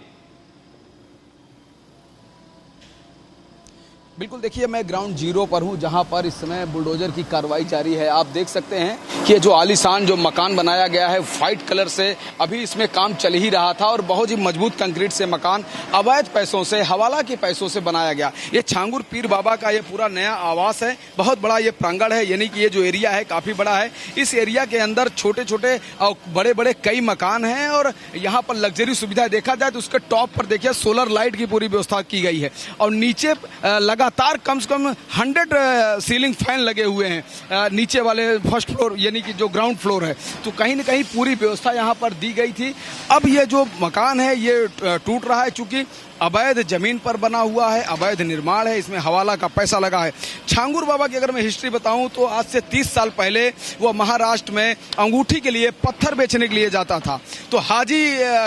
S4: बिल्कुल देखिए, मैं ground zero पर हूं, जहां पर इस समय bulldozer की कार्रवाई जारी है। आप देख सकते हैं कि जो आलीशान जो मकान बनाया गया है व्हाइट कलर से, अभी इसमें काम चल ही रहा था और बहुत ही मजबूत कंक्रीट से मकान अवैध पैसों से, हवाला के पैसों से बनाया गया। ये छांगुर पीर बाबा का ये पूरा नया आवास है, बहुत बड़ा ये प्रांगण है, यानी कि ये जो एरिया है काफी बड़ा है। इस एरिया के अंदर छोटे छोटे और बड़े बड़े कई मकान हैं और यहाँ पर लग्जरी सुविधा देखा जाए तो उसके टॉप पर देखिए सोलर लाइट की पूरी व्यवस्था की गई है और नीचे लगातार कम से कम 100 सीलिंग फैन लगे हुए हैं नीचे वाले फर्स्ट फ्लोर यानी कि जो ग्राउंड फ्लोर है। तो कहीं न कहीं पूरी व्यवस्था यहाँ पर दी गई थी। अब ये जो मकान है ये टूट रहा है, चूंकि अवैध जमीन पर बना हुआ है, अवैध निर्माण है, इसमें हवाला का पैसा लगा है। छांगुर बाबा की अगर मैं हिस्ट्री बताऊं तो आज से 30 साल पहले वो महाराष्ट्र में अंगूठी के लिए पत्थर बेचने के लिए जाता था, तो हाजी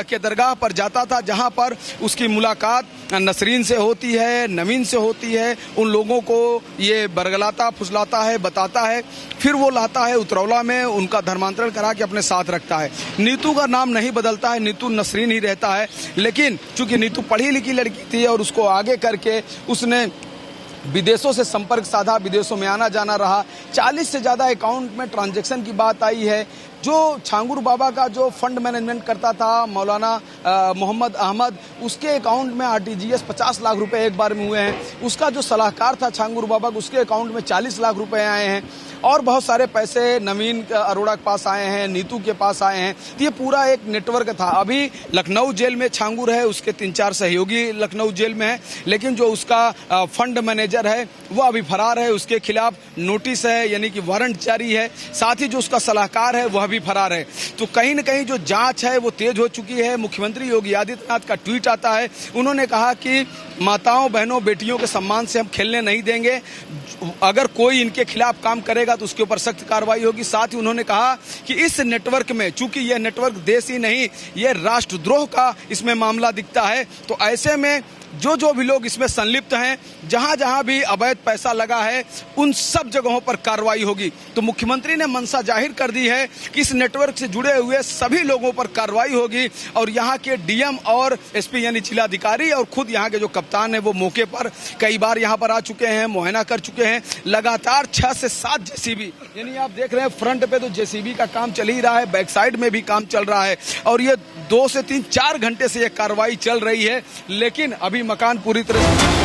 S4: के दरगाह पर जाता था, जहां पर उसकी मुलाकात नसरीन से होती है, नवीन से होती है। उन लोगों को ये बरगलाता, फुसलाता है, बताता है, फिर वो लाता है उतरौला में, उनका धर्मांतरण करा के अपने साथ रखता है। नीतू का नाम नहीं बदलता है, नीतू नसरीन ही रहता है। लेकिन चूंकि नीतू पढ़ी लिखी लड़की थी और उसको आगे करके उसने विदेशों से संपर्क साधा, विदेशों में आना जाना रहा। 40 से ज्यादा अकाउंट में ट्रांजैक्शन की बात आई है। जो छांगुर बाबा का जो फंड मैनेजमेंट करता था मौलाना मोहम्मद अहमद, उसके अकाउंट में आरटीजीएस 50 लाख रुपए एक बार में हुए हैं। उसका जो सलाहकार था छांगुर बाबा, उसके अकाउंट में 40 लाख रुपए आए हैं और बहुत सारे पैसे नवीन अरोड़ा के पास आए हैं, नीतू के पास आए हैं। तो ये पूरा एक नेटवर्क था। अभी लखनऊ जेल में छांगुर है, उसके 3-4 सहयोगी लखनऊ जेल में है, लेकिन जो उसका फंड मैनेजर है वो अभी फरार है, उसके खिलाफ नोटिस है यानी कि वारंट जारी है। साथ ही जो उसका सलाहकार है वह भी फरार है। तो कहीं न कहीं जो जांच है वो तेज हो चुकी है। मुख्यमंत्री योगी आदित्यनाथ का ट्वीट आता है, उन्होंने कहा कि माताओं, बहनों, बेटियों के सम्मान से हम खेलने नहीं देंगे, अगर कोई इनके खिलाफ काम करेगा तो उसके ऊपर सख्त कार्रवाई होगी। साथ ही उन्होंने कहा कि इस नेटवर्क में, चूंकि यह नेटवर्क देश ही नहीं, यह राष्ट्रद्रोह का इसमें मामला दिखता है, तो ऐसे में जो भी लोग इसमें संलिप्त हैं, जहां जहां भी अवैध पैसा लगा है, उन सब जगहों पर कार्रवाई होगी। तो मुख्यमंत्री ने मंशा जाहिर कर दी है कि इस नेटवर्क से जुड़े हुए सभी लोगों पर कार्रवाई होगी और यहाँ के डीएम और एसपी यानी जिलाधिकारी और खुद यहाँ के जो कप्तान है वो मौके पर कई बार यहाँ पर आ चुके हैं, मुआयना कर चुके हैं। लगातार 6 से 7 जेसीबी, यानी आप देख रहे हैं फ्रंट पे तो जेसीबी का काम चल ही रहा है, बैक साइड में भी काम चल रहा है और ये 2 से 3-4 घंटे से ये कार्रवाई चल रही है। लेकिन अभी मकान पूरी तरह से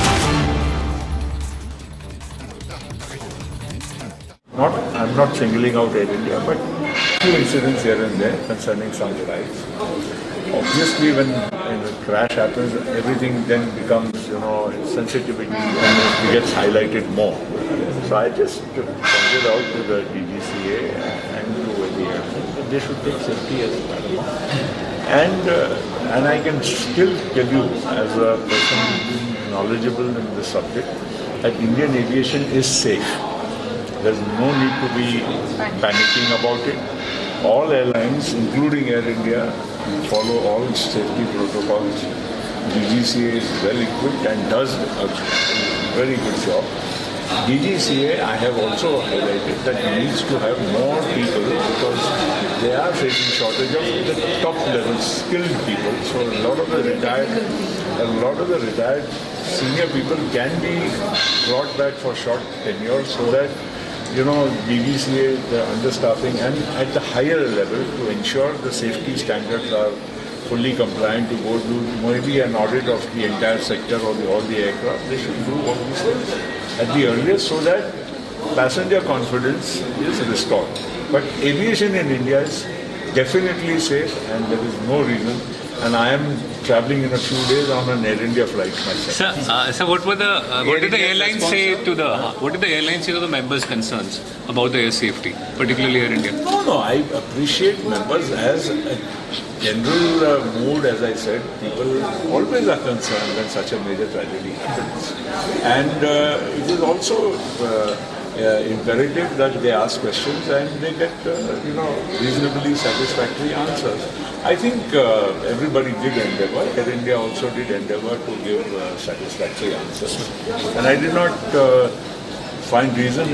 S10: I'm not singling out Air India, but few incidents here and there concerning some flights. Obviously, when a crash happens, everything then becomes, sensitivity and it gets highlighted more. So I just pointed out to the DGCA and to ABM that they should take safety as paramount. And I can still tell you, as a person knowledgeable in this subject, that Indian aviation is safe. There's no need to be panicking about it. All airlines, including Air India, follow all safety protocols. DGCA is well equipped and does a very good job. DGCA, I have also highlighted that needs to have more people because they are facing shortage of the top level skilled people. So a lot of the retired senior people can be brought back for short tenure so that DGCA, the understaffing and at the higher level to ensure the safety standards are fully compliant to go do maybe an audit of the entire sector or all the aircraft. They should do all these things at the earliest so that passenger confidence is restored. But aviation in India is definitely safe and there is no reason. And I am traveling in a few days on an Air India flight myself.
S19: Sir, what did the airlines say to the members' concerns about the air safety, particularly Air India?
S10: No, I appreciate members as a general mood. As I said, people always are concerned when such a major tragedy happens, and it is also imperative that they ask questions and they get reasonably satisfactory answers. I think everybody did endeavor. Air India also did endeavor to give satisfactory answers, and I did not find reason.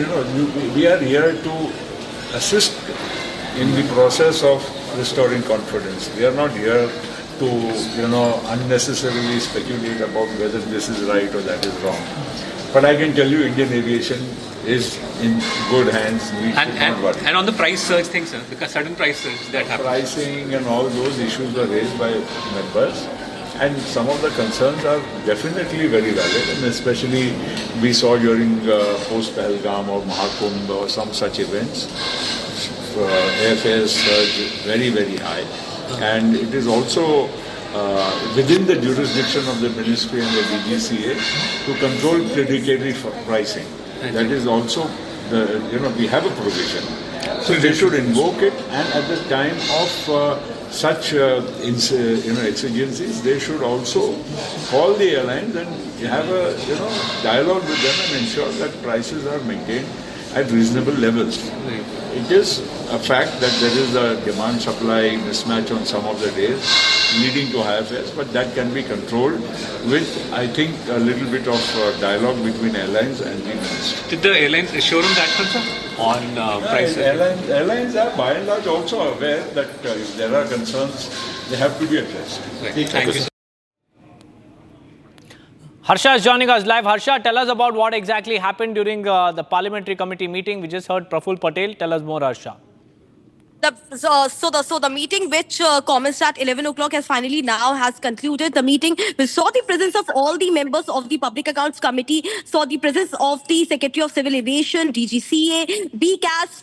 S10: We are here to assist in the process of restoring confidence. We are not here to, unnecessarily speculate about whether this is right or that is wrong. But I can tell you, Indian aviation is in good hands. We should not worry.
S19: And on the price surge thing, sir, because sudden price surge that happened.
S10: Pricing and all those issues were raised by members, and some of the concerns are definitely very valid, and especially we saw during post-Pahalgam or Mahakumbh or some such events, airfares surge very, very high. And it is also within the jurisdiction of the Ministry and the DGCA to control predatory pricing. That is also, we have a provision. So they should invoke it, and at the time of such exigencies, they should also call the airlines and have a dialogue with them and ensure that prices are maintained at reasonable levels. It is a fact that there is a demand-supply mismatch on some of the days, leading to higher fares, but that can be controlled with, I think, a little bit of dialogue between airlines and the ministry.
S19: Did the airlines assure on that concern on prices?
S10: Airlines are by and large also aware that if there are concerns, they have to be addressed.
S19: Right. Thank you.
S5: Harsha is joining us live. Harsha, tell us about what exactly happened during the parliamentary committee meeting. We just heard Praful Patel. Tell us more, Harsha.
S2: The meeting which commenced at 11 o'clock has finally now has concluded. The meeting we saw the presence of all the members of the Public Accounts Committee, saw the presence of the Secretary of Civil Aviation, DGCA, BCAS,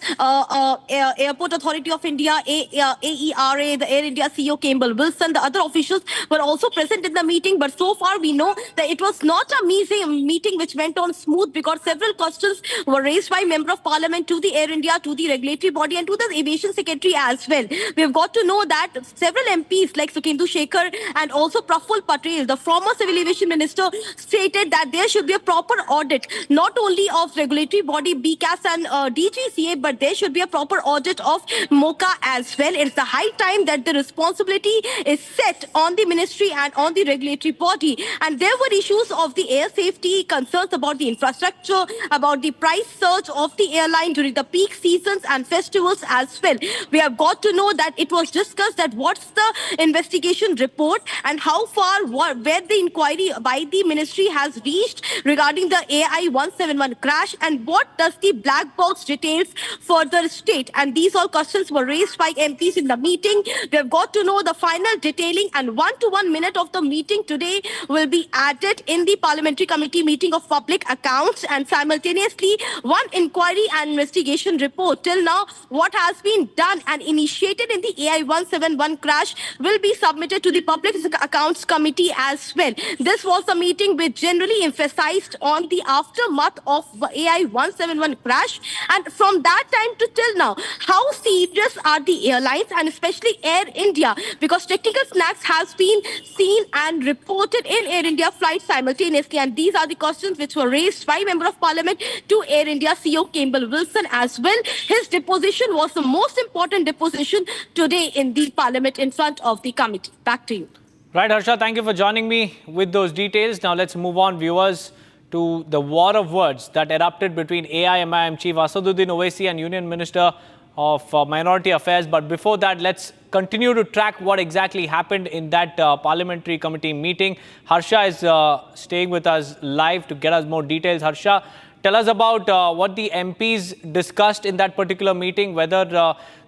S2: Airport Authority of India, AERA, the Air India CEO Campbell Wilson. The other officials were also present in the meeting, but so far we know that it was not a meeting which went on smooth, because several questions were raised by Member of Parliament to the Air India, to the regulatory body and to the Aviation Secretary as well. We have got to know that several MPs like Sukhendu Shekhar and also Praful Patel, the former Civil Aviation Minister, stated that there should be a proper audit, not only of regulatory body BCAS and DGCA, but there should be a proper audit of MOCA as well. It's the high time that the responsibility is set on the ministry and on the regulatory body. And there were issues of the air safety, concerns about the infrastructure, about the price surge of the airline during the peak seasons and festivals as well. We have got to know that it was discussed that what's the investigation report and how far, where the inquiry by the ministry has reached regarding the AI 171 crash, and what does the black box details further state. And these all questions were raised by MPs in the meeting. We have got to know the final detailing, and 1 minute of the meeting today will be added in the Parliamentary Committee meeting of Public Accounts, and simultaneously one inquiry and investigation report. Till now, what has been done and initiated in the AI 171 crash will be submitted to the Public Accounts Committee as well. This was a meeting which generally emphasized on the aftermath of AI 171 crash, and from that time to till now, how serious are the airlines and especially Air India, because technical snags has been seen and reported in Air India flights simultaneously. And these are the questions which were raised by Member of Parliament to Air India CEO Campbell Wilson as well. His deposition was the most important deposition today in the Parliament in front of the committee. Back to you.
S5: Right, Harsha, thank you for joining me with those details. Now let's move on, viewers, to the war of words that erupted between AIMIM Chief Asaduddin Owaisi and Union Minister of Minority Affairs. But before that, let's continue to track what exactly happened in that parliamentary committee meeting. Harsha is staying with us live to get us more details. Harsha, tell us about what the MPs discussed in that particular meeting, whether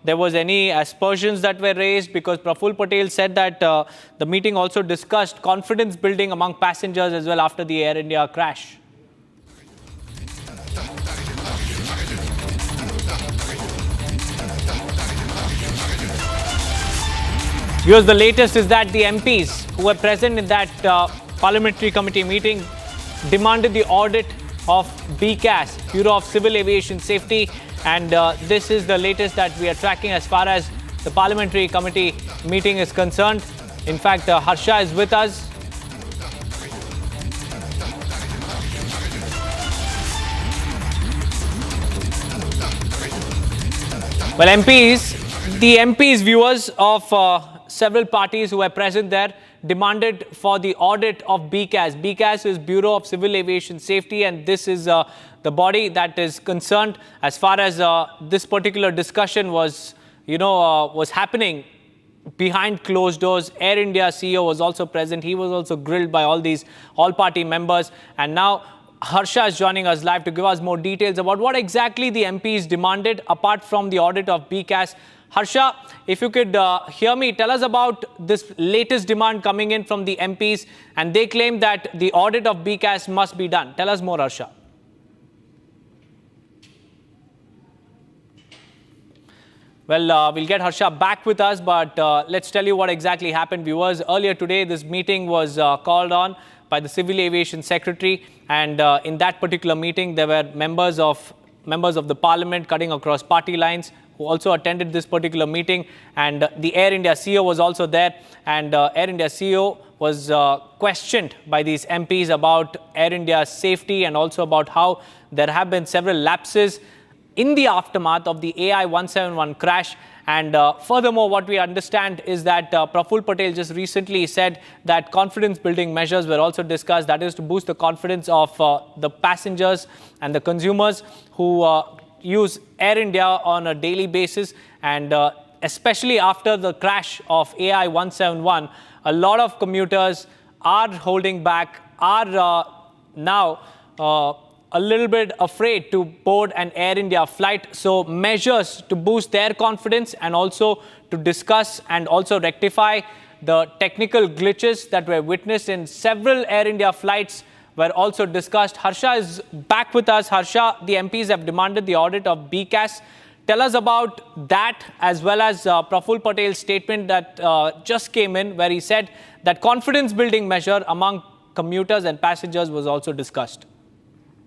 S5: there was any aspersions that were raised, because Praful Patel said that the meeting also discussed confidence building among passengers as well after the Air India crash. Viewers, the latest is that the MPs who were present in that parliamentary committee meeting demanded the audit of BCAS, Bureau of Civil Aviation Safety, and this is the latest that we are tracking as far as the parliamentary committee meeting is concerned. In fact, Harsha is with us. Well, the MPs, viewers of several parties who were present there demanded for the audit of BCAS. BCAS is Bureau of Civil Aviation Safety, and this is the body that is concerned as far as this particular discussion was, was happening behind closed doors. Air India CEO was also present. He was also grilled by all party members. And now Harsha is joining us live to give us more details about what exactly the MPs demanded apart from the audit of BCAS. Harsha, if you could hear me, tell us about this latest demand coming in from the MPs, and they claim that the audit of BCAS must be done. Tell us more, Harsha. Well, we'll get Harsha back with us, but let's tell you what exactly happened. Viewers, earlier today, this meeting was called on by the Civil Aviation Secretary, and in that particular meeting, there were members of the Parliament cutting across party lines who also attended this particular meeting, and the Air India CEO was also there, and Air India CEO was questioned by these MPs about Air India's safety and also about how there have been several lapses in the aftermath of the AI-171 crash. And furthermore, what we understand is that Praful Patel just recently said that confidence-building measures were also discussed, that is to boost the confidence of the passengers and the consumers who use Air India on a daily basis. And especially after the crash of AI-171, a lot of commuters are holding back, are now a little bit afraid to board an Air India flight. So measures to boost their confidence and also to discuss and also rectify the technical glitches that were witnessed in several Air India flights were also discussed. Harsha is back with us. Harsha, the MPs have demanded the audit of BCAS. Tell us about that, as well as Praful Patel's statement that just came in, where he said that confidence-building measure among commuters and passengers was also discussed.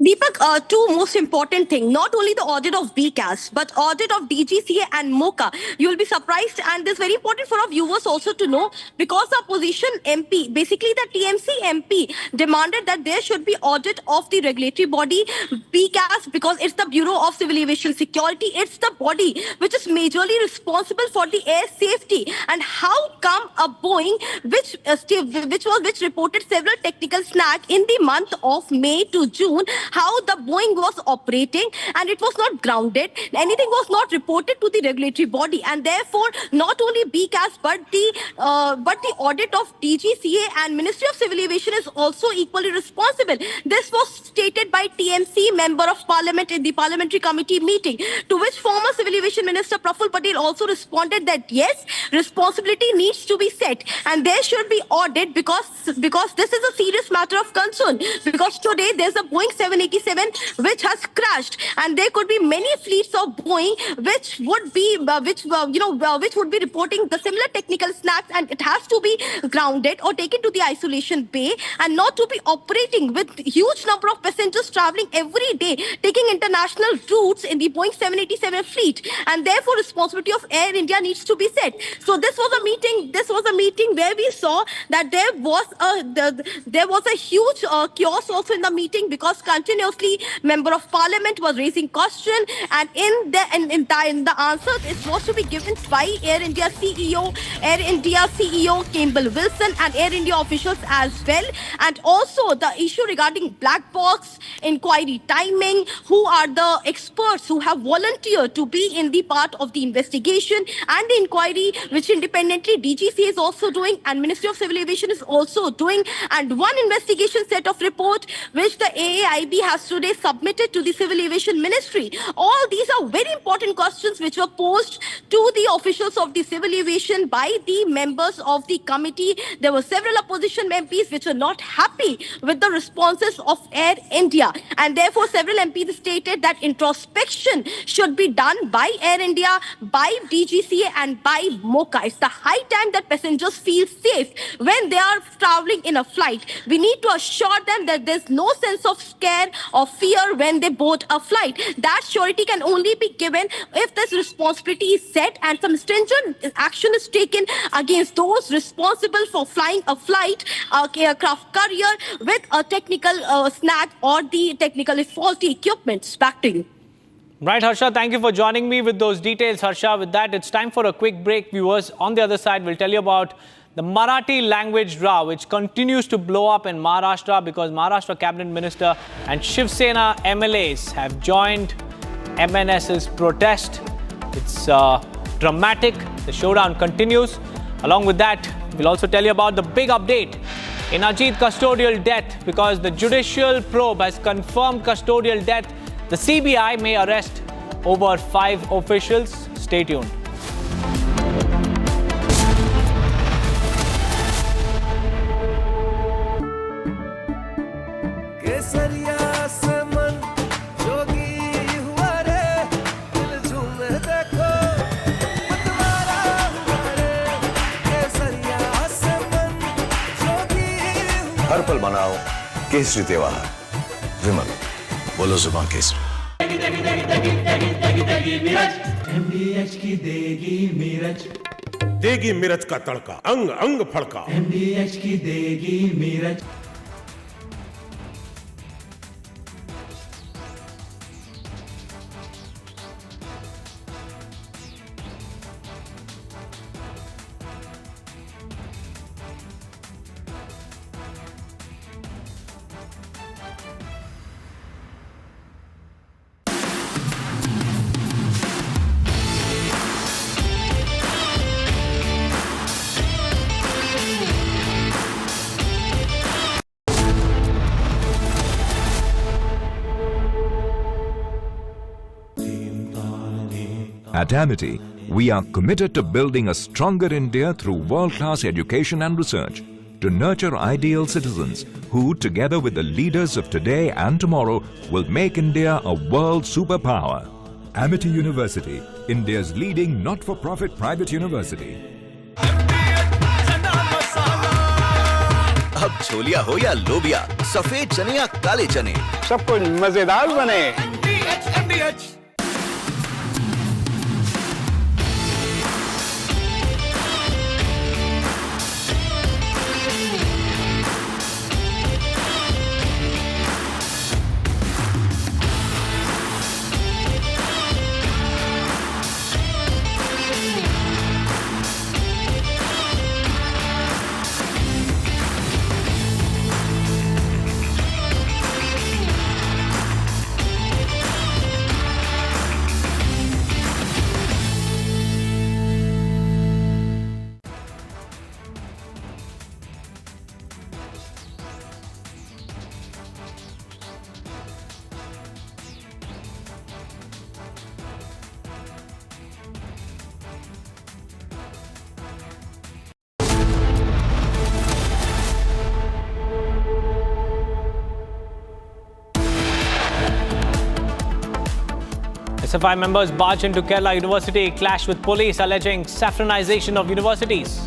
S2: Deepak, two most important things, not only the audit of BCAS, but audit of DGCA and MOCA. You will be surprised, and this is very important for our viewers also to know, because the opposition MP, basically the TMC MP, demanded that there should be audit of the regulatory body, BCAS, because it's the Bureau of Civil Aviation Security. It's the body which is majorly responsible for the air safety. And how come a Boeing, which reported several technical snags in the month of May to June, how the Boeing was operating and it was not grounded. Anything was not reported to the regulatory body, and therefore not only BCAS but the audit of DGCA and Ministry of Civil Aviation is also equally responsible. This was stated by TMC Member of Parliament in the Parliamentary Committee meeting, to which former Civil Aviation Minister Praful Patel also responded that yes, responsibility needs to be set and there should be audit because this is a serious matter of concern, because today there's a Boeing 787 which has crashed, and there could be many fleets of Boeing which would be reporting the similar technical snags, and it has to be grounded or taken to the isolation bay and not to be operating with huge number of passengers traveling every day, taking international routes in the Boeing 787 fleet, and therefore responsibility of Air India needs to be set. So this was a meeting. This was a meeting where we saw that there was a huge chaos also in the meeting, because continuously Member of Parliament was raising question, and in the answer it was to be given by Air India CEO Campbell Wilson and Air India officials as well, and also the issue regarding black box inquiry timing, who are the experts who have volunteered to be in the part of the investigation and the inquiry, which independently DGCA is also doing and Ministry of Civil Aviation is also doing, and one investigation set of report which the AAIB has today submitted to the Civil Aviation Ministry. All these are very important questions which were posed to the officials of the Civil Aviation by the members of the committee. There were several opposition MPs which were not happy with the responses of Air India, and therefore several MPs stated that introspection should be done by Air India, by DGCA and by MOCA. It's the high time that passengers feel safe when they are traveling in a flight. We need to assure them that there's no sense of scare or fear when they board a flight. That surety can only be given if this responsibility is set and some stringent action is taken against those responsible for flying a flight, aircraft carrier with a technical snag or the technically faulty equipment. Back to you.
S5: Right, Harsha, thank you for joining me with those details. Harsha, with that, it's time for a quick break. Viewers, on the other side, we'll tell you about the Marathi language row, which continues to blow up in Maharashtra because Maharashtra Cabinet Minister and Shiv Sena MLAs have joined MNS's protest. It's dramatic. The showdown continues. Along with that, we'll also tell you about the big update in Ajit custodial death because the judicial probe has confirmed custodial death. The CBI may arrest over 5 officials. Stay tuned.
S8: हर पल मनाओ केसरी त्योहार। विमल, बोलो जुबान Kesari.
S23: MDH की देगी मिर्च,
S7: देगी मिर्च का तड़का, अंग अंग फड़का।
S23: MDH की देगी मिर्च।
S12: At Amity, we are committed to building a stronger India through world-class education and research to nurture ideal citizens who, together with the leaders of today and tomorrow, will make India a world superpower. Amity University, India's leading not-for-profit private university.
S20: अब छोलिया हो या लोबिया, सफेद चने या काले चने,
S7: सब कुछ मजेदार बने।
S5: SFI members barge into Kerala University, clash with police alleging saffronization of universities.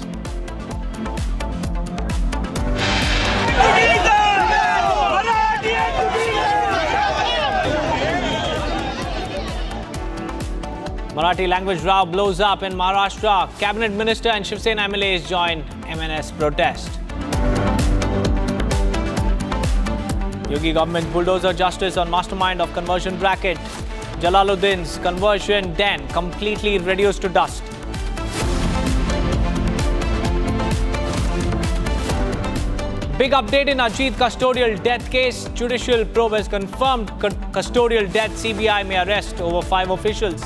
S5: Marathi language row blows up in Maharashtra. Cabinet Minister and Shiv Sena MLAs join MNS protest. Yogi government bulldozer justice on mastermind of conversion bracket. Jalaluddin's conversion den completely reduced to dust. Big update in Ajit custodial death case. Judicial probe has confirmed custodial death. CBI may arrest over 5 officials.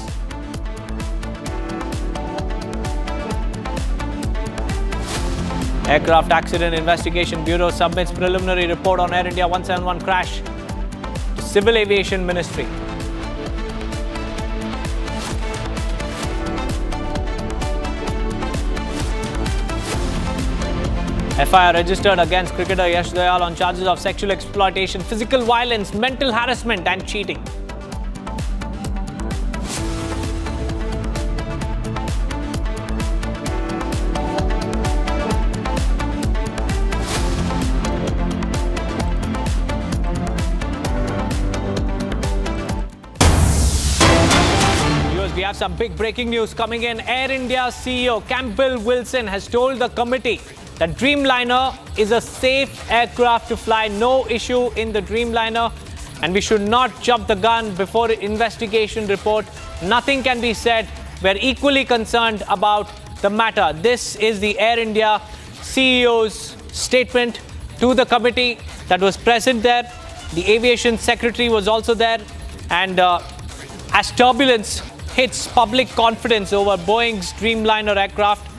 S5: Aircraft Accident Investigation Bureau submits preliminary report on Air India 171 crash to Civil Aviation Ministry. FIR registered against cricketer Yash Dayal on charges of sexual exploitation, physical violence, mental harassment and cheating. We have some big breaking news coming in. Air India CEO Campbell Wilson has told the committee that Dreamliner is a safe aircraft to fly, no issue in the Dreamliner, and we should not jump the gun before investigation report. Nothing can be said. We're equally concerned about the matter. This is the Air India CEO's statement to the committee that was present there. The aviation secretary was also there. And as turbulence hits public confidence over Boeing's Dreamliner aircraft,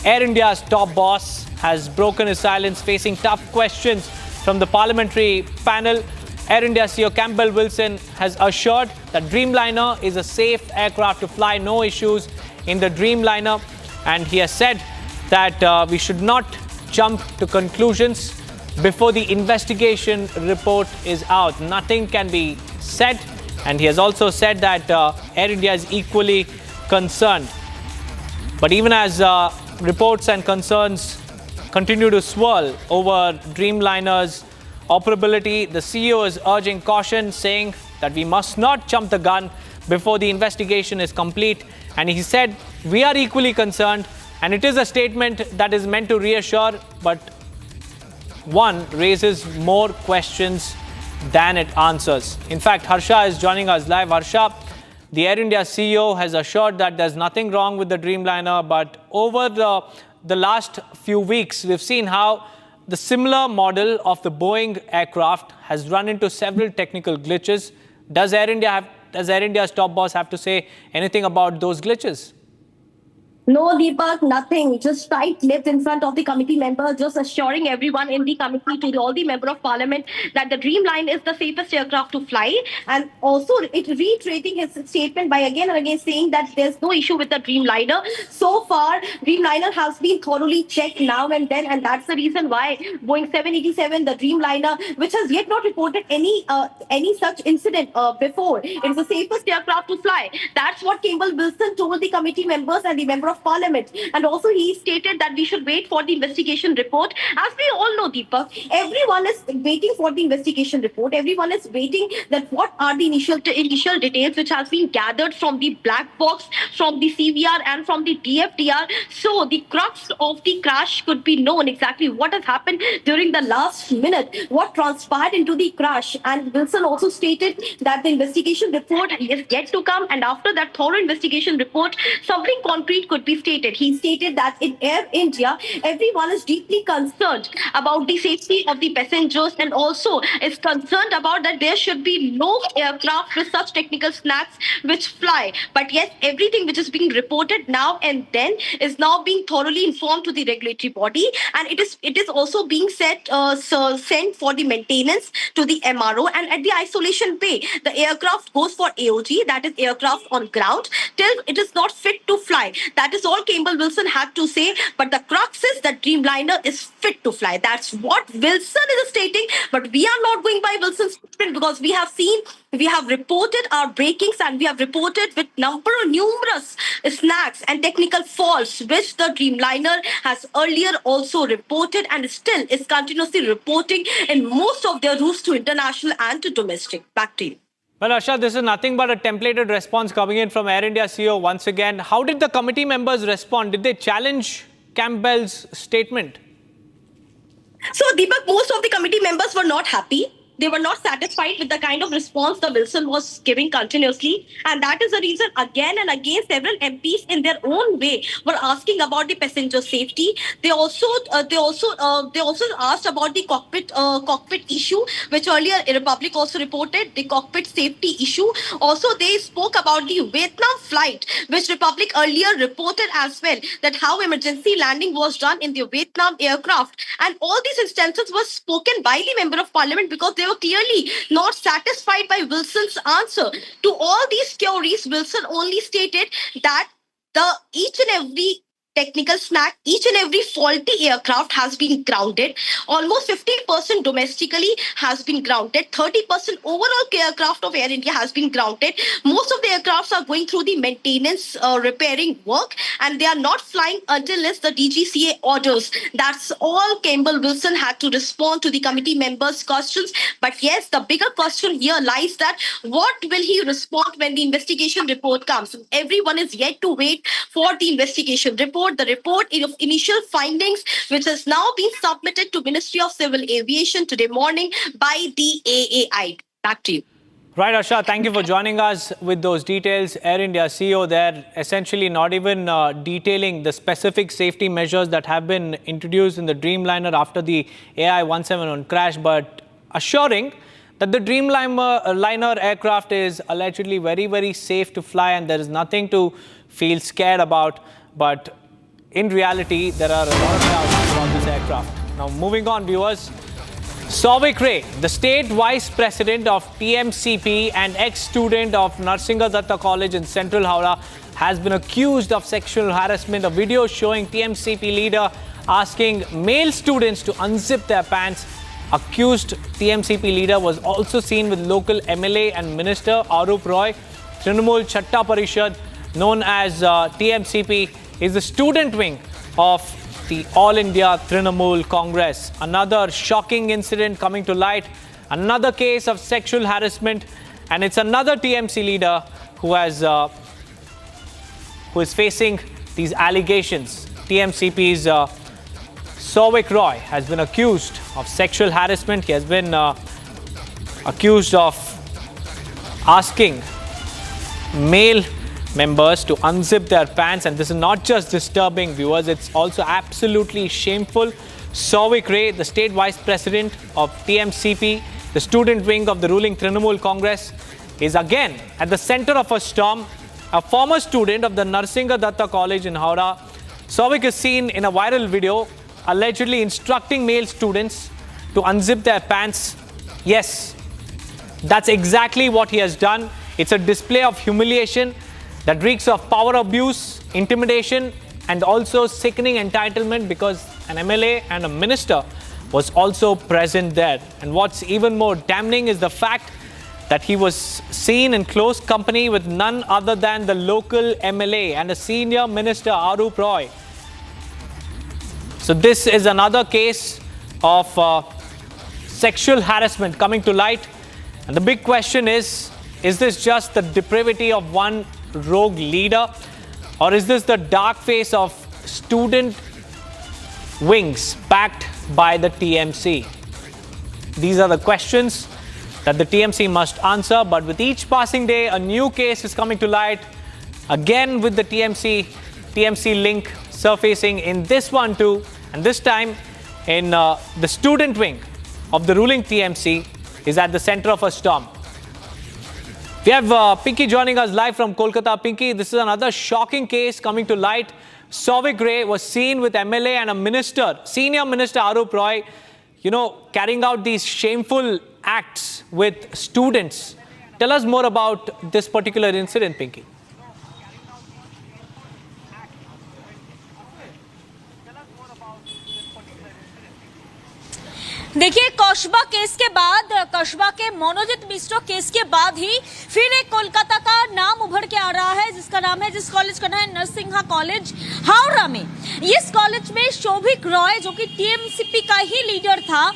S5: Air India's top boss has broken his silence, facing tough questions from the parliamentary panel. Air India CEO Campbell Wilson has assured that Dreamliner is a safe aircraft to fly, no issues in the Dreamliner. And he has said that we should not jump to conclusions before the investigation report is out. Nothing can be said. And he has also said that Air India is equally concerned. But even as reports and concerns continue to swirl over Dreamliner's operability, the CEO is urging caution, saying that we must not jump the gun before the investigation is complete. And he said, we are equally concerned, and it is a statement that is meant to reassure, but one raises more questions than it answers. In fact, Harsha is joining us live. Harsha, the Air India CEO has assured that there's nothing wrong with the Dreamliner, but over the last few weeks, we've seen how the similar model of the Boeing aircraft has run into several technical glitches. Does Air India's top boss have to say anything about those glitches?
S2: No, Deepak, nothing. Just tight-lipped in front of the committee members, just assuring everyone in the committee, to all the member of parliament, that the Dreamliner is the safest aircraft to fly. And also, it reiterating his statement by again and again saying that there's no issue with the Dreamliner. So far, Dreamliner has been thoroughly checked now and then, and that's the reason why Boeing 787, the Dreamliner, which has yet not reported any such incident before, it's the safest aircraft to fly. That's what Campbell Wilson told the committee members and the member of parliament. And also he stated that we should wait for the investigation report. As we all know, Deepak, everyone is waiting for the investigation report. Everyone is waiting that what are the initial details which has been gathered from the black box, from the CVR and from the DFDR. So the crux of the crash could be known, exactly what has happened during the last minute, what transpired into the crash. And Wilson also stated that the investigation report is yet to come, and after that thorough investigation report, something concrete could be stated. He stated that in Air India, everyone is deeply concerned about the safety of the passengers, and also is concerned about that there should be no aircraft with such technical snacks which fly. But yes, everything which is being reported now and then is now being thoroughly informed to the regulatory body, and it is also being sent for the maintenance to the MRO, and at the isolation bay, the aircraft goes for AOG, that is aircraft on ground, till it is not fit to fly. That is all Campbell Wilson had to say. But the crux is that Dreamliner is fit to fly. That's what Wilson is stating. But we are not going by Wilson's statement, because we have reported our breakings, and we have reported with numerous snacks and technical faults, which the Dreamliner has earlier also reported and still is continuously reporting in most of their routes to international and to domestic. Back to you.
S5: Well, Asha, this is nothing but a templated response coming in from Air India CEO once again. How did the committee members respond? Did they challenge Campbell's statement?
S2: So, Deepak, most of the committee members were not happy. They were not satisfied with the kind of response the Wilson was giving continuously, and that is the reason again and again several MPs in their own way were asking about the passenger safety. They also asked about the cockpit issue, which earlier Republic also reported, the cockpit safety issue. Also, they spoke about the Vietnam flight, which Republic earlier reported as well, that how emergency landing was done in the Vietnam aircraft, and all these instances were spoken by the member of parliament, because they were clearly not satisfied by Wilson's answer. To all these queries, Wilson only stated that each and every technical snack, each and every faulty aircraft has been grounded. Almost 50% domestically has been grounded. 30% overall aircraft of Air India has been grounded. Most of the aircrafts are going through the maintenance repairing work, and they are not flying until the DGCA orders. That's all Campbell Wilson had to respond to the committee members' questions. But yes, the bigger question here lies that what will he respond when the investigation report comes? Everyone is yet to wait for the investigation report. The report of initial findings, which has now been submitted to Ministry of Civil Aviation today morning by the AAI. Back to you.
S5: Right, Arsha, thank you for joining us with those details. Air India CEO there essentially not even detailing the specific safety measures that have been introduced in the Dreamliner after the AI-171 crash, but assuring that the Dreamliner aircraft is allegedly very, very safe to fly and there is nothing to feel scared about. But in reality, there are a lot of doubts about this aircraft. Now, moving on, viewers. Souvik Ray, the state vice president of TMCP and ex-student of Narsinga Datta College in Central Howrah, has been accused of sexual harassment. A video showing TMCP leader asking male students to unzip their pants. Accused TMCP leader was also seen with local MLA and Minister Arnab Roy. Trinamool Chatta Parishad, known as TMCP, is the student wing of the All India Trinamool Congress. Another shocking incident coming to light, another case of sexual harassment, and it's another TMC leader who is facing these allegations. TMCP's Souvik Roy has been accused of sexual harassment. He has been accused of asking male members to unzip their pants, and this is not just disturbing, viewers, it's also absolutely shameful. Souvik Ray, the state vice president of TMCP, the student wing of the ruling Trinamool Congress, is again at the center of a storm. A former student of the Narsinga Datta College in Howrah, Souvik is seen in a viral video allegedly instructing male students to unzip their pants. Yes, that's exactly what he has done. It's a display of humiliation that reeks of power abuse, intimidation, and also sickening entitlement, because an MLA and a minister was also present there. And what's even more damning is the fact that he was seen in close company with none other than the local MLA and a senior minister, Arnab Roy. So this is another case of sexual harassment coming to light. And the big question is this just the depravity of one rogue leader, or is this the dark face of student wings backed by the TMC? These are the questions that the TMC must answer, but with each passing day, a new case is coming to light, again with the TMC link surfacing in this one too, and this time in the student wing of the ruling TMC is at the center of a storm. We have Pinky joining us live from Kolkata. Pinky, this is another shocking case coming to light. Souvik Ray was seen with MLA and a minister, senior minister Arnab Roy, carrying out these shameful acts with students. Tell us more about this particular incident, Pinky.
S3: देखिए, कौशबा case के बाद, कौशबा के मनोजित Mishra case के बाद ही फिर एक कोलकाता का नाम उभर के आ रहा है, जिसका नाम है, जिस कॉलेज का नाम है नरसिंहा कॉलेज हावड़ा में। इस कॉलेज में शोभिक रॉय, जो कि टीएमसीपी का ही लीडर था,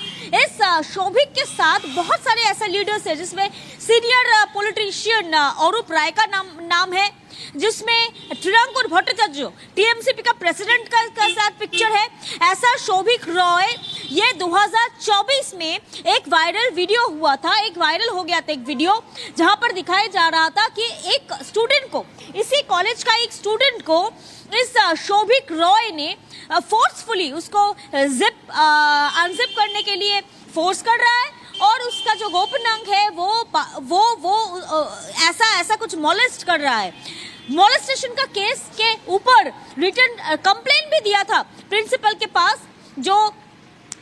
S3: इस शोभिक के साथ बहुत सारे ऐसे लीडर्स हैं, जिसमें सीनियर पॉलिटिशियन अरूप राय का नाम है, जिसमें त्रिरंकुर भट्टाचार्य टीएमसीपी का प्रेसिडेंट का साथ पिक्चर है। ऐसा शोभिक रॉय, ये 2024 में एक वायरल वीडियो हुआ था, एक वायरल हो गया था एक वीडियो, जहां पर दिखाया जा रहा था कि एक स्टूडेंट को, इसी कॉलेज का एक स्टूडेंट को इस शोभिक रॉय ने फोर्सफुली उसको अनजिप करने के लिए फोर्स कर रहा है, और उसका जो गोपनांग है वो ऐसा कुछ मॉलेस्ट कर रहा है। मॉलेस्टेशन का केस के ऊपर रिटर्न कंप्लेन भी दिया था प्रिंसिपल के पास। जो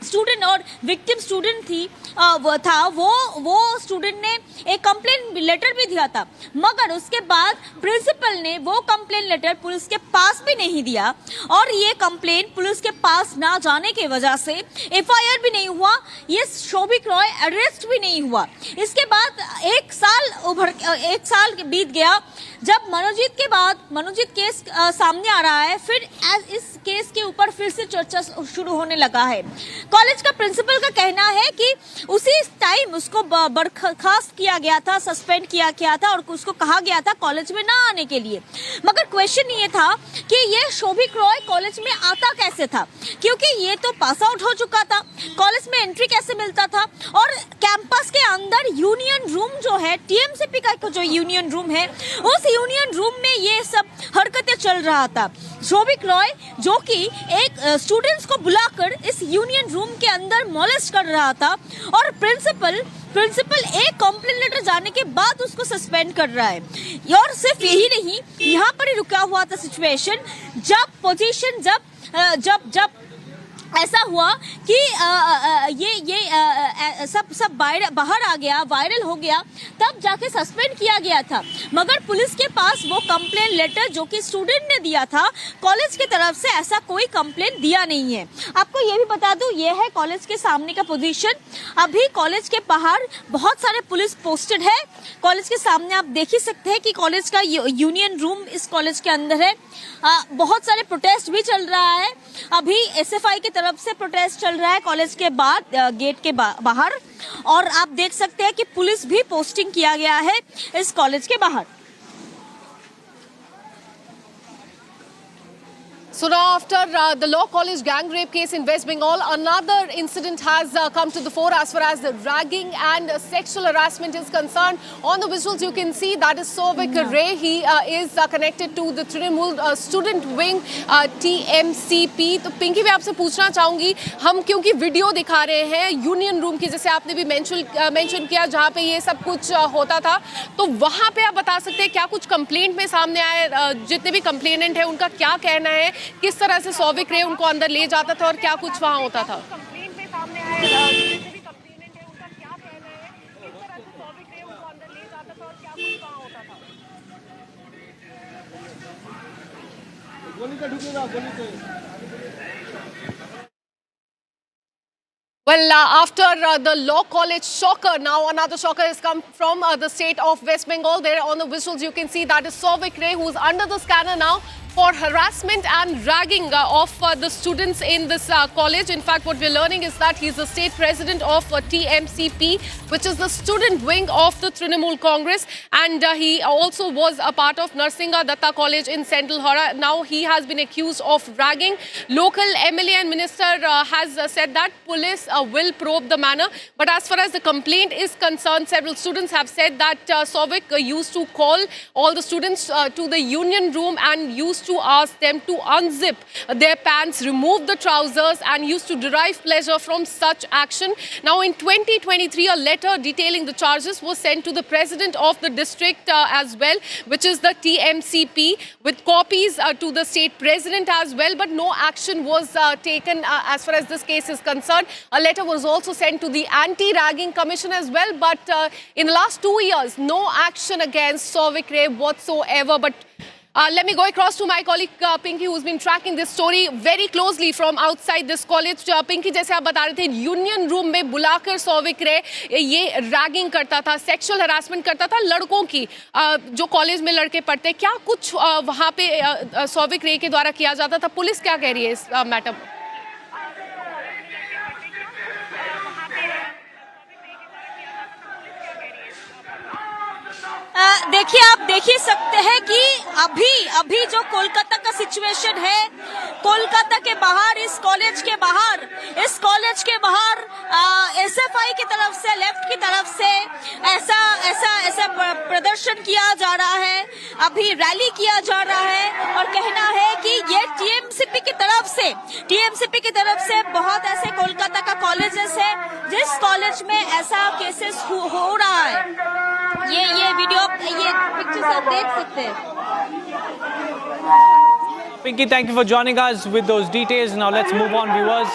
S3: स्टूडेंट और विक्टिम स्टूडेंट थी वो स्टूडेंट ने एक कंप्लेन लेटर भी दिया था, मगर उसके बाद प्रिंसिपल ने वो कंप्लेन लेटर पुलिस के पास भी नहीं दिया, और ये कंप्लेन पुलिस के पास ना जाने की वजह से एफआईआर भी नहीं हुआ, ये शोभिक रॉय अरेस्ट भी नहीं हुआ। इसके बाद एक साल बीत गया, जब मनोजीत केस सामने आ रहा है, फिर इस केस के ऊपर फिर से चर्चा शुरू होने लगा है। कॉलेज का प्रिंसिपल का कहना है कि उसी टाइम उसको बर्खास्त किया गया था, सस्पेंड किया गया था और उसको कहा गया था कॉलेज में ना आने के लिए। मगर क्वेश्चन ये था कि ये शोभिक रॉय कॉलेज में आता कैसे था, क्योंकि ये तो पास आउट हो चुका था, कॉलेज में एंट्री कैसे मिलता था। और कैंपस के अंदर यूनियन रूम जो है, टीएमसीपी का जो यूनियन रूम है, उस यूनियन रूम में ये सब हरकतें चल रहा था। शोभिक रॉय जो कि एक स्टूडेंट्स को बुलाकर इस यूनियन रूम के अंदर मॉलेस्ट कर रहा था और प्रिंसिपल एक कंप्लेंट लेटर जाने के बाद उसको सस्पेंड कर रहा है। और सिर्फ यही नहीं, यहाँ पर ही रुका हुआ था सिचुएशन, जब पोजीशन जब ऐसा हुआ कि ये सब बाहर आ गया, वायरल हो गया, तब जाके सस्पेंड किया गया था। मगर पुलिस के पास वो कंप्लेंट लेटर जो कि स्टूडेंट ने दिया था, कॉलेज की तरफ से ऐसा कोई कंप्लेंट दिया नहीं है। आपको ये भी बता दूं, ये है कॉलेज के सामने का पोजीशन। अभी कॉलेज के बाहर बहुत सारे पुलिस पोस्टेड है। कॉलेज के सामने आप देख ही सकते हैं कि कॉलेज का यूनियन रूम इस कॉलेज के अंदर है। बहुत सारे प्रोटेस्ट भी चल रहा है। अभी एसएफआई की तरफ से प्रोटेस्ट चल रहा है कॉलेज के गेट के बाहर, और आप देख सकते हैं कि पुलिस भी पोस्टिंग किया गया है इस कॉलेज के बाहर।
S1: So now after the law college gang rape case in West Bengal, another incident has come to the fore as far as the ragging and sexual harassment is concerned. On the visuals you can see that is Souvik Ray. He is connected to the Trinamool student wing TMCP. तो पिंकी मैं आपसे पूछना चाहूंगी, हम क्योंकि video दिखा रहे हैं यूनियन रूम की, जैसे आपने भी मेंशन किया जहाँ पे ये सब कुछ होता था, तो वहाँ पे आप बता सकते हैं क्या कुछ कंप्लेंट में सामने आए? जितने भी कंप्लेनेंट है उनका क्या कहना है, किस तरह से सौविक रे उनको अंदर ले जाता था और क्या कुछ वहाँ होता था? कंप्लेंट में सामने आए, जितने भी कंप्लेनेंट है उनका क्या कहना है, किस तरह से सौविक रे उनको अंदर ले जाता था और क्या कुछ वहाँ होता था? गोली का ढुकेगा, गोली से। Well, after the law college shocker, now another shocker has come from the state of West Bengal. There on the visuals you can see that is Souvik Ray, who is under the scanner now for harassment and ragging of the students in this college. In fact, what we're learning is that he's the state president of TMCP, which is the student wing of the Trinamool Congress, and he also was a part of Narsinga Datta College in Central Hora. Now he has been accused of ragging. Local MLA and minister has said that police will probe the matter. But as far as the complaint is concerned, several students have said that Souvik used to call all the students to the union room and used to ask them to unzip their pants, remove the trousers, and used to derive pleasure from such action. Now in 2023, a letter detailing the charges was sent to the president of the district as well, which is the TMCP, with copies to the state president as well, but no action was taken as far as this case is concerned. A letter was also sent to the anti-ragging commission as well, but in the last 2 years, no action against Souvik Ray whatsoever. But let me go across to my colleague Pinky, who's been tracking this story very closely from outside this college. Pinky, जैसे आप बता रहे थे, union room में बुलाकर सौविक रे ये ragging करता था, सेक्सुअल हरासमेंट करता था लड़कों की, जो कॉलेज में लड़के पढ़ते, क्या कुछ वहाँ पे सौविक रे के द्वारा किया जाता था? पुलिस क्या कह रही है इस मैटर पर?
S3: देखिए, आप देख ही सकते हैं कि अभी जो कोलकाता का सिचुएशन है, कोलकाता के बाहर, इस कॉलेज के बाहर एसएफआई की तरफ से, लेफ्ट की तरफ से ऐसा प्रदर्शन किया जा रहा है, अभी रैली किया जा रहा है, और कहना है कि ये टीएमसीपी की तरफ से बहुत ऐसे कोलकाता का कॉलेजेस है जिस कॉलेज में ऐसा केसेस हो रहा है। ये वीडियो, ये पिक्चर्स आप देख सकते हैं।
S5: Pinky, thank you for joining us with those details. Now let's move on, viewers.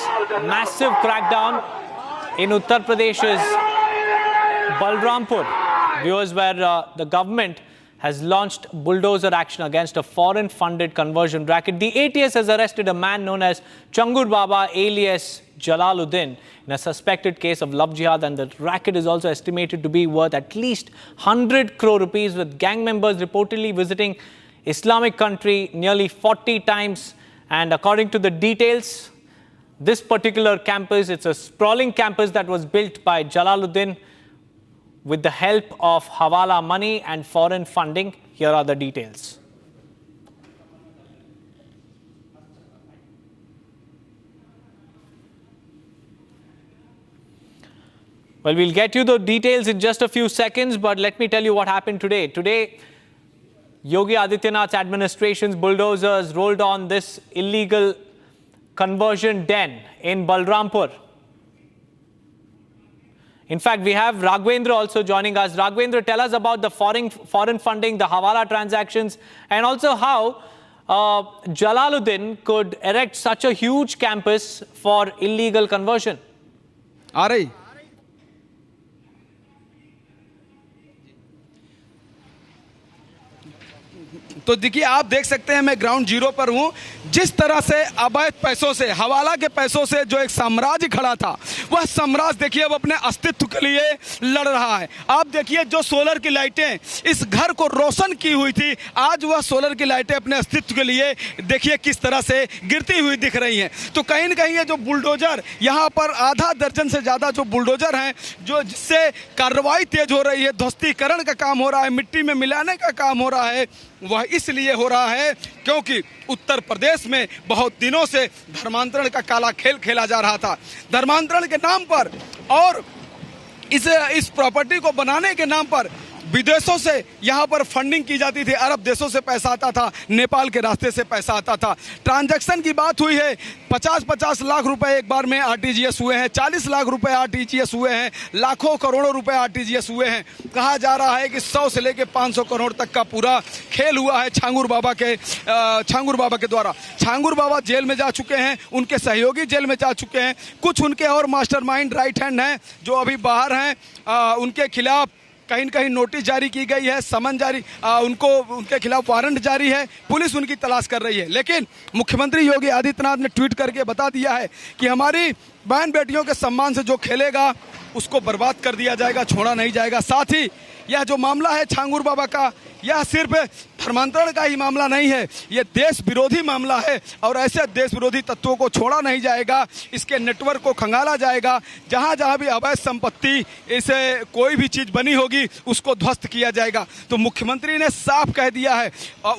S5: Massive crackdown in Uttar Pradesh's Balrampur, viewers, where the government has launched bulldozer action against a foreign-funded conversion racket. The ATS has arrested a man known as Changur Baba alias Jalaluddin in a suspected case of love jihad, and the racket is also estimated to be worth at least 100 crore rupees, with gang members reportedly visiting Islamic country nearly 40 times. And according to the details, this particular campus. It's a sprawling campus that was built by Jalaluddin with the help of Hawala money and foreign funding. Here are the details. Well, we'll get you the details in just a few seconds, but let me tell you what happened today. Today, Yogi Adityanath's administration's bulldozers rolled on this illegal conversion den in Balrampur. In fact, we have Raghvendra also joining us. Raghvendra, tell us about the foreign funding, the Hawala transactions, and also how Jalaluddin could erect such a huge campus for illegal conversion.
S4: आ रही तो देखिए, आप देख सकते हैं मैं ground zero पर हूं। जिस तरह से अवैध पैसों से, हवाला के पैसों से जो एक साम्राज्य खड़ा था, वह साम्राज्य देखिए अब अपने अस्तित्व के लिए लड़ रहा है। आप देखिए, जो सोलर की लाइटें इस घर को रोशन की हुई थी, आज वह सोलर की लाइटें अपने अस्तित्व के लिए देखिए किस तरह से गिरती हुई दिख रही हैं। तो कहीं न कहीं ये जो बुलडोजर, यहाँ पर आधा दर्जन से ज़्यादा जो बुलडोजर हैं, जो जिससे कार्रवाई तेज हो रही है, ध्वस्तीकरण का काम हो रहा है, मिट्टी में मिलाने का काम हो रहा है, वह इसलिए हो रहा है क्योंकि उत्तर प्रदेश में बहुत दिनों से धर्मांतरण का काला खेल खेला जा रहा था। धर्मांतरण के नाम पर और इस प्रॉपर्टी को बनाने के नाम पर विदेशों से यहाँ पर फंडिंग की जाती थी। अरब देशों से पैसा आता था, नेपाल के रास्ते से पैसा आता था। ट्रांजैक्शन की बात हुई है, 50-50 लाख रुपए एक बार में आरटीजीएस हुए हैं, 40 लाख रुपए आरटीजीएस हुए हैं, लाखों करोड़ों रुपए आरटीजीएस हुए हैं। कहा जा रहा है कि 100 से लेकर 500 करोड़ तक का पूरा खेल हुआ है छांगुर बाबा के द्वारा। छांगुर बाबा जेल में जा चुके हैं, उनके सहयोगी जेल में जा चुके हैं, कुछ उनके और मास्टरमाइंड राइट हैंड हैं जो अभी बाहर हैं। उनके खिलाफ कहीं न कहीं नोटिस जारी की गई है, समन जारी, उनके खिलाफ वारंट जारी है, पुलिस उनकी तलाश कर रही है। लेकिन मुख्यमंत्री योगी आदित्यनाथ ने ट्वीट करके बता दिया है कि हमारी बहन बेटियों के सम्मान से जो खेलेगा उसको बर्बाद कर दिया जाएगा, छोड़ा नहीं जाएगा। साथ ही यह जो मामला है छांगुर बाबा का, यह सिर्फ धर्मांतरण का ही मामला नहीं है, यह देश विरोधी मामला है और ऐसे देश विरोधी तत्वों को छोड़ा नहीं जाएगा। इसके नेटवर्क को खंगाला जाएगा। जहां जहां भी अवैध संपत्ति इसे कोई भी चीज बनी होगी उसको ध्वस्त किया जाएगा। तो मुख्यमंत्री ने साफ कह दिया है।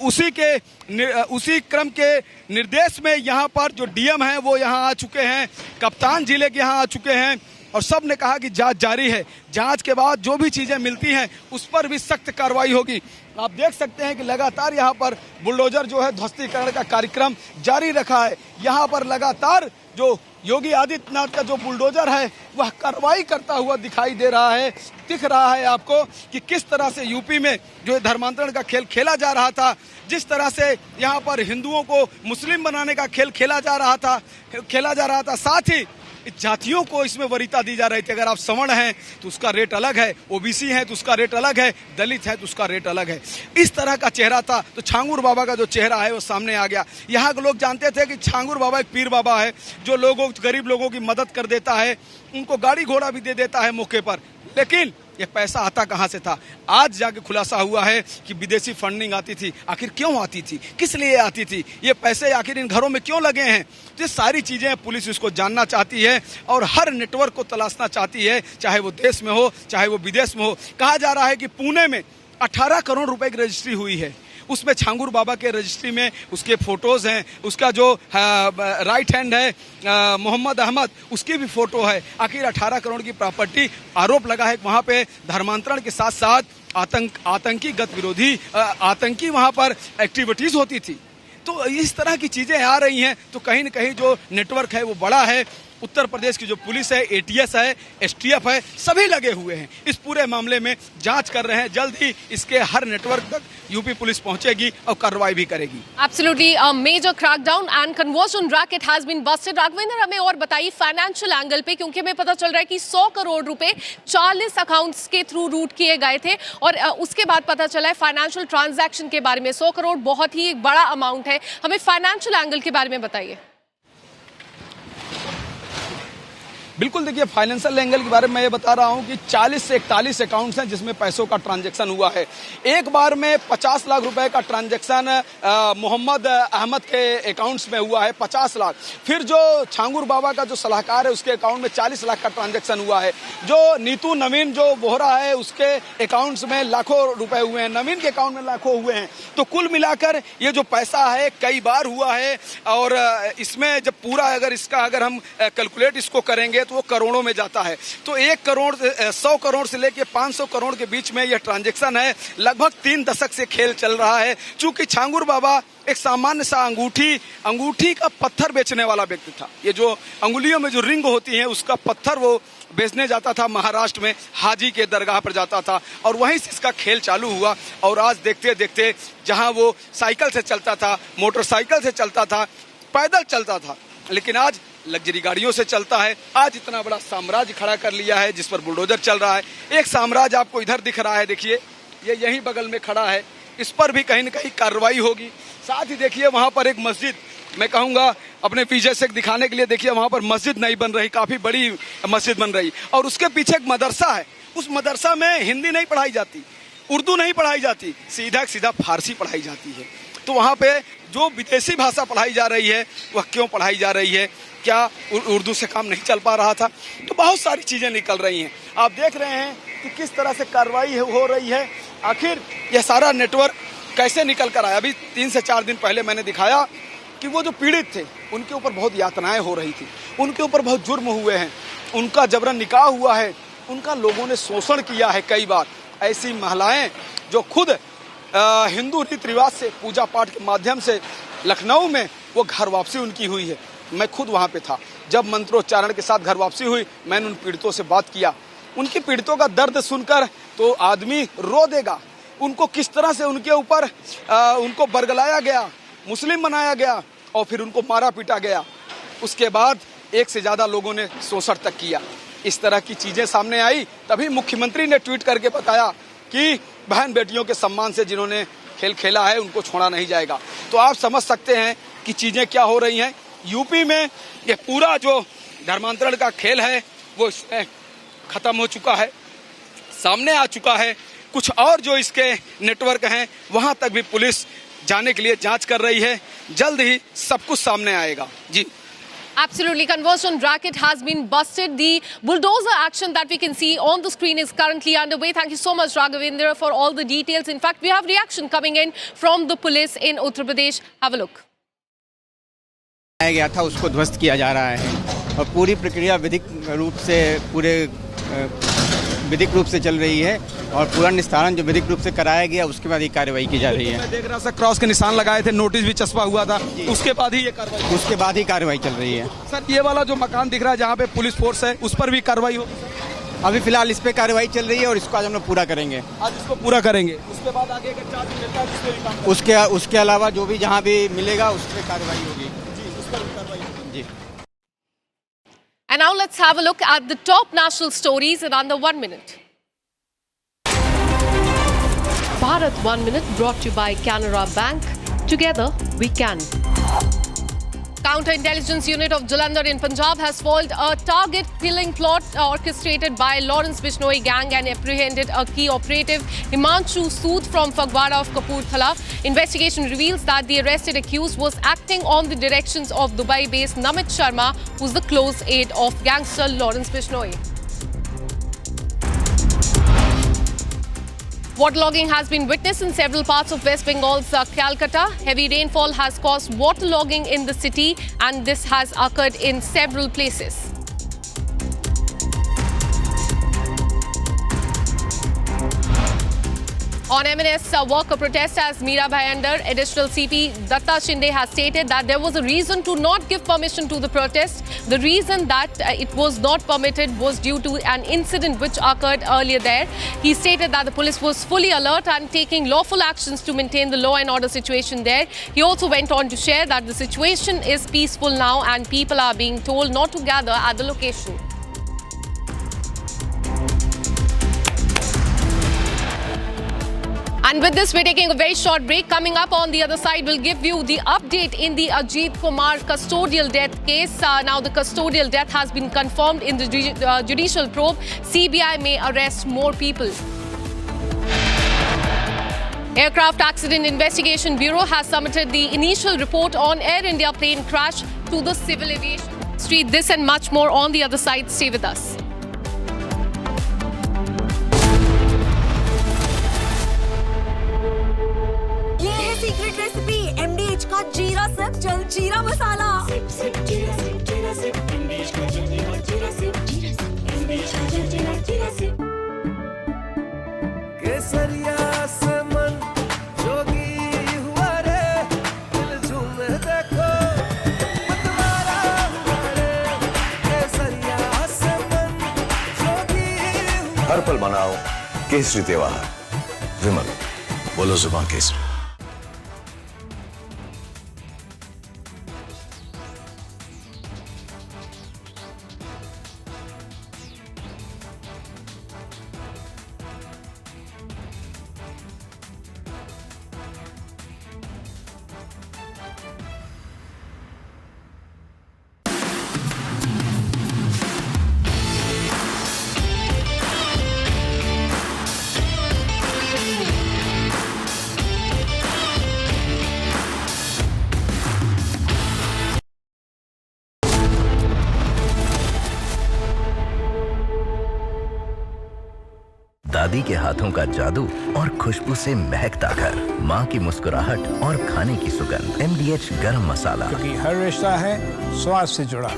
S4: उसी क्रम के निर्देश में यहाँ पर जो डीएम हैं वो यहाँ आ चुके हैं, कप्तान जिले के यहाँ आ चुके हैं और सब ने कहा कि जांच जारी है। जांच के बाद जो भी चीजें मिलती हैं उस पर भी सख्त कार्रवाई होगी। आप देख सकते हैं कि लगातार यहाँ पर बुलडोजर जो है ध्वस्तीकरण का कार्यक्रम जारी रखा है। यहाँ पर लगातार जो योगी आदित्यनाथ का जो बुलडोजर है वह कार्रवाई करता हुआ दिखाई दे रहा है। दिख रहा है आपको कि किस तरह से यूपी में जो धर्मांतरण का खेल खेला जा रहा था, जिस तरह से यहाँ पर हिंदुओं को मुस्लिम बनाने का खेल खेला जा रहा था। साथ ही जातियों को इसमें वरीयता दी जा रही थी। अगर आप सवर्ण हैं तो उसका रेट अलग है, ओबीसी हैं तो उसका रेट अलग है, दलित है तो उसका रेट अलग है। इस तरह का चेहरा था। तो छांगुर बाबा का जो चेहरा है वो सामने आ गया। यहाँ के लोग जानते थे कि छांगुर बाबा एक पीर बाबा है जो गरीब लोगों की मदद कर देता है, उनको गाड़ी घोड़ा भी दे देता है मौके पर। लेकिन ये पैसा आता कहां से था? आज जाके खुलासा हुआ है कि विदेशी फंडिंग आती थी। आखिर क्यों आती थी, किस लिए आती थी, ये पैसे आखिर इन घरों में क्यों लगे हैं? ये सारी चीजें पुलिस इसको जानना चाहती है और हर नेटवर्क को तलाशना चाहती है, चाहे वो देश में हो चाहे वो विदेश में हो। कहा जा रहा है कि पुणे में 18 करोड़ रुपए की रजिस्ट्री हुई है, उसमें छांगुर बाबा के रजिस्ट्री में उसके फोटोज हैं, उसका जो राइट हैंड है मोहम्मद अहमद, उसकी भी फोटो है। आखिर 18 करोड़ की प्रॉपर्टी, आरोप लगा है वहां पे धर्मांतरण के साथ साथ आतंकी गतिविधि, आतंकी वहां पर एक्टिविटीज होती थी। तो इस तरह की चीजें आ रही हैं। तो कहीं न कहीं जो नेटवर्क है वो बड़ा है। उत्तर प्रदेश की जो पुलिस है, एटीएस है, एसटीएफ है, सभी लगे हुए हैं इस पूरे मामले में, जांच कर रहे हैं। जल्द ही इसके हर नेटवर्क तक यूपी पुलिस पहुंचेगी और कार्रवाई भी करेगी।
S1: Absolutely, a major crackdown and conversion racket has been busted. Raghavendra, हमें और बताइए फाइनेंशियल एंगल पे, क्योंकि हमें पता चल रहा है कि 100 करोड़ रुपए 40 अकाउंट्स के थ्रू रूट किए गए थे और उसके बाद पता चला है फाइनेंशियल ट्रांजैक्शन के बारे में। 100 करोड़ बहुत ही एक बड़ा अमाउंट है। हमें फाइनेंशियल एंगल के बारे में बताइए।
S4: बिल्कुल देखिए, फाइनेंशियल एंगल के बारे में मैं ये बता रहा हूँ कि 40 से 41 अकाउंट्स हैं जिसमें पैसों का ट्रांजैक्शन हुआ है। एक बार में 50 लाख रुपए का ट्रांजैक्शन मोहम्मद अहमद के अकाउंट्स में हुआ है, 50 लाख। फिर जो छांगुर बाबा का जो सलाहकार है उसके अकाउंट में 40 लाख का ट्रांजैक्शन हुआ है। जो नीतू नवीन जो बोहरा है उसके अकाउंट्स में लाखों रुपए हुए हैं, नवीन के अकाउंट में लाखों हुए हैं। तो कुल मिलाकर ये जो पैसा है कई बार हुआ है और इसमें जब पूरा अगर हम कैलकुलेट इसको करेंगे तो वो करोड़ों में जाता है। तो 1 करोड़ 100 करोड़ से लेके 500 करोड़ के बीच में यह ट्रांजैक्शन है। लगभग 3 दशक से खेल चल रहा है। चूंकि छांगुर बाबा एक सामान्य सा अंगूठी का पत्थर बेचने वाला व्यक्ति था। ये जो अंगुलियों में जो रिंग होती है उसका पत्थर वो बेचने जाता था, महाराष्ट्र में हाजी के दरगाह पर जाता था और वहीं से इसका खेल चालू हुआ। और आज देखते देखते जहां वो साइकिल से चलता था, मोटरसाइकिल से चलता था, पैदल चलता था, लेकिन आज लग्जरी गाड़ियों से चलता है। आज इतना बड़ा साम्राज्य खड़ा कर लिया है जिस पर बुलडोजर चल रहा है। एक साम्राज्य आपको इधर दिख रहा है, देखिए ये यहीं बगल में खड़ा है, इस पर भी कहीं न कहीं कार्रवाई होगी। साथ ही देखिए वहां पर एक मस्जिद, मैं कहूंगा अपने पीछे से दिखाने के लिए, देखिए वहां पर मस्जिद नहीं बन रही, काफी बड़ी मस्जिद बन रही और उसके पीछे एक मदरसा है। उस मदरसा में हिंदी नहीं पढ़ाई जाती, उर्दू नहीं पढ़ाई जाती, सीधा फारसी पढ़ाई जाती है। तो वहाँ पे जो विदेशी भाषा पढ़ाई जा रही है वह क्यों पढ़ाई जा रही है? क्या उर्दू से काम नहीं चल पा रहा था? तो बहुत सारी चीज़ें निकल रही हैं। आप देख रहे हैं कि किस तरह से कार्रवाई हो रही है। आखिर यह सारा नेटवर्क कैसे निकल कर आया? अभी 3 से 4 दिन पहले मैंने दिखाया कि वो जो पीड़ित थे उनके ऊपर बहुत यातनाएं हो रही थी, उनके ऊपर बहुत जुर्म हुए हैं, उनका जबरन निकाह हुआ है, उनका लोगों ने शोषण किया है कई बार। ऐसी महिलाएं जो खुद हिंदू रीति रिवाज से पूजा पाठ के माध्यम से लखनऊ में वो घर वापसी उनकी हुई है। मैं खुद वहाँ पे था जब मंत्रोच्चारण के साथ घर वापसी हुई। मैंने उन पीड़ितों से बात किया, उनकी पीड़ितों का दर्द सुनकर तो आदमी रो देगा। उनको किस तरह से उनके ऊपर उनको बरगलाया गया, मुस्लिम बनाया गया और फिर उनको मारा पीटा गया। उसके बाद 1 से ज़्यादा लोगों ने शोषण तक किया। इस तरह की चीज़ें सामने आई, तभी मुख्यमंत्री ने ट्वीट करके बताया कि बहन बेटियों के सम्मान से जिन्होंने खेल खेला है उनको छोड़ा नहीं जाएगा। तो आप समझ सकते हैं कि चीज़ें क्या हो रही हैं। यूपी में ये पूरा जो धर्मांतरण का खेल है वो इसमें ख़त्म हो चुका है, सामने आ चुका है। कुछ और जो इसके नेटवर्क हैं वहाँ तक भी पुलिस जाने के लिए जांच कर रही है। जल्द ही सब कुछ सामने आएगा। जी,
S1: Absolutely. Conversion racket has been busted. The bulldozer action that we can see on the screen is currently underway. Thank you so much, Raghavendra, for all the details. In fact, we have reaction coming in from the police in Uttar Pradesh. Have a look.
S15: गया था उसको ध्वस्त किया जा रहा है और पूरी प्रक्रिया विधिक रूप से चल रही है और पूरा निस्तारण जो विधिक रूप से कराया गया उसके बाद ही कार्रवाई की जा रही है।
S4: मैं देख रहा था क्रॉस के निशान लगाए थे, नोटिस भी चस्पा हुआ था, उसके बाद ही ये कार्रवाई,
S15: उसके बाद ही कार्रवाई चल रही है।
S4: सर ये वाला जो मकान दिख रहा है जहाँ पे पुलिस फोर्स है उस पर भी कार्रवाई हो?
S15: अभी फिलहाल इस पे कार्रवाई चल रही है और इसको आज हम लोग पूरा करेंगे।
S4: आज इसको पूरा करेंगे, उसके बाद आगे का चार्ज मिलता है
S15: उसके अलावा जो भी जहाँ भी मिलेगा उस पर कार्रवाई होगी।
S4: जी, उस पर भी कार्रवाई होगी। जी।
S1: And now let's have a look at the top national stories in under 1 minute. Bharat 1 Minute brought to you by Canara Bank. Together we can. Counter-intelligence unit of Jalandhar in Punjab has foiled a target-killing plot orchestrated by Lawrence Bishnoi gang and apprehended a key operative, Himanshu Sood from Fagwara of Kapurthala. Investigation reveals that the arrested accused was acting on the directions of Dubai-based Namit Sharma, who's the close aide of gangster Lawrence Bishnoi. Waterlogging has been witnessed in several parts of West Bengal's Calcutta. Heavy rainfall has caused waterlogging in the city and this has occurred in several places. On MNS worker protest as Meera Bhayandar, additional CP Datta Shinde has stated that there was a reason to not give permission to the protest. The reason that it was not permitted was due to an incident which occurred earlier there. He stated that the police was fully alert and taking lawful actions to maintain the law and order situation there. He also went on to share that the situation is peaceful now and people are being told not to gather at the location. And with this, we're taking a very short break. Coming up on the other side, we'll give you the update in the Ajit Kumar custodial death case. Now, the custodial death has been confirmed in the judicial probe. CBI may arrest more people. Aircraft Accident Investigation Bureau has submitted the initial report on Air India plane crash to the Civil Aviation Ministry. This and much more on the other side. Stay with us.
S22: Secret recipe MDH का जीरा SIP जल जीरा मसाला
S23: केसरिया से मन जोगी हुआ रे दिल झूमे देखो मतवारा हुआ रे केसरिया से मन जोगी
S8: हर पल मनाओ केसरी त्योहार। विमल बोलो जुबान केसरी।
S20: दादी के हाथों का जादू और खुशबू से महकता घर, माँ की मुस्कुराहट और खाने की सुगंध। MDH गरम मसाला,
S11: क्योंकि हर रिश्ता है स्वाद से जुड़ा।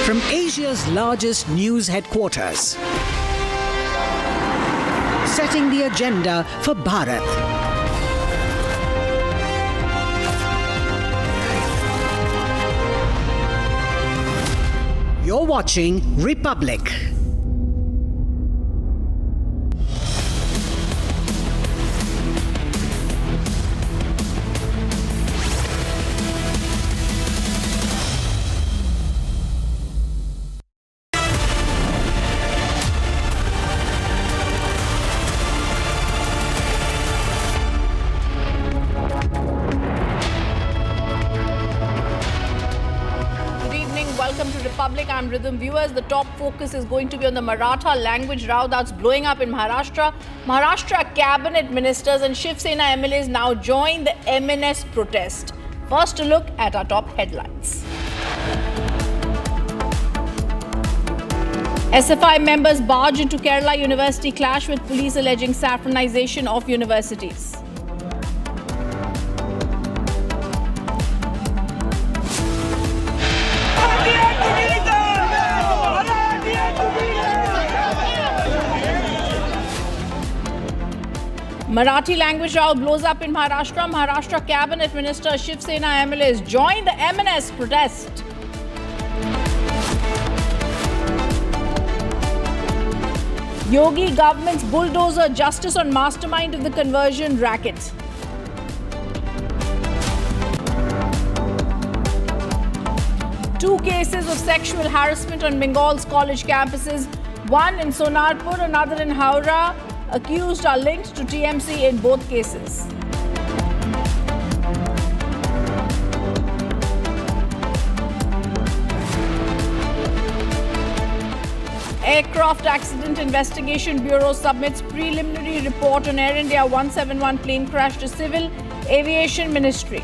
S6: From Asia's largest news headquarters, setting the agenda for Bharat. You're watching Republic.
S13: Welcome to Republic. I'm Rhythm. Viewers, the top focus is going to be on the Maratha language row that's blowing up in Maharashtra. Maharashtra cabinet ministers and Shiv Sena MLAs now join the MNS protest. First, a look at our top headlines. SFI members barge into Kerala University, clash with police alleging saffronization of universities. Marathi language row blows up in Maharashtra. Maharashtra cabinet minister Shiv Sena MLAs join the MNS protest. Yogi government's bulldozer justice on mastermind of the conversion racket. Two cases of sexual harassment on Bengal's college campuses, one in Sonarpur, another in Howrah. Accused are linked to TMC in both cases. Aircraft Accident Investigation Bureau submits preliminary report on Air India 171 plane crash to Civil Aviation Ministry.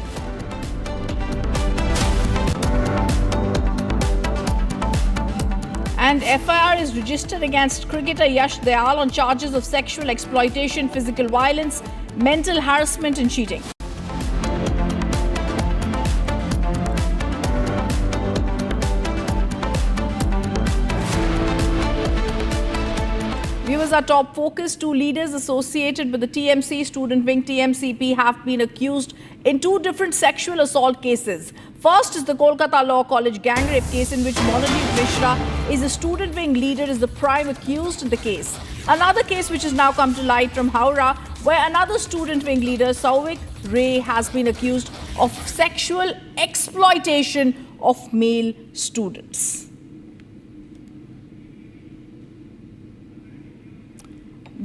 S13: And FIR is registered against cricketer Yash Dayal on charges of sexual exploitation, physical violence, mental harassment and cheating. Viewers, our top focus: two leaders associated with the TMC student wing TMCP have been accused in two different sexual assault cases. First is the Kolkata Law College gang rape case, in which Manojit Mishra is a student wing leader, is the prime accused in the case. Another case which has now come to light from Howrah, where another student wing leader, Sauvik Ray, has been accused of sexual exploitation of male students.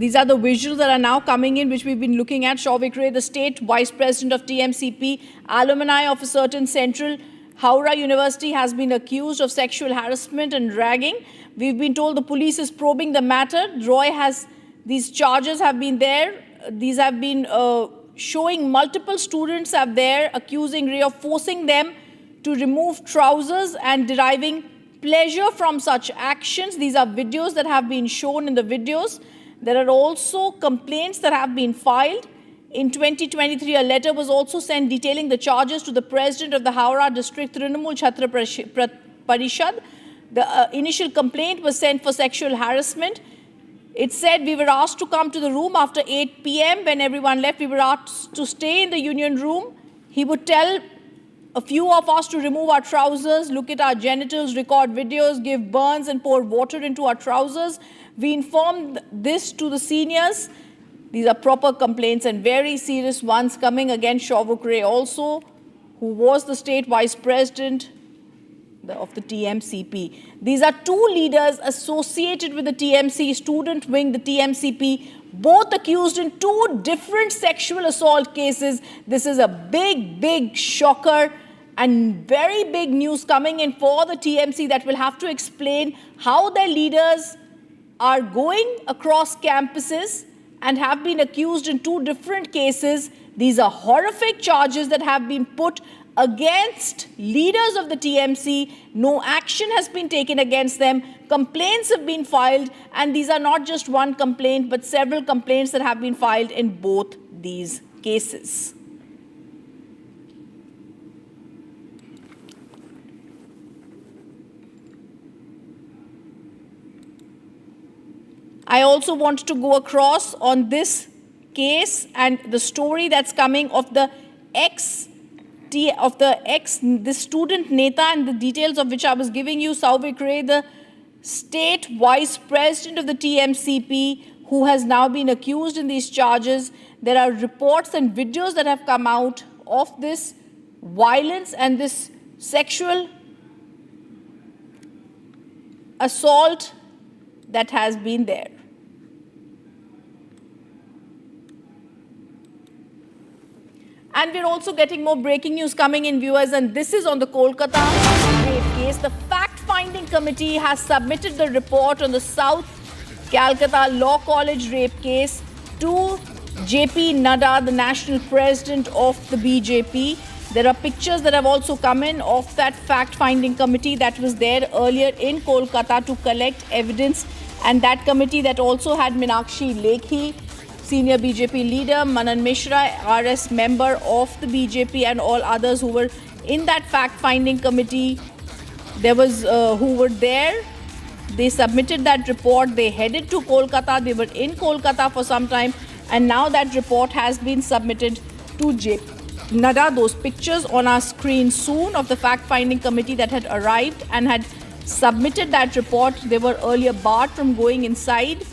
S13: These are the visuals that are now coming in, which we've been looking at. Sauvik Ray, the state vice president of TMCP, alumni of a certain central Howrah University, has been accused of sexual harassment and ragging. We've been told the police is probing the matter. These charges have been there. These have been showing multiple students are there, accusing Ray of forcing them to remove trousers and deriving pleasure from such actions. These are videos that have been shown in the videos. There are also complaints that have been filed. In 2023, a letter was also sent detailing the charges to the president of the Howrah District Trinamool Chhatra Parishad. The initial complaint was sent for sexual harassment. It said we were asked to come to the room after 8 p.m. When everyone left, we were asked to stay in the union room. He would tell a few of us to remove our trousers, look at our genitals, record videos, give burns and pour water into our trousers. We informed this to the seniors. These are proper complaints and very serious ones coming against Sauvik Ray also, who was the state vice president of the TMCP. These are two leaders associated with the TMC student wing, the TMCP, both accused in two different sexual assault cases. This is a big, big shocker and very big news coming in for the TMC that will have to explain how their leaders are going across campuses and have been accused in two different cases. These are horrific charges that have been put against leaders of the TMC. No action has been taken against them. Complaints have been filed, and these are not just one complaint, but several complaints that have been filed in both these cases. I also want to go across on this case and the story that's coming of the student Neta, and the details of which I was giving you, Sauvik Ray, the state vice president of the TMCP, who has now been accused in these charges. There are reports and videos that have come out of this violence and this sexual assault that has been there. And we're also getting more breaking news coming in, viewers, and this is on the Kolkata rape case. The fact-finding committee has submitted the report on the South Calcutta Law College rape case to JP Nadda, the national president of the BJP. There are pictures that have also come in of that fact-finding committee that was there earlier in Kolkata to collect evidence, and that committee that also had Meenakshi Lekhi, senior BJP leader, Manan Mishra, RS member of the BJP, and all others who were in that fact-finding committee. There was who were there. They submitted that report. They headed to Kolkata. They were in Kolkata for some time, and now that report has been submitted to JP Nadda. Those pictures on our screen soon of the fact-finding committee that had arrived and had submitted that report. They were earlier barred from going inside.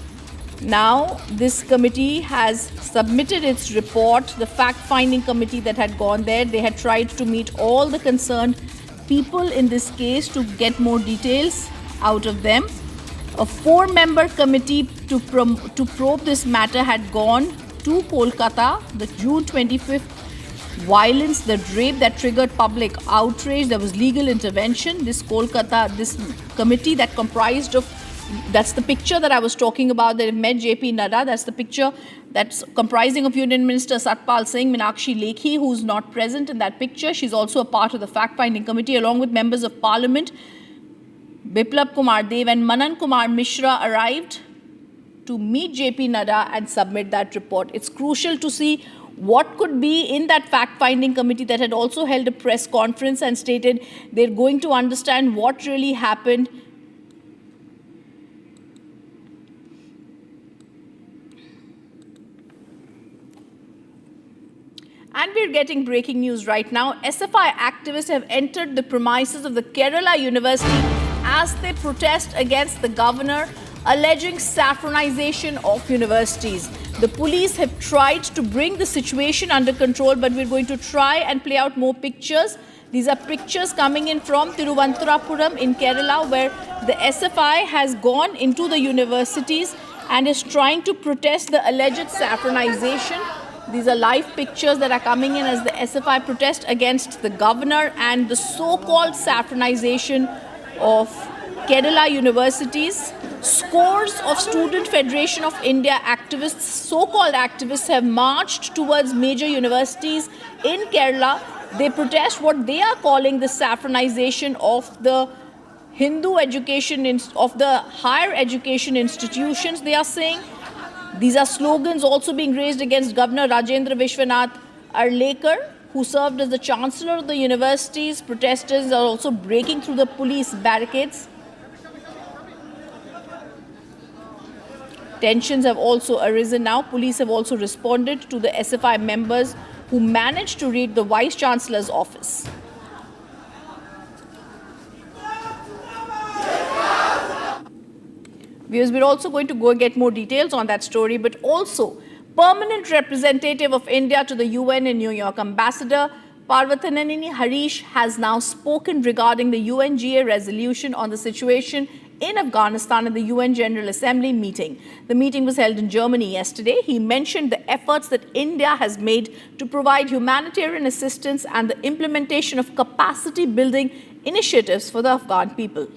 S13: Now this committee has submitted its report. The fact-finding committee that had gone there, they had tried to meet all the concerned people in this case to get more details out of them. A 4-member committee to probe this matter had gone to Kolkata. The June 25th violence, the rape that triggered public outrage, there was legal intervention. This committee that comprised of That's the picture that I was talking about. They met JP Nadda. That's the picture that's comprising of Union Minister Satpal Singh, Meenakshi Lekhi, who's not present in that picture. She's also a part of the fact-finding committee, along with members of Parliament. Biplab Kumar Dev and Manan Kumar Mishra arrived to meet JP Nadda and submit that report. It's crucial to see what could be in that fact-finding committee that had also held a press conference and stated they're going to understand what really happened. And we're getting breaking news right now. SFI activists have entered the premises of the Kerala University as they protest against the governor, alleging saffronization of universities. The police have tried to bring the situation under control, but we're going to try and play out more pictures. These are pictures coming in from Thiruvananthapuram in Kerala, where the SFI has gone into the universities and is trying to protest the alleged saffronization. These are live pictures that are coming in as the SFI protest against the governor and the so-called saffronization of Kerala universities. Scores of Student Federation of India activists, so-called activists, have marched towards major universities in Kerala. They protest what they are calling the saffronization of the Hindu education, of the higher education institutions, they are saying. These are slogans also being raised against Governor Rajendra Vishwanath Arlekar, who served as the Chancellor of the universities. Protesters are also breaking through the police barricades. Tensions have also arisen now. Police have also responded to the SFI members who managed to raid the Vice Chancellor's office. Viewers, we're also going to go and get more details on that story, but also permanent representative of India to the UN in New York, Ambassador Parvathaneni Harish, has now spoken regarding the UNGA resolution on the situation in Afghanistan at the UN General Assembly meeting. The meeting was held in Germany yesterday. He mentioned the efforts that India has made to provide humanitarian assistance and the implementation of capacity building initiatives for the Afghan people.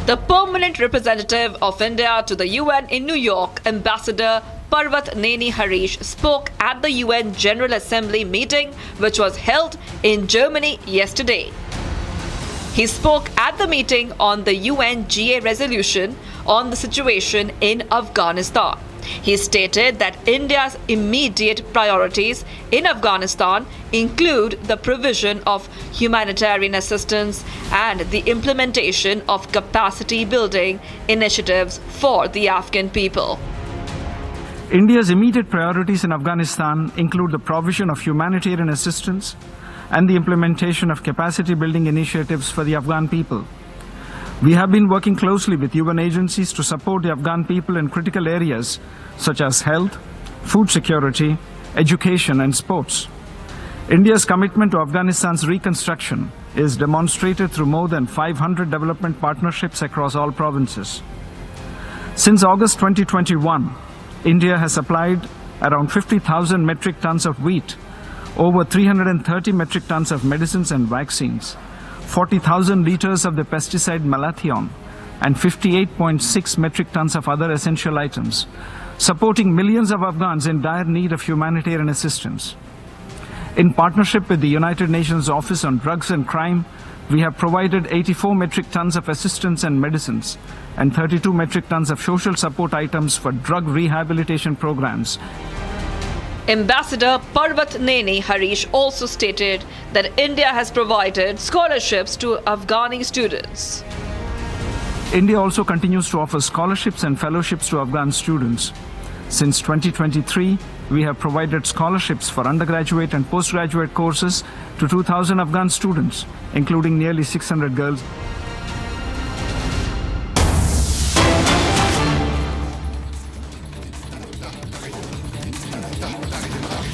S14: The permanent representative of India to the UN in New York, Ambassador Parvathaneni Harish, spoke at the UN General Assembly meeting, which was held in Germany yesterday. He spoke at the meeting on the UNGA resolution on the situation in Afghanistan. He stated that India's immediate priorities in Afghanistan include the provision of humanitarian assistance and the implementation of capacity building initiatives for the Afghan people.
S17: India's immediate priorities in Afghanistan include the provision of humanitarian assistance and the implementation of capacity building initiatives for the Afghan people. We have been working closely with UN agencies to support the Afghan people in critical areas such as health, food security, education and sports. India's commitment to Afghanistan's reconstruction is demonstrated through more than 500 development partnerships across all provinces. Since August 2021, India has supplied around 50,000 metric tons of wheat, over 330 metric tons of medicines and vaccines, 40,000 liters of the pesticide malathion, and 58.6 metric tons of other essential items, supporting millions of Afghans in dire need of humanitarian assistance. In partnership with the United Nations Office on Drugs and Crime, we have provided 84 metric tons of assistance and medicines and 32 metric tons of social support items for drug rehabilitation programs.
S14: Ambassador Parvathaneni Harish also stated that India has provided scholarships to Afghani students.
S17: India also continues to offer scholarships and fellowships to Afghan students. Since 2023, we have provided scholarships for undergraduate and postgraduate courses to 2,000 Afghan students, including nearly 600 girls.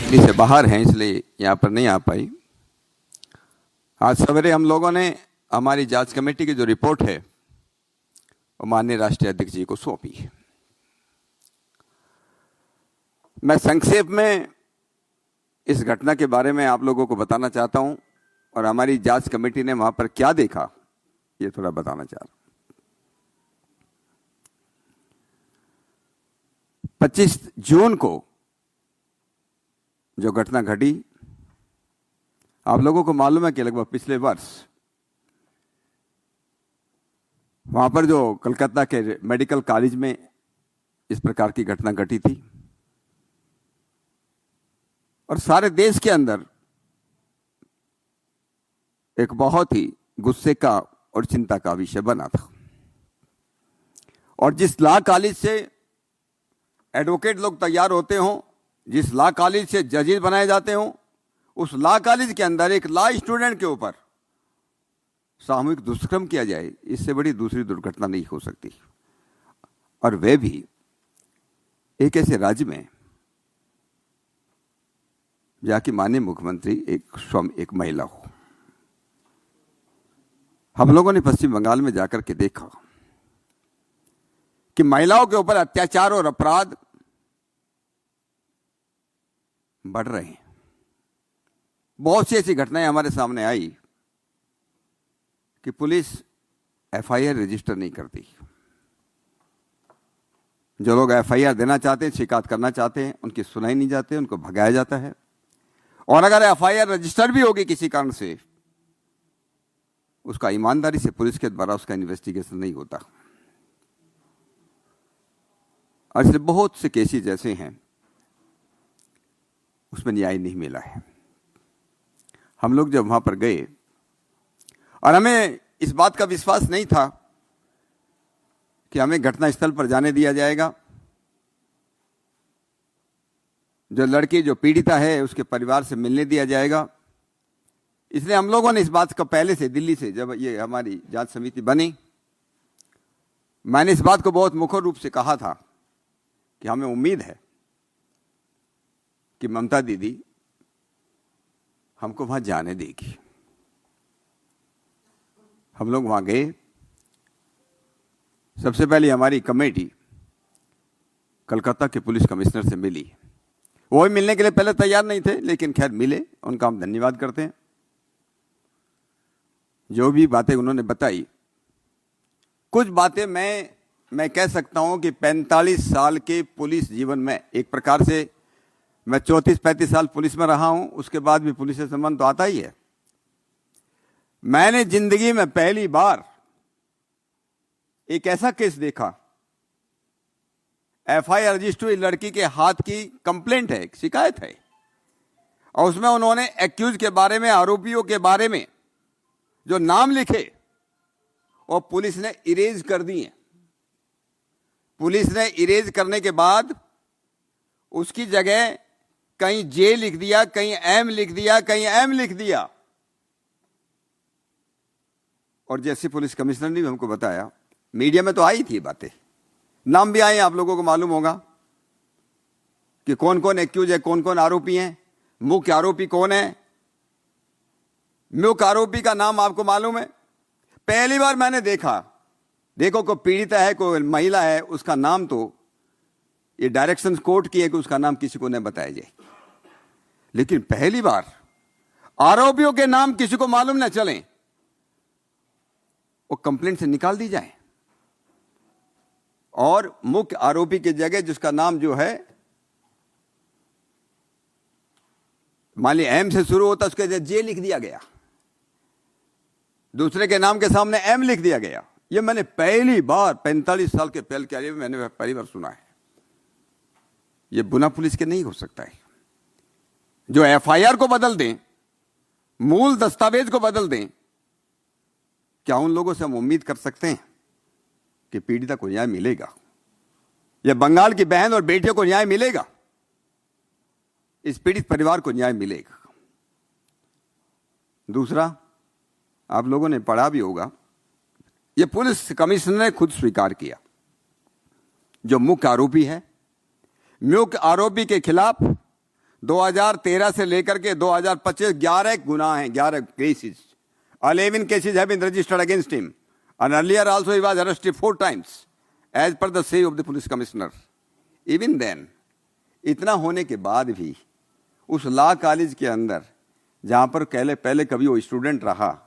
S21: Delhi से बाहर हैं इसलिए यहाँ पर नहीं आ पाई। आज सवेरे हम लोगों ने हमारी जांच कमेटी की जो रिपोर्ट है वो माननीय राष्ट्रीय अध्यक्ष जी को सौंपी है। मैं संक्षेप में इस घटना के बारे में आप लोगों को बताना चाहता हूं और हमारी जांच कमेटी ने वहां पर क्या देखा ये थोड़ा बताना चाह रहा हूं। 25 जून को जो घटना घटी, आप लोगों को मालूम है कि लगभग पिछले वर्ष वहां पर जो कलकत्ता के मेडिकल कॉलेज में इस प्रकार की घटना घटी थी और सारे देश के अंदर एक बहुत ही गुस्से का और चिंता का विषय बना था। और जिस लॉ कॉलेज से एडवोकेट लोग तैयार होते हों, जिस लॉ कॉलेज से जजेस बनाए जाते हों, उस लॉ कॉलेज के अंदर एक लॉ स्टूडेंट के ऊपर सामूहिक दुष्कर्म किया जाए, इससे बड़ी दूसरी दुर्घटना नहीं हो सकती। और वे भी एक ऐसे राज्य में जहां की माननीय मुख्यमंत्री एक महिला हो। हम लोगों ने पश्चिम बंगाल में जाकर के देखा कि महिलाओं के ऊपर अत्याचार और अपराध बढ़ रहे हैं। बहुत सी ऐसी घटनाएं हमारे सामने आई कि पुलिस एफआईआर रजिस्टर नहीं करती। जो लोग एफआईआर देना चाहते हैं, शिकायत करना चाहते हैं, उनकी सुनाई नहीं जाती, उनको भगाया जाता है। और अगर एफआईआर रजिस्टर भी होगी किसी कारण से, उसका ईमानदारी से पुलिस के द्वारा उसका इन्वेस्टिगेशन नहीं होता। और इसलिए बहुत से केसेस ऐसे हैं उसमें न्याय नहीं मिला है। हम लोग जब वहां पर गए और हमें इस बात का विश्वास नहीं था कि हमें घटनास्थल पर जाने दिया जाएगा, जो लड़की जो पीड़िता है उसके परिवार से मिलने दिया जाएगा। इसलिए हम लोगों ने इस बात का पहले से, दिल्ली से जब ये हमारी जांच समिति बनी, मैंने इस बात को बहुत मुखर रूप से कहा था कि हमें उम्मीद है कि ममता दीदी हमको वहां जाने देगी। हम लोग वहां गए। सबसे पहले हमारी कमेटी कलकत्ता के पुलिस कमिश्नर से मिली। वो भी मिलने के लिए पहले तैयार नहीं थे, लेकिन खैर मिले, उनका हम धन्यवाद करते हैं। जो भी बातें उन्होंने बताई, कुछ बातें मैं कह सकता हूं कि 45 साल के पुलिस जीवन में, एक प्रकार से मैं 34-35 साल पुलिस में रहा हूं, उसके बाद भी पुलिस से संबंध तो आता ही है। मैंने जिंदगी में पहली बार एक ऐसा केस देखा, एफआईआर रजिस्टर हुई, लड़की के हाथ की कंप्लेंट है, शिकायत है, और उसमें उन्होंने एक्यूज के बारे में, आरोपियों के बारे में जो नाम लिखे और पुलिस ने इरेज कर दिए। पुलिस ने इरेज करने के बाद उसकी जगह कहीं जे लिख दिया, कहीं एम लिख दिया, कहीं एम लिख दिया। और जैसे पुलिस कमिश्नर ने भी हमको बताया, मीडिया में तो आई थी बातें, नाम भी आए, आप लोगों को मालूम होगा कि कौन कौन एक्यूज है, कौन कौन आरोपी हैं, मुख्य आरोपी कौन है। मुख्य आरोपी का नाम आपको मालूम है। पहली बार मैंने देखा, देखो कोई पीड़िता है, कोई महिला है, उसका नाम तो ये डायरेक्शन कोर्ट की है कि उसका नाम किसी को नहीं बताया जाए, लेकिन पहली बार आरोपियों के नाम किसी को मालूम न चले, वो कंप्लेंट से निकाल दी जाए और मुख्य आरोपी की जगह जिसका नाम जो है मान ली एम से शुरू होता, उसके जगह जे लिख दिया गया, दूसरे के नाम के सामने एम लिख दिया गया। ये मैंने पहली बार 45 साल के पहले कैरियर में मैंने पहली बार सुना है। ये बुना पुलिस के नहीं हो सकता है। जो एफआईआर को बदल दें, मूल दस्तावेज को बदल दें, क्या उन लोगों से हम उम्मीद कर सकते हैं कि पीड़िता को न्याय मिलेगा, या बंगाल की बहन और बेटियों को न्याय मिलेगा, इस पीड़ित परिवार को न्याय मिलेगा? दूसरा, आप लोगों ने पढ़ा भी होगा, यह पुलिस कमिश्नर ने खुद स्वीकार किया, जो मुख्य आरोपी है, मुख्य आरोपी के खिलाफ 2013 से लेकर के 2025 11 गुनाह हैं, 11 cases, 11 cases have been registered against him, and earlier also he was arrested 4 times as per the say of the police commissioner. Even then, इतना होने के बाद भी उस लॉ कॉलेज के अंदर जहां पर पहले कभी वो स्टूडेंट रहा,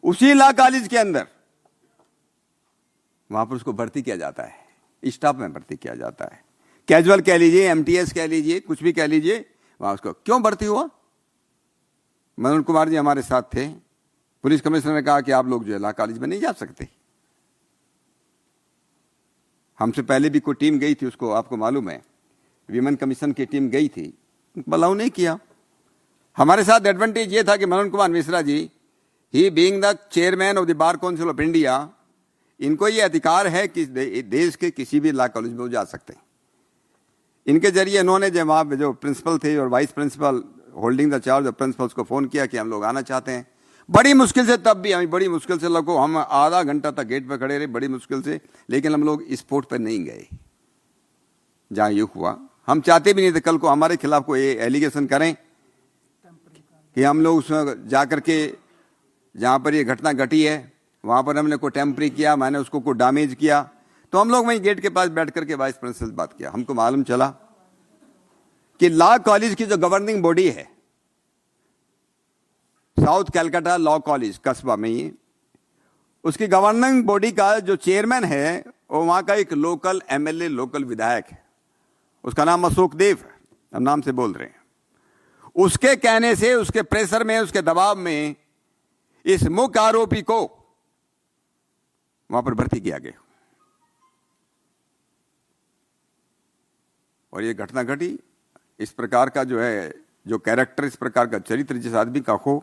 S21: उसी लॉ कॉलेज के अंदर वहां पर उसको भर्ती किया जाता है, स्टाफ में भर्ती किया जाता है। कैजुअल कह लीजिए, एमटीएस कह लीजिए, कुछ भी कह लीजिए, वहां उसको क्यों भर्ती हुआ? मनोज कुमार जी हमारे साथ थे। पुलिस कमिश्नर ने कहा कि आप लोग जो है लॉ कॉलेज में नहीं जा सकते। हमसे पहले भी कोई टीम गई थी, उसको आपको मालूम है, विमेन कमीशन की टीम गई थी, अलाउ नहीं किया। हमारे साथ एडवांटेज ये था कि Manoj Kumar Mishra ji, he being the chairman of the bar council of India, इनको ये अधिकार है कि देश के किसी भी लॉ कॉलेज में वो जा सकते हैं। इनके जरिए इन्होंने जब वहाँ जो प्रिंसिपल थे और vice principal holding the charge of principals को फ़ोन किया कि हम लोग आना चाहते हैं। बड़ी मुश्किल से, तब भी हम बड़ी मुश्किल से लोगों, हम आधा घंटा तक गेट पर खड़े रहे, बड़ी मुश्किल से, लेकिन हम लोग स्पोर्ट पर नहीं गए जहाँ ये हुआ। हम चाहते भी नहीं थे कल को हमारे खिलाफ कोई एलिगेशन करें कि हम लोग उसमें जाकर के जहाँ पर ये घटना घटी है वहाँ पर हमने कोई टेम्परी किया, मैंने उसको कोई डैमेज किया। तो हम लोग वहीं गेट के पास बैठ करके वाइस प्रिंसिपल से बात किया। हमको मालूम चला कि लॉ कॉलेज की जो गवर्निंग बॉडी है, साउथ कैलकाटा लॉ कॉलेज कस्बा में ही, उसकी गवर्निंग बॉडी का जो चेयरमैन है वो वहाँ का एक लोकल एमएलए, लोकल विधायक है, उसका नाम अशोक देव है, हम नाम से बोल रहे हैं। उसके कहने से, उसके प्रेशर में, उसके दबाव में इस मुख्य आरोपी को वहां पर भर्ती किया गया और ये घटना घटी। इस प्रकार का जो है, जो कैरेक्टर, इस प्रकार का चरित्र जिस आदमी का हो,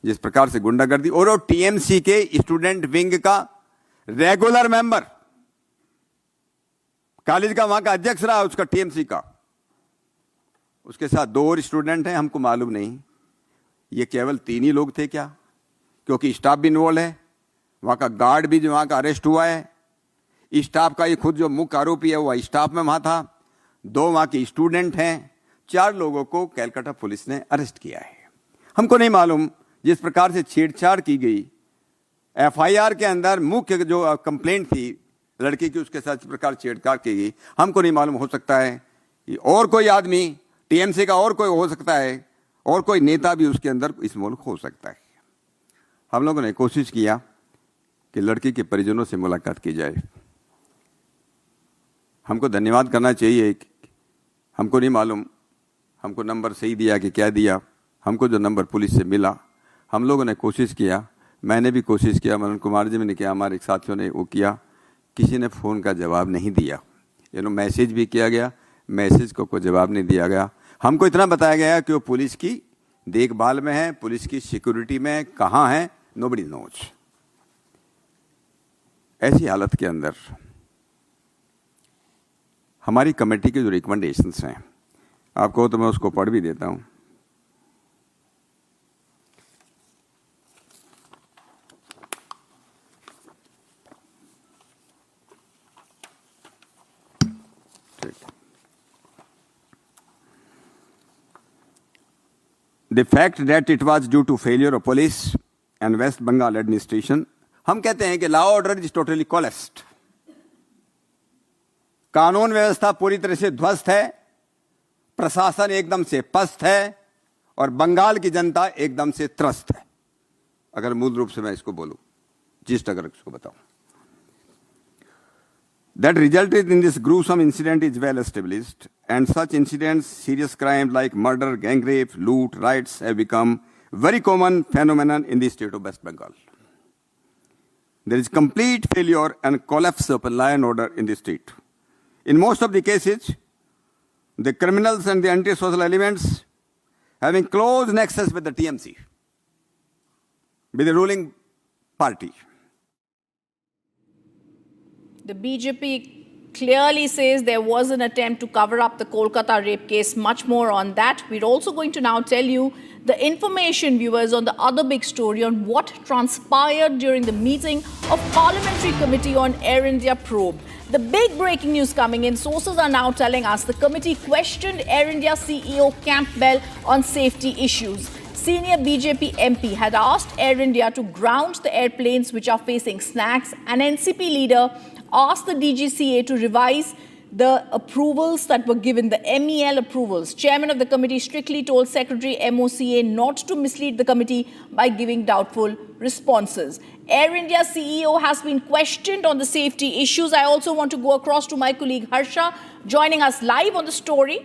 S21: जिस प्रकार से गुंडागर्दी, और वो टीएमसी के स्टूडेंट विंग का रेगुलर मेंबर, कॉलेज का वहां का अध्यक्ष रहा, उसका टीएमसी का, उसके साथ 2 और स्टूडेंट हैं, हमको मालूम नहीं ये केवल 3 ही लोग थे क्या, क्योंकि स्टाफ भी इन्वॉल्व है, वहां का गार्ड भी जो वहां का अरेस्ट हुआ है, स्टाफ का ये खुद जो मुख्य आरोपी है वो स्टाफ में वहां था, 2 वहां के स्टूडेंट हैं, 4 लोगों को कैलकाटा पुलिस ने अरेस्ट किया है। हमको नहीं मालूम जिस प्रकार से छेड़छाड़ की गई, एफआईआर के अंदर मुख्य जो कंप्लेंट थी लड़की की, उसके साथ इस प्रकार छेड़छाड़ की गई, हमको नहीं मालूम। हो सकता है कि और कोई आदमी टीएमसी का और कोई हो सकता है, और कोई नेता भी उसके अंदर इन्वॉल्व हो सकता है। हम लोगों ने कोशिश किया कि लड़की के परिजनों से मुलाकात की जाए। हमको धन्यवाद करना चाहिए, हमको नहीं मालूम हमको नंबर सही दिया कि क्या दिया, हमको जो नंबर पुलिस से मिला, हम लोगों ने कोशिश किया, मैंने भी कोशिश किया, मनोज कुमार जी ने किया, हमारे साथियों ने वो किया, किसी ने फ़ोन का जवाब नहीं दिया। मैसेज भी किया गया, मैसेज को कोई जवाब नहीं दिया गया। हमको इतना बताया गया कि वो पुलिस की देखभाल में है, पुलिस की सिक्योरिटी में, कहाँ है, नोबडी नोज। ऐसी हालत के अंदर हमारी कमेटी के जो रिकमेंडेशंस हैं, आपको तो मैं उसको पढ़ भी देता हूं। The fact that it was due to failure of police and West Bengal administration, हम कहते हैं कि law order is totally collapsed, कानून व्यवस्था पूरी तरह से ध्वस्त है, प्रशासन एकदम से पस्त है और बंगाल की जनता एकदम से त्रस्त है। अगर मूल रूप से मैं इसको बोलूं, जिस्ट अगर इसको बताऊं, that resulted in this gruesome incident is well established, and such incidents, serious crimes like murder, gang rape, loot, riots have become very common phenomenon in the state of West Bengal. There is complete failure and collapse of law and order in the state. In most of the cases, the criminals and the anti-social elements having close nexus with the TMC, with the ruling party.
S13: The BJP clearly says there was an attempt to cover up the Kolkata rape case. Much more on that. We're also going to now tell you the information, viewers, on the other big story on what transpired during the meeting of Parliamentary Committee on Air India probe. The big breaking news coming in. Sources are now telling us the committee questioned Air India CEO Campbell on safety issues. Senior BJP MP had asked Air India to ground the airplanes which are facing snags. An NCP leader asked the DGCA to revise the approvals that were given, the MEL approvals. Chairman of the committee strictly told Secretary MOCA not to mislead the committee by giving doubtful responses. Air India CEO has been questioned on the safety issues. I also want to go across to my colleague Harsha, joining us live on the story.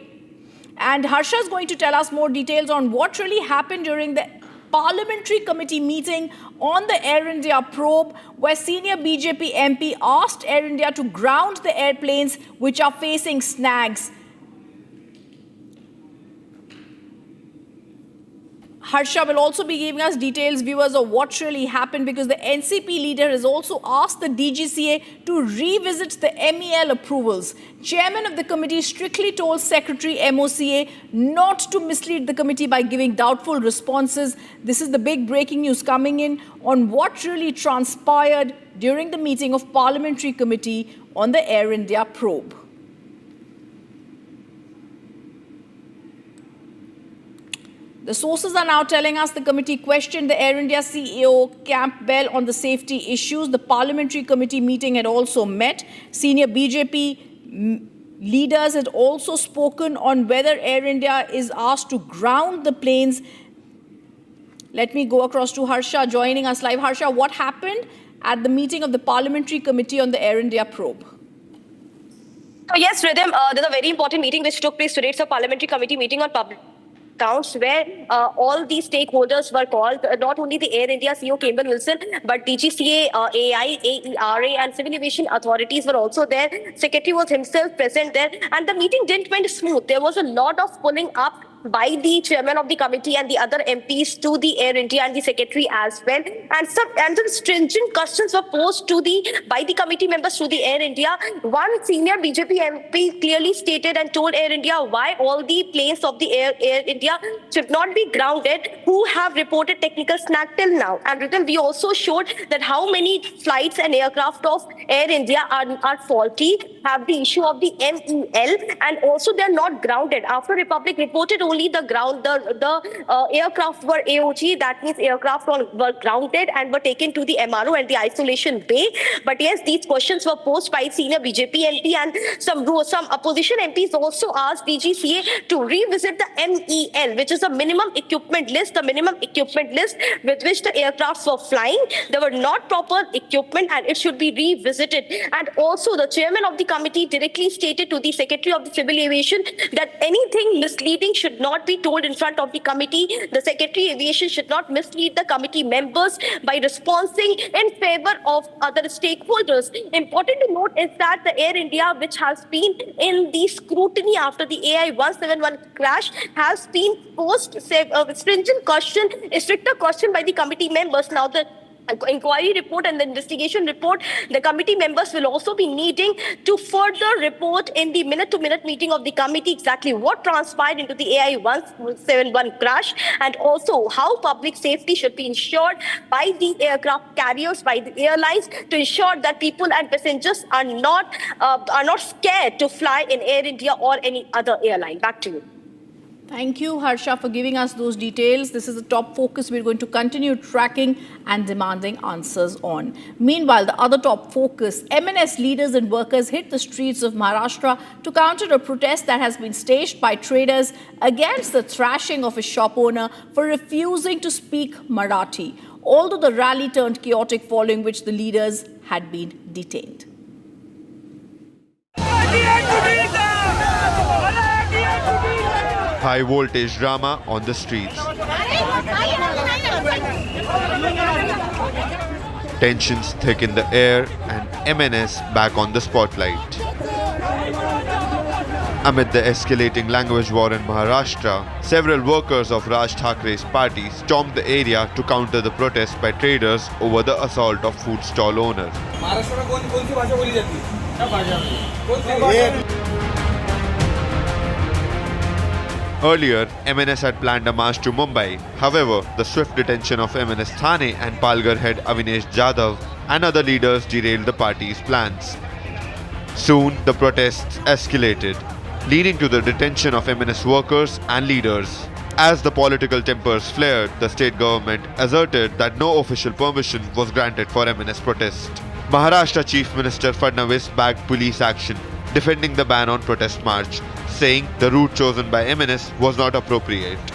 S13: And Harsha is going to tell us more details on what really happened during the parliamentary committee meeting on the Air India probe, where senior BJP MP asked Air India to ground the airplanes which are facing snags. Harsha will also be giving us details, viewers, of what really happened, because the NCP leader has also asked the DGCA to revisit the MEL approvals. Chairman of the committee strictly told Secretary MOCA not to mislead the committee by giving doubtful responses. This is the big breaking news coming in on what really transpired during the meeting of Parliamentary Committee on the Air India probe. The sources are now telling us the committee questioned the Air India CEO Campbell on the safety issues. The parliamentary committee meeting had also met. Senior BJP leaders had also spoken on whether Air India is asked to ground the planes. Let me go across to Harsha, joining us live. Harsha, what happened at the meeting of the parliamentary committee on the Air India probe?
S2: Yes, Rhythm, there's a very important meeting which took place today. It's a parliamentary committee meeting on public accounts where all the stakeholders were called, not only the Air India CEO Campbell Wilson, but DGCA, AI, AERA and civil aviation authorities were also there. Secretary was himself present there, and the meeting didn't went smooth. There was a lot of pulling up by the chairman of the committee and the other MPs to the Air India and the secretary as well, and some stringent questions were posed by the committee members to the Air India. One senior BJP MP clearly stated and told Air India why all the planes of the Air India should not be grounded, who have reported technical snag till now. And written, we also showed that how many flights and aircraft of Air India are faulty, have the issue of the MEL, and also they are not grounded. After Republic reported only the aircraft were AOG, that means aircraft were grounded and were taken to the MRO and the isolation bay. But yes, these questions were posed by senior BJP MP, and some opposition MPs also asked DGCA to revisit the MEL, which is a minimum equipment list, with which the aircrafts were flying. They were not proper equipment and it should be revisited. And also the chairman of the committee directly stated to the Secretary of the Civil Aviation that anything misleading should not be told in front of the committee. The Secretary of Aviation should not mislead the committee members by responding in favor of other stakeholders. Important to note is that the Air India, which has been in the scrutiny after the AI-171 crash, has been posed stringent question, a stricter question by the committee members. Now the inquiry report and the investigation report, the committee members will also be needing to further report in the minute-to-minute meeting of the committee exactly what transpired into the AI-171 crash, and also how public safety should be ensured by the aircraft carriers, by the airlines, to ensure that people and passengers are not scared to fly in Air India or any other airline. Back to you.
S13: Thank you, Harsha, for giving us those details. This is the top focus we're going to continue tracking and demanding answers on. Meanwhile, the other top focus, MNS leaders and workers hit the streets of Maharashtra to counter a protest that has been staged by traders against the thrashing of a shop owner for refusing to speak Marathi, although the rally turned chaotic following which the leaders had been detained.
S9: High voltage drama on the streets. Tensions thick in the air and MNS back on the spotlight. Amid the escalating language war in Maharashtra, several workers of Raj Thakre's party stormed the area to counter the protest by traders over the assault of food stall owners. Earlier, MNS had planned a march to Mumbai. However, the swift detention of MNS Thane and Palghar head Avinesh Jadhav and other leaders derailed the party's plans. Soon, the protests escalated, leading to the detention of MNS workers and leaders. As the political tempers flared, the state government asserted that no official permission was granted for MNS protest. Maharashtra Chief Minister Fadnavis backed police action, defending the ban on protest march, saying the route chosen by MNS was not appropriate.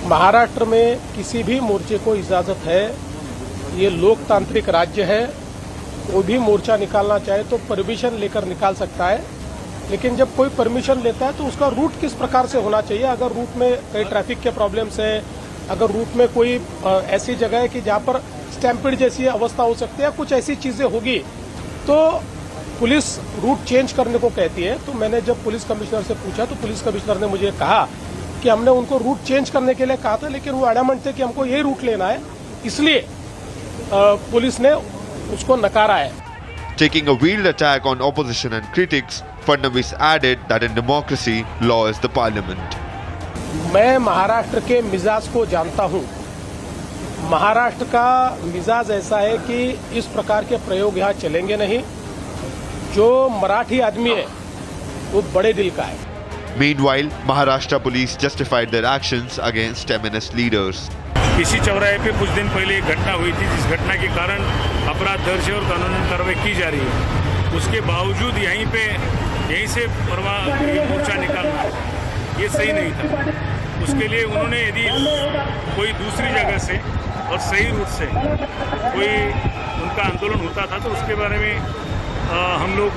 S10: Maharashtra में किसी भी मोर्चे को इजाजत है, ये लोकतांत्रिक राज्य है, कोई भी मोर्चा निकालना चाहे तो परमिशन लेकर निकाल सकता है, लेकिन जब कोई परमिशन लेता है तो उसका रूट किस प्रकार से होना चाहिए। अगर रूट में कई ट्रैफिक के प्रॉब्लम्स है, अगर रूट में कोई ऐसी जगह है कि जहां पर स्टैम्पिड जैसी अवस्था हो सकती है, कुछ ऐसी चीजें होगी तो पुलिस रूट चेंज करने को कहती है। तो मैंने जब पुलिस कमिश्नर से पूछा तो पुलिस कमिश्नर ने मुझे कहा कि हमने उनको रूट चेंज करने के लिए कहा था, लेकिन वो एडमेंट थे कि हमको यही रूट लेना है, इसलिए पुलिस ने उसको नकारा है।
S9: Taking a wheeled attack on opposition and critics, Fadnavis added that in democracy, law is the parliament.
S10: मैं महाराष्ट्र के मिजाज को जानता हूं। महाराष्ट्र का मिजाज ऐसा है कि इस प्रकार के प्रयोग यहाँ चलेंगे नहीं। जो मराठी आदमी है वो बड़े दिल का है।
S9: Meanwhile, Maharashtra police justified their actions against MNS leaders.
S11: इसी चौराहे पे कुछ दिन पहले एक घटना हुई थी, जिस घटना के कारण अपराध दर्ज है और कानूनी कार्रवाई की जा रही है। उसके बावजूद यहीं से मोर्चा निकालना ये सही नहीं था। उसके लिए उन्होंने यदि कोई दूसरी जगह से और सही रूट से कोई उनका आंदोलन होता था तो उसके बारे में हम लोग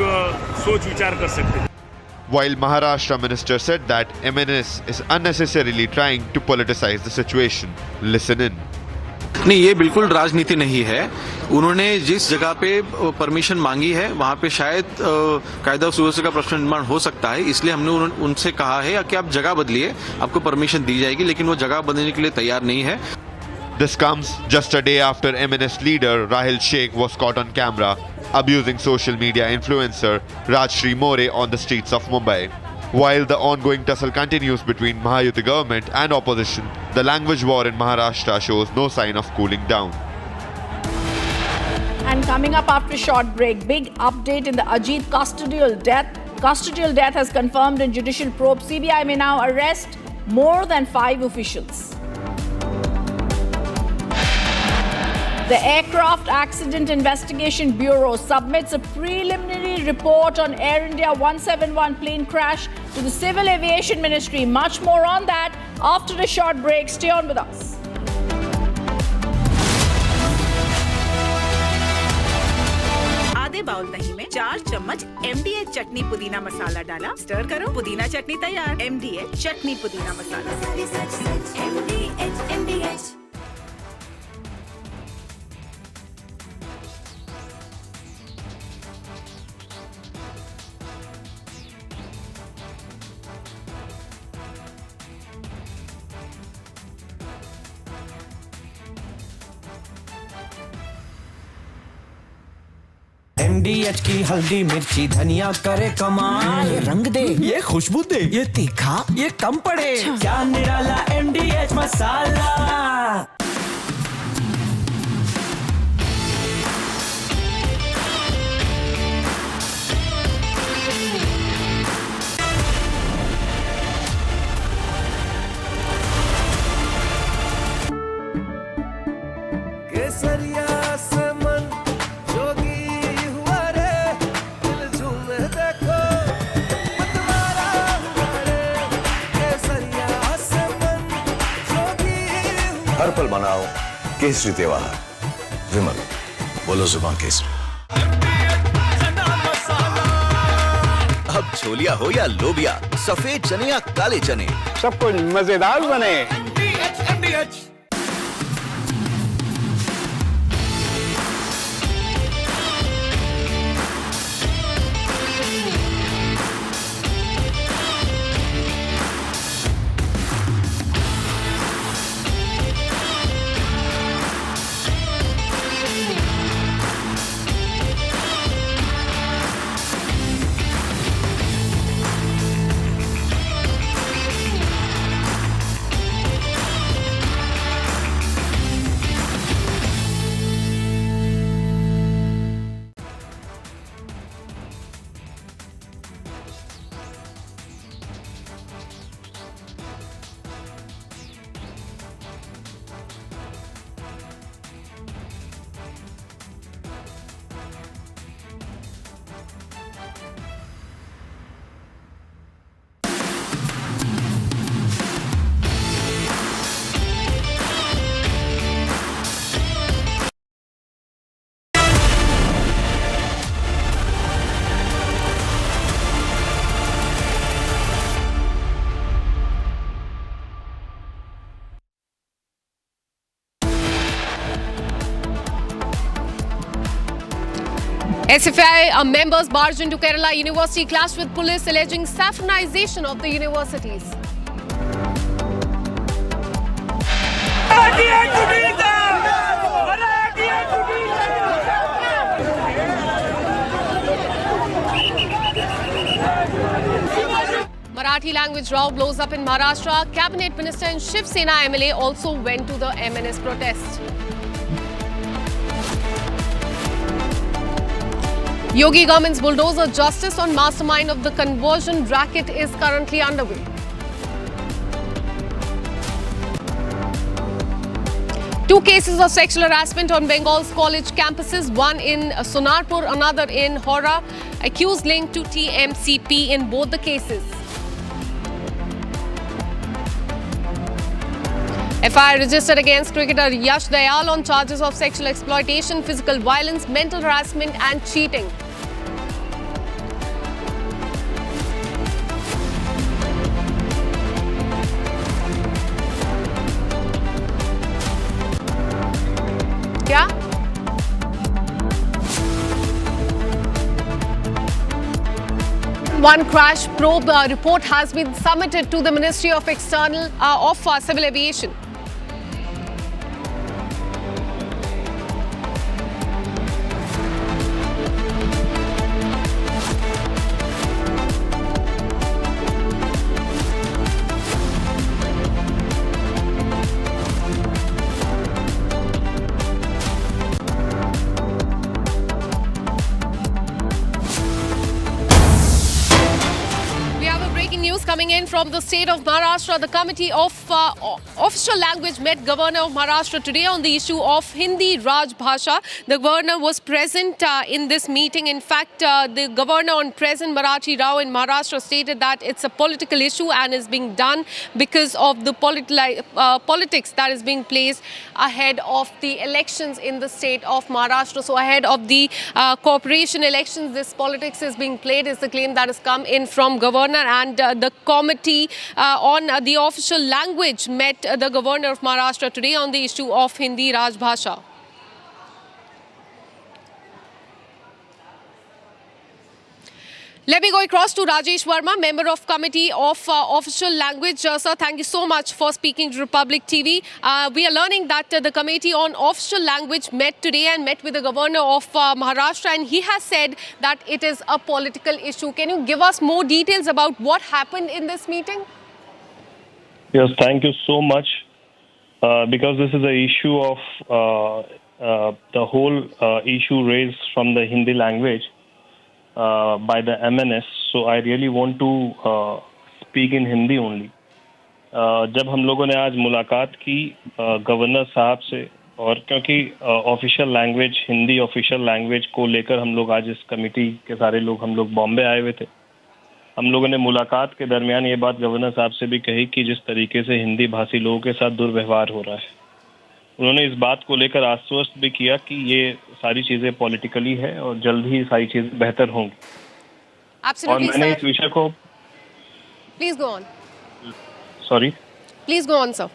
S11: सोच विचार कर सकते हैं।
S9: While Maharashtra minister said that MNS is unnecessarily trying to politicize the situation. Listen in.
S16: नहीं, ये बिल्कुल राजनीति नहीं है। उन्होंने जिस जगह पे परमिशन मांगी है वहाँ पे शायद कायदा और सुव्यवस्था का प्रश्न निर्माण हो सकता है, इसलिए हमने उनसे कहा है कि आप जगह बदलिए, आपको परमिशन दी जाएगी, लेकिन वो जगह बदलने के लिए तैयार नहीं है।
S9: This comes just a day after MNS leader Rahil Sheikh was caught on camera abusing social media influencer Rajshri More on the streets of Mumbai. While the ongoing tussle continues between Mahayuti government and opposition, the language war in Maharashtra shows no sign of cooling down.
S13: And coming up after a short break, big update in the Ajit custodial death. Custodial death has confirmed in judicial probe. CBI may now arrest more than 5 officials. The Aircraft Accident Investigation Bureau submits a preliminary report on Air India 171 plane crash to the Civil Aviation Ministry. Much more on that after a short break. Stay on with us.
S22: आधे bowl दही में 4 चम्मच MDH चटनी पुदीना मसाला डाला, stir करो, पुदीना चटनी तैयार। MDH चटनी पुदीना मसाला। MDH।
S23: MDH की हल्दी मिर्ची धनिया करे कमाल, ये रंग दे, ये खुशबू दे, ये तीखा, ये कम पड़े, क्या निराला MDH मसाला।
S8: हर पल मनाओ केसरी त्योहार। विमल, बोलो जुबान केसरी।
S20: अब छोलिया हो या लोबिया, सफेद चने या काले चने,
S11: सब कुछ मजेदार बने।
S1: SFI members barged into Kerala University, clashed with police, alleging saffronization of the universities. Marathi language row blows up in Maharashtra. Cabinet Minister and Shiv Sena MLA also went to the MNS protest. Yogi government's bulldozer justice on mastermind of the conversion racket is currently underway. Two cases of sexual harassment on Bengal's college campuses, one in Sonarpur, another in Howrah. Accused linked to TMCP in both the cases. FIR registered against cricketer Yash Dayal on charges of sexual exploitation, physical violence, mental harassment and cheating. क्या? One crash probe report has been submitted to the Ministry of Civil Aviation. Coming in from the state of Maharashtra, the Committee of Official Language met Governor of Maharashtra today on the issue of Hindi Raj Bhasha. The Governor was present in this meeting. In fact, the Governor on present Marathi Rao in Maharashtra stated that it's a political issue and is being done because of the politics that is being placed ahead of the elections in the state of Maharashtra. So ahead of the corporation elections, this politics is being played is the claim that has come in from Governor, and the Committee on the Official Language met the Governor of Maharashtra today on the issue of Hindi Raj Bhasha. Let me go across to Rajesh Verma, member of Committee of Official Language. Sir, thank you so much for speaking to Republic TV. We are learning that the Committee on Official Language met today and met with the Governor of Maharashtra, and he has said that it is a political issue. Can you give us more details about what happened in this meeting?
S12: Yes, thank you so much. Because this is an issue of the whole issue raised from the Hindi language by the MNS, so I really want to speak in Hindi only. जब हम लोगों ने आज मुलाकात की governor साहब से, और क्योंकि official language Hindi official language को लेकर हम लोग आज इस कमेटी के सारे लोग हम लोग बॉम्बे आए हुए थे, हम लोगों ने मुलाकात के दरमियान ये बात गवर्नर साहब से भी कही कि जिस तरीके से हिंदी भाषी लोगों के साथ दुर्व्यवहार हो रहा है, उन्होंने इस बात को लेकर आश्वस्त भी किया कि ये सारी चीजें पॉलिटिकली है और जल्द ही सारी चीजें बेहतर होंगी। और मैंने इस विषय को
S1: please go on please go on sir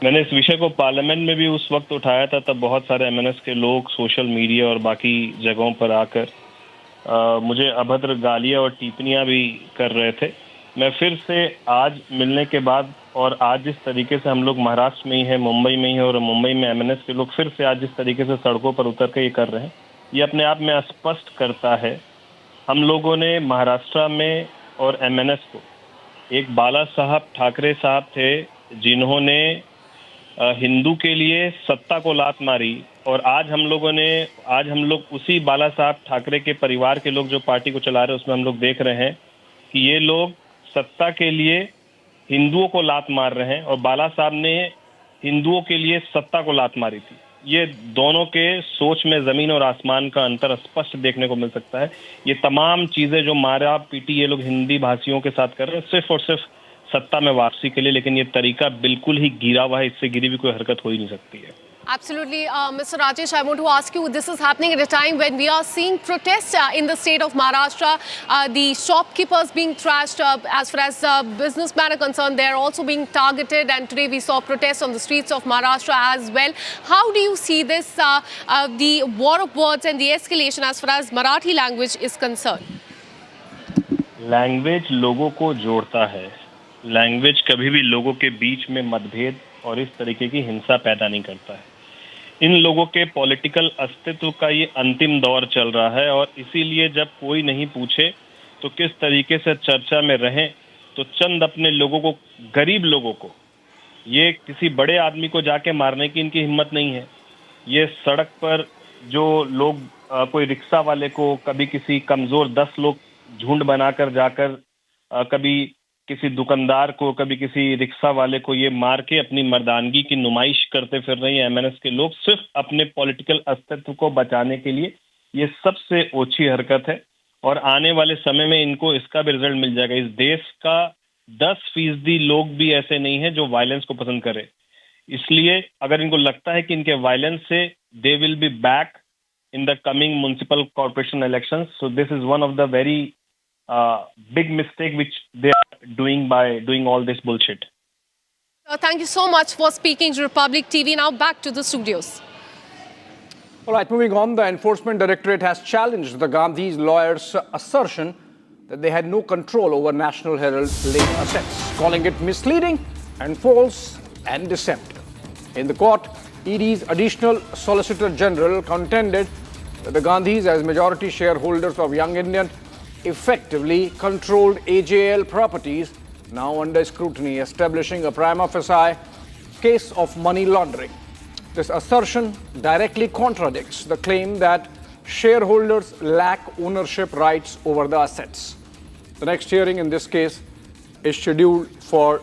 S12: मैंने इस विषय को पार्लियामेंट में भी उस वक्त उठाया था, तब बहुत सारे एमएनएस के लोग सोशल मीडिया और बाकी जगहों पर आकर मुझे अभद्र गालियां और टिप्पणियां भी कर रहे थे। मैं फिर से आज मिलने के बाद और आज जिस तरीके से हम लोग महाराष्ट्र में ही हैं, मुंबई में ही हैं, और मुंबई में एमएनएस के लोग फिर से आज जिस तरीके से सड़कों पर उतर के ये कर रहे हैं, ये अपने आप में स्पष्ट करता है हम लोगों ने महाराष्ट्र में और एमएनएस को, एक बाला साहब ठाकरे साहब थे जिन्होंने हिंदू के लिए सत्ता को लात मारी, और आज हम लोग उसी बाला साहब ठाकरे के परिवार के लोग जो पार्टी को चला रहे हैं उसमें हम लोग देख रहे हैं कि ये लोग सत्ता के लिए हिंदुओं को लात मार रहे हैं, और बाला साहब ने हिंदुओं के लिए सत्ता को लात मारी थी। ये दोनों के सोच में जमीन और आसमान का अंतर स्पष्ट देखने को मिल सकता है। ये तमाम चीजें जो मारा पीटी ये लोग हिंदी भाषियों के साथ कर रहे हैं सिर्फ और सिर्फ सत्ता में वापसी के लिए, लेकिन ये तरीका बिल्कुल ही गिरा हुआ है, इससे गिरी भी कोई हरकत हो ही नहीं सकती है।
S1: Absolutely, Mr. Rajesh, I want to ask you, this is happening at a time when we are seeing protests in the state of Maharashtra, the shopkeepers being trashed. As far as businessmen are concerned, they are also being targeted, and today we saw protests on the streets of Maharashtra as well. How do you see this, the war of words and the escalation as far as Marathi language is concerned?
S12: Language लोगों को जोड़ता है। Language कभी भी लोगों के बीच में मतभेद और इस तरीके की हिंसा पैदा नहीं करता है। इन लोगों के पॉलिटिकल अस्तित्व का ये अंतिम दौर चल रहा है और इसीलिए जब कोई नहीं पूछे तो किस तरीके से चर्चा में रहें, तो चंद अपने लोगों को, गरीब लोगों को, ये किसी बड़े आदमी को जाके मारने की इनकी हिम्मत नहीं है। ये सड़क पर जो लोग, कोई रिक्शा वाले को, कभी किसी कमज़ोर 10 लोग झुंड बनाकर जाकर कभी किसी दुकानदार को, कभी किसी रिक्शा वाले को ये मार के अपनी मर्दानगी की नुमाइश करते फिर रहे हैं एमएनएस के लोग, सिर्फ अपने पॉलिटिकल अस्तित्व को बचाने के लिए। ये सबसे ओछी हरकत है और आने वाले समय में इनको इसका भी रिजल्ट मिल जाएगा। इस देश का 10% लोग भी ऐसे नहीं है जो वायलेंस को पसंद करे। इसलिए अगर इनको लगता है कि इनके वायलेंस से they will be back in the coming municipal corporation elections, so this is one of the very big mistake which they are doing by doing all this bullshit.
S1: Thank you so much for speaking to Republic TV. Now back to the studios.
S7: All right, moving on, the Enforcement Directorate has challenged the Gandhi's lawyers' assertion that they had no control over National Herald's late assets, calling it misleading and false and deceptive. In the court, ED's additional Solicitor General contended that the Gandhis, as majority shareholders of Young Indian, effectively controlled AJL properties, now under scrutiny, establishing a prima facie case of money laundering. This assertion directly contradicts the claim that shareholders lack ownership rights over the assets. The next hearing in this case is scheduled for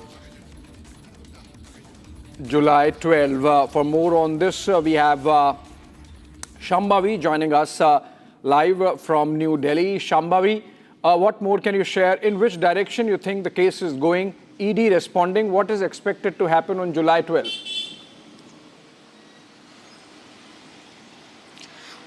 S7: July 12. For more on this, we have Shambhavi joining us live from New Delhi. Shambhavi, what more can you share? In which direction you think the case is going? ED responding. What is expected to happen on July 12?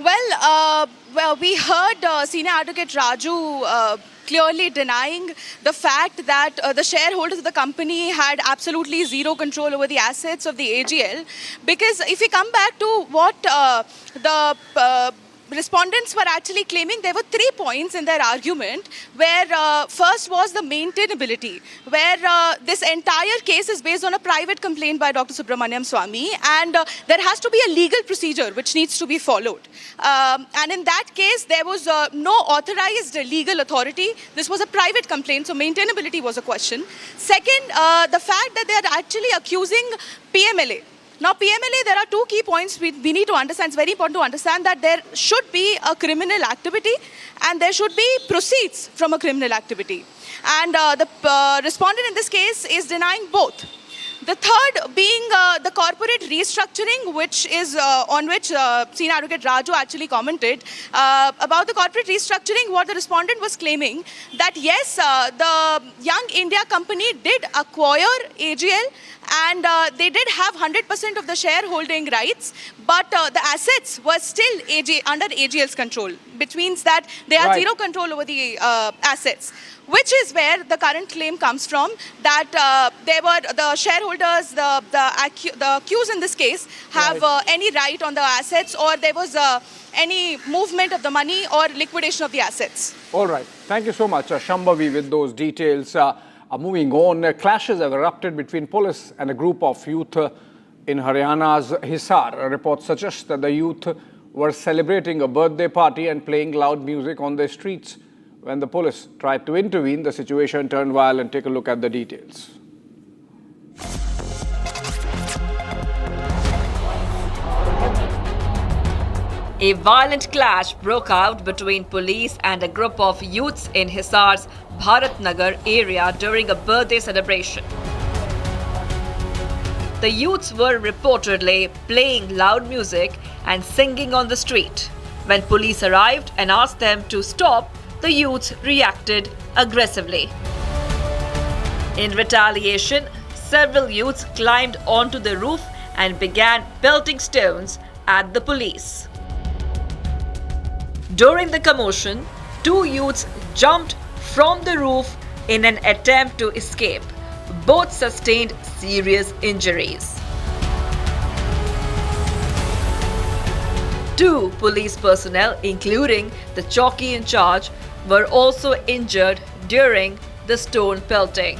S18: Well, we heard Senior Advocate Raju clearly denying the fact that the shareholders of the company had absolutely zero control over the assets of the AGL. Because if we come back to what the respondents were actually claiming, there were 3 points in their argument, where first was the maintainability, where this entire case is based on a private complaint by Dr. Subramaniam Swamy, and there has to be a legal procedure which needs to be followed. And in that case, there was no authorized legal authority. This was a private complaint, so maintainability was a question. Second, the fact that they are actually accusing PMLA. Now, PMLA, there are 2 key points we need to understand. It's very important to understand that there should be a criminal activity and there should be proceeds from a criminal activity. And the respondent in this case is denying both. The third being the corporate restructuring, which is on which Senior Advocate Raju actually commented. About the corporate restructuring, what the respondent was claiming, that yes, the Young India company did acquire AGL, and they did have 100% of the shareholding rights, but the assets were still under AGL's control, which means that they have zero control over the assets. Which is where the current claim comes from, that they were the shareholders, the accused in this case, have any right on the assets, or there was any movement of the money or liquidation of the assets.
S7: All right. Thank you so much, Shambhavi, with those details. Moving on, clashes have erupted between police and a group of youth in Haryana's Hisar. A report suggests that the youth were celebrating a birthday party and playing loud music on the streets. When the police tried to intervene, the situation turned violent. Take a look at the details.
S14: A violent clash broke out between police and a group of youths in Hisar's Bharat Nagar area during a birthday celebration. The youths were reportedly playing loud music and singing on the street. When police arrived and asked them to stop, the youths reacted aggressively. In retaliation, several youths climbed onto the roof and began pelting stones at the police. During the commotion, two youths jumped from the roof in an attempt to escape. Both sustained serious injuries. Two police personnel, including the chowki in charge, were also injured during the stone pelting.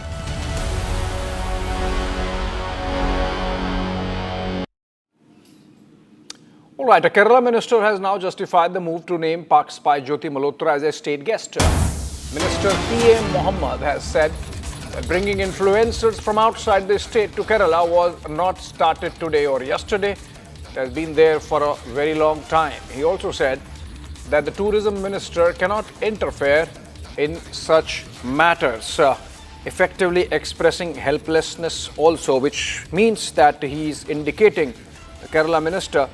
S7: All right, a Kerala minister has now justified the move to name Pak spy Jyoti Malhotra as a state guest. Minister P.A. Mohammed has said that bringing influencers from outside the state to Kerala was not started today or yesterday. It has been there for a very long time. He also said that the tourism minister cannot interfere in such matters, effectively expressing helplessness also, which means that he is indicating, the Kerala minister,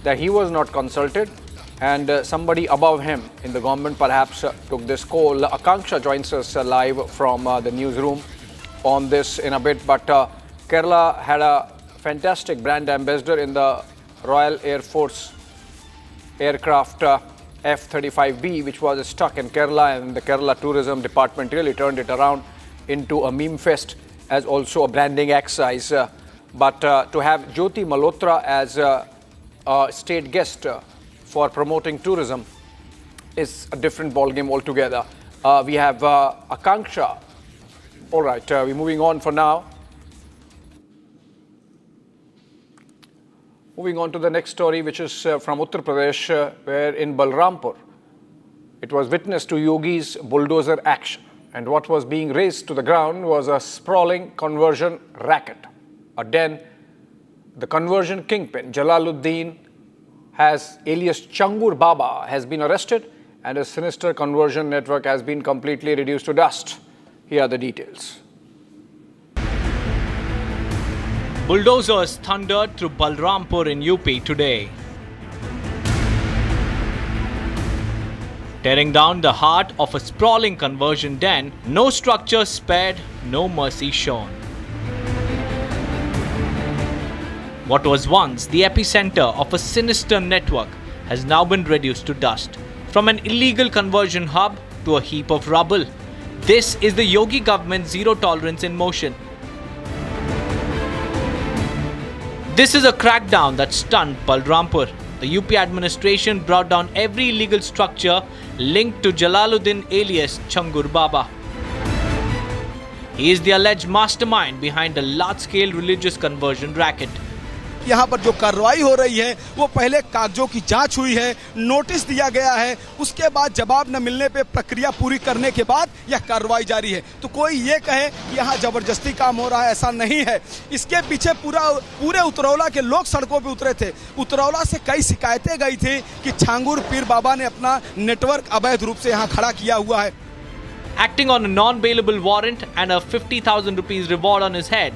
S7: that he was not consulted and somebody above him in the government perhaps took this call. Akanksha joins us live from the newsroom on this in a bit, but Kerala had a fantastic brand ambassador in the Royal Air Force aircraft F-35B, which was stuck in Kerala, and the Kerala Tourism Department really turned it around into a meme fest as also a branding exercise. But to have Jyoti Malhotra as a state guest for promoting tourism is a different ballgame altogether. We have Akanksha. All right, we're moving on for now. Moving on to the next story, which is from Uttar Pradesh, where in Balrampur, it was witness to Yogi's bulldozer action. And what was being razed to the ground was a sprawling conversion racket, a den. The conversion kingpin, Jalaluddin, alias Changur Baba, has been arrested, and his sinister conversion network has been completely reduced to dust. Here are the details.
S3: Bulldozers thundered through Balrampur in UP today, tearing down the heart of a sprawling conversion den. No structure spared, no mercy shown. What was once the epicenter of a sinister network has now been reduced to dust. From an illegal conversion hub to a heap of rubble, this is the Yogi government's zero tolerance in motion. This is a crackdown that stunned Balrampur. The UP administration brought down every illegal structure linked to Jalaluddin alias Changur Baba. He is the alleged mastermind behind a large-scale religious conversion racket.
S5: यहाँ पर जो कार्रवाई हो रही है वो पहले कागजों की जांच हुई है, नोटिस दिया गया है, उसके बाद जवाब न मिलने पे प्रक्रिया पूरी करने के बाद यह कार्रवाई जारी है। तो कोई ये कहे कि यहाँ जबरदस्ती काम हो रहा है, ऐसा नहीं है। इसके पीछे पूरे उतरौला के लोग सड़कों पे उतरे थे। उतरौला से कई शिकायतें गई थी कि छांगुर पीर बाबा ने अपना नेटवर्क अवैध रूप से यहाँ खड़ा किया हुआ है।
S3: Acting on a non-bailable warrant and a 50,000 rupees reward on his head,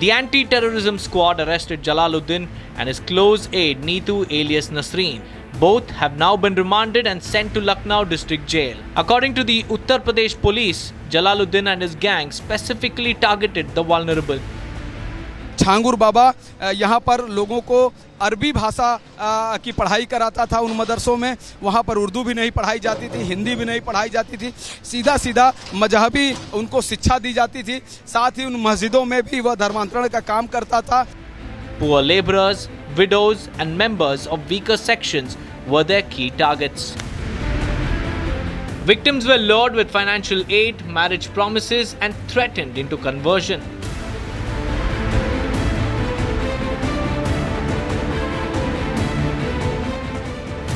S3: the anti-terrorism squad arrested Jalaluddin and his close aide Neetu alias Nasreen. Both have now been remanded and sent to Lucknow district jail. According to the Uttar Pradesh police, Jalaluddin and his gang specifically targeted the vulnerable.
S5: Changur बाबा यहाँ पर लोगों को अरबी भाषा की पढ़ाई कराता था उन मदरसों में। वहाँ पर उर्दू भी नहीं पढ़ाई जाती थी, हिंदी भी नहीं पढ़ाई जाती थी, सीधा मजहबी उनको शिक्षा दी जाती थी। साथ ही उन मस्जिदों में भी वह धर्मांतरण का काम करता था।
S3: Poor laborers, widows and members of weaker sections were their key targets. Victims were lured with financial aid, marriage promises and threatened into conversion.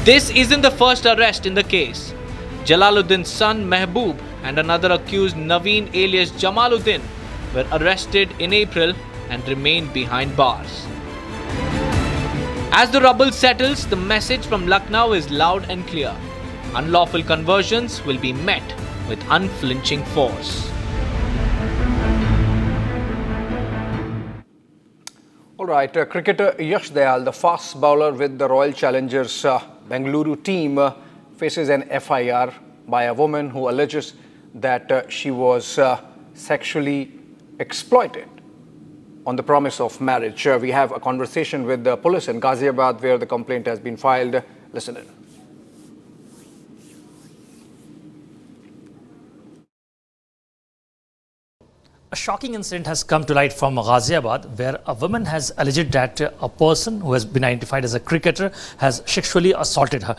S3: This isn't the first arrest in the case. Jalaluddin's son Mehboob and another accused Naveen alias Jamaluddin were arrested in April and remain behind bars. As the rubble settles, the message from Lucknow is loud and clear. Unlawful conversions will be met with unflinching force.
S7: All right, cricketer Yash Dayal, the fast bowler with the Royal Challengers Bengaluru team, faces an FIR by a woman who alleges that she was sexually exploited on the promise of marriage. We have a conversation with the police in Ghaziabad where the complaint has been filed. Listen in.
S4: A shocking incident has come to light from Ghaziabad, where a woman has alleged that a person who has been identified as a cricketer has sexually assaulted her.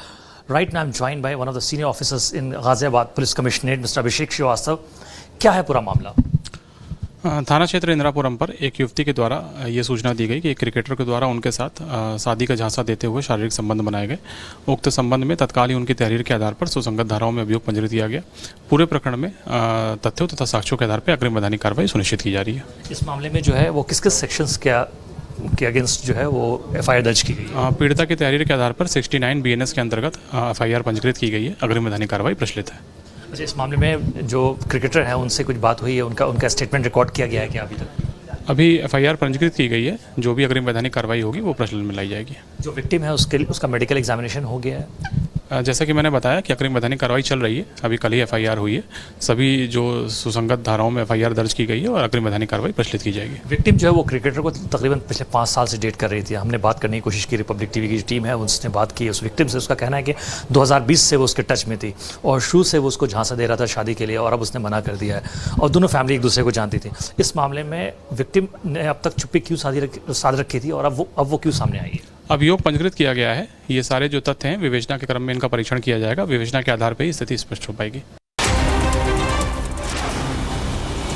S4: Right now I'm joined by one of the senior officers in Ghaziabad Police Commissioner, Mr. Abhishek Srivastava. क्या है पूरा मामला?
S15: थाना क्षेत्र इंदिरापुरम पर एक युवती के द्वारा ये सूचना दी गई कि एक क्रिकेटर के द्वारा उनके साथ शादी का झांसा देते हुए शारीरिक संबंध बनाए गए। उक्त संबंध में तत्काल ही उनकी तहरीर के आधार पर सुसंगत धाराओं में अभियोग पंजीकृत किया गया। पूरे प्रकरण में तथ्यों तथा साक्ष्यों के आधार पर अग्रिम वैधानिक कार्रवाई सुनिश्चित की जा रही है।
S4: इस मामले में जो है वो किस किस सेक्शंस के अगेंस्ट जो है वो एफआईआर दर्ज की गई?
S15: पीड़िता की तहरीर के आधार पर 69 BNS के अंतर्गत एफआईआर पंजीकृत की गई है। अग्रिम वैधानिक कार्रवाई प्रचलित है।
S4: अच्छा, इस मामले में जो क्रिकेटर है उनसे कुछ बात हुई है, उनका स्टेटमेंट रिकॉर्ड किया गया है क्या अभी तक?
S15: अभी एफआईआर पंजीकृत की गई है। जो भी अग्रिम वैधानिक कार्रवाई होगी वो प्रचलन में लाई जाएगी।
S4: जो विक्टिम है उसका मेडिकल एग्जामिनेशन हो गया है?
S15: जैसा कि मैंने बताया कि अग्रिम वैधानिक कार्रवाई चल रही है। अभी कल ही एफआईआर हुई है। सभी जो सुसंगत धाराओं में एफआईआर दर्ज की गई है और अग्रिम वैधानिक कार्रवाई प्रचलित की जाएगी।
S4: विक्टिम जो है वो क्रिकेटर को तकरीबन पिछले 5 साल से डेट कर रही थी। हमने बात करने की कोशिश की, रिपब्लिक टीवी की जो टीम है उसने बात की उस विक्टिम से। उसका कहना है कि 2020 से वो उसके टच में थी और शुरू से वो उसको झांसा दे रहा था शादी के लिए, और अब उसने मना कर दिया है और दोनों फैमिली एक दूसरे को जानती थी। इस मामले में विक्टिम ने अब तक चुप्पी क्यों साध रखी थी और अब वो क्यों सामने आई है?
S15: अभियोग पंजीकृत किया गया है। ये सारे जो तथ्य हैं विवेचना के क्रम में इनका परीक्षण किया जाएगा। विवेचना के आधार पर ही स्थिति स्पष्ट हो पाएगी।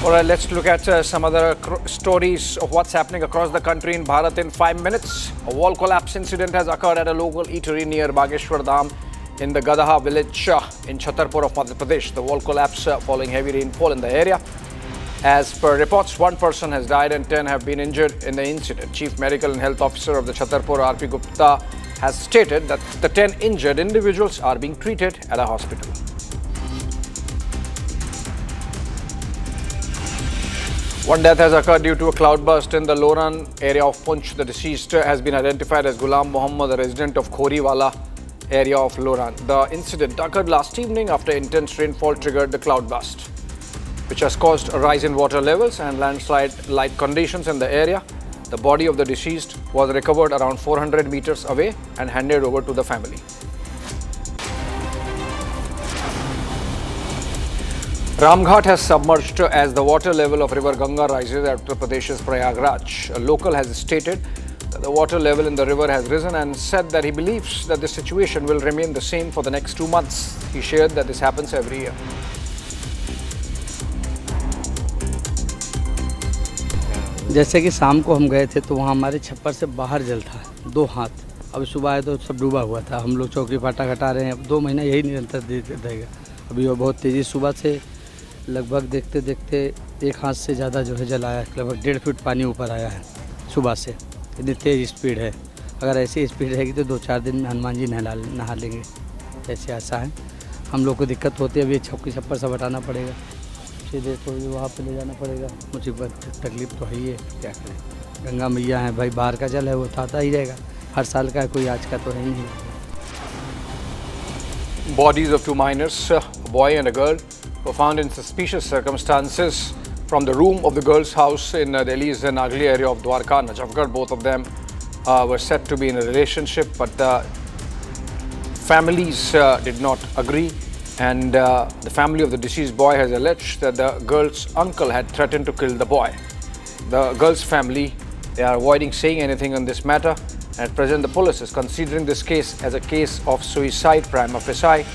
S7: All right, let's look at some other stories of what's happening across the country in Bharat in 5 minutes. A wall collapse incident has occurred at a local eatery near Bageshwar Dham in the Gadaha village in Chhatarpur of Madhya Pradesh. The wall collapsed following heavy rainfall in the area. As per reports, 1 person has died and 10 have been injured in the incident. Chief Medical and Health Officer of the Chhatarpur, R.P. Gupta, has stated that the 10 injured individuals are being treated at a hospital. One death has occurred due to a cloudburst in the Loran area of Punch. The deceased has been identified as Ghulam Muhammad, a resident of Khoriwala area of Loran. The incident occurred last evening after intense rainfall triggered the cloudburst, which has caused a rise in water levels and landslide-like conditions in the area. The body of the deceased was recovered around 400 meters away and handed over to the family. Ramghat has submerged as the water level of river Ganga rises at Uttar Pradesh's Prayagraj. A local has stated that the water level in the river has risen and said that he believes that the situation will remain the same for the next 2 months. He shared that this happens every year.
S19: जैसे कि शाम को हम गए थे तो वहाँ हमारे छप्पर से बाहर जल था 2 हाथ। अब सुबह आए तो सब डूबा हुआ था। हम लोग चौकी फाटा घटा रहे हैं। अब 2 महीना यही निरंतर रहेगा। अभी वो बहुत तेज़ी सुबह से लगभग देखते देखते 1 हाथ से ज़्यादा जो है जल आया। लगभग 1.5 फीट पानी ऊपर आया है सुबह से। इतनी तेज़ स्पीड है। अगर ऐसी स्पीड रहेगी तो 2-4 दिन में हनुमान जी नहा लेंगे, ऐसे ऐसा है। हम लोग को दिक्कत होती है। अभी चौकी छप्पर से हटाना पड़ेगा, सीधे तो वहाँ पे ले जाना पड़ेगा। मुसीबत तकलीफ तो है ही है, क्या करें। गंगा मैया है भाई, बाहर का जल है वो आता ही रहेगा। हर साल का कोई आज का तो है ही नहीं।
S7: Bodies of 2 minors, a boy and a girl, were found in suspicious circumstances from the room of the girl's house in Delhi's Nagli area of Dwarka, Najafgarh. Both of them were said to be in a relationship, but families did not agree. And the family of the deceased boy has alleged that the girl's uncle had threatened to kill the boy. The girl's family, they are avoiding saying anything on this matter. At present, the police is considering this case as a case of suicide prima facie,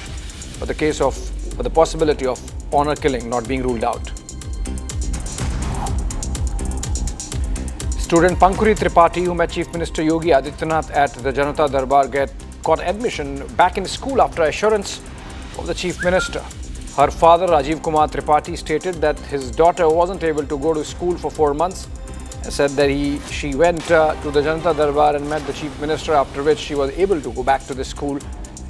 S7: but the possibility of honor killing not being ruled out. Student Pankuri Tripathi, who met Chief Minister Yogi Adityanath at the Janata Darbar, got admission back in school after assurance of the Chief Minister. Her father, Rajiv Kumar Tripathi, stated that his daughter wasn't able to go to school for 4 months and said that she went to the Janata Darbar and met the Chief Minister, after which she was able to go back to the school,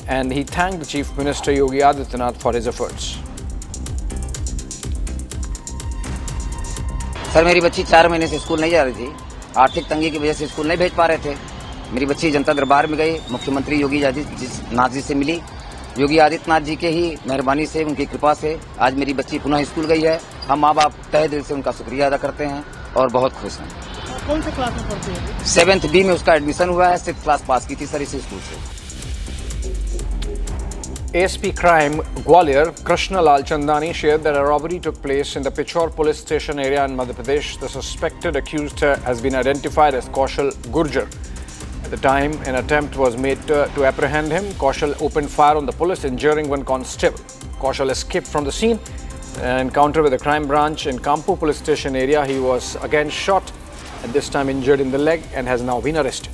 S7: and he thanked the Chief Minister Yogi Adityanath for his efforts.
S24: Sir, मेरी बच्ची 4 महीने से school नहीं जा रही थी। आर्थिक तंगी की वजह से स्कूल नहीं भेज पा रहे थे। मेरी बच्ची जनता दरबार में गई, मुख्यमंत्री योगी आदित्यनाथ जी से मिली। योगी आदित्यनाथ जी के ही मेहरबानी से, उनकी कृपा से आज मेरी बच्ची पुनः स्कूल गई है। हम माँ बाप तहे दिल से उनका शुक्रिया अदा करते हैं और बहुत खुश हैं।
S10: कौन से क्लास में पढ़ती है?
S24: 7th B में उसका एडमिशन हुआ है, 6th क्लास पास की थी सर इसी स्कूल से।
S7: ASP Crime Gwalior Krishna Lal Chandani shared that a robbery took place in the Pichor police station area in Madhya Pradesh. The suspected accused has been identified as Kaushal Gurjar. At the time, an attempt was made to apprehend him. Kaushal opened fire on the police, injuring one constable. Kaushal escaped from the scene. An encounter with the crime branch in Kampu police station area, he was again shot, at this time injured in the leg, and has now been arrested.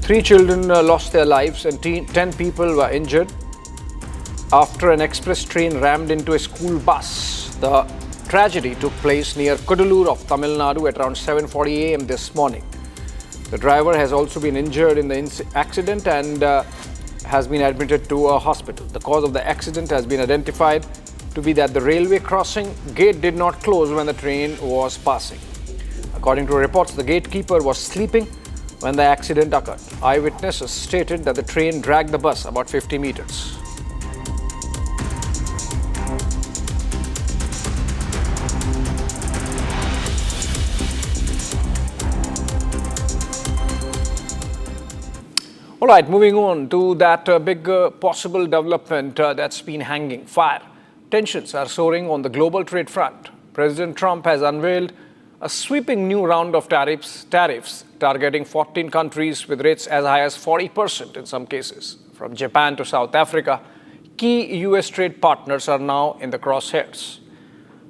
S7: 3 children lost their lives and 10 people were injured after an express train rammed into a school bus. The tragedy took place near Kudalur of Tamil Nadu at around 7:40 a.m. this morning. The driver has also been injured in the accident and has been admitted to a hospital. The cause of the accident has been identified to be that the railway crossing gate did not close when the train was passing. According to reports, the gatekeeper was sleeping when the accident occurred. Eyewitnesses stated that the train dragged the bus about 50 meters. All right, moving on to that big possible development that's been hanging fire. Tensions are soaring on the global trade front. President Trump has unveiled a sweeping new round of tariffs targeting 14 countries with rates as high as 40% in some cases. From Japan to South Africa, key US trade partners are now in the crosshairs.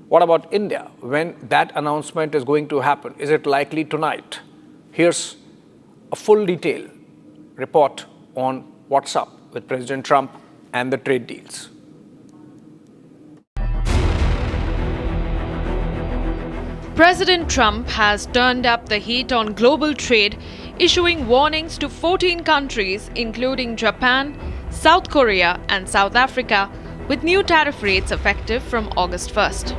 S7: What about India? When that announcement is going to happen? Is it likely tonight? Here's a full detail report on what's up with President Trump and the trade deals.
S2: President Trump has turned up the heat on global trade, issuing warnings to 14 countries, including Japan, South Korea, and South Africa, with new tariff rates effective from August 1st.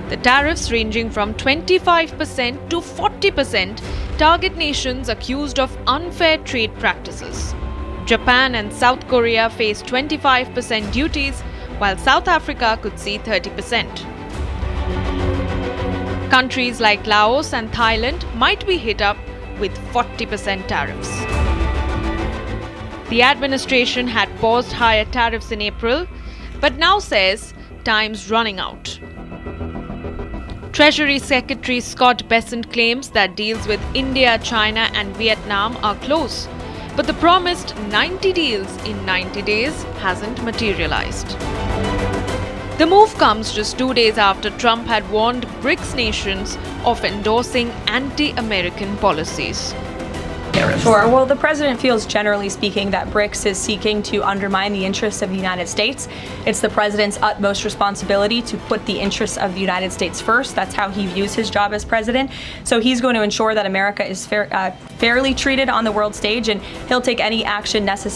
S2: The tariffs, ranging from 25% to 40%, target nations accused of unfair trade practices. Japan and South Korea face 25% duties, while South Africa could see 30%. Countries like Laos and Thailand might be hit up with 40% tariffs. The administration had paused higher tariffs in April, but now says time's running out. Treasury Secretary Scott Bessent claims that deals with India, China and Vietnam are close, but the promised 90 deals in 90 days hasn't materialized. The move comes just 2 days after Trump had warned BRICS nations of endorsing anti-American policies.
S6: Sure. Well, the president feels, generally speaking, that BRICS is seeking to undermine the interests of the United States. It's the president's utmost responsibility to put the interests of the United States first. That's how he views his job as president. So he's going to ensure that America is fairly treated on the world stage, and he'll take any action necessary